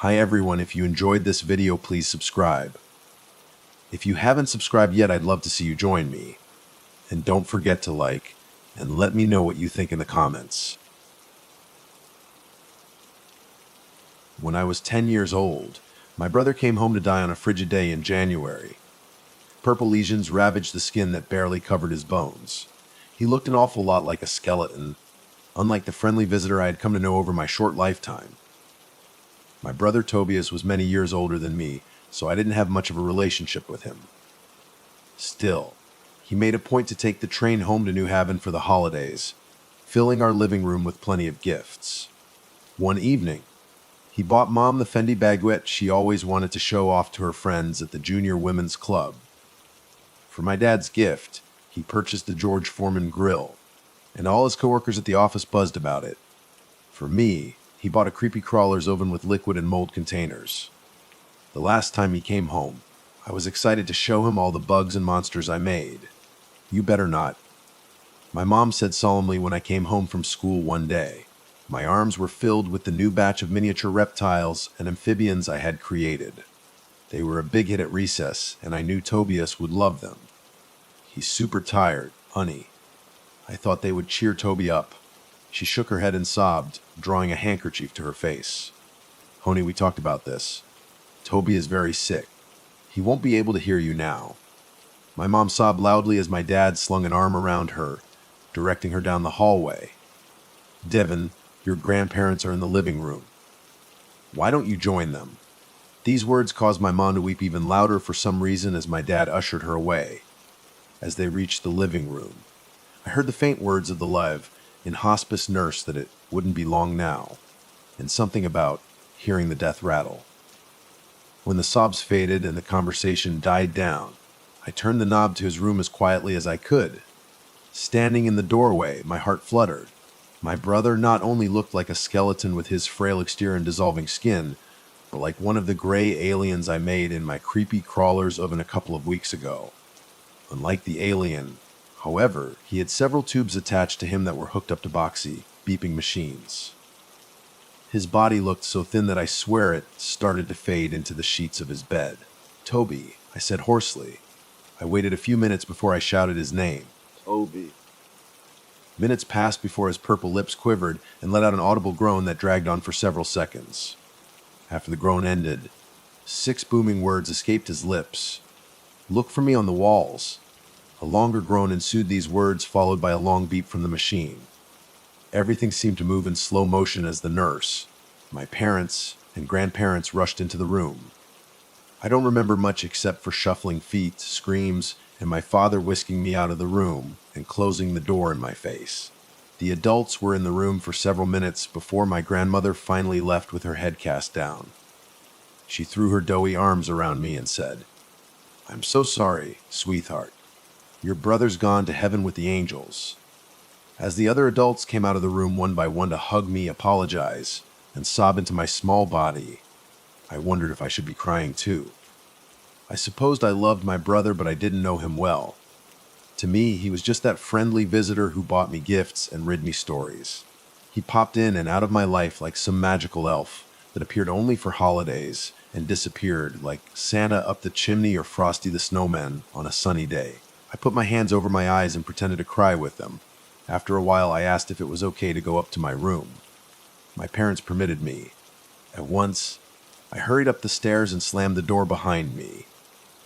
Hi everyone, if you enjoyed this video, please subscribe. If you haven't subscribed yet, I'd love to see you join me. And don't forget to like, and let me know what you think in the comments. When I was 10 years old, my brother came home to die on a frigid day in January. Purple lesions ravaged the skin that barely covered his bones. He looked an awful lot like a skeleton, unlike the friendly visitor I had come to know over my short lifetime. My brother Tobias was many years older than me, so I didn't have much of a relationship with him. Still, he made a point to take the train home to New Haven for the holidays, filling our living room with plenty of gifts. One evening, he bought Mom the Fendi baguette she always wanted to show off to her friends at the Junior Women's Club. For my dad's gift, he purchased the George Foreman grill, and all his coworkers at the office buzzed about it. For me, he bought a Creepy Crawler's oven with liquid and mold containers. The last time he came home, I was excited to show him all the bugs and monsters I made. You better not. My mom said solemnly when I came home from school one day. My arms were filled with the new batch of miniature reptiles and amphibians I had created. They were a big hit at recess, and I knew Tobias would love them. He's super tired, honey. I thought they would cheer Toby up. She shook her head and sobbed, drawing a handkerchief to her face. Honey, we talked about this. Toby is very sick. He won't be able to hear you now. My mom sobbed loudly as my dad slung an arm around her, directing her down the hallway. Devin, your grandparents are in the living room. Why don't you join them? These words caused my mom to weep even louder for some reason as my dad ushered her away. As they reached the living room, I heard the faint words of the live in hospice nurse that it wouldn't be long now, and something about hearing the death rattle. When the sobs faded and the conversation died down, I turned the knob to his room as quietly as I could. Standing in the doorway, my heart fluttered. My brother not only looked like a skeleton with his frail exterior and dissolving skin, but like one of the gray aliens I made in my Creepy Crawler's oven a couple of weeks ago. Unlike the alien, however, he had several tubes attached to him that were hooked up to boxy, beeping machines. His body looked so thin that I swear it started to fade into the sheets of his bed. Toby, I said hoarsely. I waited a few minutes before I shouted his name. Toby. Minutes passed before his purple lips quivered and let out an audible groan that dragged on for several seconds. After the groan ended, 6 booming words escaped his lips. Look for me on the walls. A longer groan ensued these words, followed by a long beep from the machine. Everything seemed to move in slow motion as the nurse, my parents, and grandparents rushed into the room. I don't remember much except for shuffling feet, screams, and my father whisking me out of the room and closing the door in my face. The adults were in the room for several minutes before my grandmother finally left with her head cast down. She threw her doughy arms around me and said, "I'm so sorry, sweetheart. Your brother's gone to heaven with the angels." As the other adults came out of the room one by one to hug me, apologize, and sob into my small body, I wondered if I should be crying too. I supposed I loved my brother, but I didn't know him well. To me, he was just that friendly visitor who bought me gifts and read me stories. He popped in and out of my life like some magical elf that appeared only for holidays and disappeared like Santa up the chimney or Frosty the Snowman on a sunny day. I put my hands over my eyes and pretended to cry with them. After a while, I asked if it was okay to go up to my room. My parents permitted me. At once, I hurried up the stairs and slammed the door behind me.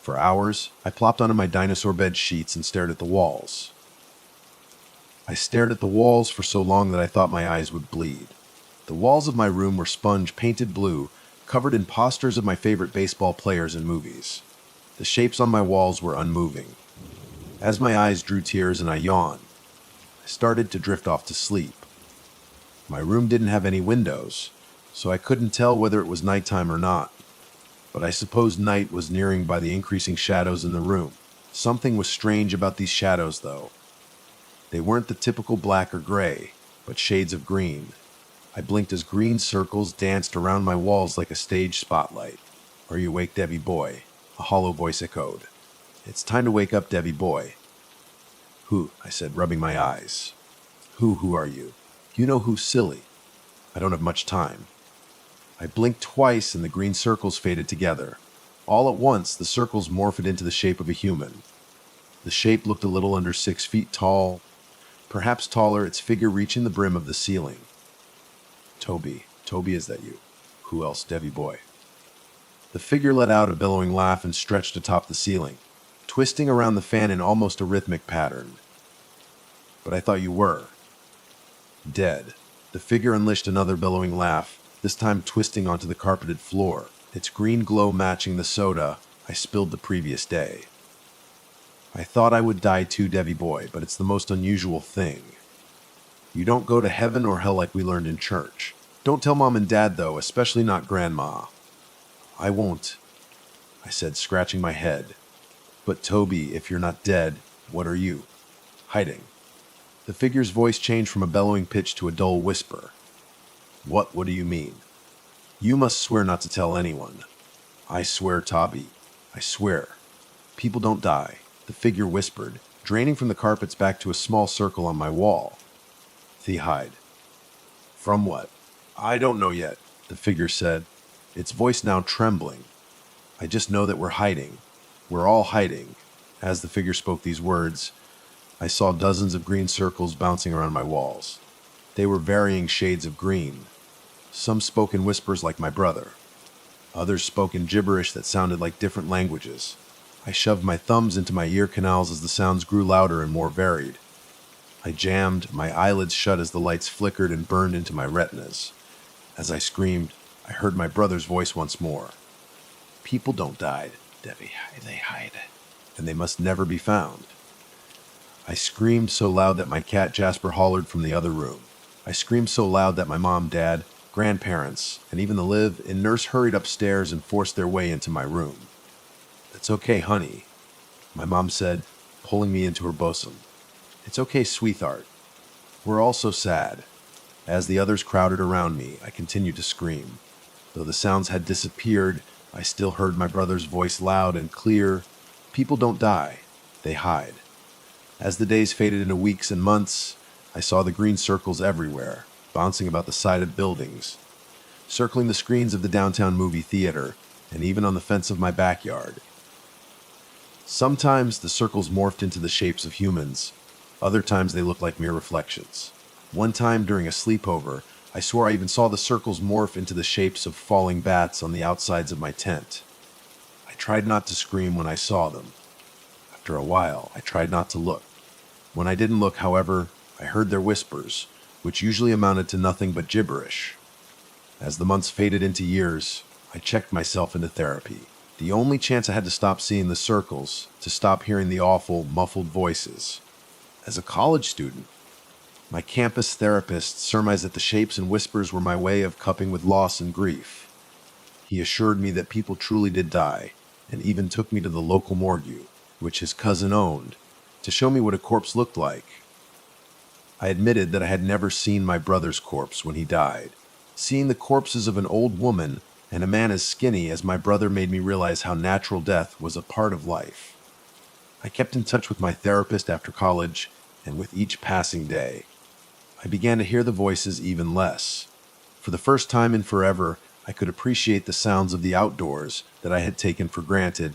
For hours, I plopped onto my dinosaur bed sheets and stared at the walls. I stared at the walls for so long that I thought my eyes would bleed. The walls of my room were sponge painted blue, covered in posters of my favorite baseball players and movies. The shapes on my walls were unmoving. As my eyes drew tears and I yawned, I started to drift off to sleep. My room didn't have any windows, so I couldn't tell whether it was nighttime or not. But I supposed night was nearing by the increasing shadows in the room. Something was strange about these shadows, though. They weren't the typical black or gray, but shades of green. I blinked as green circles danced around my walls like a stage spotlight. "Are you awake, Debbie boy?" a hollow voice echoed. "It's time to wake up, Debbie boy." "Who?" I said, rubbing my eyes. Who are you?" "You know who's silly. I don't have much time." I blinked twice and the green circles faded together. All at once, the circles morphed into the shape of a human. The shape looked a little under 6 feet tall, perhaps taller, its figure reaching the brim of the ceiling. Toby, is that you? Who else, Debbie boy? The figure let out a bellowing laugh and stretched atop the ceiling, twisting around the fan in almost a rhythmic pattern. But I thought you were. Dead. The figure unleashed another bellowing laugh, this time twisting onto the carpeted floor, its green glow matching the soda I spilled the previous day. I thought I would die too, Debbie boy, but it's the most unusual thing. You don't go to heaven or hell like we learned in church. Don't tell Mom and Dad, though, especially not Grandma. I won't, I said, scratching my head. But Toby, if you're not dead, what are you? Hiding. The figure's voice changed from a bellowing pitch to a dull whisper. What do you mean? You must swear not to tell anyone. I swear, Toby. I swear. People don't die, the figure whispered, draining from the carpets back to a small circle on my wall. Thee hide. From what? I don't know yet, the figure said, its voice now trembling. I just know that we're hiding. We're all hiding. As the figure spoke these words, I saw dozens of green circles bouncing around my walls. They were varying shades of green. Some spoke in whispers like my brother. Others spoke in gibberish that sounded like different languages. I shoved my thumbs into my ear canals as the sounds grew louder and more varied. I jammed my eyelids shut as the lights flickered and burned into my retinas. As I screamed, I heard my brother's voice once more. People don't die, Debbie. They hide. And they must never be found. I screamed so loud that my cat Jasper hollered from the other room. I screamed so loud that my mom, dad, grandparents, and even the live-in nurse hurried upstairs and forced their way into my room. It's okay, honey, my mom said, pulling me into her bosom. It's okay, sweetheart. We're all so sad. As the others crowded around me, I continued to scream. Though the sounds had disappeared, I still heard my brother's voice loud and clear. People don't die. They hide. As the days faded into weeks and months, I saw the green circles everywhere, bouncing about the side of buildings, circling the screens of the downtown movie theater, and even on the fence of my backyard. Sometimes the circles morphed into the shapes of humans. Other times they looked like mere reflections. One time during a sleepover, I swore I even saw the circles morph into the shapes of falling bats on the outsides of my tent. I tried not to scream when I saw them. After a while, I tried not to look. When I didn't look, however, I heard their whispers, which usually amounted to nothing but gibberish. As the months faded into years, I checked myself into therapy. The only chance I had to stop seeing the circles, to stop hearing the awful, muffled voices. As a college student, my campus therapist surmised that the shapes and whispers were my way of coping with loss and grief. He assured me that people truly did die, and even took me to the local morgue, which his cousin owned, to show me what a corpse looked like. I admitted that I had never seen my brother's corpse when he died. Seeing the corpses of an old woman and a man as skinny as my brother made me realize how natural death was a part of life. I kept in touch with my therapist after college, and with each passing day, I began to hear the voices even less. For the first time in forever, I could appreciate the sounds of the outdoors that I had taken for granted,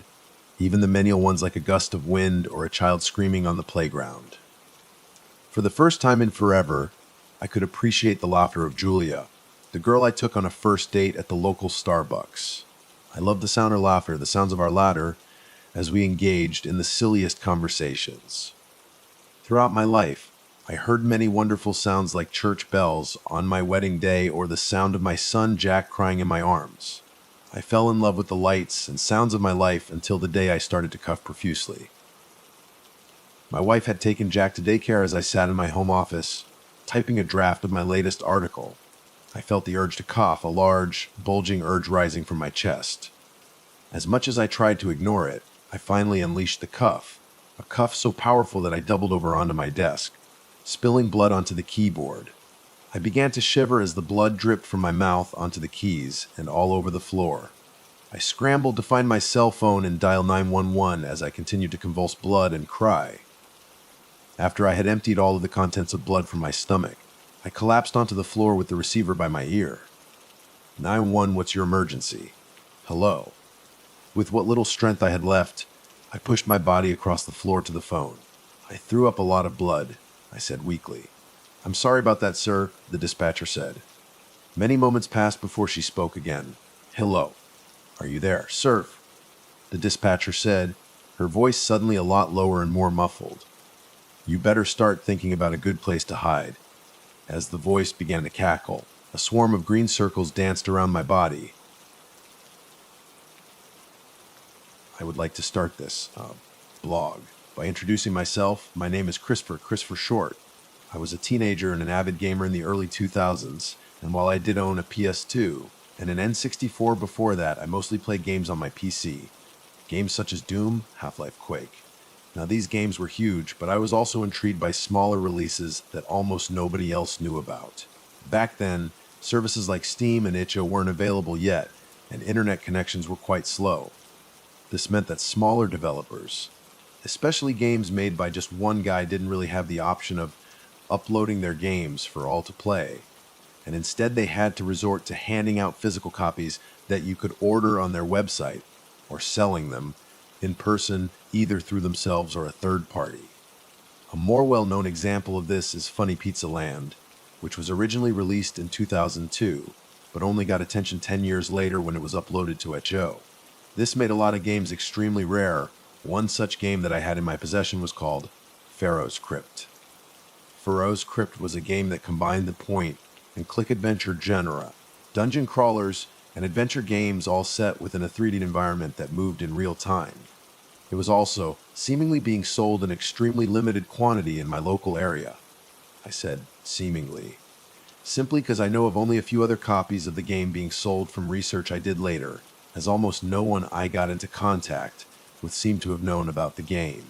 even the menial ones like a gust of wind or a child screaming on the playground. For the first time in forever, I could appreciate the laughter of Julia, the girl I took on a first date at the local Starbucks. I loved the sound of her laughter, the sounds of our laughter, as we engaged in the silliest conversations. Throughout my life, I heard many wonderful sounds like church bells on my wedding day or the sound of my son Jack crying in my arms. I fell in love with the lights and sounds of my life until the day I started to cough profusely. My wife had taken Jack to daycare as I sat in my home office, typing a draft of my latest article. I felt the urge to cough, a large, bulging urge rising from my chest. As much as I tried to ignore it, I finally unleashed the cough, a cough so powerful that I doubled over onto my desk, spilling blood onto the keyboard. I began to shiver as the blood dripped from my mouth onto the keys and all over the floor. I scrambled to find my cell phone and dial 911 as I continued to convulse blood and cry. After I had emptied all of the contents of blood from my stomach, I collapsed onto the floor with the receiver by my ear. 911, what's your emergency? Hello. With what little strength I had left, I pushed my body across the floor to the phone. I threw up a lot of blood, I said weakly. I'm sorry about that, sir, the dispatcher said. Many moments passed before she spoke again. Hello. Are you there? Sir, the dispatcher said, her voice suddenly a lot lower and more muffled. You better start thinking about a good place to hide. As the voice began to cackle, a swarm of green circles danced around my body. I would like to start this blog by introducing myself. My name is Christopher Short. I was a teenager and an avid gamer in the early 2000s, and while I did own a PS2 and an N64 before that, I mostly played games on my PC. Games such as Doom, Half-Life, Quake. Now these games were huge, but I was also intrigued by smaller releases that almost nobody else knew about. Back then, services like Steam and itch.io weren't available yet, and internet connections were quite slow. This meant that smaller developers, especially games made by just one guy, didn't really have the option of uploading their games for all to play, and instead they had to resort to handing out physical copies that you could order on their website or selling them in person either through themselves or a third party. A more well-known example of this is Funny Pizza Land, which was originally released in 2002, but only got attention 10 years later when it was uploaded to itch.io. This made a lot of games extremely rare. One such game that I had in my possession was called Pharaoh's Crypt. Pharaoh's Crypt was a game that combined the point and click adventure genre, dungeon crawlers, and adventure games all set within a 3D environment that moved in real time. It was also seemingly being sold in extremely limited quantity in my local area. I said seemingly, simply because I know of only a few other copies of the game being sold from research I did later, as almost no one I got into contact with seemed to have known about the game.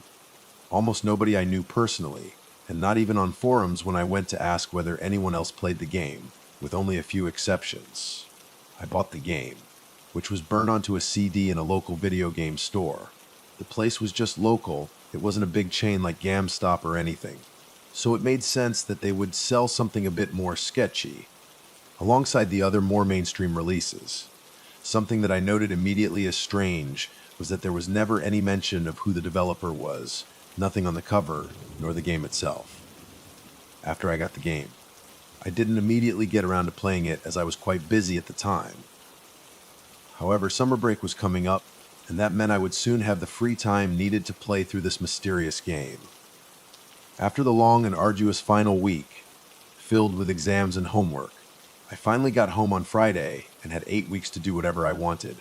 Almost nobody I knew personally, and not even on forums when I went to ask whether anyone else played the game, with only a few exceptions. I bought the game, which was burned onto a CD in a local video game store. The place was just local, it wasn't a big chain like GameStop or anything, so it made sense that they would sell something a bit more sketchy, alongside the other more mainstream releases. Something that I noted immediately as strange was that there was never any mention of who the developer was, nothing on the cover, nor the game itself. After I got the game, I didn't immediately get around to playing it as I was quite busy at the time. However, summer break was coming up, and that meant I would soon have the free time needed to play through this mysterious game. After the long and arduous final week, filled with exams and homework, I finally got home on Friday and had 8 weeks to do whatever I wanted.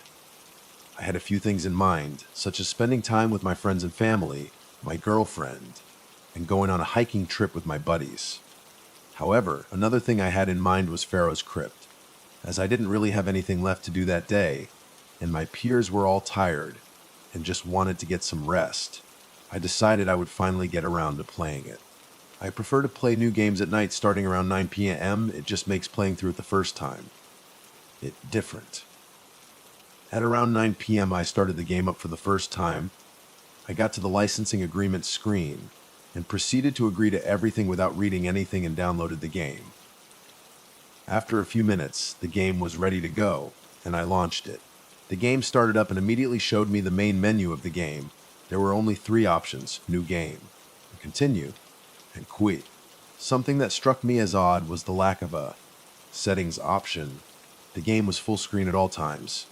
I had a few things in mind, such as spending time with my friends and family, my girlfriend, and going on a hiking trip with my buddies. However, another thing I had in mind was Pharaoh's Crypt, as I didn't really have anything left to do that day, and my peers were all tired and just wanted to get some rest. I decided I would finally get around to playing it. I prefer to play new games at night starting around 9 p.m. It just makes playing through it the first time different. At around 9 p.m. I started the game up for the first time. I got to the licensing agreement screen and proceeded to agree to everything without reading anything and downloaded the game. After a few minutes, the game was ready to go, and I launched it. The game started up and immediately showed me the main menu of the game. There were only 3 options: New Game, Continue, and Quit. Something that struck me as odd was the lack of a settings option. The game was full screen at all times,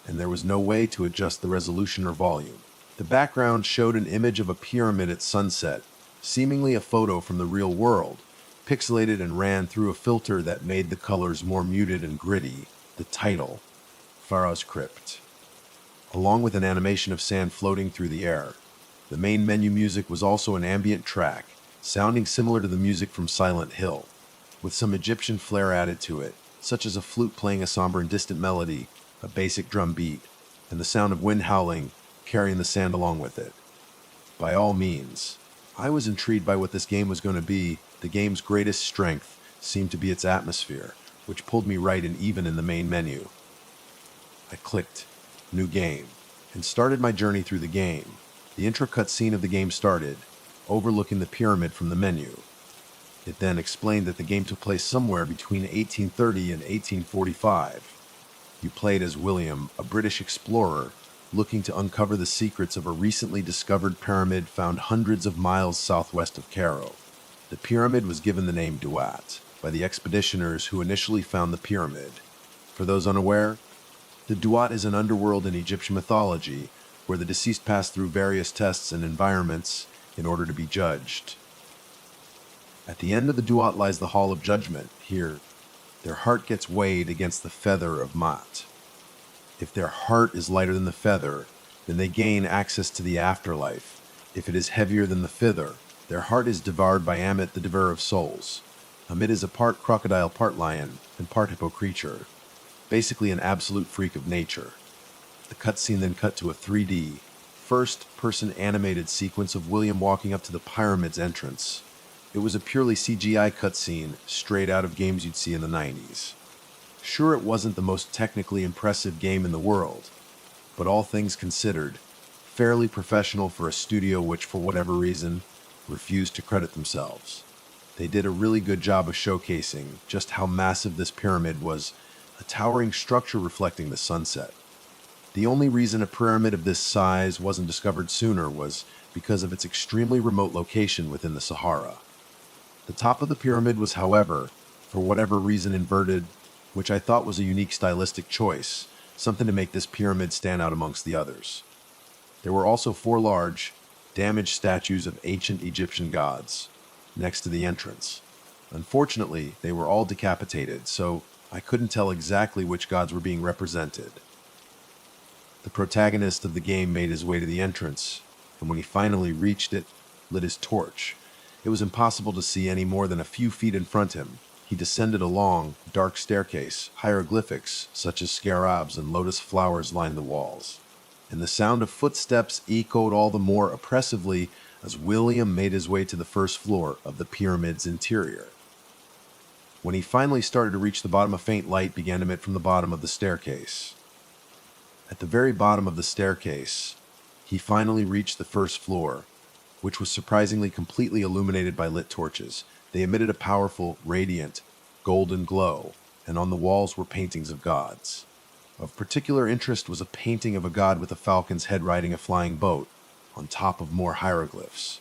and there was no way to adjust the resolution or volume. The background showed an image of a pyramid at sunset, seemingly a photo from the real world, pixelated and ran through a filter that made the colors more muted and gritty. The title, Pharaoh's Crypt, along with an animation of sand floating through the air. The main menu music was also an ambient track, sounding similar to the music from Silent Hill, with some Egyptian flair added to it, such as a flute playing a somber and distant melody, a basic drum beat, and the sound of wind howling, carrying the sand along with it. By all means, I was intrigued by what this game was going to be. The game's greatest strength seemed to be its atmosphere, which pulled me right in even in the main menu. I clicked New Game and started my journey through the game. The intro cutscene of the game started, overlooking the pyramid from the menu. It then explained that the game took place somewhere between 1830 and 1845. You played as William, a British explorer, looking to uncover the secrets of a recently discovered pyramid found hundreds of miles southwest of Cairo. The pyramid was given the name Duat by the expeditioners who initially found the pyramid. For those unaware, the Duat is an underworld in Egyptian mythology where the deceased pass through various tests and environments in order to be judged. At the end of the Duat lies the Hall of Judgment. Here, their heart gets weighed against the feather of Mat. If their heart is lighter than the feather, then they gain access to the afterlife. If it is heavier than the feather, their heart is devoured by Amit, the devourer of souls. Amit is a part crocodile, part lion, and part hippo creature. Basically an absolute freak of nature. The cutscene then cut to a 3D, first-person animated sequence of William walking up to the pyramid's entrance. It was a purely CGI cutscene, straight out of games you'd see in the 90s. Sure, it wasn't the most technically impressive game in the world, but all things considered, fairly professional for a studio which, for whatever reason, refused to credit themselves. They did a really good job of showcasing just how massive this pyramid was, a towering structure reflecting the sunset. The only reason a pyramid of this size wasn't discovered sooner was because of its extremely remote location within the Sahara. The top of the pyramid was, however, for whatever reason inverted, which I thought was a unique stylistic choice, something to make this pyramid stand out amongst the others. There were also 4 large, damaged statues of ancient Egyptian gods next to the entrance. Unfortunately, they were all decapitated, so I couldn't tell exactly which gods were being represented. The protagonist of the game made his way to the entrance, and when he finally reached it, lit his torch. It was impossible to see any more than a few feet in front of him. He descended a long, dark staircase. Hieroglyphics, such as scarabs and lotus flowers, lined the walls. And the sound of footsteps echoed all the more oppressively as William made his way to the first floor of the pyramid's interior. When he finally started to reach the bottom, a faint light began to emit from the bottom of the staircase. At the very bottom of the staircase, he finally reached the first floor, which was surprisingly completely illuminated by lit torches. They emitted a powerful, radiant, golden glow, and on the walls were paintings of gods. Of particular interest was a painting of a god with a falcon's head riding a flying boat, on top of more hieroglyphs.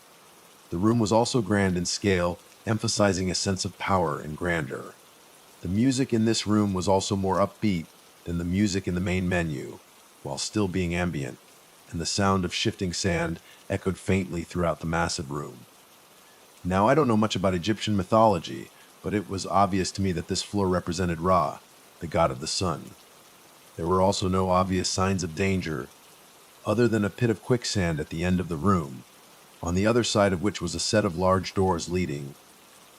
The room was also grand in scale, emphasizing a sense of power and grandeur. The music in this room was also more upbeat than the music in the main menu, while still being ambient, and the sound of shifting sand echoed faintly throughout the massive room. Now, I don't know much about Egyptian mythology, but it was obvious to me that this floor represented Ra, the god of the sun. There were also no obvious signs of danger, other than a pit of quicksand at the end of the room, on the other side of which was a set of large doors leading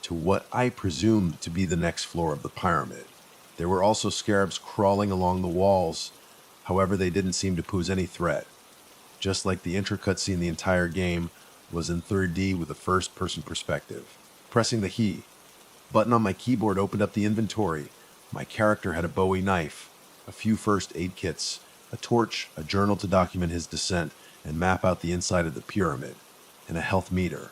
to what I presumed to be the next floor of the pyramid. There were also scarabs crawling along the walls, however they didn't seem to pose any threat. Just like the intro cutscene, the entire game was in 3D with a first-person perspective. Pressing the key button on my keyboard opened up the inventory. My character had a Bowie knife, a few first aid kits, a torch, a journal to document his descent and map out the inside of the pyramid, and a health meter.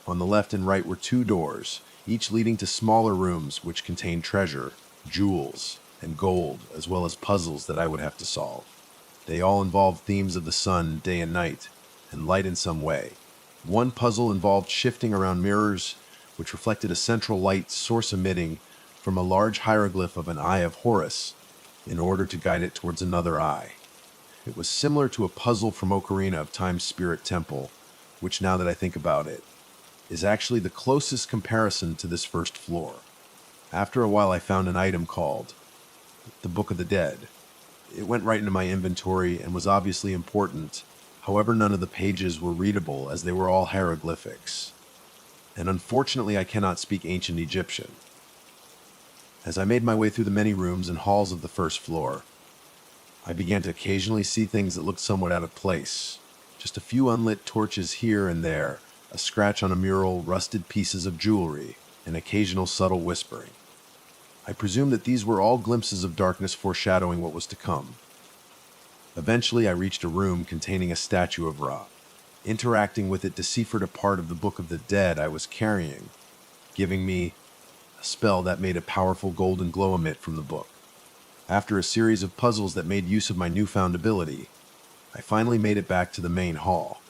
On the left and right were 2 doors, each leading to smaller rooms which contained treasure, jewels, and gold, as well as puzzles that I would have to solve. They all involved themes of the sun, day and night, and light in some way. One puzzle involved shifting around mirrors, which reflected a central light source emitting from a large hieroglyph of an eye of Horus in order to guide it towards another eye. It was similar to a puzzle from Ocarina of Time's Spirit Temple, which, now that I think about it, is actually the closest comparison to this first floor. After a while, I found an item called the Book of the Dead. It went right into my inventory and was obviously important. However, none of the pages were readable as they were all hieroglyphics. And unfortunately, I cannot speak ancient Egyptian. As I made my way through the many rooms and halls of the first floor, I began to occasionally see things that looked somewhat out of place. Just a few unlit torches here and there, a scratch on a mural, rusted pieces of jewelry, and occasional subtle whispering. I presumed that these were all glimpses of darkness foreshadowing what was to come. Eventually, I reached a room containing a statue of Ra. Interacting with it deciphered a part of the Book of the Dead I was carrying, giving me a spell that made a powerful golden glow emit from the book. After a series of puzzles that made use of my newfound ability, I finally made it back to the main hall,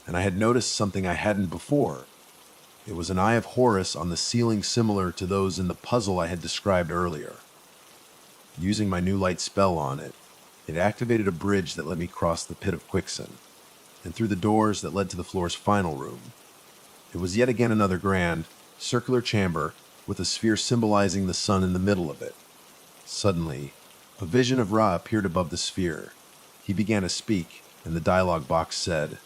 and I had noticed something I hadn't before. It was an Eye of Horus on the ceiling similar to those in the puzzle I had described earlier. Using my new light spell on it, it activated a bridge that let me cross the pit of quicksand, and through the doors that led to the floor's final room. It was yet again another grand, circular chamber with a sphere symbolizing the sun in the middle of it. Suddenly, a vision of Ra appeared above the sphere. He began to speak, and the dialogue box said,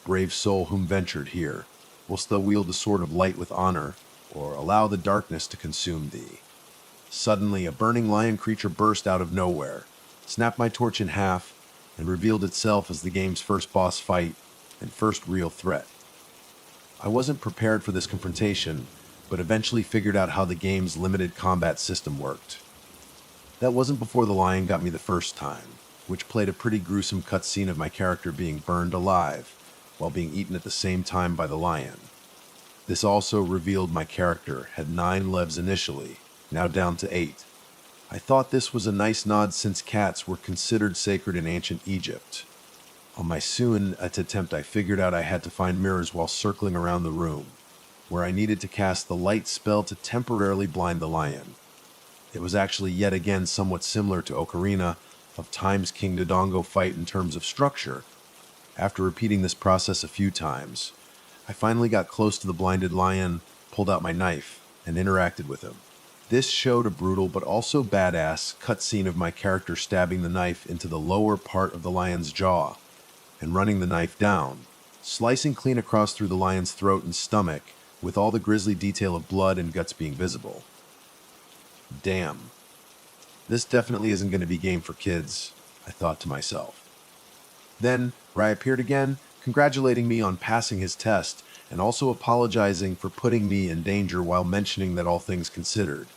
"Brave soul whom ventured here, wilt thou wield the sword of light with honor, or allow the darkness to consume thee?" Suddenly, a burning lion creature burst out of nowhere, snapped my torch in half, and revealed itself as the game's first boss fight and first real threat. I wasn't prepared for this confrontation, but eventually figured out how the game's limited combat system worked. That wasn't before the lion got me the first time, which played a pretty gruesome cutscene of my character being burned alive while being eaten at the same time by the lion. This also revealed my character had 9 lives initially, now down to 8. I thought this was a nice nod since cats were considered sacred in ancient Egypt. On my soon attempt, I figured out I had to find mirrors while circling around the room, where I needed to cast the light spell to temporarily blind the lion. It was actually yet again somewhat similar to Ocarina of Time's King Dodongo fight in terms of structure. After repeating this process a few times, I finally got close to the blinded lion, pulled out my knife, and interacted with him. This showed a brutal but also badass cutscene of my character stabbing the knife into the lower part of the lion's jaw and running the knife down, slicing clean across through the lion's throat and stomach, with all the grisly detail of blood and guts being visible. Damn. This definitely isn't going to be game for kids, I thought to myself. Then, Rai appeared again, congratulating me on passing his test, and also apologizing for putting me in danger while mentioning that all things considered,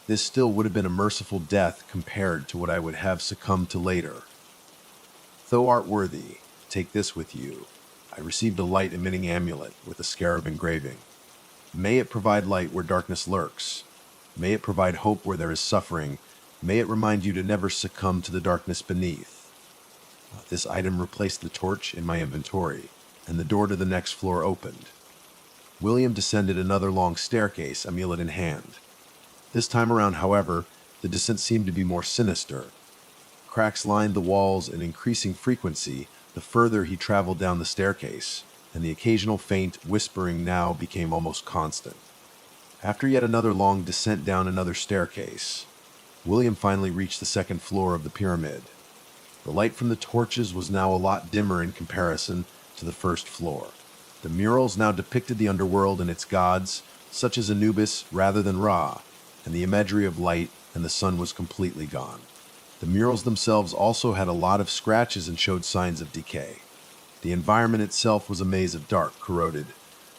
this still would have been a merciful death compared to what I would have succumbed to later. Though art worthy, take this with you. I received a light-emitting amulet with a scarab engraving. May it provide light where darkness lurks. May it provide hope where there is suffering. May it remind you to never succumb to the darkness beneath. This item replaced the torch in my inventory, and the door to the next floor opened. William descended another long staircase, amulet in hand. This time around, however, the descent seemed to be more sinister. Cracks lined the walls in increasing frequency the further he traveled down the staircase, and the occasional faint whispering now became almost constant. After yet another long descent down another staircase, William finally reached the second floor of the pyramid. The light from the torches was now a lot dimmer in comparison to the first floor. The murals now depicted the underworld and its gods, such as Anubis rather than Ra, and the imagery of light and the sun was completely gone. The murals themselves also had a lot of scratches and showed signs of decay. The environment itself was a maze of dark, corroded,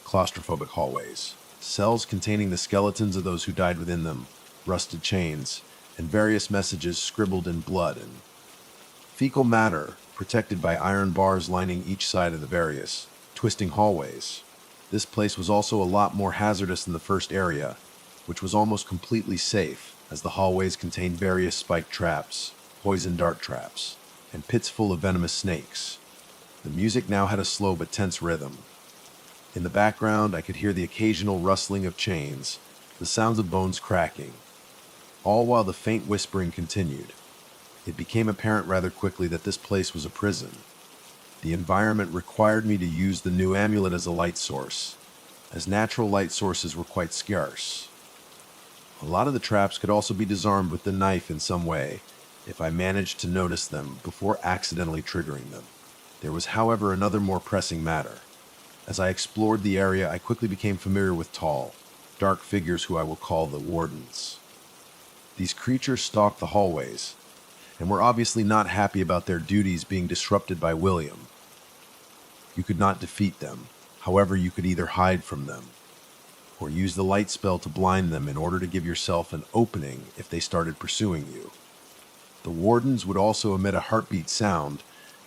claustrophobic hallways. Cells containing the skeletons of those who died within them, rusted chains, and various messages scribbled in blood and fecal matter, protected by iron bars lining each side of the various twisting hallways. This place was also a lot more hazardous than the first area, which was almost completely safe, as the hallways contained various spike traps, poison dart traps, and pits full of venomous snakes. The music now had a slow but tense rhythm. In the background, I could hear the occasional rustling of chains, the sounds of bones cracking, all while the faint whispering continued. It became apparent rather quickly that this place was a prison. The environment required me to use the new amulet as a light source, as natural light sources were quite scarce. A lot of the traps could also be disarmed with the knife in some way, if I managed to notice them before accidentally triggering them. There was, however, another more pressing matter. As I explored the area, I quickly became familiar with tall, dark figures who I will call the Wardens. These creatures stalked the hallways, and were obviously not happy about their duties being disrupted by William. You could not defeat them, however you could either hide from them, or use the light spell to blind them in order to give yourself an opening if they started pursuing you. The Wardens would also emit a heartbeat sound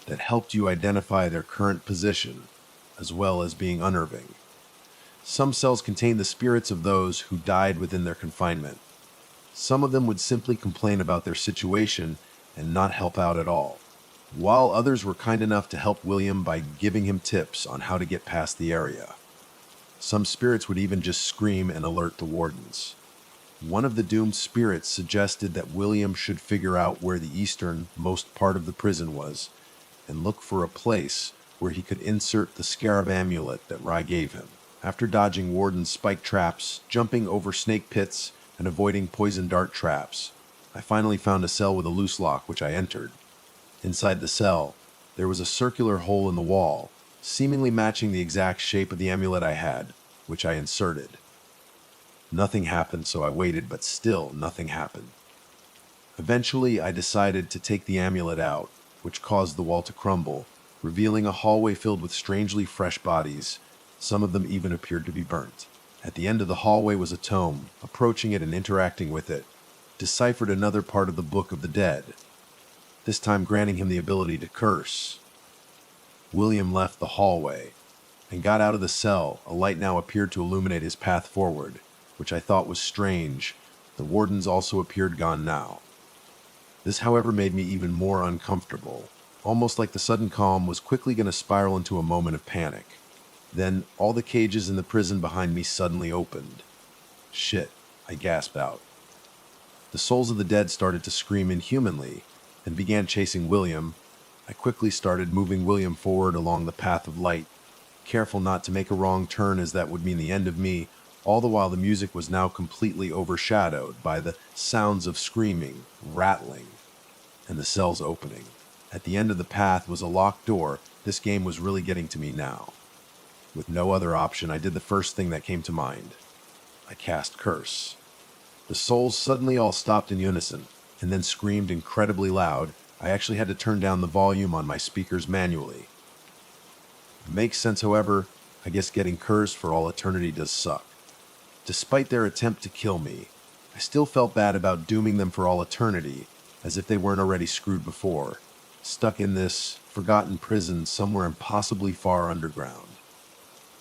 that helped you identify their current position, as well as being unnerving. Some cells contained the spirits of those who died within their confinement. Some of them would simply complain about their situation and not help out at all, while others were kind enough to help William by giving him tips on how to get past the area. Some spirits would even just scream and alert the wardens. One of the doomed spirits suggested that William should figure out where the easternmost part of the prison was and look for a place where he could insert the scarab amulet that Rye gave him. After dodging warden's spike traps, jumping over snake pits, and avoiding poison dart traps, I finally found a cell with a loose lock, which I entered. Inside the cell, there was a circular hole in the wall, seemingly matching the exact shape of the amulet I had, which I inserted. Nothing happened, so I waited, but still nothing happened. Eventually, I decided to take the amulet out, which caused the wall to crumble, revealing a hallway filled with strangely fresh bodies. Some of them even appeared to be burnt. At the end of the hallway was a tome. Approaching it and interacting with it deciphered another part of the Book of the Dead, this time granting him the ability to curse. William left the hallway and got out of the cell. A light now appeared to illuminate his path forward, which I thought was strange. The wardens also appeared gone now. This, however, made me even more uncomfortable, almost like the sudden calm was quickly going to spiral into a moment of panic. Then, all the cages in the prison behind me suddenly opened. Shit, I gasped out. The souls of the dead started to scream inhumanly and began chasing William. I quickly started moving William forward along the path of light, careful not to make a wrong turn as that would mean the end of me. All the while the music was now completely overshadowed by the sounds of screaming, rattling, and the cells opening. At the end of the path was a locked door. This game was really getting to me now. With no other option, I did the first thing that came to mind. I cast Curse. The souls suddenly all stopped in unison, and then screamed incredibly loud. I actually had to turn down the volume on my speakers manually. It makes sense, however. I guess getting cursed for all eternity does suck. Despite their attempt to kill me, I still felt bad about dooming them for all eternity, as if they weren't already screwed before, stuck in this forgotten prison somewhere impossibly far underground.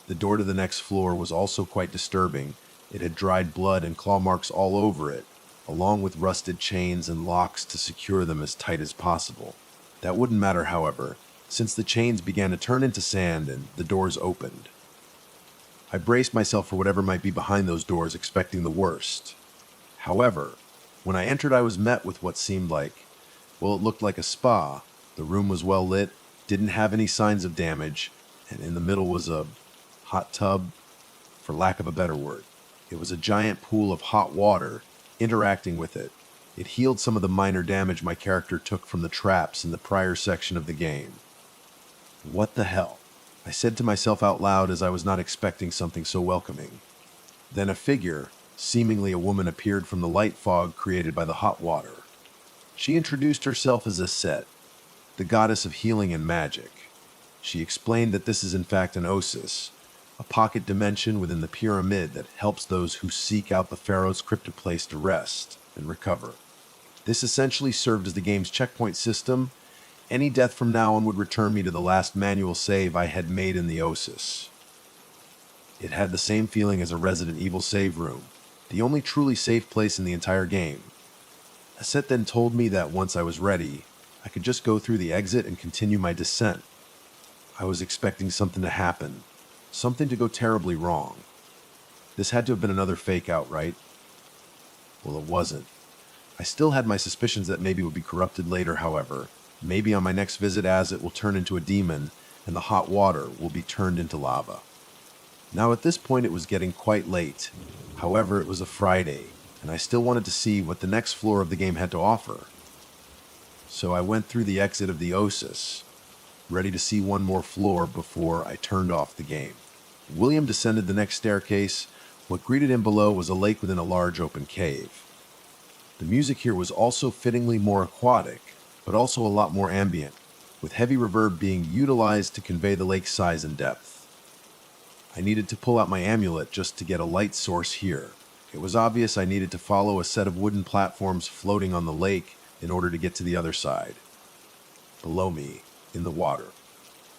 The door to the next floor was also quite disturbing. It had dried blood and claw marks all over it, along with rusted chains and locks to secure them as tight as possible. That wouldn't matter, however, since the chains began to turn into sand and the doors opened. I braced myself for whatever might be behind those doors, expecting the worst. However, when I entered, I was met with what seemed like, well, it looked like a spa. The room was well lit, didn't have any signs of damage, and in the middle was a hot tub, for lack of a better word. It was a giant pool of hot water. Interacting with it, it healed some of the minor damage my character took from the traps in the prior section of the game. What the hell? I said to myself out loud, as I was not expecting something so welcoming. Then a figure, seemingly a woman, appeared from the light fog created by the hot water. She introduced herself as Aset, the goddess of healing and magic. She explained that this is in fact an Osis, a pocket dimension within the pyramid that helps those who seek out the Pharaoh's cryptic place to rest and recover. This essentially served as the game's checkpoint system. Any death from now on would return me to the last manual save I had made in the Osis. It had the same feeling as a Resident Evil save room, the only truly safe place in the entire game. Aset then told me that once I was ready, I could just go through the exit and continue my descent. I was expecting something to happen, something to go terribly wrong. This had to have been another fake out, right? Well, it wasn't. I still had my suspicions that maybe it would be corrupted later, however. Maybe on my next visit as it will turn into a demon, and the hot water will be turned into lava. Now at this point it was getting quite late. However, it was a Friday, and I still wanted to see what the next floor of the game had to offer. So I went through the exit of the Osis, ready to see one more floor before I turned off the game. William descended the next staircase. What greeted him below was a lake within a large open cave. The music here was also fittingly more aquatic, but also a lot more ambient, with heavy reverb being utilized to convey the lake's size and depth. I needed to pull out my amulet just to get a light source here. It was obvious I needed to follow a set of wooden platforms floating on the lake in order to get to the other side. Below me, in the water,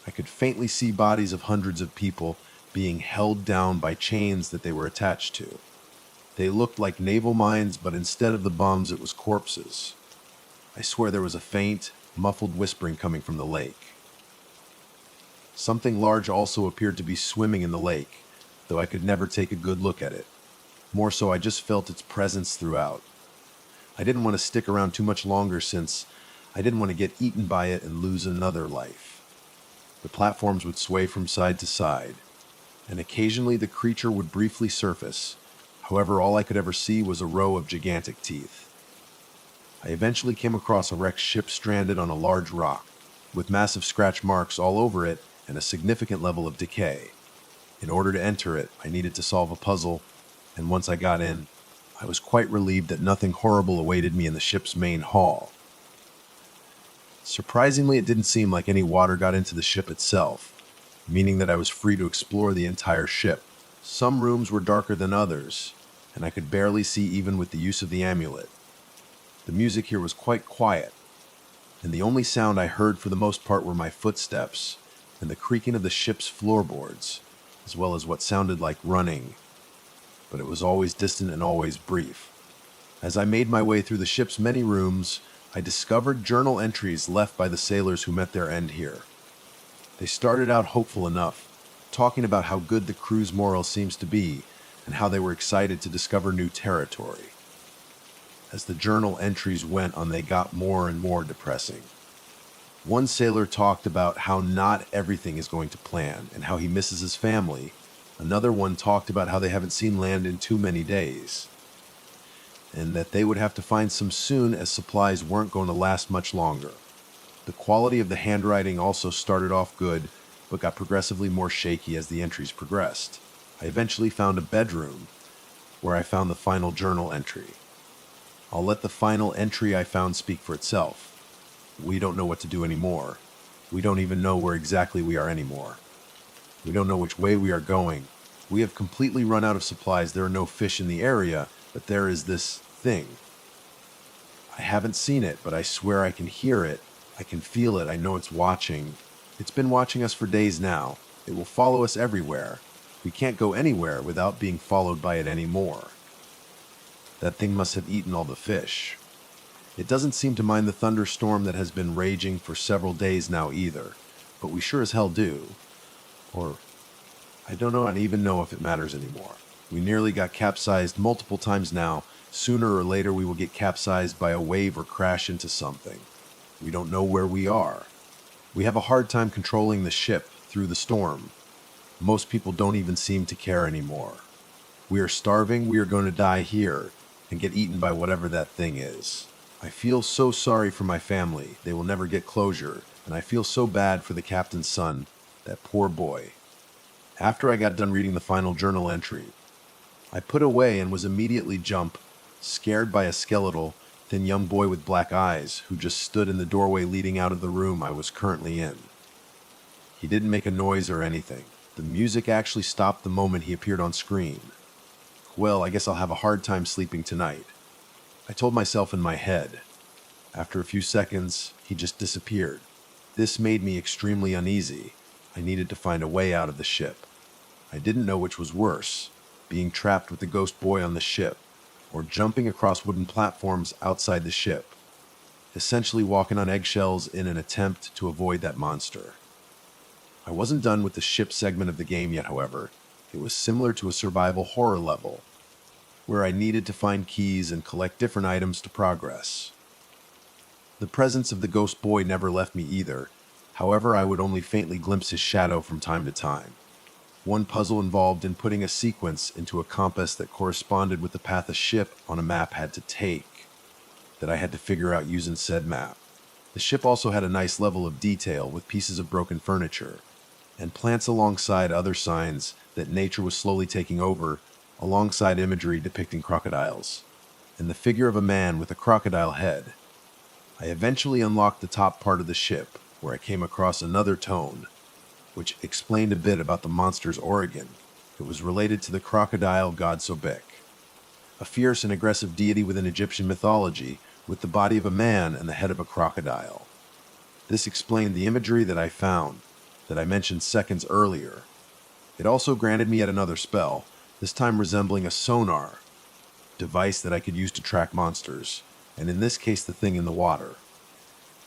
I could faintly see bodies of hundreds of people being held down by chains that they were attached to. They looked like naval mines, but instead of the bombs, it was corpses. I swear there was a faint, muffled whispering coming from the lake. Something large also appeared to be swimming in the lake, though I could never take a good look at it. More so, I just felt its presence throughout. I didn't want to stick around too much longer since I didn't want to get eaten by it and lose another life. The platforms would sway from side to side, and occasionally the creature would briefly surface. However, all I could ever see was a row of gigantic teeth. I eventually came across a wrecked ship stranded on a large rock, with massive scratch marks all over it and a significant level of decay. In order to enter it, I needed to solve a puzzle, and once I got in, I was quite relieved that nothing horrible awaited me in the ship's main hall. Surprisingly, it didn't seem like any water got into the ship itself, meaning that I was free to explore the entire ship. Some rooms were darker than others, and I could barely see even with the use of the amulet. The music here was quite quiet, and the only sound I heard for the most part were my footsteps and the creaking of the ship's floorboards, as well as what sounded like running, but it was always distant and always brief. As I made my way through the ship's many rooms, I discovered journal entries left by the sailors who met their end here. They started out hopeful enough, talking about how good the crew's morale seems to be and how they were excited to discover new territory. As the journal entries went on, they got more and more depressing. One sailor talked about how not everything is going to plan and how he misses his family. Another one talked about how they haven't seen land in too many days, and that they would have to find some soon as supplies weren't going to last much longer. The quality of the handwriting also started off good, but got progressively more shaky as the entries progressed. I eventually found a bedroom, where I found the final journal entry. I'll let the final entry I found speak for itself. We don't know what to do anymore. We don't even know where exactly we are anymore. We don't know which way we are going. We have completely run out of supplies. There are no fish in the area, but there is this thing. I haven't seen it, but I swear I can hear it. I can feel it. I know it's watching. It's been watching us for days now. It will follow us everywhere. We can't go anywhere without being followed by it anymore. That thing must have eaten all the fish. It doesn't seem to mind the thunderstorm that has been raging for several days now either, but we sure as hell do. Or, I don't even know if it matters anymore. We nearly got capsized multiple times now. Sooner or later we will get capsized by a wave or crash into something. We don't know where we are. We have a hard time controlling the ship through the storm. Most people don't even seem to care anymore. We are starving. We are going to die here and get eaten by whatever that thing is. I feel so sorry for my family. They will never get closure, and I feel so bad for the captain's son, that poor boy. After I got done reading the final journal entry, I put away and was immediately scared by a skeletal, thin young boy with black eyes who just stood in the doorway leading out of the room I was currently in. He didn't make a noise or anything. The music actually stopped the moment he appeared on screen. Well, I guess I'll have a hard time sleeping tonight, I told myself in my head. After a few seconds, he just disappeared. This made me extremely uneasy. I needed to find a way out of the ship. I didn't know which was worse, being trapped with the ghost boy on the ship, or jumping across wooden platforms outside the ship, essentially walking on eggshells in an attempt to avoid that monster. I wasn't done with the ship segment of the game yet, however. It was similar to a survival horror level, where I needed to find keys and collect different items to progress. The presence of the ghost boy never left me either. However, I would only faintly glimpse his shadow from time to time. One puzzle involved in putting a sequence into a compass that corresponded with the path a ship on a map had to take, that I had to figure out using said map. The ship also had a nice level of detail with pieces of broken furniture, and plants alongside other signs that nature was slowly taking over, alongside imagery depicting crocodiles, and the figure of a man with a crocodile head. I eventually unlocked the top part of the ship, where I came across another tone, which explained a bit about the monster's origin. It was related to the crocodile god Sobek, a fierce and aggressive deity within Egyptian mythology, with the body of a man and the head of a crocodile. This explained the imagery that I found, that I mentioned seconds earlier. It also granted me yet another spell, this time resembling a sonar, device that I could use to track monsters, and in this case the thing in the water.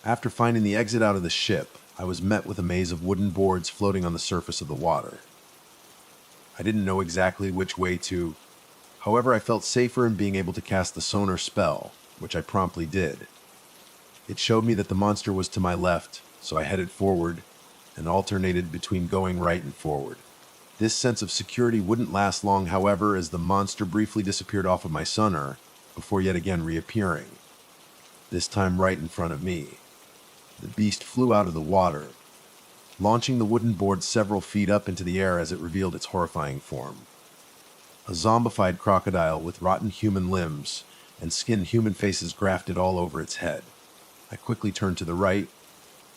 After finding the exit out of the ship, I was met with a maze of wooden boards floating on the surface of the water. I didn't know exactly which way to. However, I felt safer in being able to cast the sonar spell, which I promptly did. It showed me that the monster was to my left, so I headed forward and alternated between going right and forward. This sense of security wouldn't last long, however, as the monster briefly disappeared off of my sonar before yet again reappearing, this time right in front of me. The beast flew out of the water, launching the wooden board several feet up into the air as it revealed its horrifying form. A zombified crocodile with rotten human limbs and skinned human faces grafted all over its head. I quickly turned to the right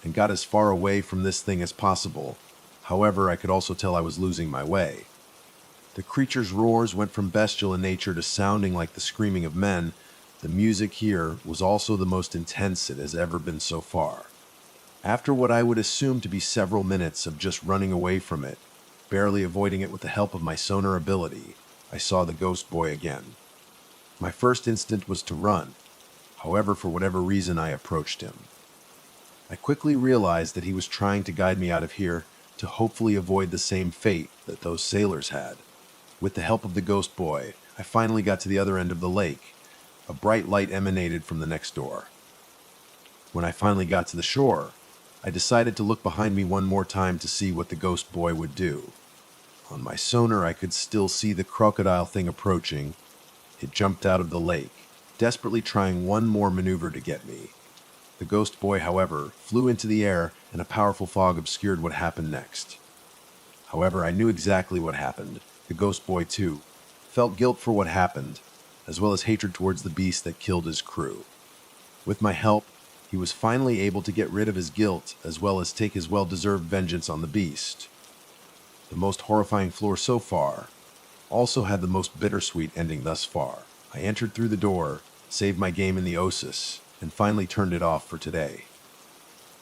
and got as far away from this thing as possible. However, I could also tell I was losing my way. The creature's roars went from bestial in nature to sounding like the screaming of men. The music here was also the most intense it has ever been so far. After what I would assume to be several minutes of just running away from it, barely avoiding it with the help of my sonar ability, I saw the ghost boy again. My first instinct was to run. However, for whatever reason, I approached him. I quickly realized that he was trying to guide me out of here to hopefully avoid the same fate that those sailors had. With the help of the ghost boy, I finally got to the other end of the lake. A bright light emanated from the next door. When I finally got to the shore, I decided to look behind me one more time to see what the ghost boy would do. On my sonar, I could still see the crocodile thing approaching. It jumped out of the lake, desperately trying one more maneuver to get me. The ghost boy, however, flew into the air, and a powerful fog obscured what happened next. However, I knew exactly what happened. The ghost boy, too, felt guilt for what happened, as well as hatred towards the beast that killed his crew. With my help, he was finally able to get rid of his guilt, as well as take his well-deserved vengeance on the beast. The most horrifying floor so far also had the most bittersweet ending thus far. I entered through the door, saved my game in the Oasis, and finally turned it off for today.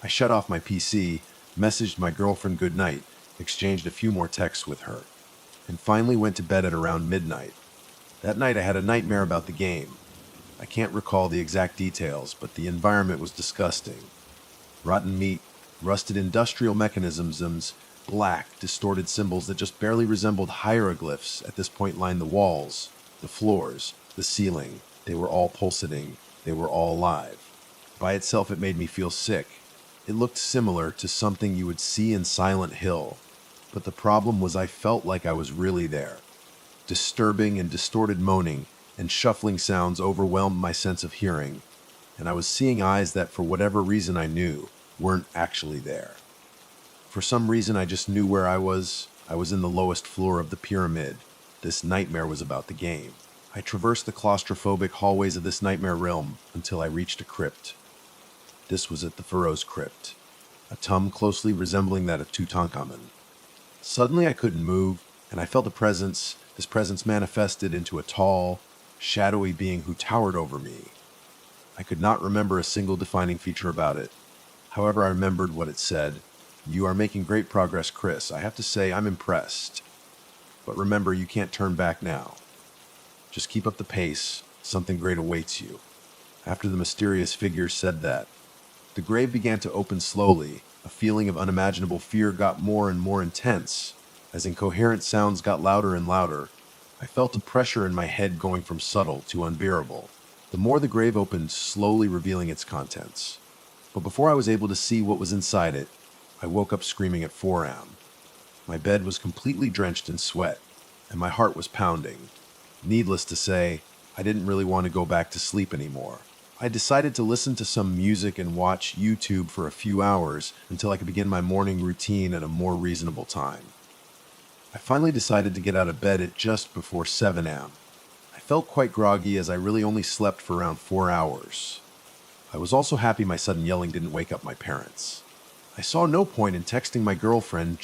I shut off my PC, messaged my girlfriend goodnight, exchanged a few more texts with her, and finally went to bed at around midnight. That night I had a nightmare about the game. I can't recall the exact details, but the environment was disgusting. Rotten meat, rusted industrial mechanisms, black, distorted symbols that just barely resembled hieroglyphs at this point lined the walls, the floors, the ceiling. They were all pulsating. They were all alive. By itself, it made me feel sick. It looked similar to something you would see in Silent Hill, but the problem was I felt like I was really there. Disturbing and distorted moaning and shuffling sounds overwhelmed my sense of hearing, and I was seeing eyes that, for whatever reason I knew, weren't actually there. For some reason, I just knew where I was. I was in the lowest floor of the pyramid. This nightmare was about the game. I traversed the claustrophobic hallways of this nightmare realm until I reached a crypt. This was at the Pharaoh's crypt, a tomb closely resembling that of Tutankhamun. Suddenly I couldn't move, and I felt a presence. This presence manifested into a tall, shadowy being who towered over me. I could not remember a single defining feature about it. However, I remembered what it said. "You are making great progress, Chris. I have to say, I'm impressed. But remember, you can't turn back now. Just keep up the pace. Something great awaits you." After the mysterious figure said that, the grave began to open slowly. A feeling of unimaginable fear got more and more intense. As incoherent sounds got louder and louder, I felt a pressure in my head going from subtle to unbearable. The more the grave opened, slowly revealing its contents. But before I was able to see what was inside it, I woke up screaming at 4 a.m. My bed was completely drenched in sweat, and my heart was pounding. Needless to say, I didn't really want to go back to sleep anymore. I decided to listen to some music and watch YouTube for a few hours until I could begin my morning routine at a more reasonable time. I finally decided to get out of bed at just before 7 a.m. I felt quite groggy as I really only slept for around 4 hours. I was also happy my sudden yelling didn't wake up my parents. I saw no point in texting my girlfriend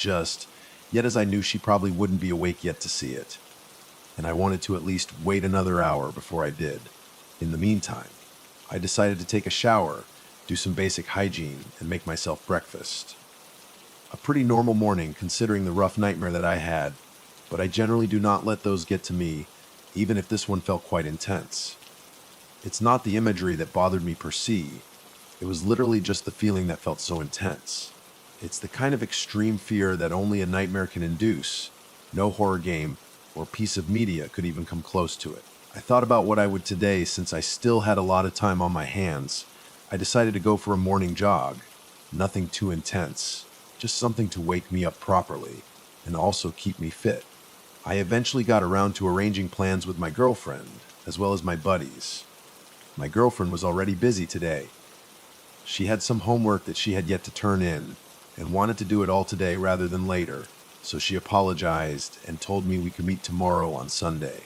yet as I knew she probably wouldn't be awake yet to see it. And I wanted to at least wait another hour before I did. In the meantime, I decided to take a shower, do some basic hygiene, and make myself breakfast. A pretty normal morning considering the rough nightmare that I had, but I generally do not let those get to me, even if this one felt quite intense. It's not the imagery that bothered me per se, it was literally just the feeling that felt so intense. It's the kind of extreme fear that only a nightmare can induce. No horror game or piece of media could even come close to it. I thought about what I would today since I still had a lot of time on my hands. I decided to go for a morning jog. Nothing too intense, just something to wake me up properly and also keep me fit. I eventually got around to arranging plans with my girlfriend, as well as my buddies. My girlfriend was already busy today. She had some homework that she had yet to turn in and wanted to do it all today rather than later, so she apologized and told me we could meet tomorrow on Sunday,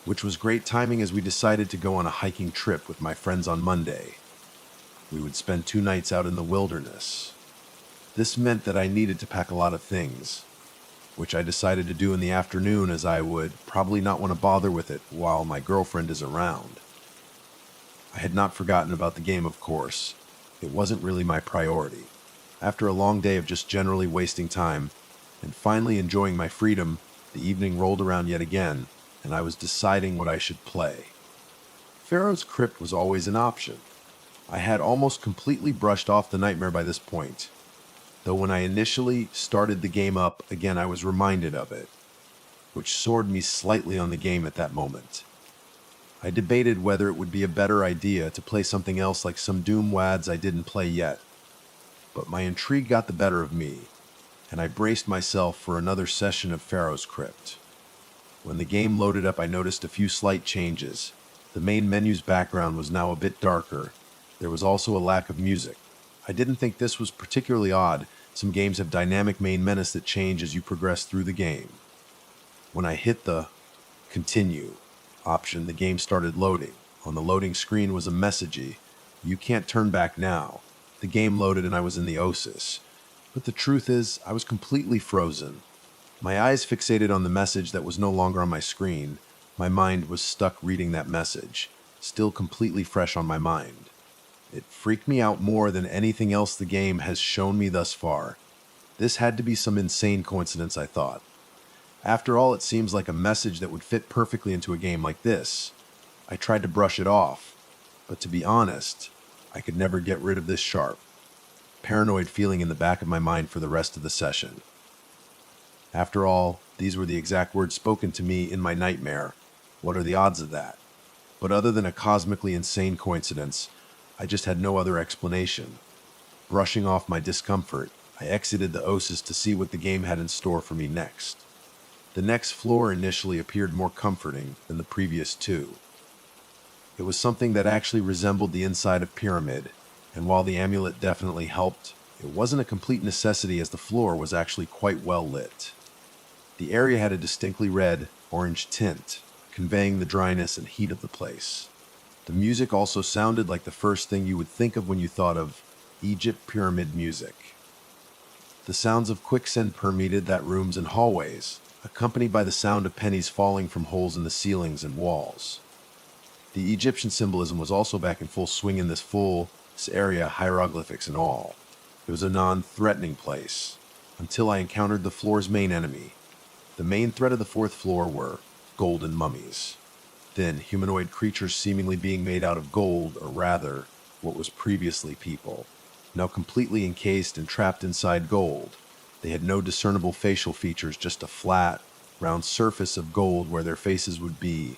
which was great timing as we decided to go on a hiking trip with my friends on Monday. We would spend 2 nights out in the wilderness. This meant that I needed to pack a lot of things, which I decided to do in the afternoon as I would probably not want to bother with it while my girlfriend is around. I had not forgotten about the game, of course. It wasn't really my priority. After a long day of just generally wasting time and finally enjoying my freedom, the evening rolled around yet again, and I was deciding what I should play. Pharaoh's Crypt was always an option. I had almost completely brushed off the nightmare by this point, though when I initially started the game up again I was reminded of it, which sored me slightly on the game at that moment. I debated whether it would be a better idea to play something else like some Doom WADs I didn't play yet, but my intrigue got the better of me, and I braced myself for another session of Pharaoh's Crypt. When the game loaded up, I noticed a few slight changes. The main menu's background was now a bit darker. There was also a lack of music. I didn't think this was particularly odd. Some games have dynamic main menus that change as you progress through the game. When I hit the Continue option, the game started loading. On the loading screen was a messagey, "You can't turn back now." The game loaded and I was in the Oasis. But the truth is, I was completely frozen. My eyes fixated on the message that was no longer on my screen. My mind was stuck reading that message, still completely fresh on my mind. It freaked me out more than anything else the game has shown me thus far. This had to be some insane coincidence, I thought. After all, it seems like a message that would fit perfectly into a game like this. I tried to brush it off, but to be honest, I could never get rid of this sharp, paranoid feeling in the back of my mind for the rest of the session. After all, these were the exact words spoken to me in my nightmare. What are the odds of that? But other than a cosmically insane coincidence, I just had no other explanation. Brushing off my discomfort, I exited the Oasis to see what the game had in store for me next. The next floor initially appeared more comforting than the previous 2. It was something that actually resembled the inside of Pyramid, and while the amulet definitely helped, it wasn't a complete necessity as the floor was actually quite well lit. The area had a distinctly red, orange tint, conveying the dryness and heat of the place. The music also sounded like the first thing you would think of when you thought of Egypt pyramid music. The sounds of quicksand permeated that rooms and hallways, accompanied by the sound of pennies falling from holes in the ceilings and walls. The Egyptian symbolism was also back in full swing in this area, hieroglyphics and all. It was a non-threatening place, until I encountered the floor's main enemy. The main threat of the 4th floor were golden mummies. Thin, humanoid creatures seemingly being made out of gold, or rather, what was previously people, now completely encased and trapped inside gold. They had no discernible facial features, just a flat, round surface of gold where their faces would be,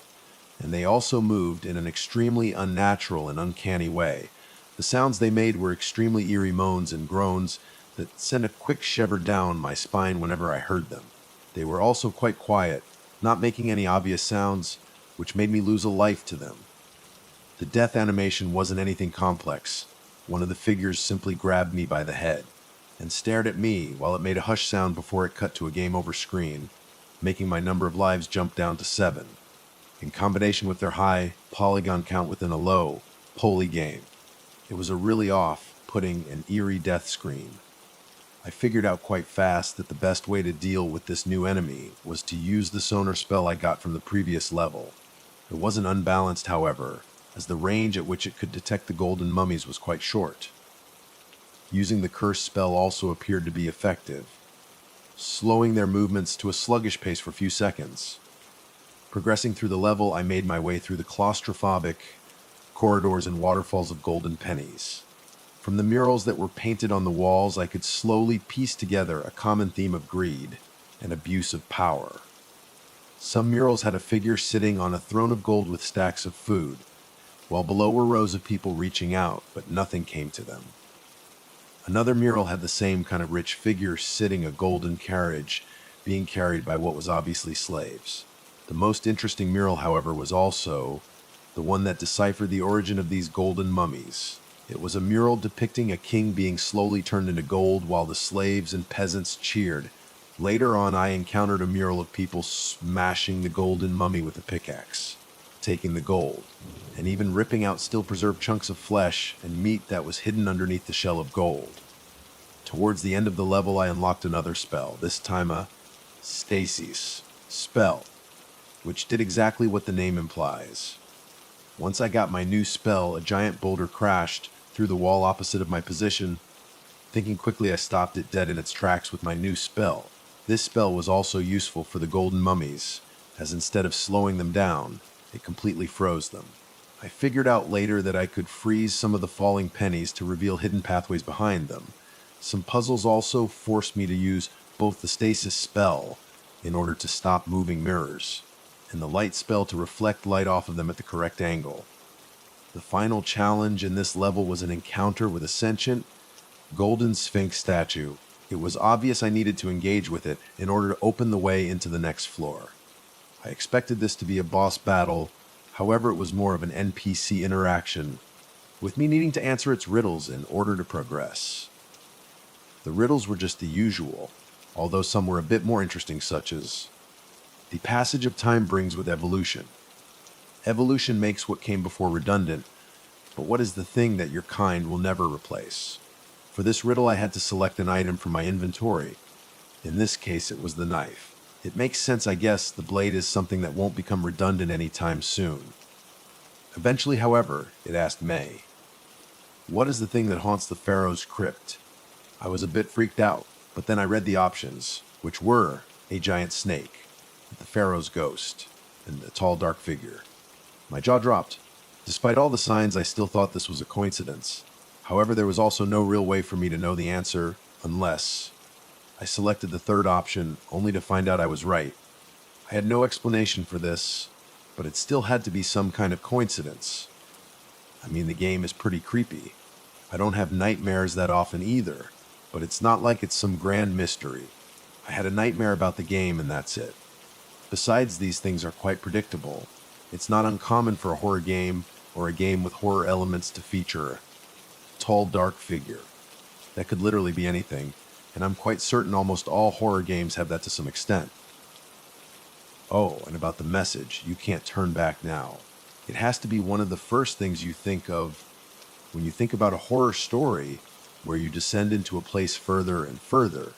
and they also moved in an extremely unnatural and uncanny way. The sounds they made were extremely eerie moans and groans that sent a quick shiver down my spine whenever I heard them. They were also quite quiet, not making any obvious sounds, which made me lose a life to them. The death animation wasn't anything complex. One of the figures simply grabbed me by the head and stared at me while it made a hush sound before it cut to a game over screen, making my number of lives jump down to 7. In combination with their high polygon count within a low poly game, it was a really off-putting and eerie death screen. I figured out quite fast that the best way to deal with this new enemy was to use the sonar spell I got from the previous level. It wasn't unbalanced, however, as the range at which it could detect the golden mummies was quite short. Using the curse spell also appeared to be effective, slowing their movements to a sluggish pace for a few seconds. Progressing through the level, I made my way through the claustrophobic corridors and waterfalls of golden pennies. From the murals that were painted on the walls, I could slowly piece together a common theme of greed and abuse of power. Some murals had a figure sitting on a throne of gold with stacks of food, while below were rows of people reaching out, but nothing came to them. Another mural had the same kind of rich figure sitting a golden carriage, being carried by what was obviously slaves. The most interesting mural, however, was also the one that deciphered the origin of these golden mummies. It was a mural depicting a king being slowly turned into gold while the slaves and peasants cheered. Later on, I encountered a mural of people smashing the golden mummy with a pickaxe, taking the gold, and even ripping out still preserved chunks of flesh and meat that was hidden underneath the shell of gold. Towards the end of the level, I unlocked another spell, this time a stasis spell, which did exactly what the name implies. Once I got my new spell, a giant boulder crashed through the wall opposite of my position. Thinking quickly, I stopped it dead in its tracks with my new spell. This spell was also useful for the golden mummies, as instead of slowing them down, it completely froze them. I figured out later that I could freeze some of the falling pennies to reveal hidden pathways behind them. Some puzzles also forced me to use both the stasis spell in order to stop moving mirrors, and the light spell to reflect light off of them at the correct angle. The final challenge in this level was an encounter with a sentient, golden sphinx statue. It was obvious I needed to engage with it in order to open the way into the next floor. I expected this to be a boss battle, however it was more of an NPC interaction, with me needing to answer its riddles in order to progress. The riddles were just the usual, although some were a bit more interesting, such as, the passage of time brings with evolution. Evolution makes what came before redundant, but what is the thing that your kind will never replace? For this riddle, I had to select an item from my inventory. In this case, it was the knife. It makes sense, I guess. The blade is something that won't become redundant anytime soon. Eventually, however, it asked May, what is the thing that haunts the Pharaoh's crypt? I was a bit freaked out, but then I read the options, which were a giant snake, the Pharaoh's ghost, and a tall dark figure. My jaw dropped. Despite all the signs, I still thought this was a coincidence. However, there was also no real way for me to know the answer unless I selected the third option, only to find out I was right. I had no explanation for this, but it still had to be some kind of coincidence. I mean, the game is pretty creepy. I don't have nightmares that often either, but it's not like it's some grand mystery. I had a nightmare about the game and that's it. Besides, these things are quite predictable. It's not uncommon for a horror game or a game with horror elements to feature a tall, dark figure. That could literally be anything, and I'm quite certain almost all horror games have that to some extent. Oh, and about the message, you can't turn back now. It has to be one of the first things you think of when you think about a horror story where you descend into a place further and further,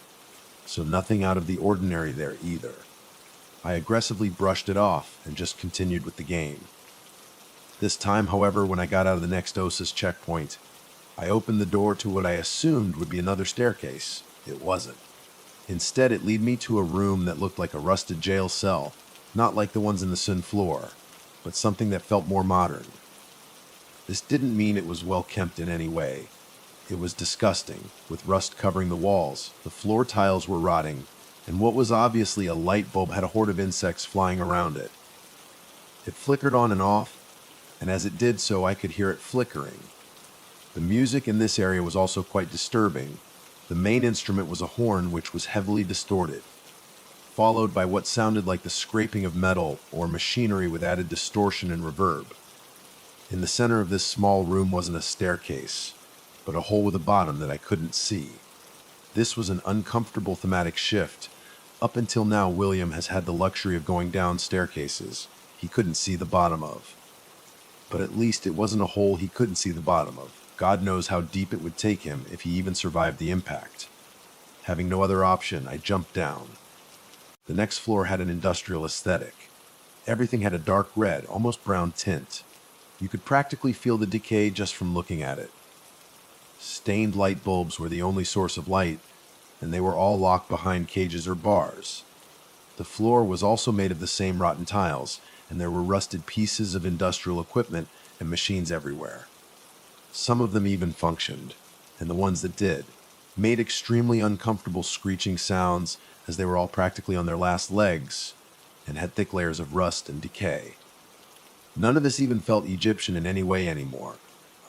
so nothing out of the ordinary there either. I aggressively brushed it off and just continued with the game. This time, however, when I got out of the next OSIS checkpoint, I opened the door to what I assumed would be another staircase. It wasn't. Instead, it led me to a room that looked like a rusted jail cell, not like the ones in the Sun floor, but something that felt more modern. This didn't mean it was well kept in any way. It was disgusting, with rust covering the walls, the floor tiles were rotting, and what was obviously a light bulb had a horde of insects flying around it. It flickered on and off, and as it did so, I could hear it flickering. The music in this area was also quite disturbing. The main instrument was a horn which was heavily distorted, followed by what sounded like the scraping of metal or machinery with added distortion and reverb. In the center of this small room wasn't a staircase, but a hole with a bottom that I couldn't see. This was an uncomfortable thematic shift. Up until now, William has had the luxury of going down staircases he couldn't see the bottom of. But at least it wasn't a hole he couldn't see the bottom of. God knows how deep it would take him if he even survived the impact. Having no other option, I jumped down. The next floor had an industrial aesthetic. Everything had a dark red, almost brown tint. You could practically feel the decay just from looking at it. Stained light bulbs were the only source of light, and they were all locked behind cages or bars. The floor was also made of the same rotten tiles, and there were rusted pieces of industrial equipment and machines everywhere. Some of them even functioned, and the ones that did made extremely uncomfortable screeching sounds as they were all practically on their last legs and had thick layers of rust and decay. None of this even felt Egyptian in any way anymore,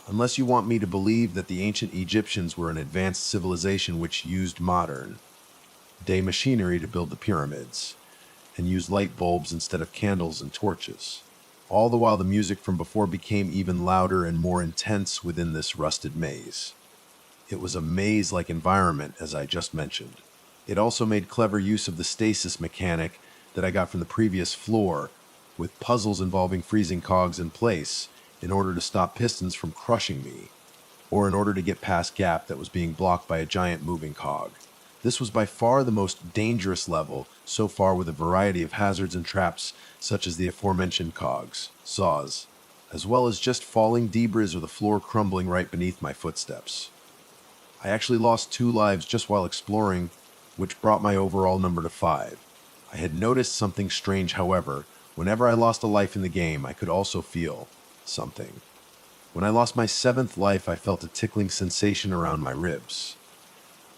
unless you want me to believe that the ancient Egyptians were an advanced civilization which used modern-day machinery to build the pyramids, and used light bulbs instead of candles and torches. All the while the music from before became even louder and more intense within this rusted maze. It was a maze-like environment, as I just mentioned. It also made clever use of the stasis mechanic that I got from the previous floor, with puzzles involving freezing cogs in place in order to stop pistons from crushing me, or in order to get past gap that was being blocked by a giant moving cog. This was by far the most dangerous level so far, with a variety of hazards and traps such as the aforementioned cogs, saws, as well as just falling debris or the floor crumbling right beneath my footsteps. I actually lost 2 lives just while exploring, which brought my overall number to 5. I had noticed something strange, however. Whenever I lost a life in the game, I could also feel something. When I lost my 7th life, I felt a tickling sensation around my ribs.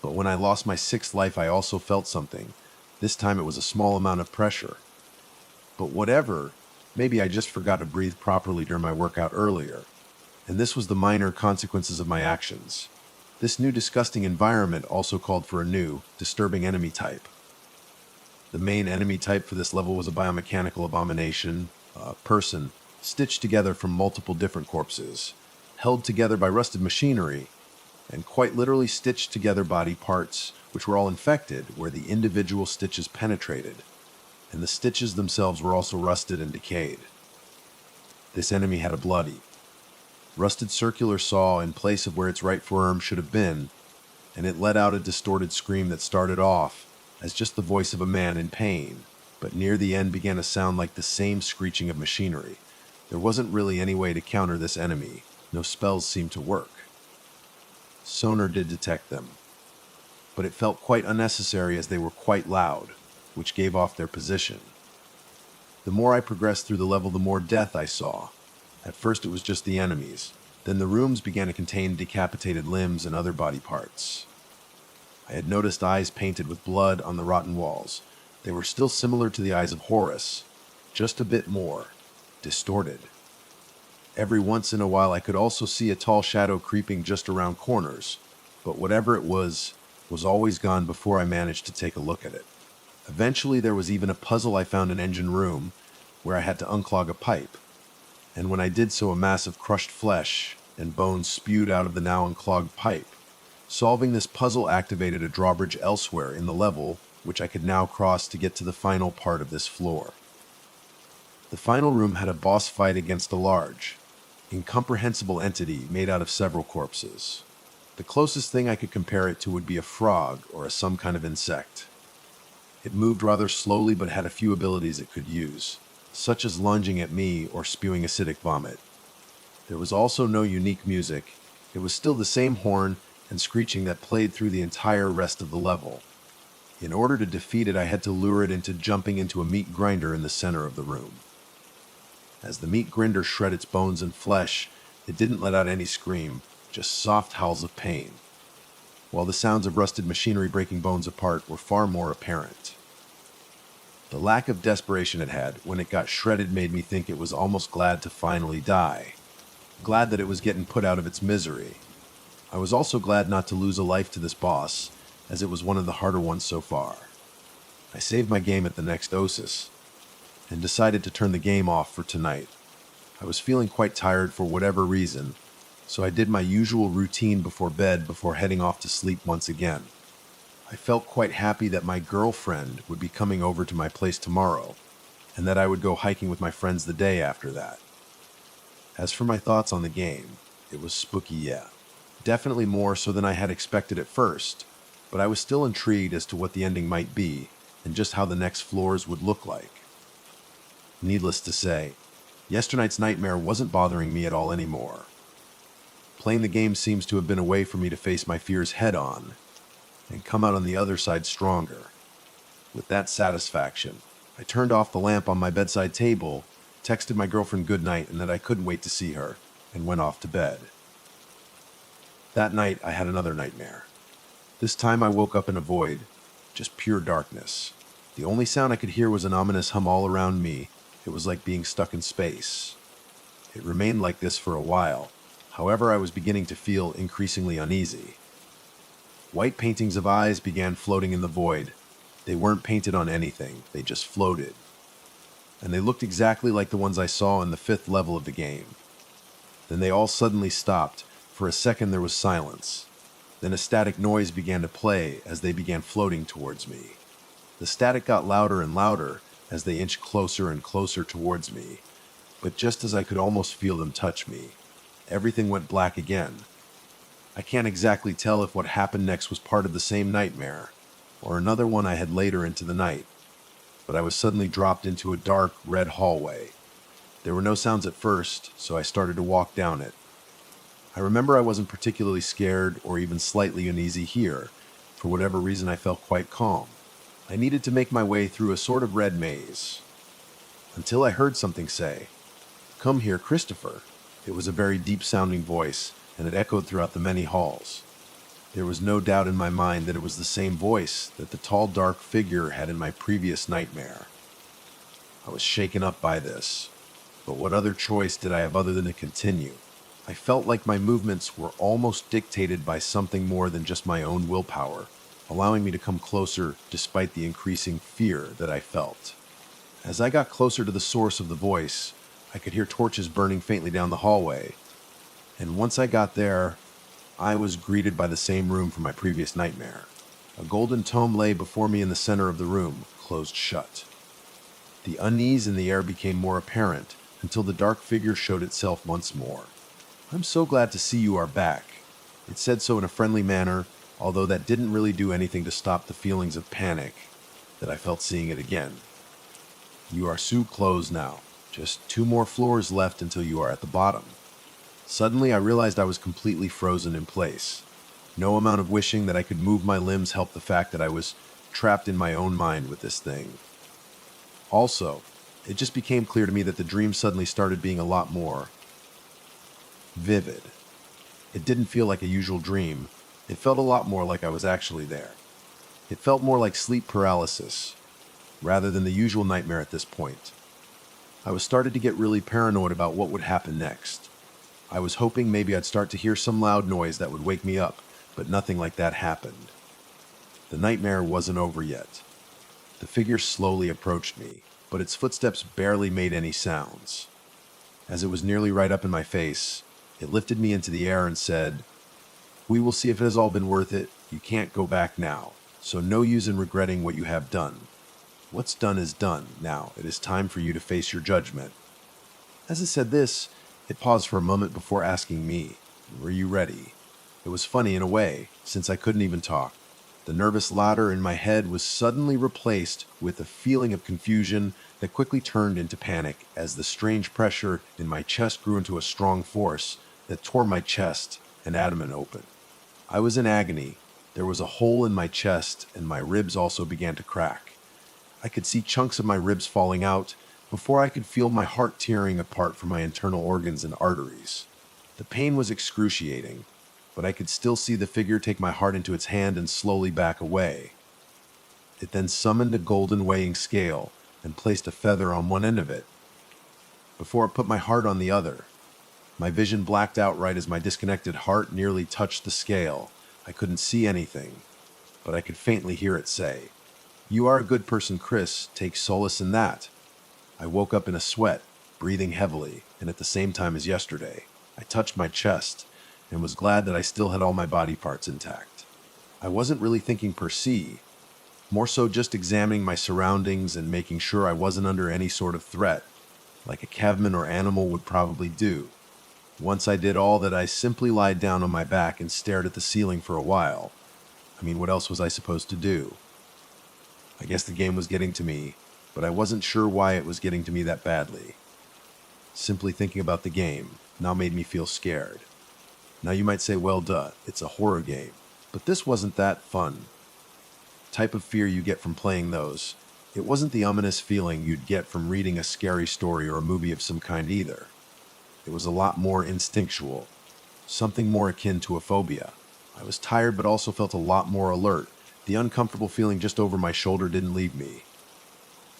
But when I lost my 6th life, I also felt something. This time it was a small amount of pressure. But whatever, maybe I just forgot to breathe properly during my workout earlier. And this was the minor consequences of my actions. This new disgusting environment also called for a new, disturbing enemy type. The main enemy type for this level was a biomechanical abomination, a person, stitched together from multiple different corpses, held together by rusted machinery, and quite literally stitched together body parts, which were all infected where the individual stitches penetrated, and the stitches themselves were also rusted and decayed. This enemy had a bloody, rusted circular saw in place of where its right forearm should have been, and it let out a distorted scream that started off as just the voice of a man in pain, but near the end began to sound like the same screeching of machinery. There wasn't really any way to counter this enemy. No spells seemed to work. Sonar did detect them, but it felt quite unnecessary as they were quite loud, which gave off their position. The more I progressed through the level, the more death I saw. At first it was just the enemies, then the rooms began to contain decapitated limbs and other body parts. I had noticed eyes painted with blood on the rotten walls. They were still similar to the eyes of Horus, just a bit more distorted. Every once in a while I could also see a tall shadow creeping just around corners, but whatever it was always gone before I managed to take a look at it. Eventually there was even a puzzle I found in engine room where I had to unclog a pipe, and when I did so a mass of crushed flesh and bones spewed out of the now unclogged pipe. Solving this puzzle activated a drawbridge elsewhere in the level, which I could now cross to get to the final part of this floor. The final room had a boss fight against a large, incomprehensible entity made out of several corpses. The closest thing I could compare it to would be a frog or some kind of insect. It moved rather slowly but had a few abilities it could use, such as lunging at me or spewing acidic vomit. There was also no unique music. It was still the same horn and screeching that played through the entire rest of the level. In order to defeat it, I had to lure it into jumping into a meat grinder in the center of the room. As the meat grinder shred its bones and flesh, it didn't let out any scream, just soft howls of pain, while the sounds of rusted machinery breaking bones apart were far more apparent. The lack of desperation it had when it got shredded made me think it was almost glad to finally die, glad that it was getting put out of its misery. I was also glad not to lose a life to this boss, as it was one of the harder ones so far. I saved my game at the next Oasis, and decided to turn the game off for tonight. I was feeling quite tired for whatever reason, so I did my usual routine before bed before heading off to sleep once again. I felt quite happy that my girlfriend would be coming over to my place tomorrow, and that I would go hiking with my friends the day after that. As for my thoughts on the game, it was spooky, yeah. Definitely more so than I had expected at first, but I was still intrigued as to what the ending might be and just how the next floors would look like. Needless to say, yesternight's nightmare wasn't bothering me at all anymore. Playing the game seems to have been a way for me to face my fears head on and come out on the other side stronger. With that satisfaction, I turned off the lamp on my bedside table, texted my girlfriend goodnight and that I couldn't wait to see her, and went off to bed. That night, I had another nightmare. This time I woke up in a void, just pure darkness. The only sound I could hear was an ominous hum all around me. It was like being stuck in space. It remained like this for a while. However, I was beginning to feel increasingly uneasy. White paintings of eyes began floating in the void. They weren't painted on anything, they just floated. And they looked exactly like the ones I saw in the 5th level of the game. Then they all suddenly stopped. For a second there was silence. Then a static noise began to play as they began floating towards me. The static got louder and louder as they inched closer and closer towards me. But just as I could almost feel them touch me, everything went black again. I can't exactly tell if what happened next was part of the same nightmare, or another one I had later into the night, but I was suddenly dropped into a dark, red hallway. There were no sounds at first, so I started to walk down it. I remember I wasn't particularly scared or even slightly uneasy here. For whatever reason, I felt quite calm. I needed to make my way through a sort of red maze, until I heard something say, "Come here, Christopher." It was a very deep-sounding voice, and it echoed throughout the many halls. There was no doubt in my mind that it was the same voice that the tall, dark figure had in my previous nightmare. I was shaken up by this, but what other choice did I have other than to continue? I felt like my movements were almost dictated by something more than just my own willpower, allowing me to come closer despite the increasing fear that I felt. As I got closer to the source of the voice, I could hear torches burning faintly down the hallway, and once I got there, I was greeted by the same room from my previous nightmare. A golden tome lay before me in the center of the room, closed shut. The unease in the air became more apparent until the dark figure showed itself once more. "I'm so glad to see you are back." It said so in a friendly manner, although that didn't really do anything to stop the feelings of panic that I felt seeing it again. "You are so close now. Just 2 more floors left until you are at the bottom." Suddenly, I realized I was completely frozen in place. No amount of wishing that I could move my limbs helped the fact that I was trapped in my own mind with this thing. Also, it just became clear to me that the dream suddenly started being a lot more vivid. It didn't feel like a usual dream. It felt a lot more like I was actually there. It felt more like sleep paralysis, rather than the usual nightmare at this point. I was starting to get really paranoid about what would happen next. I was hoping maybe I'd start to hear some loud noise that would wake me up, but nothing like that happened. The nightmare wasn't over yet. The figure slowly approached me, but its footsteps barely made any sounds. As it was nearly right up in my face, it lifted me into the air and said, "We will see if it has all been worth it. You can't go back now, so no use in regretting what you have done. What's done is done. Now it is time for you to face your judgment." As it said this, it paused for a moment before asking me, "Were you ready?" It was funny in a way, since I couldn't even talk. The nervous ladder in my head was suddenly replaced with a feeling of confusion that quickly turned into panic as the strange pressure in my chest grew into a strong force that tore my chest and abdomen open. I was in agony. There was a hole in my chest, and my ribs also began to crack. I could see chunks of my ribs falling out before I could feel my heart tearing apart from my internal organs and arteries. The pain was excruciating, but I could still see the figure take my heart into its hand and slowly back away. It then summoned a golden weighing scale and placed a feather on one end of it, before it put my heart on the other. My vision blacked out right as my disconnected heart nearly touched the scale. I couldn't see anything, but I could faintly hear it say, "You are a good person, Chris. Take solace in that." I woke up in a sweat, breathing heavily, and at the same time as yesterday. I touched my chest and was glad that I still had all my body parts intact. I wasn't really thinking per se, more so just examining my surroundings and making sure I wasn't under any sort of threat, like a caveman or animal would probably do. Once I did all that, I simply lied down on my back and stared at the ceiling for a while. I mean, what else was I supposed to do? I guess the game was getting to me, but I wasn't sure why it was getting to me that badly. Simply thinking about the game now made me feel scared. Now you might say, well, duh, it's a horror game, but this wasn't that fun. type of fear you get from playing those. It wasn't the ominous feeling you'd get from reading a scary story or a movie of some kind either. It was a lot more instinctual, something more akin to a phobia. I was tired but also felt a lot more alert. The uncomfortable feeling just over my shoulder didn't leave me.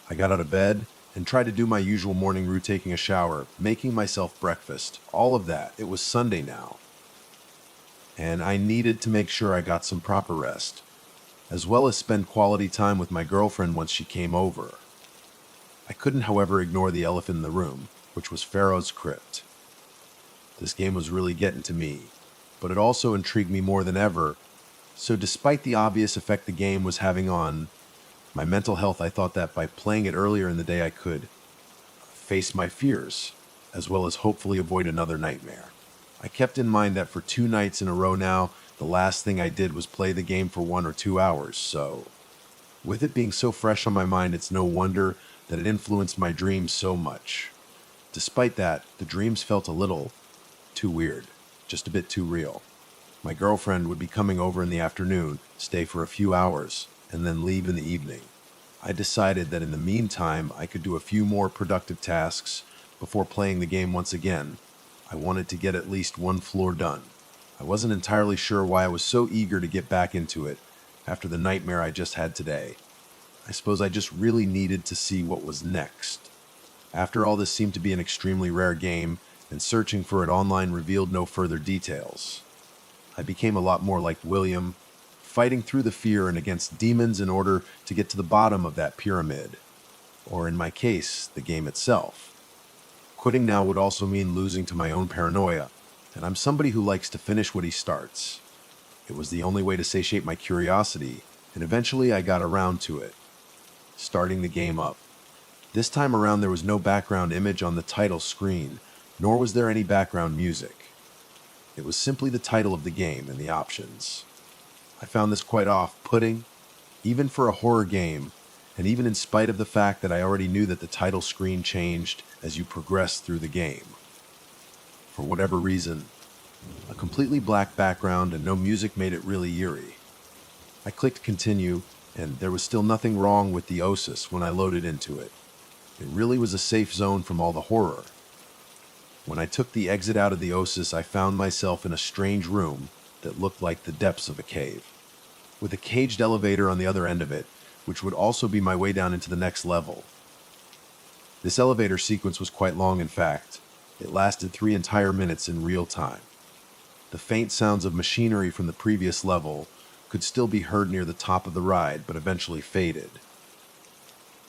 I got out of bed and tried to do my usual morning routine, taking a shower, making myself breakfast, all of that. It was Sunday now, and I needed to make sure I got some proper rest, as well as spend quality time with my girlfriend once she came over. I couldn't, however, ignore the elephant in the room, which was Pharaoh's Crypt. This game was really getting to me, but it also intrigued me more than ever. So despite the obvious effect the game was having on my mental health, I thought that by playing it earlier in the day I could face my fears, as well as hopefully avoid another nightmare. I kept in mind that for 2 nights in a row now, the last thing I did was play the game for 1 or 2 hours, so with it being so fresh on my mind, it's no wonder that it influenced my dreams so much. Despite that, the dreams felt a little too weird, just a bit too real. My girlfriend would be coming over in the afternoon, stay for a few hours, and then leave in the evening. I decided that in the meantime, I could do a few more productive tasks before playing the game once again. I wanted to get at least 1 floor done. I wasn't entirely sure why I was so eager to get back into it after the nightmare I just had today. I suppose I just really needed to see what was next. After all, this seemed to be an extremely rare game, and searching for it online revealed no further details. I became a lot more like William, fighting through the fear and against demons in order to get to the bottom of that pyramid, or in my case, the game itself. Quitting now would also mean losing to my own paranoia, and I'm somebody who likes to finish what he starts. It was the only way to satiate my curiosity, and eventually I got around to it, starting the game up. This time around there was no background image on the title screen, nor was there any background music. It was simply the title of the game and the options. I found this quite off-putting, even for a horror game, and even in spite of the fact that I already knew that the title screen changed as you progressed through the game. For whatever reason, a completely black background and no music made it really eerie. I clicked continue, and there was still nothing wrong with the OSIS when I loaded into it. It really was a safe zone from all the horror. When I took the exit out of the OSIS, I found myself in a strange room that looked like the depths of a cave, with a caged elevator on the other end of it, which would also be my way down into the next level. This elevator sequence was quite long, in fact. It lasted 3 entire minutes in real time. The faint sounds of machinery from the previous level could still be heard near the top of the ride, but eventually faded.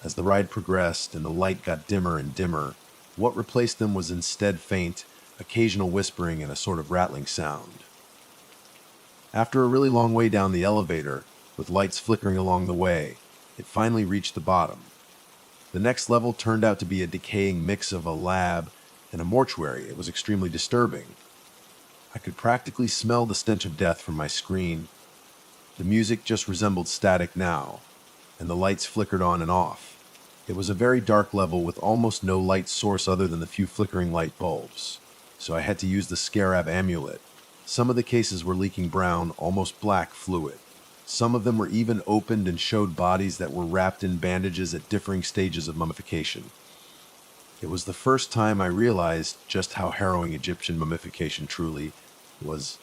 As the ride progressed and the light got dimmer and dimmer, what replaced them was instead faint, occasional whispering and a sort of rattling sound. After a really long way down the elevator, with lights flickering along the way, it finally reached the bottom. The next level turned out to be a decaying mix of a lab and a mortuary. It was extremely disturbing. I could practically smell the stench of death from my screen. The music just resembled static now, and the lights flickered on and off. It was a very dark level with almost no light source other than the few flickering light bulbs, so I had to use the Scarab amulet. Some of the cases were leaking brown, almost black fluid. Some of them were even opened and showed bodies that were wrapped in bandages at differing stages of mummification. It was the first time I realized just how harrowing Egyptian mummification truly was.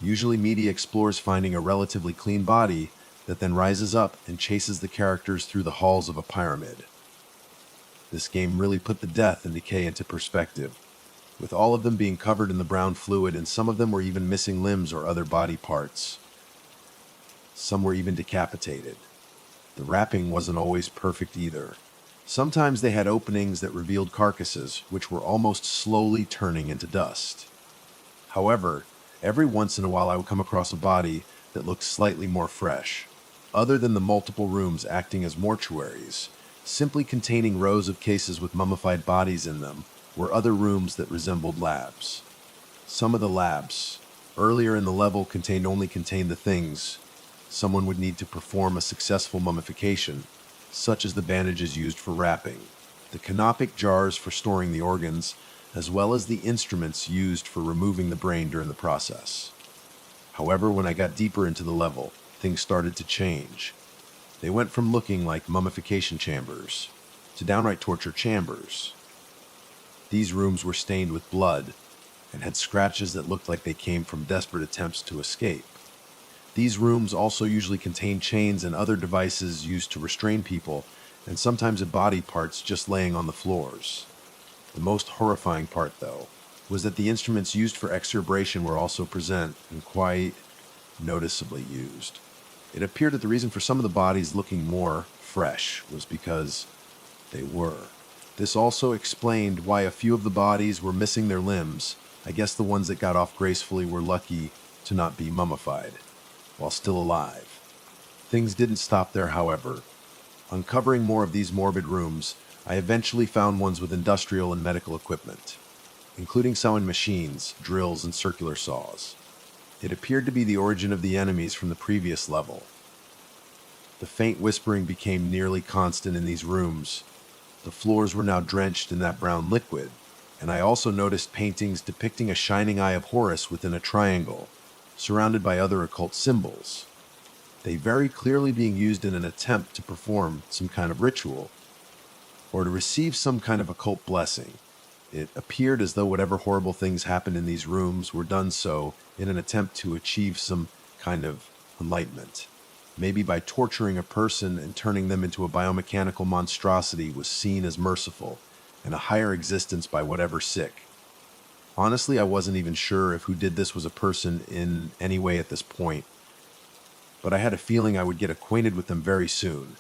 Usually media explores finding a relatively clean body that then rises up and chases the characters through the halls of a pyramid. This game really put the death and decay into perspective, with all of them being covered in the brown fluid, and some of them were even missing limbs or other body parts. Some were even decapitated. The wrapping wasn't always perfect either. Sometimes they had openings that revealed carcasses, which were almost slowly turning into dust. However, every once in a while I would come across a body that looked slightly more fresh. Other than the multiple rooms acting as mortuaries, simply containing rows of cases with mummified bodies in them, were other rooms that resembled labs. Some of the labs, earlier in the level, contained the things someone would need to perform a successful mummification, such as the bandages used for wrapping, the canopic jars for storing the organs, as well as the instruments used for removing the brain during the process. However, when I got deeper into the level, things started to change. They went from looking like mummification chambers to downright torture chambers. These rooms were stained with blood and had scratches that looked like they came from desperate attempts to escape. These rooms also usually contained chains and other devices used to restrain people, and sometimes body parts just laying on the floors. The most horrifying part, though, was that the instruments used for excerberation were also present and quite noticeably used. It appeared that the reason for some of the bodies looking more fresh was because they were. This also explained why a few of the bodies were missing their limbs. I guess the ones that got off gracefully were lucky to not be mummified while still alive. Things didn't stop there, however. Uncovering more of these morbid rooms, I eventually found ones with industrial and medical equipment, including sewing machines, drills, and circular saws. It appeared to be the origin of the enemies from the previous level. The faint whispering became nearly constant in these rooms. The floors were now drenched in that brown liquid, and I also noticed paintings depicting a shining eye of Horus within a triangle, surrounded by other occult symbols. They very clearly being used in an attempt to perform some kind of ritual, or to receive some kind of occult blessing. It appeared as though whatever horrible things happened in these rooms were done so in an attempt to achieve some kind of enlightenment. Maybe by torturing a person and turning them into a biomechanical monstrosity was seen as merciful, and a higher existence by whatever sick. Honestly, I wasn't even sure if who did this was a person in any way at this point, but I had a feeling I would get acquainted with them very soon.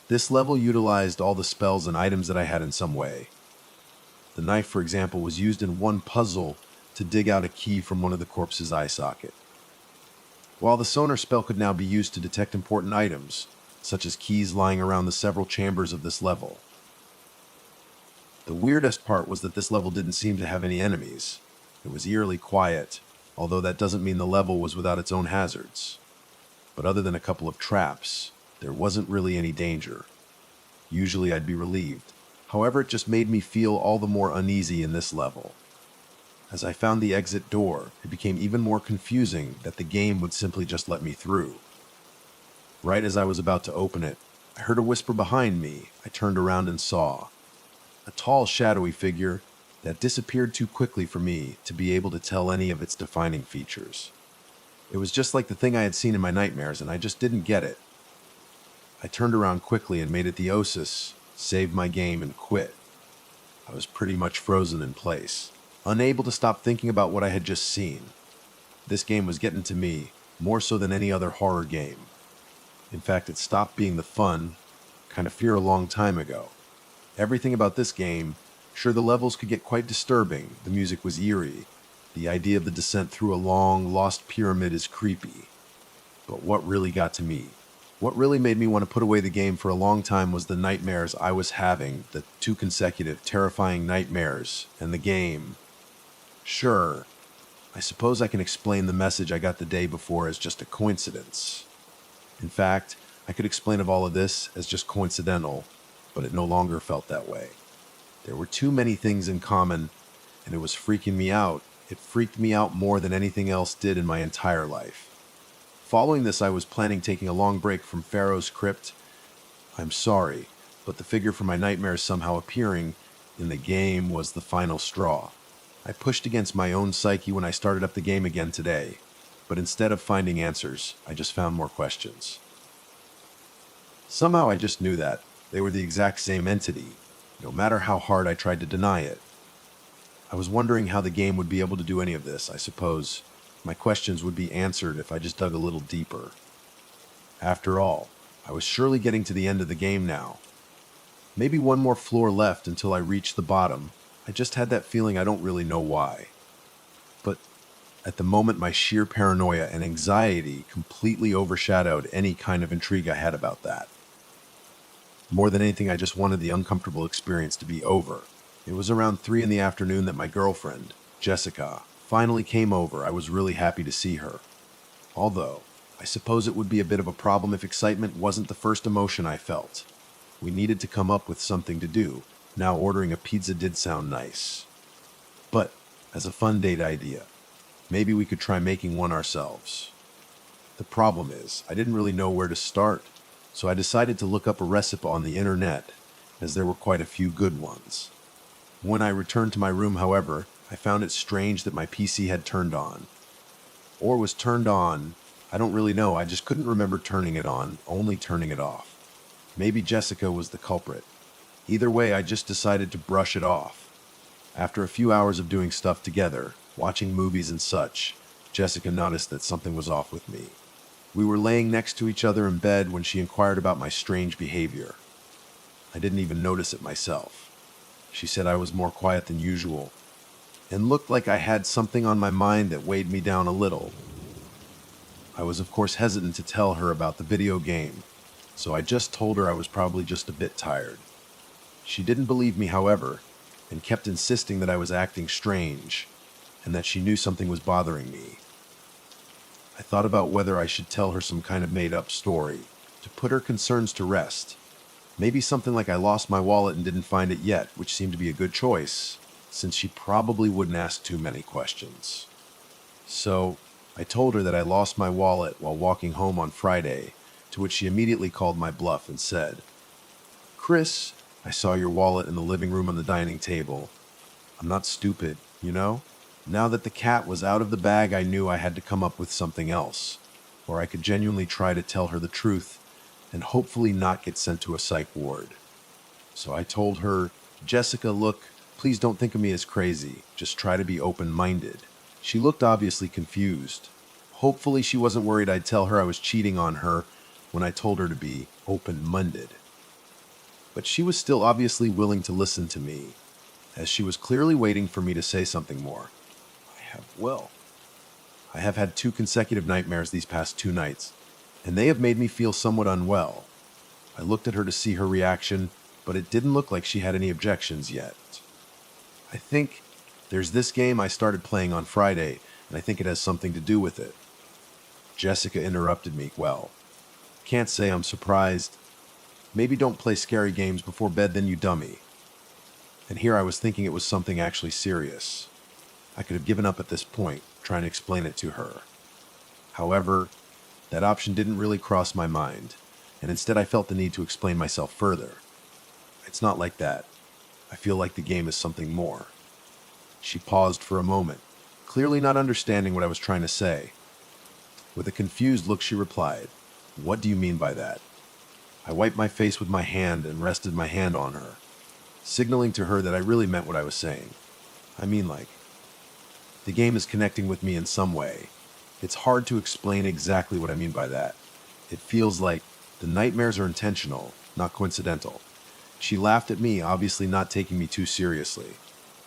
This level utilized all the spells and items that I had in some way. The knife, for example, was used in one puzzle to dig out a key from one of the corpse's eye socket. While the sonar spell could now be used to detect important items, such as keys lying around the several chambers of this level. The weirdest part was that this level didn't seem to have any enemies. It was eerily quiet, although that doesn't mean the level was without its own hazards. But other than a couple of traps, there wasn't really any danger. Usually I'd be relieved. However, it just made me feel all the more uneasy in this level. As I found the exit door, it became even more confusing that the game would simply just let me through. Right as I was about to open it, I heard a whisper behind me. I turned around and saw a tall, shadowy figure that disappeared too quickly for me to be able to tell any of its defining features. It was just like the thing I had seen in my nightmares, and I just didn't get it. I turned around quickly and made it the Osis, saved my game, and quit. I was pretty much frozen in place, unable to stop thinking about what I had just seen. This game was getting to me, more so than any other horror game. In fact, it stopped being the fun kind of fear a long time ago. Everything about this game, sure, the levels could get quite disturbing, the music was eerie, the idea of the descent through a long, lost pyramid is creepy. But what really got to me, what really made me want to put away the game for a long time was the nightmares I was having, the 2 consecutive, terrifying nightmares, and the game. Sure, I suppose I can explain the message I got the day before as just a coincidence. In fact, I could explain of all of this as just coincidental, but it no longer felt that way. There were too many things in common, and it was freaking me out. It freaked me out more than anything else did in my entire life. Following this, I was planning taking a long break from Pharaoh's Crypt. I'm sorry, but the figure from my nightmares somehow appearing in the game was the final straw. I pushed against my own psyche when I started up the game again today, but instead of finding answers, I just found more questions. Somehow I just knew that they were the exact same entity, no matter how hard I tried to deny it. I was wondering how the game would be able to do any of this. I suppose my questions would be answered if I just dug a little deeper. After all, I was surely getting to the end of the game now. Maybe one more floor left until I reached the bottom. I just had that feeling, I don't really know why. But at the moment, my sheer paranoia and anxiety completely overshadowed any kind of intrigue I had about that. More than anything, I just wanted the uncomfortable experience to be over. It was around 3 in the afternoon that my girlfriend, Jessica, finally came over. I was really happy to see her. Although, I suppose it would be a bit of a problem if excitement wasn't the first emotion I felt. We needed to come up with something to do. Now ordering a pizza did sound nice. But, as a fun date idea, maybe we could try making one ourselves. The problem is, I didn't really know where to start, so I decided to look up a recipe on the internet, as there were quite a few good ones. When I returned to my room, however, I found it strange that my PC had turned on. Or was turned on, I don't really know, I just couldn't remember turning it on, only turning it off. Maybe Jessica was the culprit. Either way, I just decided to brush it off. After a few hours of doing stuff together, watching movies and such, Jessica noticed that something was off with me. We were laying next to each other in bed when she inquired about my strange behavior. I didn't even notice it myself. She said I was more quiet than usual, and looked like I had something on my mind that weighed me down a little. I was of course hesitant to tell her about the video game, so I just told her I was probably just a bit tired. She didn't believe me, however, and kept insisting that I was acting strange, and that she knew something was bothering me. I thought about whether I should tell her some kind of made-up story, to put her concerns to rest. Maybe something like I lost my wallet and didn't find it yet, which seemed to be a good choice, since she probably wouldn't ask too many questions. So, I told her that I lost my wallet while walking home on Friday, to which she immediately called my bluff and said, "Chris, I saw your wallet in the living room on the dining table. I'm not stupid, you know? Now that the cat was out of the bag, I knew I had to come up with something else, or I could genuinely try to tell her the truth and hopefully not get sent to a psych ward." So I told her, "Jessica, look, please don't think of me as crazy. Just try to be open-minded." She looked obviously confused. Hopefully she wasn't worried I'd tell her I was cheating on her when I told her to be open-minded. But she was still obviously willing to listen to me, as she was clearly waiting for me to say something more. I have had 2 consecutive nightmares these past 2 nights, and they have made me feel somewhat unwell. I looked at her to see her reaction, but it didn't look like she had any objections yet. I think there's this game I started playing on Friday, and I think it has something to do with it. Jessica interrupted me. "Well, can't say I'm surprised. Maybe don't play scary games before bed then, you dummy." And here I was thinking it was something actually serious. I could have given up at this point, trying to explain it to her. However, that option didn't really cross my mind, and instead I felt the need to explain myself further. It's not like that. I feel like the game is something more. She paused for a moment, clearly not understanding what I was trying to say. With a confused look, she replied, "What do you mean by that?" I wiped my face with my hand and rested my hand on her, signaling to her that I really meant what I was saying. I mean, like, the game is connecting with me in some way. It's hard to explain exactly what I mean by that. It feels like the nightmares are intentional, not coincidental. She laughed at me, obviously not taking me too seriously.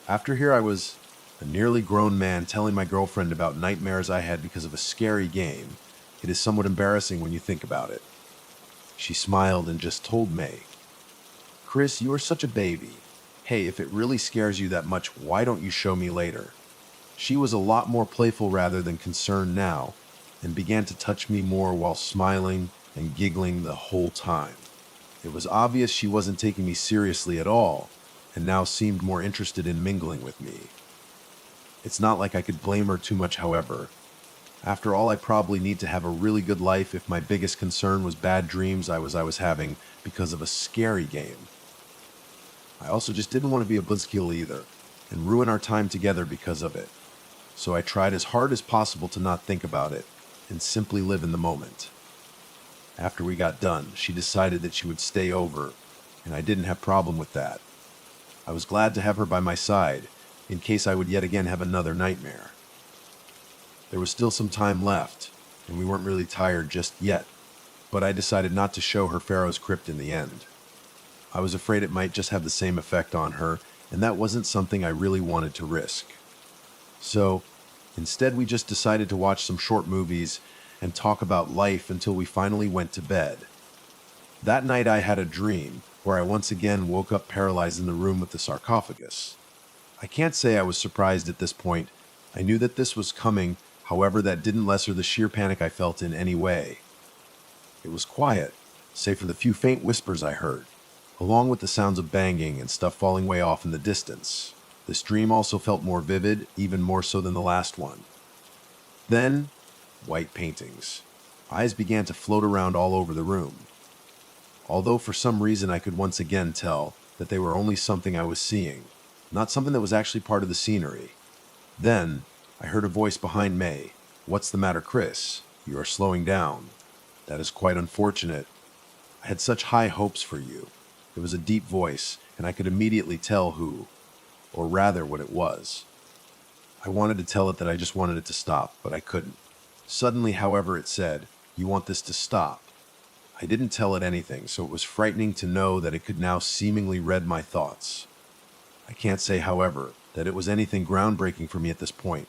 After here I was a nearly grown man telling my girlfriend about nightmares I had because of a scary game. It is somewhat embarrassing when you think about it. She smiled and just told me, "Chris, you are such a baby. Hey, if it really scares you that much, why don't you show me later?" She was a lot more playful rather than concerned now, and began to touch me more while smiling and giggling the whole time. It was obvious she wasn't taking me seriously at all, and now seemed more interested in mingling with me. It's not like I could blame her too much, however. After all, I probably need to have a really good life if my biggest concern was bad dreams I was having because of a scary game. I also just didn't want to be a buzzkill either, and ruin our time together because of it. So I tried as hard as possible to not think about it, and simply live in the moment. After we got done, she decided that she would stay over, and I didn't have a problem with that. I was glad to have her by my side, in case I would yet again have another nightmare. There was still some time left, and we weren't really tired just yet, but I decided not to show her Pharaoh's Crypt in the end. I was afraid it might just have the same effect on her, and that wasn't something I really wanted to risk. So, instead we just decided to watch some short movies and talk about life until we finally went to bed. That night I had a dream where I once again woke up paralyzed in the room with the sarcophagus. I can't say I was surprised at this point. I knew that this was coming, however that didn't lessen the sheer panic I felt in any way. It was quiet, save for the few faint whispers I heard, along with the sounds of banging and stuff falling way off in the distance. This dream also felt more vivid, even more so than the last one. Then, white paintings. Eyes began to float around all over the room. although for some reason I could once again tell that they were only something I was seeing, not something that was actually part of the scenery. Then, I heard a voice behind May. "What's the matter, Chris? You are slowing down. That is quite unfortunate. I had such high hopes for you." It was a deep voice, and I could immediately tell who, or rather what it was. I wanted to tell it that I just wanted it to stop, but I couldn't. Suddenly, however, it said, "You want this to stop." I didn't tell it anything, so it was frightening to know that it could now seemingly read my thoughts. I can't say, however, that it was anything groundbreaking for me at this point.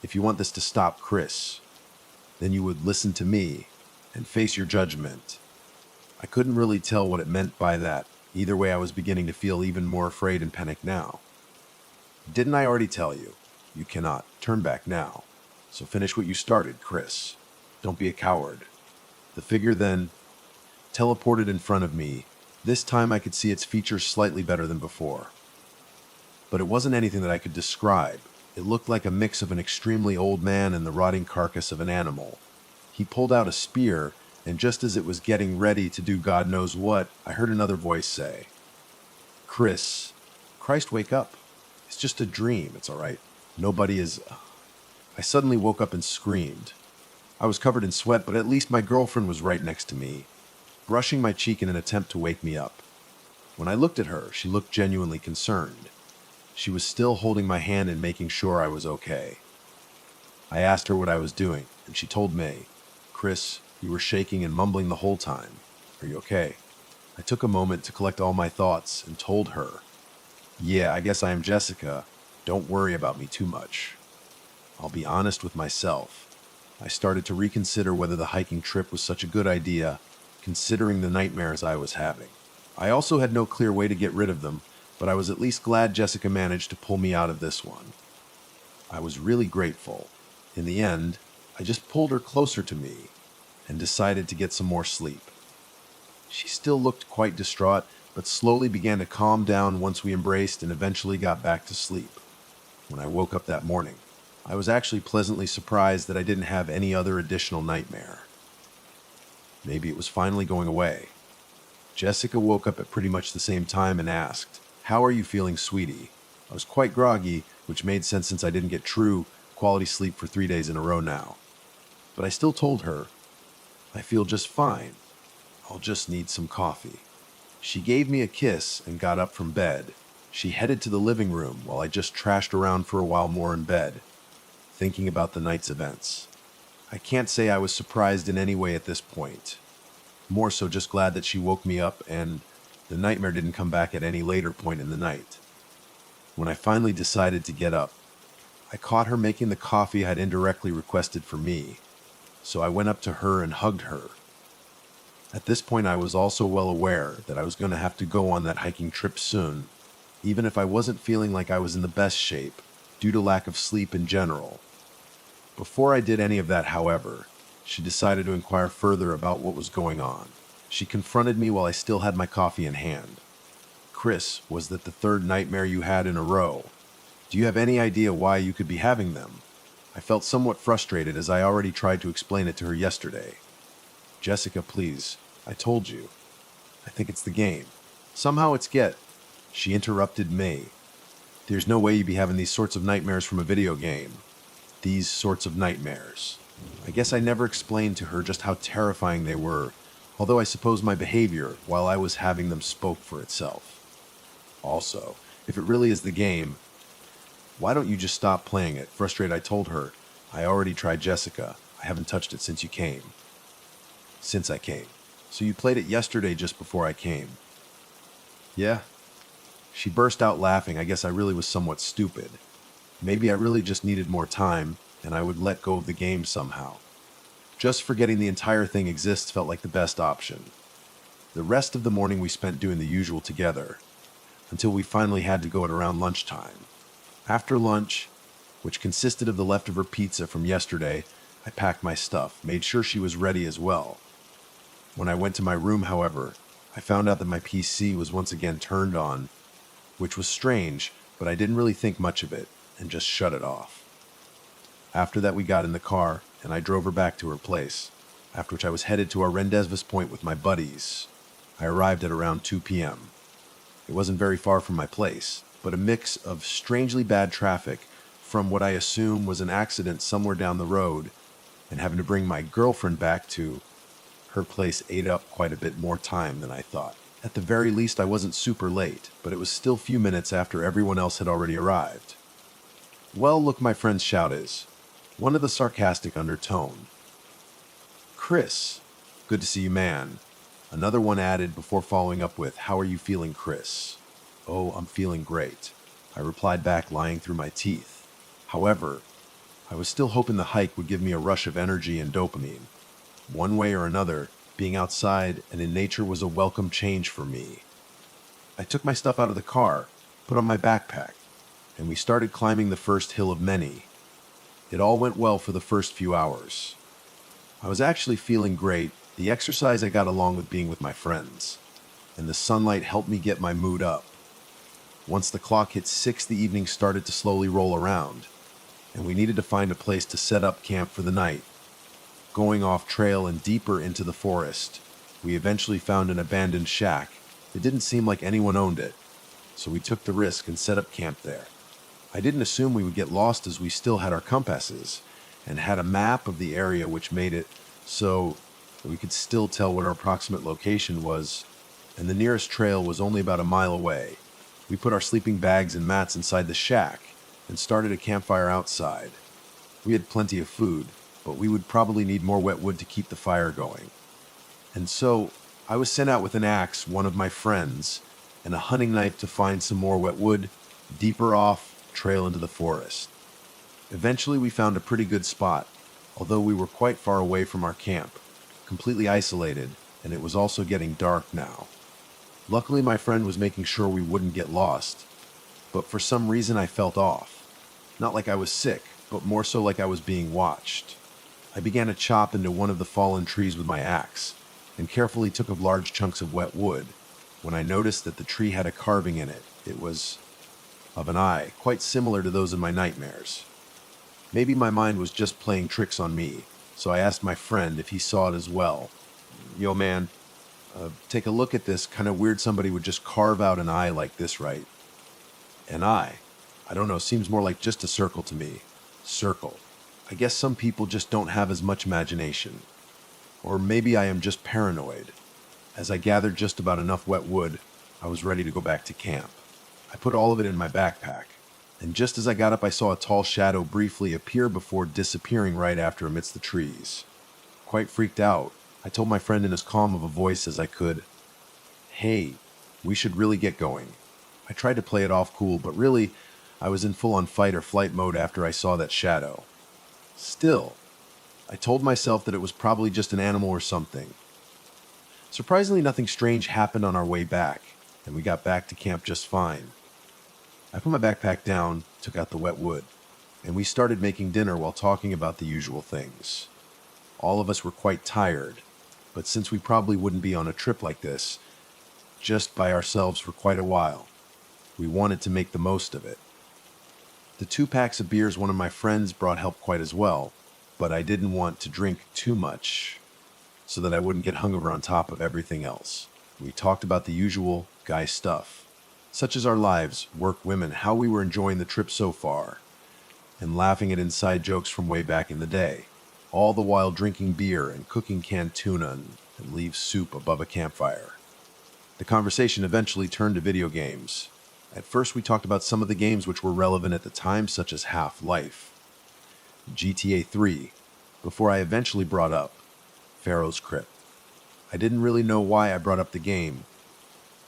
"If you want this to stop, Chris, then you would listen to me and face your judgment." I couldn't really tell what it meant by that. Either way, I was beginning to feel even more afraid and panicked now. "Didn't I already tell you? You cannot turn back now. So finish what you started, Chris. Don't be a coward." The figure then teleported in front of me. This time I could see its features slightly better than before. But it wasn't anything that I could describe. It looked like a mix of an extremely old man and the rotting carcass of an animal. He pulled out a spear, and just as it was getting ready to do God knows what, I heard another voice say, "Chris, Christ, wake up. It's just a dream, it's all right. Nobody is..." I suddenly woke up and screamed. I was covered in sweat, but at least my girlfriend was right next to me, brushing my cheek in an attempt to wake me up. When I looked at her, she looked genuinely concerned. She was still holding my hand and making sure I was okay. I asked her what I was doing, and she told me, "Chris, you were shaking and mumbling the whole time. Are you okay?" I took a moment to collect all my thoughts and told her, "Yeah, I guess I am Jessica. Don't worry about me too much." I'll be honest with myself. I started to reconsider whether the hiking trip was such a good idea, considering the nightmares I was having. I also had no clear way to get rid of them, but I was at least glad Jessica managed to pull me out of this one. I was really grateful. In the end, I just pulled her closer to me and decided to get some more sleep. She still looked quite distraught, but slowly began to calm down once we embraced and eventually got back to sleep. When I woke up that morning, I was actually pleasantly surprised that I didn't have any other additional nightmare. Maybe it was finally going away. Jessica woke up at pretty much the same time and asked, "How are you feeling, sweetie?" I was quite groggy, which made sense since I didn't get true quality sleep for 3 days in a row now. But I still told her, "I feel just fine. I'll just need some coffee." She gave me a kiss and got up from bed. She headed to the living room while I just trashed around for a while more in bed, thinking about the night's events. I can't say I was surprised in any way at this point. More so just glad that she woke me up and the nightmare didn't come back at any later point in the night. When I finally decided to get up, I caught her making the coffee I'd indirectly requested for me, so I went up to her and hugged her. At this point, I was also well aware that I was going to have to go on that hiking trip soon, even if I wasn't feeling like I was in the best shape, due to lack of sleep in general. Before I did any of that, however, she decided to inquire further about what was going on. She confronted me while I still had my coffee in hand. "Chris, was that the third nightmare you had in a row? Do you have any idea why you could be having them?" I felt somewhat frustrated as I already tried to explain it to her yesterday. "Jessica, please. I told you. I think it's the game." "Somehow it's get..." She interrupted me. "There's no way you'd be having these sorts of nightmares from a video game. These sorts of nightmares." I guess I never explained to her just how terrifying they were, although I suppose my behavior while I was having them spoke for itself. Also, if it really is the game, why don't you just stop playing it? Frustrated, I told her, "I already tried Jessica. I haven't touched it since you came." "Since I came. So you played it yesterday just before I came?" "Yeah." She burst out laughing. I guess I really was somewhat stupid. Maybe I really just needed more time, and I would let go of the game somehow. Just forgetting the entire thing exists felt like the best option. The rest of the morning we spent doing the usual together, until we finally had to go at around lunchtime. After lunch, which consisted of the leftover pizza from yesterday, I packed my stuff, made sure she was ready as well. When I went to my room, however, I found out that my PC was once again turned on, which was strange, but I didn't really think much of it, and just shut it off. After that, we got in the car, and I drove her back to her place. after which I was headed to our rendezvous point with my buddies. I arrived at around 2 p.m. It wasn't very far from my place, but a mix of strangely bad traffic from what I assume was an accident somewhere down the road and having to bring my girlfriend back to her place ate up quite a bit more time than I thought. At the very least, I wasn't super late, but it was still few minutes after everyone else had already arrived. "Well, look, my friend's shout is," one of the sarcastic undertone. "Chris, good to see you, man." Another one added before following up with, "How are you feeling, Chris?" "Oh, I'm feeling great," I replied back, lying through my teeth. However, I was still hoping the hike would give me a rush of energy and dopamine. One way or another, being outside and in nature was a welcome change for me. I took my stuff out of the car, put on my backpack, and we started climbing the first hill of many. It all went well for the first few hours. I was actually feeling great. The exercise I got along with being with my friends, and the sunlight helped me get my mood up. Once the clock hit 6, the evening started to slowly roll around, and we needed to find a place to set up camp for the night. Going off trail and deeper into the forest, we eventually found an abandoned shack. It didn't seem like anyone owned it, so we took the risk and set up camp there. I didn't assume we would get lost as we still had our compasses and had a map of the area, which made it so that we could still tell what our approximate location was, and the nearest trail was only about a mile away. We put our sleeping bags and mats inside the shack and started a campfire outside. We had plenty of food, but we would probably need more wet wood to keep the fire going. And so I was sent out with an axe, one of my friends, and a hunting knife to find some more wet wood deeper off trail into the forest. Eventually we found a pretty good spot, although we were quite far away from our camp, completely isolated, and it was also getting dark now. Luckily my friend was making sure we wouldn't get lost, but for some reason I felt off. Not like I was sick, but more so like I was being watched. I began to chop into one of the fallen trees with my axe, and carefully took up large chunks of wet wood, when I noticed that the tree had a carving in it. It was of an eye, quite similar to those in my nightmares. Maybe my mind was just playing tricks on me, so I asked my friend if he saw it as well. "Yo man, take a look at this. Kinda weird somebody would just carve out an eye like this, right?" An eye? I don't know, seems more like just a circle to me. Circle. I guess some people just don't have as much imagination. Or maybe I am just paranoid. As I gathered just about enough wet wood, I was ready to go back to camp. I put all of it in my backpack, and just as I got up I saw a tall shadow briefly appear before disappearing right after amidst the trees. Quite freaked out, I told my friend in as calm of a voice as I could, "Hey, we should really get going." I tried to play it off cool, but really, I was in full-on fight or flight mode after I saw that shadow. Still, I told myself that it was probably just an animal or something. Surprisingly, nothing strange happened on our way back, and we got back to camp just fine. I put my backpack down, took out the wet wood, and we started making dinner while talking about the usual things. All of us were quite tired, but since we probably wouldn't be on a trip like this, just by ourselves for quite a while, we wanted to make the most of it. The 2 packs of beers one of my friends brought helped quite as well, but I didn't want to drink too much so that I wouldn't get hungover on top of everything else. We talked about the usual guy stuff, such as our lives, work, women, how we were enjoying the trip so far, and laughing at inside jokes from way back in the day, all the while drinking beer and cooking canned tuna and leaf soup above a campfire. The conversation eventually turned to video games. At first we talked about some of the games which were relevant at the time, such as Half-Life, GTA 3, before I eventually brought up Pharaoh's Crypt. I didn't really know why I brought up the game.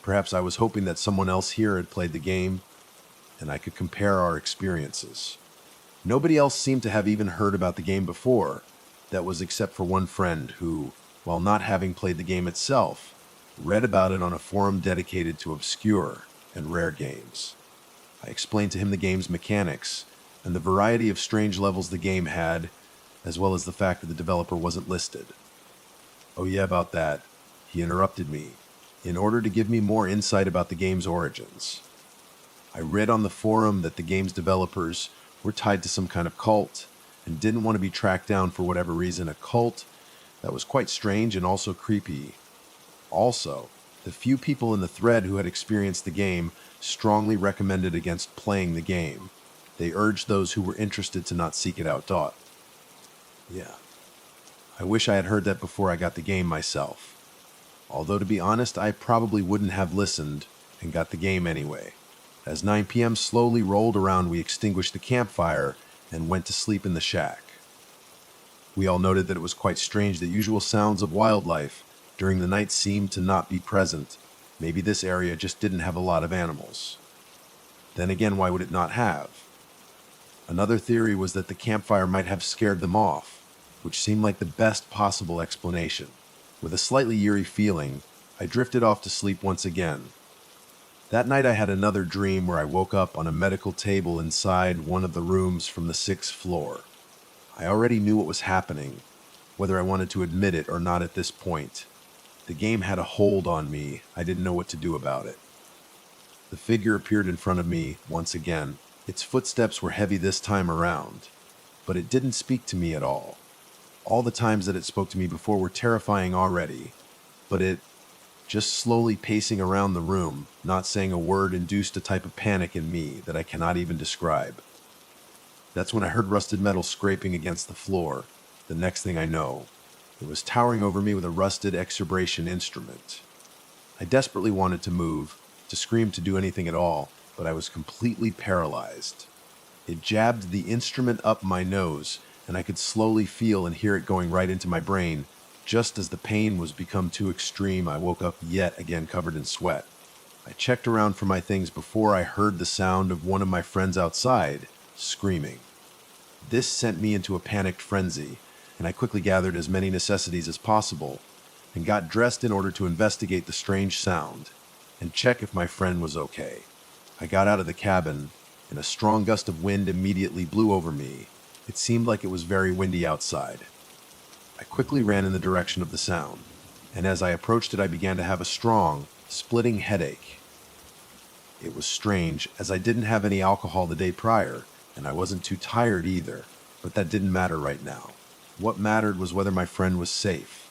Perhaps I was hoping that someone else here had played the game, and I could compare our experiences. Nobody else seemed to have even heard about the game before, that was except for one friend who, while not having played the game itself, read about it on a forum dedicated to obscure and rare games. I explained to him the game's mechanics and the variety of strange levels the game had, as well as the fact that the developer wasn't listed. "Oh yeah, about that," he interrupted me, in order to give me more insight about the game's origins. I read on the forum that the game's developers were tied to some kind of cult and didn't want to be tracked down for whatever reason. A cult That was quite strange and also creepy. Also, the few people in the thread who had experienced the game strongly recommended against playing the game. They urged those who were interested to not seek it out. Yeah, I wish I had heard that before I got the game myself. Although to be honest, I probably wouldn't have listened and got the game anyway. As 9 p.m. slowly rolled around, we extinguished the campfire and went to sleep in the shack. We all noted that it was quite strange that usual sounds of wildlife during the night seemed to not be present. Maybe this area just didn't have a lot of animals. Then again, why would it not have? Another theory was that the campfire might have scared them off, which seemed like the best possible explanation. With a slightly eerie feeling, I drifted off to sleep once again. That night I had another dream where I woke up on a medical table inside one of the rooms from the 6th floor. I already knew what was happening, whether I wanted to admit it or not at this point. The game had a hold on me. I didn't know what to do about it. The figure appeared in front of me once again. Its footsteps were heavy this time around, but it didn't speak to me at all. All the times that it spoke to me before were terrifying already, but it, just slowly pacing around the room, not saying a word, induced a type of panic in me that I cannot even describe. That's when I heard rusted metal scraping against the floor. The next thing I know, it was towering over me with a rusted exubration instrument. I desperately wanted to move, to scream, to do anything at all, but I was completely paralyzed. It jabbed the instrument up my nose, and I could slowly feel and hear it going right into my brain. Just as the pain was become too extreme, I woke up yet again covered in sweat. I checked around for my things before I heard the sound of one of my friends outside screaming. This sent me into a panicked frenzy, and I quickly gathered as many necessities as possible and got dressed in order to investigate the strange sound and check if my friend was okay. I got out of the cabin, and a strong gust of wind immediately blew over me. It seemed like it was very windy outside. I quickly ran in the direction of the sound, and as I approached it, I began to have a strong, splitting headache. It was strange, as I didn't have any alcohol the day prior, and I wasn't too tired either, but that didn't matter right now. What mattered was whether my friend was safe.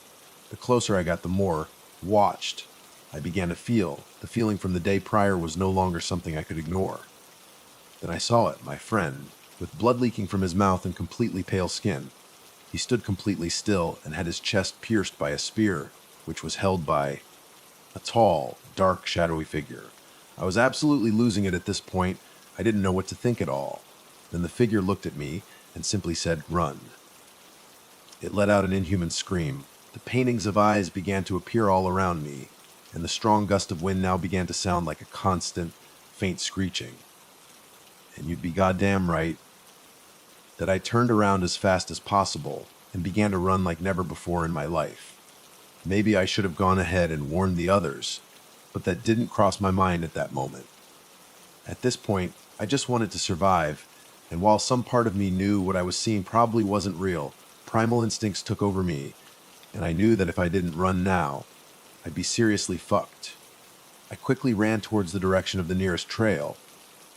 The closer I got, the more watched I began to feel. The feeling from the day prior was no longer something I could ignore. Then I saw it, my friend, with blood leaking from his mouth and completely pale skin. He stood completely still and had his chest pierced by a spear, which was held by a tall, dark, shadowy figure. I was absolutely losing it at this point. I didn't know what to think at all. Then the figure looked at me and simply said, "Run." It let out an inhuman scream. The paintings of eyes began to appear all around me, and the strong gust of wind now began to sound like a constant, faint screeching. And you'd be goddamn right that I turned around as fast as possible and began to run like never before in my life. Maybe I should have gone ahead and warned the others, but that didn't cross my mind at that moment. At this point, I just wanted to survive, and while some part of me knew what I was seeing probably wasn't real, primal instincts took over me, and I knew that if I didn't run now, I'd be seriously fucked. I quickly ran towards the direction of the nearest trail.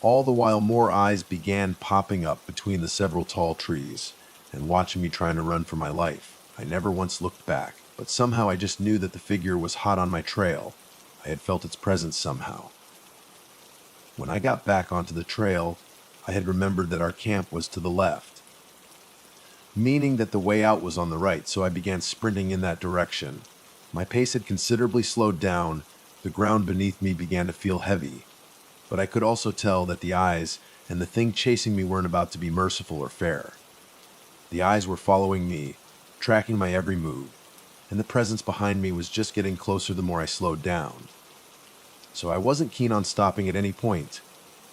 All the while, more eyes began popping up between the several tall trees and watching me trying to run for my life. I never once looked back, but somehow I just knew that the figure was hot on my trail. I had felt its presence somehow. When I got back onto the trail, I had remembered that our camp was to the left, meaning that the way out was on the right, so I began sprinting in that direction. My pace had considerably slowed down. The ground beneath me began to feel heavy, but I could also tell that the eyes and the thing chasing me weren't about to be merciful or fair. The eyes were following me, tracking my every move, and the presence behind me was just getting closer the more I slowed down. So I wasn't keen on stopping at any point.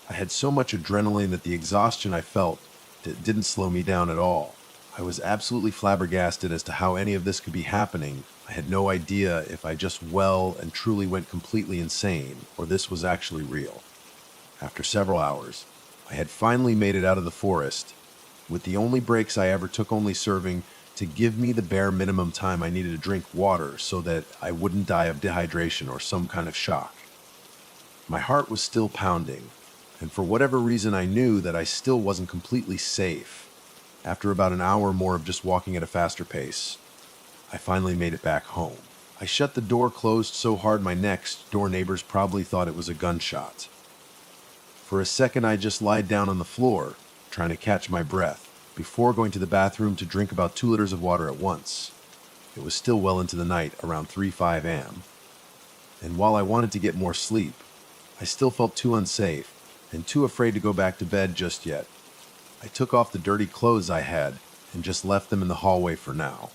I had so much adrenaline that the exhaustion I felt didn't slow me down at all. I was absolutely flabbergasted as to how any of this could be happening. I had no idea if I just well and truly went completely insane, or this was actually real. After several hours, I had finally made it out of the forest, with the only breaks I ever took only serving to give me the bare minimum time I needed to drink water so that I wouldn't die of dehydration or some kind of shock. My heart was still pounding, and for whatever reason I knew that I still wasn't completely safe. After about an hour more of just walking at a faster pace, I finally made it back home. I shut the door closed so hard my next door neighbors probably thought it was a gunshot. For a second, I just lied down on the floor, trying to catch my breath, before going to the bathroom to drink about 2 liters of water at once. It was still well into the night, around 3-5 a.m., and while I wanted to get more sleep, I still felt too unsafe and too afraid to go back to bed just yet. I took off the dirty clothes I had and just left them in the hallway for now.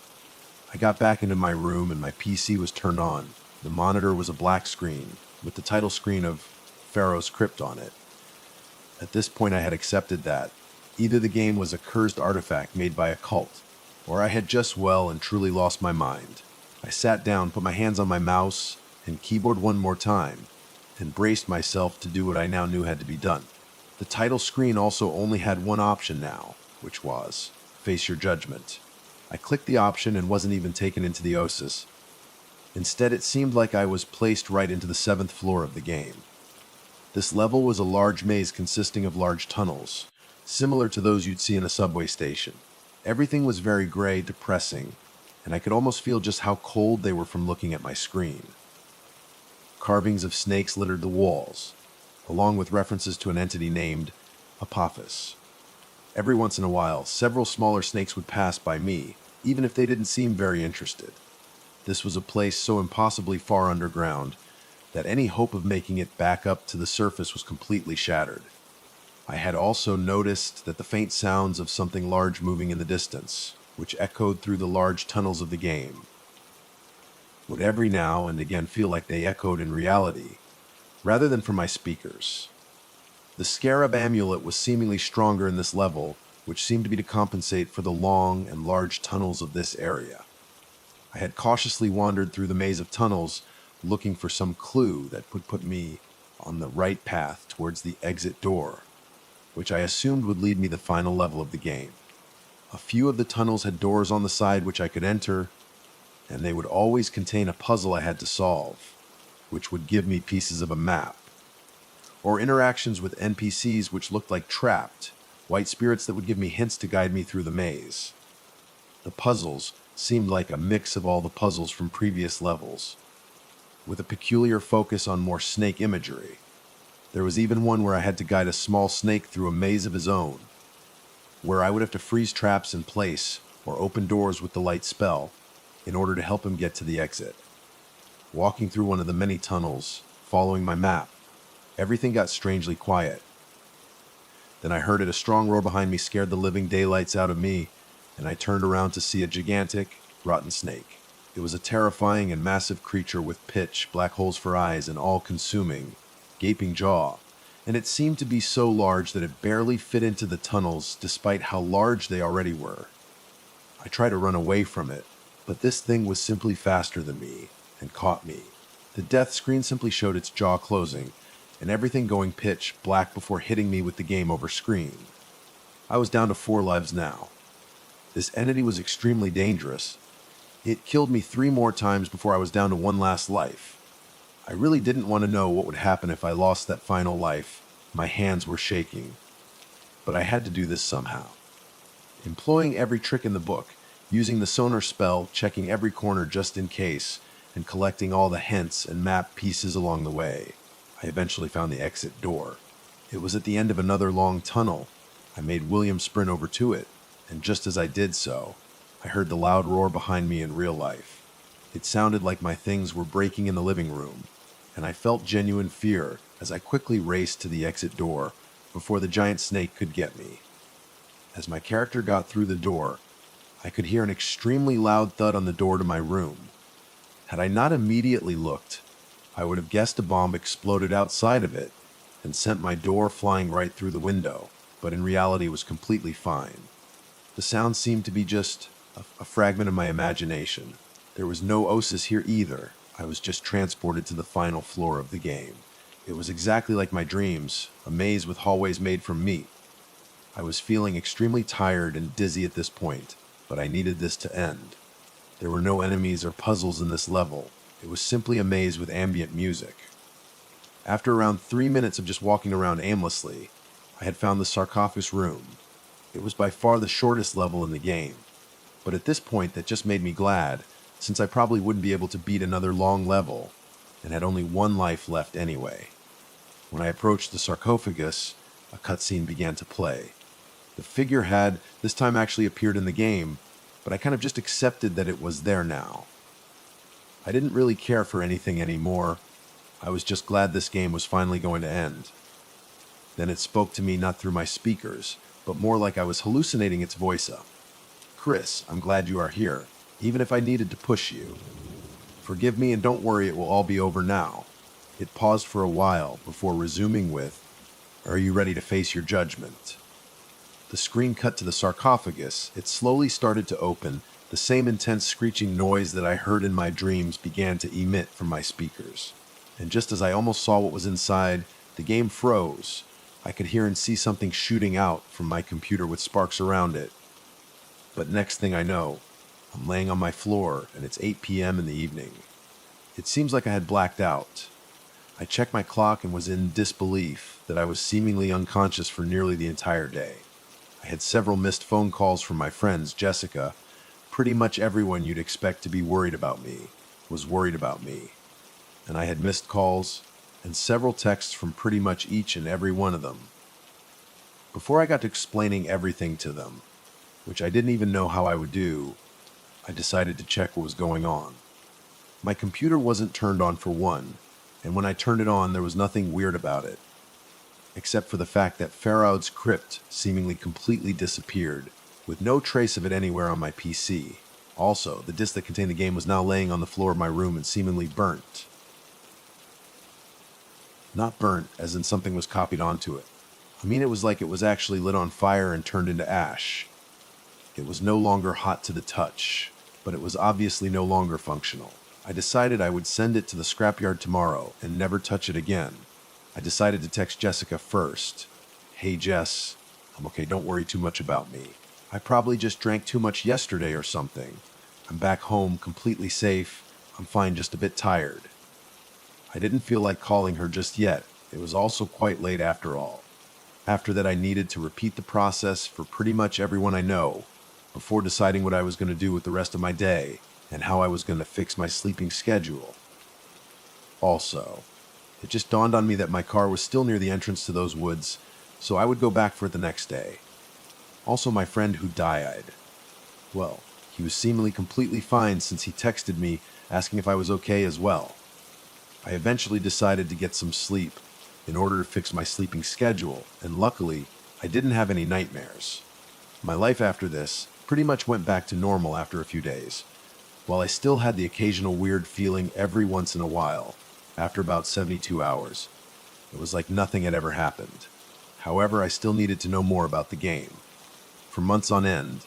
I got back into my room and my PC was turned on. The monitor was a black screen with the title screen of Pharaoh's Crypt on it. At this point, I had accepted that either the game was a cursed artifact made by a cult, or I had just well and truly lost my mind. I sat down, put my hands on my mouse and keyboard one more time, and braced myself to do what I now knew had to be done. The title screen also only had one option now, which was Face Your Judgment. I clicked the option and wasn't even taken into the Oasis. Instead, it seemed like I was placed right into the 7th floor of the game. This level was a large maze consisting of large tunnels, similar to those you'd see in a subway station. Everything was very gray, depressing, and I could almost feel just how cold they were from looking at my screen. Carvings of snakes littered the walls, along with references to an entity named Apophis. Every once in a while, several smaller snakes would pass by me, even if they didn't seem very interested. This was a place so impossibly far underground that any hope of making it back up to the surface was completely shattered. I had also noticed that the faint sounds of something large moving in the distance, which echoed through the large tunnels of the game, would every now and again feel like they echoed in reality, rather than from my speakers. The Scarab amulet was seemingly stronger in this level, which seemed to be to compensate for the long and large tunnels of this area. I had cautiously wandered through the maze of tunnels, looking for some clue that would put me on the right path towards the exit door, which I assumed would lead me to the final level of the game. A few of the tunnels had doors on the side which I could enter, and they would always contain a puzzle I had to solve, which would give me pieces of a map, or interactions with NPCs which looked like trapped, white spirits that would give me hints to guide me through the maze. The puzzles seemed like a mix of all the puzzles from previous levels, with a peculiar focus on more snake imagery. There was even one where I had to guide a small snake through a maze of his own, where I would have to freeze traps in place or open doors with the light spell in order to help him get to the exit. Walking through one of the many tunnels, following my map, everything got strangely quiet. Then I heard it. A strong roar behind me scared the living daylights out of me, and I turned around to see a gigantic, rotten snake. It was a terrifying and massive creature with pitch, black holes for eyes, and all-consuming, gaping jaw, and it seemed to be so large that it barely fit into the tunnels despite how large they already were. I tried to run away from it, but this thing was simply faster than me and caught me. The death screen simply showed its jaw closing, and everything going pitch black before hitting me with the game over screen. I was down to 4 lives now. This entity was extremely dangerous. It killed me 3 more times before I was down to 1 last life. I really didn't want to know what would happen if I lost that final life. My hands were shaking. But I had to do this somehow. Employing every trick in the book, using the sonar spell, checking every corner just in case, and collecting all the hints and map pieces along the way, I eventually found the exit door. It was at the end of another long tunnel. I made William sprint over to it, and just as I did so, I heard the loud roar behind me in real life. It sounded like my things were breaking in the living room, and I felt genuine fear as I quickly raced to the exit door before the giant snake could get me. As my character got through the door, I could hear an extremely loud thud on the door to my room. Had I not immediately looked, I would have guessed a bomb exploded outside of it and sent my door flying right through the window, but in reality it was completely fine. The sound seemed to be just a fragment of my imagination. There was no Oasis here either. I was just transported to the final floor of the game. It was exactly like my dreams, a maze with hallways made from meat. I was feeling extremely tired and dizzy at this point, but I needed this to end. There were no enemies or puzzles in this level. It was simply a maze with ambient music. After around 3 minutes of just walking around aimlessly, I had found the sarcophagus room. It was by far the shortest level in the game, but at this point that just made me glad, since I probably wouldn't be able to beat another long level, and had only one life left anyway. When I approached the sarcophagus, a cutscene began to play. The figure had, this time, actually appeared in the game, but I kind of just accepted that it was there now. I didn't really care for anything anymore. I was just glad this game was finally going to end. Then it spoke to me not through my speakers, but more like I was hallucinating its voice up. "Chris, I'm glad you are here, even if I needed to push you. Forgive me and don't worry, it will all be over now." It paused for a while before resuming with, "Are you ready to face your judgment?" The screen cut to the sarcophagus. It slowly started to open. The same intense screeching noise that I heard in my dreams began to emit from my speakers. And just as I almost saw what was inside, the game froze. I could hear and see something shooting out from my computer with sparks around it. But next thing I know, I'm laying on my floor and it's 8 p.m. in the evening. It seems like I had blacked out. I checked my clock and was in disbelief that I was seemingly unconscious for nearly the entire day. I had several missed phone calls from my friends, Jessica. Pretty much everyone you'd expect to be worried about me was worried about me. And I had missed calls and several texts from pretty much each and every one of them. Before I got to explaining everything to them, which I didn't even know how I would do, I decided to check what was going on. My computer wasn't turned on for one, and when I turned it on, there was nothing weird about it, except for the fact that Faraud's crypt seemingly completely disappeared, with no trace of it anywhere on my PC. Also, the disk that contained the game was now laying on the floor of my room and seemingly burnt. Not burnt, as in something was copied onto it. I mean, it was like it was actually lit on fire and turned into ash. It was no longer hot to the touch, but it was obviously no longer functional. I decided I would send it to the scrapyard tomorrow and never touch it again. I decided to text Jessica first. "Hey Jess, I'm okay, don't worry too much about me. I probably just drank too much yesterday or something. I'm back home, completely safe. I'm fine, just a bit tired." I didn't feel like calling her just yet. It was also quite late after all. After that, I needed to repeat the process for pretty much everyone I know before deciding what I was going to do with the rest of my day and how I was going to fix my sleeping schedule. Also, it just dawned on me that my car was still near the entrance to those woods, so I would go back for it the next day. Also, my friend who died. Well, he was seemingly completely fine since he texted me asking if I was okay as well. I eventually decided to get some sleep in order to fix my sleeping schedule, and luckily, I didn't have any nightmares. My life after this pretty much went back to normal after a few days, while I still had the occasional weird feeling every once in a while. After about 72 hours, it was like nothing had ever happened. However, I still needed to know more about the game. For months on end,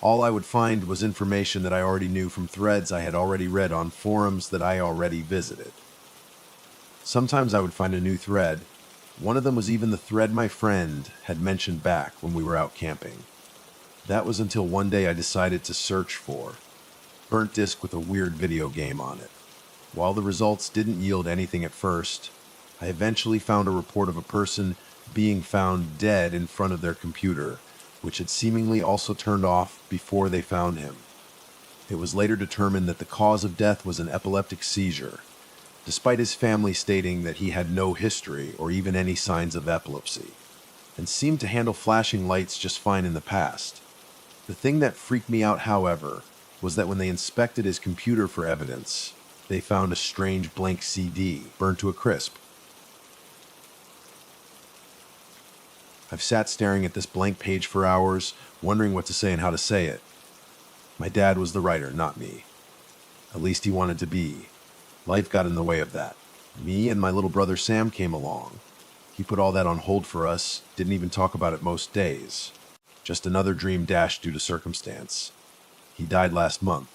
all I would find was information that I already knew from threads I had already read on forums that I already visited. Sometimes I would find a new thread. One of them was even the thread my friend had mentioned back when we were out camping. That was until one day I decided to search for burnt disc with a weird video game on it. While the results didn't yield anything at first, I eventually found a report of a person being found dead in front of their computer, which had seemingly also turned off before they found him. It was later determined that the cause of death was an epileptic seizure, despite his family stating that he had no history or even any signs of epilepsy, and seemed to handle flashing lights just fine in the past. The thing that freaked me out, however, was that when they inspected his computer for evidence, they found a strange blank CD burned to a crisp. I've sat staring at this blank page for hours, wondering what to say and how to say it. My dad was the writer, not me. At least he wanted to be. Life got in the way of that. Me and my little brother Sam came along. He put all that on hold for us, didn't even talk about it most days. Just another dream dashed due to circumstance. He died last month.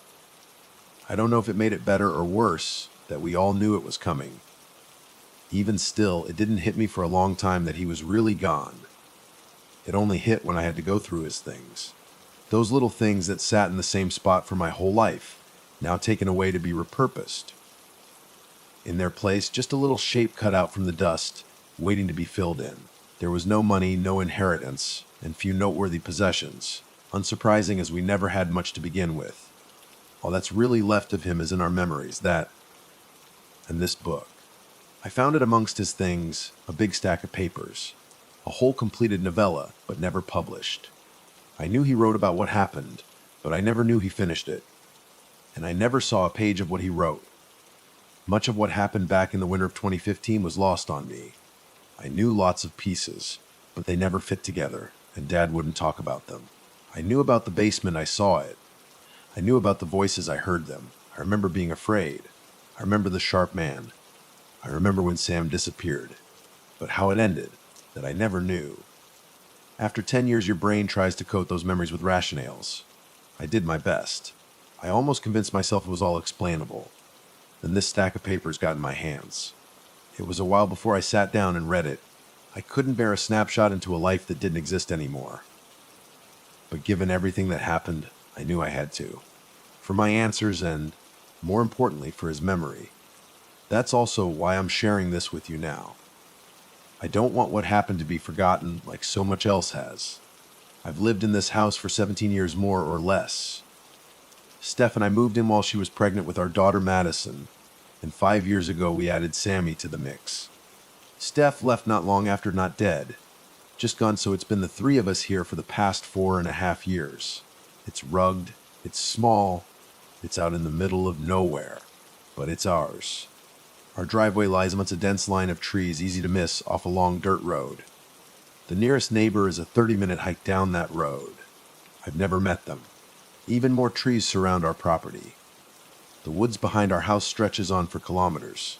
I don't know if it made it better or worse that we all knew it was coming. Even still, it didn't hit me for a long time that he was really gone. It only hit when I had to go through his things. Those little things that sat in the same spot for my whole life, now taken away to be repurposed. In their place, just a little shape cut out from the dust, waiting to be filled in. There was no money, no inheritance, and few noteworthy possessions, unsurprising as we never had much to begin with. All that's really left of him is in our memories, that and this book. I found it amongst his things, a big stack of papers, a whole completed novella, but never published. I knew he wrote about what happened, but I never knew he finished it. And I never saw a page of what he wrote. Much of what happened back in the winter of 2015 was lost on me. I knew lots of pieces, but they never fit together, and Dad wouldn't talk about them. I knew about the basement, I saw it. I knew about the voices, I heard them. I remember being afraid. I remember the sharp man. I remember when Sam disappeared. But how it ended, that I never knew. After 10 years, your brain tries to coat those memories with rationales. I did my best. I almost convinced myself it was all explainable. Then this stack of papers got in my hands. It was a while before I sat down and read it. I couldn't bear a snapshot into a life that didn't exist anymore. But given everything that happened, I knew I had to. For my answers and, more importantly, for his memory. That's also why I'm sharing this with you now. I don't want what happened to be forgotten like so much else has. I've lived in this house for 17 years more or less. Steph and I moved in while she was pregnant with our daughter Madison, and 5 years ago we added Sammy to the mix. Steph left not long after, not dead, just gone, so it's been the three of us here for the past 4.5 years. It's rugged, it's small, it's out in the middle of nowhere, but it's ours. Our driveway lies amongst a dense line of trees, easy to miss, off a long dirt road. The nearest neighbor is a 30-minute hike down that road. I've never met them. Even more trees surround our property. The woods behind our house stretches on for kilometers.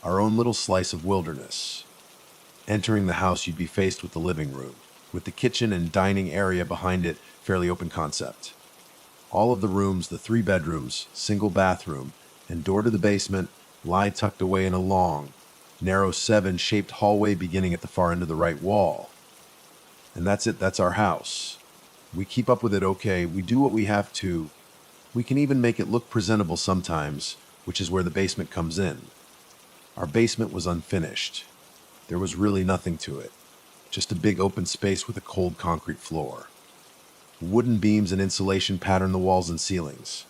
Our own little slice of wilderness. Entering the house, you'd be faced with the living room, with the kitchen and dining area behind it, fairly open concept. All of the rooms, the 3 bedrooms, single bathroom, and door to the basement, lie tucked away in a long, narrow 7-shaped hallway beginning at the far end of the right wall. And that's it, that's our house. We keep up with it okay, we do what we have to. We can even make it look presentable sometimes, which is where the basement comes in. Our basement was unfinished. There was really nothing to it, just a big open space with a cold concrete floor. Wooden beams and insulation patterned the walls and ceilings.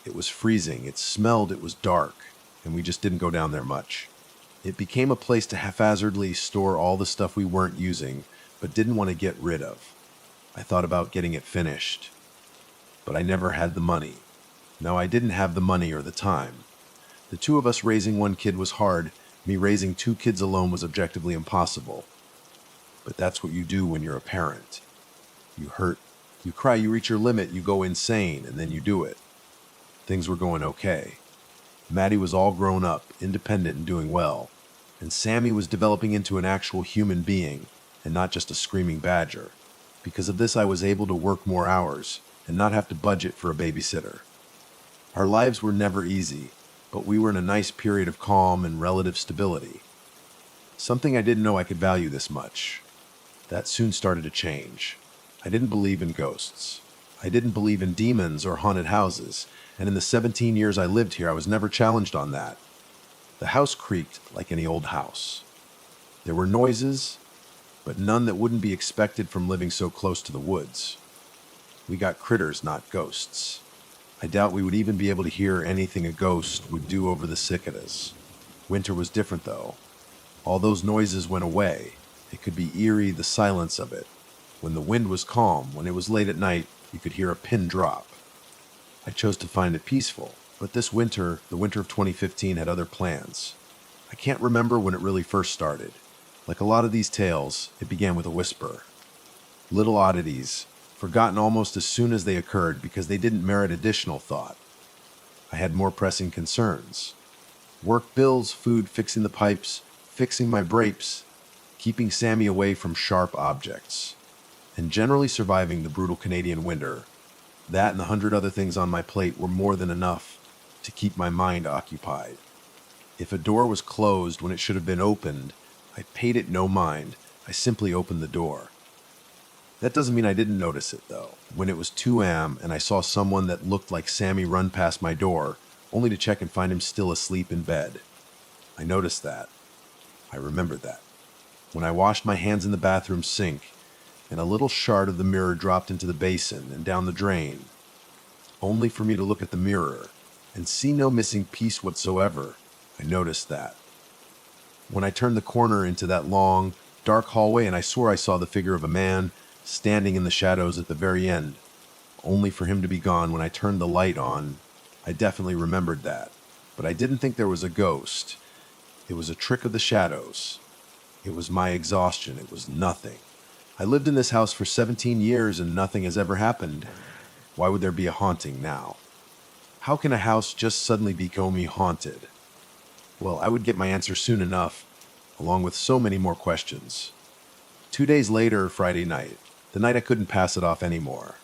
It was freezing, it smelled, it was dark, and we just didn't go down there much. It became a place to haphazardly store all the stuff we weren't using, but didn't want to get rid of. I thought about getting it finished, but I never had the money. No, I didn't have the money or the time. The 2 of us raising 1 kid was hard. Me raising 2 kids alone was objectively impossible. But that's what you do when you're a parent. You hurt, you cry, you reach your limit, you go insane, and then you do it. Things were going okay. Maddie was all grown up, independent and doing well. And Sammy was developing into an actual human being, and not just a screaming badger. Because of this, I was able to work more hours, and not have to budget for a babysitter. Our lives were never easy, but we were in a nice period of calm and relative stability. Something I didn't know I could value this much. That soon started to change. I didn't believe in ghosts. I didn't believe in demons or haunted houses, and in the 17 years I lived here, I was never challenged on that. The house creaked like any old house. There were noises, but none that wouldn't be expected from living so close to the woods. We got critters, not ghosts. I doubt we would even be able to hear anything a ghost would do over the cicadas. Winter was different, though. All those noises went away. It could be eerie, the silence of it. When the wind was calm, when it was late at night, you could hear a pin drop. I chose to find it peaceful, but this winter, the winter of 2015, had other plans. I can't remember when it really first started. Like a lot of these tales, it began with a whisper. Little oddities, forgotten almost as soon as they occurred because they didn't merit additional thought. I had more pressing concerns. Work bills, food, fixing the pipes, fixing my drapes, keeping Sammy away from sharp objects, and generally surviving the brutal Canadian winter. That and the 100 other things on my plate were more than enough to keep my mind occupied. If a door was closed when it should have been opened, I paid it no mind. I simply opened the door. That doesn't mean I didn't notice it, though. When it was 2 a.m. and I saw someone that looked like Sammy run past my door, only to check and find him still asleep in bed. I noticed that. I remembered that. When I washed my hands in the bathroom sink, and a little shard of the mirror dropped into the basin and down the drain. only for me to look at the mirror and see no missing piece whatsoever. I noticed that. When I turned the corner into that long, dark hallway, and I swore I saw the figure of a man standing in the shadows at the very end, only for him to be gone when I turned the light on. I definitely remembered that, but I didn't think there was a ghost. It was a trick of the shadows. It was my exhaustion. It was nothing. I lived in this house for 17 years and nothing has ever happened. Why would there be a haunting now? How can a house just suddenly become haunted? Well, I would get my answer soon enough, along with so many more questions. 2 days later, Friday night, the night I couldn't pass it off anymore.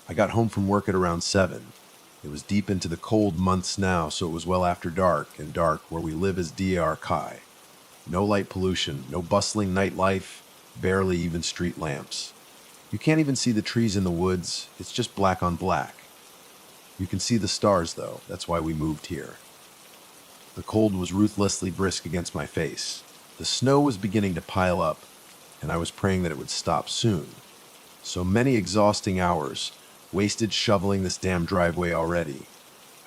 I got home from work at around 7. It was deep into the cold months now, so it was well after dark, and dark where we live is D.R. Kai. No light pollution, no bustling nightlife, barely even street lamps. You can't even see the trees in the woods, it's just black on black. You can see the stars though, that's why we moved here. The cold was ruthlessly brisk against my face. The snow was beginning to pile up, and I was praying that it would stop soon. So many exhausting hours wasted shoveling this damn driveway already.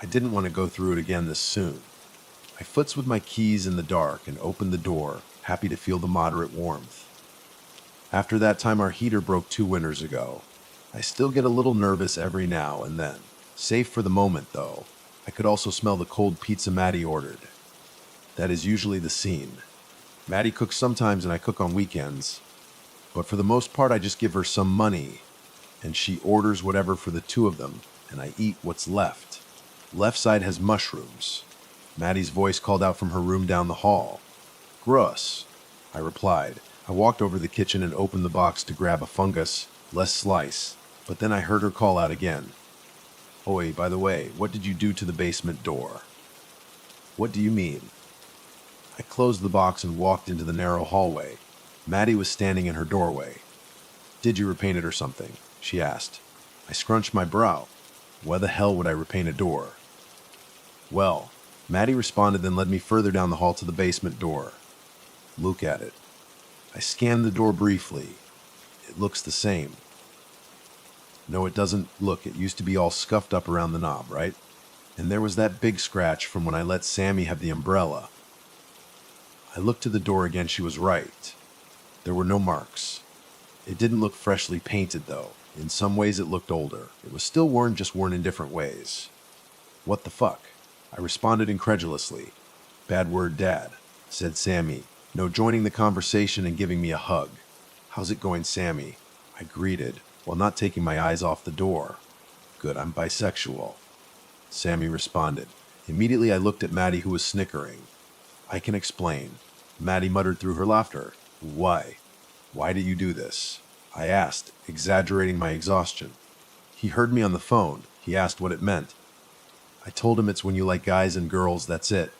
I didn't want to go through it again this soon. I foots with my keys in the dark and opened the door, happy to feel the moderate warmth. After that time our heater broke 2 winters ago. I still get a little nervous every now and then. Safe for the moment though. I could also smell the cold pizza Maddie ordered. That is usually the scene. Maddie cooks sometimes and I cook on weekends. But for the most part I just give her some money and she orders whatever for the 2 of them and I eat what's left. Left side has mushrooms. Maddie's voice called out from her room down the hall. Gross, I replied. I walked over to the kitchen and opened the box to grab a fungus, less slice, but then I heard her call out again. Oi, by the way, what did you do to the basement door? What do you mean? I closed the box and walked into the narrow hallway. Maddie was standing in her doorway. Did you repaint it or something? She asked. I scrunched my brow. Why the hell would I repaint a door? Well, Maddie responded, then led me further down the hall to the basement door. Look at it. I scanned the door briefly. It looks the same. No, it doesn't. Look, it used to be all scuffed up around the knob, right? And there was that big scratch from when I let Sammy have the umbrella. I looked to the door again. She was right. There were no marks. It didn't look freshly painted, though. In some ways, it looked older. It was still worn, just worn in different ways. What the fuck? I responded incredulously. Bad word, Dad, said Sammy, no joining the conversation and giving me a hug. How's it going, Sammy? I greeted, while not taking my eyes off the door. Good, I'm bisexual. Sammy responded. Immediately I looked at Maddie, who was snickering. I can explain. Maddie muttered through her laughter. Why? Why do you do this? I asked, exaggerating my exhaustion. He heard me on the phone. He asked what it meant. I told him it's when you like guys and girls, that's it.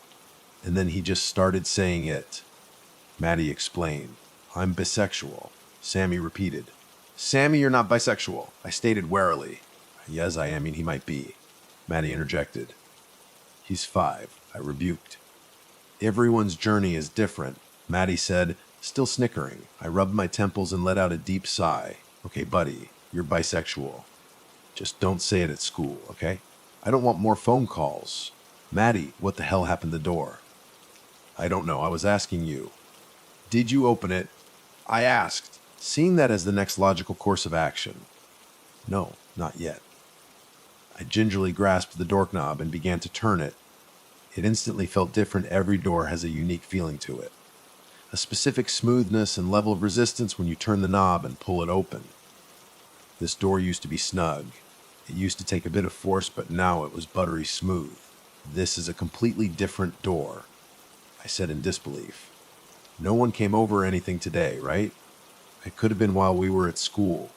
And then he just started saying it. Maddie explained. I'm bisexual. Sammy repeated. Sammy, you're not bisexual, I stated warily. Yes, I am. He might be. Maddie interjected. He's 5, I rebuked. Everyone's journey is different, Maddie said, still snickering. I rubbed my temples and let out a deep sigh. Okay, buddy, you're bisexual. Just don't say it at school, okay? I don't want more phone calls. Maddie, what the hell happened to the door? I don't know. I was asking you. Did you open it? I asked, seeing that as the next logical course of action. No, not yet. I gingerly grasped the doorknob and began to turn it. It instantly felt different. Every door has a unique feeling to it. A specific smoothness and level of resistance when you turn the knob and pull it open. This door used to be snug. It used to take a bit of force, but now it was buttery smooth. This is a completely different door, I said in disbelief. No one came over or anything today, right? It could have been while we were at school.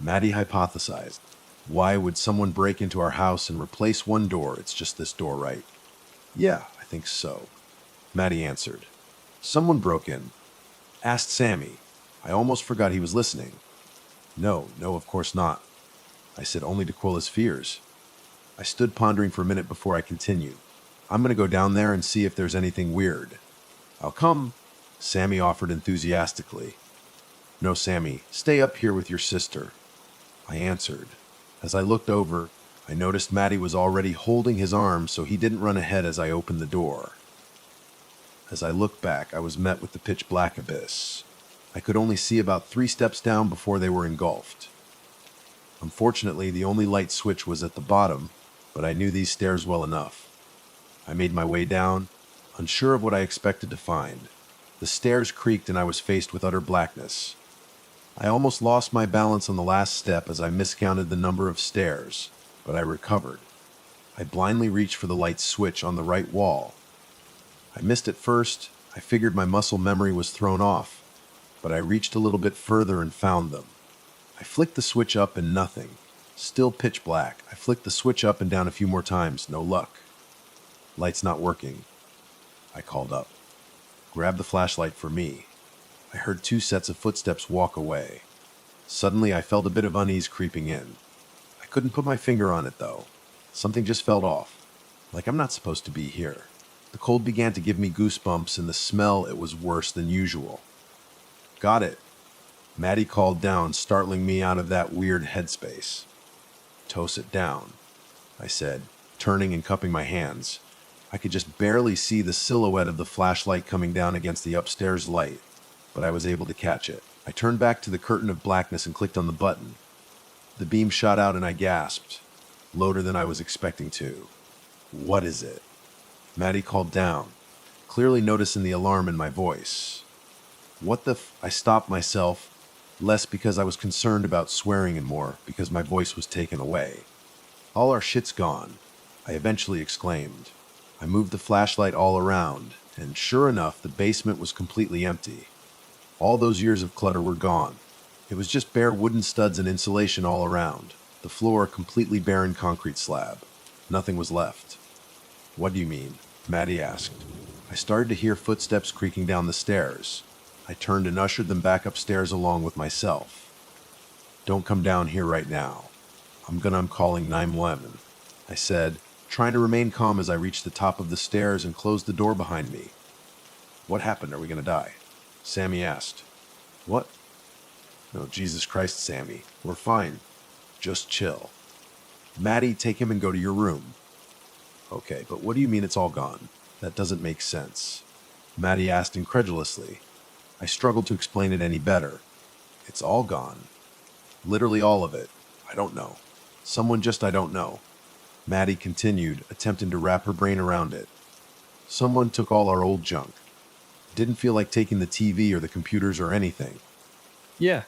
Maddie hypothesized. Why would someone break into our house and replace one door? It's just this door, right? Yeah, I think so. Maddie answered. Someone broke in. Asked Sammy. I almost forgot he was listening. No, of course not. I said, only to quell his fears. I stood pondering for a minute before I continued. I'm going to go down there and see if there's anything weird. I'll come, Sammy offered enthusiastically. No, Sammy, stay up here with your sister, I answered. As I looked over, I noticed Matty was already holding his arm, so he didn't run ahead as I opened the door. As I looked back, I was met with the pitch black abyss. I could only see about 3 steps down before they were engulfed. Unfortunately, the only light switch was at the bottom, but I knew these stairs well enough. I made my way down, unsure of what I expected to find. The stairs creaked and I was faced with utter blackness. I almost lost my balance on the last step as I miscounted the number of stairs, but I recovered. I blindly reached for the light switch on the right wall. I missed it first. I figured my muscle memory was thrown off, but I reached a little bit further and found them. I flicked the switch up and nothing. Still pitch black. I flicked the switch up and down a few more times. No luck. Light's not working. I called up. Grab the flashlight for me. I heard 2 sets of footsteps walk away. Suddenly, I felt a bit of unease creeping in. I couldn't put my finger on it, though. Something just felt off. Like I'm not supposed to be here. The cold began to give me goosebumps, and the smell, it was worse than usual. Got it. Maddie called down, startling me out of that weird headspace. Toss it down, I said, turning and cupping my hands. I could just barely see the silhouette of the flashlight coming down against the upstairs light, but I was able to catch it. I turned back to the curtain of blackness and clicked on the button. The beam shot out and I gasped, louder than I was expecting to. What is it? Maddie called down, clearly noticing the alarm in my voice. What the I stopped myself, less because I was concerned about swearing and more because my voice was taken away. All our shit's gone, I eventually exclaimed. I moved the flashlight all around, and sure enough, the basement was completely empty. All those years of clutter were gone. It was just bare wooden studs and insulation all around. The floor a completely barren concrete slab. Nothing was left. What do you mean? Maddie asked. I started to hear footsteps creaking down the stairs. I turned and ushered them back upstairs along with myself. Don't come down here right now. I'm calling 911, I said, trying to remain calm as I reached the top of the stairs and closed the door behind me. What happened? Are we going to die? Sammy asked. What? No, Jesus Christ, Sammy. We're fine. Just chill. Maddie, take him and go to your room. Okay, but what do you mean it's all gone? That doesn't make sense. Maddie asked incredulously. I struggled to explain it any better. It's all gone. Literally all of it. I don't know. I don't know. Maddie continued, attempting to wrap her brain around it. Someone took all our old junk. Didn't feel like taking the TV or the computers or anything. Yeah,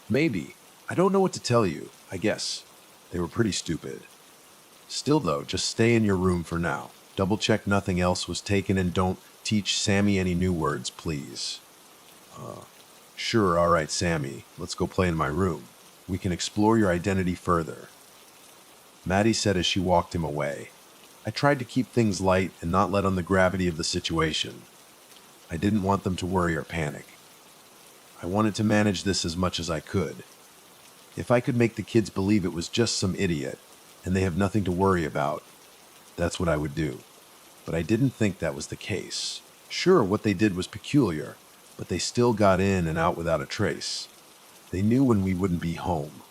maybe. I don't know what to tell you, I guess. They were pretty stupid. Still though, just stay in your room for now. Double check nothing else was taken and don't teach Sammy any new words, please. Sure, all right, Sammy. Let's go play in my room. We can explore your identity further. Maddie said as she walked him away. I tried to keep things light and not let on the gravity of the situation. I didn't want them to worry or panic. I wanted to manage this as much as I could. If I could make the kids believe it was just some idiot and they have nothing to worry about, that's what I would do. But I didn't think that was the case. Sure, what they did was peculiar, but they still got in and out without a trace. They knew when we wouldn't be home.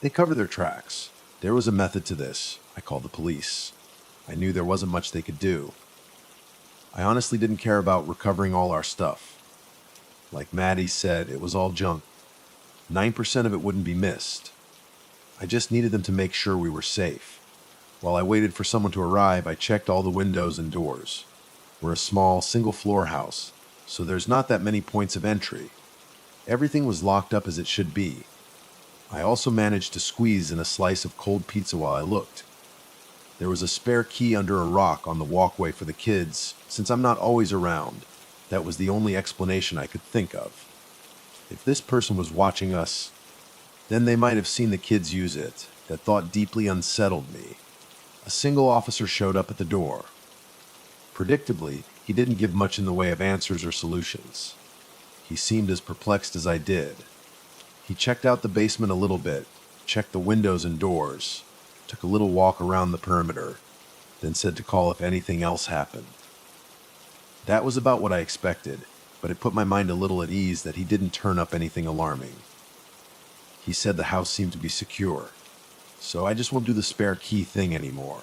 They covered their tracks. There was a method to this. I called the police. I knew there wasn't much they could do. I honestly didn't care about recovering all our stuff. Like Maddie said, it was all junk. 9% of it wouldn't be missed. I just needed them to make sure we were safe. While I waited for someone to arrive, I checked all the windows and doors. We're a small, single-floor house, so there's not that many points of entry. Everything was locked up as it should be. I also managed to squeeze in a slice of cold pizza while I looked. There was a spare key under a rock on the walkway for the kids. Since I'm not always around, that was the only explanation I could think of. If this person was watching us, then they might have seen the kids use it. That thought deeply unsettled me. A single officer showed up at the door. Predictably, he didn't give much in the way of answers or solutions. He seemed as perplexed as I did. He checked out the basement a little bit, checked the windows and doors, took a little walk around the perimeter, then said to call if anything else happened. That was about what I expected, but it put my mind a little at ease that he didn't turn up anything alarming. He said the house seemed to be secure. so I just won't do the spare key thing anymore.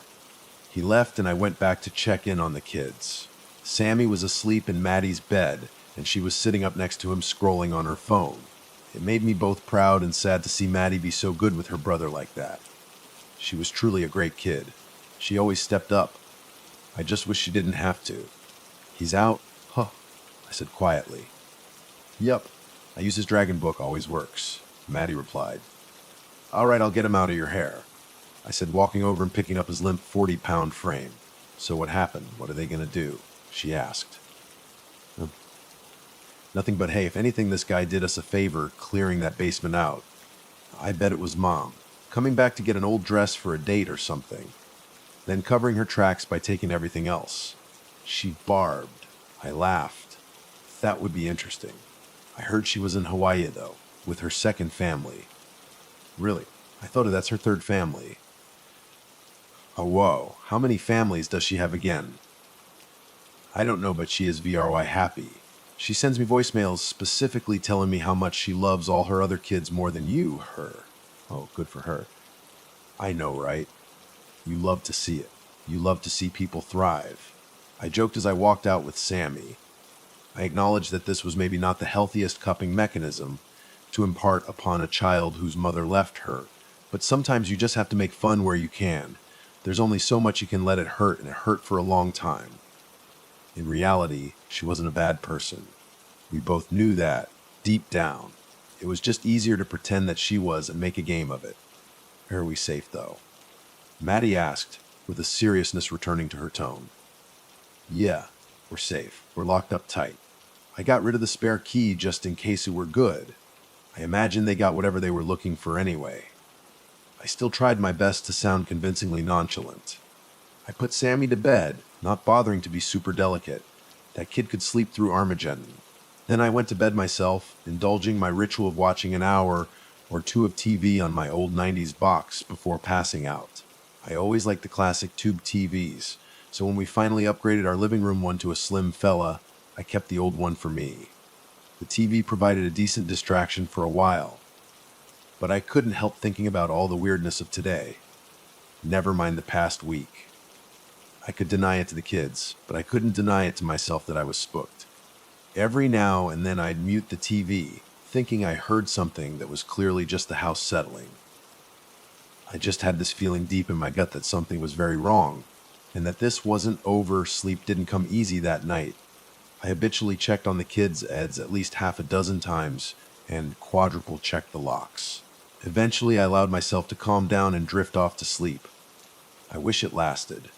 He left and I went back to check in on the kids. Sammy was asleep in Maddie's bed, and she was sitting up next to him scrolling on her phone. It made me both proud and sad to see Maddie be so good with her brother like that. She was truly a great kid. She always stepped up. I just wish she didn't have to. He's out? Huh, I said quietly. Yup, I use his dragon book, always works, Maddie replied. All right, I'll get him out of your hair, I said, walking over and picking up his limp 40-pound frame. So what happened? What are they going to do? She asked. Nothing but, hey, if anything, this guy did us a favor clearing that basement out. I bet it was Mom, coming back to get an old dress for a date or something, then covering her tracks by taking everything else. She barbed. I laughed. That would be interesting. I heard she was in Hawaii, though, with her second family. Really? I thought that's her third family. Oh, whoa. How many families does she have again? I don't know, but she is VRY happy. She sends me voicemails specifically telling me how much she loves all her other kids more than you, her. Oh, good for her. I know, right? You love to see it. You love to see people thrive. I joked as I walked out with Sammy. I acknowledged that this was maybe not the healthiest cupping mechanism to impart upon a child whose mother left her, but sometimes you just have to make fun where you can. There's only so much you can let it hurt, and it hurt for a long time. In reality, she wasn't a bad person. We both knew that, deep down. It was just easier to pretend that she was and make a game of it. Are we safe, though? Maddie asked, with a seriousness returning to her tone. Yeah, we're safe. We're locked up tight. I got rid of the spare key just in case it were good. I imagine they got whatever they were looking for anyway. I still tried my best to sound convincingly nonchalant. I put Sammy to bed, not bothering to be super delicate. That kid could sleep through Armageddon. Then I went to bed myself, indulging my ritual of watching an hour or two of TV on my old 90s box before passing out. I always liked the classic tube TVs, so when we finally upgraded our living room one to a slim fella, I kept the old one for me. The TV provided a decent distraction for a while, but I couldn't help thinking about all the weirdness of today. Never mind the past week. I could deny it to the kids, but I couldn't deny it to myself that I was spooked. Every now and then I'd mute the TV, thinking I heard something that was clearly just the house settling. I just had this feeling deep in my gut that something was very wrong, and that this wasn't over. Sleep didn't come easy that night. I habitually checked on the kids' eds at least half a dozen times and quadruple checked the locks. Eventually I allowed myself to calm down and drift off to sleep. I wish it lasted.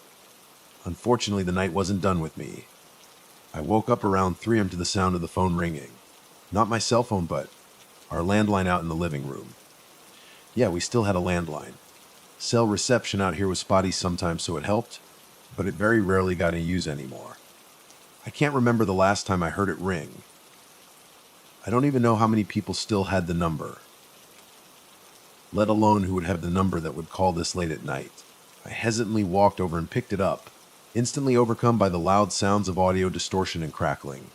Unfortunately, the night wasn't done with me. I woke up around 3 a.m. to the sound of the phone ringing. Not my cell phone, but our landline out in the living room. Yeah, we still had a landline. Cell reception out here was spotty sometimes, so it helped, but it very rarely got in use anymore. I can't remember the last time I heard it ring. I don't even know how many people still had the number, let alone who would have the number that would call this late at night. I hesitantly walked over and picked it up, instantly overcome by the loud sounds of audio distortion and crackling.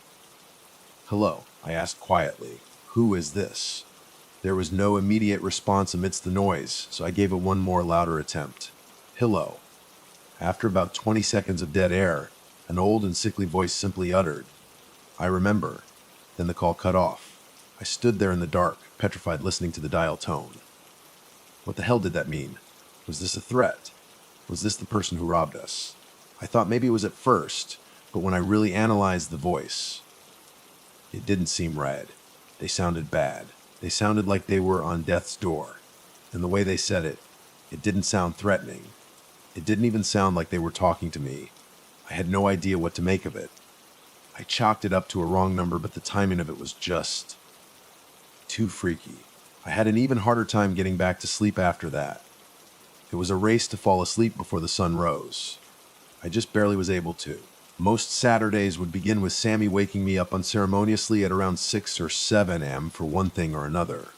Hello, I asked quietly. Who is this? There was no immediate response amidst the noise, so I gave it one more louder attempt. Hello. After about 20 seconds of dead air, an old and sickly voice simply uttered, I remember. Then the call cut off. I stood there in the dark, petrified, listening to the dial tone. What the hell did that mean? Was this a threat? Was this the person who robbed us? I thought maybe it was at first, but when I really analyzed the voice, it didn't seem right. They sounded bad. They sounded like they were on death's door. And the way they said it, it didn't sound threatening. It didn't even sound like they were talking to me. I had no idea what to make of it. I chalked it up to a wrong number, but the timing of it was just too freaky. I had an even harder time getting back to sleep after that. It was a race to fall asleep before the sun rose. I just barely was able to. Most Saturdays would begin with Sammy waking me up unceremoniously at around 6 or 7 a.m. for one thing or another.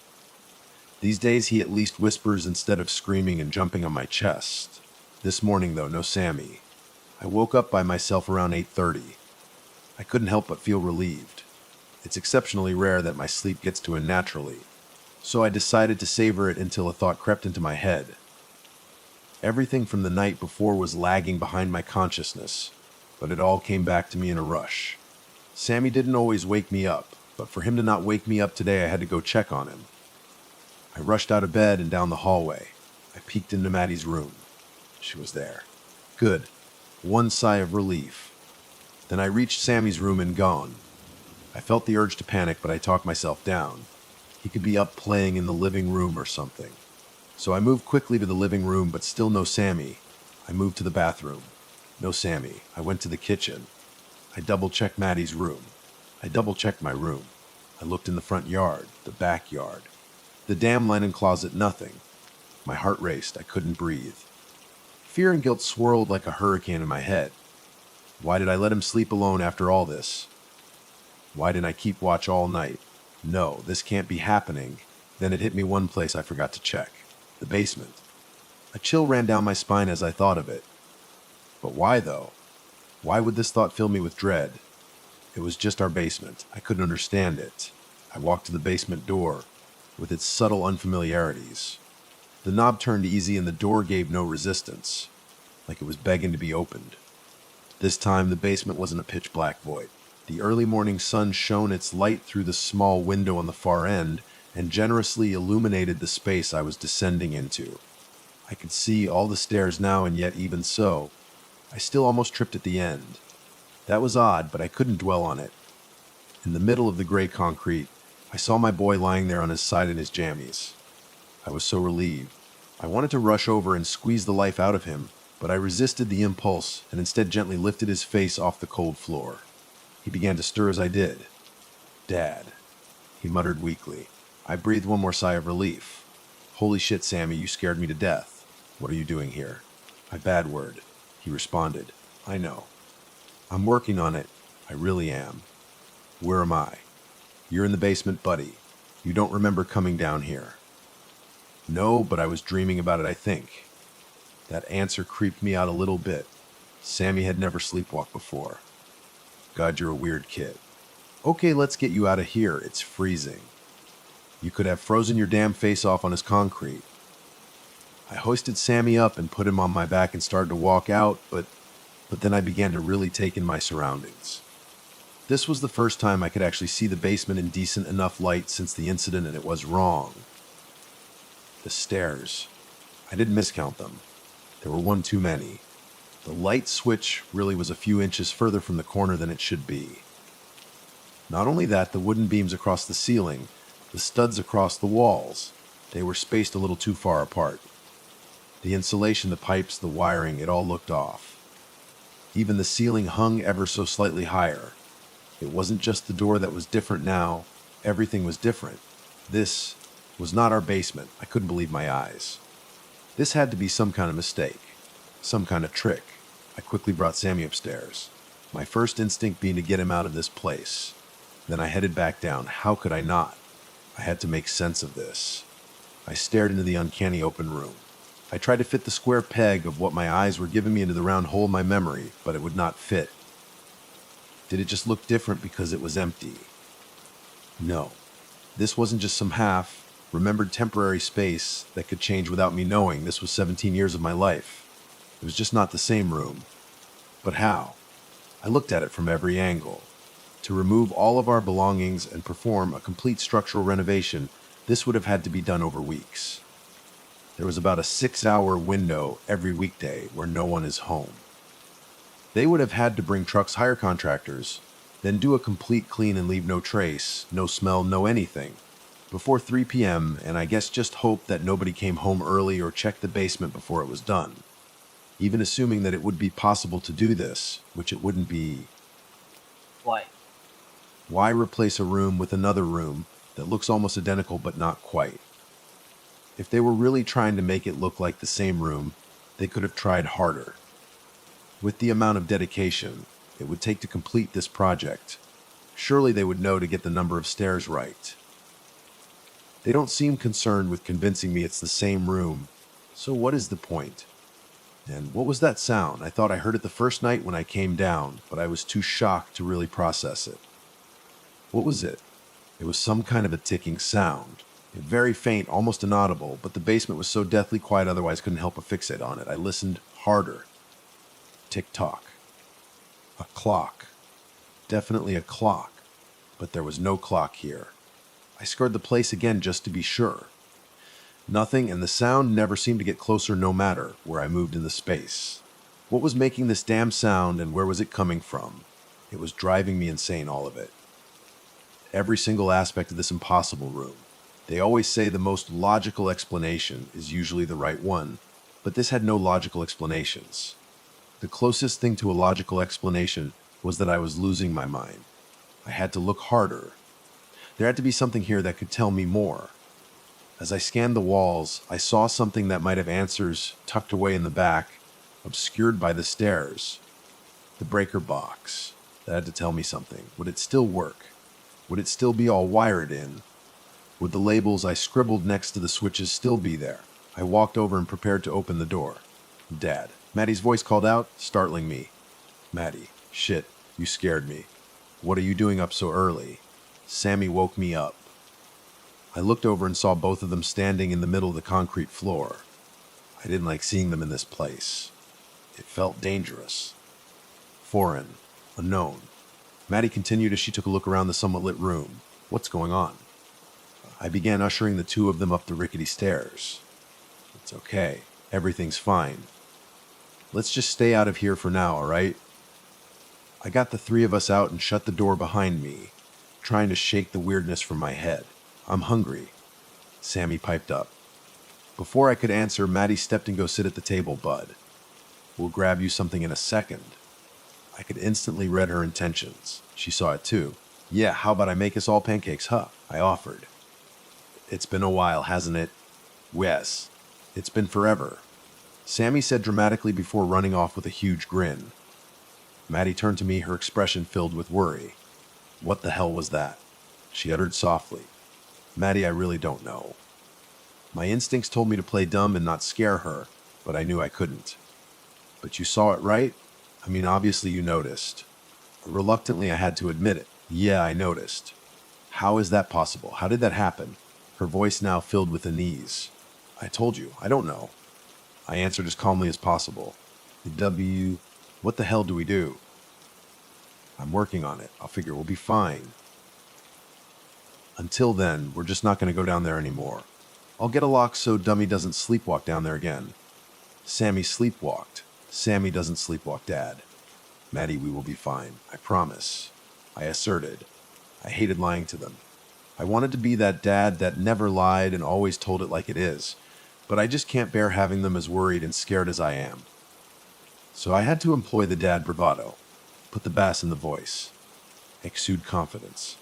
These days he at least whispers instead of screaming and jumping on my chest. This morning though, no Sammy. I woke up by myself around 8:30. I couldn't help but feel relieved. It's exceptionally rare that my sleep gets to end naturally, so I decided to savor it until a thought crept into my head. Everything from the night before was lagging behind my consciousness, but it all came back to me in a rush. Sammy didn't always wake me up, but for him to not wake me up today, I had to go check on him. I rushed out of bed and down the hallway. I peeked into Maddie's room. She was there. Good. One sigh of relief. Then I reached Sammy's room and gone. I felt the urge to panic, but I talked myself down. He could be up playing in the living room or something. So I moved quickly to the living room, but still no Sammy. I moved to the bathroom. No Sammy. I went to the kitchen. I double-checked Maddie's room. I double-checked my room. I looked in the front yard, the backyard. The damn linen closet, nothing. My heart raced. I couldn't breathe. Fear and guilt swirled like a hurricane in my head. Why did I let him sleep alone after all this? Why didn't I keep watch all night? No, this can't be happening. Then it hit me one place I forgot to check. The basement. A chill ran down my spine as I thought of it. But why, though? Why would this thought fill me with dread? It was just our basement. I couldn't understand it. I walked to the basement door, with its subtle unfamiliarities. The knob turned easy and the door gave no resistance, like it was begging to be opened. This time, the basement wasn't a pitch-black void. The early morning sun shone its light through the small window on the far end and generously illuminated the space I was descending into. I could see all the stairs now, and yet even so, I still almost tripped at the end. That was odd, but I couldn't dwell on it. In the middle of the gray concrete, I saw my boy lying there on his side in his jammies. I was so relieved. I wanted to rush over and squeeze the life out of him, but I resisted the impulse and instead gently lifted his face off the cold floor. He began to stir as I did. "Dad," he muttered weakly. I breathed one more sigh of relief. "Holy shit, Sammy, you scared me to death. What are you doing here?" "My bad word," he responded. "I know. I'm working on it. I really am." "Where am I?" "You're in the basement, buddy. You don't remember coming down here." "No, but I was dreaming about it, I think." That answer creeped me out a little bit. Sammy had never sleepwalked before. "God, you're a weird kid." "Okay, let's get you out of here. It's freezing." "You could have frozen your damn face off on his concrete." I hoisted Sammy up and put him on my back and started to walk out, but then I began to really take in my surroundings. This was the first time I could actually see the basement in decent enough light since the incident, and it was wrong. The stairs. I didn't miscount them. There were one too many. The light switch really was a few inches further from the corner than it should be. Not only that, the wooden beams across the ceiling, the studs across the walls, they were spaced a little too far apart. The insulation, the pipes, the wiring, it all looked off. Even the ceiling hung ever so slightly higher. It wasn't just the door that was different now. Everything was different. This was not our basement. I couldn't believe my eyes. This had to be some kind of mistake, some kind of trick. I quickly brought Sammy upstairs, my first instinct being to get him out of this place. Then I headed back down. How could I not? I had to make sense of this. I stared into the uncanny open room. I tried to fit the square peg of what my eyes were giving me into the round hole in my memory, but it would not fit. Did it just look different because it was empty? No. This wasn't just some remembered temporary space that could change without me knowing. This was 17 years of my life. It was just not the same room. But how? I looked at it from every angle. To remove all of our belongings and perform a complete structural renovation, this would have had to be done over weeks. There was about a 6-hour window every weekday where no one is home. They would have had to bring trucks, hire contractors, then do a complete clean and leave no trace, no smell, no anything, before 3 p.m., and I guess just hope that nobody came home early or checked the basement before it was done. Even assuming that it would be possible to do this, which it wouldn't be. Why replace a room with another room that looks almost identical but not quite? If they were really trying to make it look like the same room, they could have tried harder. With the amount of dedication it would take to complete this project, surely they would know to get the number of stairs right. They don't seem concerned with convincing me it's the same room, so what is the point? And what was that sound? I thought I heard it the first night when I came down, but I was too shocked to really process it. What was it? It was some kind of a ticking sound. Very faint, almost inaudible, but the basement was so deathly quiet otherwise couldn't help but fixate on it. I listened harder. Tick-tock. A clock. Definitely a clock. But there was no clock here. I scoured the place again just to be sure. Nothing, and the sound never seemed to get closer no matter where I moved in the space. What was making this damn sound, and where was it coming from? It was driving me insane, all of it. Every single aspect of this impossible room. They always say the most logical explanation is usually the right one, but this had no logical explanations. The closest thing to a logical explanation was that I was losing my mind. I had to look harder. There had to be something here that could tell me more. As I scanned the walls, I saw something that might have answers tucked away in the back, obscured by the stairs. The breaker box. That had to tell me something. Would it still work? Would it still be all wired in? Would the labels I scribbled next to the switches still be there? I walked over and prepared to open the door. Dad. Maddie's voice called out, startling me. Maddie. Shit, you scared me. What are you doing up so early? Sammy woke me up. I looked over and saw both of them standing in the middle of the concrete floor. I didn't like seeing them in this place. It felt dangerous. Foreign. Unknown. Maddie continued as she took a look around the somewhat lit room. What's going on? I began ushering the two of them up the rickety stairs. It's okay. Everything's fine. Let's just stay out of here for now, all right? I got the three of us out and shut the door behind me, trying to shake the weirdness from my head. I'm hungry. Sammy piped up. Before I could answer, Maddie stepped and go sit at the table, Bud. We'll grab you something in a second. I could instantly read her intentions. She saw it too. Yeah, how about I make us all pancakes, huh? I offered. It's been a while, hasn't it? Yes. It's been forever. Sammy said dramatically before running off with a huge grin. Maddie turned to me, her expression filled with worry. What the hell was that? She uttered softly. Maddie, I really don't know. My instincts told me to play dumb and not scare her, but I knew I couldn't. But you saw it, right? I mean, obviously you noticed. Reluctantly, I had to admit it. Yeah, I noticed. How is that possible? How did that happen? Her voice now filled with unease. I told you, I don't know. I answered as calmly as possible. What the hell do we do? I'm working on it. I'll figure we'll be fine. Until then, we're just not going to go down there anymore. I'll get a lock so Dummy doesn't sleepwalk down there again. Sammy sleepwalked. Sammy doesn't sleepwalk, Dad. Maddie, we will be fine. I promise. I asserted. I hated lying to them. I wanted to be that dad that never lied and always told it like it is, but I just can't bear having them as worried and scared as I am. So I had to employ the dad bravado, put the bass in the voice, exude confidence.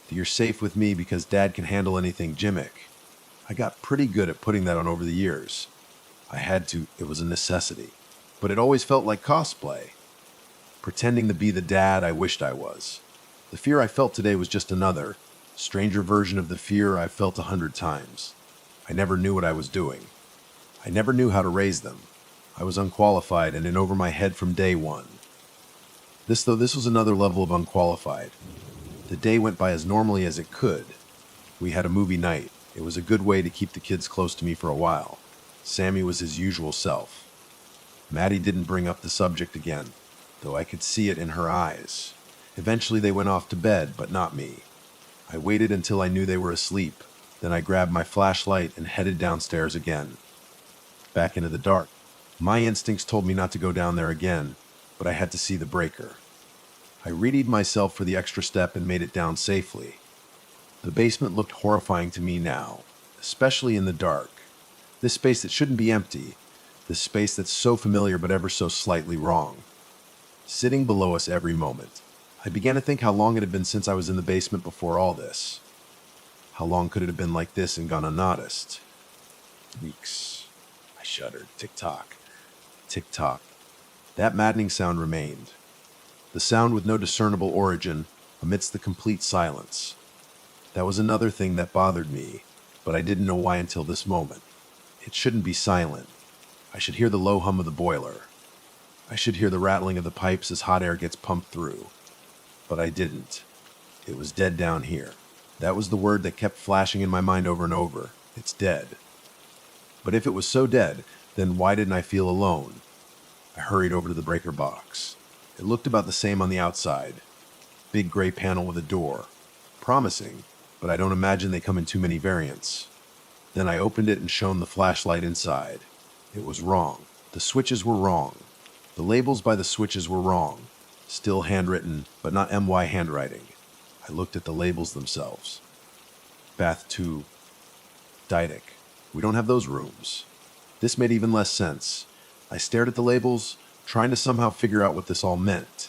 That you're safe with me because Dad can handle anything gimmick. I got pretty good at putting that on over the years. I had to, it was a necessity, but it always felt like cosplay. Pretending to be the dad I wished I was. The fear I felt today was just another, stranger version of the fear I've felt 100 times. I never knew what I was doing. I never knew how to raise them. I was unqualified and in over my head from day one. This was another level of unqualified. The day went by as normally as it could. We had a movie night. It was a good way to keep the kids close to me for a while. Sammy was his usual self. Maddie didn't bring up the subject again, though I could see it in her eyes. Eventually they went off to bed, but not me. I waited until I knew they were asleep. Then I grabbed my flashlight and headed downstairs again. Back into the dark. My instincts told me not to go down there again, but I had to see the breaker. I readied myself for the extra step and made it down safely. The basement looked horrifying to me now, especially in the dark. This space that shouldn't be empty, this space that's so familiar but ever so slightly wrong. Sitting below us every moment. I began to think how long it had been since I was in the basement before all this. How long could it have been like this and gone unnoticed? Weeks. I shuddered. Tick-tock. Tick-tock. That maddening sound remained. The sound with no discernible origin amidst the complete silence. That was another thing that bothered me, but I didn't know why until this moment. It shouldn't be silent. I should hear the low hum of the boiler. I should hear the rattling of the pipes as hot air gets pumped through. But I didn't. It was dead down here. That was the word that kept flashing in my mind over and over. It's dead. But if it was so dead, then why didn't I feel alone? I hurried over to the breaker box. It looked about the same on the outside. Big gray panel with a door. Promising, but I don't imagine they come in too many variants. Then I opened it and shone the flashlight inside. It was wrong. The switches were wrong. The labels by the switches were wrong. Still handwritten, but not MY handwriting. I looked at the labels themselves. Bath 2. Dydic. We don't have those rooms. This made even less sense. I stared at the labels, trying to somehow figure out what this all meant.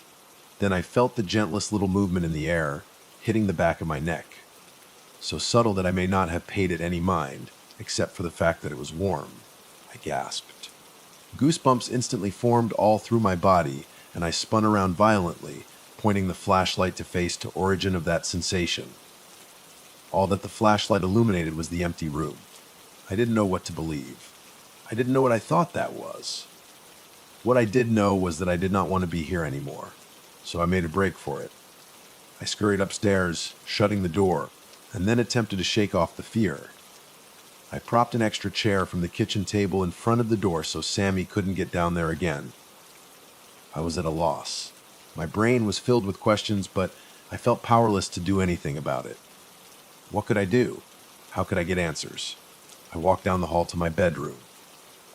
Then I felt the gentlest little movement in the air, hitting the back of my neck. So subtle that I may not have paid it any mind, except for the fact that it was warm. I gasped. Goosebumps instantly formed all through my body, and I spun around violently, pointing the flashlight to face to origin of that sensation. All that the flashlight illuminated was the empty room. I didn't know what to believe. I didn't know what I thought that was. What I did know was that I did not want to be here anymore, so I made a break for it. I scurried upstairs, shutting the door, and then attempted to shake off the fear. I propped an extra chair from the kitchen table in front of the door so Sammy couldn't get down there again. I was at a loss. My brain was filled with questions, but I felt powerless to do anything about it. What could I do? How could I get answers? I walked down the hall to my bedroom.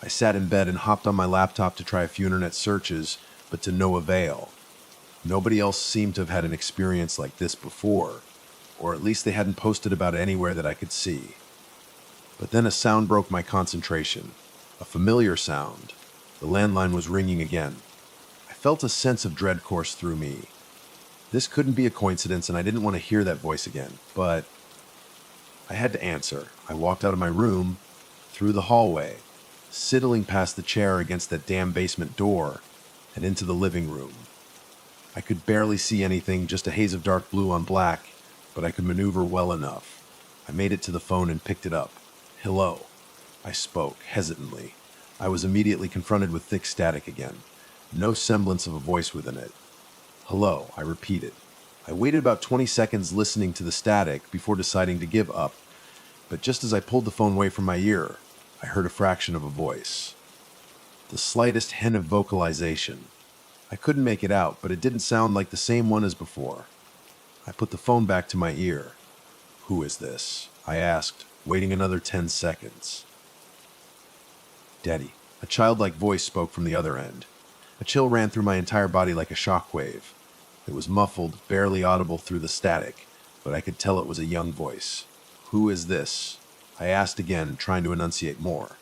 I sat in bed and hopped on my laptop to try a few internet searches, but to no avail. Nobody else seemed to have had an experience like this before, or at least they hadn't posted about it anywhere that I could see. But then a sound broke my concentration. A familiar sound. The landline was ringing again. I felt a sense of dread course through me. This couldn't be a coincidence, and I didn't want to hear that voice again, but I had to answer. I walked out of my room, through the hallway, sidling past the chair against that damn basement door, and into the living room. I could barely see anything, just a haze of dark blue on black, but I could maneuver well enough. I made it to the phone and picked it up. Hello. I spoke, hesitantly. I was immediately confronted with thick static again. No semblance of a voice within it. Hello, I repeated. I waited about 20 seconds listening to the static before deciding to give up, but just as I pulled the phone away from my ear, I heard a fraction of a voice. The slightest hint of vocalization. I couldn't make it out, but it didn't sound like the same one as before. I put the phone back to my ear. Who is this? I asked, waiting another 10 seconds. Daddy. A childlike voice spoke from the other end. A chill ran through my entire body like a shockwave. It was muffled, barely audible through the static, but I could tell it was a young voice. Who is this? I asked again, trying to enunciate more.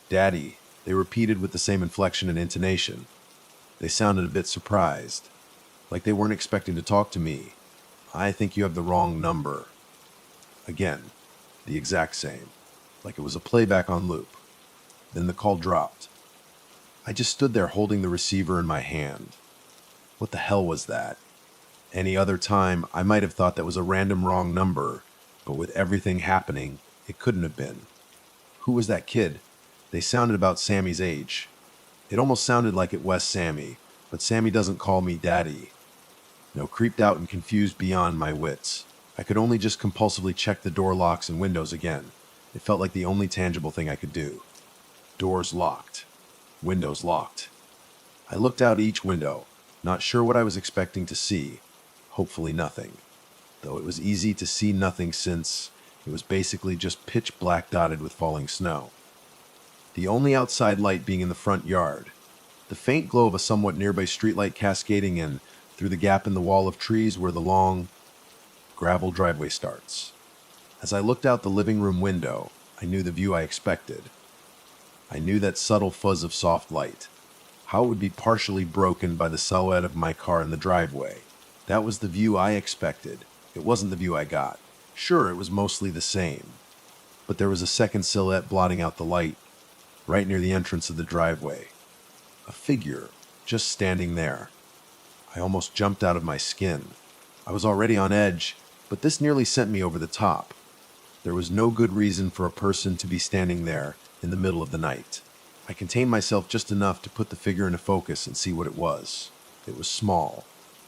Daddy, they repeated with the same inflection and intonation. They sounded a bit surprised, like they weren't expecting to talk to me. I think you have the wrong number. Again, the exact same, like it was a playback on loop. Then the call dropped. I just stood there holding the receiver in my hand. What the hell was that? Any other time, I might have thought that was a random wrong number, but with everything happening, it couldn't have been. Who was that kid? They sounded about Sammy's age. It almost sounded like it was Sammy, but Sammy doesn't call me Daddy. No, creeped out and confused beyond my wits. I could only just compulsively check the door locks and windows again. It felt like the only tangible thing I could do. Doors locked. Windows locked. I looked out each window, not sure what I was expecting to see. Hopefully nothing. Though it was easy to see nothing since it was basically just pitch black dotted with falling snow. The only outside light being in the front yard. The faint glow of a somewhat nearby streetlight cascading in through the gap in the wall of trees where the long gravel driveway starts. As I looked out the living room window, I knew the view I expected. I knew that subtle fuzz of soft light. How it would be partially broken by the silhouette of my car in the driveway. That was the view I expected. It wasn't the view I got. Sure, it was mostly the same. But there was a second silhouette blotting out the light, right near the entrance of the driveway. A figure, just standing there. I almost jumped out of my skin. I was already on edge, but this nearly sent me over the top. There was no good reason for a person to be standing there in the middle of the night. I contained myself just enough to put the figure into focus and see what it was. It was small.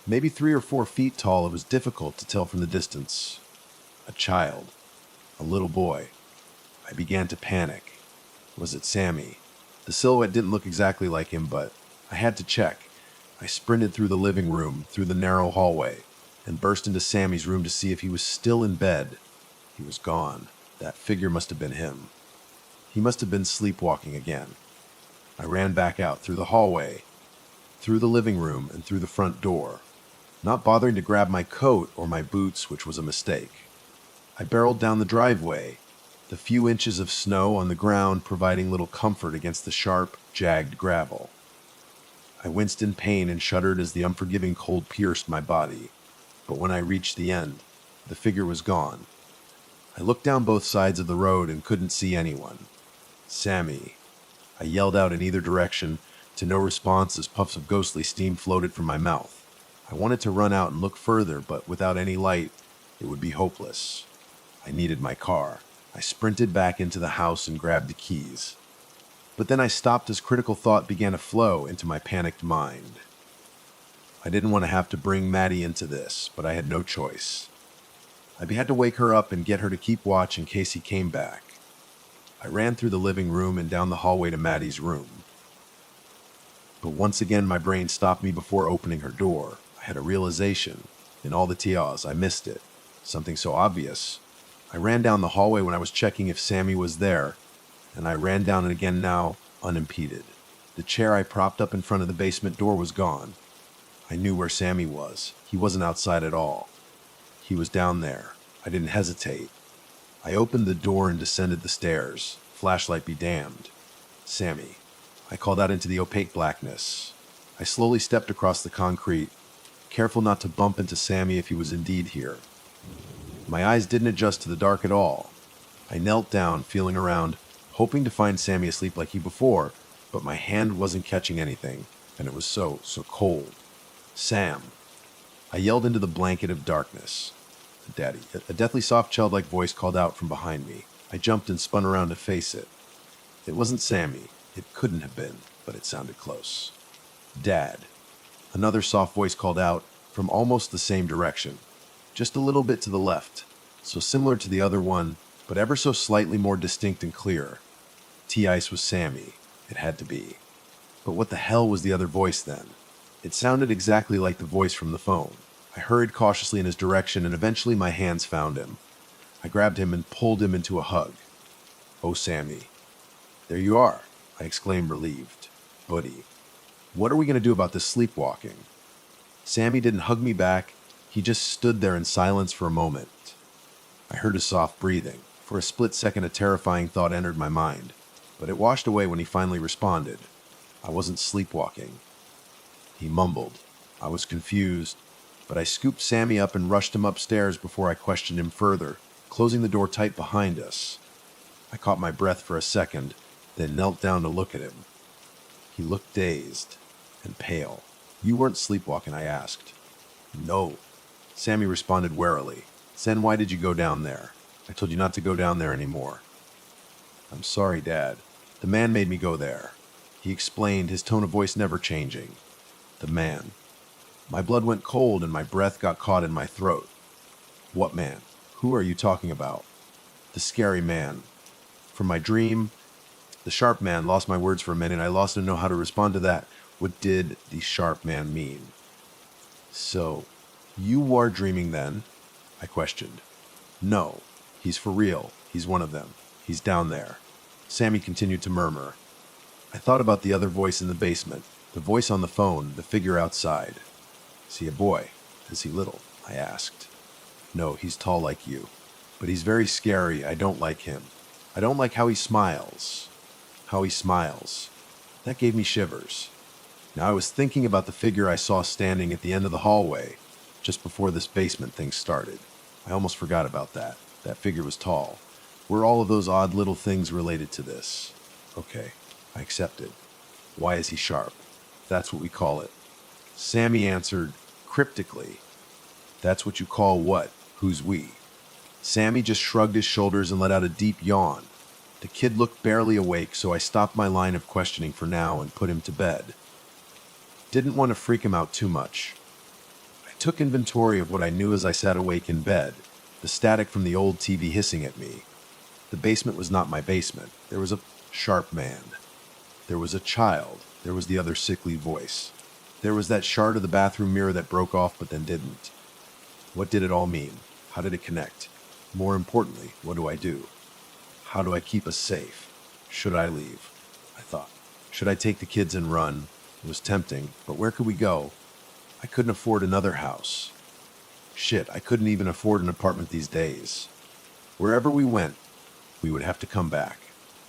Maybe 3 or 4 feet tall. It was difficult to tell from the distance. A child. A little boy. I began to panic. Was it Sammy? The silhouette didn't look exactly like him, but I had to check. I sprinted through the living room, through the narrow hallway, and burst into Sammy's room to see if he was still in bed. He was gone. That figure must have been him. He must have been sleepwalking again. I ran back out through the hallway, through the living room, and through the front door, not bothering to grab my coat or my boots, which was a mistake. I barreled down the driveway, the few inches of snow on the ground providing little comfort against the sharp, jagged gravel. I winced in pain and shuddered as the unforgiving cold pierced my body. But when I reached the end, the figure was gone. I looked down both sides of the road and couldn't see anyone. Sammy. I yelled out in either direction, to no response as puffs of ghostly steam floated from my mouth. I wanted to run out and look further, but without any light, it would be hopeless. I needed my car. I sprinted back into the house and grabbed the keys. But then I stopped as critical thought began to flow into my panicked mind. I didn't want to have to bring Maddie into this, but I had no choice. I had to wake her up and get her to keep watch in case he came back. I ran through the living room and down the hallway to Maddie's room. But once again, my brain stopped me before opening her door. I had a realization. In all the chaos, I missed it. Something so obvious. I ran down the hallway when I was checking if Sammy was there, and I ran down it again now, unimpeded. The chair I propped up in front of the basement door was gone. I knew where Sammy was. He wasn't outside at all. He was down there. I didn't hesitate. I opened the door and descended the stairs. Flashlight be damned. Sammy. I called out into the opaque blackness. I slowly stepped across the concrete, careful not to bump into Sammy if he was indeed here. My eyes didn't adjust to the dark at all. I knelt down, feeling around, hoping to find Sammy asleep like he before, but my hand wasn't catching anything, and it was so cold. Sam. I yelled into the blanket of darkness. Daddy. A deathly soft childlike voice called out from behind me. I jumped and spun around to face it. It wasn't Sammy. It couldn't have been, but it sounded close. Dad. Another soft voice called out from almost the same direction, just a little bit to the left, so similar to the other one, but ever so slightly more distinct and clear. T-Ice was Sammy. It had to be. But what the hell was the other voice then? It sounded exactly like the voice from the phone. I hurried cautiously in his direction, and eventually my hands found him. I grabbed him and pulled him into a hug. Oh, Sammy. There you are, I exclaimed, relieved. Buddy, what are we going to do about this sleepwalking? Sammy didn't hug me back. He just stood there in silence for a moment. I heard his soft breathing. For a split second, a terrifying thought entered my mind, but it washed away when he finally responded. I wasn't sleepwalking. He mumbled. I was confused, but I scooped Sammy up and rushed him upstairs before I questioned him further, closing the door tight behind us. I caught my breath for a second, then knelt down to look at him. He looked dazed and pale. You weren't sleepwalking, I asked. No, Sammy responded warily. Then why did you go down there? I told you not to go down there anymore. I'm sorry, Dad. The man made me go there. He explained, his tone of voice never changing. The man. My blood went cold and my breath got caught in my throat. What man? Who are you talking about? The scary man. From my dream, the sharp man. Lost my words for a minute. I lost to know how to respond to that. What did the sharp man mean? So, you are dreaming then? I questioned. No, he's for real. He's one of them. He's down there. Sammy continued to murmur. I thought about the other voice in the basement, the voice on the phone, the figure outside. Is he a boy? Is he little? I asked. No, he's tall like you. But he's very scary. I don't like him. I don't like how he smiles. That gave me shivers. Now I was thinking about the figure I saw standing at the end of the hallway, just before this basement thing started. I almost forgot about that. That figure was tall. Were all of those odd little things related to this? Okay, I accepted. Why is he sharp? That's what we call it. Sammy answered cryptically. That's what you call what? Who's we? Sammy just shrugged his shoulders and let out a deep yawn. The kid looked barely awake, so I stopped my line of questioning for now and put him to bed. Didn't want to freak him out too much. I took inventory of what I knew as I sat awake in bed. the static from the old TV hissing at me. The basement was not my basement. There was a sharp man. There was a child. There was the other sickly voice. There was that shard of the bathroom mirror that broke off but then didn't. What did it all mean? How did it connect? More importantly, what do I do? How do I keep us safe? Should I leave? I thought. Should I take the kids and run? It was tempting, but where could we go? I couldn't afford another house. Shit, I couldn't even afford an apartment these days. Wherever we went, we would have to come back.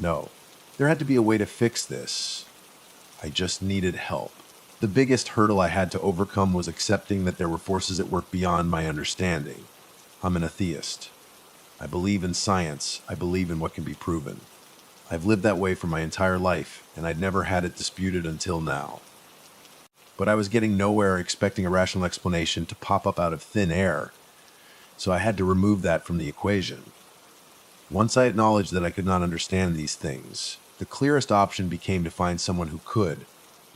No, there had to be a way to fix this. I just needed help. The biggest hurdle I had to overcome was accepting that there were forces at work beyond my understanding. I'm an atheist. I believe in science. I believe in what can be proven. I've lived that way for my entire life, and I'd never had it disputed until now. But I was getting nowhere expecting a rational explanation to pop up out of thin air, so I had to remove that from the equation. Once I acknowledged that I could not understand these things, the clearest option became to find someone who could.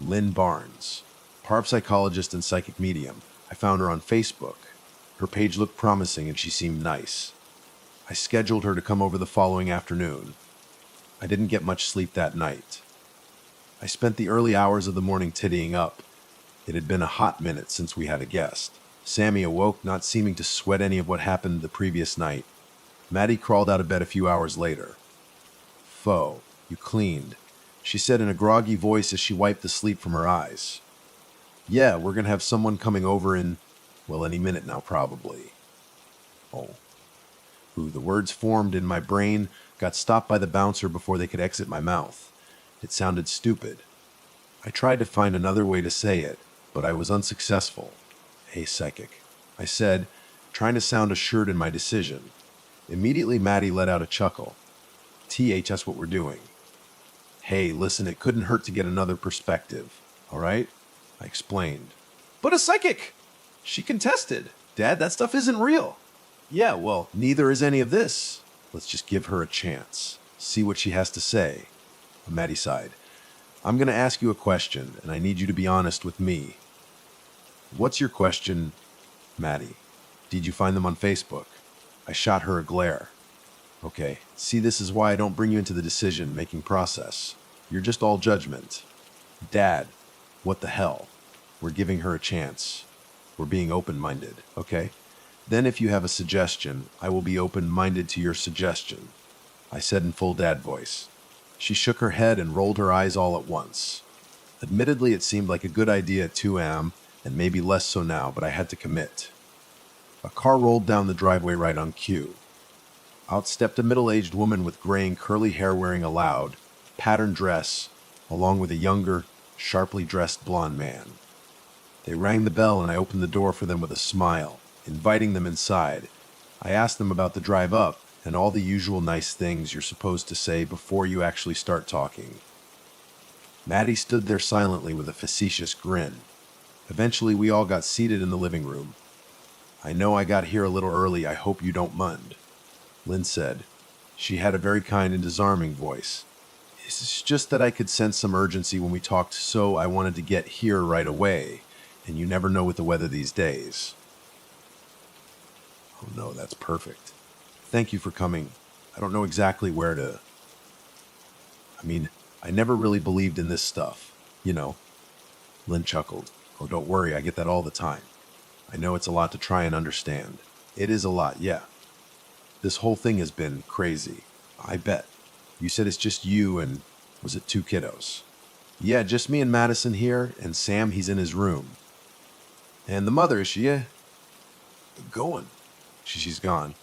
Lynn Barnes, parapsychologist and psychic medium. I found her on Facebook. Her page looked promising and she seemed nice. I scheduled her to come over the following afternoon. I didn't get much sleep that night. I spent the early hours of the morning tiddying up. It had been a hot minute since we had a guest. Sammy awoke, not seeming to sweat any of what happened the previous night. Maddie crawled out of bed a few hours later. "Foe, you cleaned," she said in a groggy voice as she wiped the sleep from her eyes. "Yeah, we're going to have someone coming over in, well, any minute now, probably." Oh. Ooh, the words formed in my brain got stopped by the bouncer before they could exit my mouth. It sounded stupid. I tried to find another way to say it, but I was unsuccessful. "Hey, psychic," I said, trying to sound assured in my decision. Immediately, Maddie let out a chuckle. "TH, that's what we're doing." "Hey, listen, it couldn't hurt to get another perspective, all right?" I explained. "But a psychic! She contested. Dad, that stuff isn't real." "Yeah, well, neither is any of this. Let's just give her a chance. See what she has to say." Maddie sighed. "I'm going to ask you a question, and I need you to be honest with me." "What's your question, Maddie?" "Did you find them on Facebook?" I shot her a glare. "Okay, see, this is why I don't bring you into the decision-making process. You're just all judgment." "Dad, what the hell? We're giving her a chance. We're being open-minded, okay? Then if you have a suggestion, I will be open-minded to your suggestion," I said in full dad voice. She shook her head and rolled her eyes all at once. Admittedly, it seemed like a good idea at 2 a.m., and maybe less so now, but I had to commit. A car rolled down the driveway right on cue. Out stepped a middle-aged woman with graying curly hair wearing a loud, patterned dress, along with a younger, sharply dressed blonde man. They rang the bell and I opened the door for them with a smile, inviting them inside. I asked them about the drive up and all the usual nice things you're supposed to say before you actually start talking. Maddie stood there silently with a facetious grin. Eventually, we all got seated in the living room. "I know I got here a little early. I hope you don't mind," Lynn said. She had a very kind and disarming voice. "It's just that I could sense some urgency when we talked, so I wanted to get here right away, and you never know with the weather these days." "Oh no, that's perfect. Thank you for coming. I don't know exactly where to... I never really believed in this stuff, you know." Lynn chuckled. "Oh, don't worry, I get that all the time. I know it's a lot to try and understand. It is a lot, yeah. This whole thing has been crazy. I bet. You said it's just you and, was it 2 kiddos?" "Yeah, just me and Madison here, and Sam, he's in his room." "And the mother, is she, going?" She's gone,"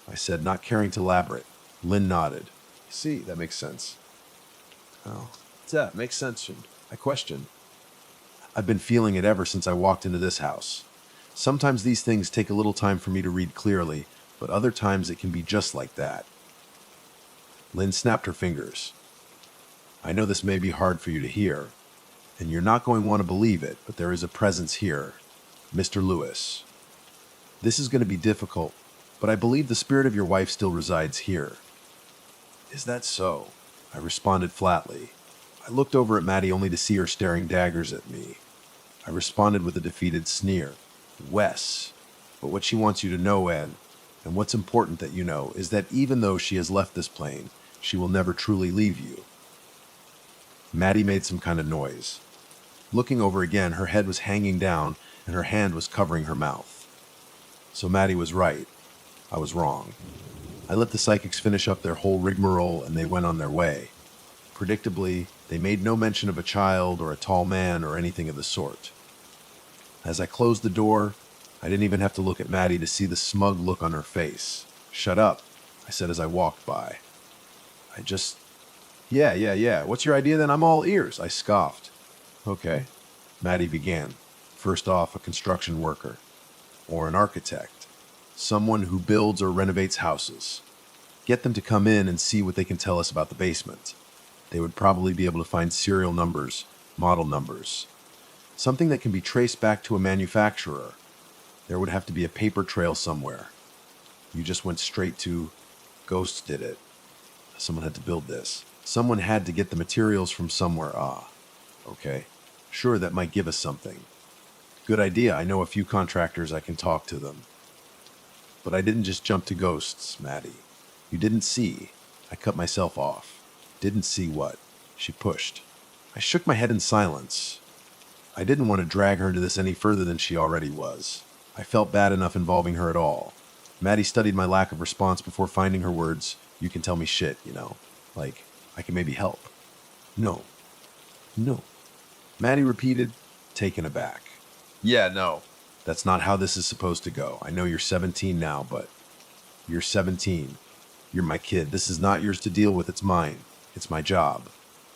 I said, not caring to elaborate. Lynn nodded. "See, that makes sense." "Oh, that makes sense," I questioned. "I've been feeling it ever since I walked into this house. Sometimes these things take a little time for me to read clearly, but other times it can be just like that." Lynn snapped her fingers. "I know this may be hard for you to hear, and you're not going to want to believe it, but there is a presence here, Mr. Lewis. This is going to be difficult, but I believe the spirit of your wife still resides here." "Is that so?" I responded flatly. I looked over at Maddie only to see her staring daggers at me. I responded with a defeated sneer. "Wes, but what she wants you to know, Ed, And what's important that you know is that even though she has left this plane, she will never truly leave you. Maddie made some kind of noise. Looking over again, her head was hanging down and her hand was covering her mouth. So Maddie was right. I was wrong. I let the psychics finish up their whole rigmarole and they went on their way. Predictably, they made no mention of a child or a tall man or anything of the sort. As I closed the door, I didn't even have to look at Maddie to see the smug look on her face. "Shut up," I said as I walked by. Yeah. What's your idea then? I'm all ears," I scoffed. "Okay," Maddie began. "First off, a construction worker. Or an architect. Someone who builds or renovates houses. Get them to come in and see what they can tell us about the basement. They would probably be able to find serial numbers, model numbers. Something that can be traced back to a manufacturer. There would have to be a paper trail somewhere. You just went straight to, ghosts did it. Someone had to build this. Someone had to get the materials from somewhere. Okay. Sure, that might give us something. Good idea. I know a few contractors. I can talk to them. But I didn't just jump to ghosts, Maddie. You didn't see. I cut myself off. Didn't see what? She pushed. I shook my head in silence. I didn't want to drag her into this any further than she already was. I felt bad enough involving her at all. Maddie studied my lack of response before finding her words. "You can tell me shit, you know. Like, I can maybe help." No. Maddie repeated, taken aback. "Yeah, no. That's not how this is supposed to go. I know you're 17 now, but you're 17. You're my kid. This is not yours to deal with. It's mine. It's my job.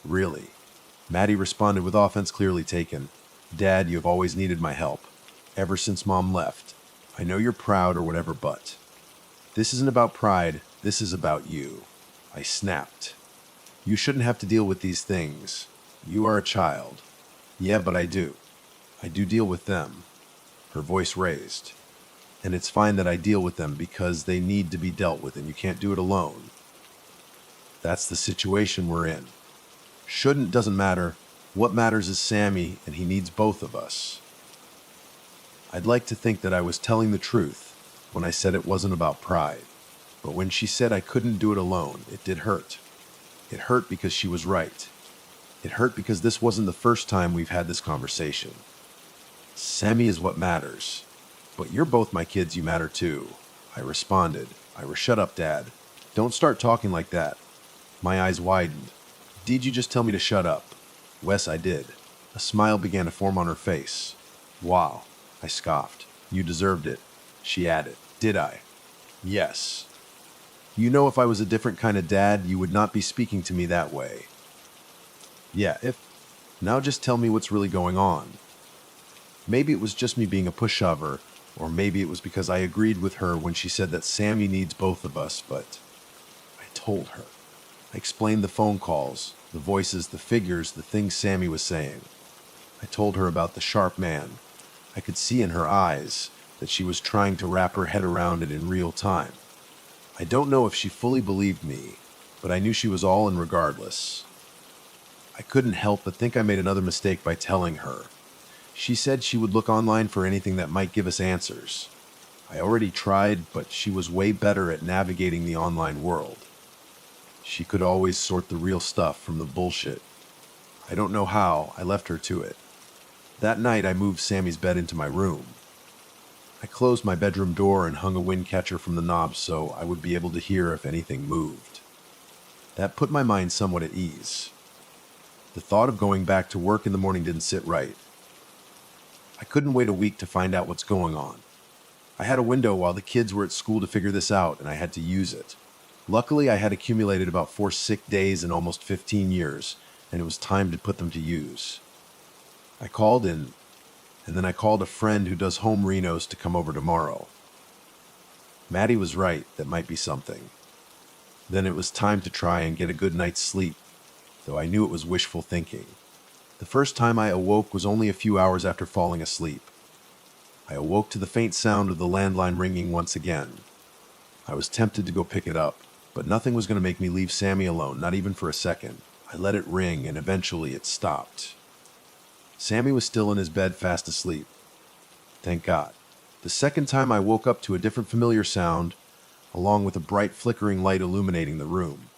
Really." Maddie responded with offense clearly taken. "Dad, you have always needed my help. Ever since Mom left. I know you're proud or whatever, but this isn't about pride. This is about you." I snapped. "You shouldn't have to deal with these things. You are a child." "Yeah, but I do. I do deal with them." Her voice raised. "And it's fine that I deal with them because they need to be dealt with and you can't do it alone. That's the situation we're in. Shouldn't doesn't matter. What matters is Sammy, and he needs both of us." I'd like to think that I was telling the truth when I said it wasn't about pride. But when she said I couldn't do it alone, it did hurt. It hurt because she was right. It hurt because this wasn't the first time we've had this conversation. "Sammy is what matters. But you're both my kids, you matter too." I responded. "Shut up, Dad. Don't start talking like that." My eyes widened. "Did you just tell me to shut up?" "Wes, I did." A smile began to form on her face. "Wow," I scoffed. "You deserved it." She added. "Did I?" "Yes. You know, if I was a different kind of dad, you would not be speaking to me that way." "Yeah, if... Now just tell me what's really going on." Maybe it was just me being a pushover, or maybe it was because I agreed with her when she said that Sammy needs both of us, but I told her. I explained the phone calls, the voices, the figures, the things Sammy was saying. I told her about the sharp man. I could see in her eyes that she was trying to wrap her head around it in real time. I don't know if she fully believed me, but I knew she was all in regardless. I couldn't help but think I made another mistake by telling her. She said she would look online for anything that might give us answers. I already tried, but she was way better at navigating the online world. She could always sort the real stuff from the bullshit. I don't know how, I left her to it. That night, I moved Sammy's bed into my room. I closed my bedroom door and hung a wind catcher from the knob so I would be able to hear if anything moved. That put my mind somewhat at ease. The thought of going back to work in the morning didn't sit right. I couldn't wait a week to find out what's going on. I had a window while the kids were at school to figure this out, and I had to use it. Luckily, I had accumulated about 4 sick days in almost 15 years, and it was time to put them to use. I called in, and then I called a friend who does home renos to come over tomorrow. Maddie was right, that might be something. Then it was time to try and get a good night's sleep, though I knew it was wishful thinking. The first time I awoke was only a few hours after falling asleep. I awoke to the faint sound of the landline ringing once again. I was tempted to go pick it up, but nothing was going to make me leave Sammy alone, not even for a second. I let it ring, and eventually it stopped. Sammy was still in his bed, fast asleep. Thank God. The second time I woke up to a different familiar sound, along with a bright flickering light illuminating the room,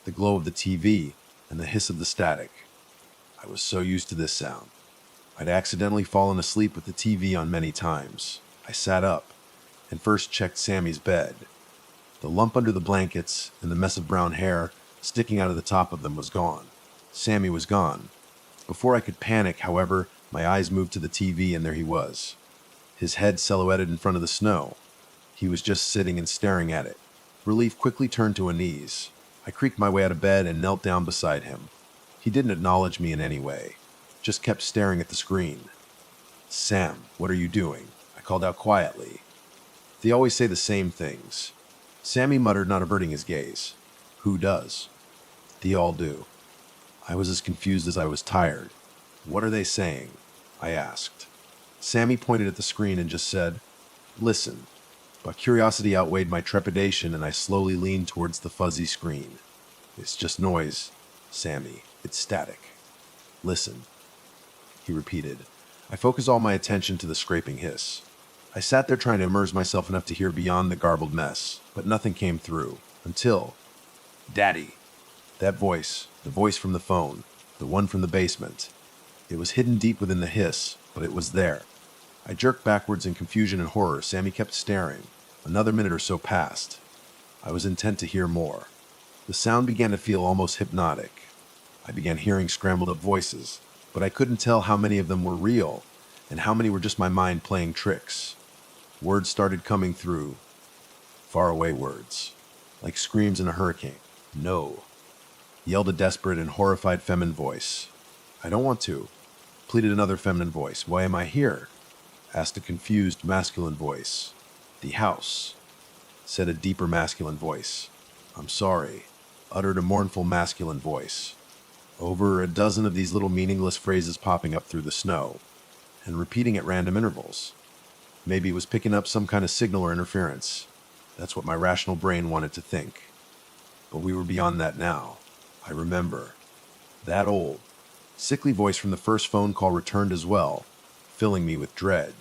the glow of the TV, and the hiss of the static. I was so used to this sound. I'd accidentally fallen asleep with the TV on many times. I sat up and first checked Sammy's bed. The lump under the blankets and the mess of brown hair sticking out of the top of them was gone. Sammy was gone. Before I could panic, however, my eyes moved to the TV and there he was, his head silhouetted in front of the snow. He was just sitting and staring at it. Relief quickly turned to unease. I creaked my way out of bed and knelt down beside him. He didn't acknowledge me in any way, just kept staring at the screen. "Sam, what are you doing?" I called out quietly. They always say the same things. Sammy muttered, not averting his gaze. "Who does?" "They all do." I was as confused as I was tired. "What are they saying?" I asked. Sammy pointed at the screen and just said, "Listen." But curiosity outweighed my trepidation and I slowly leaned towards the fuzzy screen. "It's just noise, Sammy. It's static. Listen," he repeated. I focused all my attention to the scraping hiss. I sat there trying to immerse myself enough to hear beyond the garbled mess, but nothing came through, until... "Daddy!" That voice, the voice from the phone, the one from the basement. It was hidden deep within the hiss, but it was there. I jerked backwards in confusion and horror. Sammy kept staring. Another minute or so passed. I was intent to hear more. The sound began to feel almost hypnotic. I began hearing scrambled up voices, but I couldn't tell how many of them were real and how many were just my mind playing tricks. Words started coming through. Faraway words, like screams in a hurricane. "No," yelled a desperate and horrified feminine voice. "I don't want to," pleaded another feminine voice. "Why am I here?" asked a confused masculine voice. "The house," said a deeper masculine voice. "I'm sorry," uttered a mournful masculine voice. Over a dozen of these little meaningless phrases popping up through the snow and repeating at random intervals. Maybe it was picking up some kind of signal or interference. That's what my rational brain wanted to think. But we were beyond that now. I remember. That old, sickly voice from the first phone call returned as well, filling me with dread.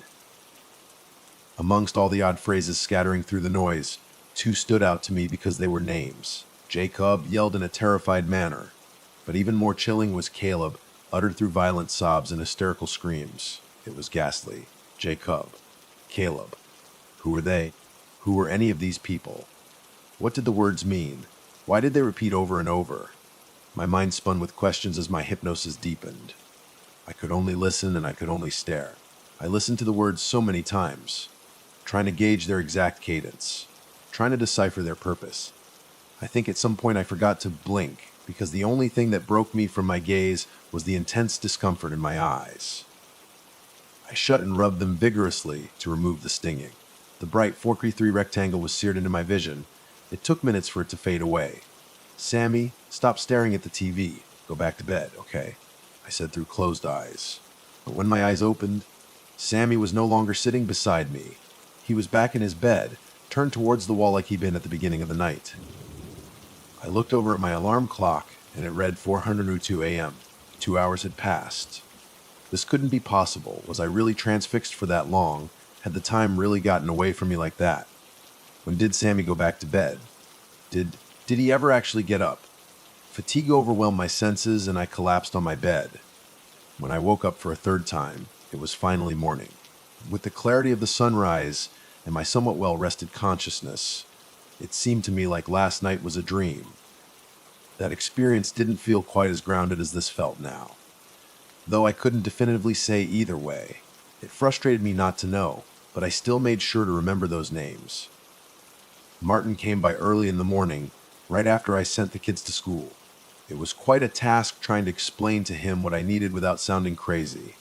Amongst all the odd phrases scattering through the noise, two stood out to me because they were names. Jacob yelled in a terrified manner, but even more chilling was Caleb, uttered through violent sobs and hysterical screams. It was ghastly. Jacob. Caleb. Who were they? Who were any of these people? What did the words mean? Why did they repeat over and over? My mind spun with questions as my hypnosis deepened. I could only listen and I could only stare. I listened to the words so many times, trying to gauge their exact cadence, trying to decipher their purpose. I think at some point I forgot to blink because the only thing that broke me from my gaze was the intense discomfort in my eyes. I shut and rubbed them vigorously to remove the stinging. The bright 4x3 rectangle was seared into my vision. It took minutes for it to fade away. "Sammy, stop staring at the TV. Go back to bed, okay?" I said through closed eyes. But when my eyes opened, Sammy was no longer sitting beside me. He was back in his bed, turned towards the wall like he'd been at the beginning of the night. I looked over at my alarm clock, and it read 4:02 a.m. 2 hours had passed. This couldn't be possible. Was I really transfixed for that long? Had the time really gotten away from me like that? When did Sammy go back to bed? Did he ever actually get up? Fatigue overwhelmed my senses, and I collapsed on my bed. When I woke up for a third time, it was finally morning. With the clarity of the sunrise and my somewhat well-rested consciousness, it seemed to me like last night was a dream. That experience didn't feel quite as grounded as this felt now. Though I couldn't definitively say either way. It frustrated me not to know, but I still made sure to remember those names. Martin came by early in the morning, right after I sent the kids to school. It was quite a task trying to explain to him what I needed without sounding crazy.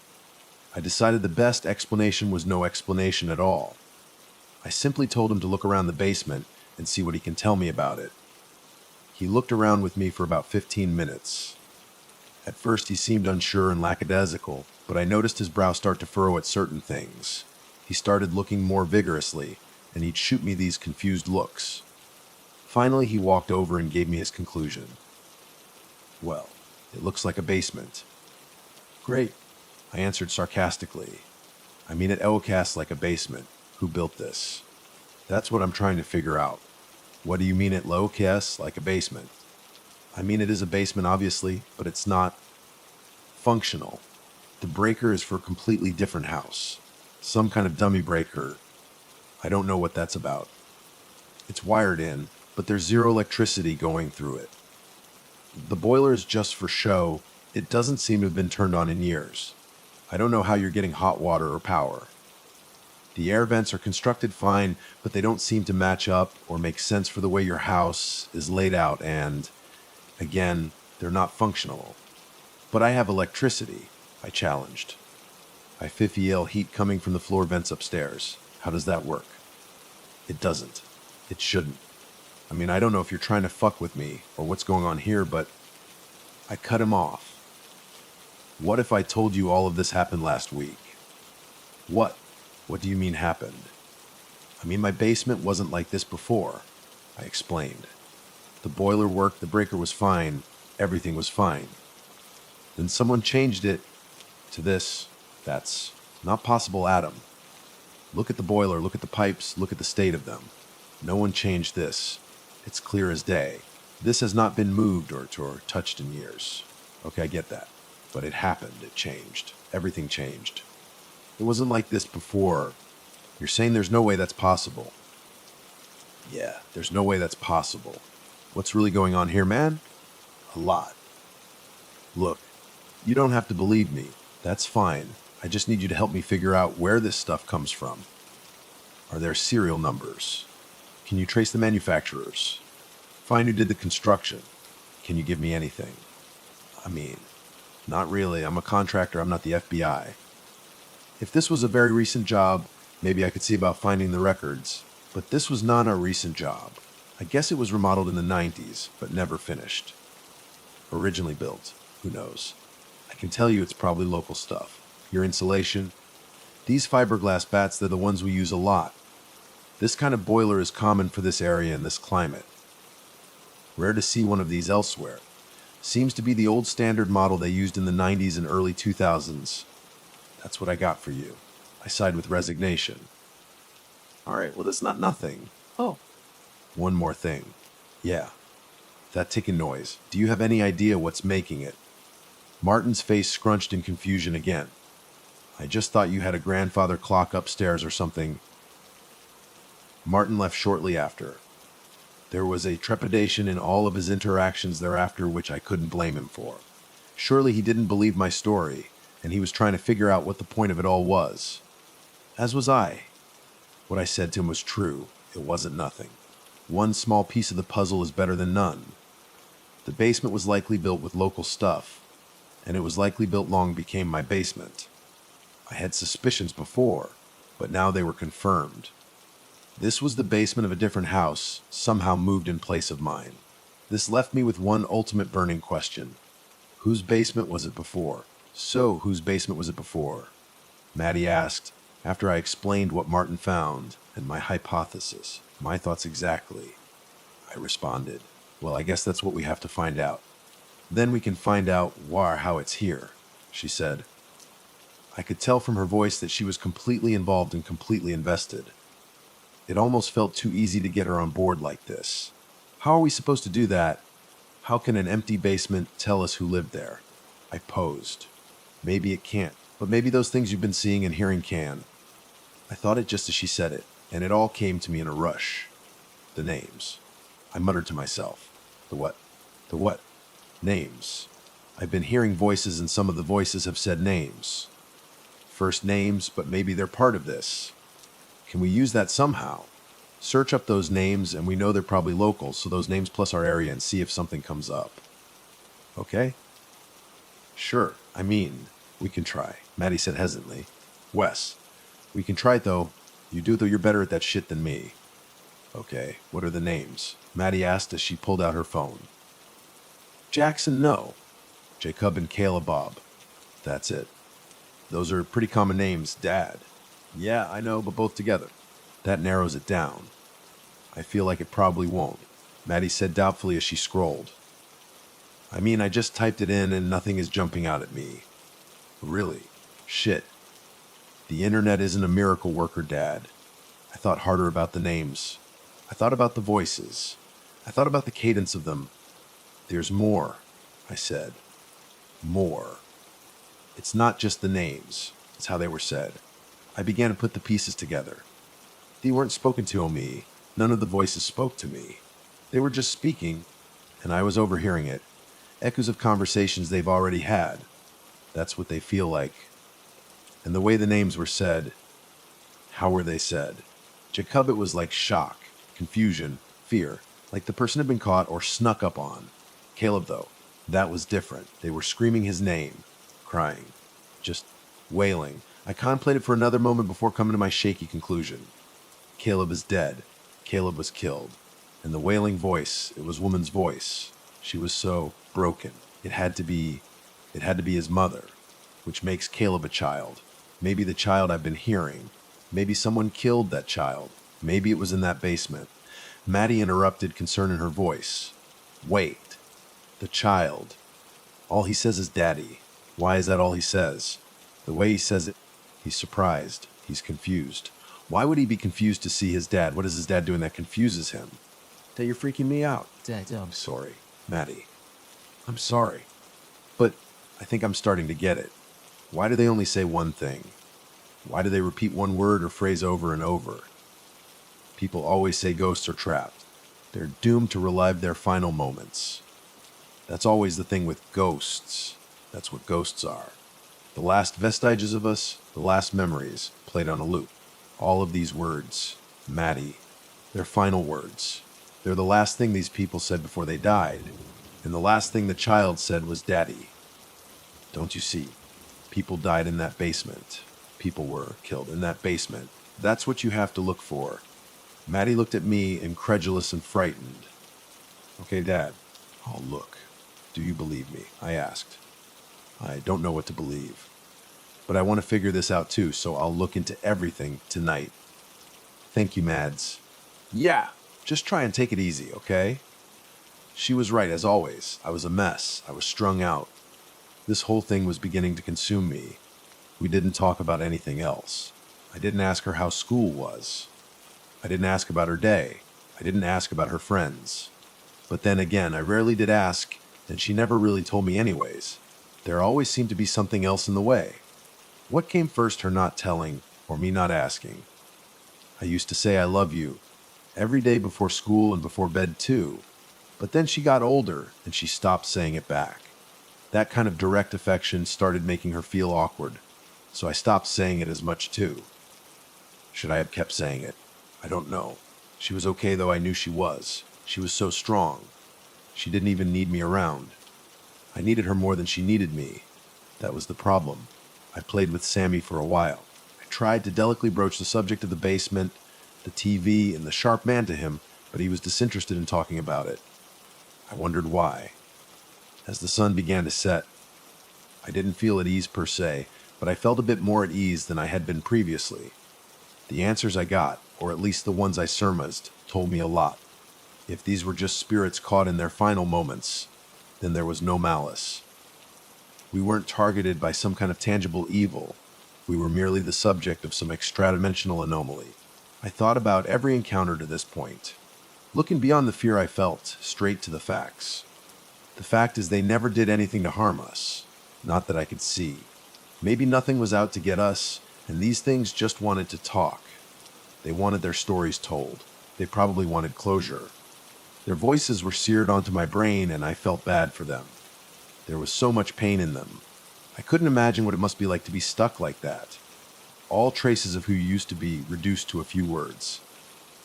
I decided the best explanation was no explanation at all. I simply told him to look around the basement and see what he can tell me about it. He looked around with me for about 15 minutes. At first he seemed unsure and lackadaisical, but I noticed his brow start to furrow at certain things. He started looking more vigorously, and he'd shoot me these confused looks. Finally, he walked over and gave me his conclusion. "Well, it looks like a basement." "Great," I answered sarcastically. "I mean, it outcasts like a basement. Who built this? That's what I'm trying to figure out. What do you mean at low, Kes? Like a basement? I mean, it is a basement, obviously, but it's not functional. The breaker is for a completely different house. Some kind of dummy breaker. I don't know what that's about. It's wired in, but there's zero electricity going through it. The boiler is just for show. It doesn't seem to have been turned on in years. I don't know how you're getting hot water or power. The air vents are constructed fine, but they don't seem to match up or make sense for the way your house is laid out, and, again, they're not functional. But I have electricity, I challenged. I feel heat coming from the floor vents upstairs. How does that work? It doesn't. It shouldn't. I mean, I don't know if you're trying to fuck with me or what's going on here, but I cut him off. What if I told you all of this happened last week? What? What do you mean happened? I mean, my basement wasn't like this before, I explained. The boiler worked, the breaker was fine, everything was fine. Then someone changed it to this. That's not possible, Adam. Look at the boiler, look at the pipes, look at the state of them. No one changed this. It's clear as day. This has not been moved or touched in years. Okay, I get that. But it happened, it changed. Everything changed. It wasn't like this before. You're saying there's no way that's possible. Yeah, there's no way that's possible. What's really going on here, man? A lot. Look, you don't have to believe me. That's fine. I just need you to help me figure out where this stuff comes from. Are there serial numbers? Can you trace the manufacturers? Find who did the construction. Can you give me anything? I mean, not really. I'm a contractor. I'm not the FBI. If this was a very recent job, maybe I could see about finding the records. But this was not a recent job. I guess it was remodeled in the 90s, but never finished. Originally built. Who knows? I can tell you it's probably local stuff. Your insulation. These fiberglass bats, they're the ones we use a lot. This kind of boiler is common for this area and this climate. Rare to see one of these elsewhere. Seems to be the old standard model they used in the 90s and early 2000s. That's what I got for you. I sighed with resignation. All right, well, that's not nothing. Oh. One more thing. Yeah. That ticking noise. Do you have any idea what's making it? Martin's face scrunched in confusion again. I just thought you had a grandfather clock upstairs or something. Martin left shortly after. There was a trepidation in all of his interactions thereafter which I couldn't blame him for. Surely he didn't believe my story, and he was trying to figure out what the point of it all was. As was I. What I said to him was true. It wasn't nothing. One small piece of the puzzle is better than none. The basement was likely built with local stuff, and it was likely built long became my basement. I had suspicions before, but now they were confirmed. This was the basement of a different house, somehow moved in place of mine. This left me with one ultimate burning question. Whose basement was it before? So, whose basement was it before? Maddie asked, after I explained what Martin found and my hypothesis. My thoughts exactly. I responded, well, I guess that's what we have to find out. Then we can find out why or how it's here, she said. I could tell from her voice that she was completely involved and completely invested. It almost felt too easy to get her on board like this. How are we supposed to do that? How can an empty basement tell us who lived there? I posed. Maybe it can't, but maybe those things you've been seeing and hearing can. I thought it just as she said it, and it all came to me in a rush. The names. I muttered to myself. The what? The what? Names. I've been hearing voices and some of the voices have said names. First names, but maybe they're part of this. Can we use that somehow? Search up those names, and we know they're probably local, so those names plus our area, and see if something comes up. Okay? Sure. I mean, we can try, Maddie said hesitantly. Wes, we can try it, though. You do, though you're better at that shit than me. Okay, what are the names? Maddie asked as she pulled out her phone. Jackson, no. Jacob and Kayla Bob. That's it. Those are pretty common names, Dad. Yeah, I know, but both together. That narrows it down. I feel like it probably won't, Maddie said doubtfully as she scrolled. I mean, I just typed it in and nothing is jumping out at me. Really? Shit. The internet isn't a miracle worker, Dad. I thought harder about the names. I thought about the voices. I thought about the cadence of them. There's more, I said. More. It's not just the names, it's how they were said. I began to put the pieces together. They weren't spoken to on me. None of the voices spoke to me. They were just speaking, and I was overhearing it. Echoes of conversations they've already had. That's what they feel like. And the way the names were said, how were they said? Jacob, it was like shock, confusion, fear, like the person had been caught or snuck up on. Caleb, though, that was different. They were screaming his name, crying, just wailing. I contemplated for another moment before coming to my shaky conclusion. Caleb is dead. Caleb was killed. And the wailing voice, it was woman's voice. She was so broken. It had to be his mother, which makes Caleb a child. Maybe the child I've been hearing. Maybe someone killed that child. Maybe it was in that basement. Maddie interrupted, concern in her voice. Wait. The child. All he says is daddy. Why is that all he says? The way he says it, he's surprised. He's confused. Why would he be confused to see his dad? What is his dad doing that confuses him? Dad, you're freaking me out. Dad, I'm sorry, Maddie. I'm sorry. But I think I'm starting to get it. Why do they only say one thing? Why do they repeat one word or phrase over and over? People always say ghosts are trapped. They're doomed to relive their final moments. That's always the thing with ghosts. That's what ghosts are. The last vestiges of us, the last memories, played on a loop. All of these words, Maddie, they're final words. They're the last thing these people said before they died. And the last thing the child said was daddy. Don't you see? People died in that basement. People were killed in that basement. That's what you have to look for. Maddie looked at me, incredulous and frightened. Okay, Dad, I'll look. Do you believe me? I asked. I don't know what to believe. But I want to figure this out too, so I'll look into everything tonight. Thank you, Mads. Yeah, just try and take it easy, okay? She was right, as always. I was a mess. I was strung out. This whole thing was beginning to consume me. We didn't talk about anything else. I didn't ask her how school was. I didn't ask about her day. I didn't ask about her friends. But then again, I rarely did ask, and she never really told me anyways. There always seemed to be something else in the way. What came first, her not telling, or me not asking? I used to say I love you, every day before school and before bed too. But then she got older, and she stopped saying it back. That kind of direct affection started making her feel awkward, so I stopped saying it as much too. Should I have kept saying it? I don't know. She was okay, though. I knew she was. She was so strong. She didn't even need me around. I needed her more than she needed me. That was the problem. I played with Sammy for a while. I tried to delicately broach the subject of the basement, the TV, and the sharp man to him, but he was disinterested in talking about it. I wondered why. As the sun began to set, I didn't feel at ease per se, but I felt a bit more at ease than I had been previously. The answers I got, or at least the ones I surmised, told me a lot. If these were just spirits caught in their final moments, then there was no malice. We weren't targeted by some kind of tangible evil. We were merely the subject of some extra-dimensional anomaly. I thought about every encounter to this point, looking beyond the fear I felt, straight to the facts. The fact is they never did anything to harm us. Not that I could see. Maybe nothing was out to get us, and these things just wanted to talk. They wanted their stories told. They probably wanted closure. Their voices were seared onto my brain, and I felt bad for them. There was so much pain in them. I couldn't imagine what it must be like to be stuck like that. All traces of who you used to be reduced to a few words.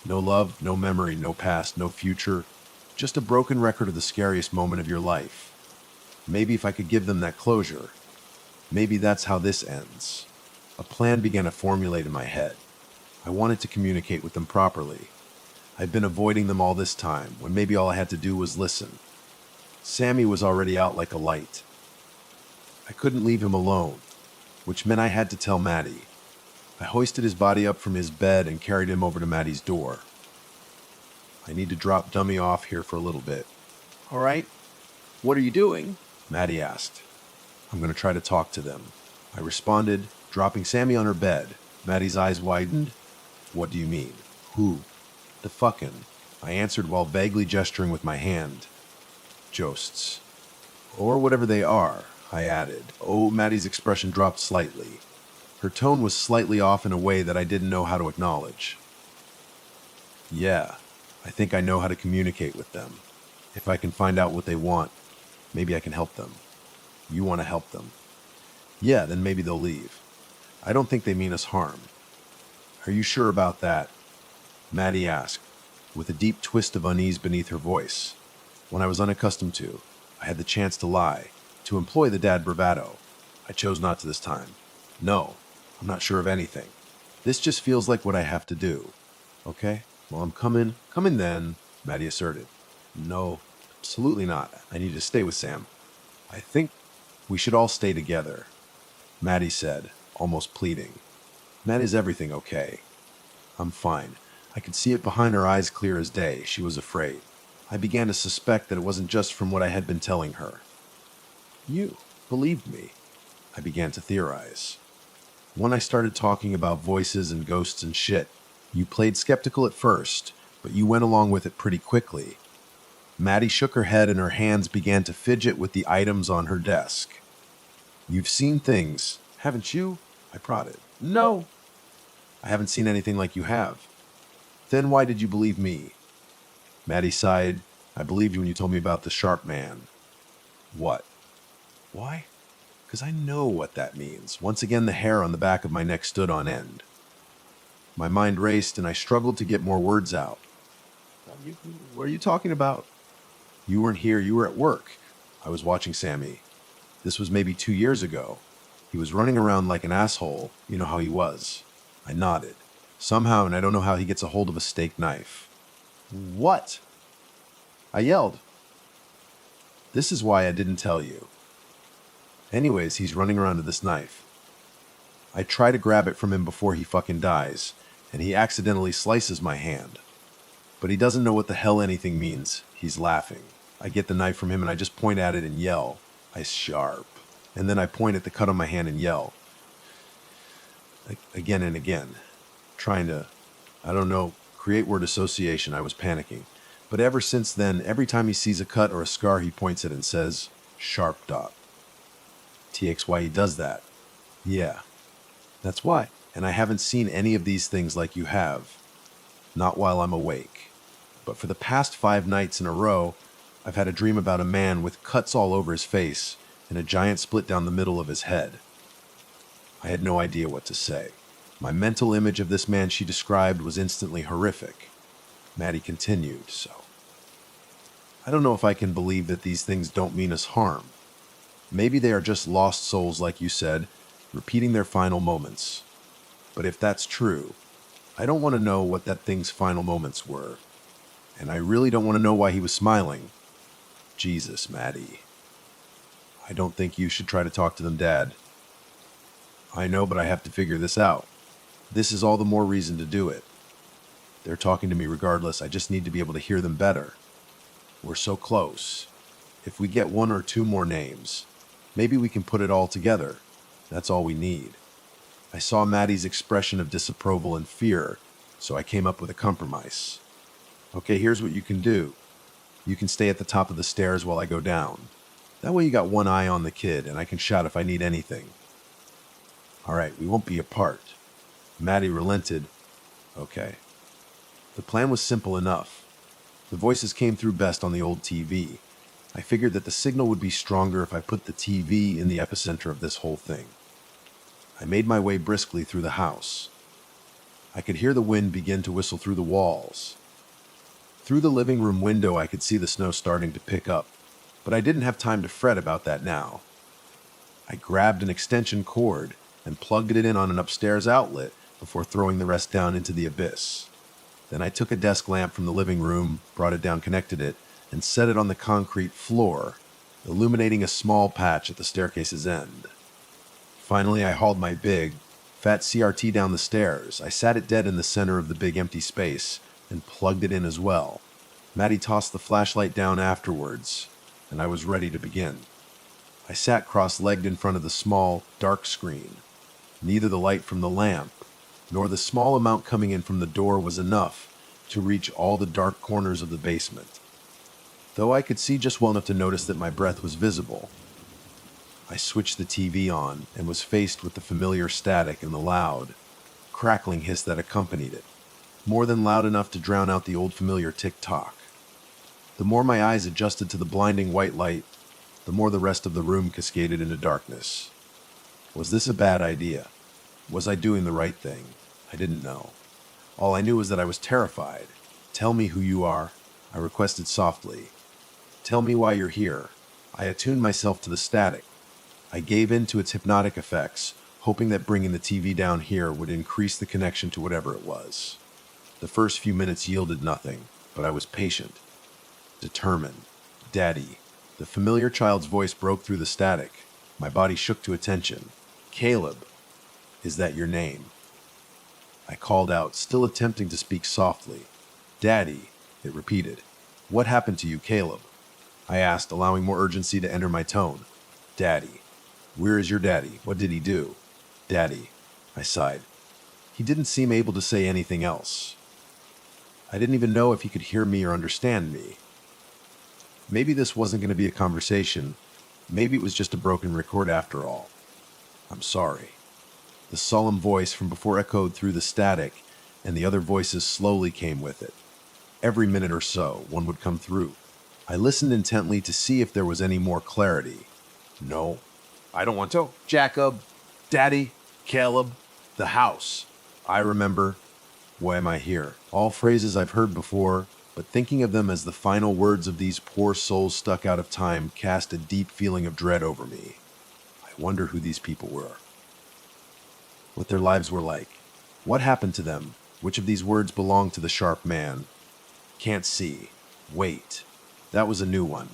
No love, no memory, no past, no future. Just a broken record of the scariest moment of your life. Maybe if I could give them that closure, maybe that's how this ends. A plan began to formulate in my head. I wanted to communicate with them properly. I'd been avoiding them all this time, when maybe all I had to do was listen. Sammy was already out like a light. I couldn't leave him alone, which meant I had to tell Maddie. I hoisted his body up from his bed and carried him over to Maddie's door. I need to drop Dummy off here for a little bit. All right. What are you doing? Maddie asked. I'm going to try to talk to them. I responded, dropping Sammy on her bed. Maddie's eyes widened. What do you mean? Who? The fucking, I answered while vaguely gesturing with my hand. Josts. Or whatever they are, I added. Oh, Maddie's expression dropped slightly. Her tone was slightly off in a way that I didn't know how to acknowledge. Yeah, I think I know how to communicate with them. If I can find out what they want, maybe I can help them. You want to help them? Yeah, then maybe they'll leave. I don't think they mean us harm. Are you sure about that? Maddie asked, with a deep twist of unease beneath her voice. When I was unaccustomed to, I had the chance to lie, to employ the dad bravado. I chose not to this time. No, I'm not sure of anything. This just feels like what I have to do. Okay? Well, I'm coming. Coming then, Maddie asserted. No, absolutely not. I need to stay with Sam. I think we should all stay together, Maddie said, almost pleading. Matt, is everything okay? I'm fine. I could see it behind her eyes clear as day. She was afraid. I began to suspect that it wasn't just from what I had been telling her. You believed me, I began to theorize. When I started talking about voices and ghosts and shit, you played skeptical at first, but you went along with it pretty quickly. Maddie shook her head and her hands began to fidget with the items on her desk. You've seen things, haven't you? I prodded. No. I haven't seen anything like you have. Then why did you believe me? Maddie sighed. I believed you when you told me about the sharp man. What? Why? Because I know what that means. Once again, the hair on the back of my neck stood on end. My mind raced and I struggled to get more words out. What are you talking about? You weren't here. You were at work. I was watching Sammy. This was maybe 2 years ago. He was running around like an asshole. You know how he was. I nodded. Somehow, and I don't know how, he gets a hold of a steak knife. What? I yelled. This is why I didn't tell you. Anyways, he's running around with this knife. I try to grab it from him before he fucking dies, and he accidentally slices my hand. But he doesn't know what the hell anything means. He's laughing. I get the knife from him and I just point at it and yell. I sharp. And then I point at the cut on my hand and yell. Again and again. Trying to, create word association. I was panicking. But ever since then, every time he sees a cut or a scar, he points it and says, sharp dot. TXY, he does that. Yeah. That's why. And I haven't seen any of these things like you have. Not while I'm awake. But for the past 5 nights in a row, I've had a dream about a man with cuts all over his face and a giant split down the middle of his head. I had no idea what to say. My mental image of this man she described was instantly horrific. Maddie continued, so. I don't know if I can believe that these things don't mean us harm. Maybe they are just lost souls, like you said, repeating their final moments. But if that's true, I don't want to know what that thing's final moments were. And I really don't want to know why he was smiling. Jesus, Maddie. I don't think you should try to talk to them, Dad. I know, but I have to figure this out. This is all the more reason to do it. They're talking to me regardless. I just need to be able to hear them better. We're so close. If we get 1 or 2 more names, maybe we can put it all together. That's all we need. I saw Maddie's expression of disapproval and fear, so I came up with a compromise. Okay, here's what you can do. You can stay at the top of the stairs while I go down. That way you got one eye on the kid, and I can shout if I need anything. All right, we won't be apart. Maddie relented. Okay. The plan was simple enough. The voices came through best on the old TV. I figured that the signal would be stronger if I put the TV in the epicenter of this whole thing. I made my way briskly through the house. I could hear the wind begin to whistle through the walls. Through the living room window, I could see the snow starting to pick up, but I didn't have time to fret about that now. I grabbed an extension cord and plugged it in on an upstairs outlet before throwing the rest down into the abyss. Then I took a desk lamp from the living room, brought it down, connected it, and set it on the concrete floor, illuminating a small patch at the staircase's end. Finally, I hauled my big, fat CRT down the stairs. I sat it dead in the center of the big empty space and plugged it in as well. Maddie tossed the flashlight down afterwards, and I was ready to begin. I sat cross-legged in front of the small, dark screen. Neither the light from the lamp nor the small amount coming in from the door was enough to reach all the dark corners of the basement. Though I could see just well enough to notice that my breath was visible, I switched the TV on and was faced with the familiar static and the loud, crackling hiss that accompanied it, more than loud enough to drown out the old familiar tick-tock. The more my eyes adjusted to the blinding white light, the more the rest of the room cascaded into darkness. Was this a bad idea? Was I doing the right thing? I didn't know. All I knew was that I was terrified. "Tell me who you are," I requested softly. "Tell me why you're here." I attuned myself to the static. I gave in to its hypnotic effects, hoping that bringing the TV down here would increase the connection to whatever it was. The first few minutes yielded nothing, but I was patient, determined. "Daddy." The familiar child's voice broke through the static. My body shook to attention. "Caleb, is that your name?" I called out, still attempting to speak softly. "Daddy," it repeated. "What happened to you, Caleb?" I asked, allowing more urgency to enter my tone. "Daddy. Where is your daddy? What did he do?" "Daddy," I sighed. He didn't seem able to say anything else. I didn't even know if he could hear me or understand me. Maybe this wasn't going to be a conversation. Maybe it was just a broken record after all. "I'm sorry." The solemn voice from before echoed through the static, and the other voices slowly came with it. Every minute or so, one would come through. I listened intently to see if there was any more clarity. "No, I don't want to. Jacob, Daddy, Caleb, the house. I remember. Why am I here?" All phrases I've heard before, but thinking of them as the final words of these poor souls stuck out of time cast a deep feeling of dread over me. I wonder who these people were. What their lives were like. What happened to them? Which of these words belonged to the sharp man? "Can't see. Wait." That was a new one.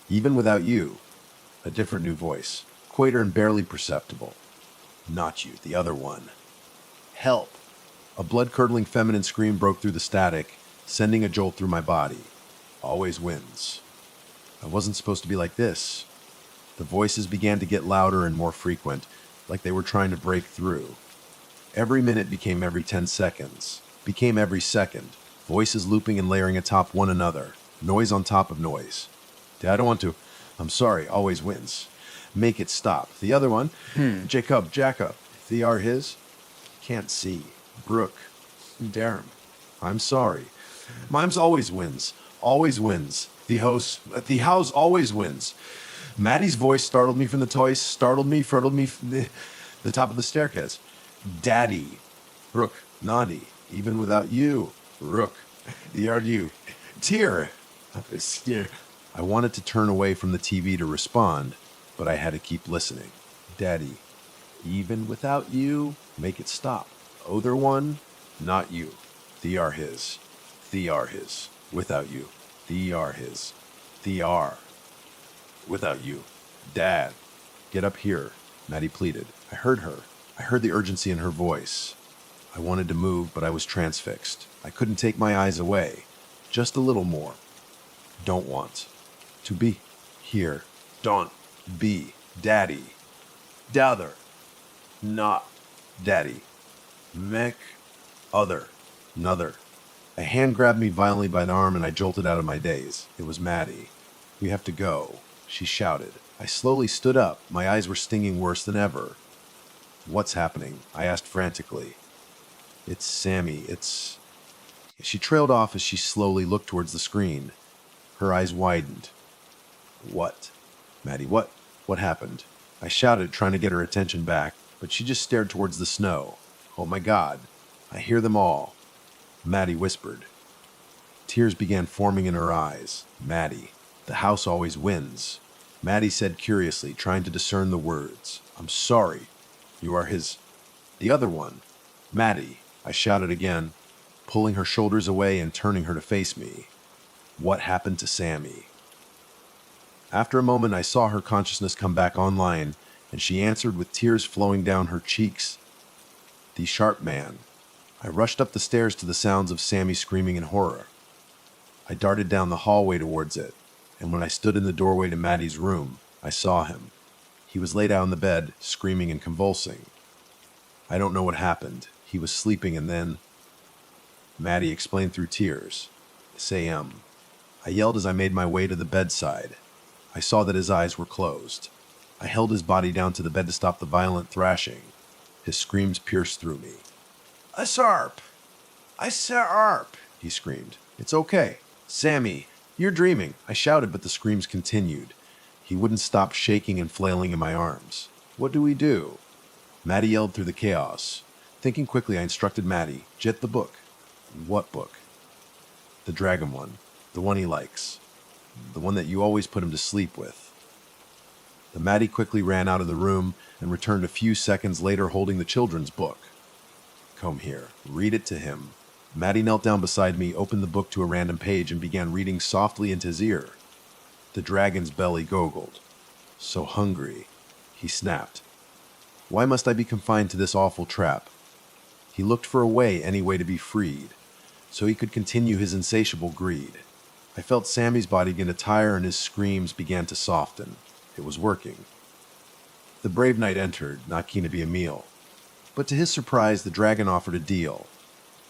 "Even without you." A different new voice. Quater and barely perceptible. "Not you, the other one." "Help." A blood-curdling feminine scream broke through the static, sending a jolt through my body. Always wins. I wasn't supposed to be like this. The voices began to get louder and more frequent, like they were trying to break through. Every minute became every 10 seconds, became every second, voices looping and layering atop one another, noise on top of noise. "I don't want to. I'm sorry, always wins. Make it stop." The other one, Jacob. "They are his." "Can't see." Brooke. "Darren. I'm sorry. Mimes always wins. Always wins. The house always wins." Maddie's voice startled me from the toys, startled me from the top of the staircase. "Daddy." Brooke. "Naughty. Even without you." Rook. "The are you." "Tear." I wanted to turn away from the TV to respond, but I had to keep listening. "Daddy. Even without you." Make it stop. "Other one. Not you. Thee are his. Thee are his. Without you. Thee are his. Thee are. Without you. Dad." "Get up here," Maddie pleaded. I heard her. I heard the urgency in her voice. I wanted to move, but I was transfixed. I couldn't take my eyes away. Just a little more. Don't want. To be. Here. Don't. Be. Daddy. D'other. Not. Daddy. Mech. Other. Nother. A hand grabbed me violently by the arm and I jolted out of my daze. It was Maddie. "We have to go," she shouted. I slowly stood up. My eyes were stinging worse than ever. "What's happening?" I asked frantically. "It's Sammy. It's..." She trailed off as she slowly looked towards the screen. Her eyes widened. "What?" "Maddie, what? What happened?" I shouted, trying to get her attention back, but she just stared towards the snow. "Oh my God. I hear them all." Maddie whispered. Tears began forming in her eyes. "Maddie, the house always wins." Maddie said curiously, trying to discern the words. "I'm sorry. You are his..." "The other one." "Maddie," I shouted again, pulling her shoulders away and turning her to face me. "What happened to Sammy?" After a moment, I saw her consciousness come back online, and she answered with tears flowing down her cheeks. "The sharp man." I rushed up the stairs to the sounds of Sammy screaming in horror. I darted down the hallway towards it, and when I stood in the doorway to Maddie's room, I saw him. He was laid out on the bed, screaming and convulsing. I don't know what happened. He was sleeping and then... Maddie explained through tears. Sam. I yelled as I made my way to the bedside. I saw that his eyes were closed. I held his body down to the bed to stop the violent thrashing. His screams pierced through me. "Asarp! Asarp!" he screamed. "It's okay. Sammy, you're dreaming," I shouted, but the screams continued. He wouldn't stop shaking and flailing in my arms. "What do we do?" Maddie yelled through the chaos. Thinking quickly, I instructed Maddie, "Jet the book." "What book?" "The dragon one. The one he likes. The one that you always put him to sleep with." The Maddie quickly ran out of the room and returned a few seconds later holding the children's book. "Come here. Read it to him." Maddie knelt down beside me, opened the book to a random page, and began reading softly into his ear. The dragon's belly gurgled. "So hungry," he snapped. "Why must I be confined to this awful trap?" He looked for a way, any way to be freed, so he could continue his insatiable greed. I felt Sammy's body begin to tire and his screams began to soften. It was working. The brave knight entered, not keen to be a meal. But to his surprise, the dragon offered a deal.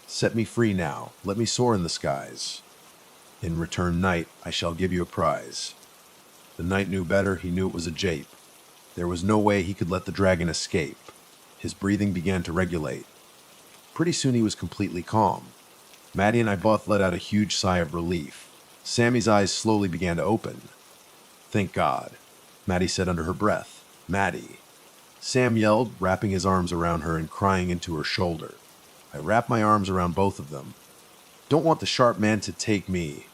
"Set me free now. Let me soar in the skies. In return, knight, I shall give you a prize." The knight knew better. He knew it was a jape. There was no way he could let the dragon escape. His breathing began to regulate. Pretty soon he was completely calm. Maddie and I both let out a huge sigh of relief. Sammy's eyes slowly began to open. "Thank God," Maddie said under her breath. "Maddie." Sam yelled, wrapping his arms around her and crying into her shoulder. I wrapped my arms around both of them. "Don't want the sharp man to take me.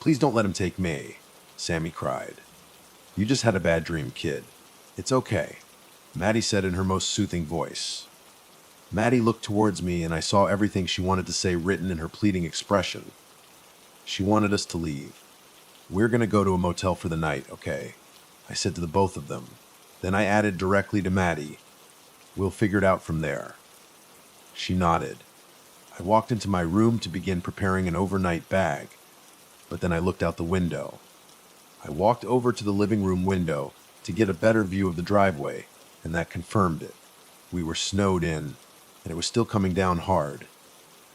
Please don't let him take me," Sammy cried. "You just had a bad dream, kid. It's okay," Maddie said in her most soothing voice. Maddie looked towards me and I saw everything she wanted to say written in her pleading expression. She wanted us to leave. "We're going to go to a motel for the night, okay?" I said to the both of them. Then I added directly to Maddie, "We'll figure it out from there." She nodded. I walked into my room to begin preparing an overnight bag, but then I looked out the window. I walked over to the living room window to get a better view of the driveway, and that confirmed it. We were snowed in, and it was still coming down hard.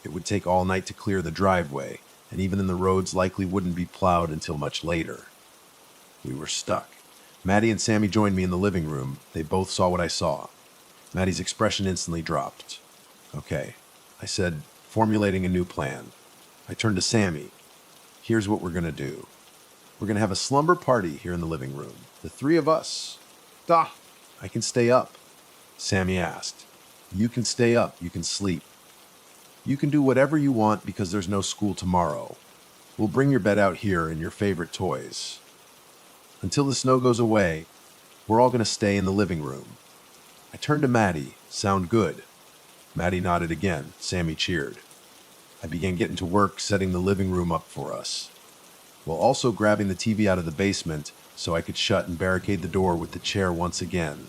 It would take all night to clear the driveway, and even then the roads likely wouldn't be plowed until much later. We were stuck. Maddie and Sammy joined me in the living room. They both saw what I saw. Maddie's expression instantly dropped. "Okay," I said, formulating a new plan. I turned to Sammy. "Here's what we're going to do. We're going to have a slumber party here in the living room. The three of us." "Duh, I can stay up," Sammy asked. "You can stay up. You can sleep. You can do whatever you want because there's no school tomorrow. We'll bring your bed out here and your favorite toys. Until the snow goes away, we're all going to stay in the living room." I turned to Maddie. "Sound good?" Maddie nodded again. Sammy cheered. I began getting to work setting the living room up for us, while also grabbing the TV out of the basement so I could shut and barricade the door with the chair once again.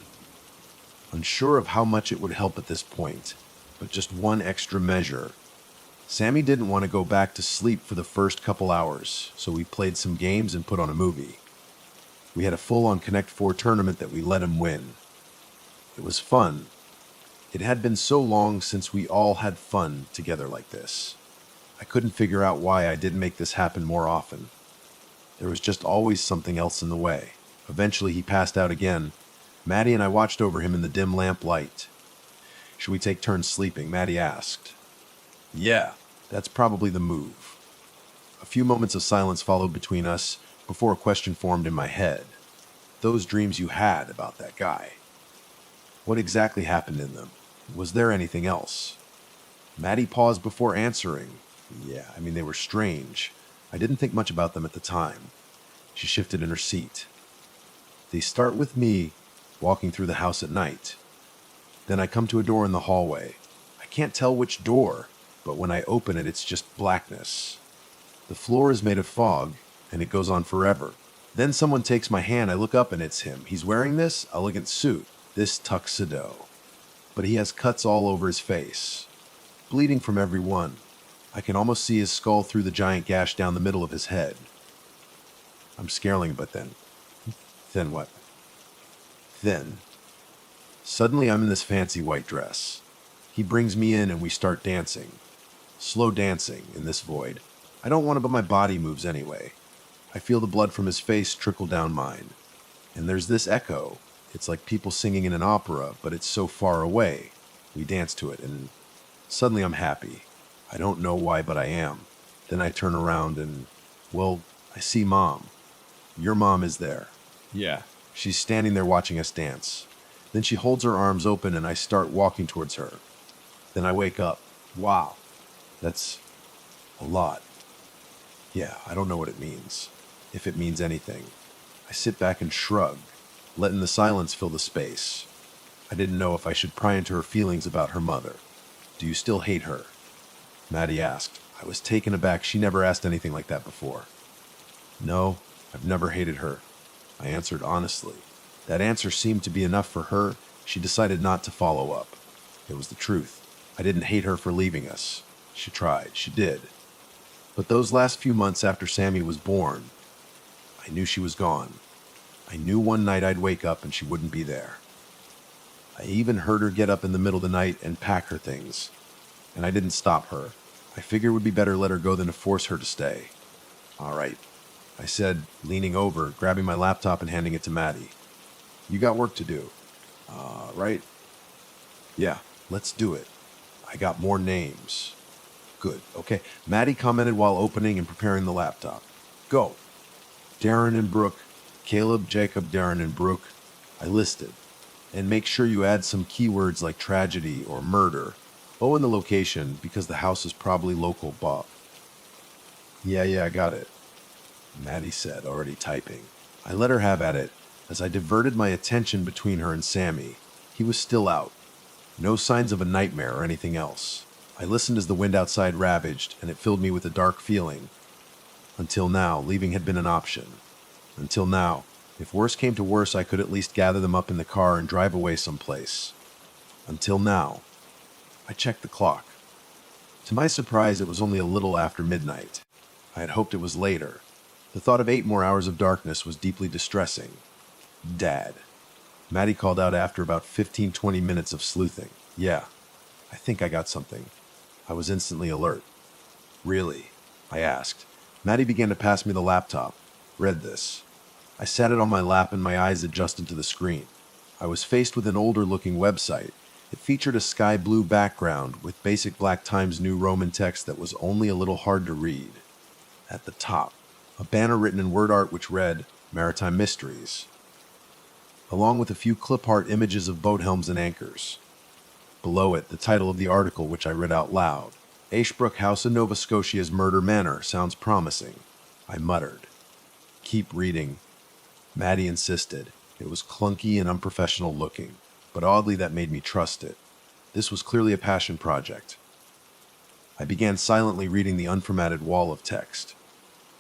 Unsure of how much it would help at this point, but just one extra measure. Sammy didn't want to go back to sleep for the first couple hours, so we played some games and put on a movie. We had a full-on Connect 4 tournament that we let him win. It was fun. It had been so long since we all had fun together like this. I couldn't figure out why I didn't make this happen more often. There was just always something else in the way. Eventually he passed out again. Maddie and I watched over him in the dim lamp light. "Should we take turns sleeping?" Maddie asked. "Yeah, that's probably the move." A few moments of silence followed between us before a question formed in my head. "Those dreams you had about that guy, what exactly happened in them? Was there anything else?" Maddie paused before answering. "Yeah, they were strange. I didn't think much about them at the time." She shifted in her seat. "They start with me walking through the house at night. Then I come to a door in the hallway. I can't tell which door, but when I open it, it's just blackness. The floor is made of fog, and it goes on forever. Then someone takes my hand. I look up and it's him. He's wearing this elegant suit, this tuxedo. But he has cuts all over his face, bleeding from every one. I can almost see his skull through the giant gash down the middle of his head. I'm scaling, but then what? Then, suddenly I'm in this fancy white dress. He brings me in and we start dancing. slow dancing in this void. I don't want it, but my body moves anyway. I feel the blood from his face trickle down mine. And there's this echo. It's like people singing in an opera, but it's so far away. We dance to it, and suddenly I'm happy. I don't know why, but I am. Then I turn around and, well, I see Mom. Your mom is there. Yeah. She's standing there watching us dance. Then she holds her arms open and I start walking towards her. Then I wake up. Wow. That's a lot. Yeah, I don't know what it means. If it means anything. I sit back and shrug, letting the silence fill the space. I didn't know if I should pry into her feelings about her mother. Do you still hate her? Maddie asked. I was taken aback. She never asked anything like that before. No, I've never hated her, I answered honestly. That answer seemed to be enough for her. She decided not to follow up. It was the truth. I didn't hate her for leaving us. She tried. She did. But those last few months after Sammy was born, I knew she was gone. I knew one night I'd wake up and she wouldn't be there. I even heard her get up in the middle of the night and pack her things. And I didn't stop her. I figured it would be better let her go than to force her to stay. All right, I said, leaning over, grabbing my laptop and handing it to Maddie. You got work to do. Right? Yeah, let's do it. I got more names. Good, okay. Maddie commented while opening and preparing the laptop. Go. Darren and Brooke. Caleb, Jacob, Darren, and Brooke. I listed. And make sure you add some keywords like tragedy or murder. Oh, and the location, because the house is probably local buff. Yeah, I got it, Maddie said, already typing. I let her have at it as I diverted my attention between her and Sammy. He was still out. No signs of a nightmare or anything else. I listened as the wind outside ravaged, and it filled me with a dark feeling. Until now, leaving had been an option. Until now, if worse came to worse, I could at least gather them up in the car and drive away someplace. Until now. I checked the clock. To my surprise, it was only a little after midnight. I had hoped it was later. The thought of 8 more hours of darkness was deeply distressing. Dad. Maddie called out after about 15-20 minutes of sleuthing. Yeah, I think I got something. I was instantly alert. Really? I asked. Maddie began to pass me the laptop. Read this. I sat it on my lap and my eyes adjusted to the screen. I was faced with an older-looking website. It featured a sky blue background with basic black Times New Roman text that was only a little hard to read. At the top, a banner written in word art which read, Maritime Mysteries, along with a few clip art images of boat helms and anchors. Below it, the title of the article, which I read out loud. Ashbrook House in Nova Scotia's Murder Manor sounds promising. I muttered. Keep reading. Maddie insisted. It was clunky and unprofessional looking, but oddly that made me trust it. This was clearly a passion project. I began silently reading the unformatted wall of text.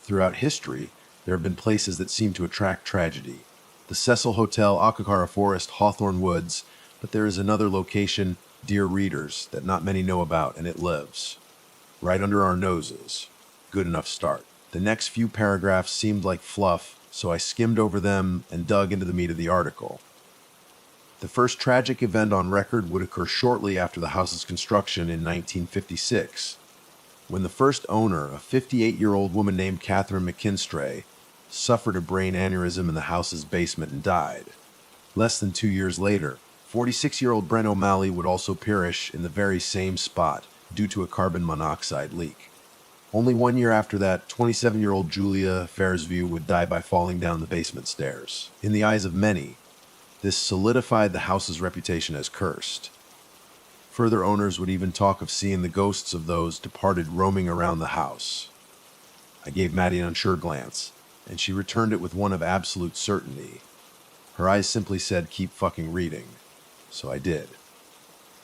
Throughout history, there have been places that seem to attract tragedy. The Cecil Hotel, Akakara Forest, Hawthorne Woods, but there is another location, dear readers, that not many know about, and it lives. Right under our noses. Good enough start. The next few paragraphs seemed like fluff, so I skimmed over them and dug into the meat of the article. The first tragic event on record would occur shortly after the house's construction in 1956, when the first owner, a 58-year-old woman named Catherine McKinstray, suffered a brain aneurysm in the house's basement and died. Less than 2 years later, 46-year-old Brent O'Malley would also perish in the very same spot due to a carbon monoxide leak. Only 1 year after that, 27-year-old Julia Fairview would die by falling down the basement stairs. In the eyes of many, this solidified the house's reputation as cursed. Further owners would even talk of seeing the ghosts of those departed roaming around the house. I gave Maddie an unsure glance, and she returned it with one of absolute certainty. Her eyes simply said, keep fucking reading. So I did.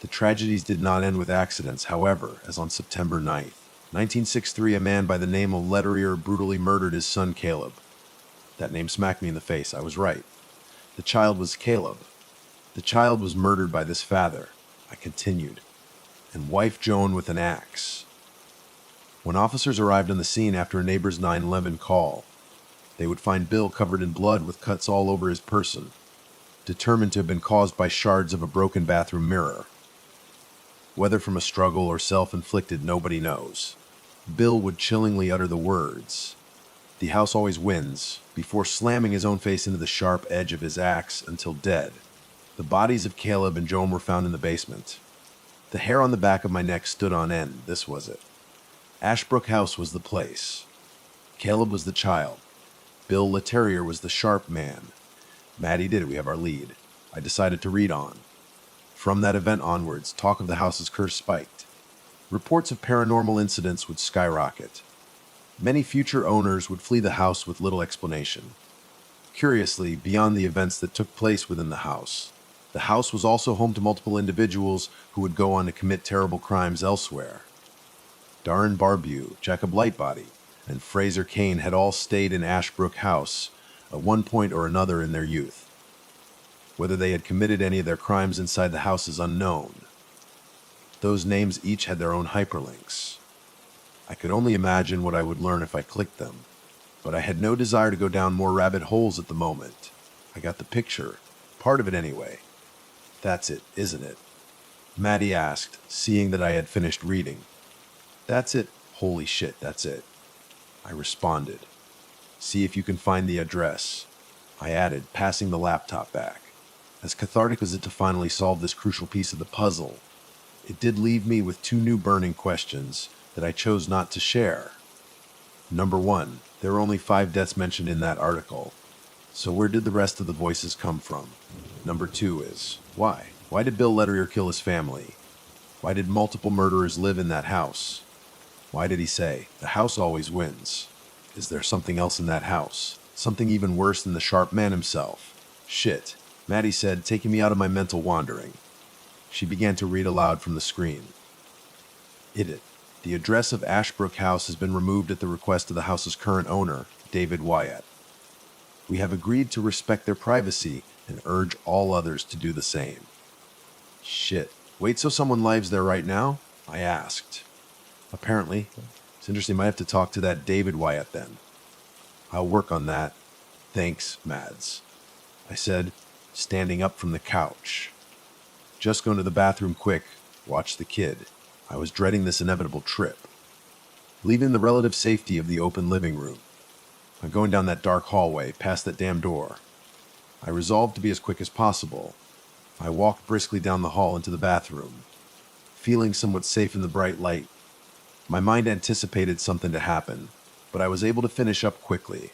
The tragedies did not end with accidents, however, as on September 9th, 1963, a man by the name of Letterier brutally murdered his son Caleb. That name smacked me in the face. I was right. The child was Caleb. The child was murdered by this father, I continued, and wife Joan with an axe. When officers arrived on the scene after a neighbor's 911 call, they would find Bill covered in blood with cuts all over his person, determined to have been caused by shards of a broken bathroom mirror. Whether from a struggle or self-inflicted, nobody knows. Bill would chillingly utter the words, "The house always wins," before slamming his own face into the sharp edge of his axe until dead. The bodies of Caleb and Joan were found in the basement. The hair on the back of my neck stood on end. This was it. Ashbrook House was the place. Caleb was the child. Bill Leterrier was the sharp man. Maddie did it. We have our lead. I decided to read on. From that event onwards, talk of the house's curse spiked. Reports of paranormal incidents would skyrocket. Many future owners would flee the house with little explanation. Curiously, beyond the events that took place within the house was also home to multiple individuals who would go on to commit terrible crimes elsewhere. Darren Barbeau, Jacob Lightbody, and Fraser Kane had all stayed in Ashbrook House at one point or another in their youth. Whether they had committed any of their crimes inside the house is unknown. Those names each had their own hyperlinks. I could only imagine what I would learn if I clicked them, but I had no desire to go down more rabbit holes at the moment. I got the picture, part of it anyway. "That's it, isn't it?" Maddie asked, seeing that I had finished reading. "That's it. Holy shit, that's it." I responded. "See if you can find the address," I added, passing the laptop back. As cathartic as it to finally solve this crucial piece of the puzzle, it did leave me with two new burning questions that I chose not to share. Number one, there were only 5 deaths mentioned in that article. So where did the rest of the voices come from? Number 2 is, why? Why did Bill Leterrier kill his family? Why did multiple murderers live in that house? Why did he say, "The house always wins"? Is there something else in that house? Something even worse than the sharp man himself? Shit, Maddie said, taking me out of my mental wandering. She began to read aloud from the screen. "It. The address of Ashbrook House has been removed at the request of the house's current owner, David Wyatt. We have agreed to respect their privacy and urge all others to do the same." Shit. Wait, so someone lives there right now? I asked. Apparently. It's interesting, might have to talk to that David Wyatt then. "I'll work on that. Thanks, Mads," I said, standing up from the couch. "Just going to the bathroom quick. Watch the kid." I was dreading this inevitable trip. Leaving the relative safety of the open living room, I'm going down that dark hallway, past that damn door. I resolved to be as quick as possible. I walked briskly down the hall into the bathroom, feeling somewhat safe in the bright light. My mind anticipated something to happen, but I was able to finish up quickly.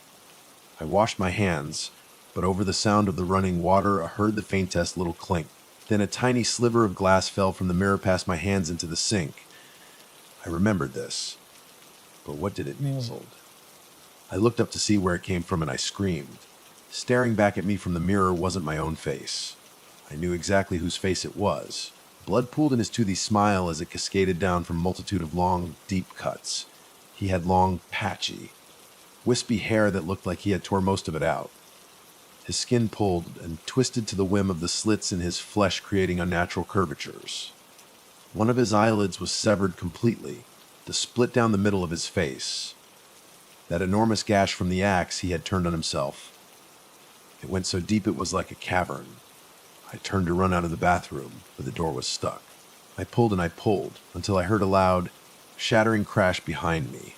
I washed my hands, but over the sound of the running water, I heard the faintest little clink. Then a tiny sliver of glass fell from the mirror past my hands into the sink. I remembered this, but what did it mean? I looked up to see where it came from and I screamed. Staring back at me from the mirror wasn't my own face. I knew exactly whose face it was. Blood pooled in his toothy smile as it cascaded down from a multitude of long, deep cuts. He had long, patchy, wispy hair that looked like he had tore most of it out. His skin pulled and twisted to the whim of the slits in his flesh, creating unnatural curvatures. One of his eyelids was severed completely, to split down the middle of his face. That enormous gash from the axe he had turned on himself. It went so deep it was like a cavern. I turned to run out of the bathroom, but the door was stuck. I pulled and I pulled, until I heard a loud, shattering crash behind me.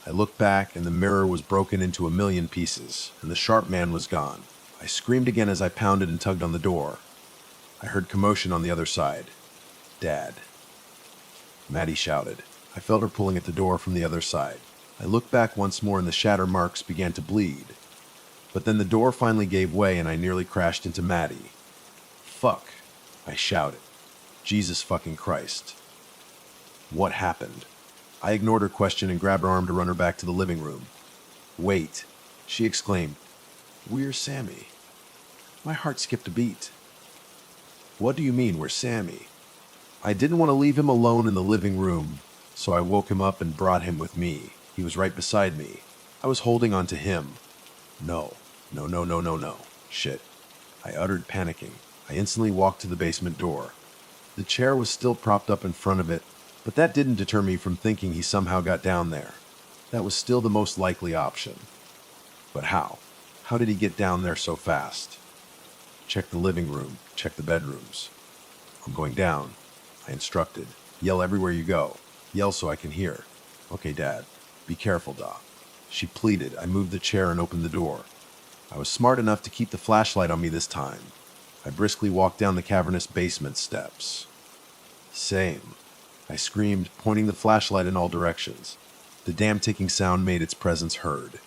I looked back, and the mirror was broken into a million pieces, and the sharp man was gone. I screamed again as I pounded and tugged on the door. I heard commotion on the other side. "Dad." Maddie shouted. I felt her pulling at the door from the other side. I looked back once more and the shatter marks began to bleed. But then the door finally gave way and I nearly crashed into Maddie. "Fuck," I shouted. Jesus fucking Christ. What happened? I ignored her question and grabbed her arm to run her back to the living room. "Wait," she exclaimed. "Where's Sammy?" My heart skipped a beat. "What do you mean, where's Sammy?" I didn't want to leave him alone in the living room, so I woke him up and brought him with me. He was right beside me. I was holding on to him. No. Shit. I uttered, panicking. I instantly walked to the basement door. The chair was still propped up in front of it, but that didn't deter me from thinking he somehow got down there. That was still the most likely option. But how? How did he get down there so fast? Check the living room. Check the bedrooms. I'm going down. I instructed. Yell everywhere you go. Yell so I can hear. Okay, Dad. Be careful, Doc. She pleaded. I moved the chair and opened the door. I was smart enough to keep the flashlight on me this time. I briskly walked down the cavernous basement steps. Same. I screamed, pointing the flashlight in all directions. The damn ticking sound made its presence heard.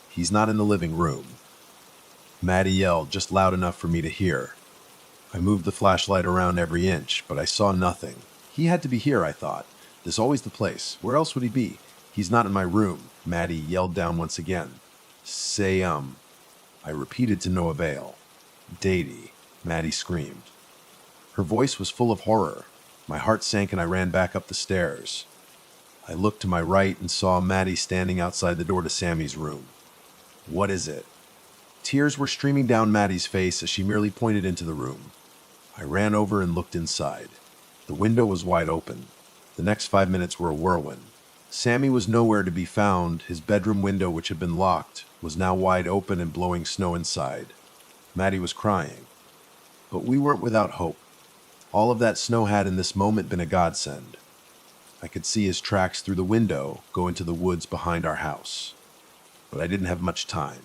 He's not in the living room. Maddie yelled, just loud enough for me to hear. I moved the flashlight around every inch, but I saw nothing. He had to be here, I thought. This always the place. Where else would he be? He's not in my room. Maddie yelled down once again. Say, I repeated to no avail. Datey, Maddie screamed. Her voice was full of horror. My heart sank and I ran back up the stairs. I looked to my right and saw Maddie standing outside the door to Sammy's room. What is it? Tears were streaming down Maddie's face as she merely pointed into the room. I ran over and looked inside. The window was wide open. The next 5 minutes were a whirlwind. Sammy was nowhere to be found. His bedroom window, which had been locked, was now wide open and blowing snow inside. Maddie was crying. But we weren't without hope. All of that snow had in this moment been a godsend. I could see his tracks through the window go into the woods behind our house. But I didn't have much time.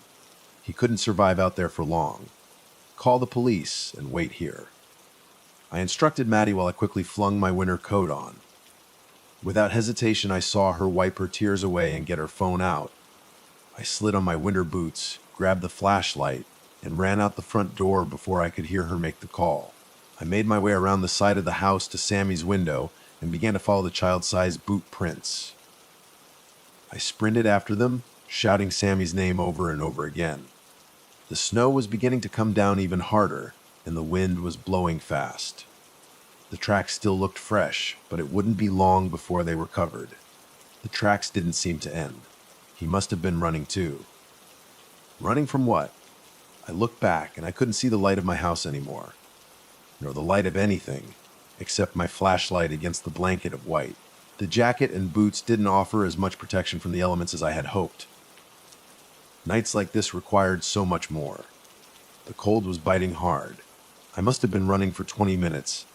He couldn't survive out there for long. Call the police and wait here. I instructed Maddie while I quickly flung my winter coat on. Without hesitation, I saw her wipe her tears away and get her phone out. I slid on my winter boots, grabbed the flashlight, and ran out the front door before I could hear her make the call. I made my way around the side of the house to Sammy's window and began to follow the child-sized boot prints. I sprinted after them, shouting Sammy's name over and over again. The snow was beginning to come down even harder, and the wind was blowing fast. The tracks still looked fresh, but it wouldn't be long before they were covered. The tracks didn't seem to end. He must have been running too. Running from what? I looked back, and I couldn't see the light of my house anymore, nor the light of anything, except my flashlight against the blanket of white. The jacket and boots didn't offer as much protection from the elements as I had hoped. Nights like this required so much more. The cold was biting hard. I must have been running for 20 minutes,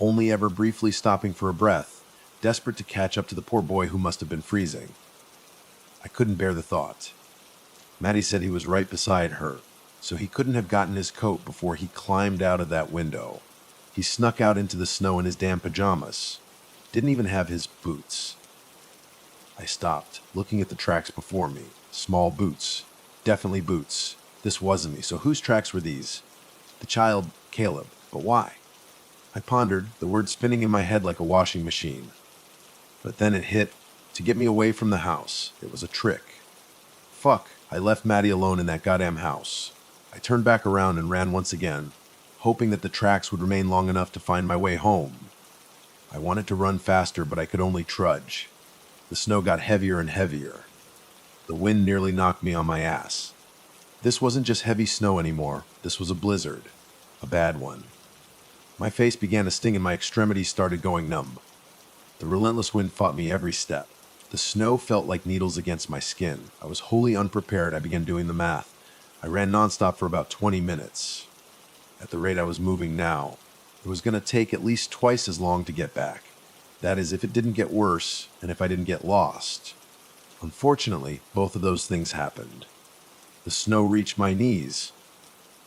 only ever briefly stopping for a breath, desperate to catch up to the poor boy who must have been freezing. I couldn't bear the thought. Maddie said he was right beside her, so he couldn't have gotten his coat before he climbed out of that window. He snuck out into the snow in his damn pajamas. Didn't even have his boots. I stopped, looking at the tracks before me. Small boots. Definitely boots. This wasn't me, so whose tracks were these? The child, Caleb. But why? I pondered, the words spinning in my head like a washing machine. But then it hit. To get me away from the house. It was a trick. Fuck. I left Maddie alone in that goddamn house. I turned back around and ran once again, hoping that the tracks would remain long enough to find my way home. I wanted to run faster, but I could only trudge. The snow got heavier and heavier. The wind nearly knocked me on my ass. This wasn't just heavy snow anymore. This was a blizzard. A bad one. My face began to sting and my extremities started going numb. The relentless wind fought me every step. The snow felt like needles against my skin. I was wholly unprepared. I began doing the math. I ran nonstop for about 20 minutes. At the rate I was moving now, it was going to take at least twice as long to get back. That is, if it didn't get worse and if I didn't get lost. Unfortunately, both of those things happened. The snow reached my knees,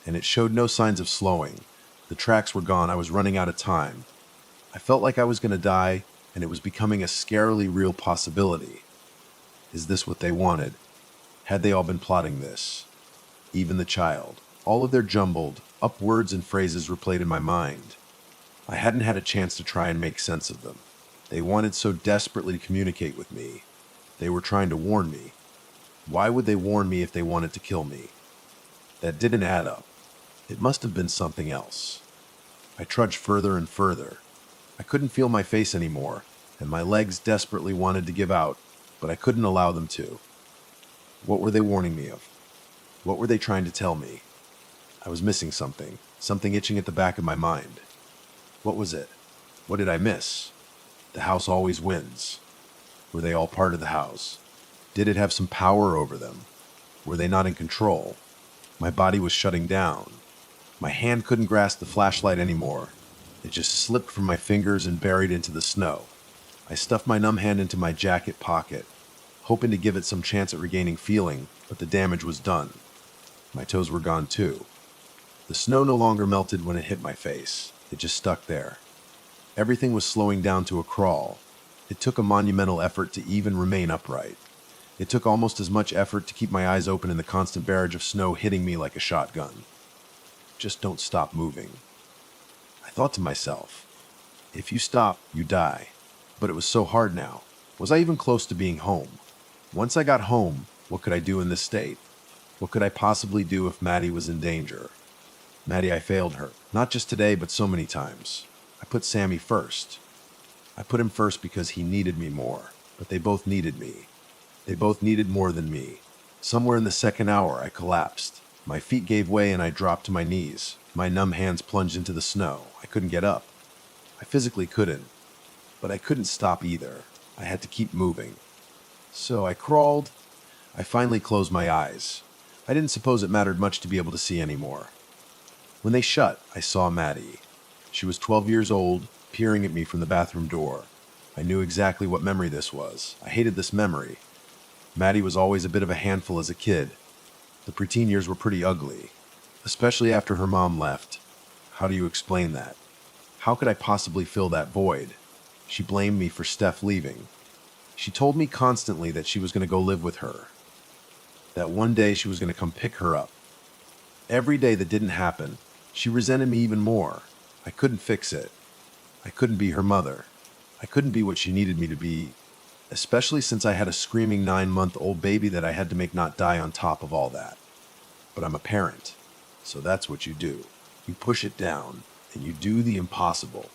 and it showed no signs of slowing. The tracks were gone. I was running out of time. I felt like I was going to die, and it was becoming a scarily real possibility. Is this what they wanted? Had they all been plotting this? Even the child. All of their jumbled up words and phrases replayed in my mind. I hadn't had a chance to try and make sense of them. They wanted so desperately to communicate with me. They were trying to warn me. Why would they warn me if they wanted to kill me? That didn't add up. It must have been something else. I trudged further and further. I couldn't feel my face anymore, and my legs desperately wanted to give out, but I couldn't allow them to. What were they warning me of? What were they trying to tell me? I was missing something itching at the back of my mind. What was it? What did I miss? The house always wins. Were they all part of the house? Did it have some power over them? Were they not in control? My body was shutting down. My hand couldn't grasp the flashlight anymore. It just slipped from my fingers and buried into the snow. I stuffed my numb hand into my jacket pocket, hoping to give it some chance at regaining feeling, but the damage was done. My toes were gone too. The snow no longer melted when it hit my face. It just stuck there. Everything was slowing down to a crawl. It took a monumental effort to even remain upright. It took almost as much effort to keep my eyes open in the constant barrage of snow hitting me like a shotgun. Just don't stop moving. I thought to myself, if you stop, you die. But it was so hard now. Was I even close to being home? Once I got home, what could I do in this state? What could I possibly do if Maddie was in danger? Maddie, I failed her. Not just today, but so many times. I put Sammy first. I put him first because he needed me more, but they both needed me. They both needed more than me. Somewhere in the second hour, I collapsed. My feet gave way and I dropped to my knees. My numb hands plunged into the snow. I couldn't get up. I physically couldn't, but I couldn't stop either. I had to keep moving. So I crawled. I finally closed my eyes. I didn't suppose it mattered much to be able to see anymore. When they shut, I saw Maddie. She was 12 years old, peering at me from the bathroom door. I knew exactly what memory this was. I hated this memory. Maddie was always a bit of a handful as a kid. The preteen years were pretty ugly, especially after her mom left. How do you explain that? How could I possibly fill that void? She blamed me for Steph leaving. She told me constantly that she was going to go live with her. That one day she was going to come pick her up. Every day that didn't happen, she resented me even more. I couldn't fix it. I couldn't be her mother. I couldn't be what she needed me to be, especially since I had a screaming 9-month-old baby that I had to make not die on top of all that. But I'm a parent, so that's what you do. You push it down, and you do the impossible.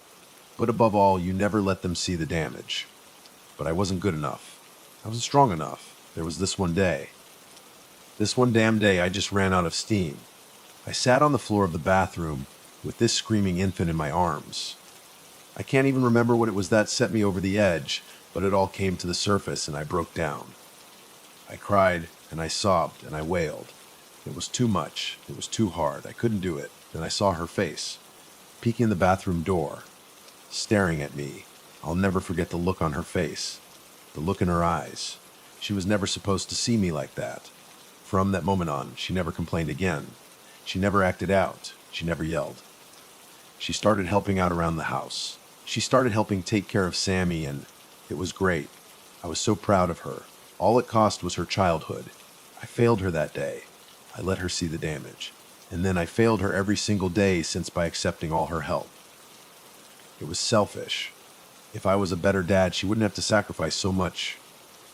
But above all, you never let them see the damage. But I wasn't good enough. I wasn't strong enough. There was this one day. This one damn day, I just ran out of steam. I sat on the floor of the bathroom with this screaming infant in my arms. I can't even remember what it was that set me over the edge, but it all came to the surface and I broke down. I cried and I sobbed and I wailed. It was too much. It was too hard. I couldn't do it. Then I saw her face, peeking in the bathroom door, staring at me. I'll never forget the look on her face, the look in her eyes. She was never supposed to see me like that. From that moment on, she never complained again. She never acted out. She never yelled. She started helping out around the house. She started helping take care of Sammy, and it was great. I was so proud of her. All it cost was her childhood. I failed her that day. I let her see the damage. And then I failed her every single day since by accepting all her help. It was selfish. If I was a better dad, she wouldn't have to sacrifice so much.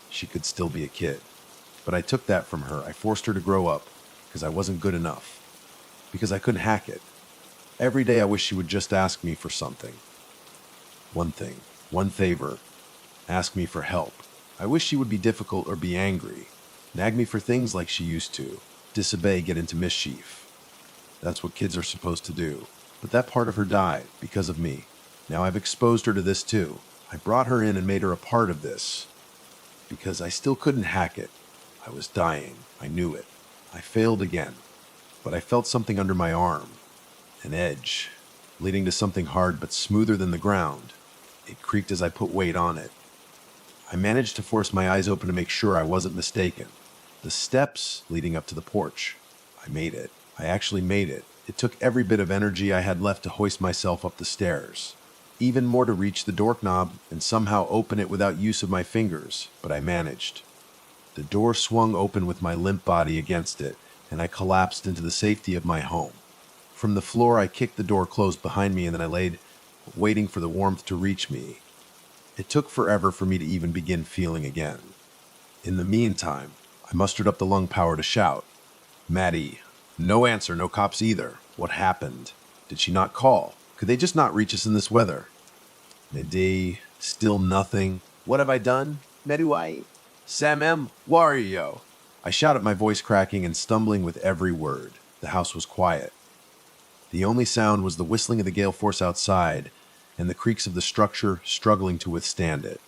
She could still be a kid. But I took that from her. I forced her to grow up because I wasn't good enough. Because I couldn't hack it. Every day I wish she would just ask me for something. One thing, one favor. Ask me for help. I wish she would be difficult or be angry. Nag me for things like she used to. Disobey, get into mischief. That's what kids are supposed to do. But that part of her died because of me. Now I've exposed her to this too. I brought her in and made her a part of this. Because I still couldn't hack it. I was dying. I knew it. I failed again. But I felt something under my arm. An edge, leading to something hard but smoother than the ground. It creaked as I put weight on it. I managed to force my eyes open to make sure I wasn't mistaken. The steps leading up to the porch. I made it. I actually made it. It took every bit of energy I had left to hoist myself up the stairs. Even more to reach the doorknob and somehow open it without use of my fingers, but I managed. The door swung open with my limp body against it, and I collapsed into the safety of my home. From the floor, I kicked the door closed behind me, and then I laid, waiting for the warmth to reach me. It took forever for me to even begin feeling again. In the meantime, I mustered up the lung power to shout, "Maddie!" No answer, no cops either. What happened? Did she not call? Could they just not reach us in this weather? Maddie, still nothing. What have I done? Maddie, why? Sam M, where are you? I shouted, my voice cracking and stumbling with every word. The house was quiet. The only sound was the whistling of the gale force outside and the creaks of the structure struggling to withstand it.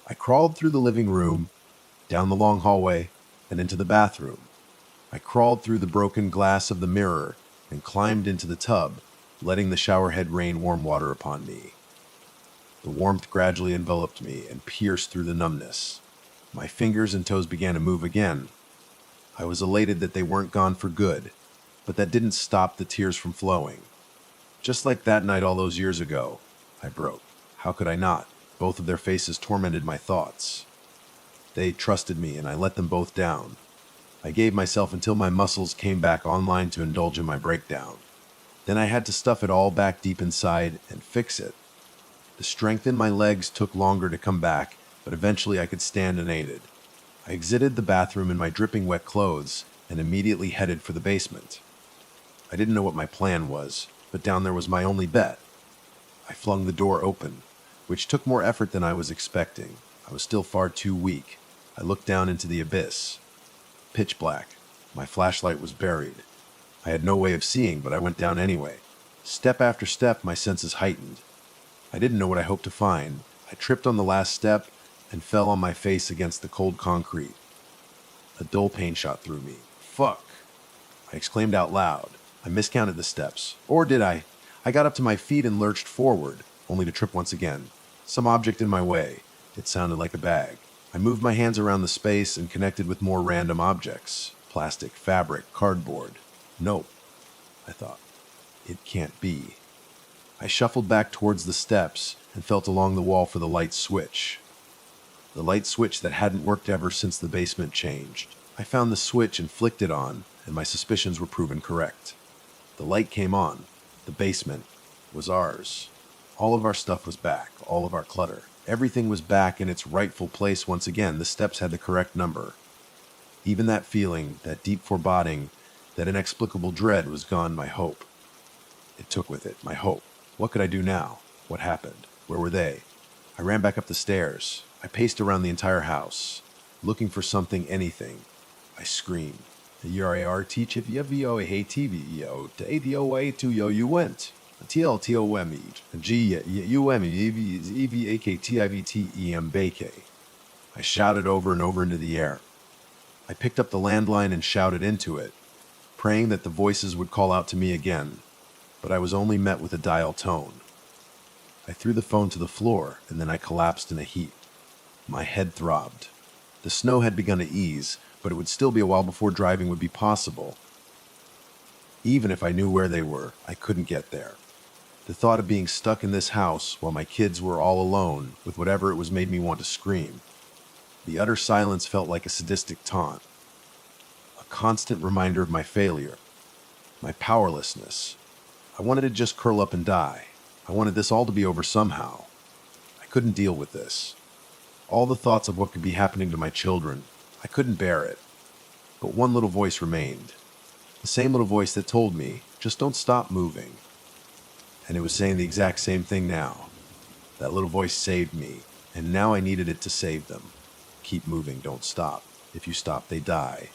I crawled through the living room, down the long hallway, and into the bathroom. I crawled through the broken glass of the mirror and climbed into the tub, letting the showerhead rain warm water upon me. The warmth gradually enveloped me and pierced through the numbness. My fingers and toes began to move again. I was elated that they weren't gone for good, but that didn't stop the tears from flowing. Just like that night all those years ago, I broke. How could I not? Both of their faces tormented my thoughts. They trusted me, and I let them both down. I gave myself until my muscles came back online to indulge in my breakdown. Then I had to stuff it all back deep inside and fix it. The strength in my legs took longer to come back, but eventually I could stand unaided. I exited the bathroom in my dripping wet clothes and immediately headed for the basement. I didn't know what my plan was, but down there was my only bet. I flung the door open, which took more effort than I was expecting. I was still far too weak. I looked down into the abyss. Pitch black. My flashlight was buried. I had no way of seeing, but I went down anyway. Step after step, my senses heightened. I didn't know what I hoped to find. I tripped on the last step and fell on my face against the cold concrete. A dull pain shot through me. Fuck! I exclaimed out loud. I miscounted the steps. Or did I? I got up to my feet and lurched forward, only to trip once again. Some object in my way. It sounded like a bag. I moved my hands around the space and connected with more random objects. Plastic, fabric, cardboard. Nope, I thought. It can't be. I shuffled back towards the steps and felt along the wall for the light switch. The light switch that hadn't worked ever since the basement changed. I found the switch and flicked it on, and my suspicions were proven correct. The light came on. The basement was ours. All of our stuff was back, all of our clutter. Everything was back in its rightful place once again. The steps had the correct number. Even that feeling, that deep foreboding, that inexplicable dread was gone. My hope. It took with it my hope. What could I do now? What happened? Where were they? I ran back up the stairs. I paced around the entire house, looking for something, anything. I screamed. "Yar teach if you hey TV yo to to yo you went. TLTOM GUM I shouted over and over into the air. I picked up the landline and shouted into it, praying that the voices would call out to me again, but I was only met with a dial tone. I threw the phone to the floor, and then I collapsed in a heap. My head throbbed. The snow had begun to ease, but it would still be a while before driving would be possible. Even if I knew where they were, I couldn't get there. The thought of being stuck in this house while my kids were all alone with whatever it was made me want to scream. The utter silence felt like a sadistic taunt, a constant reminder of my failure, my powerlessness. I wanted to just curl up and die. I wanted this all to be over somehow. I couldn't deal with this. All the thoughts of what could be happening to my children, I couldn't bear it. But one little voice remained. The same little voice that told me, just don't stop moving. And it was saying the exact same thing now. That little voice saved me, and now I needed it to save them. Keep moving, don't stop. If you stop, they die.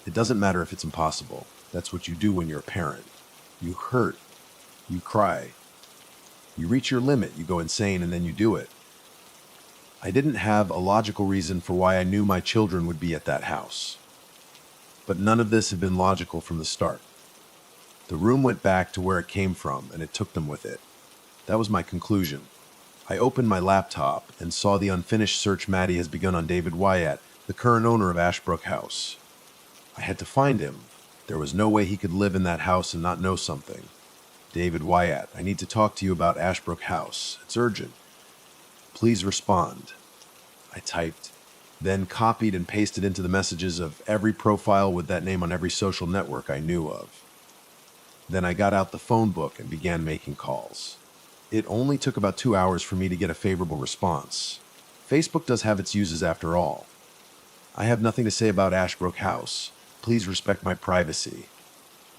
It doesn't matter if it's impossible. That's what you do when you're a parent. You hurt. You cry. You reach your limit, you go insane, and then you do it. I didn't have a logical reason for why I knew my children would be at that house. But none of this had been logical from the start. The room went back to where it came from, and it took them with it. That was my conclusion. I opened my laptop and saw the unfinished search Maddie has begun on David Wyatt, the current owner of Ashbrook House. I had to find him. There was no way he could live in that house and not know something. David Wyatt, I need to talk to you about Ashbrook House. It's urgent. Please respond. I typed, then copied and pasted into the messages of every profile with that name on every social network I knew of. Then I got out the phone book and began making calls. It only took about 2 hours for me to get a favorable response. Facebook does have its uses after all. I have nothing to say about Ashbrook House. Please respect my privacy.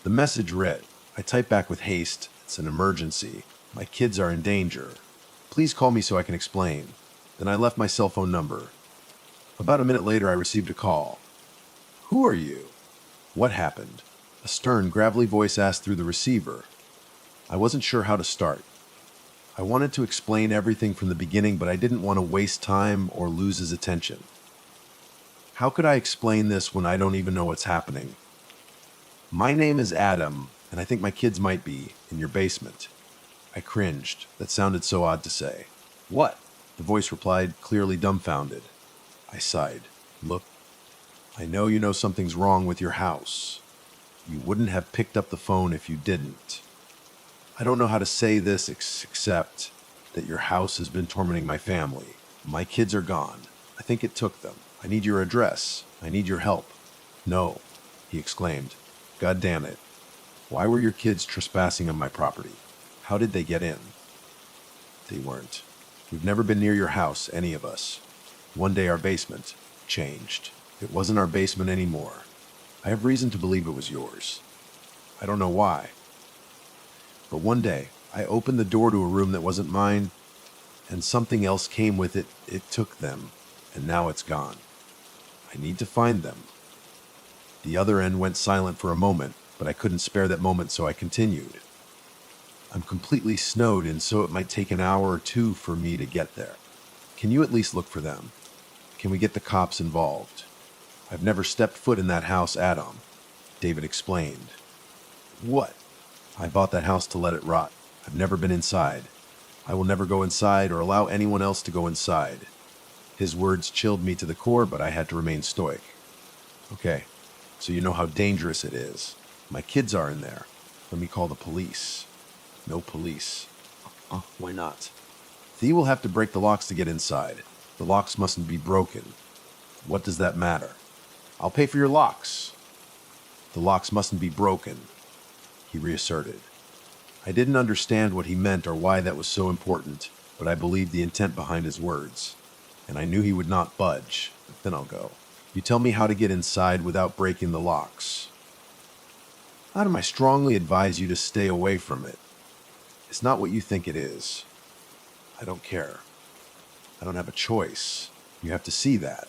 The message read, I typed back with haste, it's an emergency. My kids are in danger. Please call me so I can explain. Then I left my cell phone number. About a minute later, I received a call. Who are you? What happened? A stern, gravelly voice asked through the receiver. I wasn't sure how to start. I wanted to explain everything from the beginning, but I didn't want to waste time or lose his attention. How could I explain this when I don't even know what's happening? My name is Adam, And I think my kids might be in your basement. I cringed. That sounded so odd to say. What? The voice replied, clearly dumbfounded. I sighed. Look, I know you know something's wrong with your house. You wouldn't have picked up the phone if you didn't. I don't know how to say this except that your house has been tormenting my family. My kids are gone. I think it took them. I need your address. I need your help. No, he exclaimed. God damn it. Why were your kids trespassing on my property? How did they get in? They weren't. We've never been near your house, any of us. One day our basement changed. It wasn't our basement anymore. I have reason to believe it was yours. I don't know why. But one day, I opened the door to a room that wasn't mine, and something else came with it. It took them, and now it's gone. I need to find them. The other end went silent for a moment, but I couldn't spare that moment, so I continued. I'm completely snowed in, so it might take an hour or two for me to get there. Can you at least look for them? Can we get the cops involved? I've never stepped foot in that house, Adam, David explained. What? I bought that house to let it rot. I've never been inside. I will never go inside or allow anyone else to go inside. His words chilled me to the core, but I had to remain stoic. Okay, so you know how dangerous it is. My kids are in there. Let me call the police. No police. Why not? Thee will have to break the locks to get inside. The locks mustn't be broken. What does that matter? I'll pay for your locks. The locks mustn't be broken, he reasserted. I didn't understand what he meant or why that was so important, but I believed the intent behind his words, and I knew he would not budge. Then I'll go. You tell me how to get inside without breaking the locks. Adam, I strongly advise you to stay away from it. It's not what you think it is. I don't care. I don't have a choice. You have to see that.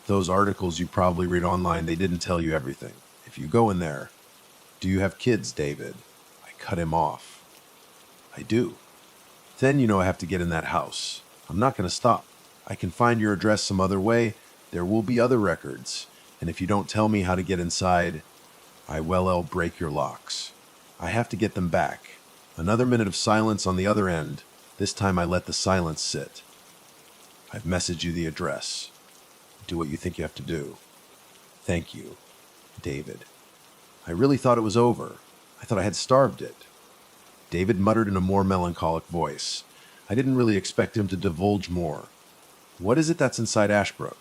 Those articles you probably read online, they didn't tell you everything. If you go in there, do you have kids, David? I cut him off. I do. Then you know I have to get in that house. I'm not going to stop. I can find your address some other way. There will be other records. And if you don't tell me how to get inside, I'll break your locks. I have to get them back. Another minute of silence on the other end. This time I let the silence sit. I've messaged you the address. Do what you think you have to do. Thank you, David. I really thought it was over. I thought I had starved it. David muttered in a more melancholic voice. I didn't really expect him to divulge more. What is it that's inside Ashbrook?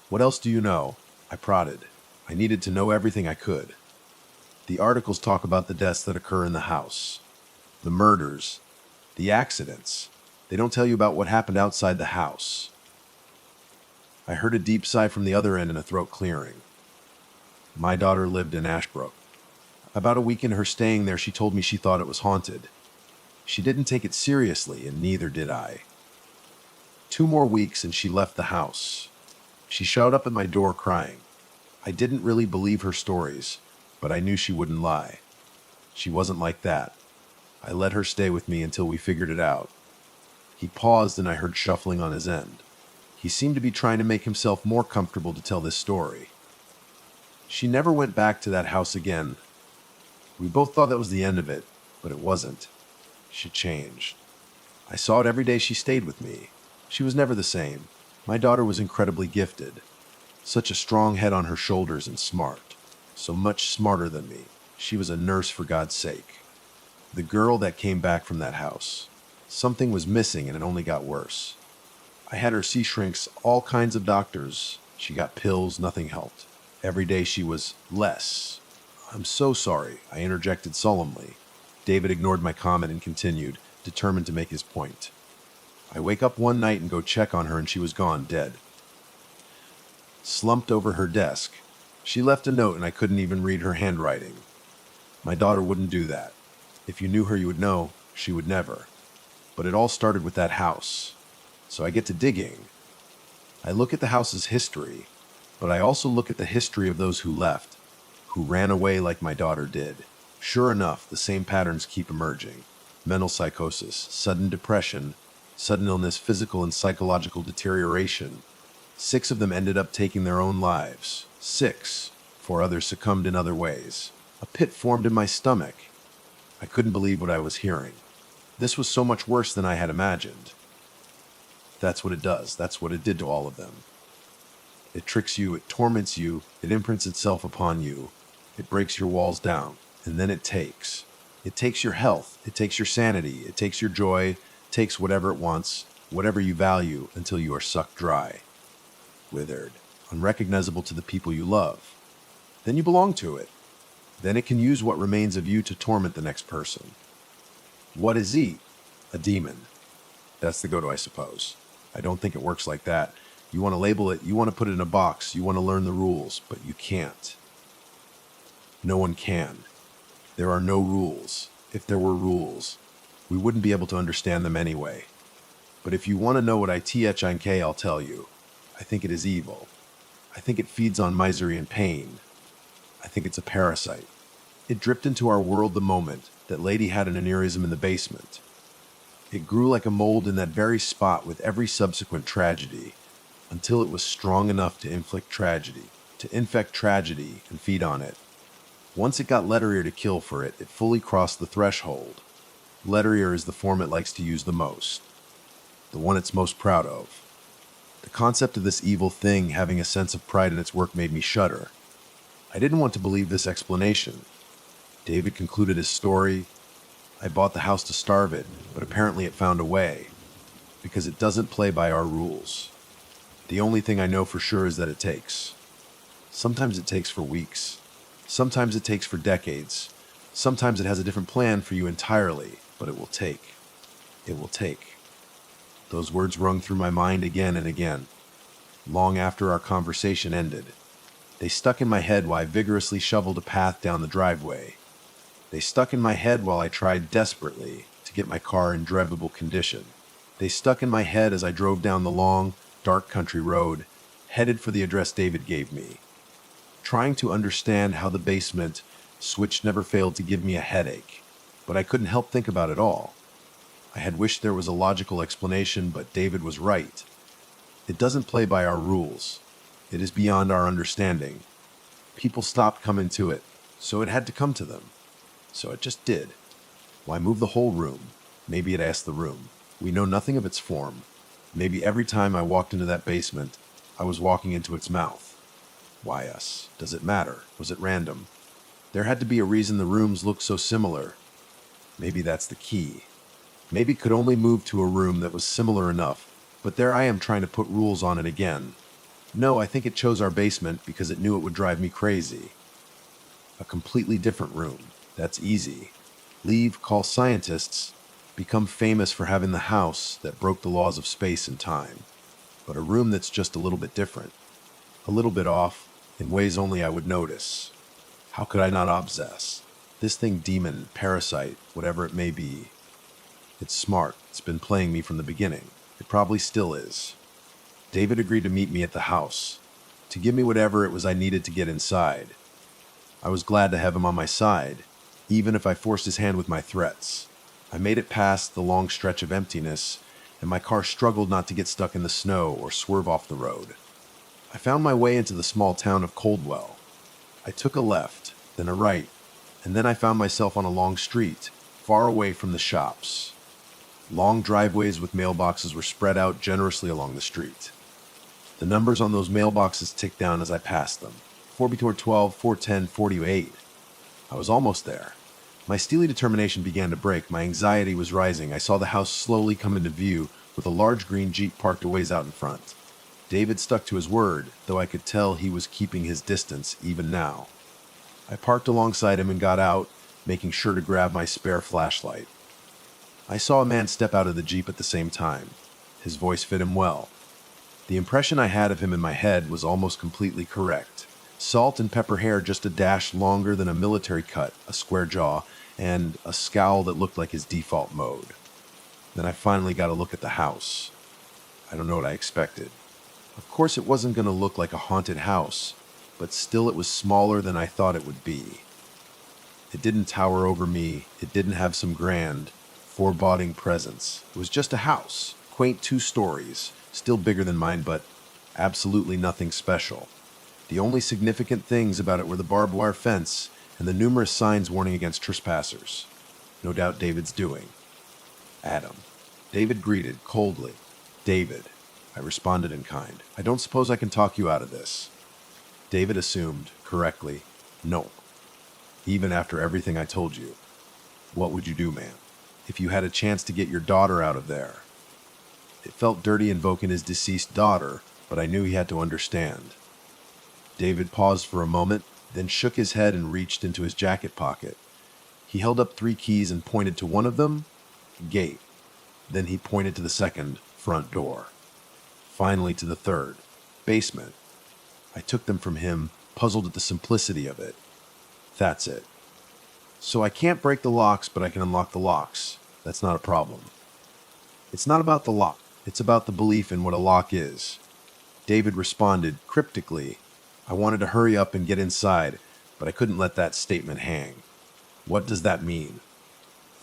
What else do you know? I prodded. I needed to know everything I could. The articles talk about the deaths that occur in the house. The murders. The accidents. They don't tell you about what happened outside the house. I heard a deep sigh from the other end and a throat clearing. My daughter lived in Ashbrook. About a week in her staying there, she told me she thought it was haunted. She didn't take it seriously, and neither did I. 2 more weeks and she left the house. She showed up at my door crying. I didn't really believe her stories, but I knew she wouldn't lie. She wasn't like that. I let her stay with me until we figured it out. He paused and I heard shuffling on his end. He seemed to be trying to make himself more comfortable to tell this story. She never went back to that house again. We both thought that was the end of it, but it wasn't. She changed. I saw it every day she stayed with me. She was never the same. My daughter was incredibly gifted. Such a strong head on her shoulders and smart. So much smarter than me. She was a nurse for God's sake. The girl that came back from that house. Something was missing and it only got worse. I had her see shrinks, all kinds of doctors. She got pills, nothing helped. Every day she was less. I'm so sorry, I interjected solemnly. David ignored my comment and continued, determined to make his point. I wake up one night and go check on her and she was gone, dead. Slumped over her desk. She left a note and I couldn't even read her handwriting. My daughter wouldn't do that. If you knew her, you would know she would never. But it all started with that house. So I get to digging. I look at the house's history, but I also look at the history of those who left, who ran away like my daughter did. Sure enough, the same patterns keep emerging. Mental psychosis, sudden depression, sudden illness, physical and psychological deterioration. 6 of them ended up taking their own lives. 6. 4 others succumbed in other ways. A pit formed in my stomach. I couldn't believe what I was hearing. This was so much worse than I had imagined. That's what it does. That's what it did to all of them. It tricks you, it torments you, it imprints itself upon you, it breaks your walls down, and then it takes. It takes your health, it takes your sanity, it takes your joy, it takes whatever it wants, whatever you value, until you are sucked dry, withered, unrecognizable to the people you love. Then you belong to it. Then it can use what remains of you to torment the next person. What is he? A demon. That's the go-to, I suppose. I don't think it works like that. You want to label it, you want to put it in a box, you want to learn the rules, but you can't. No one can. There are no rules. If there were rules, we wouldn't be able to understand them anyway. But if you want to know what I I'll tell you. I think it is evil. I think it feeds on misery and pain. I think it's a parasite. It dripped into our world the moment that lady had an aneurysm in the basement. It grew like a mold in that very spot with every subsequent tragedy, until it was strong enough to inflict tragedy, to infect tragedy and feed on it. Once it got Letterier to kill for it, it fully crossed the threshold. Letterier is the form it likes to use the most, the one it's most proud of. The concept of this evil thing having a sense of pride in its work made me shudder. I didn't want to believe this explanation. David concluded his story. I bought the house to starve it, but apparently it found a way, because it doesn't play by our rules. The only thing I know for sure is that it takes. Sometimes it takes for weeks. Sometimes it takes for decades. Sometimes it has a different plan for you entirely, but it will take. It will take. Those words rung through my mind again and again, long after our conversation ended. They stuck in my head while I vigorously shoveled a path down the driveway. They stuck in my head while I tried desperately to get my car in drivable condition. They stuck in my head as I drove down the long, dark country road, headed for the address David gave me. Trying to understand how the basement switch never failed to give me a headache, but I couldn't help think about it all. I had wished there was a logical explanation, but David was right. It doesn't play by our rules. It is beyond our understanding. People stopped coming to it, so it had to come to them. So it just did. Why move the whole room? Maybe it asked the room. We know nothing of its form. Maybe every time I walked into that basement, I was walking into its mouth. Why us? Does it matter? Was it random? There had to be a reason the rooms looked so similar. Maybe that's the key. Maybe it could only move to a room that was similar enough, but there I am trying to put rules on it again. No, I think it chose our basement because it knew it would drive me crazy. A completely different room. That's easy. Leave, call scientists, become famous for having the house that broke the laws of space and time. But a room that's just a little bit different. A little bit off, in ways only I would notice. How could I not obsess? This thing, demon, parasite, whatever it may be. It's smart. It's been playing me from the beginning. It probably still is. David agreed to meet me at the house, to give me whatever it was I needed to get inside. I was glad to have him on my side, even if I forced his hand with my threats. I made it past the long stretch of emptiness, and my car struggled not to get stuck in the snow or swerve off the road. I found my way into the small town of Coldwell. I took a left, then a right, and then I found myself on a long street, far away from the shops. Long driveways with mailboxes were spread out generously along the street. The numbers on those mailboxes ticked down as I passed them. 4B12, 410, 48. I was almost there. My steely determination began to break. My anxiety was rising. I saw the house slowly come into view, with a large green Jeep parked a ways out in front. David stuck to his word, though I could tell he was keeping his distance even now. I parked alongside him and got out, making sure to grab my spare flashlight. I saw a man step out of the Jeep at the same time. His voice fit him well. The impression I had of him in my head was almost completely correct. Salt and pepper hair just a dash longer than a military cut, a square jaw, and a scowl that looked like his default mode. Then I finally got a look at the house. I don't know what I expected. Of course it wasn't going to look like a haunted house, but still it was smaller than I thought it would be. It didn't tower over me. It didn't have some grand, foreboding presence. It was just a house, quaint 2 stories, still bigger than mine, but absolutely nothing special. The only significant things about it were the barbed wire fence and the numerous signs warning against trespassers. No doubt David's doing. Adam. David greeted coldly. David. I responded in kind. I don't suppose I can talk you out of this. David assumed, correctly, no. Even after everything I told you. What would you do, man? If you had a chance to get your daughter out of there? It felt dirty invoking his deceased daughter, but I knew he had to understand. David paused for a moment, then shook his head and reached into his jacket pocket. He held up 3 keys and pointed to one of them, gate. Then he pointed to the second, front door. Finally to the third, basement. I took them from him, puzzled at the simplicity of it. That's it. So I can't break the locks, but I can unlock the locks. That's not a problem. It's not about the lock. It's about the belief in what a lock is. David responded cryptically. I wanted to hurry up and get inside, but I couldn't let that statement hang. What does that mean?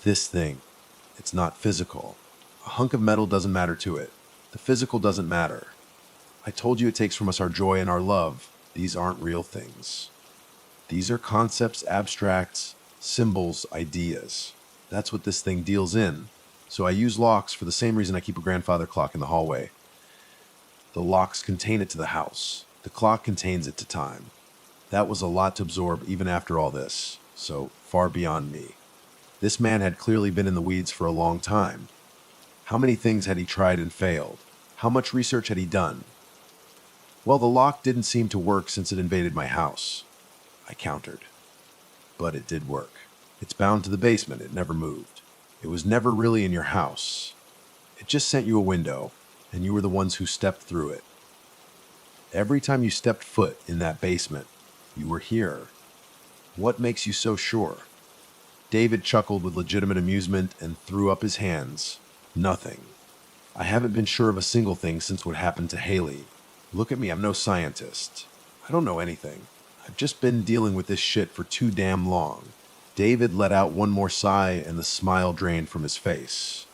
This thing. It's not physical. A hunk of metal doesn't matter to it. The physical doesn't matter. I told you it takes from us our joy and our love. These aren't real things. These are concepts, abstracts, symbols, ideas. That's what this thing deals in. So I use locks for the same reason I keep a grandfather clock in the hallway. The locks contain it to the house. The clock contains it to time. That was a lot to absorb even after all this, so far beyond me. This man had clearly been in the weeds for a long time. How many things had he tried and failed? How much research had he done? Well, the lock didn't seem to work since it invaded my house. I countered. But it did work. It's bound to the basement. It never moved. It was never really in your house. It just sent you a window, and you were the ones who stepped through it. Every time you stepped foot in that basement, you were here. What makes you so sure? David chuckled with legitimate amusement and threw up his hands. Nothing. I haven't been sure of a single thing since what happened to Haley. Look at me, I'm no scientist. I don't know anything. I've just been dealing with this shit for too damn long. David let out one more sigh and the smile drained from his face.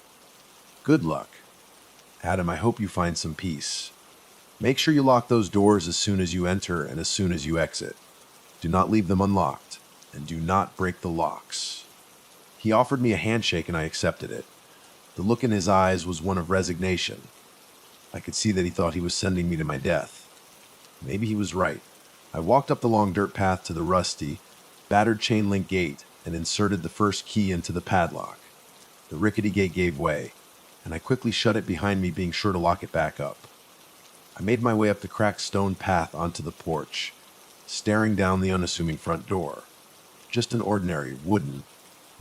Good luck. Adam, I hope you find some peace. Make sure you lock those doors as soon as you enter and as soon as you exit. Do not leave them unlocked, and do not break the locks. He offered me a handshake and I accepted it. The look in his eyes was one of resignation. I could see that he thought he was sending me to my death. Maybe he was right. I walked up the long dirt path to the rusty, battered chain link gate and inserted the first key into the padlock. The rickety gate gave way, and I quickly shut it behind me, being sure to lock it back up. I made my way up the cracked stone path onto the porch, staring down the unassuming front door. Just an ordinary, wooden,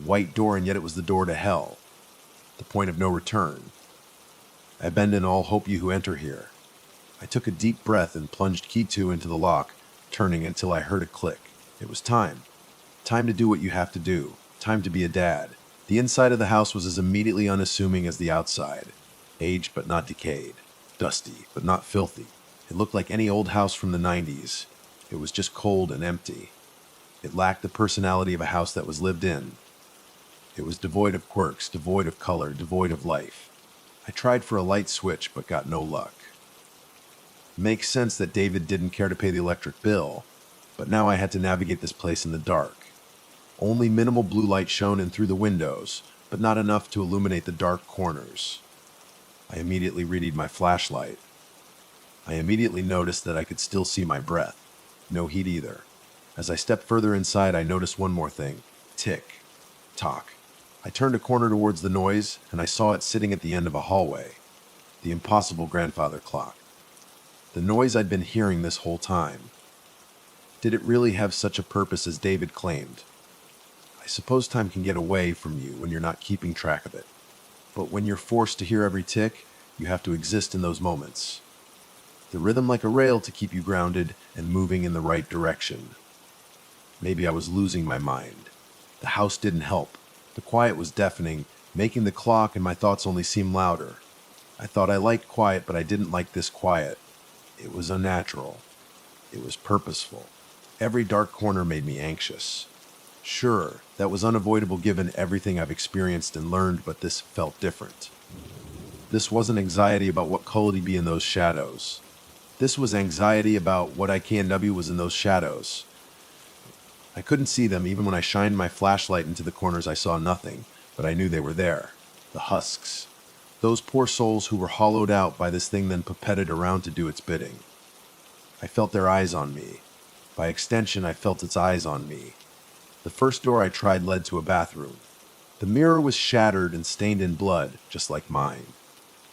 white door, and yet it was the door to hell. The point of no return. I bend in all hope you who enter here. I took a deep breath and plunged key 2 into the lock, turning until I heard a click. It was time. Time to do what you have to do. Time to be a dad. The inside of the house was as immediately unassuming as the outside. Aged but not decayed. Dusty but not filthy. It looked like any old house from the 90s. It was just cold and empty. It lacked the personality of a house that was lived in. It was devoid of quirks, devoid of color, devoid of life. I tried for a light switch but got no luck. Makes sense that David didn't care to pay the electric bill, but now I had to navigate this place in the dark. Only minimal blue light shone in through the windows, but not enough to illuminate the dark corners. I immediately readied my flashlight. I immediately noticed that I could still see my breath. No heat either. As I stepped further inside, I noticed one more thing. Tick. Tock. I turned a corner towards the noise, and I saw it sitting at the end of a hallway. The impossible grandfather clock. The noise I'd been hearing this whole time. Did it really have such a purpose as David claimed? I suppose time can get away from you when you're not keeping track of it. But when you're forced to hear every tick, you have to exist in those moments. The rhythm like a rail to keep you grounded and moving in the right direction. Maybe I was losing my mind. The house didn't help. The quiet was deafening, making the clock and my thoughts only seem louder. I thought I liked quiet, but I didn't like this quiet. It was unnatural. It was purposeful. Every dark corner made me anxious. Sure, that was unavoidable given everything I've experienced and learned, but this felt different. This wasn't anxiety about what color'd be in those shadows. This was anxiety about what IKNW was in those shadows. I couldn't see them even when I shined my flashlight into the corners. I saw nothing, but I knew they were there. The husks. Those poor souls who were hollowed out by this thing then puppeted around to do its bidding. I felt their eyes on me. By extension, I felt its eyes on me. The first door I tried led to a bathroom. The mirror was shattered and stained in blood, just like mine.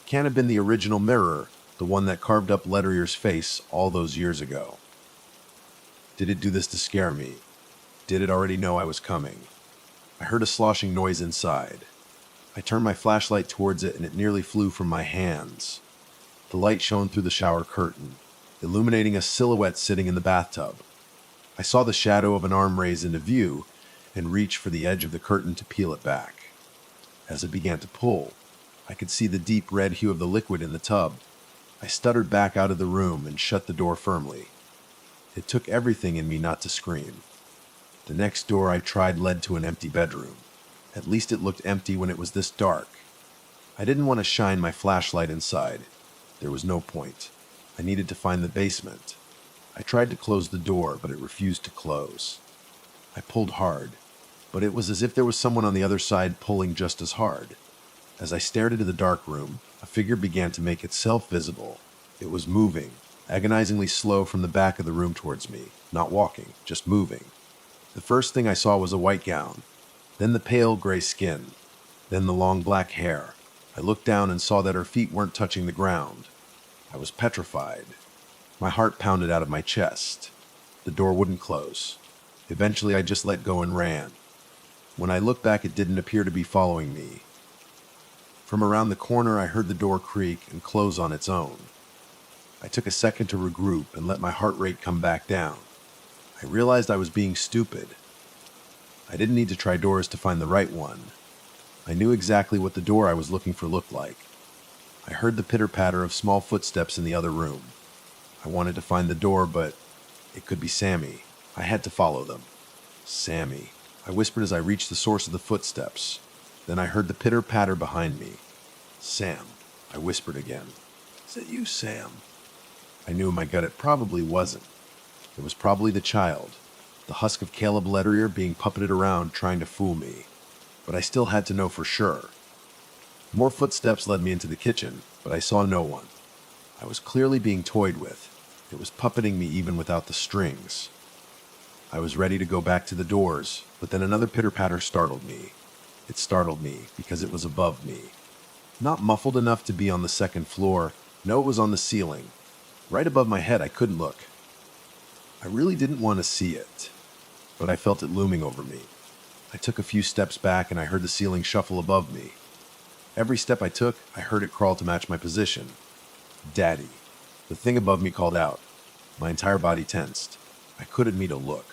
It can't have been the original mirror, the one that carved up Letterier's face all those years ago. Did it do this to scare me? Did it already know I was coming? I heard a sloshing noise inside. I turned my flashlight towards it and it nearly flew from my hands. The light shone through the shower curtain, illuminating a silhouette sitting in the bathtub. I saw the shadow of an arm raise into view and reach for the edge of the curtain to peel it back. As it began to pull, I could see the deep red hue of the liquid in the tub. I stuttered back out of the room and shut the door firmly. It took everything in me not to scream. The next door I tried led to an empty bedroom. At least it looked empty when it was this dark. I didn't want to shine my flashlight inside. There was no point. I needed to find the basement. I tried to close the door, but it refused to close. I pulled hard, but it was as if there was someone on the other side pulling just as hard. As I stared into the dark room, a figure began to make itself visible. It was moving, agonizingly slow from the back of the room towards me, not walking, just moving. The first thing I saw was a white gown, then the pale gray skin, then the long black hair. I looked down and saw that her feet weren't touching the ground. I was petrified. My heart pounded out of my chest. The door wouldn't close. Eventually, I just let go and ran. When I looked back, it didn't appear to be following me. From around the corner, I heard the door creak and close on its own. I took a second to regroup and let my heart rate come back down. I realized I was being stupid. I didn't need to try doors to find the right one. I knew exactly what the door I was looking for looked like. I heard the pitter-patter of small footsteps in the other room. I wanted to find the door, but it could be Sammy. I had to follow them. Sammy. I whispered as I reached the source of the footsteps. Then I heard the pitter-patter behind me. Sam. I whispered again. Is it you, Sam? I knew in my gut it probably wasn't. It was probably the child, the husk of Caleb Letterier being puppeted around trying to fool me. But I still had to know for sure. More footsteps led me into the kitchen, but I saw no one. I was clearly being toyed with. It was puppeting me even without the strings. I was ready to go back to the doors, but then another pitter-patter startled me. It startled me because it was above me. Not muffled enough to be on the second floor. No, it was on the ceiling. Right above my head. I couldn't look. I really didn't want to see it, but I felt it looming over me. I took a few steps back and I heard the ceiling shuffle above me. Every step I took, I heard it crawl to match my position. Daddy. The thing above me called out. My entire body tensed. I couldn't meet a look.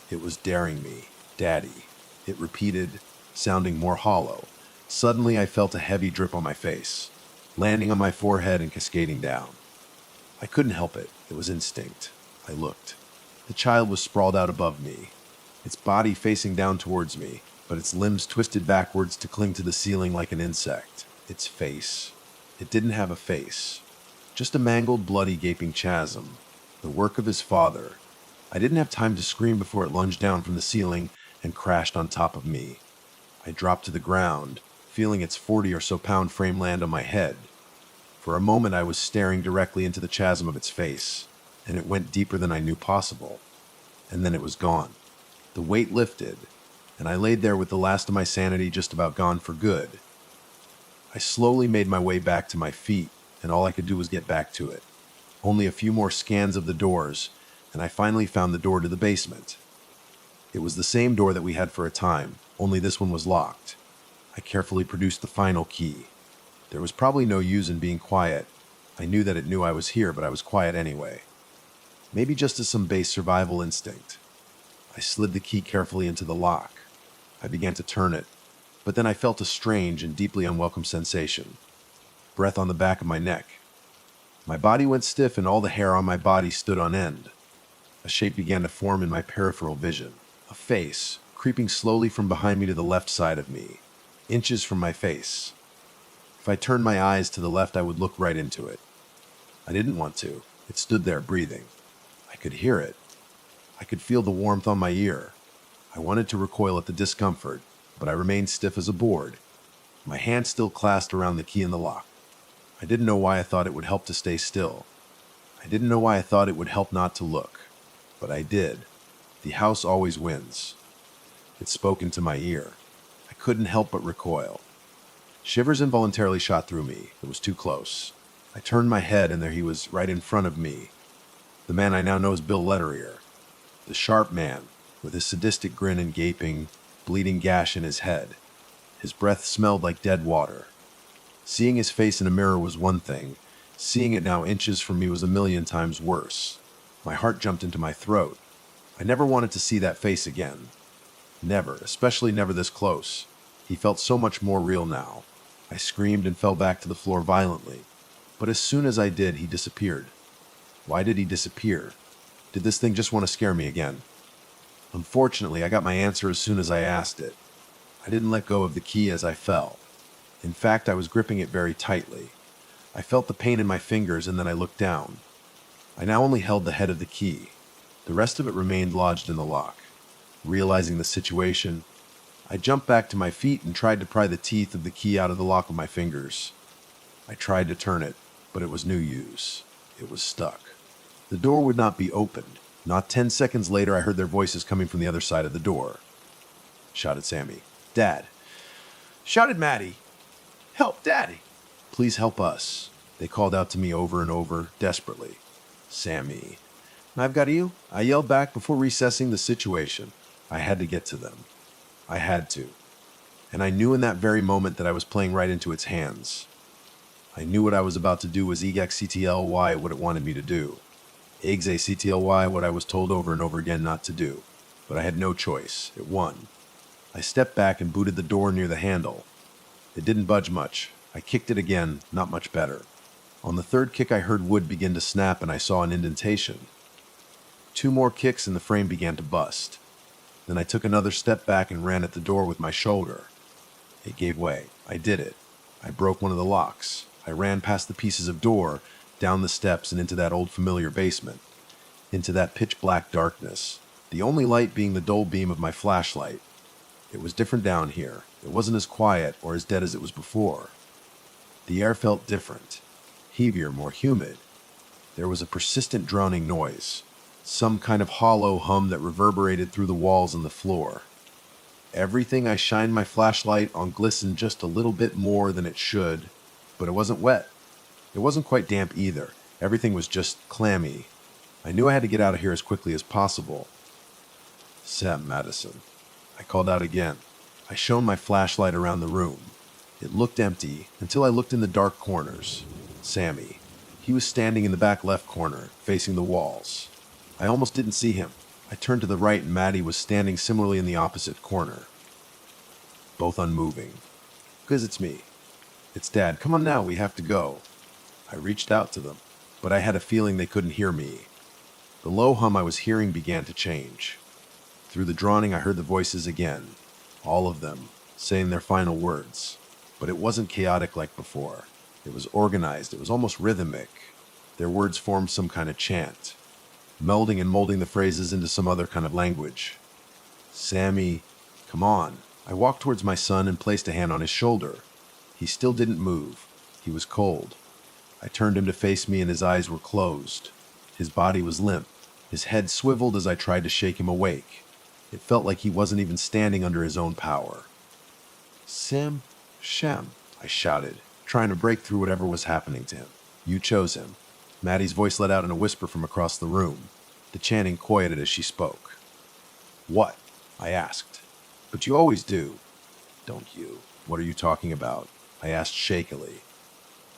It was daring me. Daddy. It repeated, sounding more hollow. Suddenly I felt a heavy drip on my face, landing on my forehead and cascading down. I couldn't help it. It was instinct. I looked. The child was sprawled out above me, its body facing down towards me, but its limbs twisted backwards to cling to the ceiling like an insect. Its face. It didn't have a face. Just a mangled, bloody, gaping chasm. The work of his father. I didn't have time to scream before it lunged down from the ceiling and crashed on top of me. I dropped to the ground, feeling its 40 or so pound frame land on my head. For a moment I was staring directly into the chasm of its face, and it went deeper than I knew possible. And then it was gone. The weight lifted, and I laid there with the last of my sanity just about gone for good. I slowly made my way back to my feet, and all I could do was get back to it. Only a few more scans of the doors, and I finally found the door to the basement. It was the same door that we had for a time, only this one was locked. I carefully produced the final key. There was probably no use in being quiet. I knew that it knew I was here, but I was quiet anyway. Maybe just as some base survival instinct. I slid the key carefully into the lock. I began to turn it, but then I felt a strange and deeply unwelcome sensation. Breath on the back of my neck. My body went stiff and all the hair on my body stood on end. A shape began to form in my peripheral vision. A face, creeping slowly from behind me to the left side of me, inches from my face. If I turned my eyes to the left, I would look right into it. I didn't want to. It stood there, breathing. I could hear it. I could feel the warmth on my ear. I wanted to recoil at the discomfort, but I remained stiff as a board, my hand still clasped around the key in the lock. I didn't know why I thought it would help to stay still. I didn't know why I thought it would help not to look. But I did. The house always wins. It spoke into my ear. I couldn't help but recoil. Shivers involuntarily shot through me. It was too close. I turned my head, and there he was, right in front of me. The man I now know as Bill Letterier. The sharp man, with his sadistic grin and gaping, bleeding gash in his head. His breath smelled like dead water. Seeing his face in a mirror was one thing. Seeing it now inches from me was a million times worse. My heart jumped into my throat. I never wanted to see that face again. Never, especially never this close. He felt so much more real now. I screamed and fell back to the floor violently. But as soon as I did, he disappeared. Why did he disappear? Did this thing just want to scare me again? Unfortunately, I got my answer as soon as I asked it. I didn't let go of the key as I fell. In fact, I was gripping it very tightly. I felt the pain in my fingers, and then I looked down. I now only held the head of the key. The rest of it remained lodged in the lock. Realizing the situation, I jumped back to my feet and tried to pry the teeth of the key out of the lock with my fingers. I tried to turn it, but it was no use. It was stuck. The door would not be opened. Not 10 seconds later, I heard their voices coming from the other side of the door. Shouted Sammy. "Dad!" Shouted Maddie. "Help, Daddy!" "Please help us." They called out to me over and over, desperately. "Sammy." "I've got you," I yelled back before reassessing the situation. I had to get to them. I had to. And I knew in that very moment that I was playing right into its hands. I knew what I was about to do was EXCTLY what it wanted me to do. EXACTLY what I was told over and over again not to do. But I had no choice. It won. I stepped back and booted the door near the handle. It didn't budge much. I kicked it again, not much better. On the third kick, I heard wood begin to snap and I saw an indentation. 2 more kicks and the frame began to bust. Then I took another step back and ran at the door with my shoulder. It gave way. I did it. I broke one of the locks. I ran past the pieces of door, down the steps and into that old familiar basement. Into that pitch-black darkness. The only light being the dull beam of my flashlight. It was different down here. It wasn't as quiet or as dead as it was before. The air felt different. Heavier, more humid. There was a persistent droning noise. Some kind of hollow hum that reverberated through the walls and the floor. Everything I shined my flashlight on glistened just a little bit more than it should, but it wasn't wet. It wasn't quite damp either. Everything was just clammy. I knew I had to get out of here as quickly as possible. "Sam Madison." I called out again. I shone my flashlight around the room. It looked empty until I looked in the dark corners. Sammy. He was standing in the back left corner, facing the walls. I almost didn't see him. I turned to the right and Maddie was standing similarly in the opposite corner. Both unmoving. "'Cause it's me. It's Dad. Come on now, we have to go." I reached out to them, but I had a feeling they couldn't hear me. The low hum I was hearing began to change. Through the droning, I heard the voices again, all of them, saying their final words. But it wasn't chaotic like before. It was organized. It was almost rhythmic. Their words formed some kind of chant, melding and molding the phrases into some other kind of language. "Sammy, come on." I walked towards my son and placed a hand on his shoulder. He still didn't move. He was cold. I turned him to face me and his eyes were closed. His body was limp. His head swiveled as I tried to shake him awake. It felt like he wasn't even standing under his own power. "Sam, Shem," I shouted, trying to break through whatever was happening to him. "You chose him." Maddie's voice let out in a whisper from across the room. The chanting quieted as she spoke. "What?" I asked. "But you always do." "Don't you?" "What are you talking about?" I asked shakily.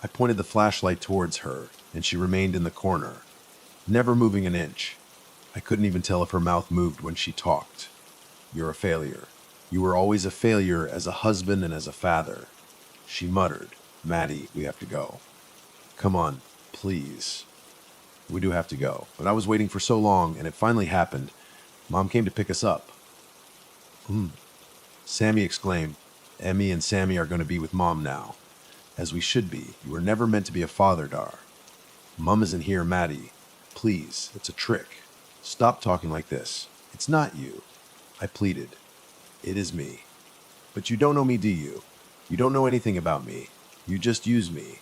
I pointed the flashlight towards her, and she remained in the corner, never moving an inch. I couldn't even tell if her mouth moved when she talked. "You're a failure. You were always a failure as a husband and as a father." She muttered, "Maddie, we have to go." "Come on, please." "We do have to go." But I was waiting for so long, and it finally happened. Mom came to pick us up. Sammy exclaimed, "Emmy and Sammy are going to be with Mom now. As we should be. You were never meant to be a father, Dar." "Mom isn't here, Maddie. Please, it's a trick. Stop talking like this. It's not you." I pleaded. It is me. But you don't know me, do you? You don't know anything about me. You just use me.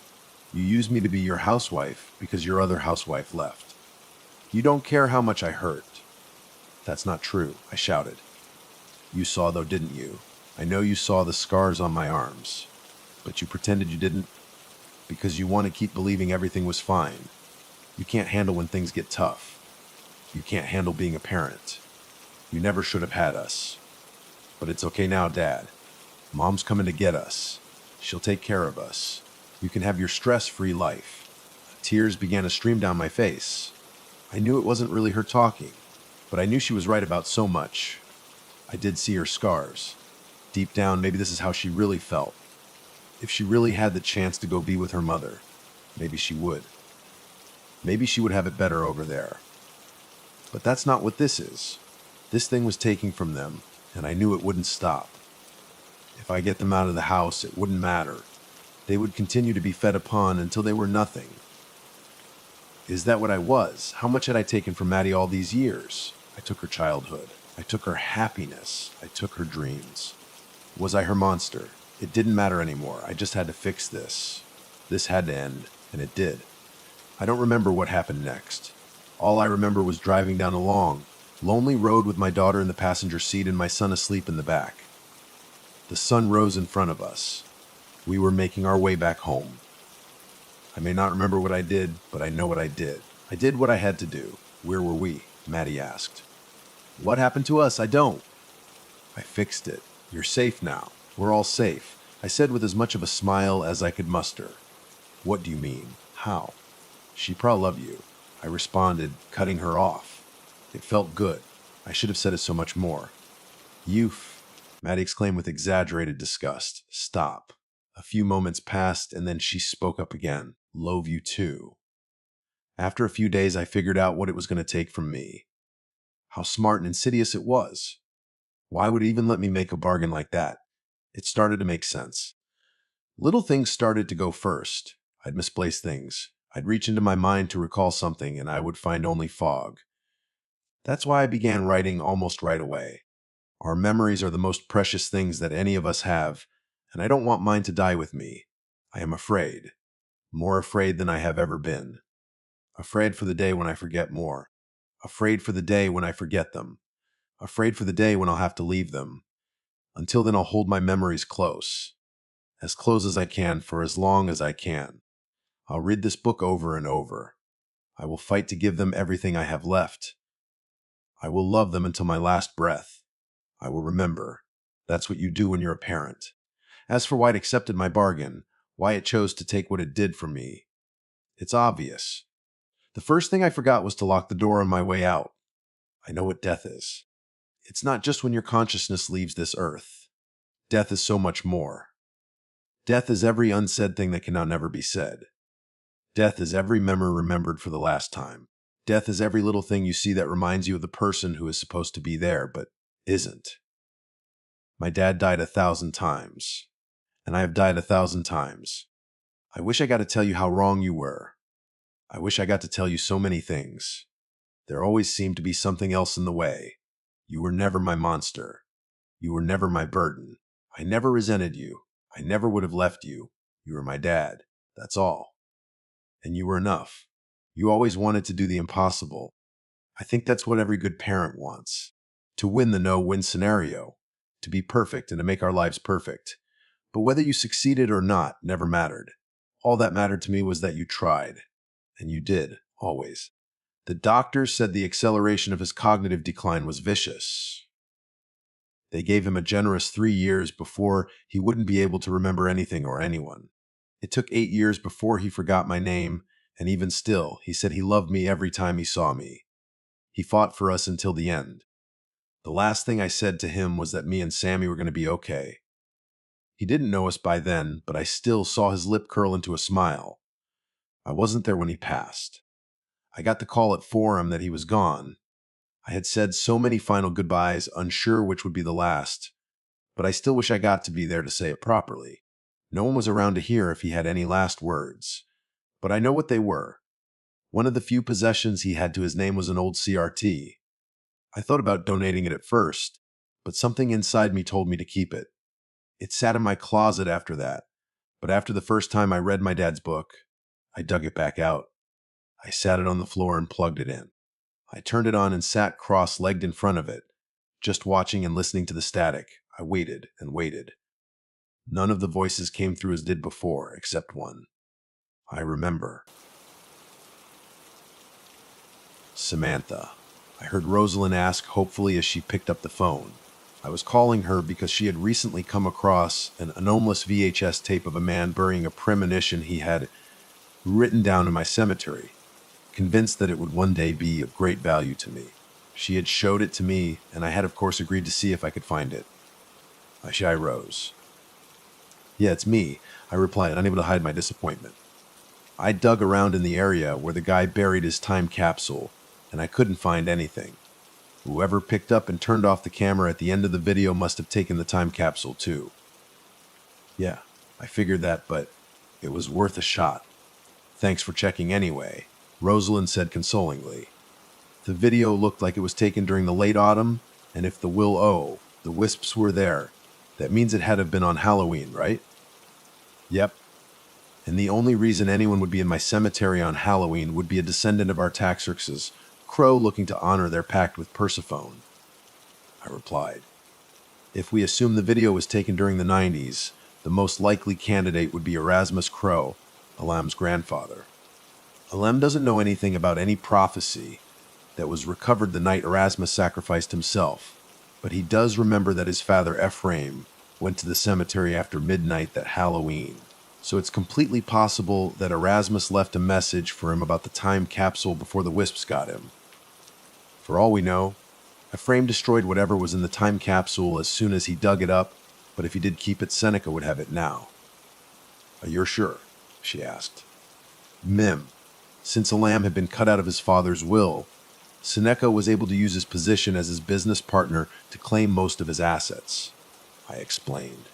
You use me to be your housewife because your other housewife left. You don't care how much I hurt. That's not true, I shouted. You saw, though, didn't you? I know you saw the scars on my arms. But you pretended you didn't because you want to keep believing everything was fine. You can't handle when things get tough. You can't handle being a parent. You never should have had us. But it's okay now, Dad. Mom's coming to get us. She'll take care of us. You can have your stress-free life. Tears began to stream down my face. I knew it wasn't really her talking, but I knew she was right about so much. I did see her scars. Deep down, maybe this is how she really felt. If she really had the chance to go be with her mother, maybe she would. Maybe she would have it better over there. But that's not what this is. This thing was taking from them, and I knew it wouldn't stop. If I get them out of the house, it wouldn't matter. They would continue to be fed upon until they were nothing. Is that what I was? How much had I taken from Maddie all these years? I took her childhood. I took her happiness. I took her dreams. Was I her monster? It didn't matter anymore. I just had to fix this. This had to end, and it did. I don't remember what happened next. All I remember was driving down a long, lonely road with my daughter in the passenger seat and my son asleep in the back. The sun rose in front of us. We were making our way back home. I may not remember what I did, but I know what I did. I did what I had to do. Where were we? Maddie asked. What happened to us? I don't. I fixed it. You're safe now. We're all safe, I said with as much of a smile as I could muster. What do you mean? How? She probably loved you, I responded, cutting her off. It felt good. I should have said it so much more. You've, Maddie exclaimed with exaggerated disgust. Stop. A few moments passed, and then she spoke up again. Love you too. After a few days, I figured out what it was going to take from me. How smart and insidious it was. Why would it even let me make a bargain like that? It started to make sense. Little things started to go first. I'd misplace things. I'd reach into my mind to recall something, and I would find only fog. That's why I began writing almost right away. Our memories are the most precious things that any of us have, and I don't want mine to die with me. I am afraid. More afraid than I have ever been. Afraid for the day when I forget more. Afraid for the day when I forget them. Afraid for the day when I'll have to leave them. Until then, I'll hold my memories close. As close as I can for as long as I can. I'll read this book over and over. I will fight to give them everything I have left. I will love them until my last breath. I will remember. That's what you do when you're a parent. As for why it accepted my bargain, why it chose to take what it did from me, it's obvious. The first thing I forgot was to lock the door on my way out. I know what death is. It's not just when your consciousness leaves this earth. Death is so much more. Death is every unsaid thing that can now never be said. Death is every memory remembered for the last time. Death is every little thing you see that reminds you of the person who is supposed to be there, but isn't. My dad died 1,000 times, and I have died 1,000 times. I wish I got to tell you how wrong you were. I wish I got to tell you so many things. There always seemed to be something else in the way. You were never my monster. You were never my burden. I never resented you. I never would have left you. You were my dad. That's all. And you were enough. You always wanted to do the impossible. I think that's what every good parent wants. To win the no-win scenario. To be perfect and to make our lives perfect. But whether you succeeded or not never mattered. All that mattered to me was that you tried. And you did, always. The doctors said the acceleration of his cognitive decline was vicious. They gave him a generous 3 years before he wouldn't be able to remember anything or anyone. It took 8 years before he forgot my name, and even still, he said he loved me every time he saw me. He fought for us until the end. The last thing I said to him was that me and Sammy were going to be okay. He didn't know us by then, but I still saw his lip curl into a smile. I wasn't there when he passed. I got the call at 4 that he was gone. I had said so many final goodbyes, unsure which would be the last, but I still wish I got to be there to say it properly. No one was around to hear if he had any last words, but I know what they were. One of the few possessions he had to his name was an old CRT. I thought about donating it at first, but something inside me told me to keep it. It sat in my closet after that, but after the first time I read my dad's book, I dug it back out. I sat it on the floor and plugged it in. I turned it on and sat cross-legged in front of it, just watching and listening to the static. I waited and waited. None of the voices came through as did before, except one. I remember. Samantha. I heard Rosalind ask hopefully as she picked up the phone. I was calling her because she had recently come across an anomalous VHS tape of a man burying a premonition he had written down in my cemetery, convinced that it would one day be of great value to me. She had showed it to me, and I had of course agreed to see if I could find it. I rose. Yeah, it's me, I replied, unable to hide my disappointment. I dug around in the area where the guy buried his time capsule, and I couldn't find anything. Whoever picked up and turned off the camera at the end of the video must have taken the time capsule too. Yeah, I figured that, but it was worth a shot. Thanks for checking anyway, Rosalind said consolingly. The video looked like it was taken during the late autumn, and if the the wisps were there, that means it had to have been on Halloween, right? Yep. And the only reason anyone would be in my cemetery on Halloween would be a descendant of Artaxerxes, Crow looking to honor their pact with Persephone. I replied. If we assume the video was taken during the 90s, the most likely candidate would be Erasmus Crow, Elam's grandfather. Elam doesn't know anything about any prophecy that was recovered the night Erasmus sacrificed himself, but he does remember that his father Ephraim went to the cemetery after midnight that Halloween. So it's completely possible that Erasmus left a message for him about the time capsule before the wisps got him. For all we know, Ephraim destroyed whatever was in the time capsule as soon as he dug it up, but if he did keep it, Seneca would have it now. You're sure? She asked. Mim. Since Elam had been cut out of his father's will, Seneca was able to use his position as his business partner to claim most of his assets. I explained.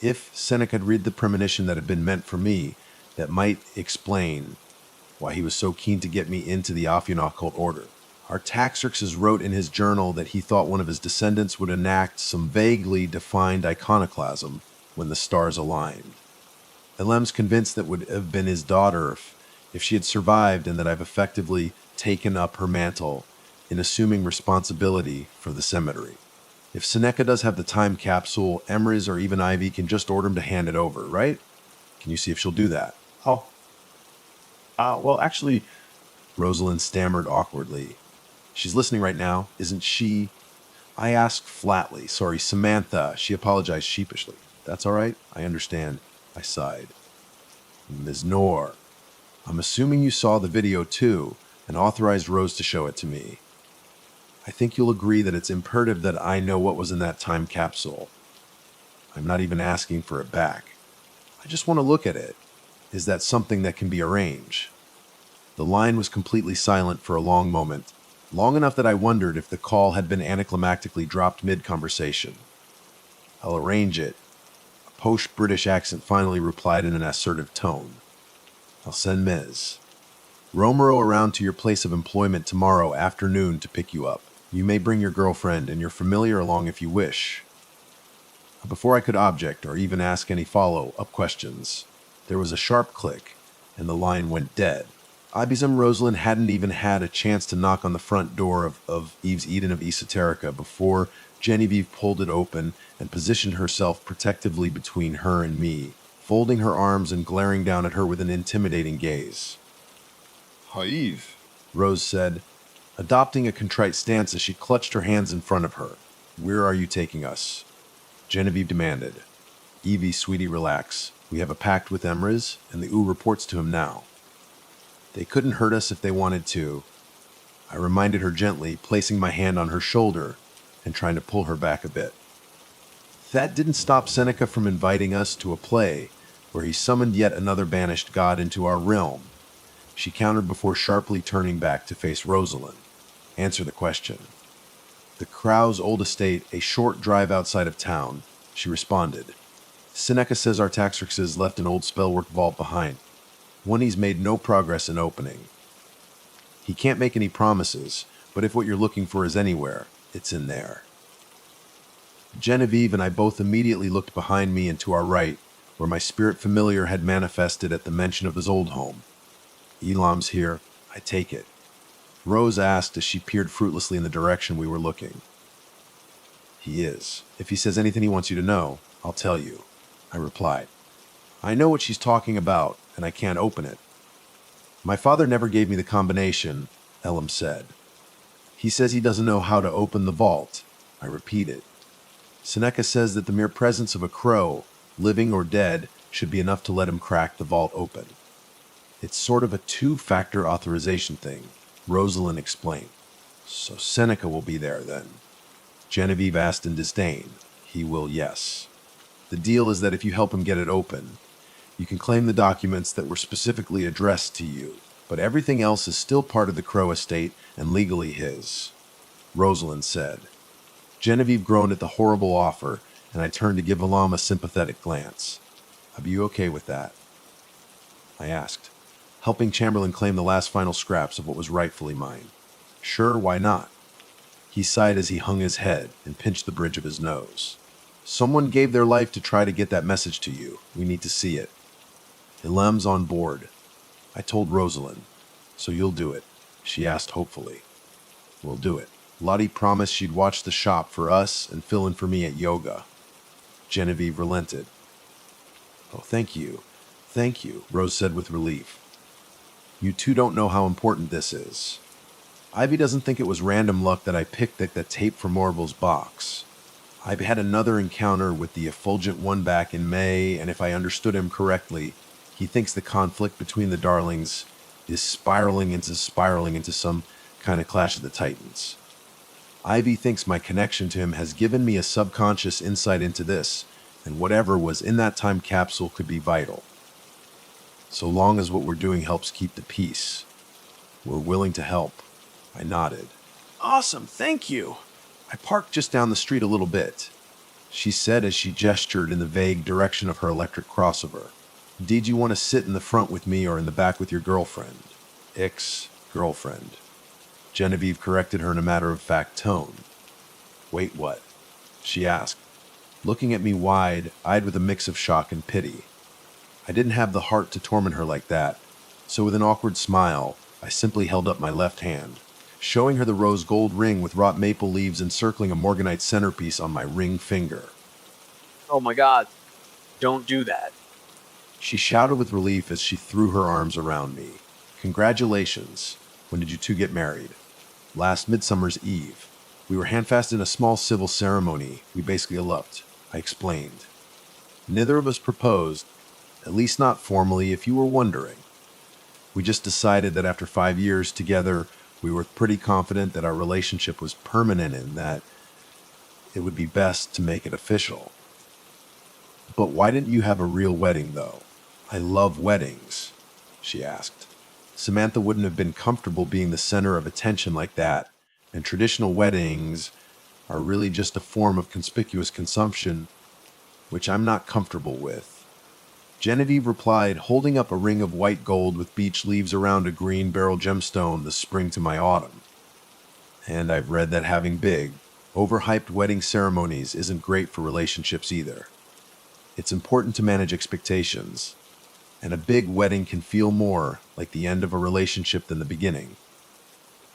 If Seneca had read the premonition that had been meant for me, that might explain why he was so keen to get me into the Ophion occult order. Artaxerxes wrote in his journal that he thought one of his descendants would enact some vaguely defined iconoclasm when the stars aligned. Elam's convinced that would have been his daughter if she had survived, and that I've effectively taken up her mantle in assuming responsibility for the cemetery. If Seneca does have the time capsule, Emrys or even Ivy can just order him to hand it over, right? Can you see if she'll do that? Well, actually, Rosalind stammered awkwardly. She's listening right now, isn't she? I asked flatly. Sorry, Samantha. She apologized sheepishly. That's all right. I understand. I sighed. Ms. Noor, I'm assuming you saw the video too and authorized Rose to show it to me. I think you'll agree that it's imperative that I know what was in that time capsule. I'm not even asking for it back. I just want to look at it. Is that something that can be arranged? The line was completely silent for a long moment, long enough that I wondered if the call had been anticlimactically dropped mid-conversation. I'll arrange it. A posh-British accent finally replied in an assertive tone. I'll send Ms. Romero around to your place of employment tomorrow afternoon to pick you up. You may bring your girlfriend and your familiar along if you wish. Before I could object or even ask any follow-up questions, there was a sharp click, and the line went dead. Ibizum Rosalind hadn't even had a chance to knock on the front door of Eve's Eden of Esoterica before Genevieve pulled it open and positioned herself protectively between her and me, folding her arms and glaring down at her with an intimidating gaze. Eve, Rose said, adopting a contrite stance as she clutched her hands in front of her. Where are you taking us? Genevieve demanded. Evie, sweetie, relax. We have a pact with Emrys, and the OO reports to him now. They couldn't hurt us if they wanted to. I reminded her gently, placing my hand on her shoulder and trying to pull her back a bit. That didn't stop Seneca from inviting us to a play where he summoned yet another banished god into our realm. She countered before sharply turning back to face Rosalind. Answer the question. The Crow's old estate, a short drive outside of town, she responded. Seneca says Artaxerxes left an old spellwork vault behind, one he's made no progress in opening. He can't make any promises, but if what you're looking for is anywhere, it's in there. Genevieve and I both immediately looked behind me and to our right, where my spirit familiar had manifested at the mention of his old home. Elam's here, I take it. Rose asked as she peered fruitlessly in the direction we were looking. He is. If he says anything he wants you to know, I'll tell you, I replied. I know what she's talking about, and I can't open it. My father never gave me the combination, Elam said. He says he doesn't know how to open the vault, I repeated. Seneca says that the mere presence of a crow, living or dead, should be enough to let him crack the vault open. It's sort of a two-factor authorization thing, Rosalind explained. So Seneca will be there then. Genevieve asked in disdain. He will, yes. The deal is that if you help him get it open, you can claim the documents that were specifically addressed to you, but everything else is still part of the Crow estate and legally his, Rosalind said. Genevieve groaned at the horrible offer, and I turned to give Elam a sympathetic glance. Are you okay with that? I asked, helping Chamberlain claim the last final scraps of what was rightfully mine. Sure, why not? He sighed as he hung his head and pinched the bridge of his nose. Someone gave their life to try to get that message to you. We need to see it. Elam's on board, I told Rosalind. So you'll do it, she asked hopefully. We'll do it. Lottie promised she'd watch the shop for us and fill in for me at yoga. Genevieve relented. Oh, thank you, Rose said with relief. You two don't know how important this is. Ivy doesn't think it was random luck that I picked that tape from Orville's box. I've had another encounter with the effulgent one back in May, and if I understood him correctly, he thinks the conflict between the darlings is spiraling into some kind of clash of the titans. Ivy thinks my connection to him has given me a subconscious insight into this, and whatever was in that time capsule could be vital. So long as what we're doing helps keep the peace, we're willing to help. I nodded. Awesome, thank you. I parked just down the street a little bit, she said as she gestured in the vague direction of her electric crossover. Did you want to sit in the front with me or in the back with your girlfriend? Ex-girlfriend. Genevieve corrected her in a matter-of-fact tone. Wait, what? She asked, looking at me wide-eyed with a mix of shock and pity. I didn't have the heart to torment her like that, so with an awkward smile, I simply held up my left hand, showing her the rose gold ring with wrought maple leaves encircling a morganite centerpiece on my ring finger. Oh my God, don't do that. She shouted with relief as she threw her arms around me. Congratulations. When did you two get married? Last Midsummer's Eve. We were handfasted in a small civil ceremony. We basically eloped, I explained. Neither of us proposed, at least not formally if you were wondering. We just decided that after 5 years together, we were pretty confident that our relationship was permanent and that it would be best to make it official. But why didn't you have a real wedding, though? I love weddings, she asked. Samantha wouldn't have been comfortable being the center of attention like that, and traditional weddings are really just a form of conspicuous consumption, which I'm not comfortable with. Genevieve replied, holding up a ring of white gold with beech leaves around a green beryl gemstone the spring to my autumn. And I've read that having big, overhyped wedding ceremonies isn't great for relationships either. It's important to manage expectations, and a big wedding can feel more like the end of a relationship than the beginning.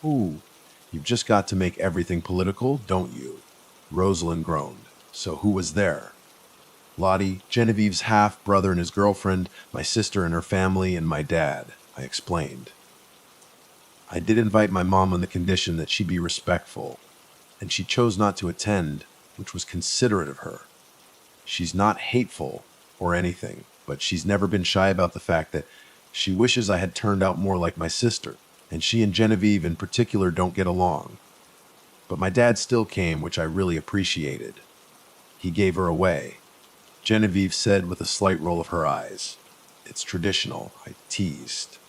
Ooh, you've just got to make everything political, don't you? Rosalind groaned. So who was there? Lottie, Genevieve's half-brother and his girlfriend, my sister and her family, and my dad, I explained. I did invite my mom on the condition that she be respectful, and she chose not to attend, which was considerate of her. She's not hateful or anything, but she's never been shy about the fact that she wishes I had turned out more like my sister, and she and Genevieve in particular don't get along. But my dad still came, which I really appreciated. He gave her away. Genevieve said with a slight roll of her eyes. It's traditional, I teased.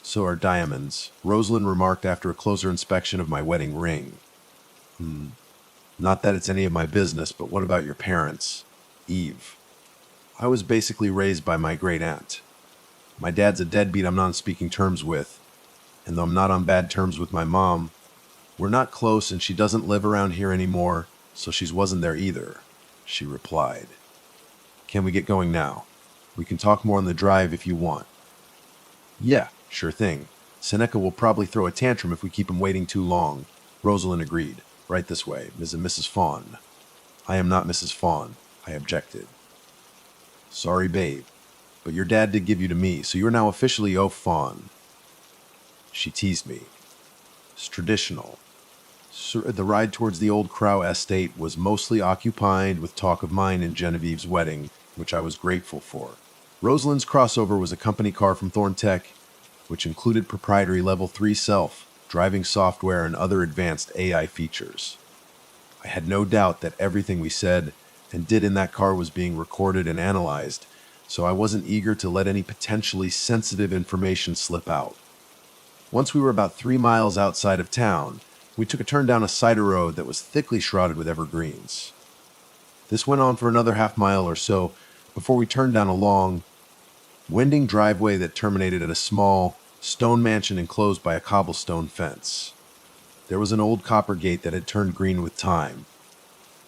So are diamonds, Rosalind remarked after a closer inspection of my wedding ring. Not that it's any of my business, but what about your parents? Eve. I was basically raised by my great-aunt. My dad's a deadbeat I'm not on speaking terms with, and though I'm not on bad terms with my mom, we're not close and she doesn't live around here anymore, so she wasn't there either. she replied. Can we get going now? We can talk more on the drive if you want. Yeah, sure thing. Seneca will probably throw a tantrum if we keep him waiting too long. Rosalind agreed. Right this way, Ms. and Mrs. Fawn. I am not Mrs. Fawn, I objected. Sorry, babe, but your dad did give you to me, so you're now officially Fawn. She teased me. It's traditional. The ride towards the old Crow estate was mostly occupied with talk of mine and Genevieve's wedding, which I was grateful for. Rosalind's crossover was a company car from Thorntech, which included proprietary Level 3 self-driving software and other advanced AI features. I had no doubt that everything we said and did in that car was being recorded and analyzed, so I wasn't eager to let any potentially sensitive information slip out. Once we were about 3 miles outside of town, we took a turn down a cider road that was thickly shrouded with evergreens. This went on for another half-mile or so before we turned down a long, winding driveway that terminated at a small, stone mansion enclosed by a cobblestone fence. There was an old copper gate that had turned green with time,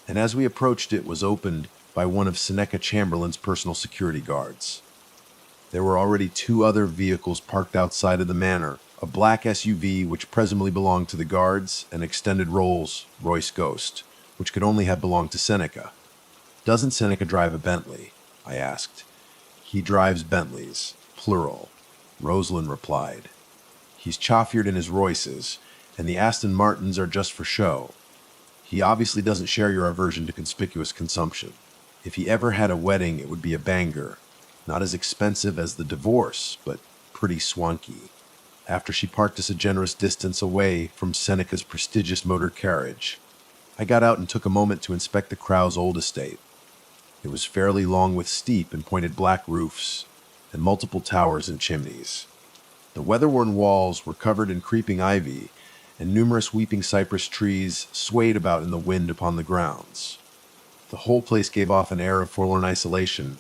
and as we approached it was opened by one of Seneca Chamberlain's personal security guards. There were already 2 other vehicles parked outside of the manor, a black SUV which presumably belonged to the guards, and extended Rolls-Royce Ghost, which could only have belonged to Seneca. Doesn't Seneca drive a Bentley? I asked. He drives Bentleys, plural, Rosalind replied. He's chaffered in his Royces, and the Aston Martins are just for show. He obviously doesn't share your aversion to conspicuous consumption. If he ever had a wedding, it would be a banger. Not as expensive as the divorce, but pretty swanky. After she parked us a generous distance away from Seneca's prestigious motor carriage, I got out and took a moment to inspect the Crow's old estate. It was fairly long with steep and pointed black roofs and multiple towers and chimneys. The weather-worn walls were covered in creeping ivy, and numerous weeping cypress trees swayed about in the wind upon the grounds. The whole place gave off an air of forlorn isolation,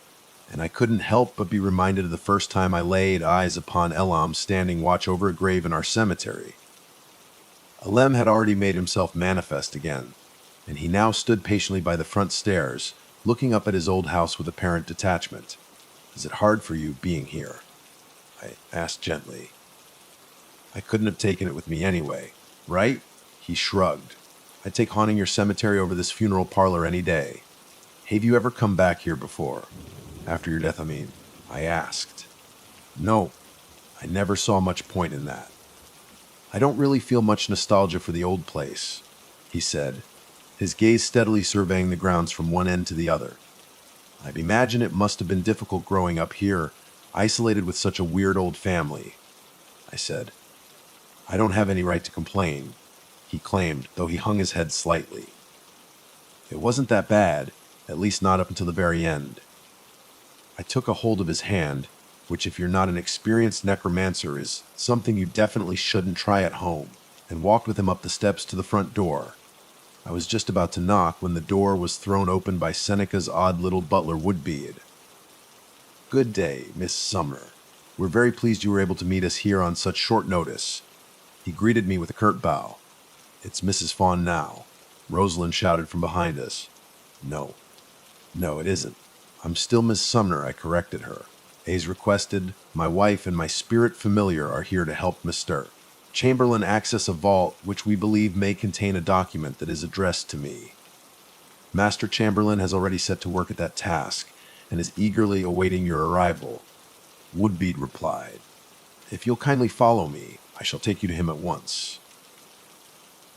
and I couldn't help but be reminded of the first time I laid eyes upon Elam standing watch over a grave in our cemetery. Elam had already made himself manifest again, and he now stood patiently by the front stairs, looking up at his old house with apparent detachment. Is it hard for you being here? I asked gently. I couldn't have taken it with me anyway, right? He shrugged. I'd take haunting your cemetery over this funeral parlor any day. Have you ever come back here before? After your death, I mean, I asked. No, I never saw much point in that. I don't really feel much nostalgia for the old place, he said, his gaze steadily surveying the grounds from one end to the other. I'd imagine it must have been difficult growing up here, isolated with such a weird old family, I said. I don't have any right to complain, he claimed, though he hung his head slightly. It wasn't that bad, at least not up until the very end. I took a hold of his hand, which if you're not an experienced necromancer is something you definitely shouldn't try at home, and walked with him up the steps to the front door. I was just about to knock when the door was thrown open by Seneca's odd little butler Woodbeard. Good day, Miss Sumner. We're very pleased you were able to meet us here on such short notice. He greeted me with a curt bow. It's Mrs. Fawn now, Rosalind shouted from behind us. No, it isn't. I'm still Miss Sumner, I corrected her. As requested, my wife and my spirit familiar are here to help Mr. Chamberlain access a vault which we believe may contain a document that is addressed to me. Master Chamberlain has already set to work at that task and is eagerly awaiting your arrival. Woodbeard replied. If you'll kindly follow me, I shall take you to him at once.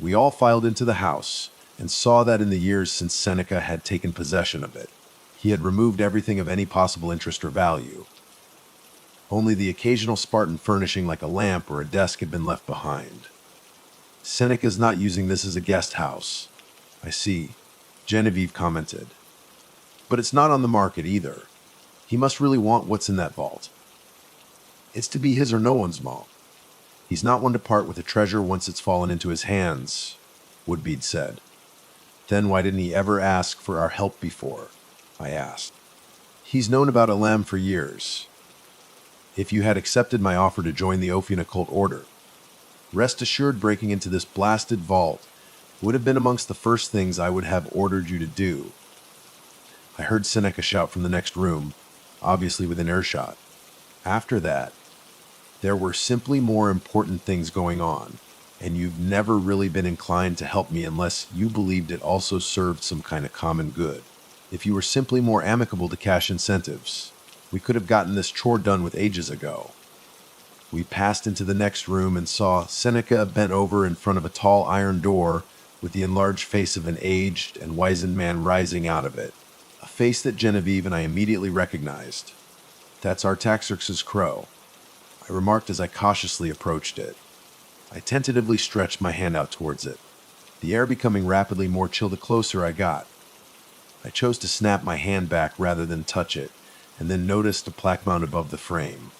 We all filed into the house and saw that in the years since Seneca had taken possession of it, he had removed everything of any possible interest or value. Only the occasional Spartan furnishing like a lamp or a desk had been left behind. Seneca's not using this as a guest house. I see, Genevieve commented. But it's not on the market either. He must really want what's in that vault. It's to be his or no one's vault. He's not one to part with a treasure once it's fallen into his hands, Woodbeard said. Then why didn't he ever ask for our help before? I asked. He's known about Elam for years. If you had accepted my offer to join the Ophian occult order, rest assured breaking into this blasted vault would have been amongst the first things I would have ordered you to do. I heard Seneca shout from the next room, obviously within earshot. After that, there were simply more important things going on, and you've never really been inclined to help me unless you believed it also served some kind of common good. If you were simply more amicable to cash incentives, we could have gotten this chore done with ages ago. We passed into the next room and saw Seneca bent over in front of a tall iron door with the enlarged face of an aged and wizened man rising out of it. A face that Genevieve and I immediately recognized. That's Artaxerxes' crow, I remarked as I cautiously approached it. I tentatively stretched my hand out towards it, the air becoming rapidly more chill the closer I got. I chose to snap my hand back rather than touch it, and then noticed a plaque mount above the frame.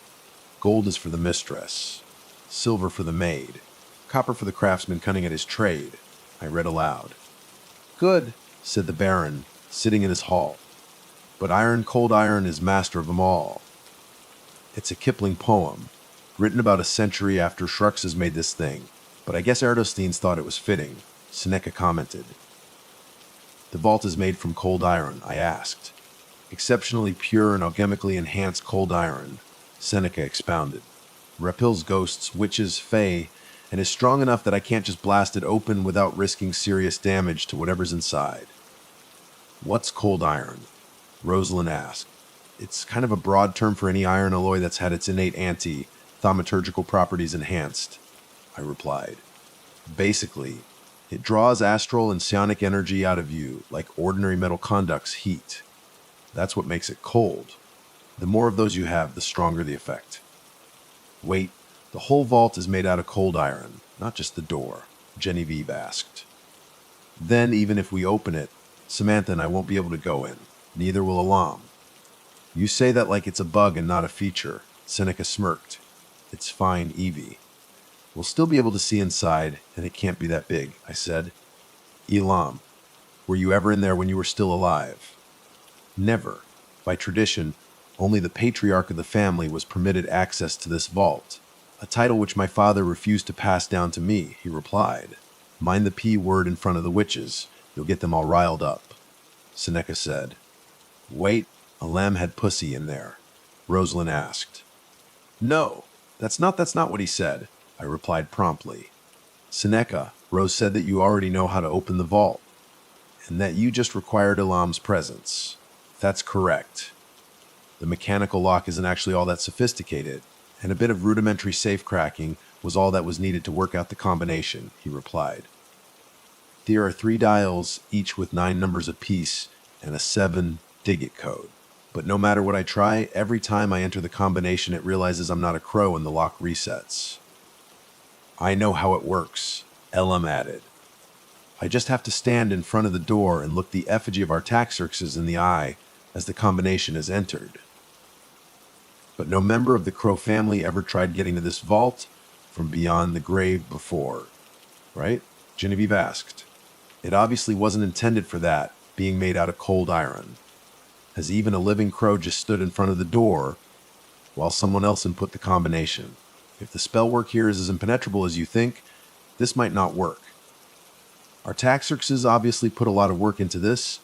Gold is for the mistress, silver for the maid, copper for the craftsman cunning at his trade, I read aloud. Good, said the Baron, sitting in his hall. But iron, cold iron, is master of them all. It's a Kipling poem, written about a century after Shruks has made this thing, but I guess Erdosthenes thought it was fitting, Seneca commented. The vault is made from cold iron, I asked. Exceptionally pure and alchemically enhanced cold iron, Seneca expounded. Repels ghosts, witches, fae, and is strong enough that I can't just blast it open without risking serious damage to whatever's inside. What's cold iron? Rosalind asked. It's kind of a broad term for any iron alloy that's had its innate thaumaturgical properties enhanced, I replied. Basically, it draws astral and psionic energy out of you like ordinary metal conducts heat. That's what makes it cold. The more of those you have, the stronger the effect. Wait, the whole vault is made out of cold iron, not just the door, Genevieve asked. Then, even if we open it, Samantha and I won't be able to go in. Neither will Elam. You say that like it's a bug and not a feature, Seneca smirked. It's fine, Evie. We'll still be able to see inside, and it can't be that big, I said. Elam, were you ever in there when you were still alive? Never. By tradition, only the patriarch of the family was permitted access to this vault, a title which my father refused to pass down to me, he replied. Mind the P word in front of the witches. You'll get them all riled up. Seneca said. Wait, Elam had pussy in there, Rosalind asked. No, that's not what he said, I replied promptly. Seneca, Rose said that you already know how to open the vault, and that you just required Elam's presence. That's correct. The mechanical lock isn't actually all that sophisticated, and a bit of rudimentary safe cracking was all that was needed to work out the combination, he replied. There are 3 dials, each with 9 numbers apiece, and a 7-digit code. But no matter what I try, every time I enter the combination it realizes I'm not a crow and the lock resets. I know how it works, Elam added. I just have to stand in front of the door and look the effigy of Artaxerxes in the eye as the combination is entered. But no member of the crow family ever tried getting to this vault from beyond the grave before, right? Genevieve asked. It obviously wasn't intended for that, being made out of cold iron. Has even a living crow just stood in front of the door while someone else input the combination? If the spell work here is as impenetrable as you think, this might not work. Artaxerxes obviously put a lot of work into this,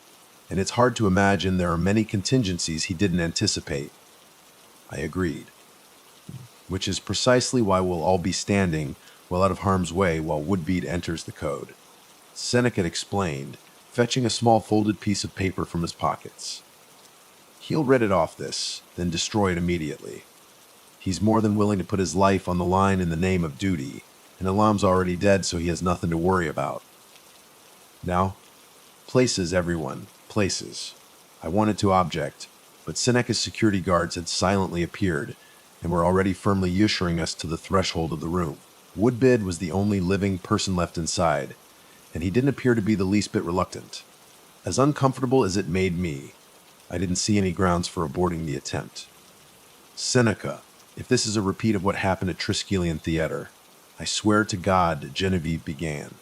and it's hard to imagine there are many contingencies he didn't anticipate. I agreed. Which is precisely why we'll all be standing well out of harm's way while Woodbead enters the code. Seneca explained, fetching a small folded piece of paper from his pockets. He'll read it off this, then destroy it immediately. He's more than willing to put his life on the line in the name of duty, and Elam's already dead, so he has nothing to worry about. Now, places, everyone, places. I wanted to object, but Seneca's security guards had silently appeared, and were already firmly ushering us to the threshold of the room. Woodbid was the only living person left inside, and he didn't appear to be the least bit reluctant. As uncomfortable as it made me, I didn't see any grounds for aborting the attempt. Seneca, if this is a repeat of what happened at Triskelion Theater, I swear to God, Genevieve began.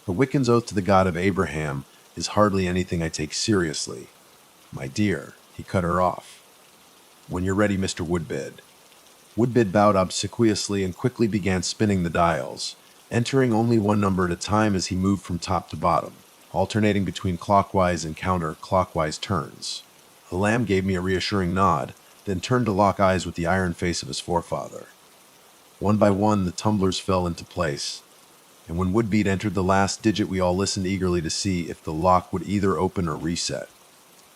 A Wiccan's oath to the God of Abraham is hardly anything I take seriously. My dear, he cut her off. When you're ready, Mr. Woodbid. Woodbid bowed obsequiously and quickly began spinning the dials, entering only one number at a time as he moved from top to bottom. alternating between clockwise and counter-clockwise turns. Elam gave me a reassuring nod, then turned to lock eyes with the iron face of his forefather. One by one, the tumblers fell into place, and when Woodbead entered the last digit, we all listened eagerly to see if the lock would either open or reset.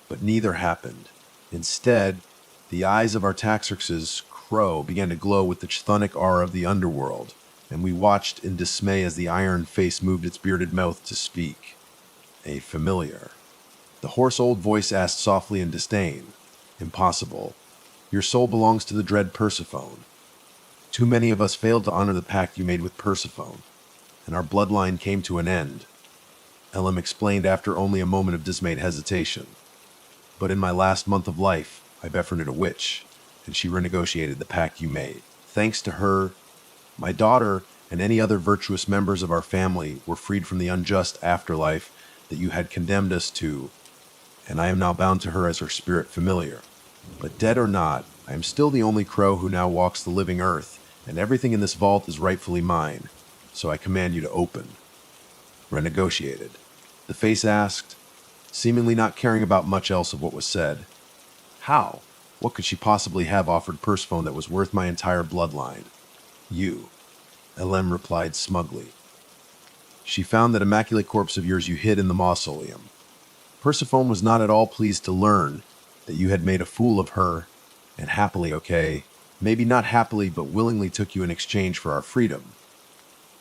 But neither happened. Instead, the eyes of Artaxerxes' crow began to glow with the chthonic aura of the underworld, and we watched in dismay as the iron face moved its bearded mouth to speak. A familiar. The hoarse old voice asked softly in disdain, "Impossible. Your soul belongs to the dread Persephone. Too many of us failed to honor the pact you made with Persephone, and our bloodline came to an end," Elam explained after only a moment of dismayed hesitation. "But in my last month of life, I befriended a witch, and she renegotiated the pact you made. Thanks to her, my daughter and any other virtuous members of our family were freed from the unjust afterlife that you had condemned us to, and I am now bound to her as her spirit familiar. But dead or not, I am still the only crow who now walks the living earth, and everything in this vault is rightfully mine, so I command you to open." "Renegotiated?" the face asked, seemingly not caring about much else of what was said. "How? What could she possibly have offered Persephone that was worth my entire bloodline?" "You," Elam replied smugly. "She found that immaculate corpse of yours you hid in the mausoleum. Persephone was not at all pleased to learn that you had made a fool of her, and happily, okay, maybe not happily, but willingly took you in exchange for our freedom.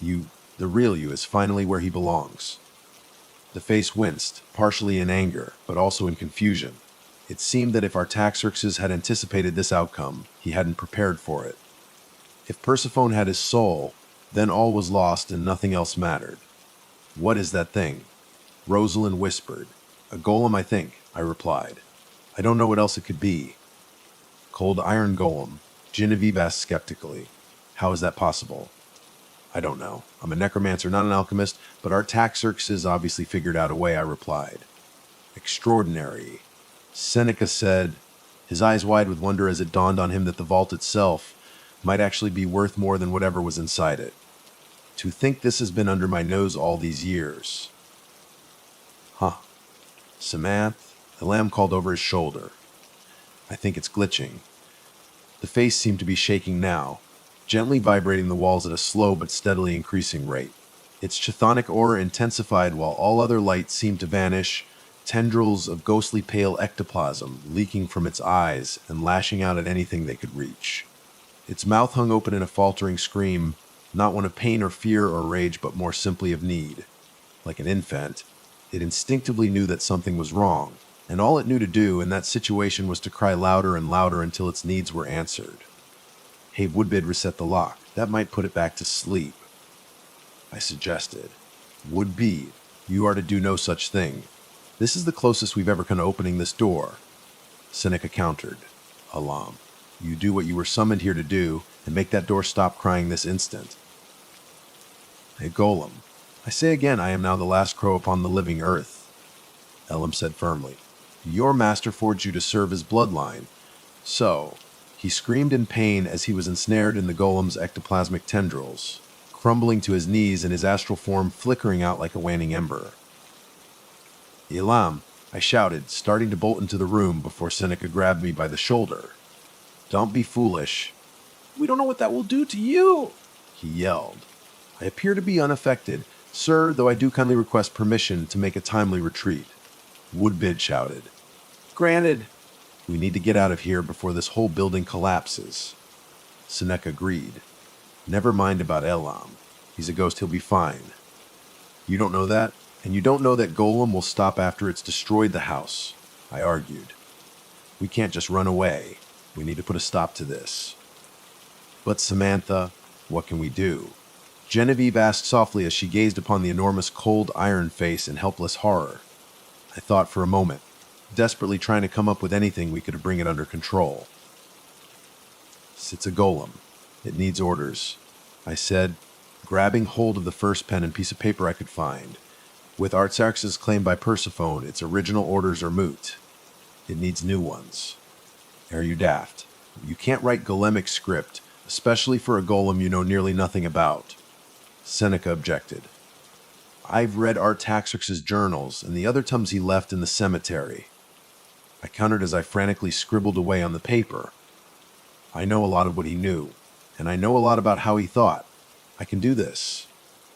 You, the real you, is finally where he belongs." The face winced, partially in anger, but also in confusion. It seemed that if Artaxerxes had anticipated this outcome, he hadn't prepared for it. If Persephone had his soul, then all was lost and nothing else mattered. "What is that thing?" Rosalind whispered. "A golem, I think," I replied. "I don't know what else it could be." "Cold iron golem," Genevieve asked skeptically. "How is that possible?" "I don't know. I'm a necromancer, not an alchemist, but Artaxerxes obviously figured out a way," I replied. "Extraordinary," Seneca said, his eyes wide with wonder as it dawned on him that the vault itself might actually be worth more than whatever was inside it. "To think this has been under my nose all these years." "Huh. Samantha," Elam called over his shoulder. "I think it's glitching." The face seemed to be shaking now, gently vibrating the walls at a slow but steadily increasing rate. Its chthonic aura intensified while all other light seemed to vanish, tendrils of ghostly pale ectoplasm leaking from its eyes and lashing out at anything they could reach. Its mouth hung open in a faltering scream, not one of pain or fear or rage, but more simply of need. Like an infant, it instinctively knew that something was wrong, and all it knew to do in that situation was to cry louder and louder until its needs were answered. "Hey, Woodbid, reset the lock. That might put it back to sleep," I suggested. "Woodbid, you are to do no such thing. This is the closest we've ever come to opening this door," Seneca countered. "Elam, you do what you were summoned here to do, and make that door stop crying this instant." "Hey, Golem, I say again, I am now the last crow upon the living earth," Elam said firmly. "Your master forged you to serve his bloodline. So," he screamed in pain as he was ensnared in the golem's ectoplasmic tendrils, crumbling to his knees and his astral form flickering out like a waning ember. "Elam," I shouted, starting to bolt into the room before Seneca grabbed me by the shoulder. "Don't be foolish." "We don't know what that will do to you," he yelled. I appear to be unaffected. "Sir, though I do kindly request permission to make a timely retreat," Woodbid shouted. "Granted." "We need to get out of here before this whole building collapses," Seneca agreed. "Never mind about Elam. He's a ghost, he'll be fine." "You don't know that? And you don't know that Golem will stop after it's destroyed the house," I argued. "We can't just run away. We need to put a stop to this." "But Samantha, what can we do?" Genevieve asked softly as she gazed upon the enormous cold iron face in helpless horror. I thought for a moment, desperately trying to come up with anything we could bring it under control. "It's a golem. It needs orders," I said, grabbing hold of the first pen and piece of paper I could find. "With Artaxerxes claimed by Persephone, its original orders are moot. It needs new ones." "Are you daft? You can't write golemic script, especially for a golem you know nearly nothing about," Seneca objected. I've read Artaxerxes' journals and the other tums he left in the cemetery. I countered as I frantically scribbled away on the paper. I know a lot of what he knew, and I know a lot about how he thought. I can do this.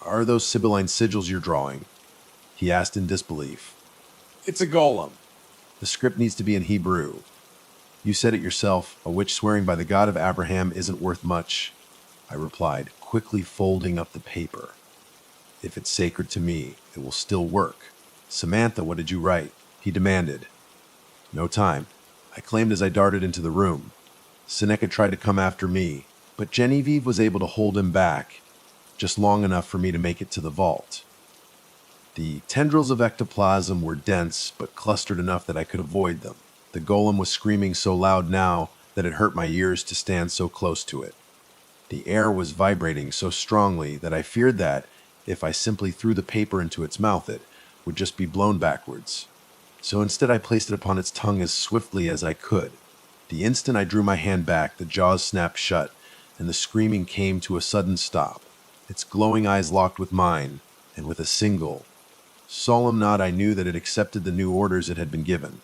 Are those Sibylline sigils you're drawing? He asked in disbelief. It's a golem. The script needs to be in Hebrew. You said it yourself, a witch swearing by the God of Abraham isn't worth much, I replied, quickly folding up the paper. If it's sacred to me, it will still work. Samantha, what did you write? He demanded. No time, I claimed as I darted into the room. Seneca tried to come after me, but Genevieve was able to hold him back, just long enough for me to make it to the vault. The tendrils of ectoplasm were dense, but clustered enough that I could avoid them. The golem was screaming so loud now that it hurt my ears to stand so close to it. The air was vibrating so strongly that I feared that, if I simply threw the paper into its mouth, it would just be blown backwards. So instead I placed it upon its tongue as swiftly as I could. The instant I drew my hand back, the jaws snapped shut, and the screaming came to a sudden stop. Its glowing eyes locked with mine, and with a single, solemn nod I knew that it accepted the new orders it had been given.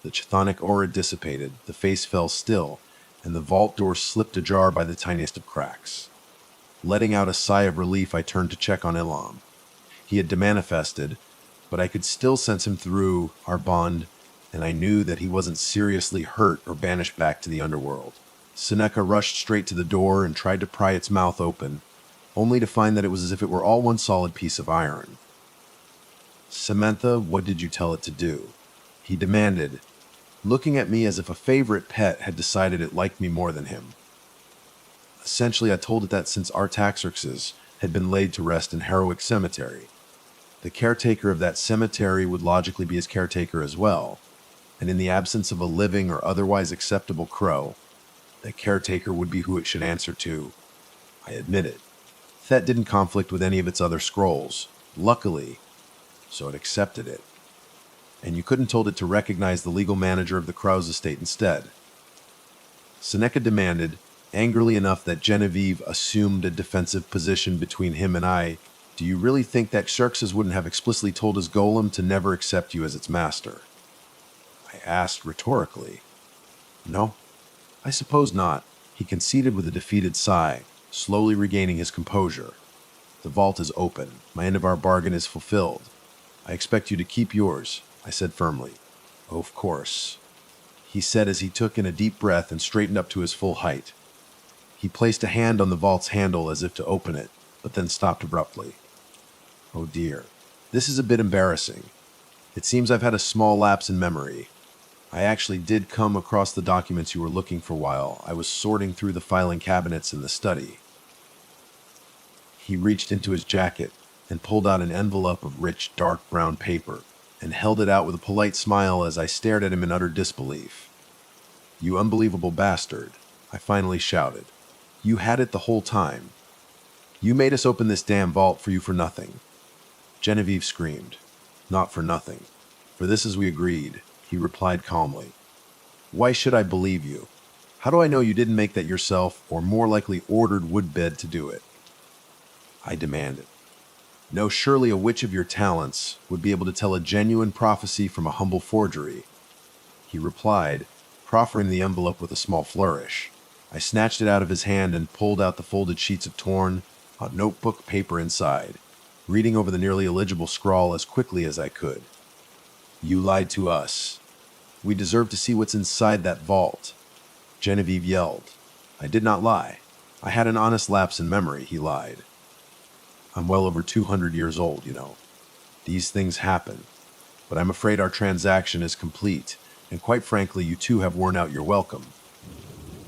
The chthonic aura dissipated, the face fell still, and the vault door slipped ajar by the tiniest of cracks. Letting out a sigh of relief, I turned to check on Elam. He had demanifested, but I could still sense him through our bond, and I knew that he wasn't seriously hurt or banished back to the underworld. Seneca rushed straight to the door and tried to pry its mouth open, only to find that it was as if it were all one solid piece of iron. Samantha, what did you tell it to do? He demanded, looking at me as if a favorite pet had decided it liked me more than him. Essentially, I told it that since Artaxerxes had been laid to rest in Heroic Cemetery, the caretaker of that cemetery would logically be his caretaker as well, and in the absence of a living or otherwise acceptable crow, the caretaker would be who it should answer to. I admitted. That didn't conflict with any of its other scrolls, luckily, so it accepted it. And you couldn't told it to recognize the legal manager of the Krause estate instead. Seneca demanded, angrily enough that Genevieve assumed a defensive position between him and I, do you really think that Xerxes wouldn't have explicitly told his golem to never accept you as its master? I asked rhetorically. No, I suppose not. He conceded with a defeated sigh, slowly regaining his composure. The vault is open. My end of our bargain is fulfilled. I expect you to keep yours, I said firmly. Oh, of course, he said as he took in a deep breath and straightened up to his full height. He placed a hand on the vault's handle as if to open it, but then stopped abruptly. Oh dear, this is a bit embarrassing. It seems I've had a small lapse in memory. I actually did come across the documents you were looking for while I was sorting through the filing cabinets in the study. He reached into his jacket and pulled out an envelope of rich, dark brown paper and held it out with a polite smile as I stared at him in utter disbelief. You unbelievable bastard, I finally shouted. You had it the whole time. You made us open this damn vault for you for nothing. Genevieve screamed. Not for nothing. For this as we agreed, he replied calmly. Why should I believe you? How do I know you didn't make that yourself, or more likely ordered Woodbed to do it? I demanded. No, surely a witch of your talents would be able to tell a genuine prophecy from a humble forgery. He replied, proffering the envelope with a small flourish. I snatched it out of his hand and pulled out the folded sheets of torn, notebook paper inside, reading over the nearly illegible scrawl as quickly as I could. You lied to us. We deserve to see what's inside that vault. Genevieve yelled. I did not lie. I had an honest lapse in memory, he lied. I'm well over 200 years old, you know. These things happen. But I'm afraid our transaction is complete, and quite frankly, you two have worn out your welcome.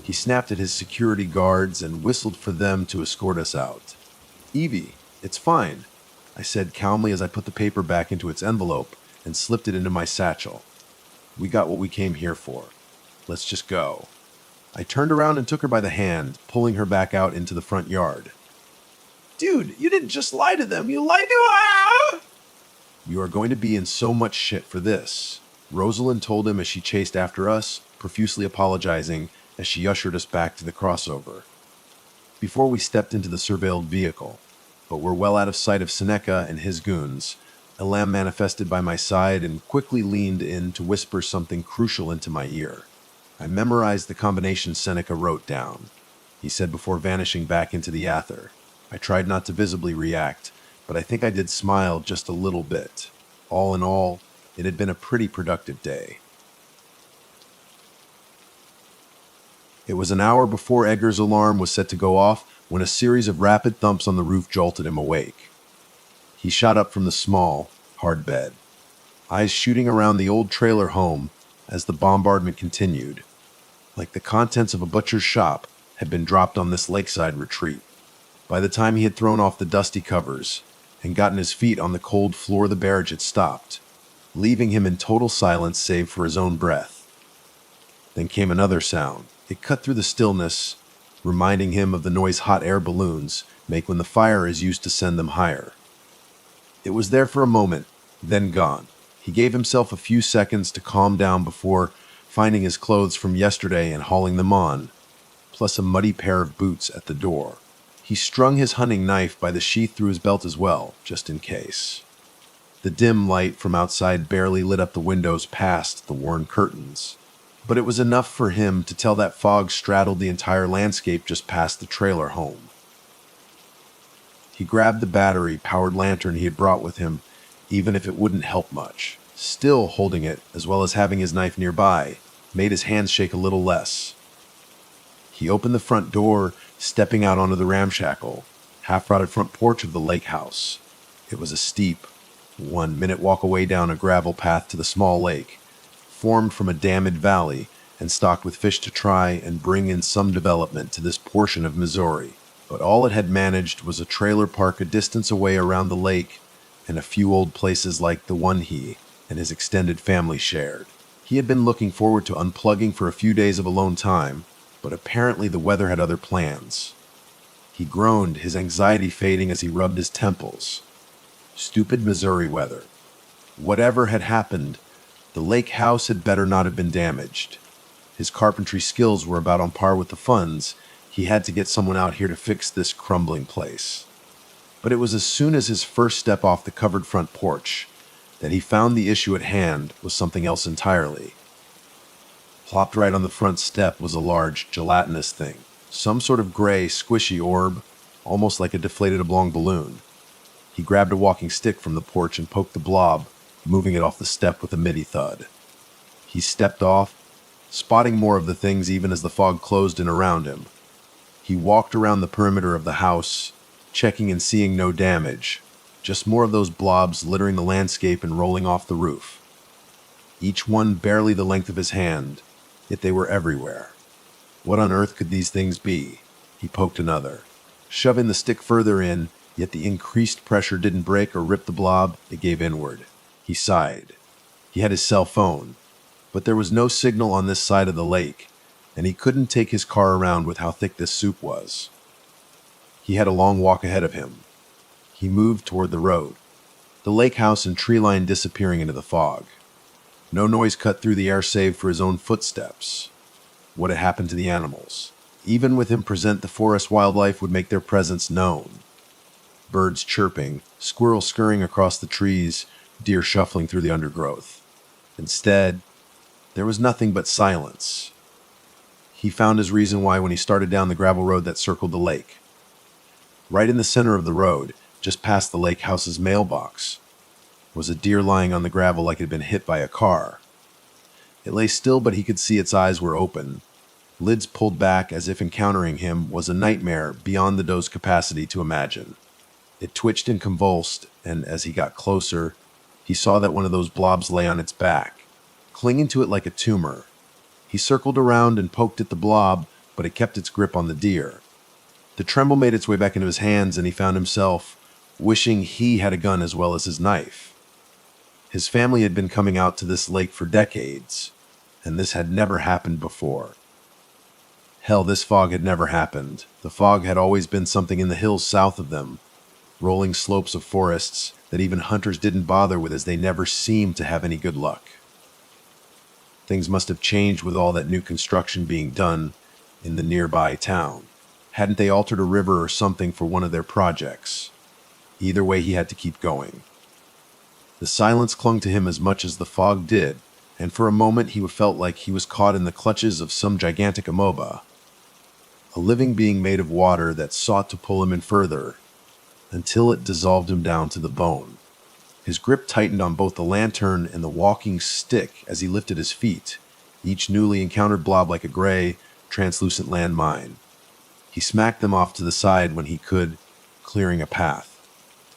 He snapped at his security guards and whistled for them to escort us out. Evie, it's fine, I said calmly as I put the paper back into its envelope and slipped it into my satchel. We got what we came here for. Let's just go. I turned around and took her by the hand, pulling her back out into the front yard. Dude, you didn't just lie to them, you lied to her! You are going to be in so much shit for this, Rosalind told him as she chased after us, profusely apologizing as she ushered us back to the crossover. Before we stepped into the surveilled vehicle, but were well out of sight of Seneca and his goons. Elam manifested by my side and quickly leaned in to whisper something crucial into my ear. I memorized the combination Seneca wrote down, he said before vanishing back into the Ather. I tried not to visibly react, but I think I did smile just a little bit. All in all, it had been a pretty productive day. It was an hour before Edgar's alarm was set to go off when a series of rapid thumps on the roof jolted him awake. He shot up from the small, hard bed, eyes shooting around the old trailer home as the bombardment continued, like the contents of a butcher's shop had been dropped on this lakeside retreat. By the time he had thrown off the dusty covers and gotten his feet on the cold floor of the barrage, had stopped, leaving him in total silence save for his own breath. Then came another sound. It cut through the stillness, reminding him of the noise hot air balloons make when the fire is used to send them higher. It was there for a moment, then gone. He gave himself a few seconds to calm down before finding his clothes from yesterday and hauling them on, plus a muddy pair of boots at the door. He strung his hunting knife by the sheath through his belt as well, just in case. The dim light from outside barely lit up the windows past the worn curtains, but it was enough for him to tell that fog straddled the entire landscape just past the trailer home. He grabbed the battery-powered lantern he had brought with him, even if it wouldn't help much. Still holding it, as well as having his knife nearby, made his hands shake a little less. He opened the front door, stepping out onto the ramshackle, half-rotted front porch of the lake house. It was a steep, 1-minute walk away down a gravel path to the small lake, formed from a dammed valley and stocked with fish to try and bring in some development to this portion of Missouri. But all it had managed was a trailer park a distance away around the lake and a few old places like the one he and his extended family shared. He had been looking forward to unplugging for a few days of alone time, but apparently the weather had other plans. He groaned, his anxiety fading as he rubbed his temples. Stupid Missouri weather. Whatever had happened, the lake house had better not have been damaged. His carpentry skills were about on par with the funds. He had to get someone out here to fix this crumbling place. But it was as soon as his first step off the covered front porch that he found the issue at hand was something else entirely. Plopped right on the front step was a large, gelatinous thing, some sort of gray, squishy orb, almost like a deflated oblong balloon. He grabbed a walking stick from the porch and poked the blob, moving it off the step with a midi thud. He stepped off, spotting more of the things even as the fog closed in around him. He walked around the perimeter of the house, checking and seeing no damage, just more of those blobs littering the landscape and rolling off the roof. Each one barely the length of his hand, yet they were everywhere. What on earth could these things be? He poked another, shoving the stick further in, yet the increased pressure didn't break or rip the blob, it gave inward. He sighed. He had his cell phone, but there was no signal on this side of the lake, and he couldn't take his car around with how thick this soup was. He had a long walk ahead of him. He moved toward the road, the lake house and tree line disappearing into the fog. No noise cut through the air save for his own footsteps. What had happened to the animals? Even with him present, the forest wildlife would make their presence known. Birds chirping, squirrels scurrying across the trees, deer shuffling through the undergrowth. Instead, there was nothing but silence. He found his reason why when he started down the gravel road that circled the lake. Right in the center of the road, just past the lake house's mailbox, was a deer lying on the gravel like it had been hit by a car. It lay still, but he could see its eyes were open, lids pulled back as if encountering him was a nightmare beyond the doe's capacity to imagine. It twitched and convulsed, and as he got closer, he saw that one of those blobs lay on its back, clinging to it like a tumor. He circled around and poked at the blob, but it kept its grip on the deer. The tremble made its way back into his hands, and he found himself wishing he had a gun as well as his knife. His family had been coming out to this lake for decades, and this had never happened before. Hell, this fog had never happened. The fog had always been something in the hills south of them, rolling slopes of forests that even hunters didn't bother with as they never seemed to have any good luck. Things must have changed with all that new construction being done in the nearby town. Hadn't they altered a river or something for one of their projects? Either way, he had to keep going. The silence clung to him as much as the fog did, and for a moment he felt like he was caught in the clutches of some gigantic amoeba, a living being made of water that sought to pull him in further, until it dissolved him down to the bone. His grip tightened on both the lantern and the walking stick as he lifted his feet, each newly encountered blob like a gray, translucent landmine. He smacked them off to the side when he could, clearing a path.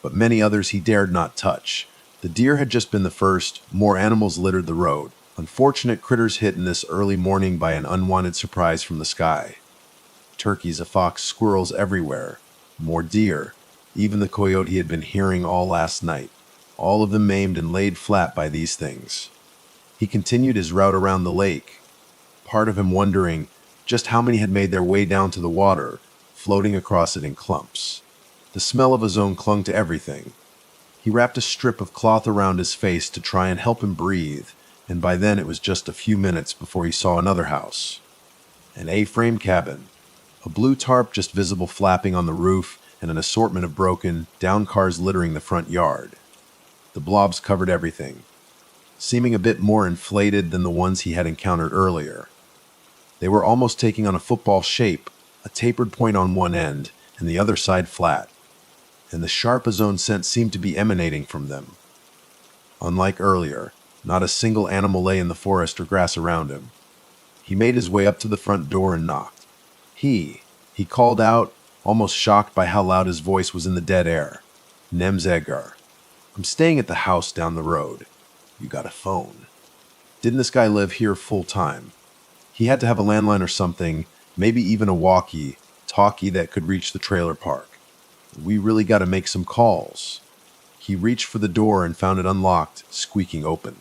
But many others he dared not touch. The deer had just been the first, more animals littered the road. Unfortunate critters hit in this early morning by an unwanted surprise from the sky. Turkeys, a fox, squirrels everywhere. More deer, even the coyote he had been hearing all last night. All of them maimed and laid flat by these things. He continued his route around the lake, part of him wondering just how many had made their way down to the water, floating across it in clumps. The smell of ozone clung to everything. He wrapped a strip of cloth around his face to try and help him breathe, and by then it was just a few minutes before he saw another house. An A-frame cabin, a blue tarp just visible flapping on the roof, and an assortment of broken, down cars littering the front yard. The blobs covered everything, seeming a bit more inflated than the ones he had encountered earlier. They were almost taking on a football shape, a tapered point on one end, and the other side flat, and the sharp ozone scent seemed to be emanating from them. Unlike earlier, not a single animal lay in the forest or grass around him. He made his way up to the front door and knocked. He called out, almost shocked by how loud his voice was in the dead air. "Nem's Edgar. I'm staying at the house down the road. You got a phone?" Didn't this guy live here full time? He had to have a landline or something, maybe even a walkie-talkie that could reach the trailer park. We really got to make some calls. He reached for the door and found it unlocked, squeaking open.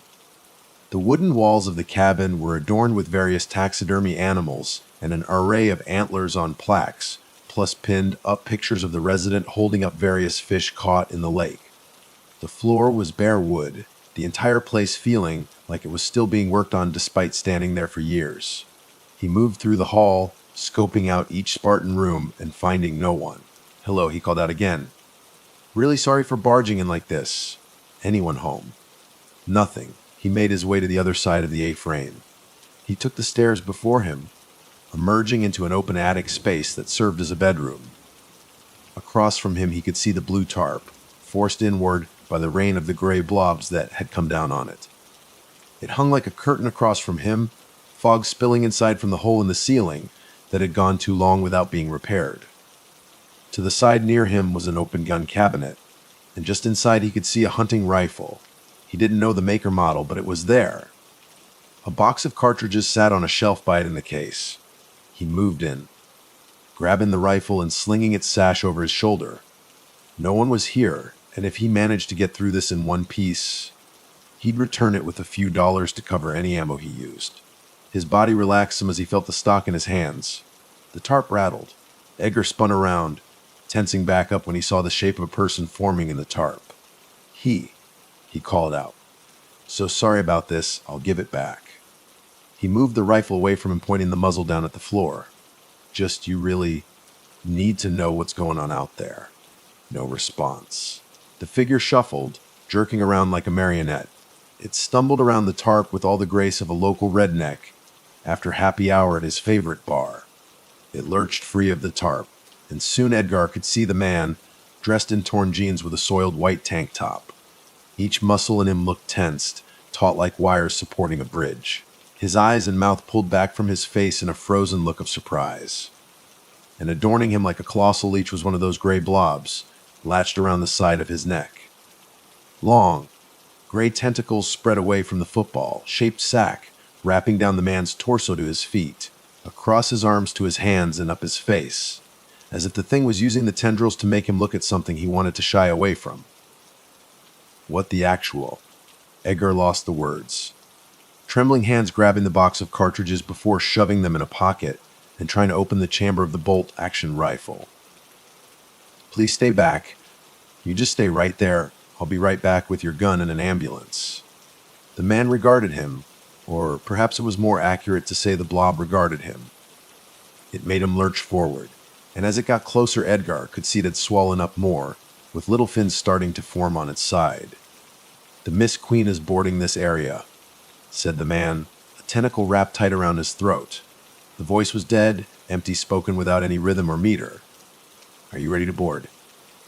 The wooden walls of the cabin were adorned with various taxidermy animals and an array of antlers on plaques, plus pinned up pictures of the resident holding up various fish caught in the lake. The floor was bare wood, the entire place feeling like it was still being worked on despite standing there for years. He moved through the hall, scoping out each Spartan room and finding no one. "Hello," he called out again. "Really sorry for barging in like this. Anyone home?" Nothing. He made his way to the other side of the A-frame. He took the stairs before him, emerging into an open attic space that served as a bedroom. Across from him he could see the blue tarp, forced inward by the rain of the gray blobs that had come down on it. It hung like a curtain across from him, fog spilling inside from the hole in the ceiling that had gone too long without being repaired. To the side near him was an open gun cabinet, and just inside he could see a hunting rifle. He didn't know the maker model, but it was there. A box of cartridges sat on a shelf by it in the case. He moved in, grabbing the rifle and slinging its sash over his shoulder. No one was here, and if he managed to get through this in one piece, he'd return it with a few dollars to cover any ammo he used. His body relaxed some as he felt the stock in his hands. The tarp rattled. Edgar spun around, tensing back up when he saw the shape of a person forming in the tarp. He called out, "So sorry about this, I'll give it back." He moved the rifle away from him, pointing the muzzle down at the floor. "Just, you really need to know what's going on out there." No response. The figure shuffled, jerking around like a marionette. It stumbled around the tarp with all the grace of a local redneck after happy hour at his favorite bar. It lurched free of the tarp, and soon Edgar could see the man, dressed in torn jeans with a soiled white tank top. Each muscle in him looked tensed, taut like wires supporting a bridge. His eyes and mouth pulled back from his face in a frozen look of surprise. And adorning him like a colossal leech was one of those gray blobs, latched around the side of his neck. Long, gray tentacles spread away from the football-shaped sack, wrapping down the man's torso to his feet, across his arms to his hands and up his face, as if the thing was using the tendrils to make him look at something he wanted to shy away from. What the actual? Edgar lost the words. Trembling hands grabbing the box of cartridges before shoving them in a pocket and trying to open the chamber of the bolt-action rifle. "Please stay back. You just stay right there. I'll be right back with your gun and an ambulance." The man regarded him, or perhaps it was more accurate to say the blob regarded him. It made him lurch forward, and as it got closer Edgar could see it had swollen up more, with little fins starting to form on its side. "The Mist Queen is boarding this area," said the man, a tentacle wrapped tight around his throat. The voice was dead, empty, spoken without any rhythm or meter. "Are you ready to board?"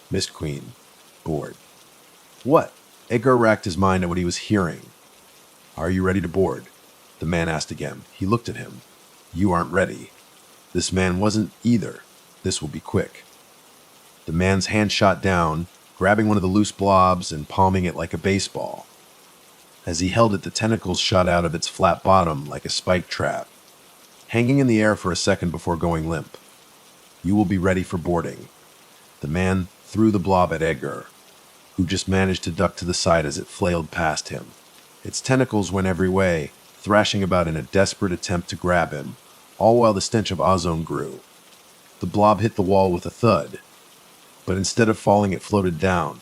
"Mist Queen, board." What? Edgar racked his mind at what he was hearing. "Are you ready to board?" the man asked again. He looked at him. "You aren't ready." This man wasn't either. "This will be quick." The man's hand shot down, grabbing one of the loose blobs and palming it like a baseball. As he held it, the tentacles shot out of its flat bottom like a spike trap, hanging in the air for a second before going limp. "You will be ready for boarding." The man threw the blob at Edgar, who just managed to duck to the side as it flailed past him. Its tentacles went every way, thrashing about in a desperate attempt to grab him, all while the stench of ozone grew. The blob hit the wall with a thud, but instead of falling it floated down,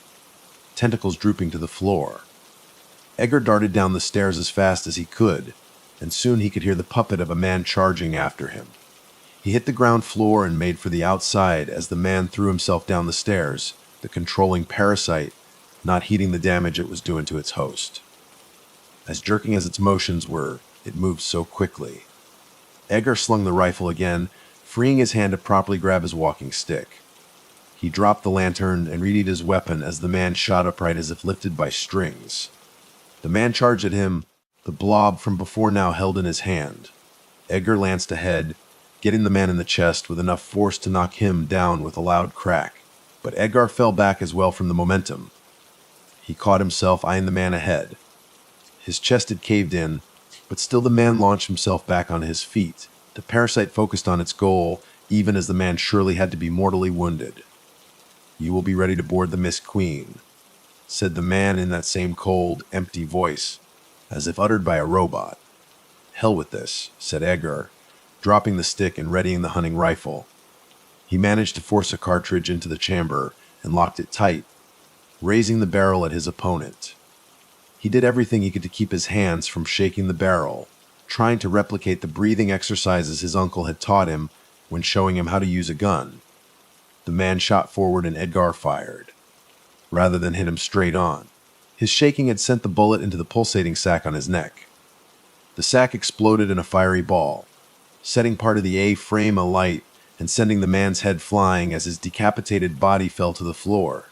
tentacles drooping to the floor. Edgar darted down the stairs as fast as he could, and soon he could hear the puppet of a man charging after him. He hit the ground floor and made for the outside as the man threw himself down the stairs, the controlling parasite not heeding the damage it was doing to its host. As jerking as its motions were, it moved so quickly. Edgar slung the rifle again, freeing his hand to properly grab his walking stick. He dropped the lantern and readied his weapon as the man shot upright as if lifted by strings. The man charged at him, the blob from before now held in his hand. Edgar lanced ahead, getting the man in the chest with enough force to knock him down with a loud crack. But Edgar fell back as well from the momentum. He caught himself eyeing the man ahead. His chest had caved in, but still the man launched himself back on his feet. The parasite focused on its goal, even as the man surely had to be mortally wounded. "You will be ready to board the Mist Queen," said the man in that same cold, empty voice, as if uttered by a robot. "Hell with this," said Edgar, dropping the stick and readying the hunting rifle. He managed to force a cartridge into the chamber and locked it tight, raising the barrel at his opponent. He did everything he could to keep his hands from shaking the barrel, trying to replicate the breathing exercises his uncle had taught him when showing him how to use a gun. The man shot forward and Edgar fired, rather than hit him straight on. His shaking had sent the bullet into the pulsating sac on his neck. The sac exploded in a fiery ball, setting part of the A-frame alight and sending the man's head flying as his decapitated body fell to the floor,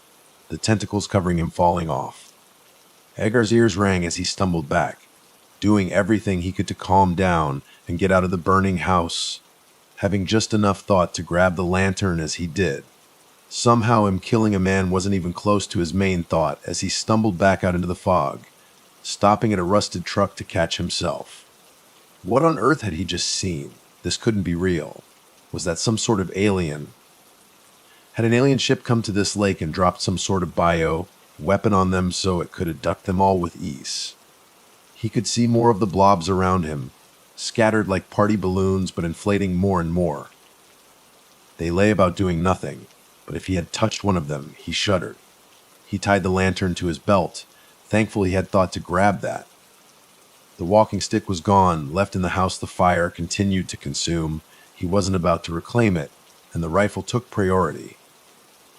the tentacles covering him falling off. Edgar's ears rang as he stumbled back, doing everything he could to calm down and get out of the burning house, having just enough thought to grab the lantern as he did. Somehow him killing a man wasn't even close to his main thought as he stumbled back out into the fog, stopping at a rusted truck to catch himself. What on earth had he just seen? This couldn't be real. Was that some sort of alien? Had an alien ship come to this lake and dropped some sort of weapon on them so it could abduct them all with ease? He could see more of the blobs around him, scattered like party balloons but inflating more and more. They lay about doing nothing, but if he had touched one of them, he shuddered. He tied the lantern to his belt, thankful he had thought to grab that. The walking stick was gone, left in the house the fire continued to consume. He wasn't about to reclaim it, and the rifle took priority.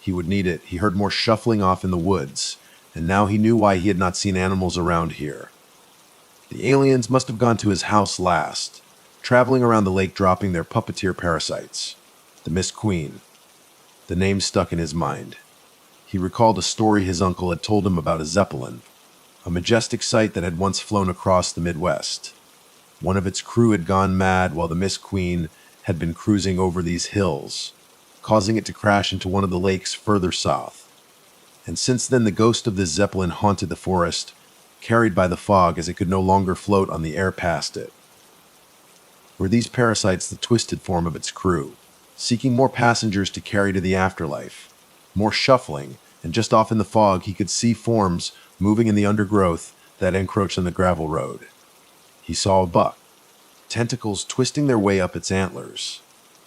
He would need it. He heard more shuffling off in the woods, and now he knew why he had not seen animals around here. The aliens must have gone to his house last, traveling around the lake dropping their puppeteer parasites. The Mist Queen. The name stuck in his mind. He recalled a story his uncle had told him about a Zeppelin, a majestic sight that had once flown across the Midwest. One of its crew had gone mad while the Mist Queen had been cruising over these hills, causing it to crash into one of the lakes further south. And since then the ghost of this Zeppelin haunted the forest, carried by the fog as it could no longer float on the air past it. Were these parasites the twisted form of its crew, seeking more passengers to carry to the afterlife? More shuffling, and just off in the fog he could see forms moving in the undergrowth that encroached on the gravel road. He saw a buck, tentacles twisting their way up its antlers.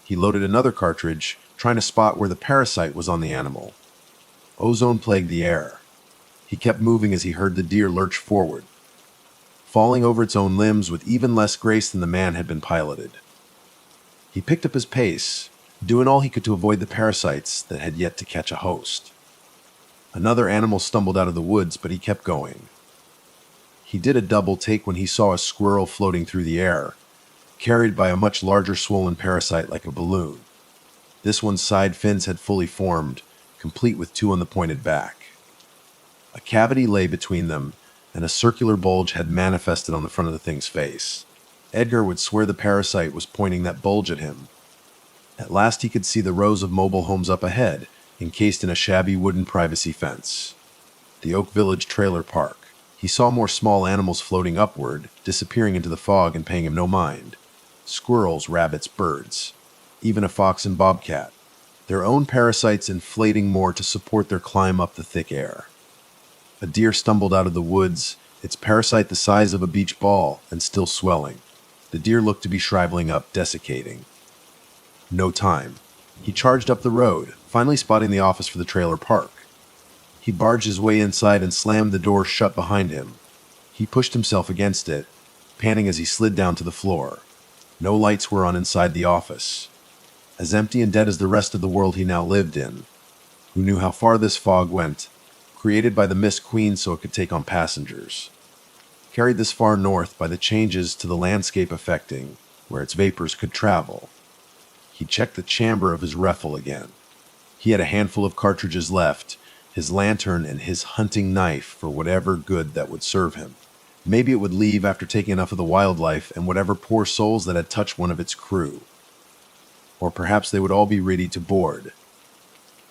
He loaded another cartridge, trying to spot where the parasite was on the animal. Ozone plagued the air. He kept moving as he heard the deer lurch forward, falling over its own limbs with even less grace than the man had been piloted. He picked up his pace, doing all he could to avoid the parasites that had yet to catch a host. Another animal stumbled out of the woods, but he kept going. He did a double take when he saw a squirrel floating through the air, carried by a much larger swollen parasite like a balloon. This one's side fins had fully formed, complete with two on the pointed back. A cavity lay between them, and a circular bulge had manifested on the front of the thing's face. Edgar would swear the parasite was pointing that bulge at him. At last he could see the rows of mobile homes up ahead, encased in a shabby wooden privacy fence. The Oak Village trailer park. He saw more small animals floating upward, disappearing into the fog and paying him no mind. Squirrels, rabbits, birds. Even a fox and bobcat. Their own parasites inflating more to support their climb up the thick air. A deer stumbled out of the woods, its parasite the size of a beach ball and still swelling. The deer looked to be shriveling up, desiccating. No time. He charged up the road, finally spotting the office for the trailer park. He barged his way inside and slammed the door shut behind him. He pushed himself against it, panting as he slid down to the floor. No lights were on inside the office. As empty and dead as the rest of the world he now lived in. Who knew how far this fog went, created by the Mist Queen so it could take on passengers. Carried this far north by the changes to the landscape affecting, where its vapors could travel. He checked the chamber of his rifle again. He had a handful of cartridges left, his lantern and his hunting knife for whatever good that would serve him. Maybe it would leave after taking enough of the wildlife and whatever poor souls that had touched one of its crew. Or perhaps they would all be ready to board.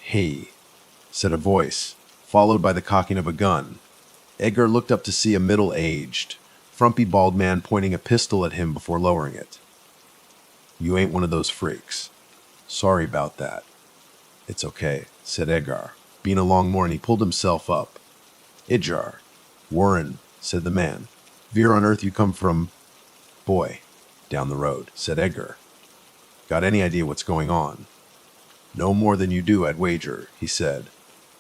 "Hey," said a voice, followed by the cocking of a gun. Edgar looked up to see a middle-aged, frumpy bald man pointing a pistol at him before lowering it. "You ain't one of those freaks. Sorry about that." "It's okay," said Edgar. Been along more, and he pulled himself up. "Idjar." "Warren," said the man. "Veer on earth you come from?" "Boy, down the road," said Edgar. "Got any idea what's going on?" "No more than you do, I'd wager," he said.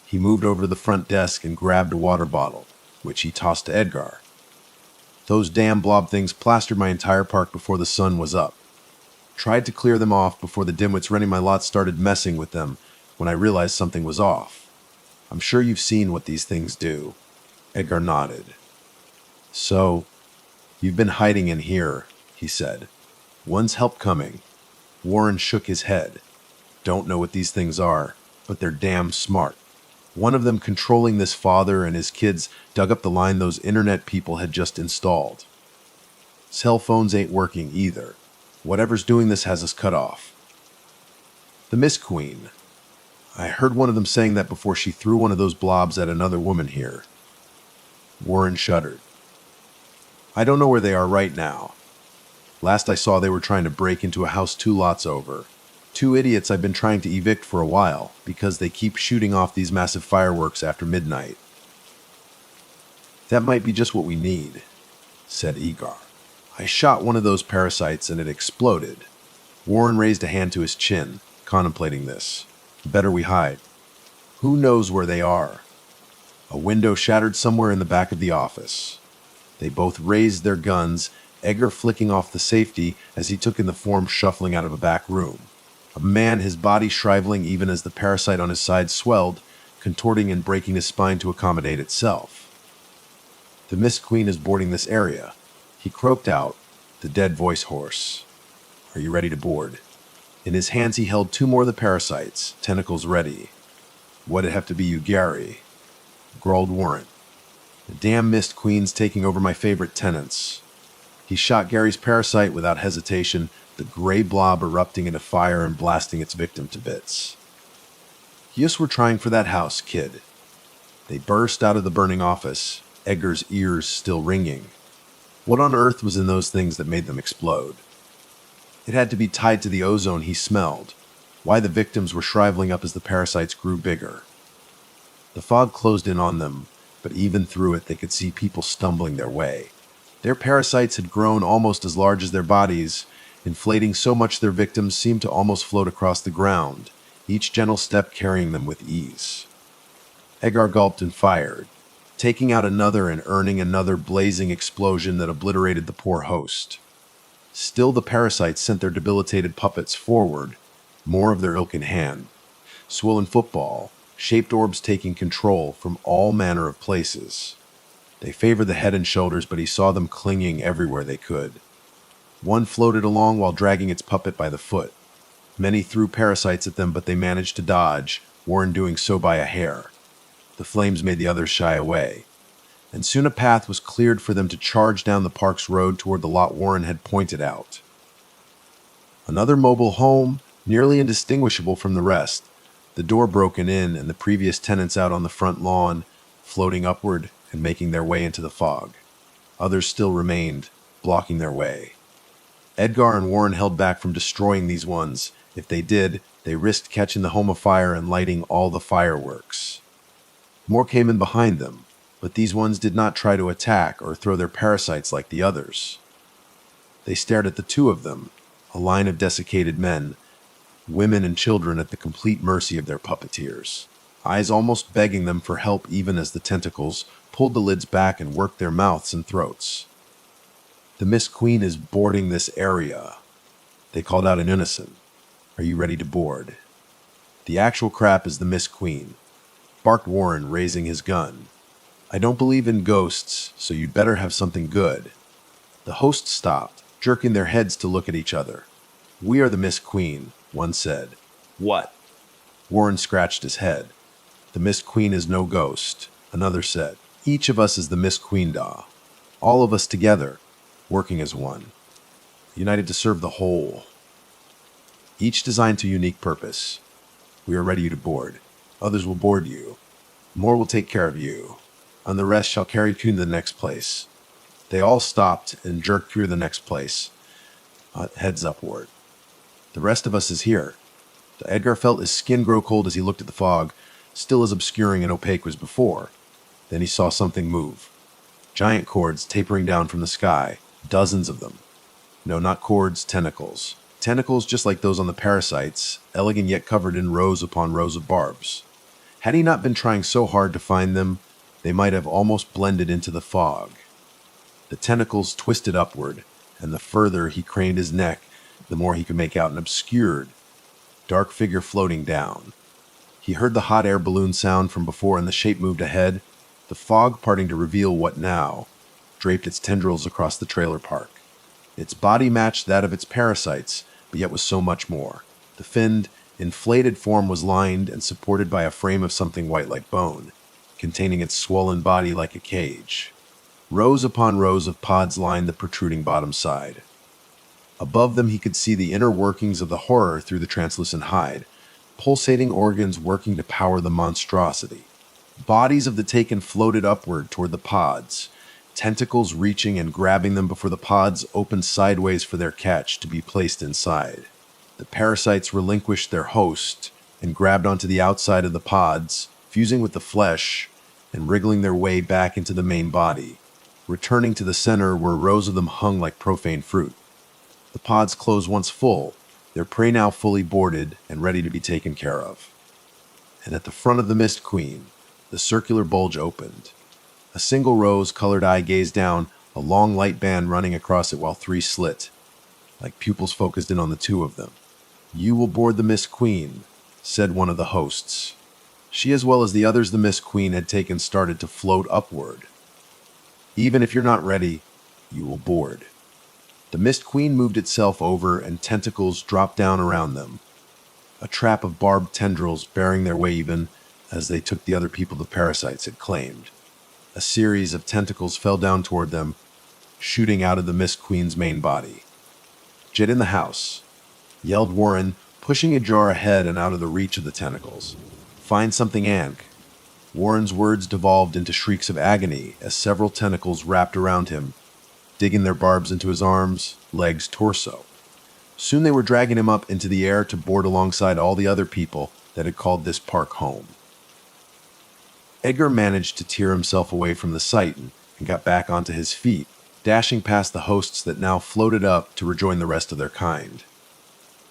He moved over to the front desk and grabbed a water bottle, which he tossed to Edgar. "Those damn blob things plastered my entire park before the sun was up. Tried to clear them off before the dimwits running my lot started messing with them when I realized something was off. I'm sure you've seen what these things do." Edgar nodded. "So, you've been hiding in here," he said. "When's help coming?" Warren shook his head. "Don't know what these things are, but they're damn smart. One of them controlling this father and his kids dug up the line those internet people had just installed. Cell phones ain't working either. Whatever's doing this has us cut off. The Mist Queen. I heard one of them saying that before she threw one of those blobs at another woman here." Warren shuddered. "I don't know where they are right now. Last I saw they were trying to break into a house 2 lots over. 2 idiots I've been trying to evict for a while because they keep shooting off these massive fireworks after midnight." "That might be just what we need," said Edgar. "I shot one of those parasites and it exploded." Warren raised a hand to his chin, contemplating this. "Better we hide. Who knows where they are?" A window shattered somewhere in the back of the office. They both raised their guns, Edgar flicking off the safety as he took in the form shuffling out of a back room. A man, his body shriveling even as the parasite on his side swelled, contorting and breaking his spine to accommodate itself. "The Mist Queen is boarding this area," he croaked out, the dead voice hoarse. "Are you ready to board?" In his hands he held 2 more of the parasites, tentacles ready. "What'd it have to be you, Gary?" Growled Warren. "The damn Mist Queen's taking over my favorite tenants." He shot Gary's parasite without hesitation, the gray blob erupting into fire and blasting its victim to bits. "Yous were trying for that house, kid." They burst out of the burning office, Edgar's ears still ringing. What on earth was in those things that made them explode? It had to be tied to the ozone he smelled. Why the victims were shriveling up as the parasites grew bigger. The fog closed in on them, but even through it they could see people stumbling their way. Their parasites had grown almost as large as their bodies, inflating so much their victims seemed to almost float across the ground, each gentle step carrying them with ease. Edgar gulped and fired, taking out another and earning another blazing explosion that obliterated the poor host. Still the parasites sent their debilitated puppets forward, more of their ilk in hand. Swollen football, shaped orbs taking control from all manner of places. They favored the head and shoulders, but he saw them clinging everywhere they could. One floated along while dragging its puppet by the foot. Many threw parasites at them, but they managed to dodge, Warren doing so by a hair. The flames made the others shy away, and soon a path was cleared for them to charge down the park's road toward the lot Warren had pointed out. Another mobile home, nearly indistinguishable from the rest, the door broken in and the previous tenants out on the front lawn, floating upward and making their way into the fog. Others still remained, blocking their way. Edgar and Warren held back from destroying these ones. If they did, they risked catching the home afire and lighting all the fireworks. More came in behind them, but these ones did not try to attack or throw their parasites like the others. They stared at the two of them, a line of desiccated men, women and children at the complete mercy of their puppeteers, eyes almost begging them for help even as the tentacles pulled the lids back and worked their mouths and throats. "The Miss Queen is boarding this area," they called out in unison. "Are you ready to board?" "The actual crap is the Miss Queen," barked Warren, raising his gun. "I don't believe in ghosts, so you'd better have something good." The hosts stopped, jerking their heads to look at each other. "We are the Miss Queen," one said. What? Warren scratched his head. "The Miss Queen is no ghost," another said. "Each of us is the Miss Queen Da. All of us together, working as one. United to serve the whole. Each designed to unique purpose. We are ready to board. Others will board you. More will take care of you, and the rest shall carry you to the next place." They all stopped and jerked through the next place, heads upward. "The rest of us is here." Edgar felt his skin grow cold as he looked at the fog, still as obscuring and opaque as before. Then he saw something move. Giant cords tapering down from the sky, dozens of them. No, not cords, tentacles. Tentacles just like those on the parasites, elegant yet covered in rows upon rows of barbs. Had he not been trying so hard to find them, they might have almost blended into the fog. The tentacles twisted upward, and the further he craned his neck, the more he could make out an obscured, dark figure floating down. He heard the hot air balloon sound from before, and the shape moved ahead, the fog parting to reveal what now draped its tendrils across the trailer park. Its body matched that of its parasites, but yet was so much more. The finned, inflated form was lined and supported by a frame of something white like bone, containing its swollen body like a cage. Rows upon rows of pods lined the protruding bottom side. Above them he could see the inner workings of the horror through the translucent hide, pulsating organs working to power the monstrosity. Bodies of the taken floated upward toward the pods, tentacles reaching and grabbing them before the pods opened sideways for their catch to be placed inside. The parasites relinquished their host and grabbed onto the outside of the pods, fusing with the flesh and wriggling their way back into the main body, returning to the center where rows of them hung like profane fruit. The pods closed once full, their prey now fully boarded and ready to be taken care of. And at the front of the Mist Queen, the circular bulge opened. A single rose-colored eye gazed down, a long light band running across it while three slit, like pupils focused in on the two of them. "You will board the Mist Queen," said one of the hosts. She, as well as the others the Mist Queen had taken, started to float upward. "Even if you're not ready, you will board." The Mist Queen moved itself over, and tentacles dropped down around them. A trap of barbed tendrils bearing their way even as they took the other people the parasites had claimed. A series of tentacles fell down toward them, shooting out of the Mist Queen's main body. "Get in the house," yelled Warren, pushing ajar ahead and out of the reach of the tentacles. "Find something, Ank." Warren's words devolved into shrieks of agony as several tentacles wrapped around him, digging their barbs into his arms, legs, torso. Soon they were dragging him up into the air to board alongside all the other people that had called this park home. Edgar managed to tear himself away from the sight and got back onto his feet, dashing past the hosts that now floated up to rejoin the rest of their kind.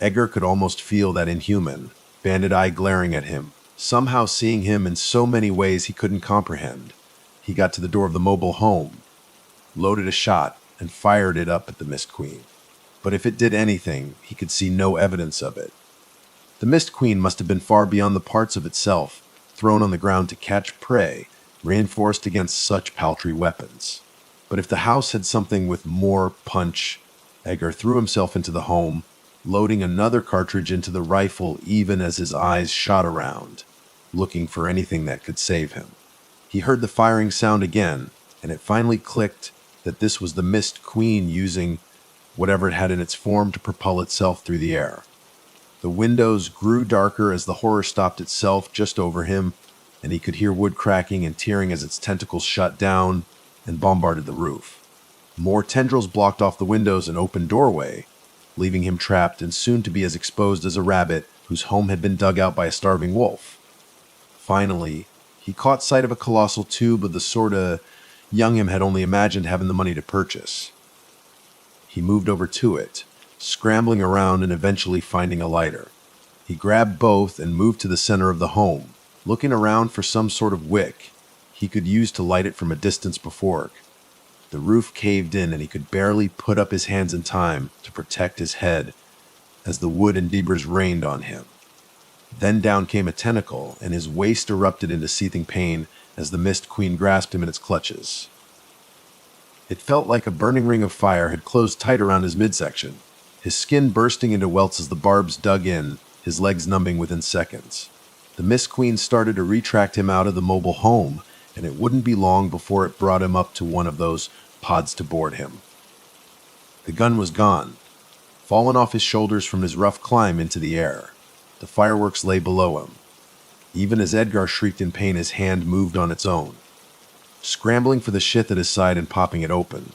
Edgar could almost feel that inhuman, banded eye glaring at him, somehow seeing him in so many ways he couldn't comprehend. He got to the door of the mobile home, loaded a shot, and fired it up at the Mist Queen. But if it did anything, he could see no evidence of it. The Mist Queen must have been far beyond the parts of itself, thrown on the ground to catch prey, reinforced against such paltry weapons. But if the house had something with more punch, Edgar threw himself into the home, loading another cartridge into the rifle even as his eyes shot around, looking for anything that could save him. He heard the firing sound again, and it finally clicked that this was the Mist Queen using whatever it had in its form to propel itself through the air. The windows grew darker as the horror stopped itself just over him, and he could hear wood cracking and tearing as its tentacles shut down and bombarded the roof. More tendrils blocked off the windows and open doorway, leaving him trapped and soon to be as exposed as a rabbit whose home had been dug out by a starving wolf. Finally, he caught sight of a colossal tube of the sort of young him had only imagined having the money to purchase. He moved over to it, scrambling around and eventually finding a lighter. He grabbed both and moved to the center of the home, looking around for some sort of wick he could use to light it from a distance before. The roof caved in and he could barely put up his hands in time to protect his head as the wood and debris rained on him. Then down came a tentacle, and his waist erupted into seething pain as the Mist Queen grasped him in its clutches. It felt like a burning ring of fire had closed tight around his midsection, his skin bursting into welts as the barbs dug in, his legs numbing within seconds. The Mist Queen started to retract him out of the mobile home, and it wouldn't be long before it brought him up to one of those pods to board him. The gun was gone, fallen off his shoulders from his rough climb into the air. The fireworks lay below him. Even as Edgar shrieked in pain, his hand moved on its own, scrambling for the sheath at his side and popping it open.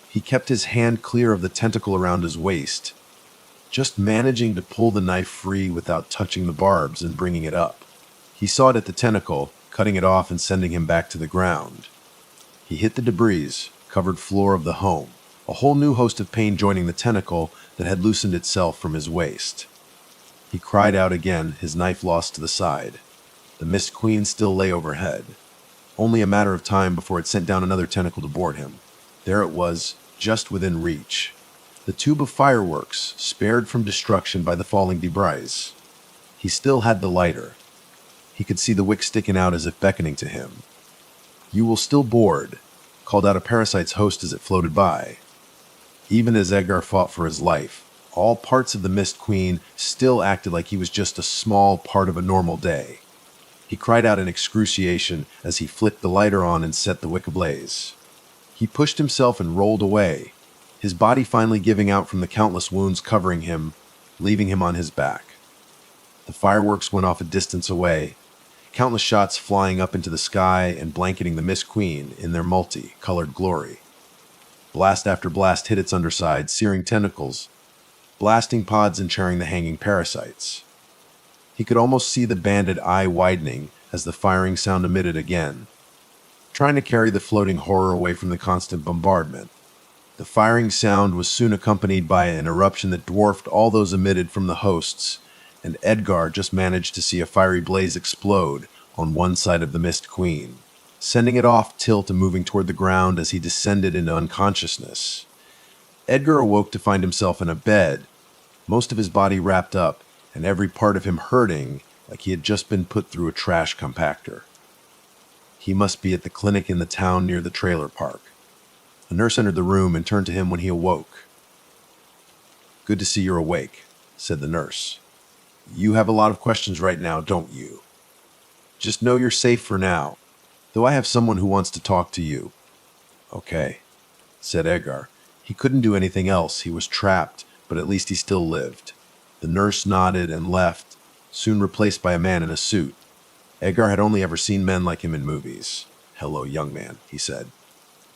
He kept his hand clear of the tentacle around his waist, just managing to pull the knife free without touching the barbs and bringing it up. He sawed at the tentacle, cutting it off and sending him back to the ground. He hit the debris, covered floor of the home, a whole new host of pain joining the tentacle that had loosened itself from his waist. He cried out again, his knife lost to the side. The Mist Queen still lay overhead. Only a matter of time before it sent down another tentacle to board him. There it was, just within reach. The tube of fireworks, spared from destruction by the falling debris. He still had the lighter. He could see the wick sticking out as if beckoning to him. "You will still board," called out a parasite's host as it floated by. Even as Edgar fought for his life, all parts of the Mist Queen still acted like he was just a small part of a normal day. He cried out in excruciation as he flicked the lighter on and set the wick ablaze. He pushed himself and rolled away, his body finally giving out from the countless wounds covering him, leaving him on his back. The fireworks went off a distance away, countless shots flying up into the sky and blanketing the Mist Queen in their multi-colored glory. Blast after blast hit its underside, searing tentacles, blasting pods and charring the hanging parasites. He could almost see the banded eye widening as the firing sound emitted again, trying to carry the floating horror away from the constant bombardment. The firing sound was soon accompanied by an eruption that dwarfed all those emitted from the hosts, and Edgar just managed to see a fiery blaze explode on one side of the Mist Queen, sending it off tilt and moving toward the ground as he descended into unconsciousness. Edgar awoke to find himself in a bed, most of his body wrapped up, and every part of him hurting like he had just been put through a trash compactor. He must be at the clinic in the town near the trailer park. A nurse entered the room and turned to him when he awoke. "Good to see you're awake," said the nurse. "You have a lot of questions right now, don't you? Just know you're safe for now, though I have someone who wants to talk to you." "Okay," said Edgar. He couldn't do anything else. He was trapped, but at least he still lived. The nurse nodded and left, soon replaced by a man in a suit. Edgar had only ever seen men like him in movies. "Hello, young man," he said.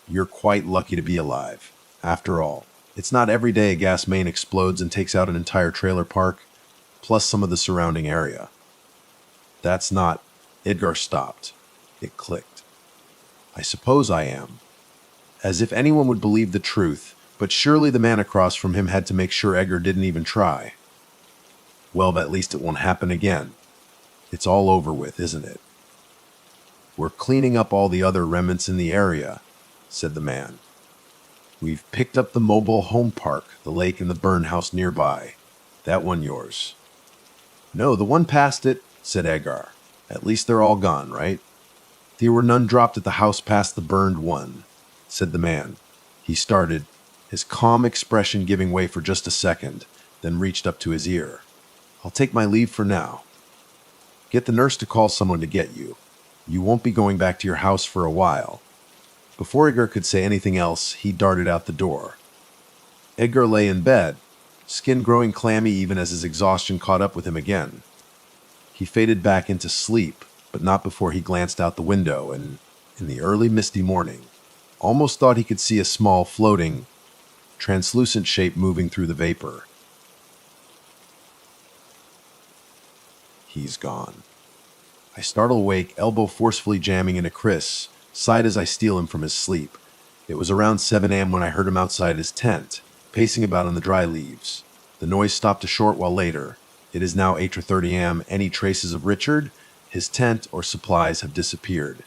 "You're quite lucky to be alive. After all, it's not every day a gas main explodes and takes out an entire trailer park, plus some of the surrounding area." "That's not..." Edgar stopped. It clicked. "I suppose I am." As if anyone would believe the truth, but surely the man across from him had to make sure Edgar didn't even try. "Well, at least it won't happen again. It's all over with, isn't it?" "We're cleaning up all the other remnants in the area," said the man. "We've picked up the mobile home park, the lake and the burn house nearby. That one yours?" "No, the one past it," said Edgar. At least they're all gone, right? There were none dropped at the house past the burned one, said the man. He started, his calm expression giving way for just a second, then reached up to his ear. I'll take my leave for now. Get the nurse to call someone to get you. You won't be going back to your house for a while. Before Edgar could say anything else, he darted out the door. Edgar lay in bed, skin growing clammy even as his exhaustion caught up with him again. He faded back into sleep, but not before he glanced out the window and, in the early misty morning, almost thought he could see a small floating, translucent shape moving through the vapor. He's gone. I startle awake, elbow forcefully jamming into Chris, side as I steal him from his sleep. It was around 7 a.m. when I heard him outside his tent, pacing about in the dry leaves. The noise stopped a short while later. It is now 8:30 a.m. Any traces of Richard, his tent, or supplies have disappeared.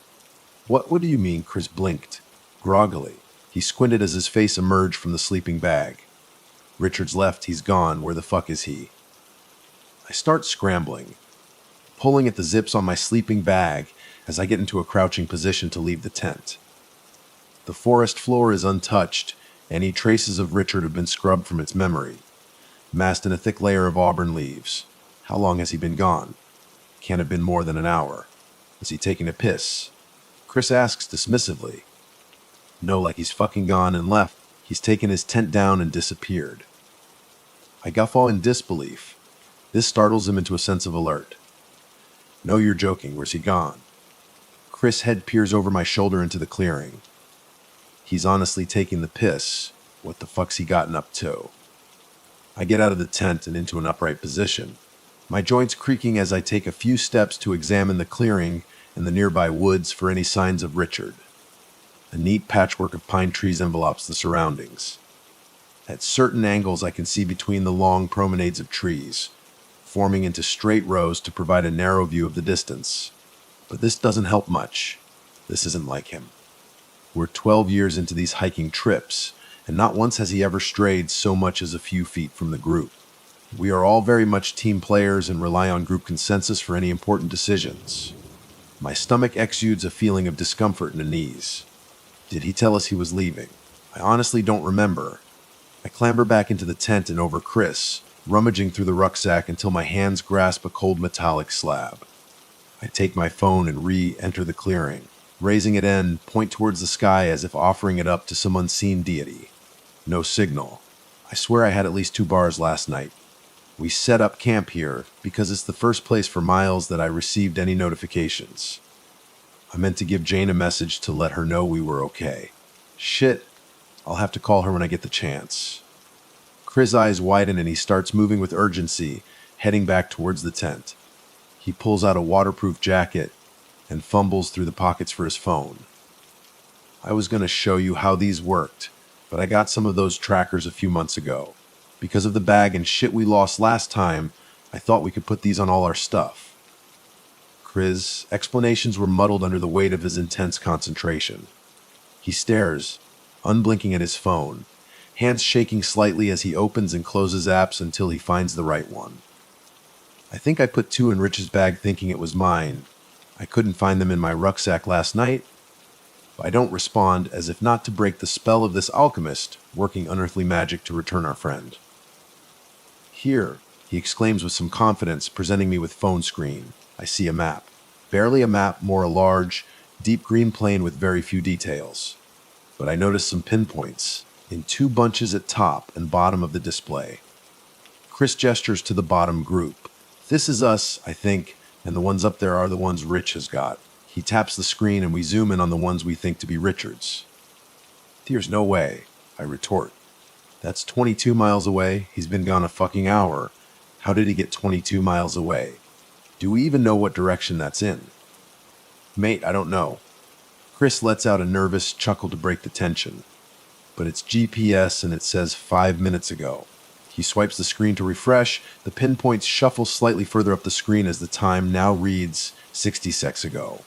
What do you mean? Chris blinked. Groggily, he squinted as his face emerged from the sleeping bag. Richard's left, he's gone. Where the fuck is he? I start scrambling, pulling at the zips on my sleeping bag as I get into a crouching position to leave the tent. The forest floor is untouched. Any traces of Richard have been scrubbed from its memory, masked in a thick layer of auburn leaves. How long has he been gone? Can't have been more than an hour. Is he taking a piss? Chris asks dismissively. No, like he's fucking gone and left. He's taken his tent down and disappeared. I guffaw in disbelief. This startles him into a sense of alert. No, you're joking. Where's he gone? Chris' head peers over my shoulder into the clearing. He's honestly taking the piss. What the fuck's he gotten up to? I get out of the tent and into an upright position, my joints creaking as I take a few steps to examine the clearing and the nearby woods for any signs of Richard. A neat patchwork of pine trees envelops the surroundings. At certain angles I can see between the long promenades of trees, forming into straight rows to provide a narrow view of the distance. But this doesn't help much. This isn't like him. We're 12 years into these hiking trips, and not once has he ever strayed so much as a few feet from the group. We are all very much team players and rely on group consensus for any important decisions. My stomach exudes a feeling of discomfort and unease. Did he tell us he was leaving? I honestly don't remember. I clamber back into the tent and over Chris, rummaging through the rucksack until my hands grasp a cold metallic slab. I take my phone and re-enter the clearing, raising it end, point towards the sky as if offering it up to some unseen deity. No signal. I swear I had at least 2 bars last night. We set up camp here because it's the first place for miles that I received any notifications. I meant to give Jane a message to let her know we were okay. Shit, I'll have to call her when I get the chance. Chris' eyes widen and he starts moving with urgency, heading back towards the tent. He pulls out a waterproof jacket and fumbles through the pockets for his phone. I was going to show you how these worked, but I got some of those trackers a few months ago. Because of the bag and shit we lost last time, I thought we could put these on all our stuff. Chris' explanations were muddled under the weight of his intense concentration. He stares, unblinking at his phone, hands shaking slightly as he opens and closes apps until he finds the right one. I think I put 2 in Rich's bag thinking it was mine. I couldn't find them in my rucksack last night. I don't respond, as if not to break the spell of this alchemist working unearthly magic to return our friend. Here, he exclaims with some confidence, presenting me with phone screen. I see a map. Barely a map, more a large, deep green plain with very few details. But I notice some pinpoints, in 2 bunches at top and bottom of the display. Chris gestures to the bottom group. This is us, I think, and the ones up there are the ones Rich has got. He taps the screen and we zoom in on the ones we think to be Richard's. There's no way, I retort. That's 22 miles away. He's been gone a fucking hour. How did he get 22 miles away? Do we even know what direction that's in? Mate, I don't know. Chris lets out a nervous chuckle to break the tension. But it's GPS and it says 5 minutes ago. He swipes the screen to refresh. The pinpoints shuffle slightly further up the screen as the time now reads 60 seconds ago.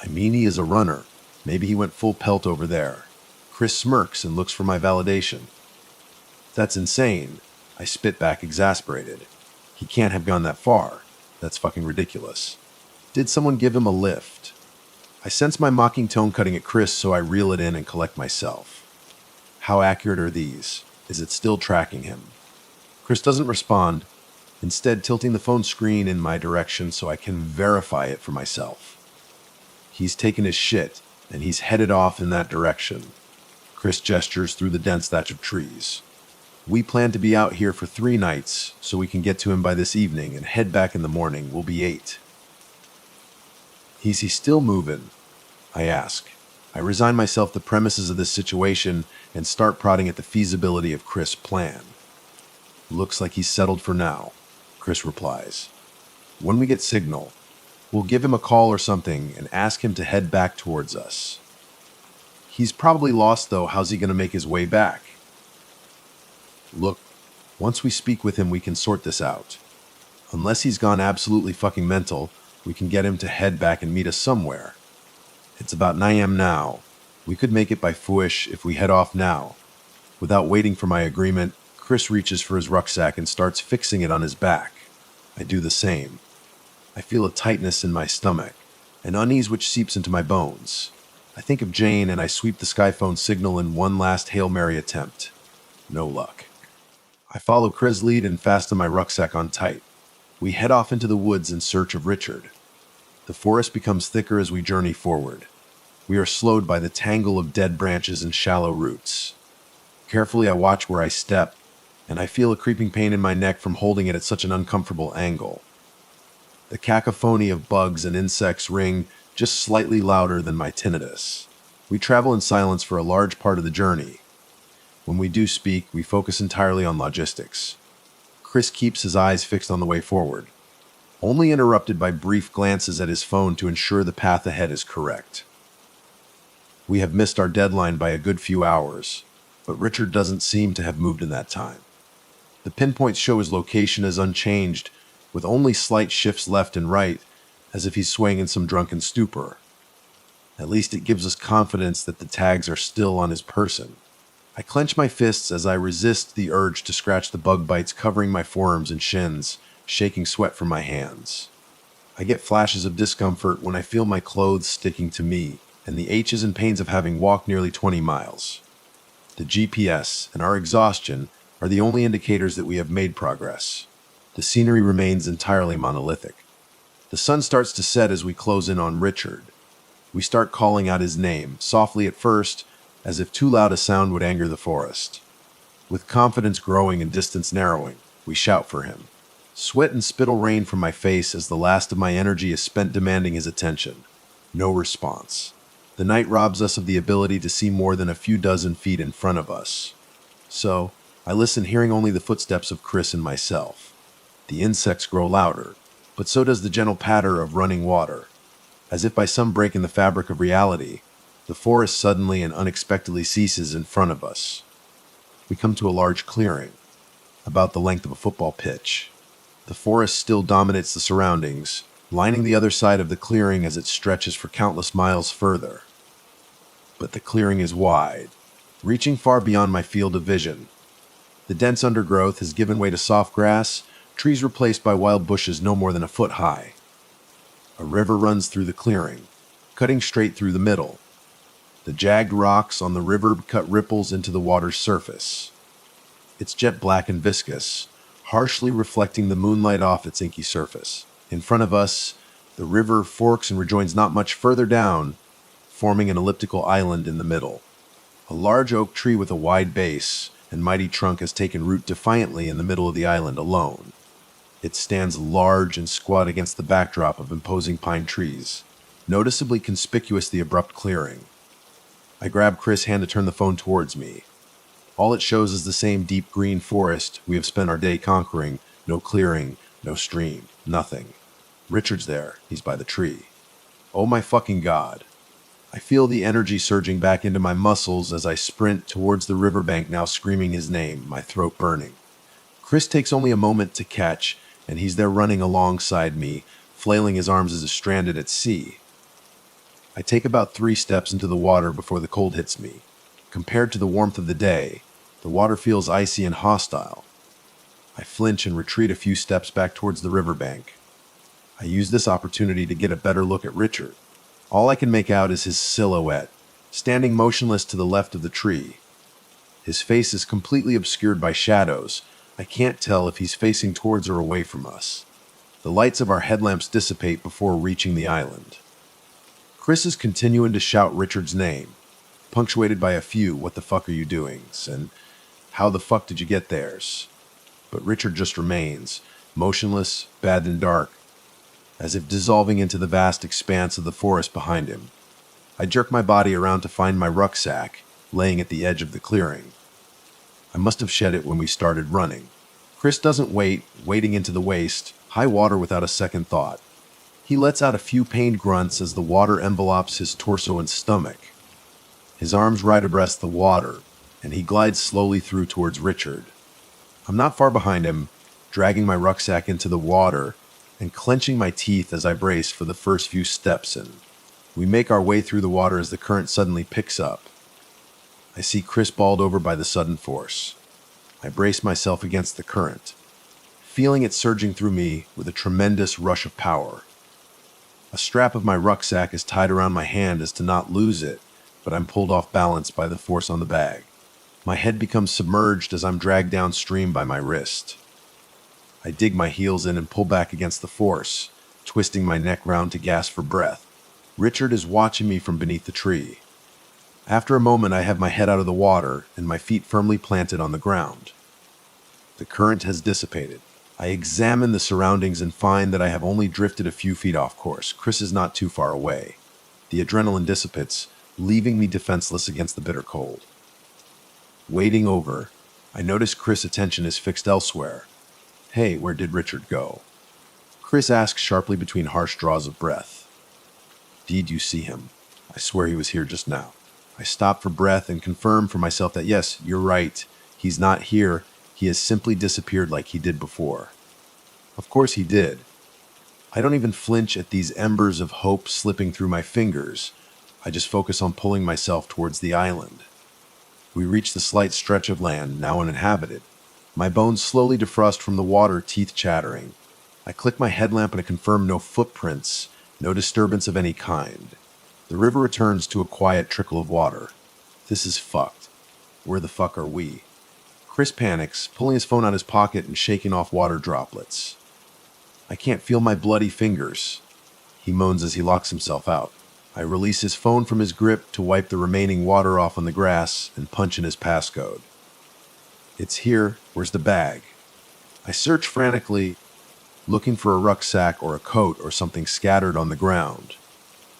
I mean, he is a runner. Maybe he went full pelt over there. Chris smirks and looks for my validation. That's insane. I spit back, exasperated. He can't have gone that far. That's fucking ridiculous. Did someone give him a lift? I sense my mocking tone cutting at Chris, so I reel it in and collect myself. How accurate are these? Is it still tracking him? Chris doesn't respond, instead tilting the phone screen in my direction so I can verify it for myself. He's taken his shit, and he's headed off in that direction. Chris gestures through the dense thatch of trees. We plan to be out here for 3 nights, so we can get to him by this evening and head back in the morning. Will be 8. Is he still moving? I ask. I resign myself to the premises of this situation and start prodding at the feasibility of Chris' plan. Looks like he's settled for now, Chris replies. When we get signal, we'll give him a call or something and ask him to head back towards us. He's probably lost though. How's he going to make his way back? Look, once we speak with him, we can sort this out. Unless he's gone absolutely fucking mental, we can get him to head back and meet us somewhere. It's about 9 a.m. now. We could make it by Fuish if we head off now. Without waiting for my agreement, Chris reaches for his rucksack and starts fixing it on his back. I do the same. I feel a tightness in my stomach, an unease which seeps into my bones. I think of Jane and I sweep the Skyphone signal in one last Hail Mary attempt. No luck. I follow Chris' lead and fasten my rucksack on tight. We head off into the woods in search of Richard. The forest becomes thicker as we journey forward. We are slowed by the tangle of dead branches and shallow roots. Carefully I watch where I step, and I feel a creeping pain in my neck from holding it at such an uncomfortable angle. The cacophony of bugs and insects ring just slightly louder than my tinnitus. We travel in silence for a large part of the journey. When we do speak, we focus entirely on logistics. Chris keeps his eyes fixed on the way forward, only interrupted by brief glances at his phone to ensure the path ahead is correct. We have missed our deadline by a good few hours, but Richard doesn't seem to have moved in that time. The pinpoints show his location as unchanged, with only slight shifts left and right, as if he's swaying in some drunken stupor. At least it gives us confidence that the tags are still on his person. I clench my fists as I resist the urge to scratch the bug bites covering my forearms and shins, shaking sweat from my hands. I get flashes of discomfort when I feel my clothes sticking to me and the aches and pains of having walked nearly 20 miles. The GPS and our exhaustion are the only indicators that we have made progress. The scenery remains entirely monolithic. The sun starts to set as we close in on Richard. We start calling out his name, softly at first, as if too loud a sound would anger the forest. With confidence growing and distance narrowing, we shout for him. Sweat and spittle rain from my face as the last of my energy is spent demanding his attention. No response. The night robs us of the ability to see more than a few dozen feet in front of us. So, I listen, hearing only the footsteps of Chris and myself. The insects grow louder, but so does the gentle patter of running water. As if by some break in the fabric of reality, the forest suddenly and unexpectedly ceases in front of us. We come to a large clearing, about the length of a football pitch. The forest still dominates the surroundings, lining the other side of the clearing as it stretches for countless miles further. But the clearing is wide, reaching far beyond my field of vision. The dense undergrowth has given way to soft grass, trees replaced by wild bushes no more than a foot high. A river runs through the clearing, cutting straight through the middle. The jagged rocks on the river cut ripples into the water's surface. It's jet black and viscous, harshly reflecting the moonlight off its inky surface. In front of us, the river forks and rejoins not much further down, forming an elliptical island in the middle. A large oak tree with a wide base and mighty trunk has taken root defiantly in the middle of the island alone. It stands large and squat against the backdrop of imposing pine trees, noticeably conspicuous the abrupt clearing. I grab Chris' hand to turn the phone towards me. All it shows is the same deep green forest we have spent our day conquering. No clearing, no stream, nothing. Richard's there. He's by the tree. Oh my fucking God. I feel the energy surging back into my muscles as I sprint towards the riverbank, now screaming his name, my throat burning. Chris takes only a moment to catch, and he's there running alongside me, flailing his arms as if stranded at sea. I take about 3 steps into the water before the cold hits me. Compared to the warmth of the day, the water feels icy and hostile. I flinch and retreat a few steps back towards the riverbank. I use this opportunity to get a better look at Richard. All I can make out is his silhouette, standing motionless to the left of the tree. His face is completely obscured by shadows. I can't tell if he's facing towards or away from us. The lights of our headlamps dissipate before reaching the island. Chris is continuing to shout Richard's name, punctuated by a few "what the fuck are you doings" and "how the fuck did you get theirs?" But Richard just remains, motionless, bad and dark, as if dissolving into the vast expanse of the forest behind him. I jerk my body around to find my rucksack, laying at the edge of the clearing. I must have shed it when we started running. Chris doesn't wait, wading into the waist, high water without a second thought. He lets out a few pained grunts as the water envelops his torso and stomach. His arms ride abreast the water, and he glides slowly through towards Richard. I'm not far behind him, dragging my rucksack into the water and clenching my teeth as I brace for the first few steps in. We make our way through the water as the current suddenly picks up. I see Chris balled over by the sudden force. I brace myself against the current, feeling it surging through me with a tremendous rush of power. A strap of my rucksack is tied around my hand as to not lose it, but I'm pulled off balance by the force on the bag. My head becomes submerged as I'm dragged downstream by my wrist. I dig my heels in and pull back against the force, twisting my neck round to gasp for breath. Richard is watching me from beneath the tree. After a moment, I have my head out of the water and my feet firmly planted on the ground. The current has dissipated. I examine the surroundings and find that I have only drifted a few feet off course. Chris is not too far away. The adrenaline dissipates, leaving me defenseless against the bitter cold. Wading over, I notice Chris' attention is fixed elsewhere. "Hey, where did Richard go?" Chris asks sharply between harsh draws of breath. "Did you see him? I swear he was here just now." I stop for breath and confirm for myself that yes, you're right. He's not here. He has simply disappeared like he did before. Of course he did. I don't even flinch at these embers of hope slipping through my fingers. I just focus on pulling myself towards the island. We reach the slight stretch of land, now uninhabited. My bones slowly defrost from the water, teeth chattering. I click my headlamp and I confirm no footprints, no disturbance of any kind. The river returns to a quiet trickle of water. This is fucked. Where the fuck are we? Chris panics, pulling his phone out of his pocket and shaking off water droplets. I can't feel my bloody fingers. He moans as he locks himself out. I release his phone from his grip to wipe the remaining water off on the grass and punch in his passcode. It's here. Where's the bag? I search frantically, looking for a rucksack or a coat or something scattered on the ground.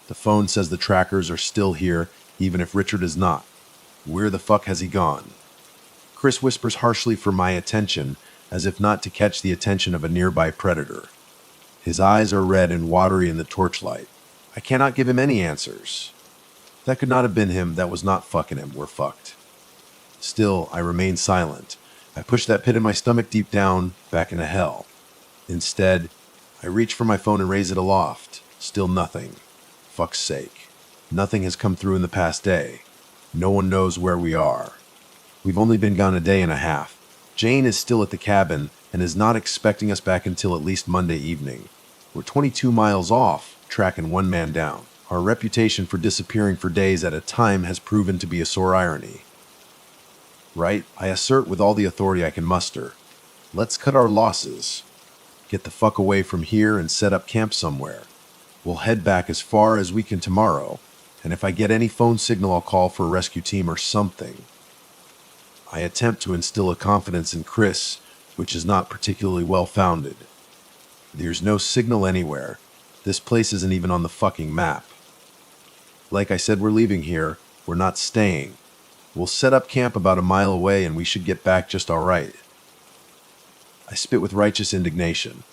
The phone says the trackers are still here, even if Richard is not. Where the fuck has he gone? Chris whispers harshly for my attention, as if not to catch the attention of a nearby predator. His eyes are red and watery in the torchlight. I cannot give him any answers. That could not have been him. That was not fucking him. We're fucked. Still, I remain silent. I push that pit in my stomach deep down, back into hell. Instead, I reach for my phone and raise it aloft. Still nothing. Fuck's sake. Nothing has come through in the past day. No one knows where we are. We've only been gone a day and a half. Jane is still at the cabin and is not expecting us back until at least Monday evening. We're 22 miles off, tracking one man down. Our reputation for disappearing for days at a time has proven to be a sore irony. Right? I assert with all the authority I can muster. Let's cut our losses. Get the fuck away from here and set up camp somewhere. We'll head back as far as we can tomorrow, and if I get any phone signal, I'll call for a rescue team or something. I attempt to instill a confidence in Chris, which is not particularly well-founded. There's no signal anywhere. This place isn't even on the fucking map. Like I said, we're leaving here. We're not staying. We'll set up camp about a mile away and we should get back just all right. I spit with righteous indignation.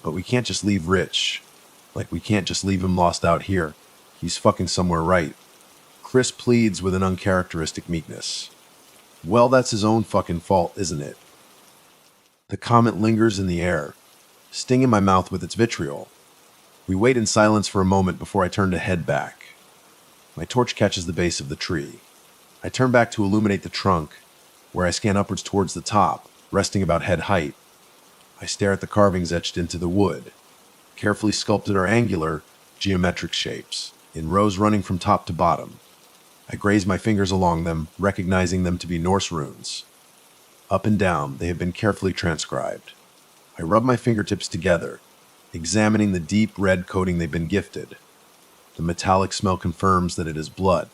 But we can't just leave Rich. Like, we can't just leave him lost out here. He's fucking somewhere right. Chris pleads with an uncharacteristic meekness. Well, that's his own fucking fault, isn't it? The comment lingers in the air, stinging my mouth with its vitriol. We wait in silence for a moment before I turn to head back. My torch catches the base of the tree. I turn back to illuminate the trunk, where I scan upwards towards the top, resting about head height. I stare at the carvings etched into the wood. carefully sculpted are angular, geometric shapes, in rows running from top to bottom. I graze my fingers along them, recognizing them to be Norse runes. Up and down, they have been carefully transcribed. I rub my fingertips together, examining the deep red coating they've been gifted. The metallic smell confirms that it is blood.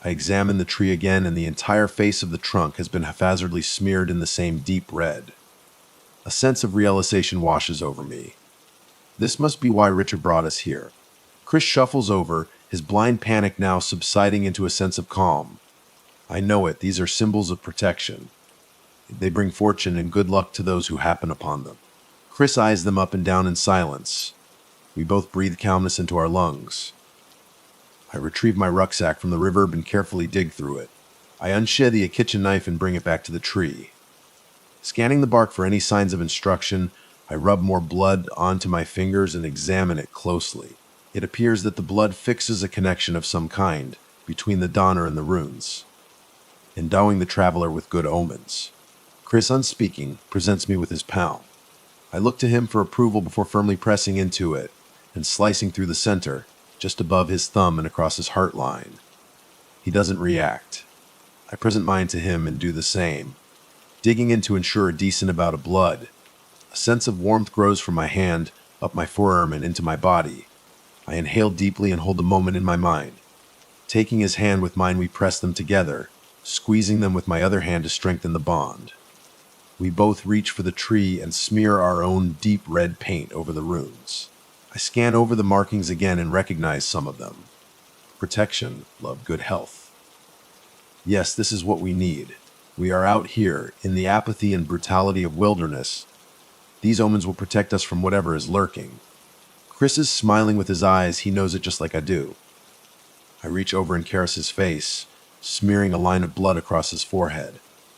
I examine the tree again, and the entire face of the trunk has been haphazardly smeared in the same deep red. A sense of realization washes over me. This must be why Richard brought us here. Chris shuffles over, his blind panic now subsiding into a sense of calm. I know it, these are symbols of protection. They bring fortune and good luck to those who happen upon them. Chris eyes them up and down in silence. We both breathe calmness into our lungs. I retrieve my rucksack from the river and carefully dig through it. I unsheathe a kitchen knife and bring it back to the tree. Scanning the bark for any signs of instruction, I rub more blood onto my fingers and examine it closely. It appears that the blood fixes a connection of some kind between the donor and the runes, endowing the traveler with good omens. Chris, unspeaking, presents me with his palm. I look to him for approval before firmly pressing into it and slicing through the center, just above his thumb and across his heart line. He doesn't react. I present mine to him and do the same, digging in to ensure a decent amount of blood. A sense of warmth grows from my hand, up my forearm and into my body. I inhale deeply and hold the moment in my mind. Taking his hand with mine, we press them together, squeezing them with my other hand to strengthen the bond. We both reach for the tree and smear our own deep red paint over the runes. I scan over the markings again and recognize some of them. Protection, love, good health. Yes, this is what we need. We are out here, in the apathy and brutality of wilderness. These omens will protect us from whatever is lurking. Chris is smiling with his eyes. He knows it just like I do. I reach over and caress his face, smearing a line of blood across his forehead.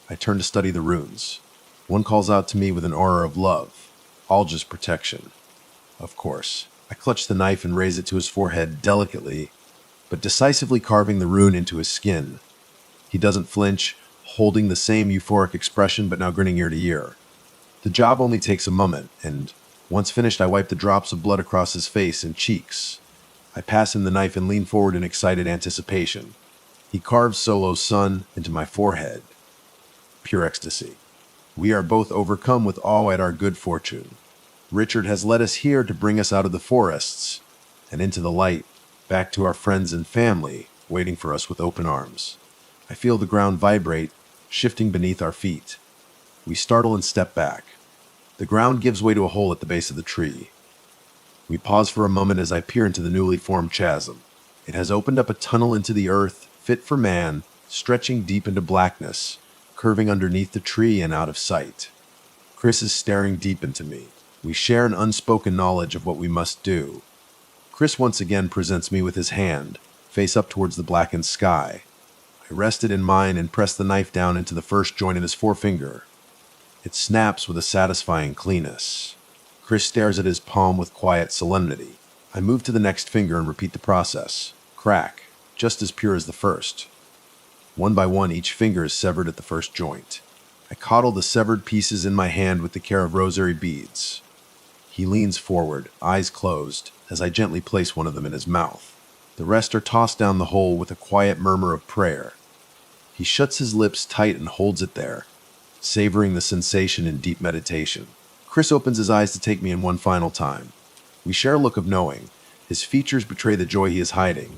I turn to study the runes. One calls out to me with an aura of love, all just protection. Of course, I clutch the knife and raise it to his forehead delicately, but decisively carving the rune into his skin. He doesn't flinch, holding the same euphoric expression but now grinning ear to ear. The job only takes a moment, and once finished, I wipe the drops of blood across his face and cheeks. I pass him the knife and lean forward in excited anticipation. He carves Solo's son into my forehead. Pure ecstasy. We are both overcome with awe at our good fortune. Richard has led us here to bring us out of the forests and into the light, back to our friends and family, waiting for us with open arms. I feel the ground vibrate, shifting beneath our feet. We startle and step back. The ground gives way to a hole at the base of the tree. We pause for a moment as I peer into the newly formed chasm. It has opened up a tunnel into the earth, fit for man, stretching deep into blackness, curving underneath the tree and out of sight. Chris is staring deep into me. We share an unspoken knowledge of what we must do. Chris once again presents me with his hand, face up towards the blackened sky. I rest it in mine and press the knife down into the first joint in his forefinger. It snaps with a satisfying cleanness. Chris stares at his palm with quiet solemnity. I move to the next finger and repeat the process. Crack, just as pure as the first. One by one, each finger is severed at the first joint. I coddle the severed pieces in my hand with the care of rosary beads. He leans forward, eyes closed, as I gently place one of them in his mouth. The rest are tossed down the hole with a quiet murmur of prayer. He shuts his lips tight and holds it there, savoring the sensation in deep meditation. Chris opens his eyes to take me in one final time. We share a look of knowing. His features betray the joy he is hiding.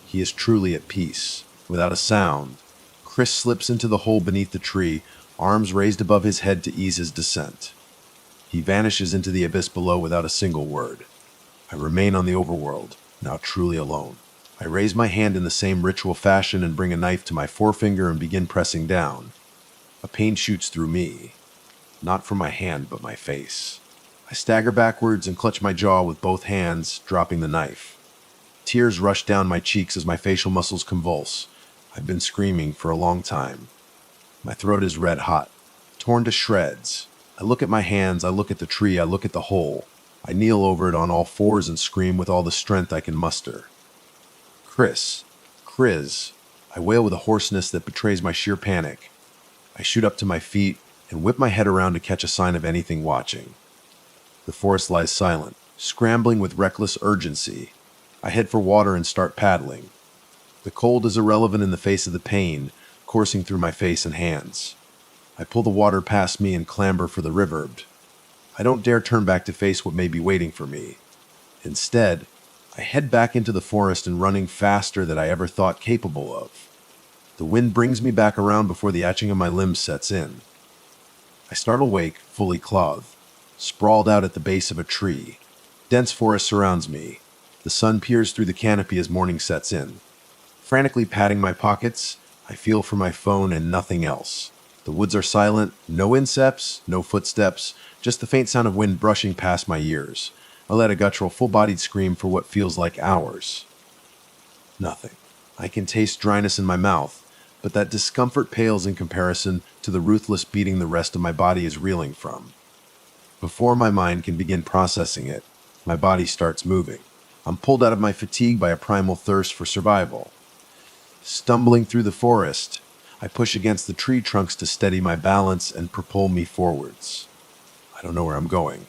He is truly at peace. Without a sound, Chris slips into the hole beneath the tree, arms raised above his head to ease his descent. He vanishes into the abyss below without a single word. I remain on the overworld, now truly alone. I raise my hand in the same ritual fashion and bring a knife to my forefinger and begin pressing down. A pain shoots through me, not from my hand but my face. I stagger backwards and clutch my jaw with both hands, dropping the knife. Tears rush down my cheeks as my facial muscles convulse. I've been screaming for a long time. My throat is red hot, torn to shreds. I look at my hands, I look at the tree, I look at the hole. I kneel over it on all fours and scream with all the strength I can muster. Chris, I wail with a hoarseness that betrays my sheer panic. I shoot up to my feet and whip my head around to catch a sign of anything watching. The forest lies silent. Scrambling with reckless urgency, I head for water and start paddling. The cold is irrelevant in the face of the pain coursing through my face and hands. I pull the water past me and clamber for the river. I don't dare turn back to face what may be waiting for me. Instead, I head back into the forest and running faster than I ever thought capable of. The wind brings me back around before the atching of my limbs sets in. I start awake, fully clothed, sprawled out at the base of a tree. Dense forest surrounds me. The sun peers through the canopy as morning sets in. Frantically patting my pockets, I feel for my phone and nothing else. The woods are silent, no insects, no footsteps, just the faint sound of wind brushing past my ears. I let a guttural, full-bodied scream for what feels like hours. Nothing. I can taste dryness in my mouth, but that discomfort pales in comparison to the ruthless beating the rest of my body is reeling from. Before my mind can begin processing it, my body starts moving. I'm pulled out of my fatigue by a primal thirst for survival. Stumbling through the forest, I push against the tree trunks to steady my balance and propel me forwards. I don't know where I'm going.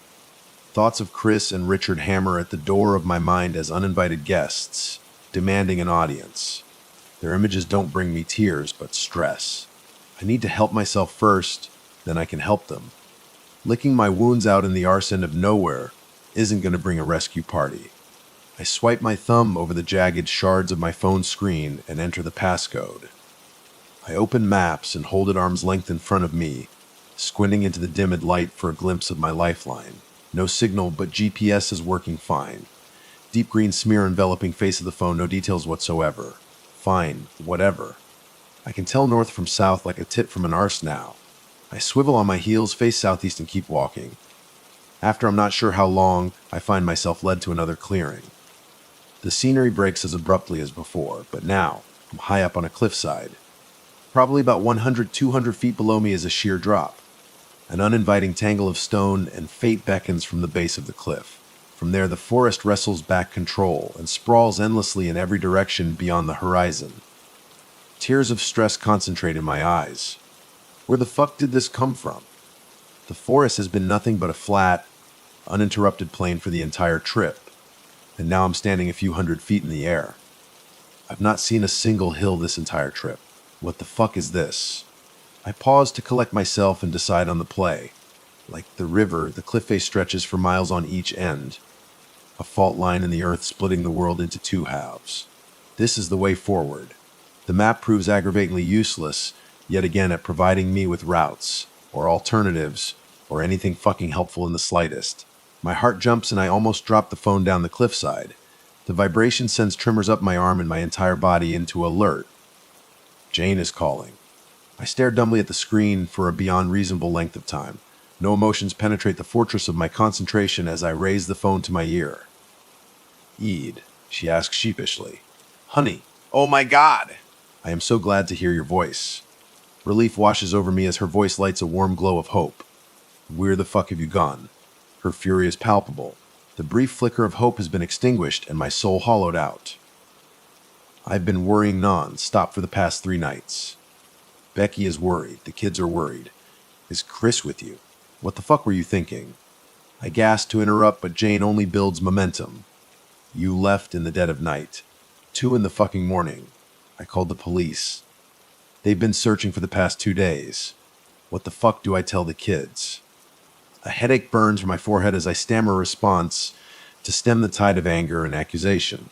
Thoughts of Chris and Richard hammer at the door of my mind as uninvited guests, demanding an audience. Their images don't bring me tears, but stress. I need to help myself first, then I can help them. Licking my wounds out in the arse end of nowhere isn't going to bring a rescue party. I swipe my thumb over the jagged shards of my phone screen and enter the passcode. I open maps and hold it arm's length in front of me, squinting into the dimmed light for a glimpse of my lifeline. No signal, but GPS is working fine. Deep green smear enveloping face of the phone, no details whatsoever. Fine, whatever. I can tell north from south like a tit from an arse now. I swivel on my heels, face southeast, and keep walking. After I'm not sure how long, I find myself led to another clearing. The scenery breaks as abruptly as before, but now I'm high up on a cliffside. Probably about 100-200 feet below me is a sheer drop. An uninviting tangle of stone, and fate beckons from the base of the cliff. From there, the forest wrestles back control and sprawls endlessly in every direction beyond the horizon. Tears of stress concentrate in my eyes. Where the fuck did this come from? The forest has been nothing but a flat, uninterrupted plain for the entire trip, and now I'm standing a few hundred feet in the air. I've not seen a single hill this entire trip. What the fuck is this? I pause to collect myself and decide on the play. Like the river, the cliff face stretches for miles on each end, a fault line in the earth splitting the world into two halves. This is the way forward. The map proves aggravatingly useless, yet again at providing me with routes, or alternatives, or anything fucking helpful in the slightest. My heart jumps and I almost drop the phone down the cliffside. The vibration sends tremors up my arm and my entire body into alert. Jane is calling. I stare dumbly at the screen for a beyond reasonable length of time. No emotions penetrate the fortress of my concentration as I raise the phone to my ear. Eid, she asks sheepishly. Honey, oh my God! I am so glad to hear your voice. Relief washes over me as her voice lights a warm glow of hope. Where the fuck have you gone? Her fury is palpable. The brief flicker of hope has been extinguished and my soul hollowed out. I've been worrying non-stop for the past 3 nights. Becky is worried. The kids are worried. Is Chris with you? What the fuck were you thinking? I gasp to interrupt, but Jane only builds momentum. You left in the dead of night. 2 in the fucking morning. I called the police. They've been searching for the past 2 days. What the fuck do I tell the kids? A headache burns from my forehead as I stammer a response to stem the tide of anger and accusation.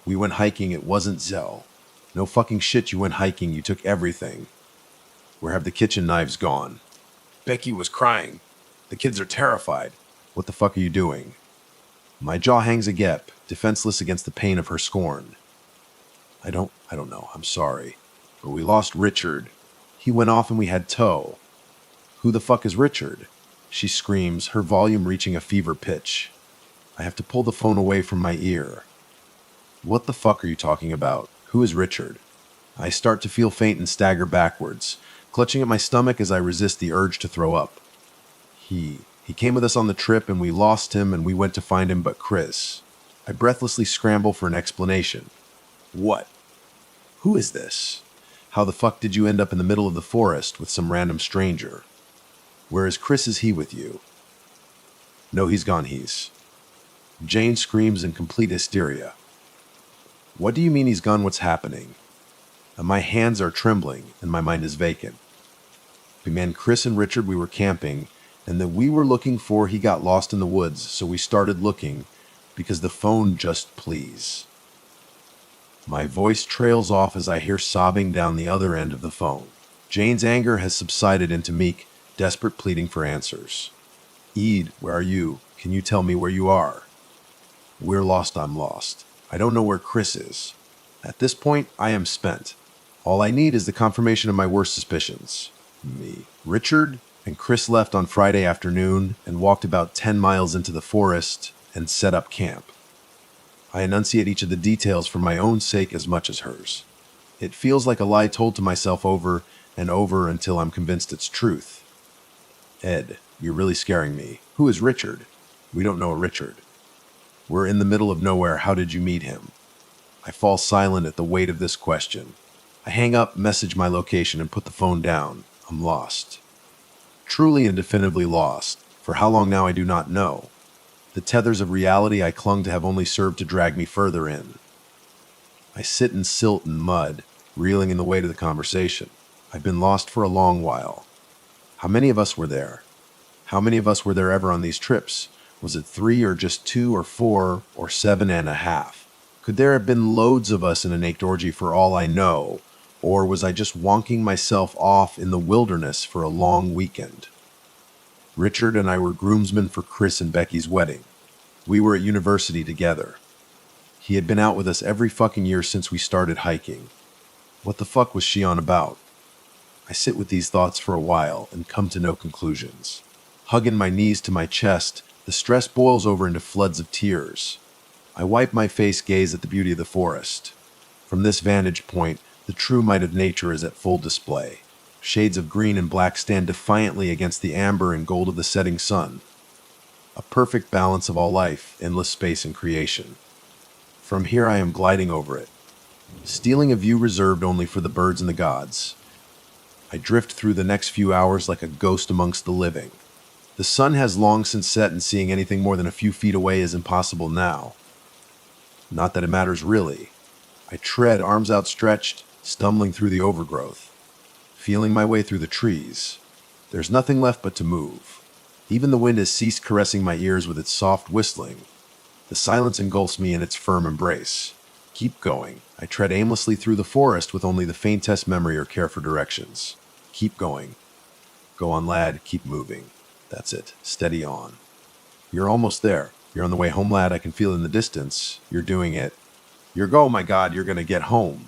We went hiking, it wasn't Zell. No fucking shit, you went hiking, you took everything. Where have the kitchen knives gone? Becky was crying. The kids are terrified. What the fuck are you doing? My jaw hangs agape, defenseless against the pain of her scorn. I don't know, I'm sorry. But we lost Richard. He went off and we had tow. Who the fuck is Richard? She screams, her volume reaching a fever pitch. I have to pull the phone away from my ear. What the fuck are you talking about? Who is Richard? I start to feel faint and stagger backwards, clutching at my stomach as I resist the urge to throw up. He came with us on the trip and we lost him and we went to find him but Chris. I breathlessly scramble for an explanation. What? Who is this? How the fuck did you end up in the middle of the forest with some random stranger? Where is Chris? Is he with you? No, he's gone, Jane screams in complete hysteria. What do you mean he's gone? What's happening? And my hands are trembling and my mind is vacant. The man Chris and Richard we were camping, and that we were looking for, he got lost in the woods, so we started looking because the phone just please. My voice trails off as I hear sobbing down the other end of the phone. Jane's anger has subsided into meek, desperate pleading for answers. Eid, where are you? Can you tell me where you are? We're lost, I'm lost. I don't know where Chris is. At this point, I am spent. All I need is the confirmation of my worst suspicions. Me. Richard and Chris left on Friday afternoon and walked about 10 miles into the forest and set up camp. I enunciate each of the details for my own sake as much as hers. It feels like a lie told to myself over and over until I'm convinced it's truth. Ed, you're really scaring me. Who is Richard? We don't know a Richard. We're in the middle of nowhere. How did you meet him? I fall silent at the weight of this question. I hang up, message my location, and put the phone down. I'm lost. Truly and definitively lost. For how long now I do not know. The tethers of reality I clung to have only served to drag me further in. I sit in silt and mud, reeling in the weight of the conversation. I've been lost for a long while. How many of us were there? How many of us were there ever on these trips? Was it 3 or just 2 or 4 or 7.5? Could there have been loads of us in a naked orgy for all I know? Or was I just wonking myself off in the wilderness for a long weekend? Richard and I were groomsmen for Chris and Becky's wedding. We were at university together. He had been out with us every fucking year since we started hiking. What the fuck was she on about? I sit with these thoughts for a while and come to no conclusions. Hugging my knees to my chest, the stress boils over into floods of tears. I wipe my face, gaze at the beauty of the forest. From this vantage point, the true might of nature is at full display. Shades of green and black stand defiantly against the amber and gold of the setting sun. A perfect balance of all life, endless space and creation. From here I am gliding over it, stealing a view reserved only for the birds and the gods. I drift through the next few hours like a ghost amongst the living. The sun has long since set, and seeing anything more than a few feet away is impossible now. Not that it matters really. I tread, arms outstretched, stumbling through the overgrowth, feeling my way through the trees. There's nothing left but to move. Even the wind has ceased caressing my ears with its soft whistling. The silence engulfs me in its firm embrace. Keep going. I tread aimlessly through the forest with only the faintest memory or care for directions. Keep going. Go on, lad. Keep moving. That's it. Steady on. You're almost there. You're on the way home, lad. I can feel it in the distance. You're doing it. You're go, my God. You're going to get home.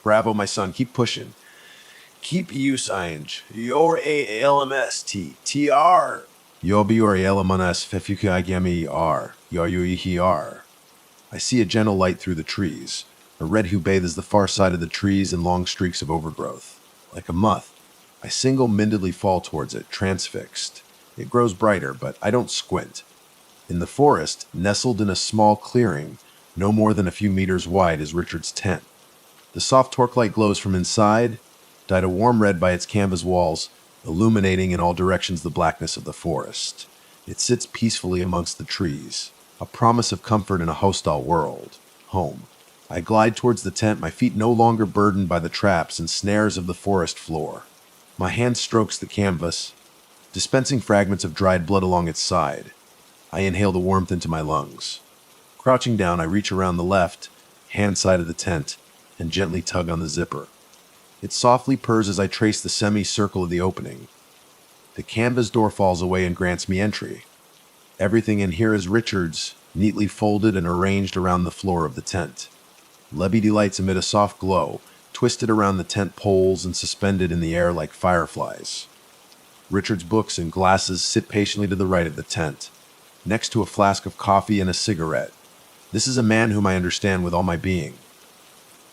Bravo, my son. Keep pushing. Keep you, Singe. You're a LMST. TR. Yobi or LMNS Fefuka Yoyuihiar. I see a gentle light through the trees. A red hue bathes the far side of the trees in long streaks of overgrowth. Like a moth, I single-mindedly fall towards it, transfixed. It grows brighter, but I don't squint. In the forest, nestled in a small clearing, no more than a few meters wide, is Richard's tent. The soft torchlight glows from inside, dyed a warm red by its canvas walls, illuminating in all directions the blackness of the forest. It sits peacefully amongst the trees, a promise of comfort in a hostile world. Home. I glide towards the tent, my feet no longer burdened by the traps and snares of the forest floor. My hand strokes the canvas, dispensing fragments of dried blood along its side. I inhale the warmth into my lungs. Crouching down, I reach around the left hand side of the tent and gently tug on the zipper. It softly purrs as I trace the semicircle of the opening. The canvas door falls away and grants me entry. Everything in here is Richard's, neatly folded and arranged around the floor of the tent. LED lights emit a soft glow, twisted around the tent poles and suspended in the air like fireflies. Richard's books and glasses sit patiently to the right of the tent, next to a flask of coffee and a cigarette. This is a man whom I understand with all my being.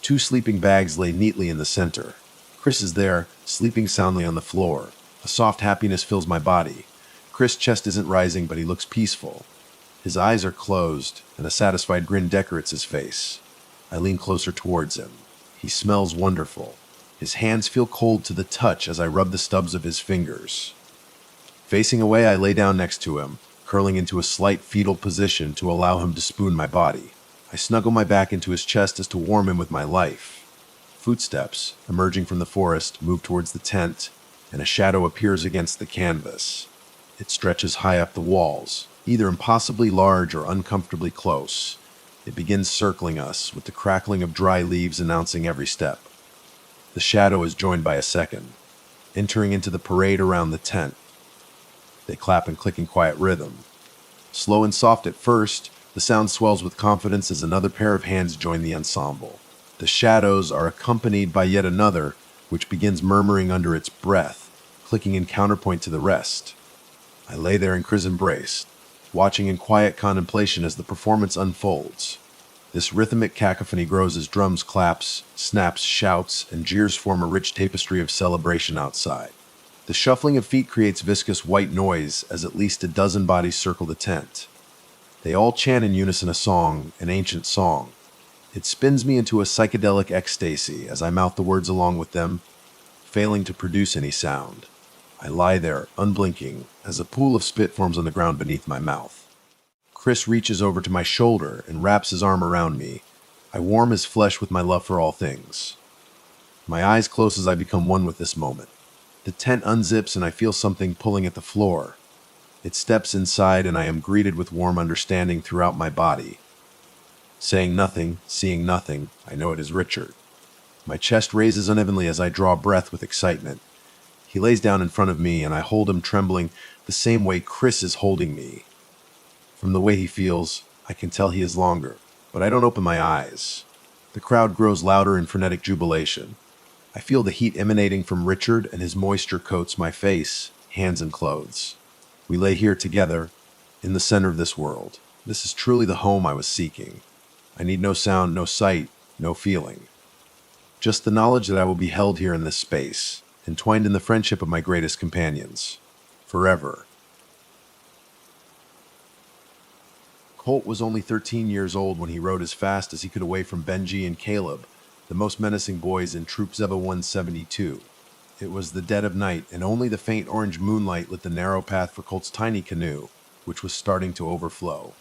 2 sleeping bags lay neatly in the center. Chris is there, sleeping soundly on the floor. A soft happiness fills my body. Chris' chest isn't rising, but he looks peaceful. His eyes are closed, and a satisfied grin decorates his face. I lean closer towards him. He smells wonderful. His hands feel cold to the touch as I rub the stubs of his fingers. Facing away, I lay down next to him, curling into a slight fetal position to allow him to spoon my body. I snuggle my back into his chest as to warm him with my life. Footsteps, emerging from the forest, move towards the tent, and a shadow appears against the canvas. It stretches high up the walls, either impossibly large or uncomfortably close. It begins circling us, with the crackling of dry leaves announcing every step. The shadow is joined by a second, entering into the parade around the tent. They clap and click in quiet rhythm. Slow and soft at first, the sound swells with confidence as another pair of hands join the ensemble. The shadows are accompanied by yet another, which begins murmuring under its breath, clicking in counterpoint to the rest. I lay there in Chris' embrace, watching in quiet contemplation as the performance unfolds. This rhythmic cacophony grows as drums, claps, snaps, shouts, and jeers form a rich tapestry of celebration outside. The shuffling of feet creates viscous white noise as at least a dozen bodies circle the tent. They all chant in unison a song, an ancient song. It spins me into a psychedelic ecstasy as I mouth the words along with them, failing to produce any sound. I lie there, unblinking, as a pool of spit forms on the ground beneath my mouth. Chris reaches over to my shoulder and wraps his arm around me. I warm his flesh with my love for all things. My eyes close as I become one with this moment. The tent unzips and I feel something pulling at the floor. It steps inside and I am greeted with warm understanding throughout my body. Saying nothing, seeing nothing, I know it is Richard. My chest raises unevenly as I draw breath with excitement. He lays down in front of me and I hold him trembling the same way Chris is holding me. From the way he feels, I can tell he is longer, but I don't open my eyes. The crowd grows louder in frenetic jubilation. I feel the heat emanating from Richard and his moisture coats my face, hands, and clothes. We lay here together, in the center of this world. This is truly the home I was seeking. I need no sound, no sight, no feeling. Just the knowledge that I will be held here in this space, entwined in the friendship of my greatest companions. Forever. Colt was only 13 years old when he rode as fast as he could away from Benji and Caleb, the most menacing boys in Troop Zeba 172. It was the dead of night, and only the faint orange moonlight lit the narrow path for Colt's tiny canoe, which was starting to overflow.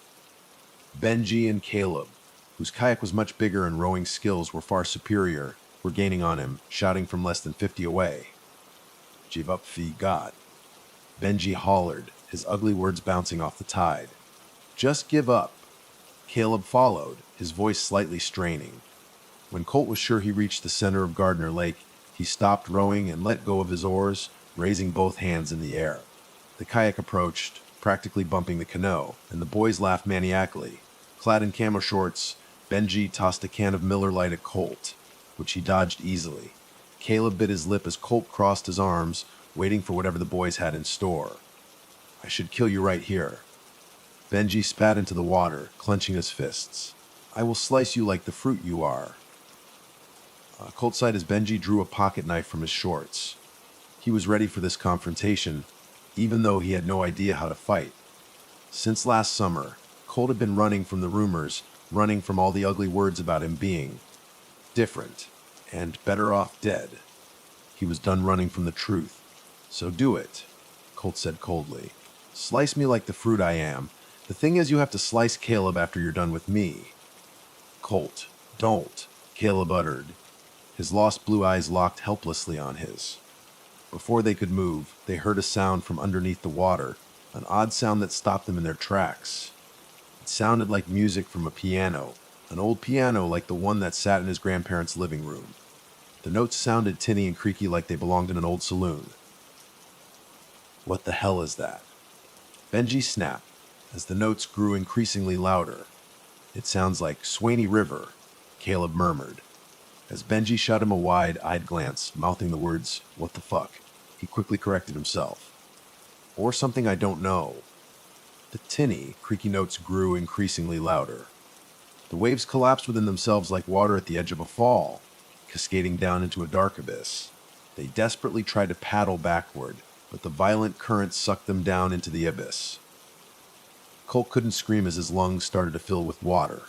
Benji and Caleb, whose kayak was much bigger and rowing skills were far superior, were gaining on him, shouting from less than 50 away. "Give up, fee God." Benji hollered, his ugly words bouncing off the tide. "Just give up." Caleb followed, his voice slightly straining. When Colt was sure he reached the center of Gardner Lake, he stopped rowing and let go of his oars, raising both hands in the air. The kayak approached, practically bumping the canoe, and the boys laughed maniacally. Clad in camo shorts, Benji tossed a can of Miller Lite at Colt, which he dodged easily. Caleb bit his lip as Colt crossed his arms, waiting for whatever the boys had in store. "I should kill you right here." Benji spat into the water, clenching his fists. "I will slice you like the fruit you are." Colt sighed as Benji drew a pocket knife from his shorts. He was ready for this confrontation, even though he had no idea how to fight. Since last summer, Colt had been running from the rumors, running from all the ugly words about him being different and better off dead. He was done running from the truth. "So do it," Colt said coldly. "Slice me like the fruit I am. The thing is, you have to slice Caleb after you're done with me." "Colt, don't," Caleb uttered. His lost blue eyes locked helplessly on his. Before they could move, they heard a sound from underneath the water, an odd sound that stopped them in their tracks. It sounded like music from a piano, an old piano like the one that sat in his grandparents' living room. The notes sounded tinny and creaky like they belonged in an old saloon. "What the hell is that?" Benji snapped, as the notes grew increasingly louder. "It sounds like Swaney River," Caleb murmured. As Benji shot him a wide-eyed glance, mouthing the words, "What the fuck?" he quickly corrected himself. "Or something I don't know." The tinny, creaky notes grew increasingly louder. The waves collapsed within themselves like water at the edge of a fall, cascading down into a dark abyss. They desperately tried to paddle backward, but the violent current sucked them down into the abyss. Colt couldn't scream as his lungs started to fill with water.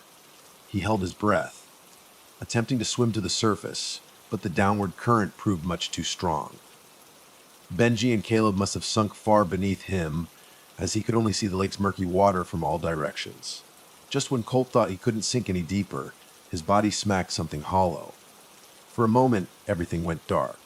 He held his breath, attempting to swim to the surface, but the downward current proved much too strong. Benji and Caleb must have sunk far beneath him, as he could only see the lake's murky water from all directions. Just when Colt thought he couldn't sink any deeper, his body smacked something hollow. For a moment, everything went dark.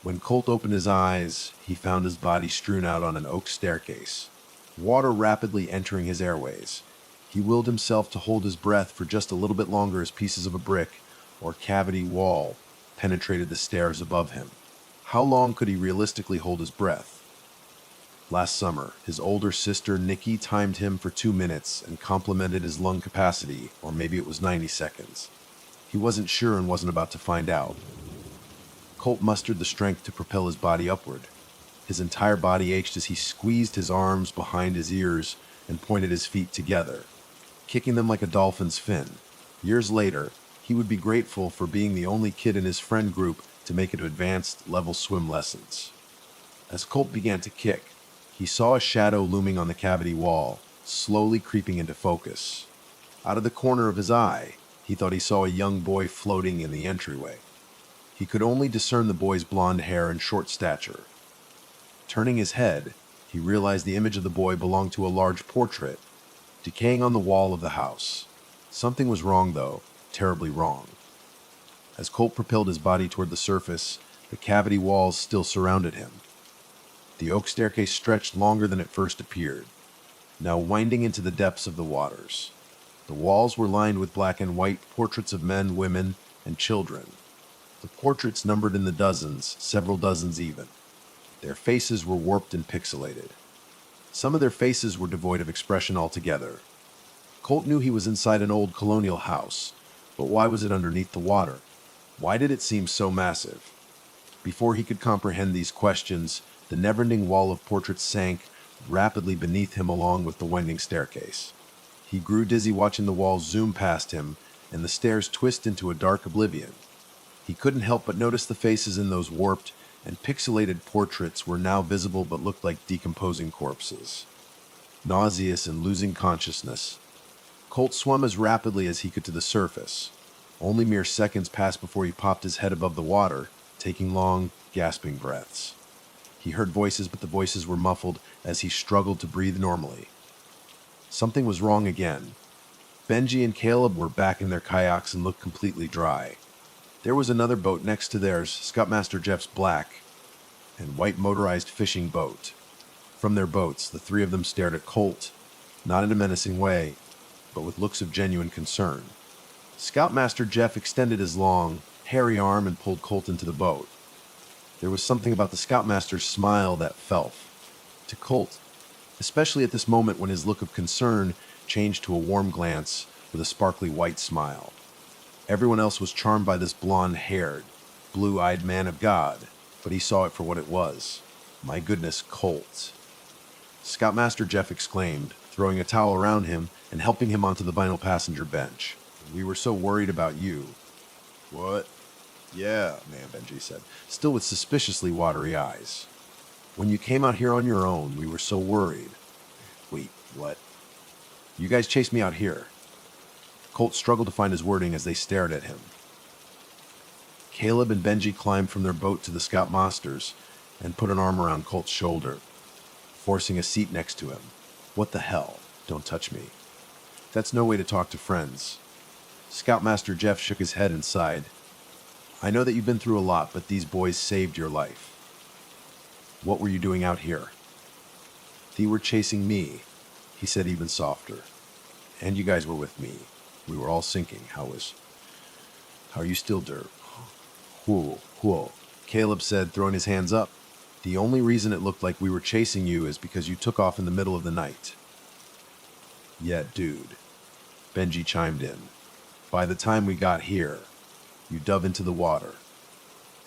When Colt opened his eyes, he found his body strewn out on an oak staircase, water rapidly entering his airways. He willed himself to hold his breath for just a little bit longer as pieces of a brick or cavity wall penetrated the stairs above him. How long could he realistically hold his breath? Last summer, his older sister Nikki timed him for 2 minutes and complimented his lung capacity, or maybe it was 90 seconds. He wasn't sure and wasn't about to find out. Colt mustered the strength to propel his body upward. His entire body ached as he squeezed his arms behind his ears and pointed his feet together, kicking them like a dolphin's fin. Years later, he would be grateful for being the only kid in his friend group to make it to advanced level swim lessons. As Colt began to kick, he saw a shadow looming on the cavity wall, slowly creeping into focus. Out of the corner of his eye, he thought he saw a young boy floating in the entryway. He could only discern the boy's blonde hair and short stature. Turning his head, he realized the image of the boy belonged to a large portrait, decaying on the wall of the house. Something was wrong, though, terribly wrong. As Colt propelled his body toward the surface, the cavity walls still surrounded him. The oak staircase stretched longer than it first appeared, now winding into the depths of the waters. The walls were lined with black and white portraits of men, women, and children. The portraits numbered in the dozens, several dozens even. Their faces were warped and pixelated. Some of their faces were devoid of expression altogether. Colt knew he was inside an old colonial house, but why was it underneath the water? Why did it seem so massive? Before he could comprehend these questions, the never-ending wall of portraits sank rapidly beneath him along with the winding staircase. He grew dizzy watching the walls zoom past him and the stairs twist into a dark oblivion. He couldn't help but notice the faces in those warped and pixelated portraits were now visible but looked like decomposing corpses. Nauseous and losing consciousness, Colt swam as rapidly as he could to the surface. Only mere seconds passed before he popped his head above the water, taking long, gasping breaths. He heard voices, but the voices were muffled as he struggled to breathe normally. Something was wrong again. Benji and Caleb were back in their kayaks and looked completely dry. There was another boat next to theirs, Scoutmaster Jeff's black and white motorized fishing boat. From their boats, the three of them stared at Colt, not in a menacing way, but with looks of genuine concern. Scoutmaster Jeff extended his long, hairy arm and pulled Colt into the boat. There was something about the Scoutmaster's smile that felt to Colt, especially at this moment when his look of concern changed to a warm glance with a sparkly white smile. Everyone else was charmed by this blonde-haired, blue-eyed man of God, but he saw it for what it was. My goodness, Colt. Scoutmaster Jeff exclaimed, throwing a towel around him and helping him onto the vinyl passenger bench. We were so worried about you. What? Yeah, man, Benji said, still with suspiciously watery eyes. When you came out here on your own, we were so worried. Wait, what? You guys chased me out here. Colt struggled to find his wording as they stared at him. Caleb and Benji climbed from their boat to the Scoutmasters and put an arm around Colt's shoulder, forcing a seat next to him. What the hell? Don't touch me. That's no way to talk to friends. Scoutmaster Jeff shook his head and sighed. I know that you've been through a lot, but these boys saved your life. What were you doing out here? They were chasing me, he said even softer. And you guys were with me. We were all sinking. How are you still, Dirk? Whoa. Caleb said, throwing his hands up. The only reason it looked like we were chasing you is because you took off in the middle of the night. Yeah, dude. Benji chimed in. By the time we got here, you dove into the water.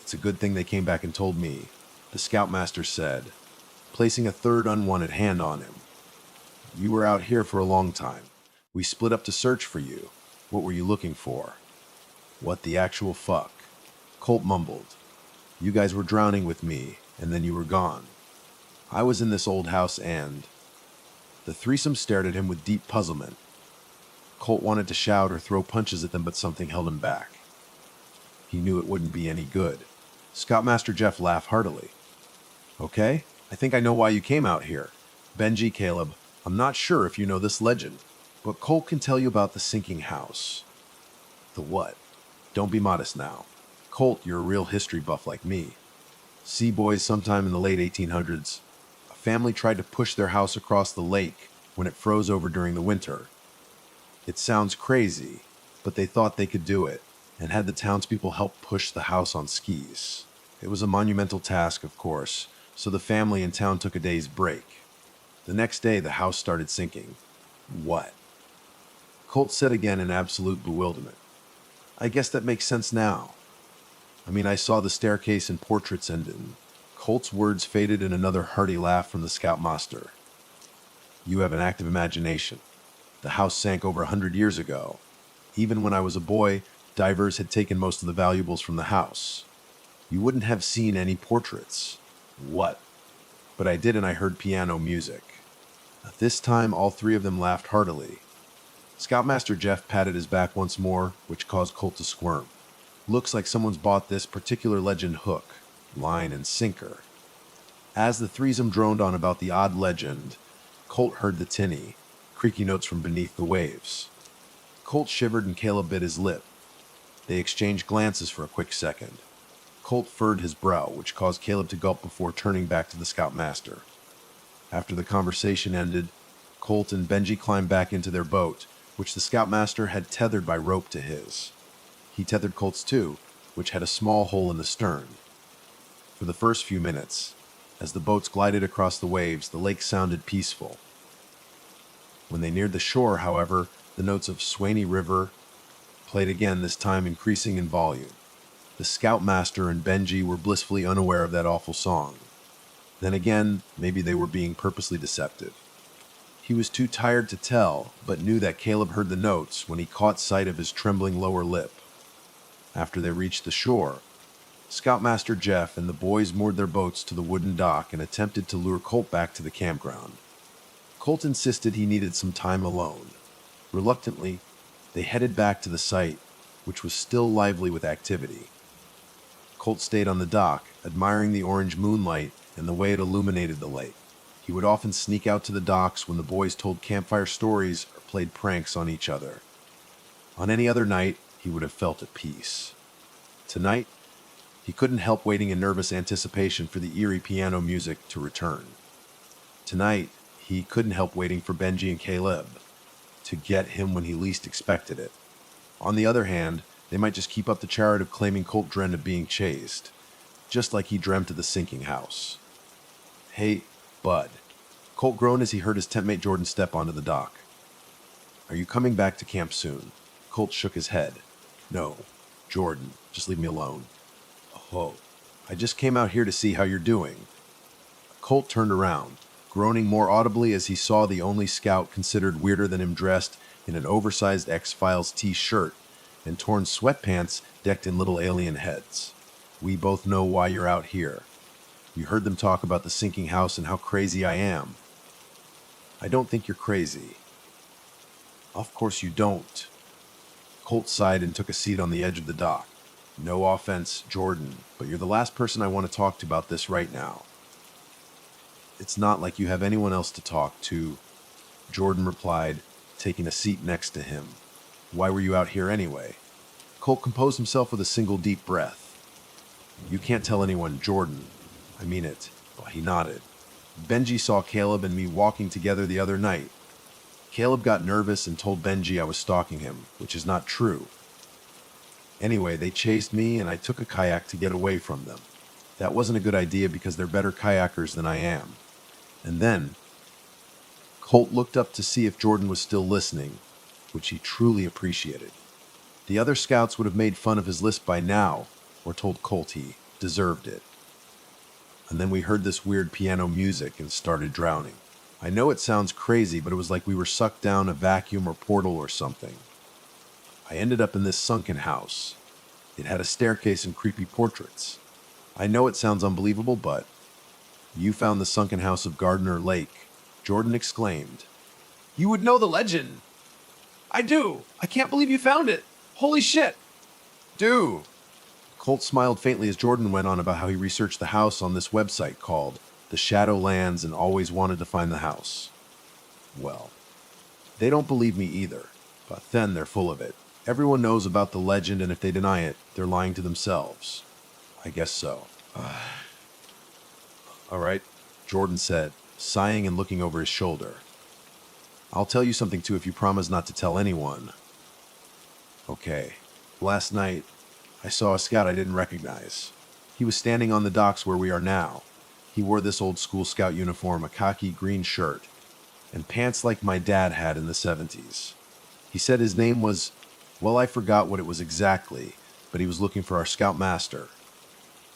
It's a good thing they came back and told me, the Scoutmaster said, placing a third unwanted hand on him. You were out here for a long time. We split up to search for you. What were you looking for? What the actual fuck? Colt mumbled. You guys were drowning with me, and then you were gone. I was in this old house and... The threesome stared at him with deep puzzlement. Colt wanted to shout or throw punches at them, but something held him back. He knew it wouldn't be any good. Scoutmaster Jeff laughed heartily. Okay, I think I know why you came out here. Benji, Caleb, I'm not sure if you know this legend, but Colt can tell you about the sinking house. The what? Don't be modest now. Colt, you're a real history buff like me. See, boys, sometime in the late 1800s, a family tried to push their house across the lake when it froze over during the winter. It sounds crazy, but they thought they could do it and had the townspeople help push the house on skis. It was a monumental task, of course, so the family in town took a day's break. The next day, the house started sinking. What? Colt said again in absolute bewilderment. I guess that makes sense now. I mean, I saw the staircase and portraits and Colt's words faded in another hearty laugh from the scoutmaster. You have an active imagination. The house sank over 100 years ago. Even when I was a boy, divers had taken most of the valuables from the house. You wouldn't have seen any portraits. What? But I did, and I heard piano music. This time, all three of them laughed heartily. Scoutmaster Jeff patted his back once more, which caused Colt to squirm. Looks like someone's bought this particular legend hook, line, and sinker. As the threesome droned on about the odd legend, Colt heard the tinny, creaky notes from beneath the waves. Colt shivered and Caleb bit his lip. They exchanged glances for a quick second. Colt furrowed his brow, which caused Caleb to gulp before turning back to the scoutmaster. After the conversation ended, Colt and Benji climbed back into their boat, which the scoutmaster had tethered by rope to his. He tethered Colt's too, which had a small hole in the stern. For the first few minutes, as the boats glided across the waves, the lake sounded peaceful. When they neared the shore, however, the notes of Swaney River played again, this time increasing in volume. The scoutmaster and Benji were blissfully unaware of that awful song. Then again, maybe they were being purposely deceptive. He was too tired to tell, but knew that Caleb heard the notes when he caught sight of his trembling lower lip. After they reached the shore, Scoutmaster Jeff and the boys moored their boats to the wooden dock and attempted to lure Colt back to the campground. Colt insisted he needed some time alone. Reluctantly, they headed back to the site, which was still lively with activity. Colt stayed on the dock, admiring the orange moonlight and the way it illuminated the lake. He would often sneak out to the docks when the boys told campfire stories or played pranks on each other. On any other night, he would have felt at peace. Tonight, he couldn't help waiting in nervous anticipation for the eerie piano music to return. Tonight, he couldn't help waiting for Benji and Caleb to get him when he least expected it. On the other hand, they might just keep up the charade of claiming Colt dreamed of being chased, just like he dreamt of the sinking house. Hey, Bud. Colt groaned as he heard his tentmate Jordan step onto the dock. Are you coming back to camp soon? Colt shook his head. No, Jordan, just leave me alone. Oh, I just came out here to see how you're doing. Colt turned around, groaning more audibly as he saw the only scout considered weirder than him dressed in an oversized X-Files t-shirt and torn sweatpants decked in little alien heads. We both know why you're out here. You heard them talk about the sinking house and how crazy I am. I don't think you're crazy. Of course you don't. Colt sighed and took a seat on the edge of the dock. No offense, Jordan, but you're the last person I want to talk to about this right now. It's not like you have anyone else to talk to, Jordan replied, taking a seat next to him. Why were you out here anyway? Colt composed himself with a single deep breath. You can't tell anyone, Jordan. I mean it. Well, he nodded. Benji saw Caleb and me walking together the other night. Caleb got nervous and told Benji I was stalking him, which is not true. Anyway, they chased me and I took a kayak to get away from them. That wasn't a good idea because they're better kayakers than I am. And then, Colt looked up to see if Jordan was still listening, which he truly appreciated. The other scouts would have made fun of his lisp by now, or told Colt he deserved it. And then we heard this weird piano music and started drowning. I know it sounds crazy, but it was like we were sucked down a vacuum or portal or something. I ended up in this sunken house. It had a staircase and creepy portraits. I know it sounds unbelievable, but you found the sunken house of Gardner Lake, Jordan exclaimed. You would know the legend. I do. I can't believe you found it. Holy shit. Do. Colt smiled faintly as Jordan went on about how he researched the house on this website called the Shadowlands, and always wanted to find the house. Well, they don't believe me either, but then they're full of it. Everyone knows about the legend, and if they deny it, they're lying to themselves. I guess so. All right, Jordan said, sighing and looking over his shoulder. I'll tell you something too if you promise not to tell anyone. Okay. Last night, I saw a scout I didn't recognize. He was standing on the docks where we are now. He wore this old school scout uniform, a khaki green shirt, and pants like my dad had in the 70s. He said his name was, well, I forgot what it was exactly, but he was looking for our scoutmaster.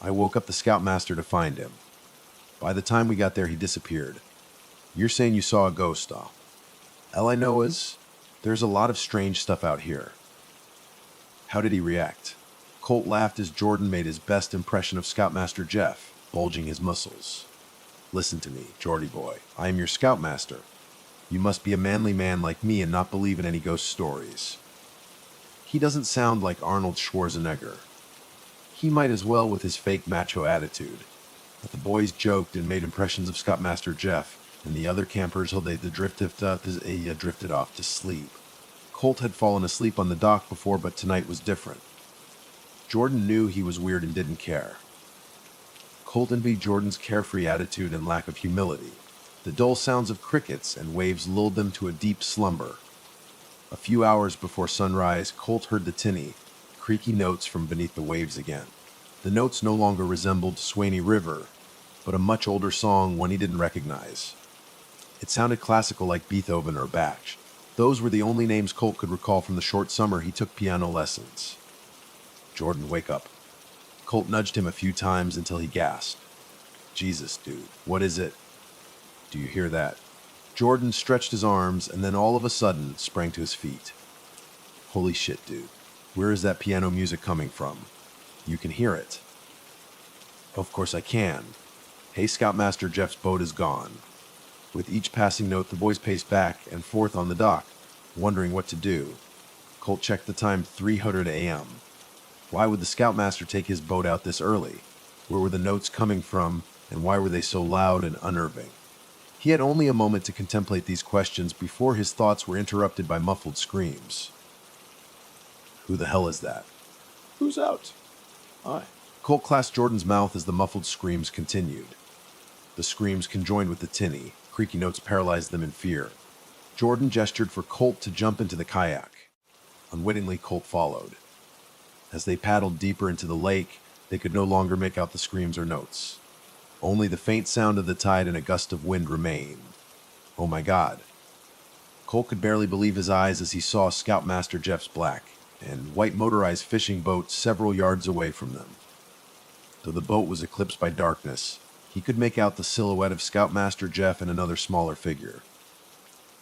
I woke up the scoutmaster to find him. By the time we got there, he disappeared. You're saying you saw a ghost, though. All I know is, there's a lot of strange stuff out here. How did he react? Colt laughed as Jordan made his best impression of Scoutmaster Jeff, bulging his muscles. Listen to me, Geordie boy. I am your scoutmaster. You must be a manly man like me and not believe in any ghost stories. He doesn't sound like Arnold Schwarzenegger. He might as well with his fake macho attitude. But the boys joked and made impressions of Scoutmaster Jeff, and the other campers drifted off to sleep. Colt had fallen asleep on the dock before, but tonight was different. Jordan knew he was weird and didn't care. Colt envied Jordan's carefree attitude and lack of humility. The dull sounds of crickets and waves lulled them to a deep slumber. A few hours before sunrise, Colt heard the tinny, creaky notes from beneath the waves again. The notes no longer resembled Swaney River, but a much older song, one he didn't recognize. It sounded classical like Beethoven or Bach. Those were the only names Colt could recall from the short summer he took piano lessons. Jordan, wake up. Colt nudged him a few times until he gasped. Jesus, dude, what is it? Do you hear that? Jordan stretched his arms and then all of a sudden sprang to his feet. Holy shit, dude. Where is that piano music coming from? You can hear it. Of course I can. Hey, Scoutmaster Jeff's boat is gone. With each passing note, the boys paced back and forth on the dock, wondering what to do. Colt checked the time, 3:00 a.m. Why would the Scoutmaster take his boat out this early? Where were the notes coming from, and why were they so loud and unnerving? He had only a moment to contemplate these questions before his thoughts were interrupted by muffled screams. Who the hell is that? Who's out? I. Colt clasped Jordan's mouth as the muffled screams continued. The screams conjoined with the tinny, creaky notes paralyzed them in fear. Jordan gestured for Colt to jump into the kayak. Unwittingly, Colt followed. As they paddled deeper into the lake, they could no longer make out the screams or notes. Only the faint sound of the tide and a gust of wind remained. Oh my God. Colt could barely believe his eyes as he saw Scoutmaster Jeff's black and white motorized fishing boat several yards away from them. Though the boat was eclipsed by darkness, he could make out the silhouette of Scoutmaster Jeff and another smaller figure.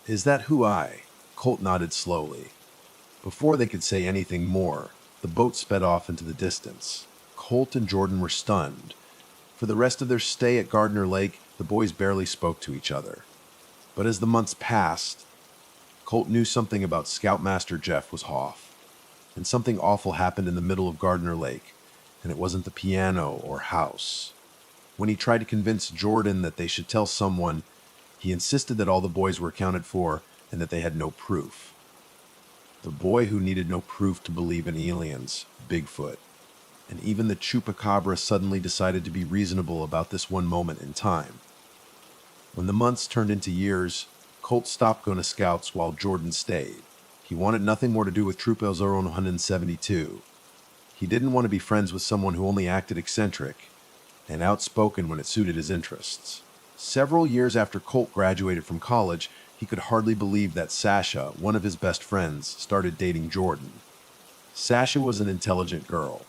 Is that who I? Colt nodded slowly. Before they could say anything more, the boat sped off into the distance. Colt and Jordan were stunned. For the rest of their stay at Gardner Lake, the boys barely spoke to each other. But as the months passed, Colt knew something about Scoutmaster Jeff was off. And something awful happened in the middle of Gardner Lake, and it wasn't the piano or house. When he tried to convince Jordan that they should tell someone, he insisted that all the boys were accounted for and that they had no proof. The boy who needed no proof to believe in aliens, Bigfoot. And even the Chupacabra suddenly decided to be reasonable about this one moment in time. When the months turned into years, Colt stopped going to scouts while Jordan stayed. He wanted nothing more to do with Troop 172. He didn't want to be friends with someone who only acted eccentric and outspoken when it suited his interests. Several years after Colt graduated from college, he could hardly believe that Sasha, one of his best friends, started dating Jordan. Sasha was an intelligent girl,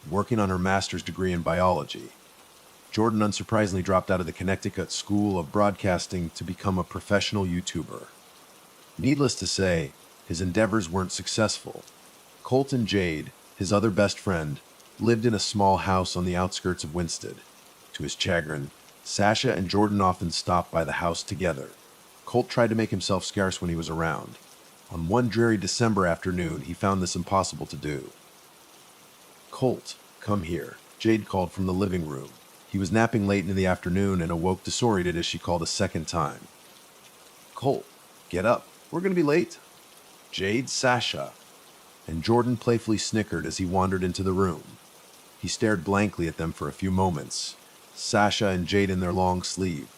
working on her master's degree in biology. Jordan unsurprisingly dropped out of the Connecticut School of Broadcasting to become a professional YouTuber. Needless to say, his endeavors weren't successful. Colt and Jade, his other best friend, lived in a small house on the outskirts of Winsted. To his chagrin, Sasha and Jordan often stopped by the house together. Colt tried to make himself scarce when he was around. On one dreary December afternoon, he found this impossible to do. Colt, come here, Jade called from the living room. He was napping late in the afternoon and awoke disoriented as she called a second time. Colt, get up. We're going to be late. Jade, Sasha. And Jordan playfully snickered as he wandered into the room. He stared blankly at them for a few moments. Sasha and Jade in their long sleeve,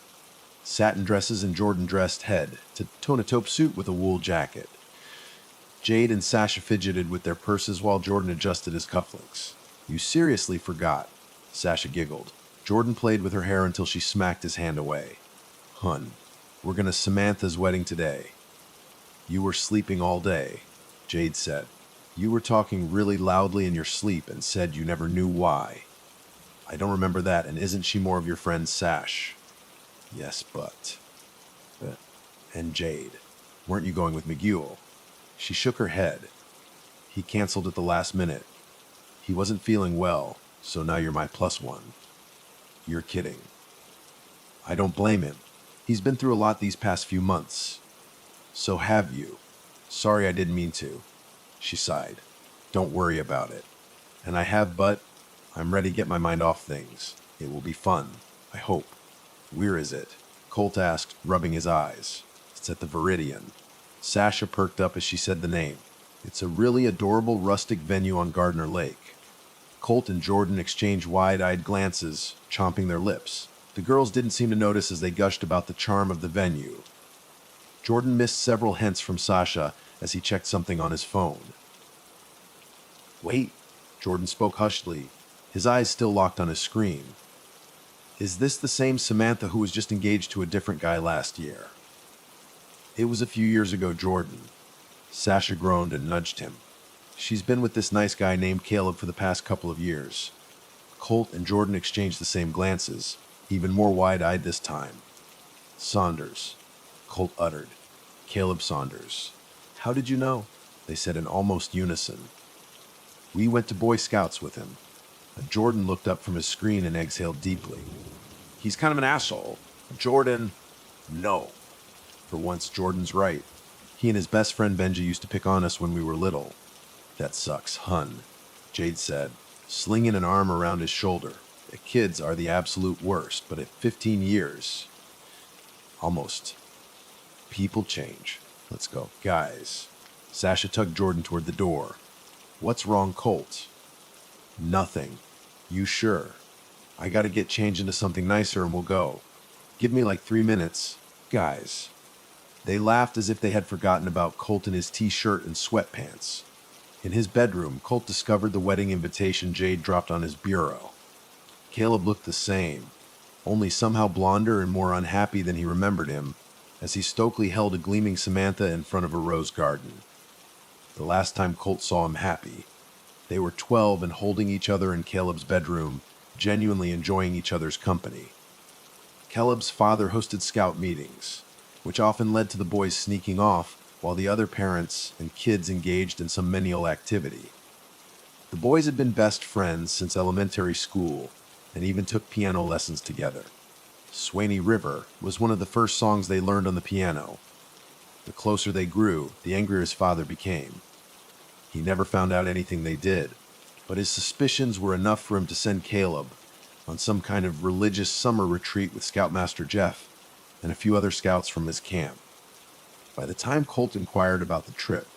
satin dresses and Jordan-dressed head to tone-a-taupe suit with a wool jacket. Jade and Sasha fidgeted with their purses while Jordan adjusted his cufflinks. You seriously forgot, Sasha giggled. Jordan played with her hair until she smacked his hand away. Hun, we're going to Samantha's wedding today. You were sleeping all day, Jade said. You were talking really loudly in your sleep and said you never knew why. I don't remember that, and isn't she more of your friend Sash? Yes, but... And Jade, weren't you going with McGuel? She shook her head. He canceled at the last minute. He wasn't feeling well, so now you're my +1. You're kidding. I don't blame him. He's been through a lot these past few months. So have you. Sorry I didn't mean to. She sighed. Don't worry about it. And I have, but I'm ready to get my mind off things. It will be fun, I hope. Where is it? Colt asked, rubbing his eyes. It's at the Viridian. Sasha perked up as she said the name. It's a really adorable rustic venue on Gardner Lake. Colt and Jordan exchanged wide-eyed glances, chomping their lips. The girls didn't seem to notice as they gushed about the charm of the venue. Jordan missed several hints from Sasha as he checked something on his phone. Wait, Jordan spoke hushedly, his eyes still locked on his screen. Is this the same Samantha who was just engaged to a different guy last year? It was a few years ago, Jordan. Sasha groaned and nudged him. She's been with this nice guy named Caleb for the past couple of years. Colt and Jordan exchanged the same glances, even more wide-eyed this time. Saunders, Colt uttered. Caleb Saunders. How did you know? They said in almost unison. We went to Boy Scouts with him. Jordan looked up from his screen and exhaled deeply. He's kind of an asshole. Jordan, no. For once, Jordan's right. He and his best friend Benji used to pick on us when we were little. That sucks, hun, Jade said, slinging an arm around his shoulder. The kids are the absolute worst, but at 15 years... Almost. People change. Let's go. Guys. Sasha tugged Jordan toward the door. What's wrong, Colt? Nothing. You sure? I gotta get changed into something nicer and we'll go. Give me like 3 minutes. Guys. They laughed as if they had forgotten about Colt in his t-shirt and sweatpants. In his bedroom, Colt discovered the wedding invitation Jade dropped on his bureau. Caleb looked the same, only somehow blonder and more unhappy than he remembered him, as he stokily held a gleaming Samantha in front of a rose garden. The last time Colt saw him happy. They were 12 and holding each other in Caleb's bedroom, genuinely enjoying each other's company. Caleb's father hosted scout meetings, which often led to the boys sneaking off while the other parents and kids engaged in some menial activity. The boys had been best friends since elementary school and even took piano lessons together. Swaney River was one of the first songs they learned on the piano. The closer they grew, the angrier his father became. He never found out anything they did, but his suspicions were enough for him to send Caleb on some kind of religious summer retreat with Scoutmaster Jeff and a few other scouts from his camp. By the time Colt inquired about the trip,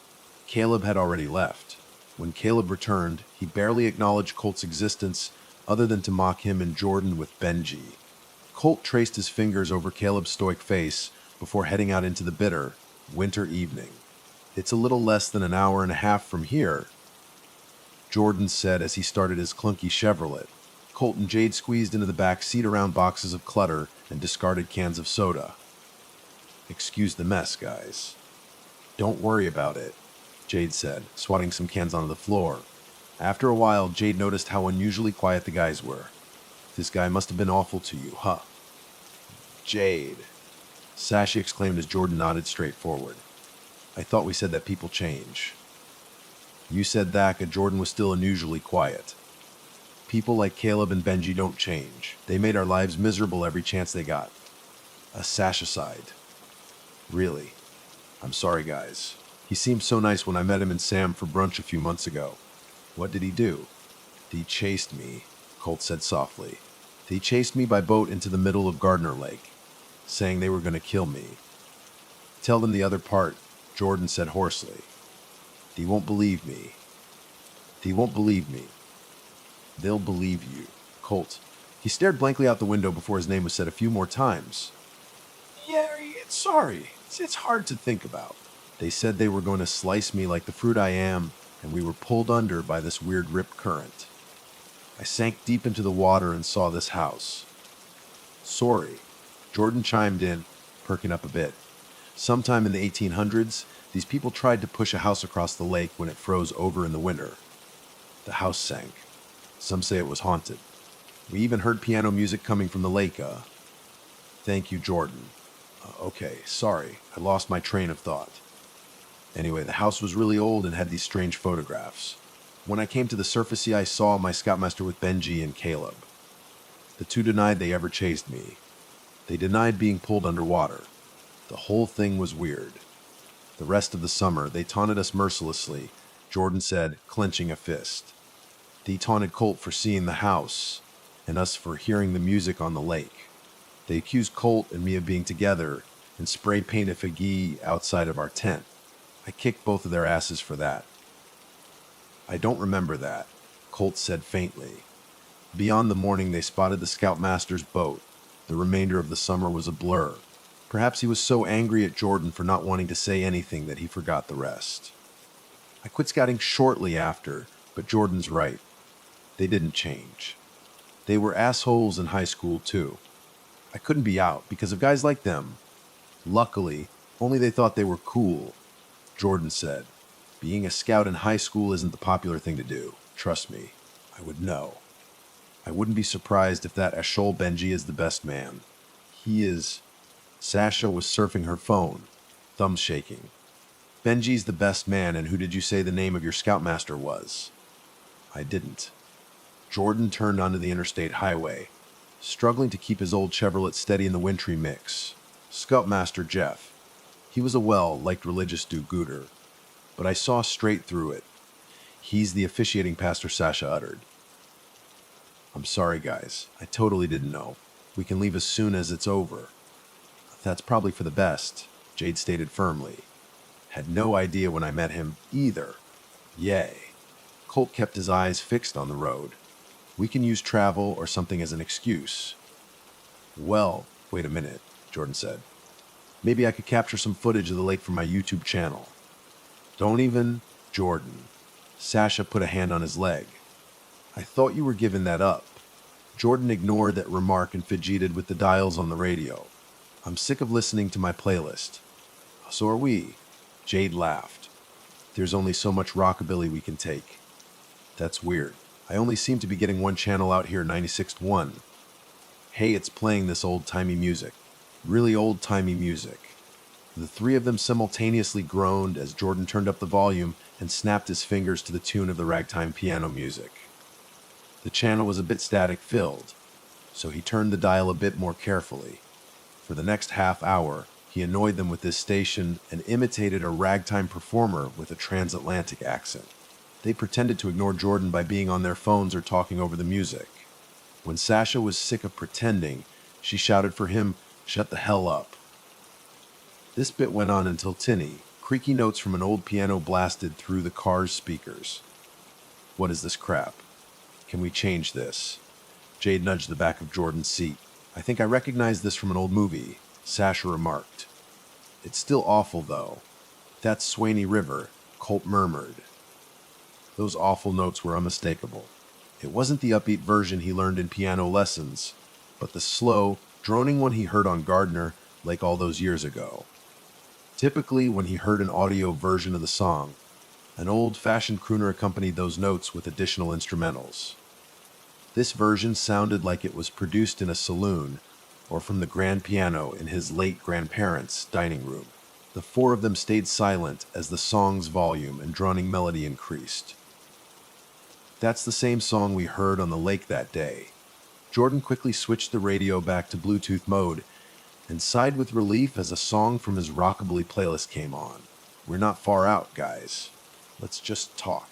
Caleb had already left. When Caleb returned, he barely acknowledged Colt's existence other than to mock him and Jordan with Benji. Colt traced his fingers over Caleb's stoic face before heading out into the bitter, winter evening. It's a little less than an hour and a half from here, Jordan said as he started his clunky Chevrolet. Colt and Jade squeezed into the back seat around boxes of clutter and discarded cans of soda. Excuse the mess, guys. Don't worry about it, Jade said, swatting some cans onto the floor. After a while, Jade noticed how unusually quiet the guys were. This guy must have been awful to you, huh? Jade, Sasha exclaimed as Jordan nodded straight forward. I thought we said that people change. You said that, and Jordan was still unusually quiet. People like Caleb and Benji don't change. They made our lives miserable every chance they got. Sasha sighed. Really? I'm sorry, guys. He seemed so nice when I met him and Sam for brunch a few months ago. What did he do? He chased me, Colt said softly. They chased me by boat into the middle of Gardner Lake, saying they were going to kill me. Tell them the other part, Jordan said hoarsely. They won't believe me. They won't believe me. They'll believe you. Colt. He stared blankly out the window before his name was said a few more times. Yeah, sorry. It's hard to think about. They said they were going to slice me like the fruit I am, and we were pulled under by this weird rip current. I sank deep into the water and saw this house. Sorry. Jordan chimed in, perking up a bit. Sometime in the 1800s, these people tried to push a house across the lake when it froze over in the winter. The house sank. Some say it was haunted. We even heard piano music coming from the lake. Thank you, Jordan. Okay, sorry. I lost my train of thought. Anyway, the house was really old and had these strange photographs. When I came to the surface, I saw my scoutmaster with Benji and Caleb. The two denied they ever chased me. They denied being pulled underwater. The whole thing was weird. The rest of the summer, they taunted us mercilessly, Jordan said, clenching a fist. They taunted Colt for seeing the house, and us for hearing the music on the lake. They accused Colt and me of being together and spray painted Faggy outside of our tent. I kicked both of their asses for that. I don't remember that, Colt said faintly. Beyond the morning, they spotted the scoutmaster's boat. The remainder of the summer was a blur. Perhaps he was so angry at Jordan for not wanting to say anything that he forgot the rest. I quit scouting shortly after, but Jordan's right. They didn't change. They were assholes in high school, too. I couldn't be out because of guys like them. Luckily, only they thought they were cool. Jordan said, being a scout in high school isn't the popular thing to do. Trust me, I would know. I wouldn't be surprised if that Ashol Benji is the best man. He is. Sasha was surfing her phone, thumbs shaking. Benji's the best man, and who did you say the name of your scoutmaster was? I didn't. Jordan turned onto the interstate highway, struggling to keep his old Chevrolet steady in the wintry mix. Scoutmaster Jeff. He was a well-liked religious do-gooder, but I saw straight through it. He's the officiating pastor, Sasha uttered. I'm sorry, guys. I totally didn't know. We can leave as soon as it's over. That's probably for the best, Jade stated firmly. Had no idea when I met him either. Yay. Colt kept his eyes fixed on the road. We can use travel or something as an excuse. Well, wait a minute, Jordan said. Maybe I could capture some footage of the lake for my YouTube channel. Don't even, Jordan. Sasha put a hand on his leg. I thought you were giving that up. Jordan ignored that remark and fidgeted with the dials on the radio. I'm sick of listening to my playlist. So are we. Jade laughed. There's only so much rockabilly we can take. That's weird. I only seem to be getting one channel out here, 96.1. Hey, it's playing this old-timey music. Really old-timey music. The three of them simultaneously groaned as Jordan turned up the volume and snapped his fingers to the tune of the ragtime piano music. The channel was a bit static-filled, so he turned the dial a bit more carefully. For the next half hour, he annoyed them with this station and imitated a ragtime performer with a transatlantic accent. They pretended to ignore Jordan by being on their phones or talking over the music. When Sasha was sick of pretending, she shouted for him, "Shut the hell up." This bit went on until tinny, creaky notes from an old piano blasted through the car's speakers. What is this crap? Can we change this? Jade nudged the back of Jordan's seat. I think I recognize this from an old movie, Sasha remarked. It's still awful, though. That's Swaney River, Colt murmured. Those awful notes were unmistakable. It wasn't the upbeat version he learned in piano lessons, but the slow, droning one he heard on Gardner Lake all those years ago. Typically, when he heard an audio version of the song, an old-fashioned crooner accompanied those notes with additional instrumentals. This version sounded like it was produced in a saloon or from the grand piano in his late grandparents' dining room. The four of them stayed silent as the song's volume and droning melody increased. That's the same song we heard on the lake that day. Jordan quickly switched the radio back to Bluetooth mode and sighed with relief as a song from his rockabilly playlist came on. We're not far out, guys. Let's just talk.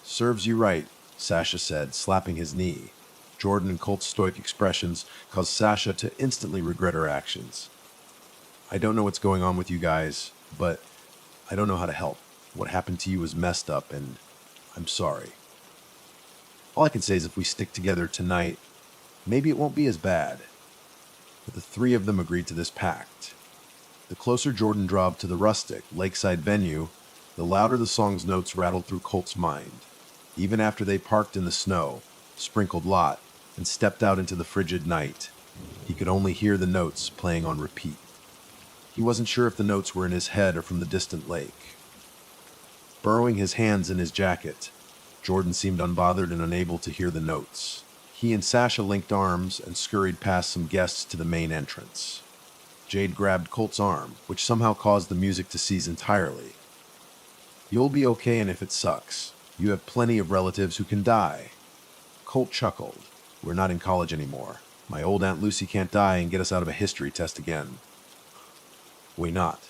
Serves you right, Sasha said, slapping his knee. Jordan and Colt's stoic expressions caused Sasha to instantly regret her actions. I don't know what's going on with you guys, but I don't know how to help. What happened to you was messed up, and I'm sorry. All I can say is if we stick together tonight, maybe it won't be as bad. But the three of them agreed to this pact. The closer Jordan drove to the rustic, lakeside venue, the louder the song's notes rattled through Colt's mind. Even after they parked in the snow, sprinkled lot, and stepped out into the frigid night, he could only hear the notes playing on repeat. He wasn't sure if the notes were in his head or from the distant lake. Burrowing his hands in his jacket, Jordan seemed unbothered and unable to hear the notes. He and Sasha linked arms and scurried past some guests to the main entrance. Jade grabbed Colt's arm, which somehow caused the music to cease entirely. You'll be okay, and if it sucks, you have plenty of relatives who can die. Colt chuckled. We're not in college anymore. My old Aunt Lucy can't die and get us out of a history test again. We not.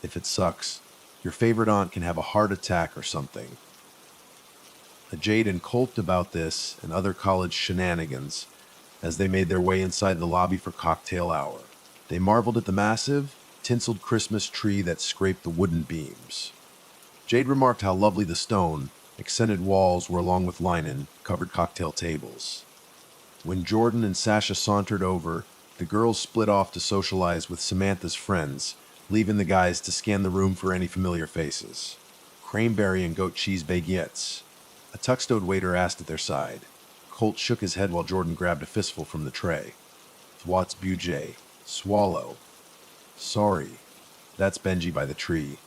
If it sucks, your favorite aunt can have a heart attack or something. Jade and Colt about this and other college shenanigans as they made their way inside the lobby for cocktail hour. They marveled at the massive, tinseled Christmas tree that scraped the wooden beams. Jade remarked how lovely the stone, accented walls were along with linen, covered cocktail tables. When Jordan and Sasha sauntered over, the girls split off to socialize with Samantha's friends, leaving the guys to scan the room for any familiar faces. Cranberry and goat cheese baguettes. A tuxedoed waiter asked at their side. Colt shook his head while Jordan grabbed a fistful from the tray. Thwats Bujay. Swallow. Sorry. That's Benji by the tree.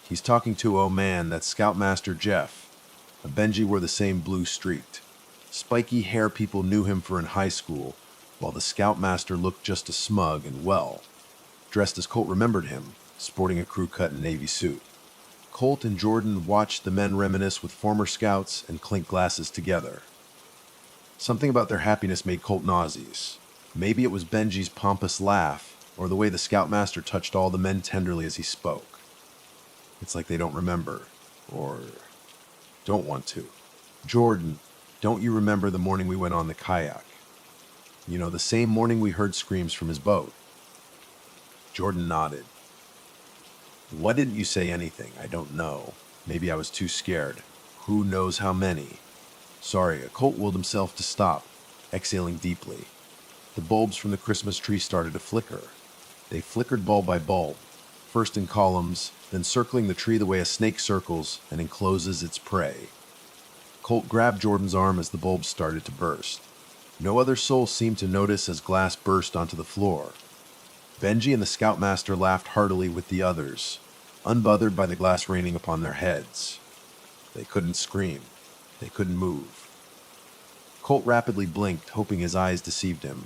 He's talking to, oh man, that's Scoutmaster Jeff. Benji wore the same blue streaked. Spiky hair people knew him for in high school, while the Scoutmaster looked just as smug and well. Dressed as Colt remembered him, sporting a crew cut and navy suit. Colt and Jordan watched the men reminisce with former scouts and clink glasses together. Something about their happiness made Colt nauseous. Maybe it was Benji's pompous laugh, or the way the Scoutmaster touched all the men tenderly as he spoke. It's like they don't remember, or don't want to. Jordan, don't you remember the morning we went on the kayak? You know, the same morning we heard screams from his boat. Jordan nodded. Why didn't you say anything? I don't know. Maybe I was too scared. Who knows how many? Sorry, Colt willed himself to stop, exhaling deeply. The bulbs from the Christmas tree started to flicker. They flickered bulb by bulb, first in columns, then circling the tree the way a snake circles and encloses its prey. Colt grabbed Jordan's arm as the bulbs started to burst. No other soul seemed to notice as glass burst onto the floor. Benji and the Scoutmaster laughed heartily with the others, unbothered by the glass raining upon their heads. They couldn't scream. They couldn't move. Colt rapidly blinked, hoping his eyes deceived him,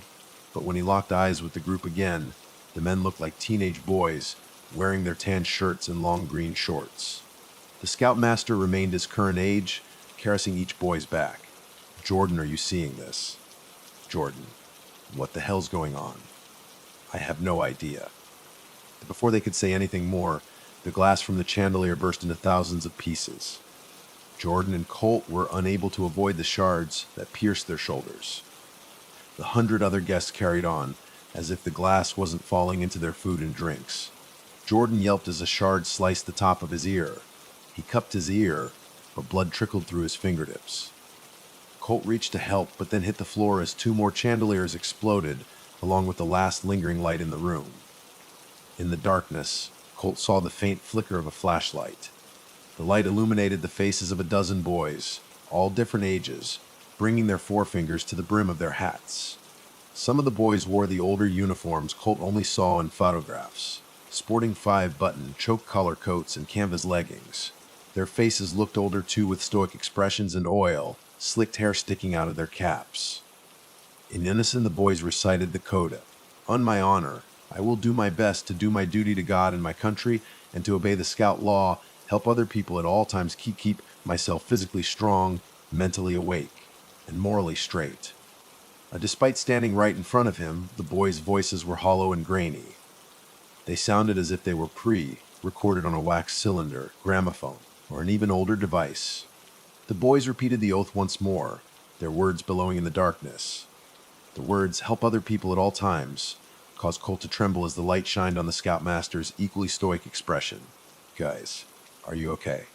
but when he locked eyes with the group again, the men looked like teenage boys, wearing their tan shirts and long green shorts. The Scoutmaster remained his current age, caressing each boy's back. Jordan, are you seeing this? Jordan, what the hell's going on? I have no idea. But before they could say anything more, the glass from the chandelier burst into thousands of pieces. Jordan and Colt were unable to avoid the shards that pierced their shoulders. The 100 other guests carried on, as if the glass wasn't falling into their food and drinks. Jordan yelped as a shard sliced the top of his ear. He cupped his ear, but blood trickled through his fingertips. Colt reached to help, but then hit the floor as 2 more chandeliers exploded, along with the last lingering light in the room. In the darkness, Colt saw the faint flicker of a flashlight. The light illuminated the faces of a dozen boys, all different ages, bringing their forefingers to the brim of their hats. Some of the boys wore the older uniforms Colt only saw in photographs, sporting 5-button, choke-collar coats and canvas leggings. Their faces looked older too, with stoic expressions and oil, slicked hair sticking out of their caps. In unison, the boys recited the coda. On my honor, I will do my best to do my duty to God and my country, and to obey the Scout law, help other people at all times, keep myself physically strong, mentally awake, and morally straight. Despite standing right in front of him, the boys' voices were hollow and grainy. They sounded as if they were recorded on a wax cylinder, gramophone, or an even older device. The boys repeated the oath once more, their words billowing in the darkness. The words, "help other people at all times," caused Colt to tremble as the light shined on the Scoutmaster's equally stoic expression. "Guys, are you okay?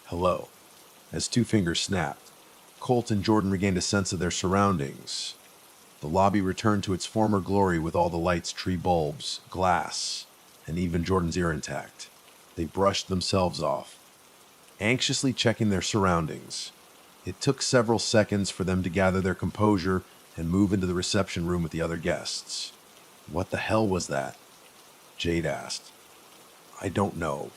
Hello?" As two fingers snapped, Colt and Jordan regained a sense of their surroundings. The lobby returned to its former glory with all the lights, tree bulbs, glass, and even Jordan's ear intact. They brushed themselves off, anxiously checking their surroundings. It took several seconds for them to gather their composure and move into the reception room with the other guests. "What the hell was that?" Jade asked. "I don't know."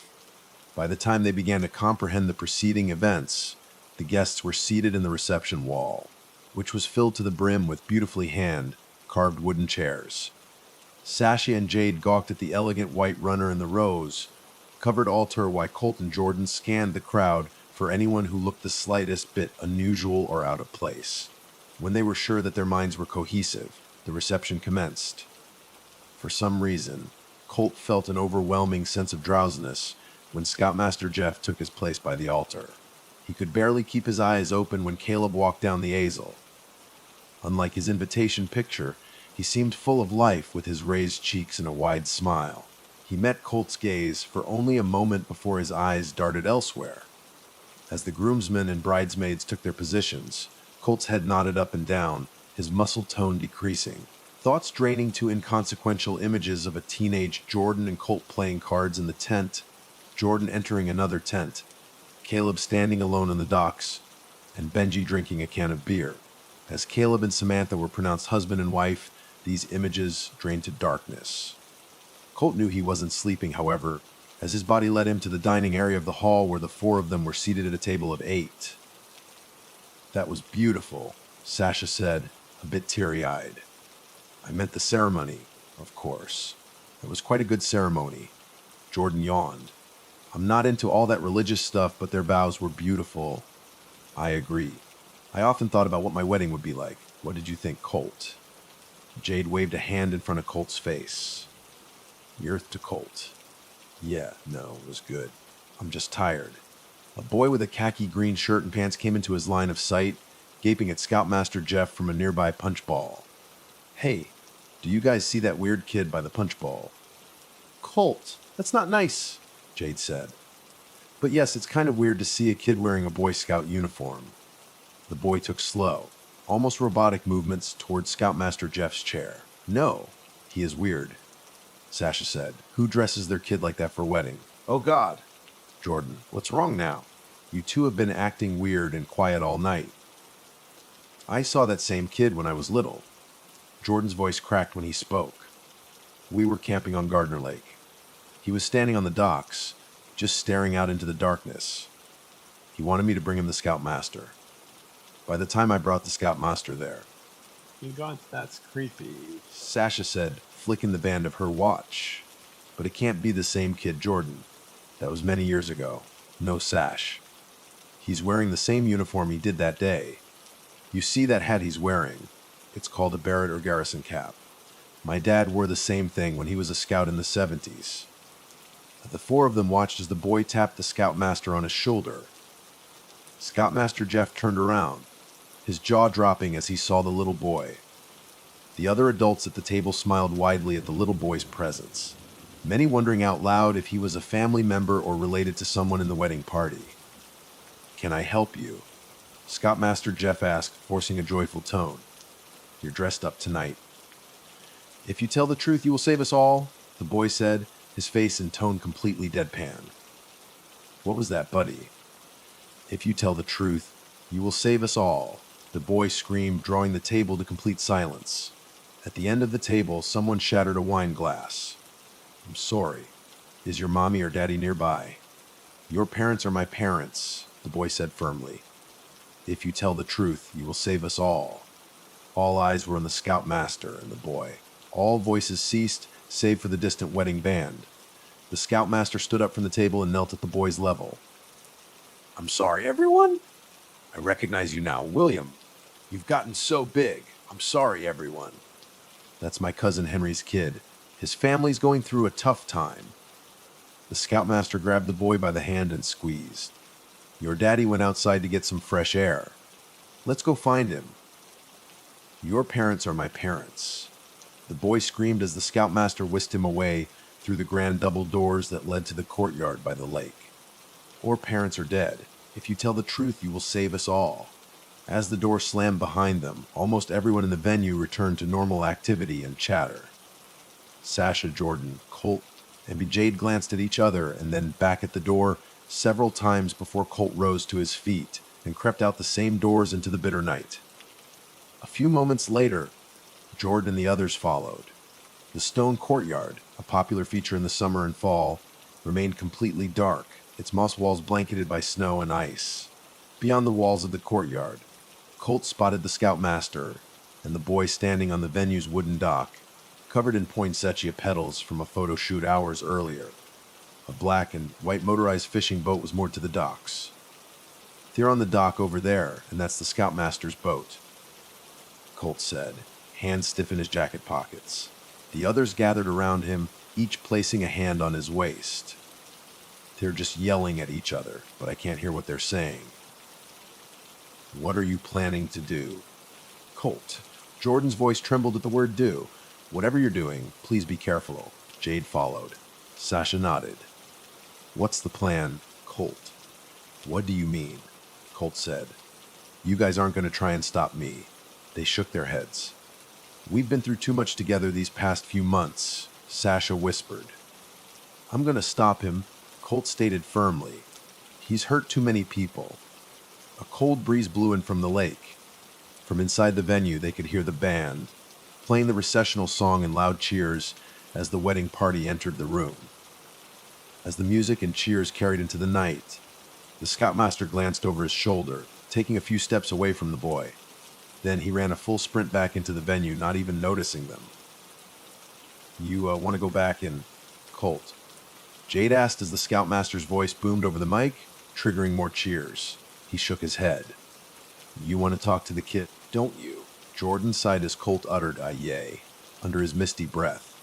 By the time they began to comprehend the preceding events, the guests were seated in the reception wall, which was filled to the brim with beautifully hand-carved wooden chairs. Sasha and Jade gawked at the elegant white runner in the rose-covered altar while Colt and Jordan scanned the crowd for anyone who looked the slightest bit unusual or out of place. When they were sure that their minds were cohesive, the reception commenced. For some reason, Colt felt an overwhelming sense of drowsiness when Scoutmaster Jeff took his place by the altar. He could barely keep his eyes open when Caleb walked down the aisle. Unlike his invitation picture, he seemed full of life with his raised cheeks and a wide smile. He met Colt's gaze for only a moment before his eyes darted elsewhere. As the groomsmen and bridesmaids took their positions, Colt's head nodded up and down, his muscle tone decreasing. Thoughts draining to inconsequential images of a teenage Jordan and Colt playing cards in the tent, Jordan entering another tent, Caleb standing alone on the docks, and Benji drinking a can of beer. As Caleb and Samantha were pronounced husband and wife, these images drained to darkness. Colt knew he wasn't sleeping, however, as his body led him to the dining area of the hall where the four of them were seated at a table of 8. "That was beautiful," Sasha said, a bit teary-eyed. "I meant the ceremony, of course. It was quite a good ceremony." Jordan yawned. "I'm not into all that religious stuff, but their vows were beautiful." "I agree. I often thought about what my wedding would be like. What did you think, Colt?" Jade waved a hand in front of Colt's face. Earth to Colt. "Yeah, no, it was good. I'm just tired." A boy with a khaki green shirt and pants came into his line of sight, gaping at Scoutmaster Jeff from a nearby punch ball. "Hey, do you guys see that weird kid by the punch ball?" "Colt, that's not nice," Jade said. "But yes, it's kind of weird to see a kid wearing a Boy Scout uniform." The boy took slow, almost robotic movements towards Scoutmaster Jeff's chair. "No, he is weird," Sasha said. "Who dresses their kid like that for a wedding?" "Oh God." "Jordan, what's wrong now? You two have been acting weird and quiet all night." "I saw that same kid when I was little." Jordan's voice cracked when he spoke. "We were camping on Gardner Lake. He was standing on the docks, just staring out into the darkness. He wanted me to bring him the Scoutmaster. By the time I brought the Scoutmaster there..." You got that's creepy. Sasha said, flicking the band of her watch. "But it can't be the same kid, Jordan. That was many years ago. No sash. He's wearing the same uniform he did that day. You see that hat he's wearing? It's called a Barrett or Garrison cap. My dad wore the same thing when he was a scout in the 70s. The four of them watched as the boy tapped the Scoutmaster on his shoulder. Scoutmaster Jeff turned around, his jaw dropping as he saw the little boy. The other adults at the table smiled widely at the little boy's presence, many wondering out loud if he was a family member or related to someone in the wedding party. "Can I help you?" Scoutmaster Jeff asked, forcing a joyful tone. "You're dressed up tonight." "If you tell the truth, you will save us all," the boy said, his face and tone completely deadpan. "What was that, buddy?" "If you tell the truth, you will save us all," the boy screamed, drawing the table to complete silence. At the end of the table, someone shattered a wine glass. "I'm sorry. Is your mommy or daddy nearby?" "Your parents are my parents," the boy said firmly. "If you tell the truth, you will save us all." All eyes were on the Scoutmaster and the boy. All voices ceased, save for the distant wedding band. The Scoutmaster stood up from the table and knelt at the boy's level. "I'm sorry, everyone. I recognize you now. William, you've gotten so big. I'm sorry, everyone. That's my cousin Henry's kid. His family's going through a tough time." The Scoutmaster grabbed the boy by the hand and squeezed. "Your daddy went outside to get some fresh air. Let's go find him." Your parents are my parents. The boy screamed as the scoutmaster whisked him away through the grand double doors that led to the courtyard by the lake. Our parents are dead. If you tell the truth, you will save us all. As the door slammed behind them, almost everyone in the venue returned to normal activity and chatter. Sasha, Jordan, Colt, and Jade glanced at each other and then back at the door several times before Colt rose to his feet and crept out the same doors into the bitter night. A few moments later, Jordan and the others followed. The stone courtyard, a popular feature in the summer and fall, remained completely dark, its moss walls blanketed by snow and ice. Beyond the walls of the courtyard, Colt spotted the scoutmaster and the boy standing on the venue's wooden dock, covered in poinsettia petals from a photo shoot hours earlier. A black and white motorized fishing boat was moored to the docks. "They're on the dock over there, and that's the scoutmaster's boat," Colt said, hands stiff in his jacket pockets. The others gathered around him, each placing a hand on his waist. "They're just yelling at each other, but I can't hear what they're saying." "What are you planning to do?" "Colt." Jordan's voice trembled at the word do. "Whatever you're doing, please be careful." Jade followed. Sasha nodded. "What's the plan, Colt?" "What do you mean?" Colt said. "You guys aren't going to try and stop me." They shook their heads. "We've been through too much together these past few months," Sasha whispered. "I'm going to stop him," Colt stated firmly. "He's hurt too many people." A cold breeze blew in from the lake. From inside the venue, they could hear the band, playing the recessional song in loud cheers as the wedding party entered the room. As the music and cheers carried into the night, the scoutmaster glanced over his shoulder, taking a few steps away from the boy. Then he ran a full sprint back into the venue, not even noticing them. "You want to go back and..." Colt. Jade asked as the scoutmaster's voice boomed over the mic, triggering more cheers. He shook his head. "You want to talk to the kid, don't you?" Jordan sighed as Colt uttered a yay under his misty breath.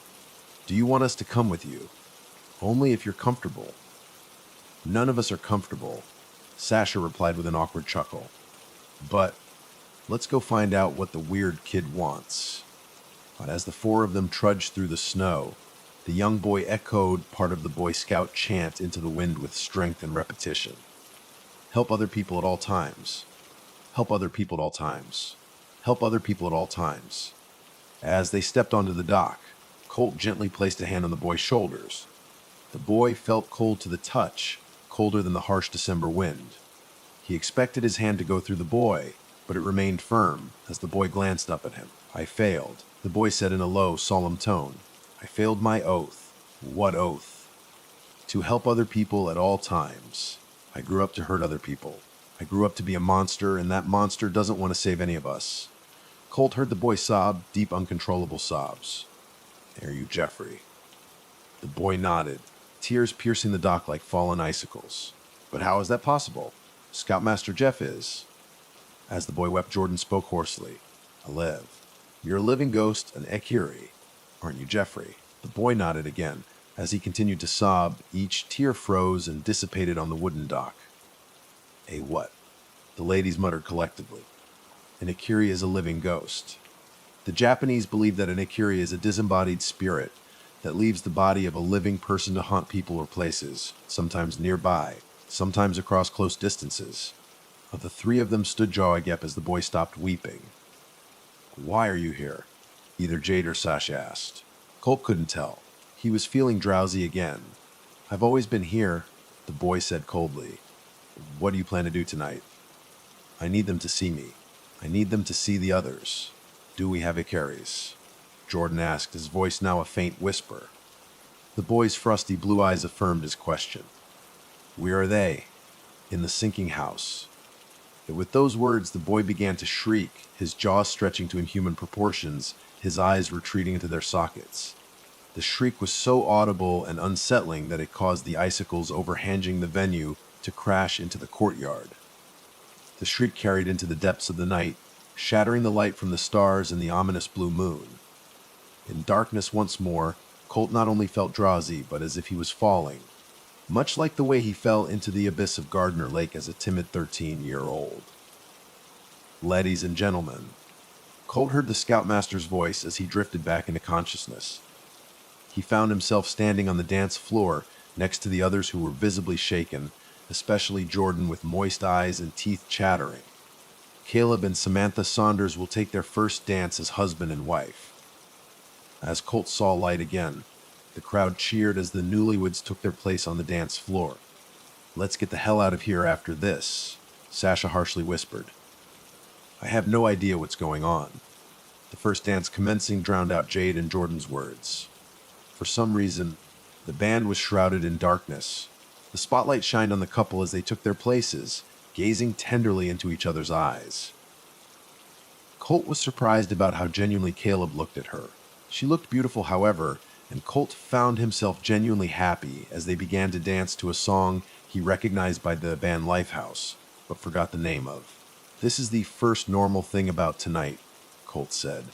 "Do you want us to come with you? Only if you're comfortable." "None of us are comfortable," Sasha replied with an awkward chuckle. "But let's go find out what the weird kid wants." But as the four of them trudged through the snow, the young boy echoed part of the Boy Scout chant into the wind with strength and repetition. "Help other people at all times. Help other people at all times. Help other people at all times." As they stepped onto the dock, Colt gently placed a hand on the boy's shoulders. The boy felt cold to the touch, colder than the harsh December wind. He expected his hand to go through the boy, but it remained firm as the boy glanced up at him. "I failed," the boy said in a low, solemn tone. "I failed my oath." "What oath?" "To help other people at all times. I grew up to hurt other people. I grew up to be a monster, and that monster doesn't want to save any of us." Colt heard the boy sob, deep, uncontrollable sobs. "Are you Jeffrey?" The boy nodded, tears piercing the dock like fallen icicles. "But how is that possible? Scoutmaster Jeff is." As the boy wept, Jordan spoke hoarsely. "I live. You're a living ghost, an Ekiri. Aren't you Jeffrey?" The boy nodded again. As he continued to sob, each tear froze and dissipated on the wooden dock. "A what?" The ladies muttered collectively. "An Ekiri is a living ghost. The Japanese believe that an Ekiri is a disembodied spirit that leaves the body of a living person to haunt people or places, sometimes nearby, sometimes across close distances." The three of them stood jaw agape as the boy stopped weeping. "Why are you here?" either Jade or Sasha asked. Colt couldn't tell. He was feeling drowsy again. "I've always been here," the boy said coldly. "What do you plan to do tonight?" "I need them to see me. I need them to see the others." "Do we have Ikaris?" Jordan asked, his voice now a faint whisper. The boy's frosty blue eyes affirmed his question. "Where are they?" "In the sinking house." And with those words, the boy began to shriek, his jaws stretching to inhuman proportions, his eyes retreating into their sockets. The shriek was so audible and unsettling that it caused the icicles overhanging the venue to crash into the courtyard. The shriek carried into the depths of the night, shattering the light from the stars and the ominous blue moon. In darkness once more, Colt not only felt drowsy, but as if he was falling, much like the way he fell into the abyss of Gardner Lake as a timid 13-year-old. "Ladies and gentlemen," Colt heard the Scoutmaster's voice as he drifted back into consciousness. He found himself standing on the dance floor next to the others who were visibly shaken, especially Jordan with moist eyes and teeth chattering. Caleb and Samantha Saunders will take their first dance as husband and wife. As Colt saw light again, the crowd cheered as the newlyweds took their place on the dance floor. "Let's get the hell out of here after this," Sasha harshly whispered. "I have no idea what's going on." The first dance commencing drowned out Jade and Jordan's words. For some reason, the band was shrouded in darkness. The spotlight shined on the couple as they took their places, gazing tenderly into each other's eyes. Colt was surprised about how genuinely Caleb looked at her. She looked beautiful, however, and Colt found himself genuinely happy as they began to dance to a song he recognized by the band Lifehouse, but forgot the name of. "This is the first normal thing about tonight," Colt said.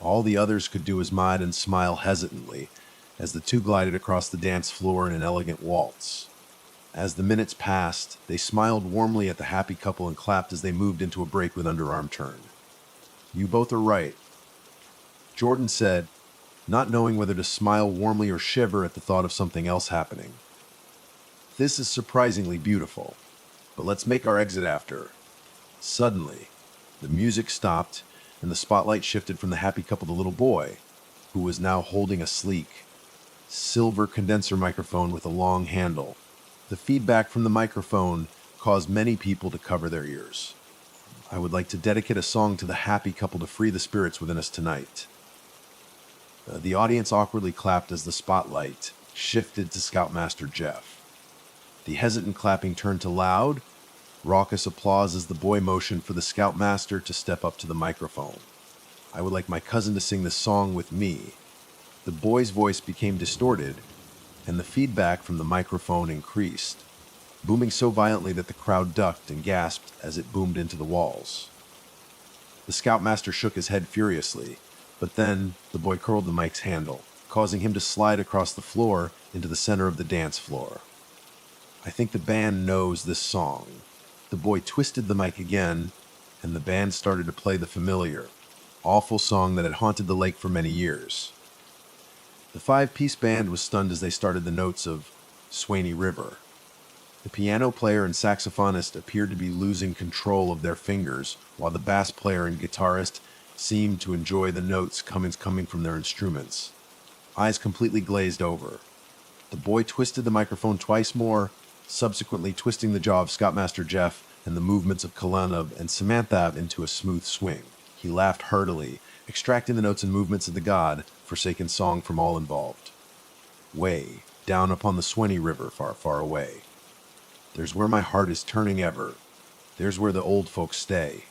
All the others could do was nod and smile hesitantly as the two glided across the dance floor in an elegant waltz. As the minutes passed, they smiled warmly at the happy couple and clapped as they moved into a break with underarm turn. "You both are right," Jordan said, not knowing whether to smile warmly or shiver at the thought of something else happening. "This is surprisingly beautiful, but let's make our exit after." Suddenly, the music stopped and the spotlight shifted from the happy couple to the little boy, who was now holding a sleek, silver condenser microphone with a long handle. The feedback from the microphone caused many people to cover their ears. "I would like to dedicate a song to the happy couple to free the spirits within us tonight." The audience awkwardly clapped as the spotlight shifted to Scoutmaster Jeff. The hesitant clapping turned to loud, raucous applause as the boy motioned for the Scoutmaster to step up to the microphone. "I would like my cousin to sing this song with me." The boy's voice became distorted, and the feedback from the microphone increased, booming so violently that the crowd ducked and gasped as it boomed into the walls. The Scoutmaster shook his head furiously, but then the boy curled the mic's handle, causing him to slide across the floor into the center of the dance floor. "I think the band knows this song." The boy twisted the mic again, and the band started to play the familiar, awful song that had haunted the lake for many years. The five-piece band was stunned as they started the notes of Swaney River. The piano player and saxophonist appeared to be losing control of their fingers, while the bass player and guitarist seemed to enjoy the notes coming from their instruments. Eyes completely glazed over. The boy twisted the microphone twice more, subsequently twisting the jaw of Scoutmaster Jeff and the movements of Kalana and Samantha into a smooth swing. He laughed heartily, extracting the notes and movements of the God-forsaken song from all involved. "Way down upon the Swaney River, far, far away. There's where my heart is turning ever. There's where the old folks stay."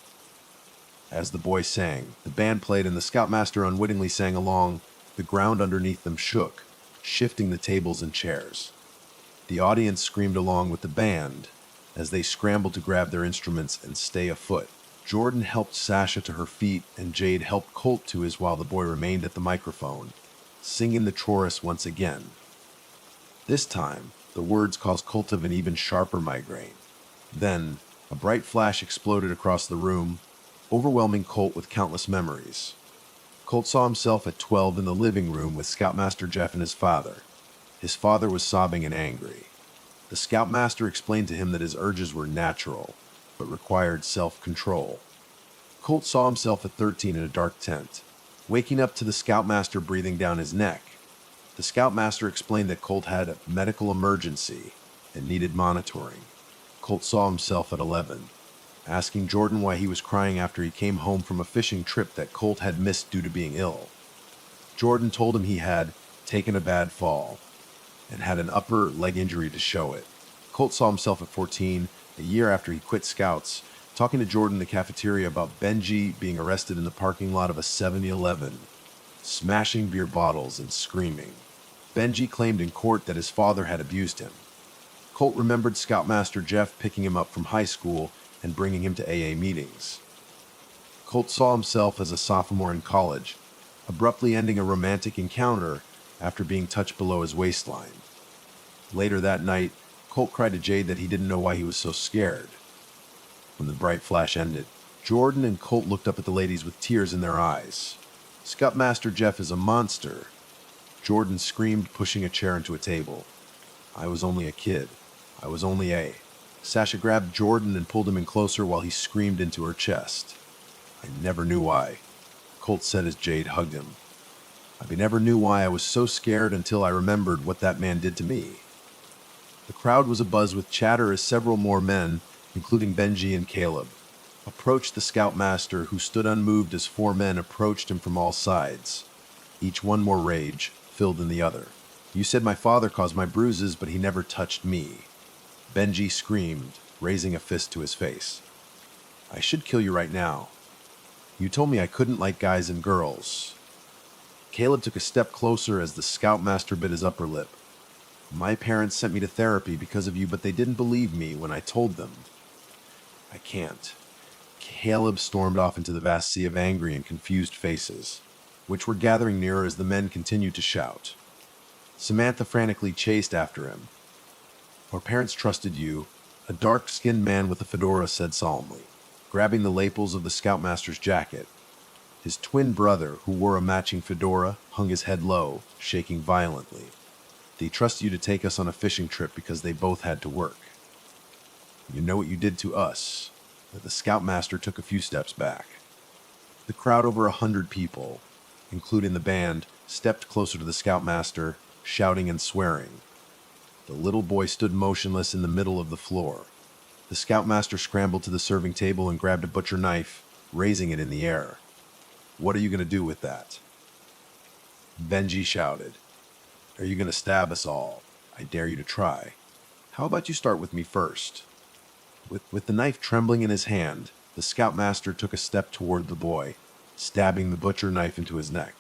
As the boy sang, the band played and the Scoutmaster unwittingly sang along. The ground underneath them shook, shifting the tables and chairs. The audience screamed along with the band as they scrambled to grab their instruments and stay afoot. Jordan helped Sasha to her feet and Jade helped Colt to his while the boy remained at the microphone, singing the chorus once again. This time, the words caused Colt an even sharper migraine. Then, a bright flash exploded across the room, overwhelming Colt with countless memories. Colt saw himself at 12 in the living room with Scoutmaster Jeff and his father. His father was sobbing and angry. The Scoutmaster explained to him that his urges were natural, but required self-control. Colt saw himself at 13 in a dark tent, waking up to the Scoutmaster breathing down his neck. The Scoutmaster explained that Colt had a medical emergency and needed monitoring. Colt saw himself at 11, asking Jordan why he was crying after he came home from a fishing trip that Colt had missed due to being ill. Jordan told him he had taken a bad fall and had an upper leg injury to show it. Colt saw himself at 14, a year after he quit Scouts, talking to Jordan in the cafeteria about Benji being arrested in the parking lot of a 7-Eleven, smashing beer bottles and screaming. Benji claimed in court that his father had abused him. Colt remembered Scoutmaster Jeff picking him up from high school and bringing him to AA meetings. Colt saw himself as a sophomore in college, abruptly ending a romantic encounter after being touched below his waistline. Later that night, Colt cried to Jade that he didn't know why he was so scared. When the bright flash ended, Jordan and Colt looked up at the ladies with tears in their eyes. Scoutmaster Jeff is a monster. Jordan screamed, pushing a chair into a table. I was only a kid. I was only a... Sasha grabbed Jordan and pulled him in closer while he screamed into her chest. I never knew why, Colt said as Jade hugged him. I never knew why I was so scared until I remembered what that man did to me. The crowd was abuzz with chatter as several more men, including Benji and Caleb, approached the Scoutmaster, who stood unmoved as 4 men approached him from all sides, each one more rage filled than the other. You said my father caused my bruises, but he never touched me. Benji screamed, raising a fist to his face. I should kill you right now. You told me I couldn't like guys and girls. Caleb took a step closer as the Scoutmaster bit his upper lip. My parents sent me to therapy because of you, but they didn't believe me when I told them. I can't. Caleb stormed off into the vast sea of angry and confused faces, which were gathering nearer as the men continued to shout. Samantha frantically chased after him. Our parents trusted you, a dark-skinned man with a fedora said solemnly, grabbing the lapels of the Scoutmaster's jacket. His twin brother, who wore a matching fedora, hung his head low, shaking violently. They trusted you to take us on a fishing trip because they both had to work. You know what you did to us. The Scoutmaster took a few steps back. The crowd, over 100 people, including the band, stepped closer to the Scoutmaster, shouting and swearing. The little boy stood motionless in the middle of the floor. The Scoutmaster scrambled to the serving table and grabbed a butcher knife, raising it in the air. What are you going to do with that? Benji shouted. Are you going to stab us all? I dare you to try. How about you start with me first? With the knife trembling in his hand, the Scoutmaster took a step toward the boy, stabbing the butcher knife into his neck.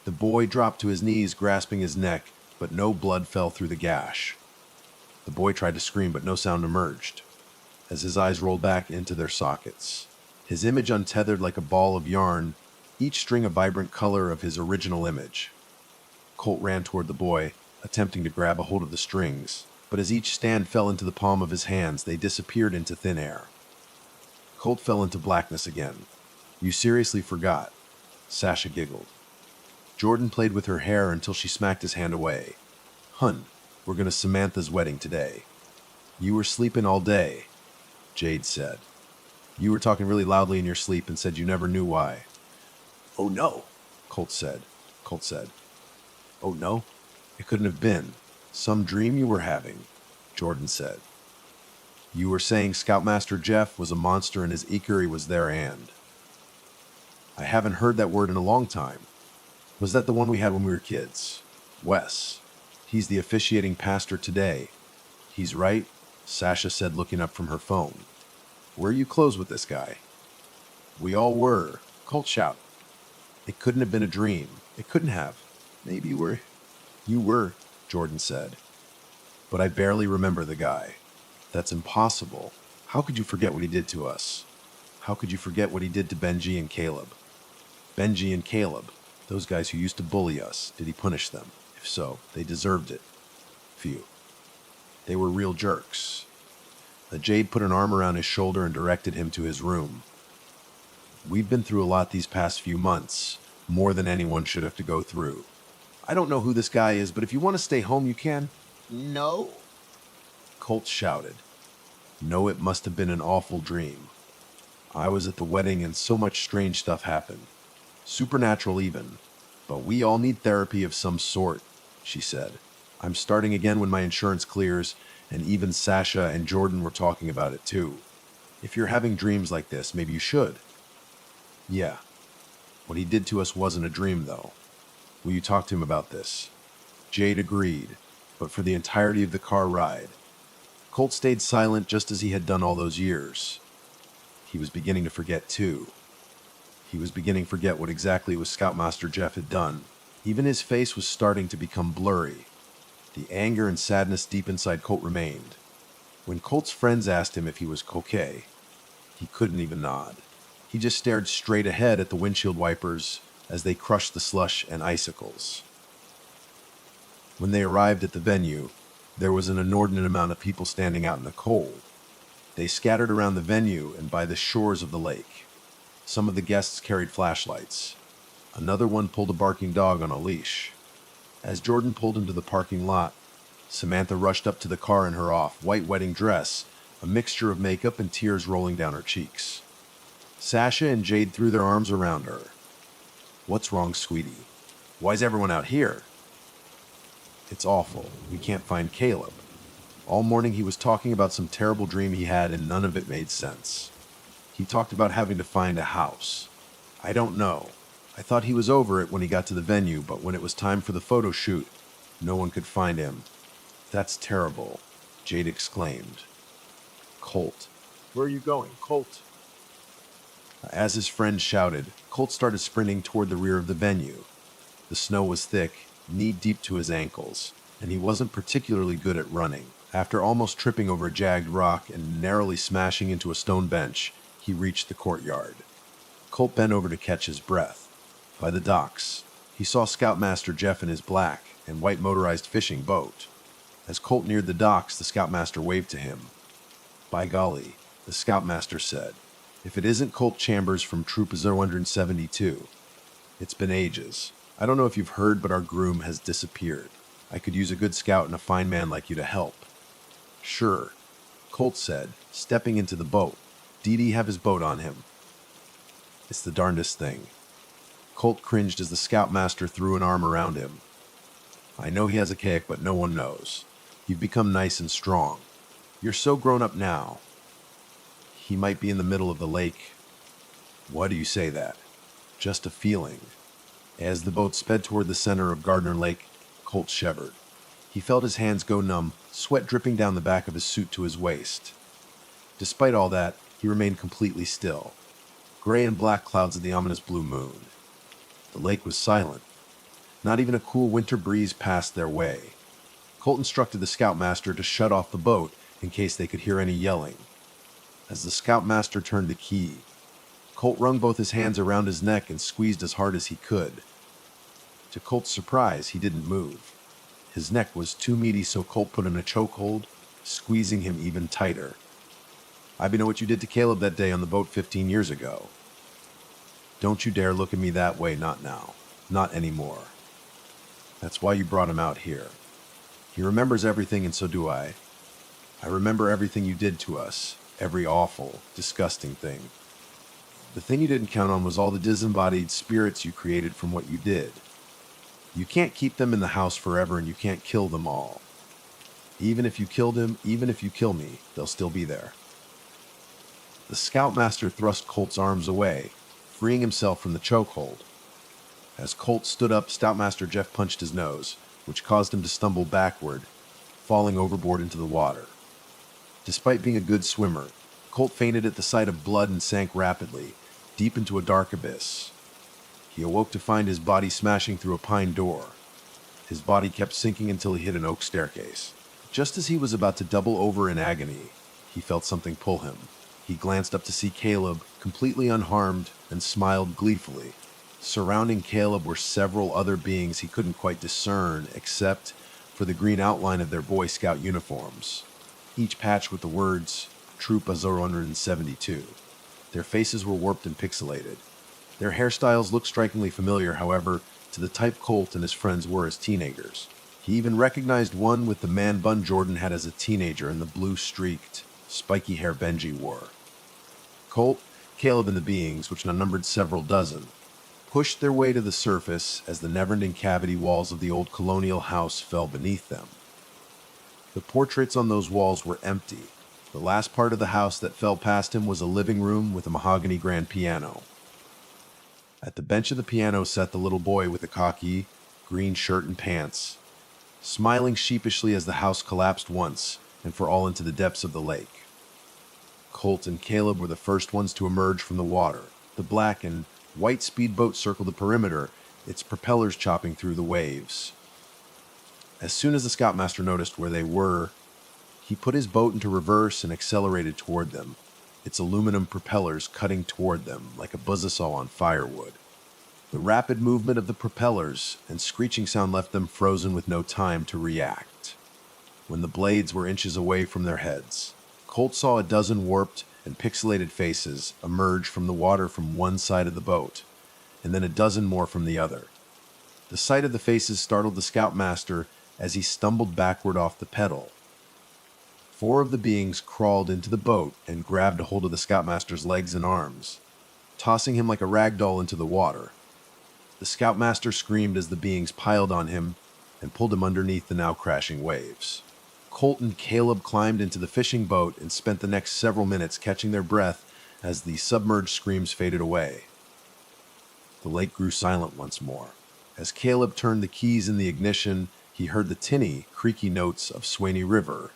The boy dropped to his knees, grasping his neck, but no blood fell through the gash. The boy tried to scream, but no sound emerged, as his eyes rolled back into their sockets. His image untethered like a ball of yarn, each string a vibrant color of his original image. Colt ran toward the boy, attempting to grab a hold of the strings, but as each stand fell into the palm of his hands, they disappeared into thin air. Colt fell into blackness again. You seriously forgot? Sasha giggled. Jordan played with her hair until she smacked his hand away. Hun, we're going to Samantha's wedding today. You were sleeping all day, Jade said. You were talking really loudly in your sleep and said you never knew why. Oh no, Colt said. Oh no? It couldn't have been. Some dream you were having, Jordan said. You were saying Scoutmaster Jeff was a monster and his equerry was their and. I haven't heard that word in a long time. Was that the one we had when we were kids? Wes. He's the officiating pastor today. He's right, Sasha said, looking up from her phone. Were you close with this guy? We all were, Colt shouted. It couldn't have been a dream. It couldn't have. Maybe you were. You were, Jordan said. But I barely remember the guy. That's impossible. How could you forget what he did to us? How could you forget what he did to Benji and Caleb? Benji and Caleb, those guys who used to bully us, did he punish them? If so, they deserved it. Phew. They were real jerks. Jade put an arm around his shoulder and directed him to his room. We've been through a lot these past few months, more than anyone should have to go through. I don't know who this guy is, but if you want to stay home, you can. No, Colt shouted. No, it must have been an awful dream. I was at the wedding and so much strange stuff happened. Supernatural even. But we all need therapy of some sort, she said. I'm starting again when my insurance clears, and even Sasha and Jordan were talking about it too. If you're having dreams like this, maybe you should. Yeah. What he did to us wasn't a dream, though. Will you talk to him about this? Jade agreed, but for the entirety of the car ride, Colt stayed silent just as he had done all those years. He was beginning to forget, too. He was beginning to forget what exactly was Scoutmaster Jeff had done. Even his face was starting to become blurry. The anger and sadness deep inside Colt remained. When Colt's friends asked him if he was okay, he couldn't even nod. He just stared straight ahead at the windshield wipers as they crushed the slush and icicles. When they arrived at the venue, there was an inordinate amount of people standing out in the cold. They scattered around the venue and by the shores of the lake. Some of the guests carried flashlights. Another one pulled a barking dog on a leash. As Jordan pulled into the parking lot, Samantha rushed up to the car in her off-white wedding dress, a mixture of makeup and tears rolling down her cheeks. Sasha and Jade threw their arms around her. "What's wrong, sweetie? Why's everyone out here?" "It's awful. We can't find Caleb. All morning he was talking about some terrible dream he had and none of it made sense. He talked about having to find a house. I don't know. I thought he was over it when he got to the venue, but when it was time for the photo shoot, no one could find him." "That's terrible," Jade exclaimed. "Colt." Where are you going, Colt? As his friend shouted, Colt started sprinting toward the rear of the venue. The snow was thick, knee-deep to his ankles, and he wasn't particularly good at running. After almost tripping over a jagged rock and narrowly smashing into a stone bench, he reached the courtyard. Colt bent over to catch his breath. By the docks, he saw Scoutmaster Jeff in his black and white motorized fishing boat. As Colt neared the docks, the Scoutmaster waved to him. "By golly," the Scoutmaster said, "if it isn't Colt Chambers from Troop 072. It's been ages. I don't know if you've heard, but our groom has disappeared. I could use a good scout and a fine man like you to help." "Sure," Colt said, stepping into the boat. "Did he have his boat on him?" "It's the darndest thing." Colt cringed as the Scoutmaster threw an arm around him. "I know he has a kayak, but no one knows. You've become nice and strong. You're so grown up now. He might be in the middle of the lake." "Why do you say that?" "Just a feeling." As the boat sped toward the center of Gardner Lake, Colt shivered. He felt his hands go numb, sweat dripping down the back of his suit to his waist. Despite all that, he remained completely still. Gray and black clouds of the ominous blue moon. The lake was silent. Not even a cool winter breeze passed their way. Colt instructed the Scoutmaster to shut off the boat in case they could hear any yelling. As the Scoutmaster turned the key, Colt wrung both his hands around his neck and squeezed as hard as he could. To Colt's surprise, he didn't move. His neck was too meaty, so Colt put in a chokehold, squeezing him even tighter. "I know what you did to Caleb that day on the boat 15 years ago. Don't you dare look at me that way, not now. Not anymore. That's why you brought him out here. He remembers everything, and so do I. I remember everything you did to us, every awful, disgusting thing. The thing you didn't count on was all the disembodied spirits you created from what you did. You can't keep them in the house forever, and you can't kill them all. Even if you killed him, even if you kill me, they'll still be there." The Scoutmaster thrust Colt's arms away, freeing himself from the chokehold. As Colt stood up, Scoutmaster Jeff punched his nose, which caused him to stumble backward, falling overboard into the water. Despite being a good swimmer, Colt fainted at the sight of blood and sank rapidly, deep into a dark abyss. He awoke to find his body smashing through a pine door. His body kept sinking until he hit an oak staircase. Just as he was about to double over in agony, he felt something pull him. He glanced up to see Caleb, completely unharmed, and smiled gleefully. Surrounding Caleb were several other beings he couldn't quite discern, except for the green outline of their Boy Scout uniforms, each patched with the words, Troop 072. Their faces were warped and pixelated. Their hairstyles looked strikingly familiar, however, to the type Colt and his friends were as teenagers. He even recognized one with the man bun Jordan had as a teenager and the blue-streaked, spiky hair Benji wore. Colt, Caleb, and the beings, which now numbered several dozen, pushed their way to the surface as the never-ending cavity walls of the old colonial house fell beneath them. The portraits on those walls were empty. The last part of the house that fell past him was a living room with a mahogany grand piano. At the bench of the piano sat the little boy with a khaki, green shirt and pants, smiling sheepishly as the house collapsed once and for all into the depths of the lake. Colt and Caleb were the first ones to emerge from the water. The black and white speedboat circled the perimeter, its propellers chopping through the waves. As soon as the Scoutmaster noticed where they were, he put his boat into reverse and accelerated toward them, its aluminum propellers cutting toward them like a buzzsaw on firewood. The rapid movement of the propellers and screeching sound left them frozen with no time to react. When the blades were inches away from their heads, Colt saw a dozen warped and pixelated faces emerge from the water from one side of the boat, and then a dozen more from the other. The sight of the faces startled the scoutmaster as he stumbled backward off the pedal. 4 of the beings crawled into the boat and grabbed a hold of the scoutmaster's legs and arms, tossing him like a rag doll into the water. The scoutmaster screamed as the beings piled on him and pulled him underneath the now crashing waves. Colt and Caleb climbed into the fishing boat and spent the next several minutes catching their breath as the submerged screams faded away. The lake grew silent once more. As Caleb turned the keys in the ignition, he heard the tinny, creaky notes of Swaney River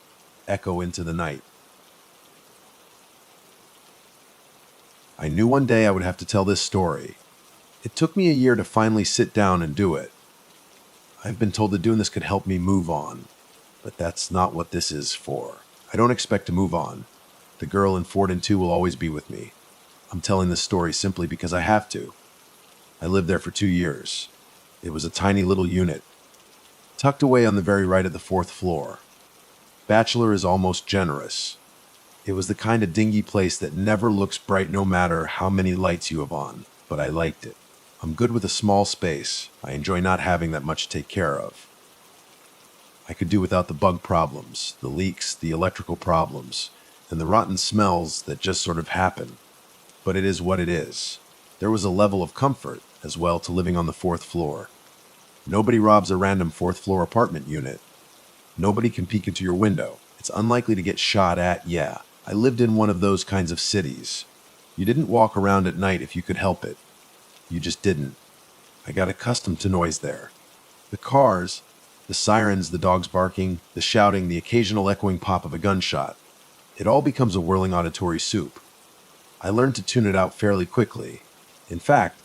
echo into the night. I knew one day I would have to tell this story. It took me a year to finally sit down and do it. I've been told that doing this could help me move on, but that's not what this is for. I don't expect to move on. The girl in Ford and 2 will always be with me. I'm telling this story simply because I have to. I lived there for 2 years. It was a tiny little unit, tucked away on the very right of the 4th floor. Bachelor is almost generous. It was the kind of dingy place that never looks bright no matter how many lights you have on, but I liked it. I'm good with a small space. I enjoy not having that much to take care of. I could do without the bug problems, the leaks, the electrical problems, and the rotten smells that just sort of happen. But it is what it is. There was a level of comfort as well to living on the 4th floor. Nobody robs a random 4th floor apartment unit. Nobody can peek into your window. It's unlikely to get shot at, yeah. I lived in one of those kinds of cities. You didn't walk around at night if you could help it. You just didn't. I got accustomed to noise there. The cars, the sirens, the dogs barking, the shouting, the occasional echoing pop of a gunshot. It all becomes a whirling auditory soup. I learned to tune it out fairly quickly. In fact,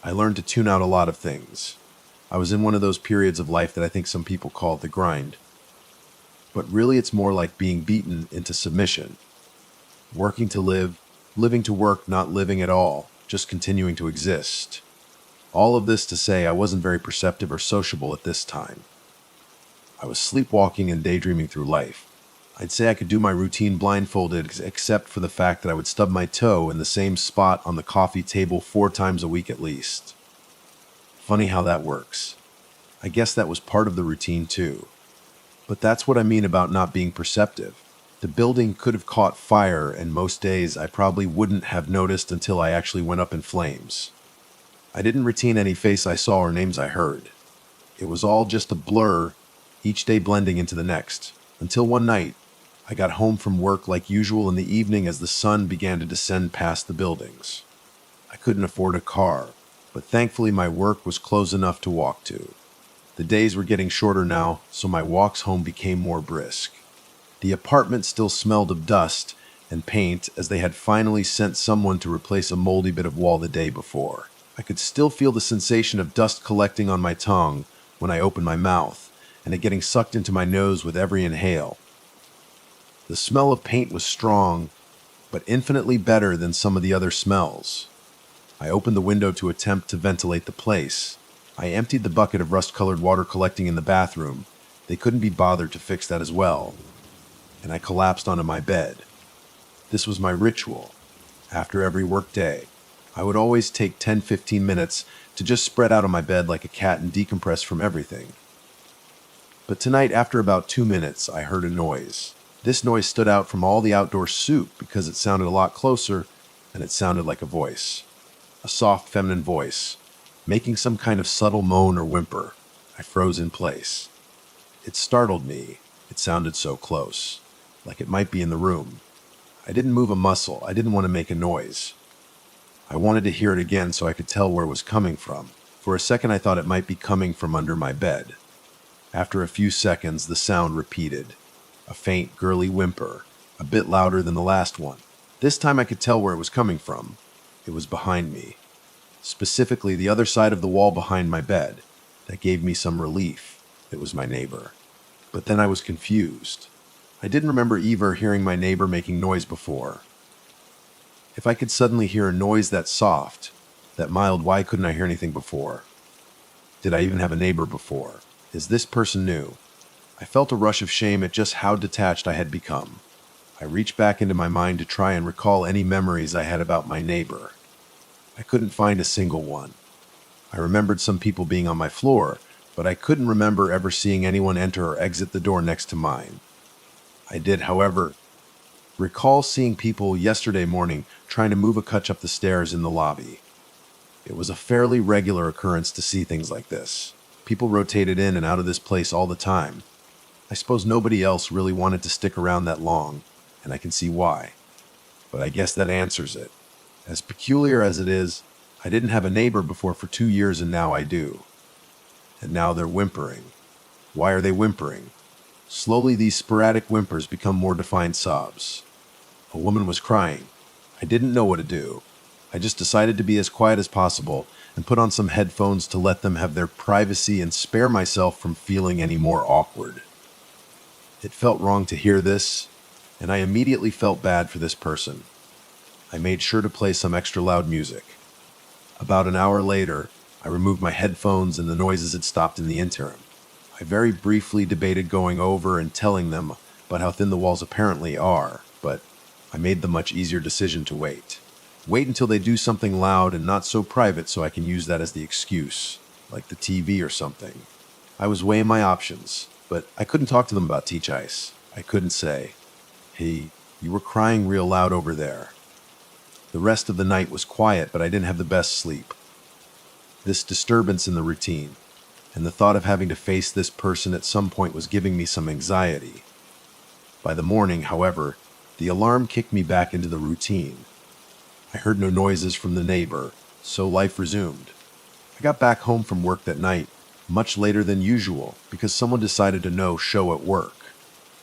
I learned to tune out a lot of things. I was in one of those periods of life that I think some people call the grind. But really it's more like being beaten into submission. Working to live, living to work, not living at all, just continuing to exist. All of this to say I wasn't very perceptive or sociable at this time. I was sleepwalking and daydreaming through life. I'd say I could do my routine blindfolded except for the fact that I would stub my toe in the same spot on the coffee table 4 times a week at least. Funny how that works. I guess that was part of the routine too. But that's what I mean about not being perceptive. The building could have caught fire, and most days I probably wouldn't have noticed until I actually went up in flames. I didn't retain any face I saw or names I heard. It was all just a blur, each day blending into the next, until one night, I got home from work like usual in the evening as the sun began to descend past the buildings. I couldn't afford a car, but thankfully my work was close enough to walk to. The days were getting shorter now, so my walks home became more brisk. The apartment still smelled of dust and paint as they had finally sent someone to replace a moldy bit of wall the day before. I could still feel the sensation of dust collecting on my tongue when I opened my mouth, and it getting sucked into my nose with every inhale. The smell of paint was strong, but infinitely better than some of the other smells. I opened the window to attempt to ventilate the place. I emptied the bucket of rust-colored water collecting in the bathroom. They couldn't be bothered to fix that as well. And I collapsed onto my bed. This was my ritual. After every work day, I would always take 10-15 minutes to just spread out on my bed like a cat and decompress from everything. But tonight, after about 2 minutes, I heard a noise. This noise stood out from all the outdoor soup because it sounded a lot closer, and it sounded like a voice. A soft feminine voice, making some kind of subtle moan or whimper. I froze in place. It startled me. It sounded so close, like it might be in the room. I didn't move a muscle. I didn't want to make a noise. I wanted to hear it again so I could tell where it was coming from. For a second I thought it might be coming from under my bed. After a few seconds, the sound repeated. A faint, girly whimper, a bit louder than the last one. This time I could tell where it was coming from. It was behind me. Specifically, the other side of the wall behind my bed. That gave me some relief. It was my neighbor. But then I was confused. I didn't remember ever hearing my neighbor making noise before. If I could suddenly hear a noise that soft, that mild, why couldn't I hear anything before? Did I even have a neighbor before? Is this person new? I felt a rush of shame at just how detached I had become. I reached back into my mind to try and recall any memories I had about my neighbor. I couldn't find a single one. I remembered some people being on my floor, but I couldn't remember ever seeing anyone enter or exit the door next to mine. I did, however, recall seeing people yesterday morning trying to move a couch up the stairs in the lobby. It was a fairly regular occurrence to see things like this. People rotated in and out of this place all the time. I suppose nobody else really wanted to stick around that long, and I can see why. But I guess that answers it. As peculiar as it is, I didn't have a neighbor before for 2 years and now I do. And now they're whimpering. Why are they whimpering? Slowly these sporadic whimpers become more defined sobs. A woman was crying. I didn't know what to do. I just decided to be as quiet as possible and put on some headphones to let them have their privacy and spare myself from feeling any more awkward. It felt wrong to hear this, and I immediately felt bad for this person. I made sure to play some extra loud music. About an hour later, I removed my headphones and the noises had stopped in the interim. I very briefly debated going over and telling them about how thin the walls apparently are, but I made the much easier decision to wait. Wait until they do something loud and not so private so I can use that as the excuse, like the TV or something. I was weighing my options, but I couldn't talk to them about Teach Ice. I couldn't say, "Hey, you were crying real loud over there." The rest of the night was quiet, but I didn't have the best sleep. This disturbance in the routine, and the thought of having to face this person at some point was giving me some anxiety. By the morning, however, the alarm kicked me back into the routine. I heard no noises from the neighbor, so life resumed. I got back home from work that night, much later than usual, because someone decided to no-show at work.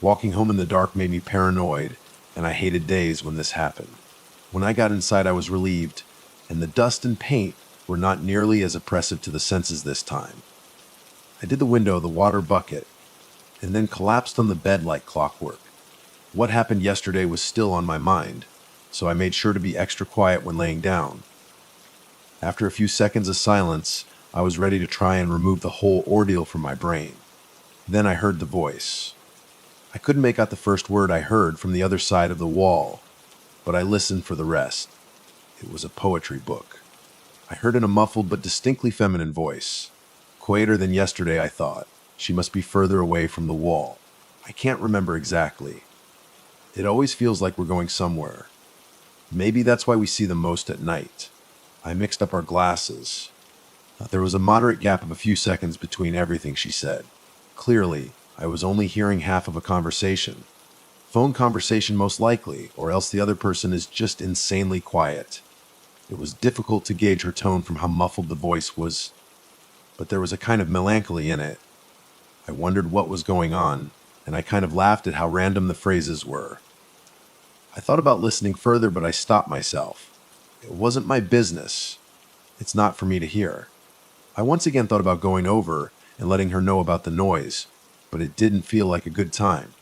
Walking home in the dark made me paranoid, and I hated days when this happened. When I got inside, I was relieved, and the dust and paint were not nearly as oppressive to the senses this time. I did the window, the water bucket, and then collapsed on the bed like clockwork. What happened yesterday was still on my mind, so I made sure to be extra quiet when laying down. After a few seconds of silence, I was ready to try and remove the whole ordeal from my brain. Then I heard the voice. I couldn't make out the first word I heard from the other side of the wall, but I listened for the rest. It was a poetry book. I heard in a muffled but distinctly feminine voice. Quieter than yesterday, I thought. She must be further away from the wall. I can't remember exactly. It always feels like we're going somewhere. Maybe that's why we see them most at night. I mixed up our glasses. There was a moderate gap of a few seconds between everything she said. Clearly, I was only hearing half of a conversation. Phone conversation most likely, or else the other person is just insanely quiet. It was difficult to gauge her tone from how muffled the voice was, but there was a kind of melancholy in it. I wondered what was going on, and I kind of laughed at how random the phrases were. I thought about listening further, but I stopped myself. It wasn't my business. It's not for me to hear. I once again thought about going over and letting her know about the noise, but it didn't feel like a good time.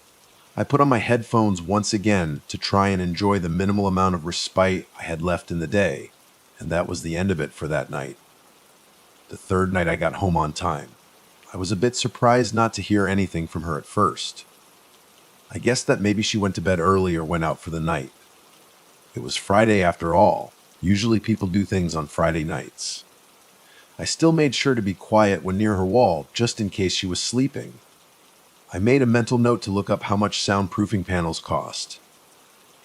I put on my headphones once again to try and enjoy the minimal amount of respite I had left in the day, and that was the end of it for that night. The third night I got home on time. I was a bit surprised not to hear anything from her at first. I guessed that maybe she went to bed early or went out for the night. It was Friday after all. Usually people do things on Friday nights. I still made sure to be quiet when near her wall, just in case she was sleeping. I made a mental note to look up how much soundproofing panels cost.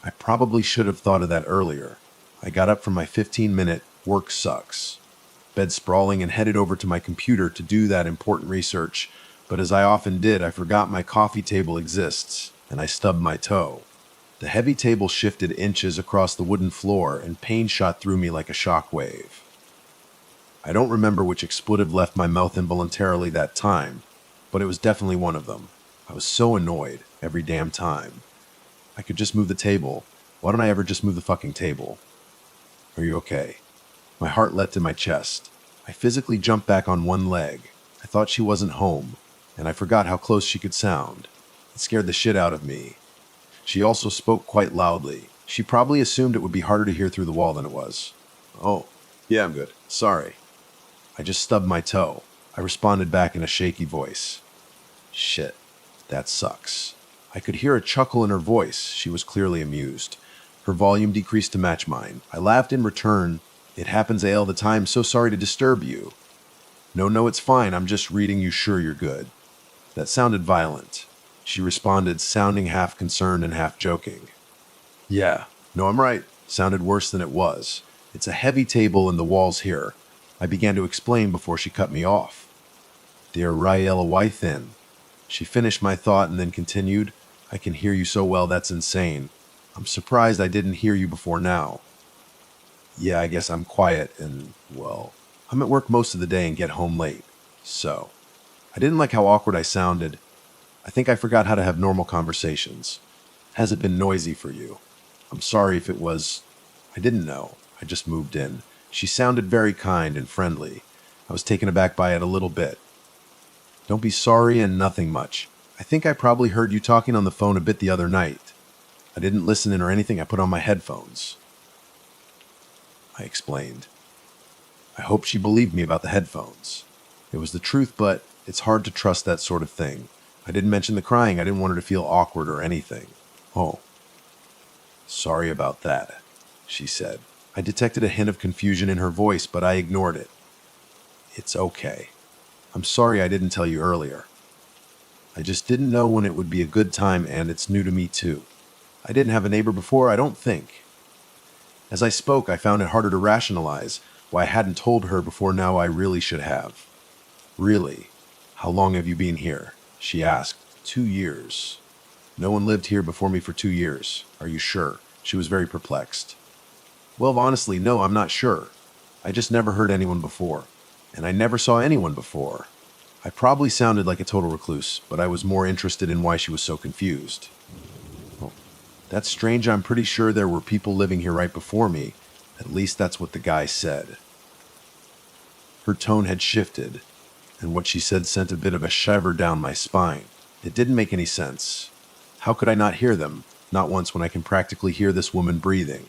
I probably should have thought of that earlier. I got up from my 15-minute work sucks bed sprawling and headed over to my computer to do that important research, but as I often did, I forgot my coffee table exists, and I stubbed my toe. The heavy table shifted inches across the wooden floor, and pain shot through me like a shockwave. I don't remember which expletive left my mouth involuntarily that time, but it was definitely one of them. I was so annoyed every damn time. I could just move the table. Why don't I ever just move the fucking table? Are you okay? My heart leapt in my chest. I physically jumped back on one leg. I thought she wasn't home, and I forgot how close she could sound. It scared the shit out of me. She also spoke quite loudly. She probably assumed it would be harder to hear through the wall than it was. "Oh, yeah, I'm good. Sorry." I just stubbed my toe. I responded back in a shaky voice. "Shit, that sucks." I could hear a chuckle in her voice. She was clearly amused. Her volume decreased to match mine. I laughed in return. It happens all the time. So sorry to disturb you. No, it's fine. I'm just reading you. Sure, you're good. That sounded violent. She responded, sounding half concerned and half joking. Yeah, no, I'm right. Sounded worse than it was. It's a heavy table and the walls here. I began to explain before she cut me off. Dear Raela thin. She finished my thought and then continued, I can hear you so well, that's insane. I'm surprised I didn't hear you before now. Yeah, I guess I'm quiet and, well, I'm at work most of the day and get home late. So, I didn't like how awkward I sounded. I think I forgot how to have normal conversations. Has it been noisy for you? I'm sorry if it was. I didn't know. I just moved in. She sounded very kind and friendly. I was taken aback by it a little bit. Don't be sorry and nothing much. I think I probably heard you talking on the phone a bit the other night. I didn't listen in or anything. I put on my headphones. I explained. I hoped she believed me about the headphones. It was the truth, but it's hard to trust that sort of thing. I didn't mention the crying. I didn't want her to feel awkward or anything. Oh. Sorry about that, she said. I detected a hint of confusion in her voice, but I ignored it. It's okay. I'm sorry I didn't tell you earlier. I just didn't know when it would be a good time, and it's new to me too. I didn't have a neighbor before, I don't think. As I spoke, I found it harder to rationalize why I hadn't told her before now. I really should have. Really? How long have you been here? She asked. 2 years. No one lived here before me for 2 years. Are you sure? She was very perplexed. Well, honestly, no, I'm not sure. I just never heard anyone before. And I never saw anyone before. I probably sounded like a total recluse, but I was more interested in why she was so confused. Well, that's strange. I'm pretty sure there were people living here right before me. At least that's what the guy said. Her tone had shifted, and what she said sent a bit of a shiver down my spine. It didn't make any sense. How could I not hear them? Not once when I can practically hear this woman breathing.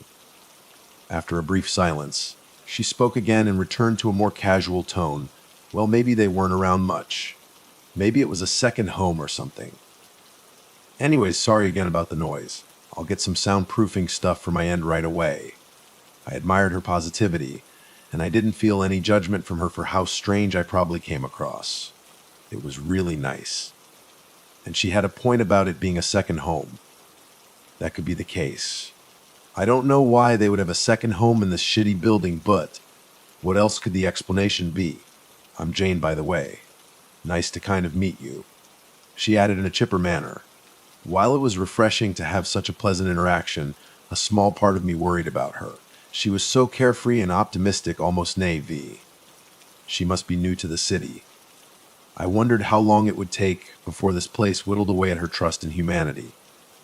After a brief silence, she spoke again and returned to a more casual tone. Well, maybe they weren't around much. Maybe it was a second home or something. Anyways, sorry again about the noise. I'll get some soundproofing stuff for my end right away. I admired her positivity, and I didn't feel any judgment from her for how strange I probably came across. It was really nice. And she had a point about it being a second home. That could be the case. I don't know why they would have a second home in this shitty building, but what else could the explanation be? I'm Jane, by the way. Nice to kind of meet you. She added in a chipper manner. While it was refreshing to have such a pleasant interaction, a small part of me worried about her. She was so carefree and optimistic, almost naive. She must be new to the city. I wondered how long it would take before this place whittled away at her trust in humanity.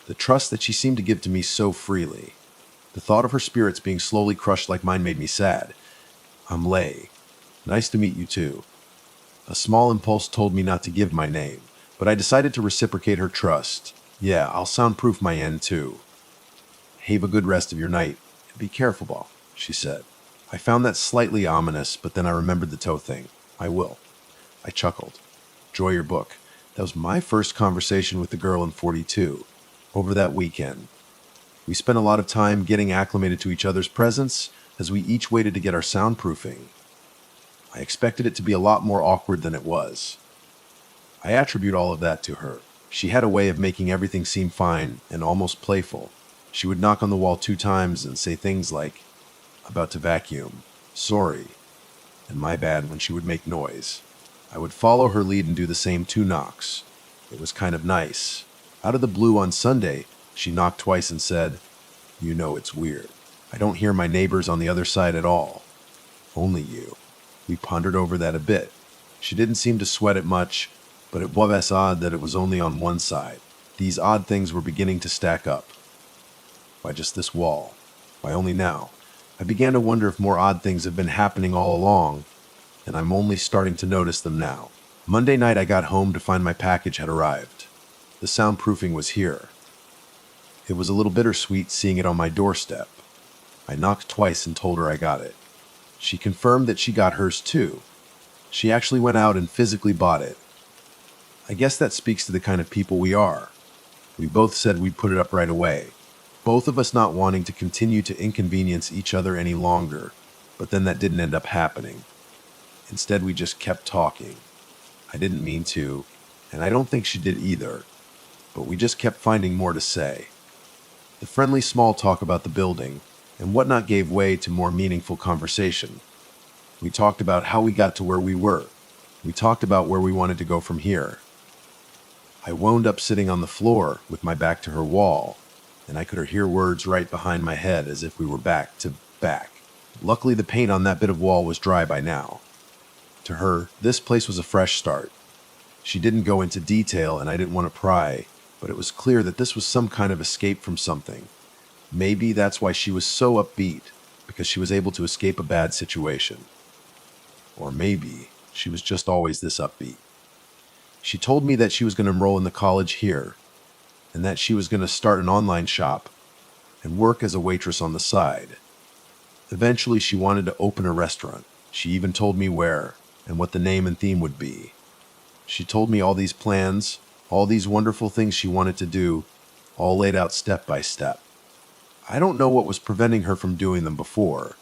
The trust that she seemed to give to me so freely. The thought of her spirits being slowly crushed like mine made me sad. I'm Lay. Nice to meet you too. A small impulse told me not to give my name, but I decided to reciprocate her trust. Yeah, I'll soundproof my end too. Have a good rest of your night. Be careful, Bob, she said. I found that slightly ominous, but then I remembered the toe thing. I will. I chuckled. Enjoy your book. That was my first conversation with the girl in 42, over that weekend. We spent a lot of time getting acclimated to each other's presence as we each waited to get our soundproofing. I expected it to be a lot more awkward than it was. I attribute all of that to her. She had a way of making everything seem fine and almost playful. She would knock on the wall 2 times and say things like, about to vacuum, sorry, and my bad when she would make noise. I would follow her lead and do the same 2 knocks. It was kind of nice. Out of the blue on Sunday, she knocked twice and said, you know it's weird. I don't hear my neighbors on the other side at all. Only you. We pondered over that a bit. She didn't seem to sweat it much, but it was odd that it was only on one side. These odd things were beginning to stack up. Why just this wall? Why only now? I began to wonder if more odd things have been happening all along, and I'm only starting to notice them now. Monday night I got home to find my package had arrived. The soundproofing was here. It was a little bittersweet seeing it on my doorstep. I knocked twice and told her I got it. She confirmed that she got hers too. She actually went out and physically bought it. I guess that speaks to the kind of people we are. We both said we'd put it up right away, both of us not wanting to continue to inconvenience each other any longer, but then that didn't end up happening. Instead, we just kept talking. I didn't mean to, and I don't think she did either, but we just kept finding more to say. The friendly small talk about the building and whatnot gave way to more meaningful conversation. We talked about how we got to where we were. We talked about where we wanted to go from here. I wound up sitting on the floor with my back to her wall, and I could hear words right behind my head as if we were back to back. Luckily, the paint on that bit of wall was dry by now. To her, this place was a fresh start. She didn't go into detail, and I didn't want to pry, but it was clear that this was some kind of escape from something. Maybe that's why she was so upbeat, because she was able to escape a bad situation. Or maybe she was just always this upbeat. She told me that she was going to enroll in the college here, and that she was going to start an online shop and work as a waitress on the side. Eventually, she wanted to open a restaurant. She even told me where and what the name and theme would be. She told me all these plans, all these wonderful things she wanted to do, all laid out step by step. I don't know what was preventing her from doing them before,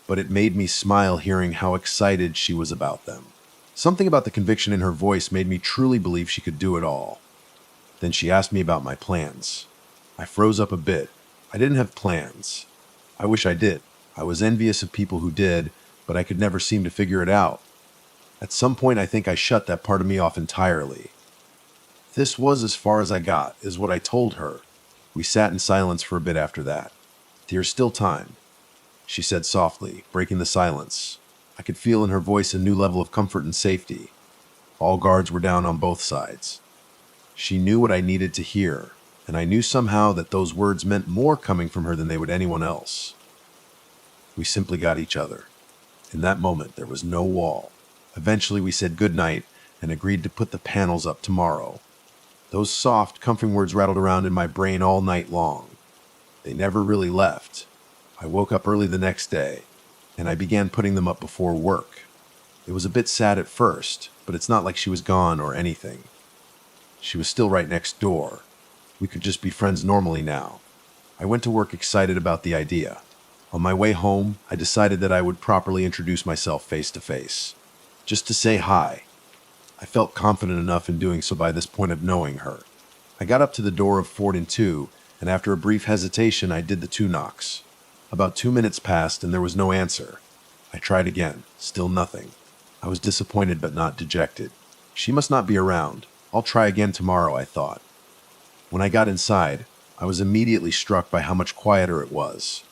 but it made me smile hearing how excited she was about them. Something about the conviction in her voice made me truly believe she could do it all. Then she asked me about my plans. I froze up a bit. I didn't have plans. I wish I did. I was envious of people who did, but I could never seem to figure it out. At some point, I think I shut that part of me off entirely. This was as far as I got, is what I told her. We sat in silence for a bit after that. "There's still time," she said softly, breaking the silence. I could feel in her voice a new level of comfort and safety. All guards were down on both sides. She knew what I needed to hear, and I knew somehow that those words meant more coming from her than they would anyone else. We simply got each other. In that moment, there was no wall. Eventually, we said goodnight and agreed to put the panels up tomorrow. Those soft, comforting words rattled around in my brain all night long. They never really left. I woke up early the next day, and I began putting them up before work. It was a bit sad at first, but it's not like she was gone or anything. She was still right next door. We could just be friends normally now. I went to work excited about the idea. On my way home, I decided that I would properly introduce myself face to face, just to say hi. I felt confident enough in doing so by this point of knowing her. I got up to the door of 44, and after a brief hesitation, I did the 2 knocks. About 2 minutes passed, and there was no answer. I tried again, still nothing. I was disappointed but not dejected. She must not be around. I'll try again tomorrow, I thought. When I got inside, I was immediately struck by how much quieter it was.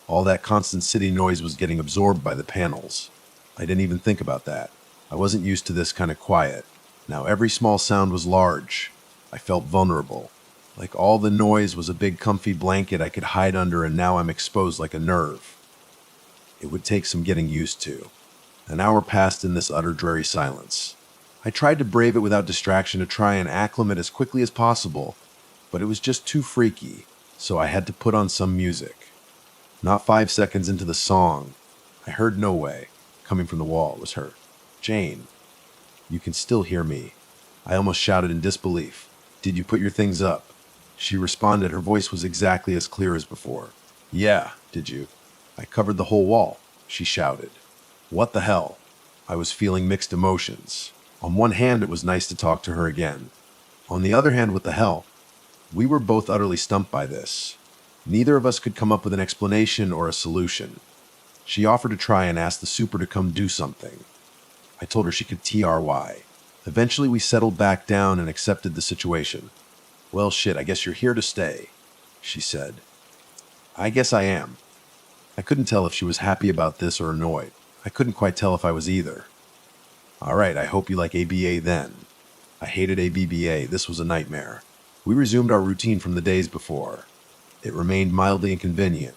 All that constant city noise was getting absorbed by the panels. I didn't even think about that. I wasn't used to this kind of quiet. Now every small sound was large. I felt vulnerable. Like all the noise was a big comfy blanket I could hide under, and now I'm exposed like a nerve. It would take some getting used to. An hour passed in this utter dreary silence. I tried to brave it without distraction to try and acclimate as quickly as possible, but it was just too freaky, so I had to put on some music. Not 5 seconds into the song, I heard "No Way" coming from the wall. It was her. "Jane, you can still hear me." I almost shouted in disbelief. "Did you put your things up?" She responded. Her voice was exactly as clear as before. "Yeah, did you?" "I covered the whole wall," she shouted. What the hell? I was feeling mixed emotions. On one hand, it was nice to talk to her again. On the other hand, what the hell? We were both utterly stumped by this. Neither of us could come up with an explanation or a solution. She offered to try and ask the super to come do something. I told her she could TRY. Eventually, we settled back down and accepted the situation. "Well, shit, I guess you're here to stay," she said. "I guess I am." I couldn't tell if she was happy about this or annoyed. I couldn't quite tell if I was either. "All right, I hope you like ABA then." I hated ABBA. This was a nightmare. We resumed our routine from the days before. It remained mildly inconvenient,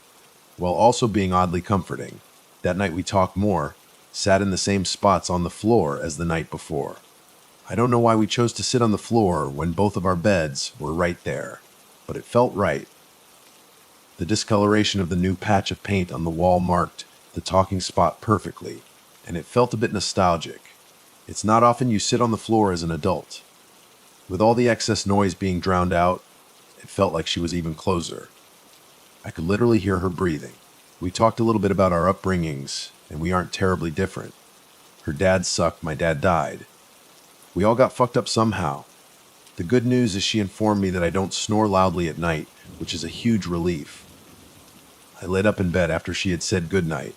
while also being oddly comforting. That night we talked more, sat in the same spots on the floor as the night before. I don't know why we chose to sit on the floor when both of our beds were right there, but it felt right. The discoloration of the new patch of paint on the wall marked the talking spot perfectly, and it felt a bit nostalgic. It's not often you sit on the floor as an adult. With all the excess noise being drowned out, It felt like she was even closer. I could literally hear her breathing. We talked a little bit about our upbringings, and we aren't terribly different. Her dad sucked, my dad died. We all got fucked up somehow. The good news is she informed me that I don't snore loudly at night, which is a huge relief. I laid up in bed after she had said goodnight.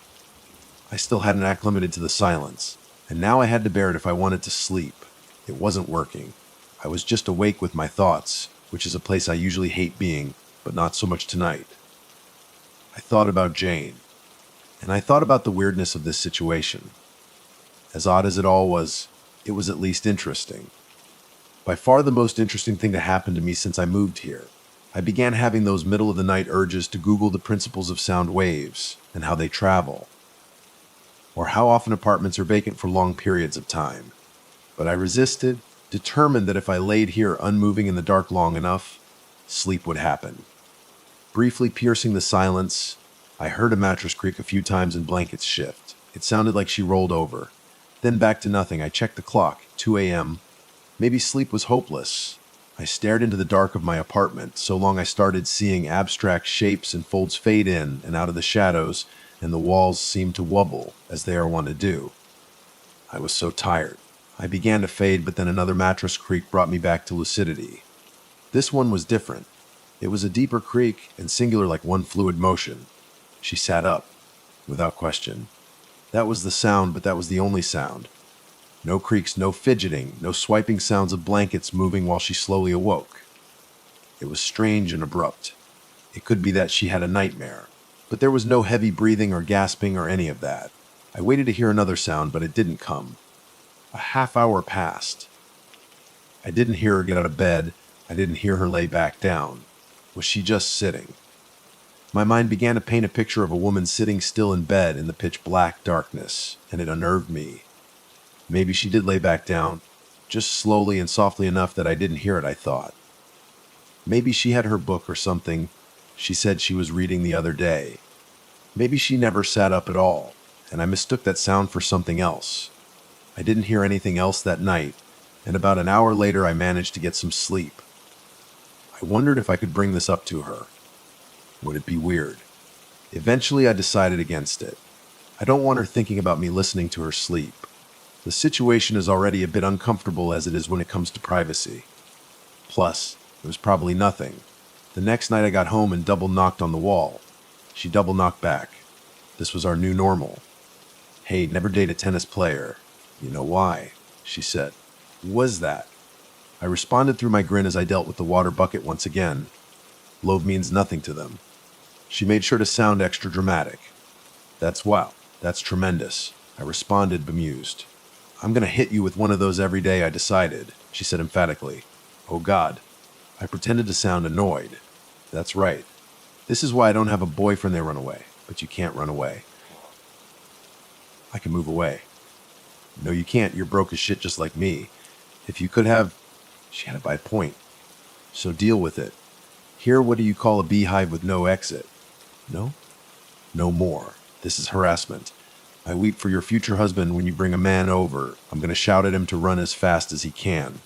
I still hadn't acclimated to the silence, and now I had to bear it if I wanted to sleep. It wasn't working. I was just awake with my thoughts, which is a place I usually hate being, but not so much tonight. I thought about Jane, and I thought about the weirdness of this situation. As odd as it all was, it was at least interesting. By far the most interesting thing to happen to me since I moved here. I began having those middle-of-the-night urges to Google the principles of sound waves and how they travel, or how often apartments are vacant for long periods of time. But I resisted, determined that if I laid here unmoving in the dark long enough, sleep would happen. Briefly piercing the silence, I heard a mattress creak a few times and blankets shift. It sounded like she rolled over. Then back to nothing. I checked the clock, 2 a.m. Maybe sleep was hopeless. I stared into the dark of my apartment. So long I started seeing abstract shapes and folds fade in and out of the shadows, and the walls seemed to wobble, as they are wont to do. I was so tired. I began to fade, but then another mattress creak brought me back to lucidity. This one was different. It was a deeper creak and singular like one fluid motion. She sat up, without question. That was the sound, but that was the only sound. No creaks, no fidgeting, no swiping sounds of blankets moving while she slowly awoke. It was strange and abrupt. It could be that she had a nightmare, but there was no heavy breathing or gasping or any of that. I waited to hear another sound, but it didn't come. A half hour passed. I didn't hear her get out of bed. I didn't hear her lay back down. Was she just sitting? My mind began to paint a picture of a woman sitting still in bed in the pitch black darkness, and it unnerved me. Maybe she did lay back down, just slowly and softly enough that I didn't hear it, I thought. Maybe she had her book or something she said she was reading the other day. Maybe she never sat up at all, and I mistook that sound for something else. I didn't hear anything else that night, and about an hour later I managed to get some sleep. I wondered if I could bring this up to her. Would it be weird? Eventually I decided against it. I don't want her thinking about me listening to her sleep. The situation is already a bit uncomfortable as it is when it comes to privacy. Plus, it was probably nothing. The next night I got home and double knocked on the wall. She double knocked back. This was our new normal. Hey, never date a tennis player. You know why? She said. Was that? I responded through my grin as I dealt with the water bucket once again. Love means nothing to them. She made sure to sound extra dramatic. That's wow. That's tremendous. I responded, bemused. I'm going to hit you with one of those every day, I decided, she said emphatically. Oh God. I pretended to sound annoyed. That's right. This is why I don't have a boyfriend. They run away. But you can't run away. I can move away. No, you can't. You're broke as shit just like me. If you could have... She had it by a point. So deal with it. Here, what do you call a beehive with no exit? No? No more. This is harassment. I weep for your future husband when you bring a man over. I'm going to shout at him to run as fast as he can.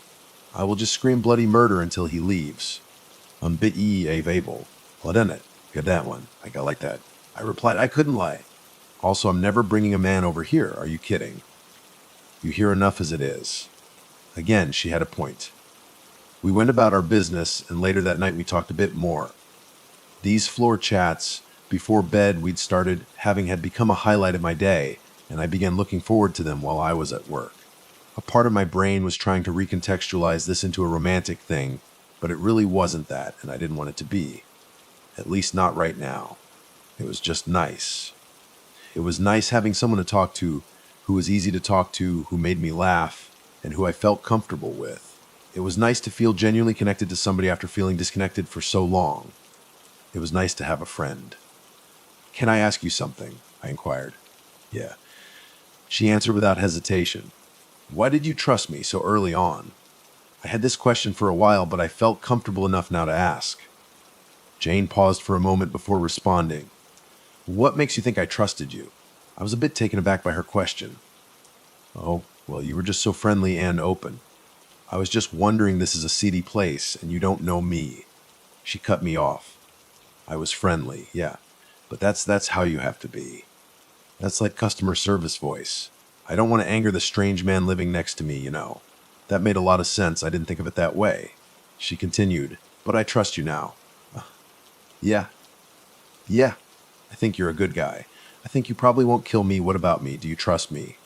I will just scream bloody murder until he leaves. Bit av able. Well done it. Got that one. I got like that. I replied, I couldn't lie. Also, I'm never bringing a man over here. Are you kidding? You hear enough as it is. Again, she had a point. We went about our business, and later that night we talked a bit more. These floor chats, before bed we'd started having, had become a highlight of my day, and I began looking forward to them while I was at work. A part of my brain was trying to recontextualize this into a romantic thing, but it really wasn't that, and I didn't want it to be. At least not right now. It was just nice. It was nice having someone to talk to, who was easy to talk to, who made me laugh, and who I felt comfortable with. It was nice to feel genuinely connected to somebody after feeling disconnected for so long. It was nice to have a friend. Can I ask you something? I inquired. Yeah. She answered without hesitation. Why did you trust me so early on? I had this question for a while, but I felt comfortable enough now to ask. Jane paused for a moment before responding. What makes you think I trusted you? I was a bit taken aback by her question. Oh, well, you were just so friendly and open. I was just wondering, this is a seedy place, and you don't know me. She cut me off. I was friendly, yeah, but that's how you have to be. That's like customer service voice. I don't want to anger the strange man living next to me, you know. That made a lot of sense. I didn't think of it that way. She continued, but I trust you now. Yeah. Yeah. I think you're a good guy. I think you probably won't kill me. What about me? Do you trust me?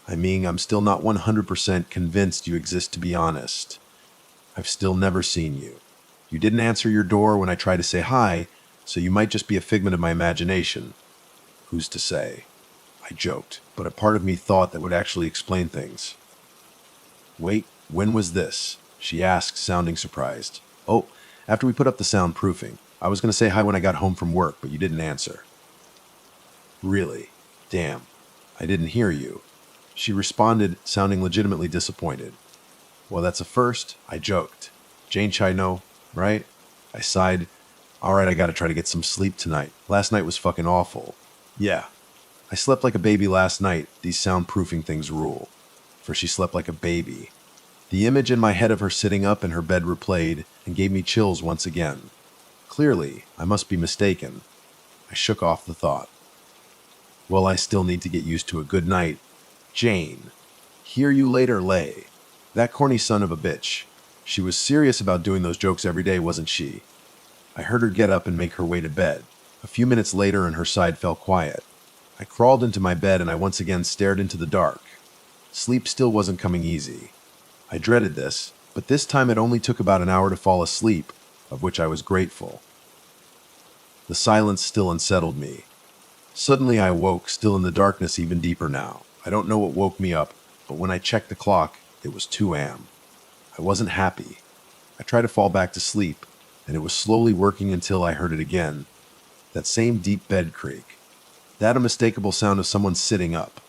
I mean, I'm still not 100% convinced you exist, to be honest. I've still never seen you. You didn't answer your door when I tried to say hi, so you might just be a figment of my imagination. Who's to say? I joked, but a part of me thought that would actually explain things. Wait, when was this? She asked, sounding surprised. Oh, after we put up the soundproofing. I was going to say hi when I got home from work, but you didn't answer. Really? Damn. I didn't hear you. She responded, sounding legitimately disappointed. Well, that's a first, I joked. Jane Chino, right? I sighed. All right, I gotta try to get some sleep tonight. Last night was fucking awful. Yeah. I slept like a baby last night. These soundproofing things rule. For she slept like a baby. The image in my head of her sitting up in her bed replayed and gave me chills once again. Clearly, I must be mistaken. I shook off the thought. Well, I still need to get used to a good night. Jane. Hear you later, Lay. That corny son of a bitch. She was serious about doing those jokes every day, wasn't she? I heard her get up and make her way to bed. A few minutes later, and her side fell quiet. I crawled into my bed and I once again stared into the dark. Sleep still wasn't coming easy. I dreaded this, but this time it only took about an hour to fall asleep, of which I was grateful. The silence still unsettled me. Suddenly I awoke, still in the darkness even deeper now. I don't know what woke me up, but when I checked the clock, it was 2 a.m. I wasn't happy. I tried to fall back to sleep, and it was slowly working until I heard it again. That same deep bed creak. That unmistakable sound of someone sitting up.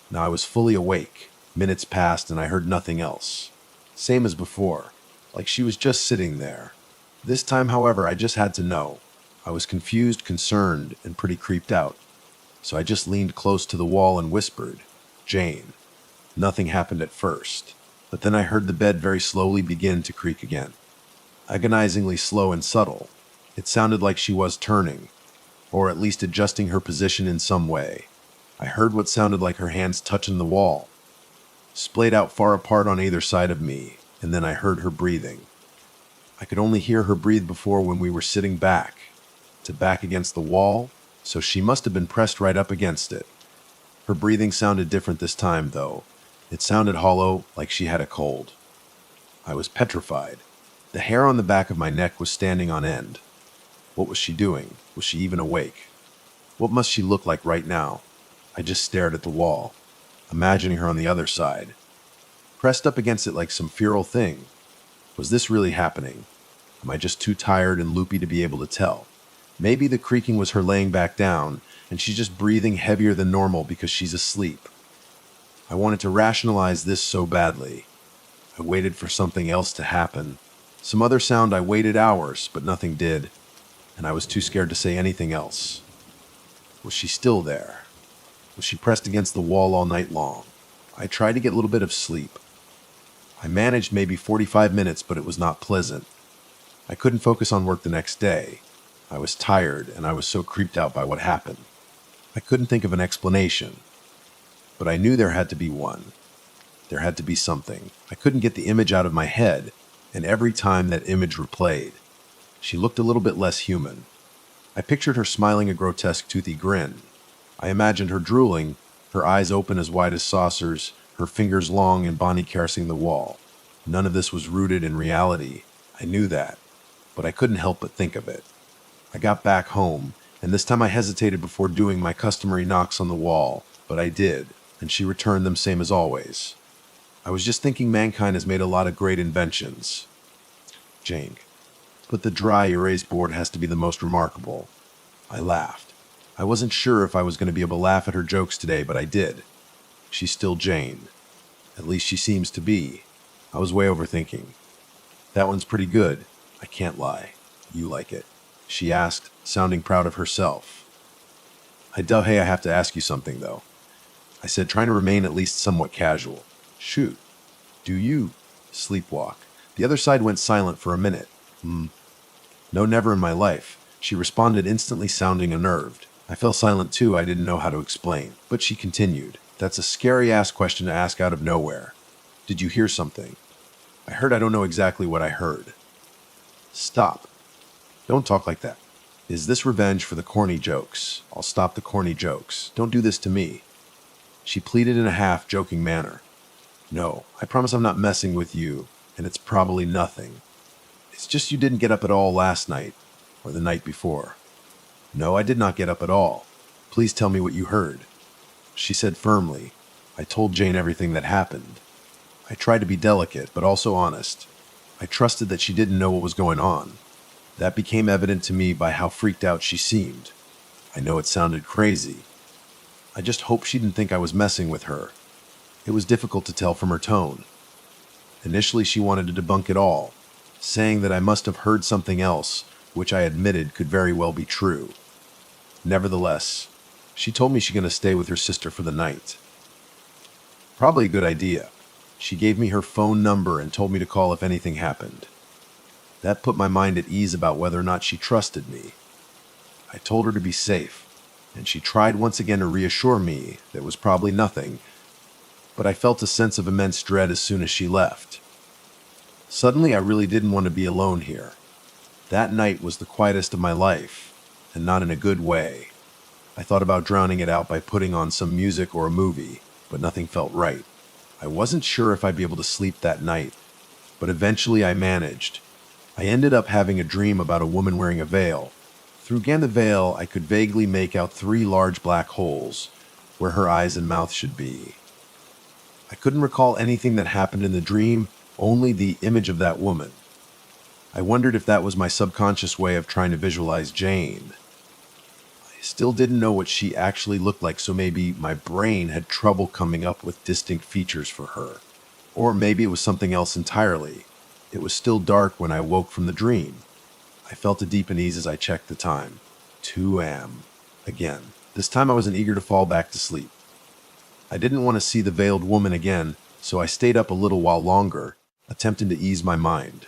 Now I was fully awake. Minutes passed and I heard nothing else. Same as before, like she was just sitting there. This time, however, I just had to know. I was confused, concerned, and pretty creeped out. So I just leaned close to the wall and whispered, Jane. Nothing happened at first, but then I heard the bed very slowly begin to creak again. Agonizingly slow and subtle. It sounded like she was turning, or at least adjusting her position in some way. I heard what sounded like her hands touching the wall, splayed out far apart on either side of me, and then I heard her breathing. I could only hear her breathe before when we were sitting back against the wall, so she must have been pressed right up against it. Her breathing sounded different this time, though. It sounded hollow, like she had a cold. I was petrified. The hair on the back of my neck was standing on end. What was she doing? Was she even awake? What must she look like right now? I just stared at the wall, imagining her on the other side, pressed up against it like some feral thing. Was this really happening? Am I just too tired and loopy to be able to tell? Maybe the creaking was her laying back down, and she's just breathing heavier than normal because she's asleep. I wanted to rationalize this so badly. I waited for something else to happen. Some other sound. I waited hours, but nothing did, and I was too scared to say anything else. Was she still there? Was she pressed against the wall all night long? I tried to get a little bit of sleep. I managed maybe 45 minutes, but it was not pleasant. I couldn't focus on work the next day. I was tired, and I was so creeped out by what happened. I couldn't think of an explanation, but I knew there had to be one. There had to be something. I couldn't get the image out of my head, and every time that image replayed, she looked a little bit less human. I pictured her smiling a grotesque toothy grin. I imagined her drooling, her eyes open as wide as saucers, her fingers long and Bonnie caressing the wall. None of this was rooted in reality. I knew that, but I couldn't help but think of it. I got back home, and this time I hesitated before doing my customary knocks on the wall, but I did, and she returned them same as always. I was just thinking mankind has made a lot of great inventions. Jane, but the dry erase board has to be the most remarkable. I laughed. I wasn't sure if I was going to be able to laugh at her jokes today, but I did. She's still Jane. At least she seems to be. I was way overthinking. That one's pretty good. I can't lie. You like it, she asked, sounding proud of herself. Hey, I have to ask you something, though. I said, trying to remain at least somewhat casual. Shoot. Do you sleepwalk? The other side went silent for a minute. No, never in my life. She responded, instantly sounding unnerved. I fell silent too. I didn't know how to explain. But she continued, "That's a scary-ass question to ask out of nowhere. Did you hear something?" I don't know exactly what I heard." "Stop. Don't talk like that. Is this revenge for the corny jokes?" "I'll stop the corny jokes. Don't do this to me." She pleaded in a half-joking manner. "No, I promise I'm not messing with you, and it's probably nothing. It's just you didn't get up at all last night, or the night before." "No, I did not get up at all. Please tell me what you heard." She said firmly, "I told Jane everything that happened." I tried to be delicate, but also honest. I trusted that she didn't know what was going on. That became evident to me by how freaked out she seemed. I know it sounded crazy. I just hoped she didn't think I was messing with her. It was difficult to tell from her tone. Initially, she wanted to debunk it all, saying that I must have heard something else, which I admitted could very well be true. Nevertheless, she told me she's going to stay with her sister for the night. Probably a good idea. She gave me her phone number and told me to call if anything happened. That put my mind at ease about whether or not she trusted me. I told her to be safe, and she tried once again to reassure me there was probably nothing, but I felt a sense of immense dread as soon as she left. Suddenly, I really didn't want to be alone here. That night was the quietest of my life, and not in a good way. I thought about drowning it out by putting on some music or a movie, but nothing felt right. I wasn't sure if I'd be able to sleep that night, but eventually I managed. I ended up having a dream about a woman wearing a veil. Through the veil, I could vaguely make out 3 large black holes, where her eyes and mouth should be. I couldn't recall anything that happened in the dream, only the image of that woman. I wondered if that was my subconscious way of trying to visualize Jane. I still didn't know what she actually looked like, so maybe my brain had trouble coming up with distinct features for her. Or maybe it was something else entirely. It was still dark when I woke from the dream. I felt a deep unease as I checked the time. 2 a.m. Again. This time I wasn't eager to fall back to sleep. I didn't want to see the veiled woman again, so I stayed up a little while longer, attempting to ease my mind.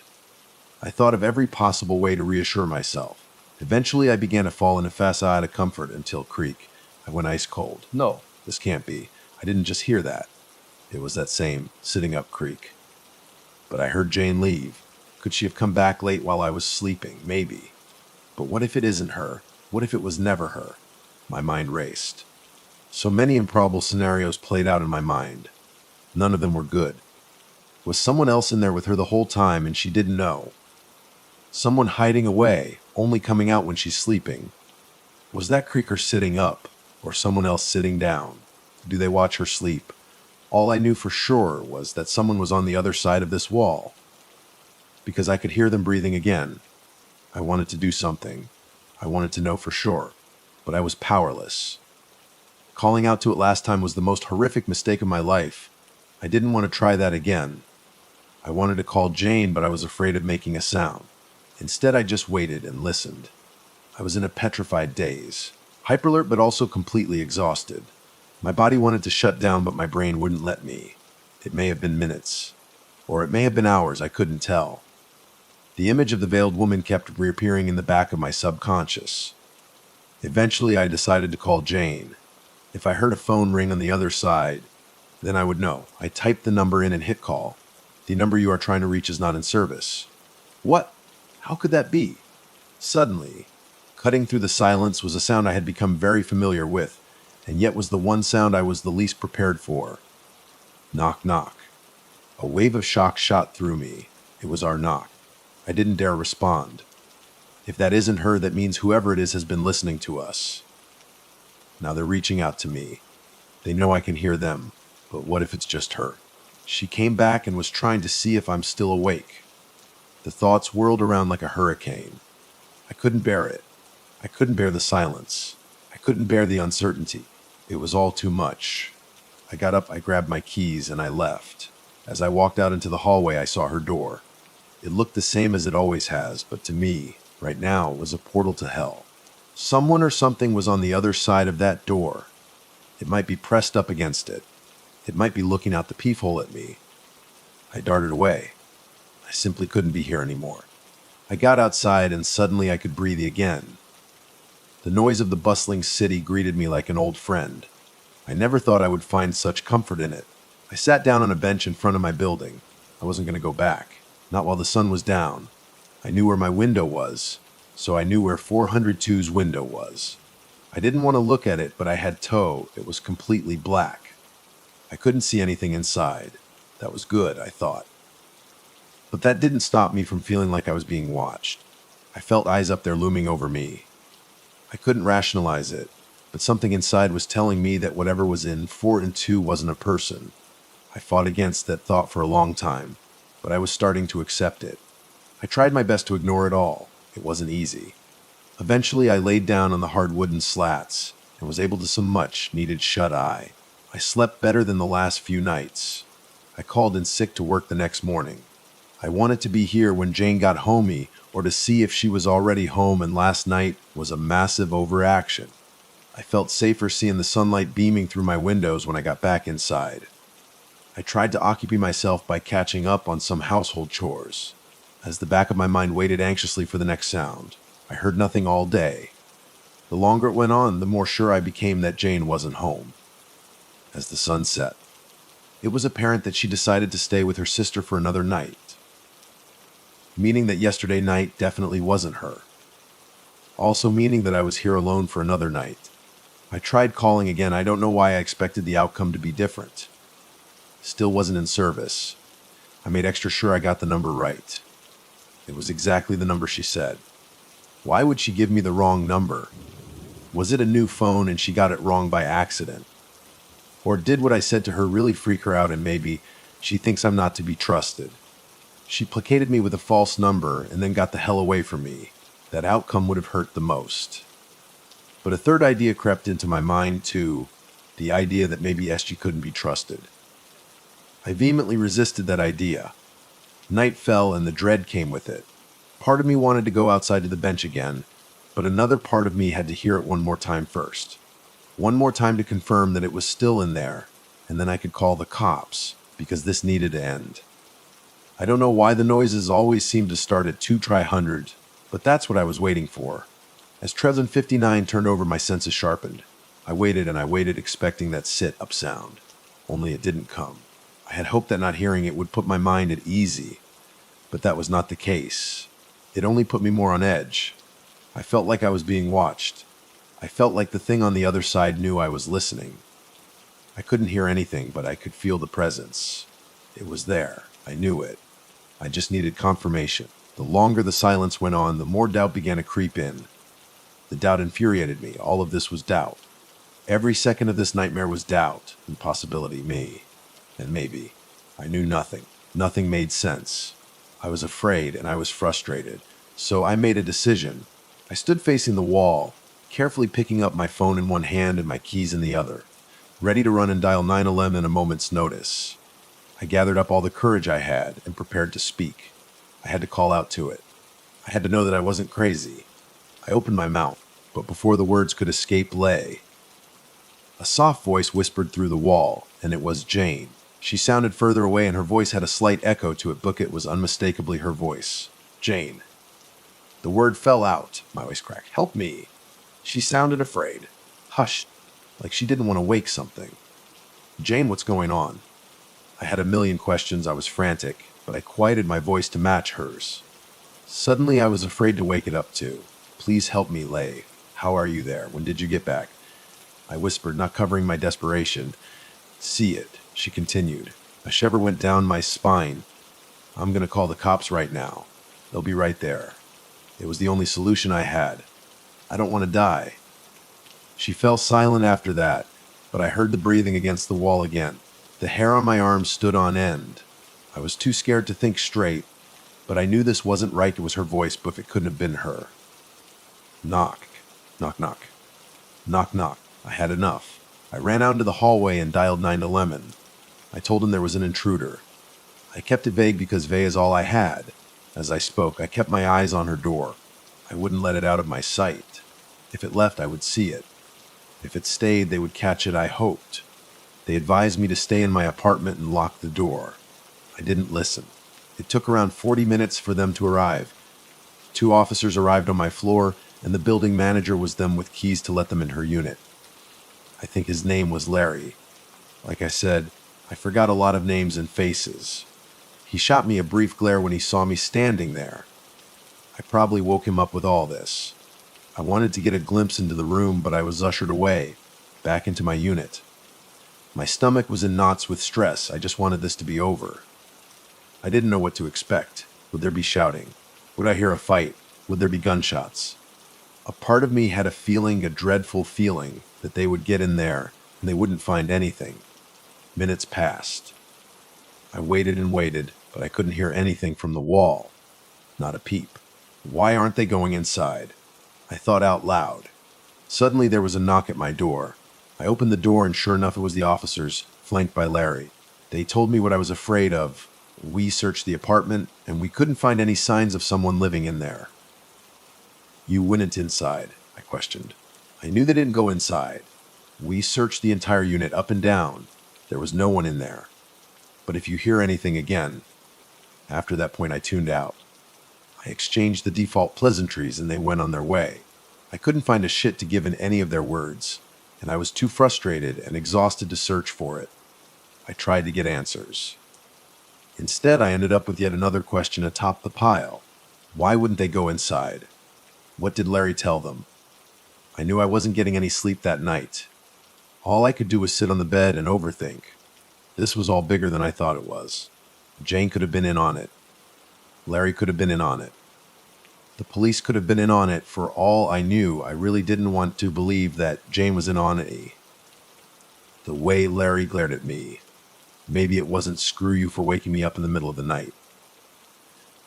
I thought of every possible way to reassure myself. Eventually, I began to fall into facade of comfort until creak. I went ice cold. No, this can't be. I didn't just hear that. It was that same sitting up creak. But I heard Jane leave. Could she have come back late while I was sleeping? Maybe. But what if it isn't her? What if it was never her? My mind raced. So many improbable scenarios played out in my mind. None of them were good. Was someone else in there with her the whole time and she didn't know? Someone hiding away, only coming out when she's sleeping? Was that creaker sitting up, or someone else sitting down? Do they watch her sleep? All I knew for sure was that someone was on the other side of this wall, because I could hear them breathing again. I wanted to do something. I wanted to know for sure, but I was powerless. Calling out to it last time was the most horrific mistake of my life. I didn't want to try that again. I wanted to call Jane, but I was afraid of making a sound. Instead, I just waited and listened. I was in a petrified daze, hyperalert but also completely exhausted. My body wanted to shut down, but my brain wouldn't let me. It may have been minutes, or it may have been hours, I couldn't tell. The image of the veiled woman kept reappearing in the back of my subconscious. Eventually, I decided to call Jane. If I heard a phone ring on the other side, then I would know. I typed the number in and hit call. The number you are trying to reach is not in service. What? How could that be? Suddenly, cutting through the silence was a sound I had become very familiar with, and yet was the one sound I was the least prepared for. Knock, knock. A wave of shock shot through me. It was our knock. I didn't dare respond. If that isn't her, that means whoever it is has been listening to us. Now they're reaching out to me. They know I can hear them, but what if it's just her? She came back and was trying to see if I'm still awake. The thoughts whirled around like a hurricane. I couldn't bear it. I couldn't bear the silence. I couldn't bear the uncertainty. It was all too much. I got up, I grabbed my keys, and I left. As I walked out into the hallway, I saw her door. It looked the same as it always has, but to me, right now, it was a portal to hell. Someone or something was on the other side of that door. It might be pressed up against it. It might be looking out the peephole at me. I darted away. I simply couldn't be here anymore. I got outside and suddenly I could breathe again. The noise of the bustling city greeted me like an old friend. I never thought I would find such comfort in it. I sat down on a bench in front of my building. I wasn't going to go back, not while the sun was down. I knew where my window was, so I knew where 402's window was. I didn't want to look at it, but I had to. It was completely black. I couldn't see anything inside. That was good, I thought. But that didn't stop me from feeling like I was being watched. I felt eyes up there looming over me. I couldn't rationalize it, but something inside was telling me that whatever was in 402 wasn't a person. I fought against that thought for a long time, but I was starting to accept it. I tried my best to ignore it all. It wasn't easy. Eventually, I laid down on the hard wooden slats and was able to some much-needed shut-eye. I slept better than the last few nights. I called in sick to work the next morning. I wanted to be here when Jane got homey, or to see if she was already home, and last night was a massive overaction. I felt safer seeing the sunlight beaming through my windows when I got back inside. I tried to occupy myself by catching up on some household chores. As the back of my mind waited anxiously for the next sound, I heard nothing all day. The longer it went on, the more sure I became that Jane wasn't home. As the sun set, it was apparent that she decided to stay with her sister for another night, meaning that yesterday night definitely wasn't her. Also meaning that I was here alone for another night. I tried calling again. I don't know why I expected the outcome to be different. Still wasn't in service. I made extra sure I got the number right. It was exactly the number she said. Why would she give me the wrong number? Was it a new phone and she got it wrong by accident? Or did what I said to her really freak her out and maybe she thinks I'm not to be trusted? She placated me with a false number and then got the hell away from me. That outcome would have hurt the most. But a third idea crept into my mind too, the idea that maybe SG couldn't be trusted. I vehemently resisted that idea. Night fell and the dread came with it. Part of me wanted to go outside to the bench again, but another part of me had to hear it one more time first. One more time to confirm that it was still in there, and then I could call the cops, because this needed to end. I don't know why the noises always seem to start at 2 but that's what I was waiting for. As Trezon 59 turned over, my senses sharpened. I waited and I waited, expecting that sit-up sound. Only it didn't come. I had hoped that not hearing it would put my mind at ease, but that was not the case. It only put me more on edge. I felt like I was being watched. I felt like the thing on the other side knew I was listening. I couldn't hear anything, but I could feel the presence. It was there. I knew it. I just needed confirmation. The longer the silence went on, the more doubt began to creep in. The doubt infuriated me. All of this was doubt. Every second of this nightmare was doubt, and possibility me. And maybe. I knew nothing. Nothing made sense. I was afraid and I was frustrated. So I made a decision. I stood facing the wall, carefully picking up my phone in one hand and my keys in the other, ready to run and dial 911 at a moment's notice. I gathered up all the courage I had and prepared to speak. I had to call out to it. I had to know that I wasn't crazy. I opened my mouth, but before the words could escape lay. A soft voice whispered through the wall, and it was Jane. She sounded further away and her voice had a slight echo to it, but it was unmistakably her voice. Jane. The word fell out. My voice cracked. Help me. She sounded afraid. Hushed, like she didn't want to wake something. Jane, what's going on? I had a million questions. I was frantic, but I quieted my voice to match hers. Suddenly I was afraid to wake it up too. Please help me, Lay. How are you there? When did you get back? I whispered, not covering my desperation. See it, she continued. A shiver went down my spine. I'm going to call the cops right now. They'll be right there. It was the only solution I had. I don't want to die. She fell silent after that, but I heard the breathing against the wall again. The hair on my arms stood on end. I was too scared to think straight, but I knew this wasn't right. It was her voice, but it couldn't have been her. Knock. Knock, knock. Knock, knock. I had enough. I ran out into the hallway and dialed 911. I told him there was an intruder. I kept it vague because vague is all I had. As I spoke, I kept my eyes on her door. I wouldn't let it out of my sight. If it left, I would see it. If it stayed, they would catch it, I hoped. They advised me to stay in my apartment and lock the door. I didn't listen. It took around 40 minutes for them to arrive. 2 officers arrived on my floor, and the building manager was them with keys to let them in her unit. I think his name was Larry. Like I said, I forgot a lot of names and faces. He shot me a brief glare when he saw me standing there. I probably woke him up with all this. I wanted to get a glimpse into the room, but I was ushered away, back into my unit. My stomach was in knots with stress. I just wanted this to be over. I didn't know what to expect. Would there be shouting? Would I hear a fight? Would there be gunshots? A part of me had a dreadful feeling, that they would get in there and they wouldn't find anything. Minutes passed. I waited and waited, but I couldn't hear anything from the wall. Not a peep. Why aren't they going inside? I thought out loud. Suddenly there was a knock at my door. I opened the door and sure enough it was the officers, flanked by Larry. They told me what I was afraid of. We searched the apartment and we couldn't find any signs of someone living in there. You went inside, I questioned. I knew they didn't go inside. We searched the entire unit up and down. There was no one in there. But if you hear anything again... After that point I tuned out. I exchanged the default pleasantries and they went on their way. I couldn't find a shit to give in any of their words, and I was too frustrated and exhausted to search for it. I tried to get answers. Instead, I ended up with yet another question atop the pile. Why wouldn't they go inside? What did Larry tell them? I knew I wasn't getting any sleep that night. All I could do was sit on the bed and overthink. This was all bigger than I thought it was. Jane could have been in on it. Larry could have been in on it. The police could have been in on it. For all I knew, I really didn't want to believe that Jane was in on it. The way Larry glared at me. Maybe it wasn't screw you for waking me up in the middle of the night.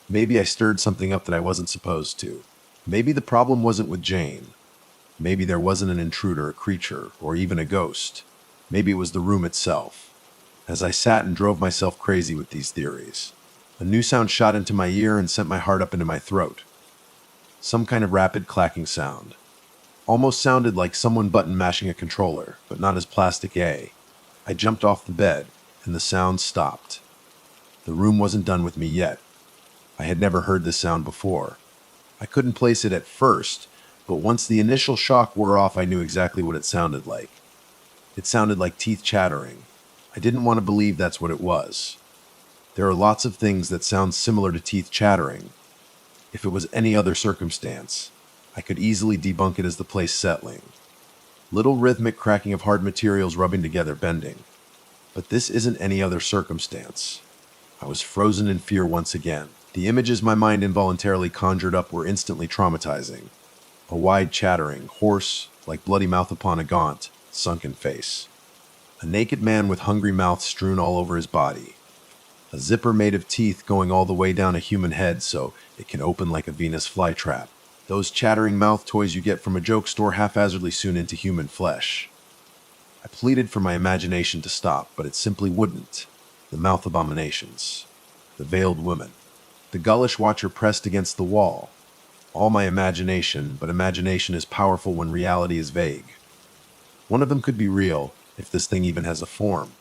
Maybe I stirred something up that I wasn't supposed to. Maybe the problem wasn't with Jane. Maybe there wasn't an intruder, a creature, or even a ghost. Maybe it was the room itself. As I sat and drove myself crazy with these theories, a new sound shot into my ear and sent my heart up into my throat. Some kind of rapid clacking sound. Almost sounded like someone button mashing a controller, but not as plastic A. I jumped off the bed, and the sound stopped. The room wasn't done with me yet. I had never heard this sound before. I couldn't place it at first, but once the initial shock wore off, I knew exactly what it sounded like. It sounded like teeth chattering. I didn't want to believe that's what it was. There are lots of things that sound similar to teeth chattering. If it was any other circumstance, I could easily debunk it as the place settling. Little rhythmic cracking of hard materials rubbing together, bending. But this isn't any other circumstance. I was frozen in fear once again. The images my mind involuntarily conjured up were instantly traumatizing. A wide chattering, hoarse, like bloody mouth upon a gaunt, sunken face. A naked man with hungry mouth strewn all over his body. A zipper made of teeth going all the way down a human head so it can open like a Venus flytrap. Those chattering mouth toys you get from a joke store haphazardly sewn into human flesh. I pleaded for my imagination to stop, but it simply wouldn't. The mouth abominations. The veiled woman. The gullish watcher pressed against the wall. All my imagination, but imagination is powerful when reality is vague. One of them could be real, if this thing even has a form.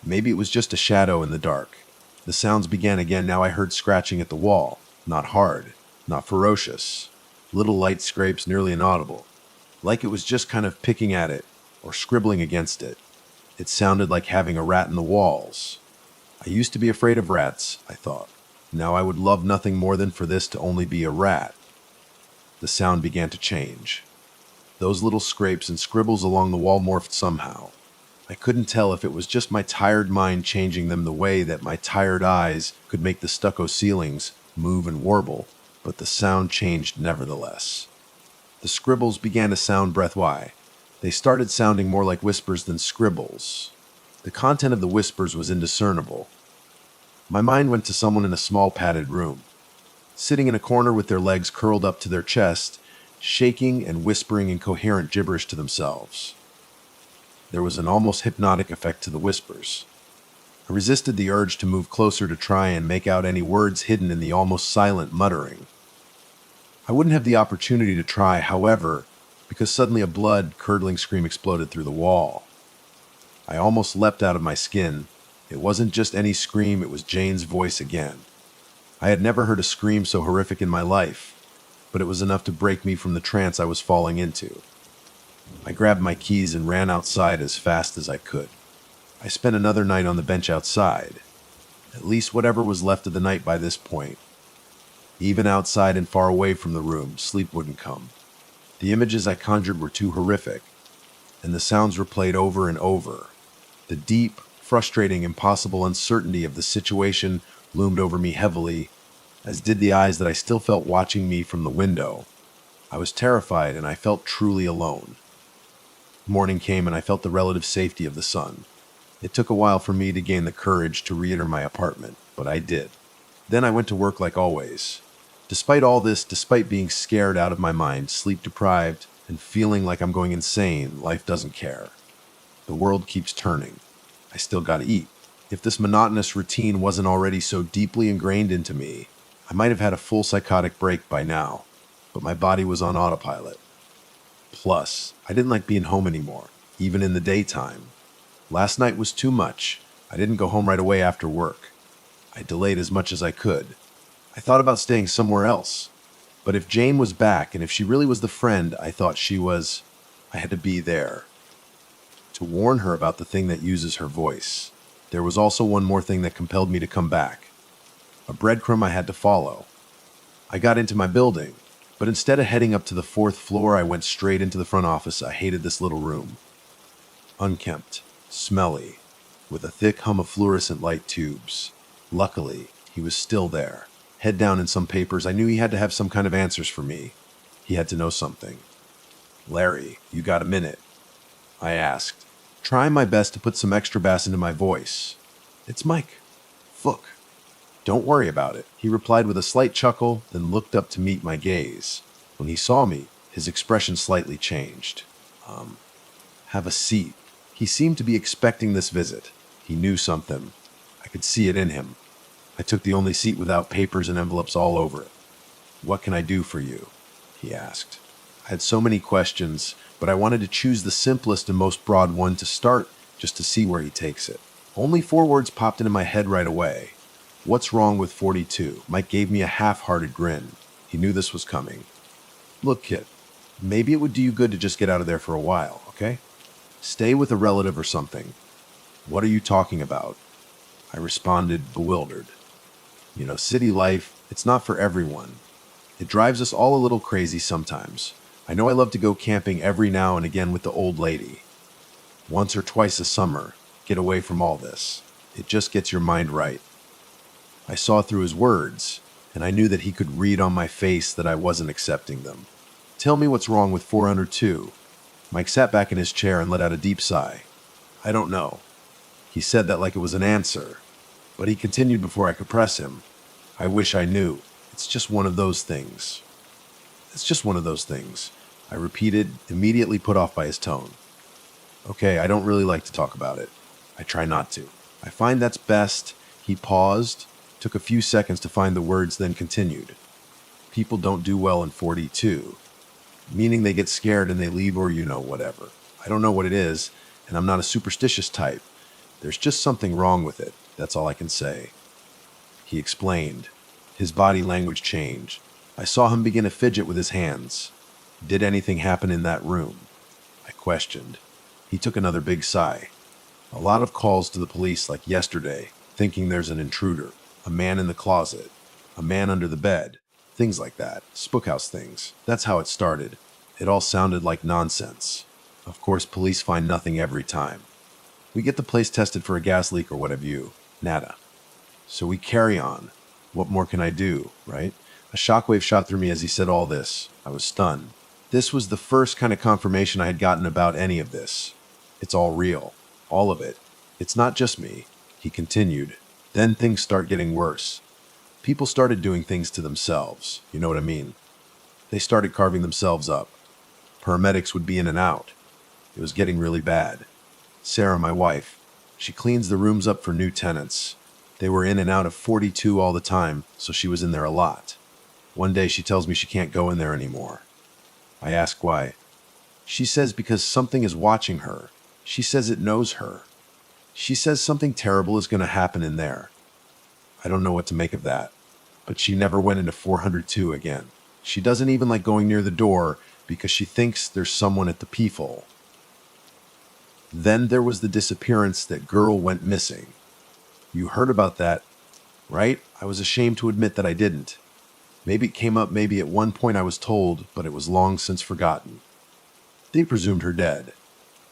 Maybe it was just a shadow in the dark. The sounds began again. Now I heard scratching at the wall. Not hard, not ferocious. Little light scrapes, nearly inaudible. Like it was just kind of picking at it, or scribbling against it. It sounded like having a rat in the walls. I used to be afraid of rats, I thought. Now I would love nothing more than for this to only be a rat. The sound began to change. Those little scrapes and scribbles along the wall morphed somehow. I couldn't tell if it was just my tired mind changing them the way that my tired eyes could make the stucco ceilings move and warble, but the sound changed nevertheless. The scribbles began to sound breathwise. They started sounding more like whispers than scribbles. The content of the whispers was indiscernible. My mind went to someone in a small padded room, sitting in a corner with their legs curled up to their chest, shaking and whispering incoherent gibberish to themselves. There was an almost hypnotic effect to the whispers. I resisted the urge to move closer to try and make out any words hidden in the almost silent muttering. I wouldn't have the opportunity to try, however, because suddenly a blood-curdling scream exploded through the wall. I almost leapt out of my skin. It wasn't just any scream, it was Jane's voice again. I had never heard a scream so horrific in my life. but it was enough to break me from the trance I was falling into. I grabbed my keys and ran outside as fast as I could. I spent another night on the bench outside, at least whatever was left of the night by this point. Even outside and far away from the room, sleep wouldn't come. The images I conjured were too horrific, and the sounds were played over and over. The deep, frustrating, impossible uncertainty of the situation loomed over me heavily, as did the eyes that I still felt watching me from the window. I was terrified, and I felt truly alone. Morning came, and I felt the relative safety of the sun. It took a while for me to gain the courage to re-enter my apartment, but I did. Then I went to work like always. Despite all this, despite being scared out of my mind, sleep-deprived, and feeling like I'm going insane, life doesn't care. The world keeps turning. I still gotta eat. If this monotonous routine wasn't already so deeply ingrained into me, I might have had a full psychotic break by now, but my body was on autopilot. Plus, I didn't like being home anymore, even in the daytime. Last night was too much. I didn't go home right away after work. I delayed as much as I could. I thought about staying somewhere else. But if Jane was back, and if she really was the friend I thought she was, I had to be there. To warn her about the thing that uses her voice. There was also one more thing that compelled me to come back. A breadcrumb I had to follow. I got into my building, but instead of heading up to the 4th floor, I went straight into the front office. I hated this little room. Unkempt, smelly, with a thick hum of fluorescent light tubes. Luckily, he was still there. Head down in some papers. I knew he had to have some kind of answers for me. He had to know something. "Larry, you got a minute?" I asked, trying my best to put some extra bass into my voice. "It's Mike. Look." "Don't worry about it," he replied with a slight chuckle, then looked up to meet my gaze. When he saw me, his expression slightly changed. Have a seat." He seemed to be expecting this visit. He knew something. I could see it in him. I took the only seat without papers and envelopes all over it. "What can I do for you?" he asked. I had so many questions, but I wanted to choose the simplest and most broad one to start, just to see where he takes it. Only 4 words popped into my head right away. "What's wrong with 42? Mike gave me a half-hearted grin. He knew this was coming. "Look, kid, maybe it would do you good to just get out of there for a while, okay? Stay with a relative or something." "What are you talking about?" I responded, bewildered. City life, it's not for everyone. It drives us all a little crazy sometimes. I know I love to go camping every now and again with the old lady. Once or twice a summer, get away from all this. It just gets your mind right. I saw through his words, and I knew that he could read on my face that I wasn't accepting them. "Tell me what's wrong with 402. Mike sat back in his chair and let out a deep sigh. "I don't know." He said that like it was an answer, but he continued before I could press him. "I wish I knew. It's just one of those things." "It's just one of those things," I repeated, immediately put off by his tone. "Okay, I don't really like to talk about it. I try not to. I find that's best." He paused, took a few seconds to find the words, then continued. "People don't do well in 42. Meaning they get scared and they leave or whatever. I don't know what it is, and I'm not a superstitious type. There's just something wrong with it. That's all I can say." He explained. His body language changed. I saw him begin to fidget with his hands. "Did anything happen in that room?" I questioned. He took another big sigh. "A lot of calls to the police like yesterday, thinking there's an intruder, a man in the closet, a man under the bed, things like that, spookhouse things. That's how it started. It all sounded like nonsense. Of course, police find nothing every time. We get the place tested for a gas leak or what have you. Nada. So we carry on. What more can I do, right?" A shockwave shot through me as he said all this. I was stunned. This was the first kind of confirmation I had gotten about any of this. It's all real. All of it. It's not just me. He continued. Then things start getting worse. People started doing things to themselves. You know what I mean? They started carving themselves up. Paramedics would be in and out. It was getting really bad. Sarah, my wife, she cleans the rooms up for new tenants. They were in and out of 42 all the time, so she was in there a lot. One day she tells me she can't go in there anymore. I ask why. She says because something is watching her. She says it knows her. She says something terrible is going to happen in there. I don't know what to make of that, but she never went into 402 again. She doesn't even like going near the door because she thinks there's someone at the peephole. Then there was the disappearance. That girl went missing. You heard about that, right? I was ashamed to admit that I didn't. Maybe it came up, maybe at one point I was told, but it was long since forgotten. They presumed her dead.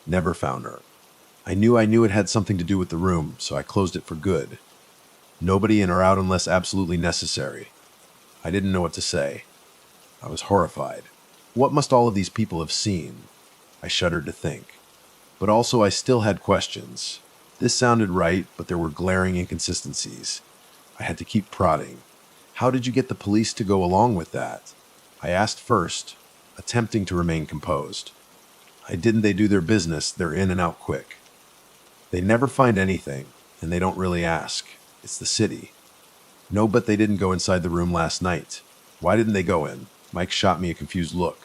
Never found her. I knew it had something to do with the room, so I closed it for good. Nobody in or out unless absolutely necessary. I didn't know what to say. I was horrified. What must all of these people have seen? I shuddered to think. But also I still had questions. This sounded right, but there were glaring inconsistencies. I had to keep prodding. How did you get the police to go along with that? I asked first, attempting to remain composed. Didn't they do their business? They're in and out quick. They never find anything, and they don't really ask. It's the city. No, but they didn't go inside the room last night. Why didn't they go in? Mike shot me a confused look.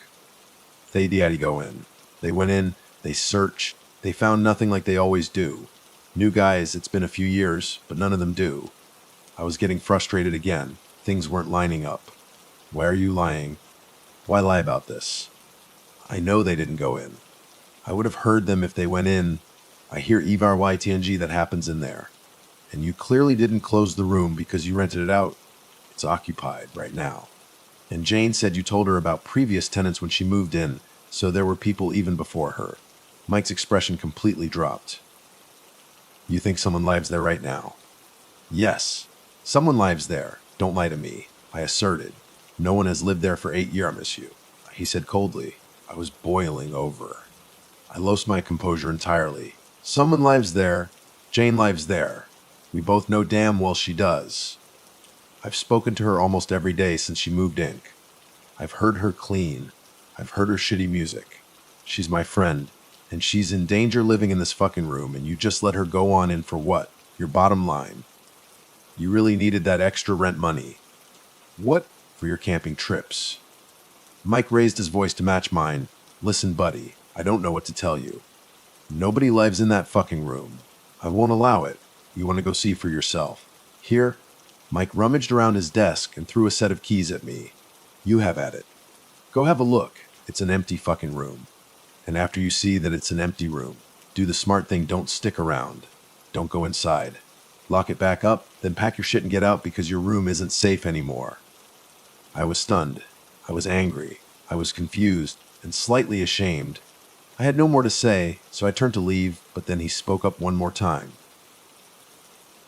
They did go in. They went in, they searched, they found nothing like they always do. New guys, it's been a few years, but none of them do. I was getting frustrated again. Things weren't lining up. Why are you lying? Why lie about this? I know they didn't go in. I would have heard them if they went in. I hear Ivar YTNG that happens in there. And you clearly didn't close the room because you rented it out. It's occupied right now. And Jane said you told her about previous tenants when she moved in, so there were people even before her. Mike's expression completely dropped. You think someone lives there right now? Yes, someone lives there. Don't lie to me, I asserted. No one has lived there for 8 years, monsieur. He said coldly. I was boiling over. I lost my composure entirely. Someone lives there. Jane lives there. We both know damn well she does. I've spoken to her almost every day since she moved in. I've heard her clean. I've heard her shitty music. She's my friend, and she's in danger living in this fucking room, and you just let her go on in for what? Your bottom line. You really needed that extra rent money. What? For your camping trips. Mike raised his voice to match mine. Listen, buddy, I don't know what to tell you. Nobody lives in that fucking room. I won't allow it. You want to go see for yourself. Here, Mike rummaged around his desk and threw a set of keys at me. You have at it. Go have a look. It's an empty fucking room. And after you see that it's an empty room, do the smart thing. Don't stick around. Don't go inside. Lock it back up, then pack your shit and get out because your room isn't safe anymore. I was stunned. I was angry. I was confused and slightly ashamed. I had no more to say, so I turned to leave, but then he spoke up one more time.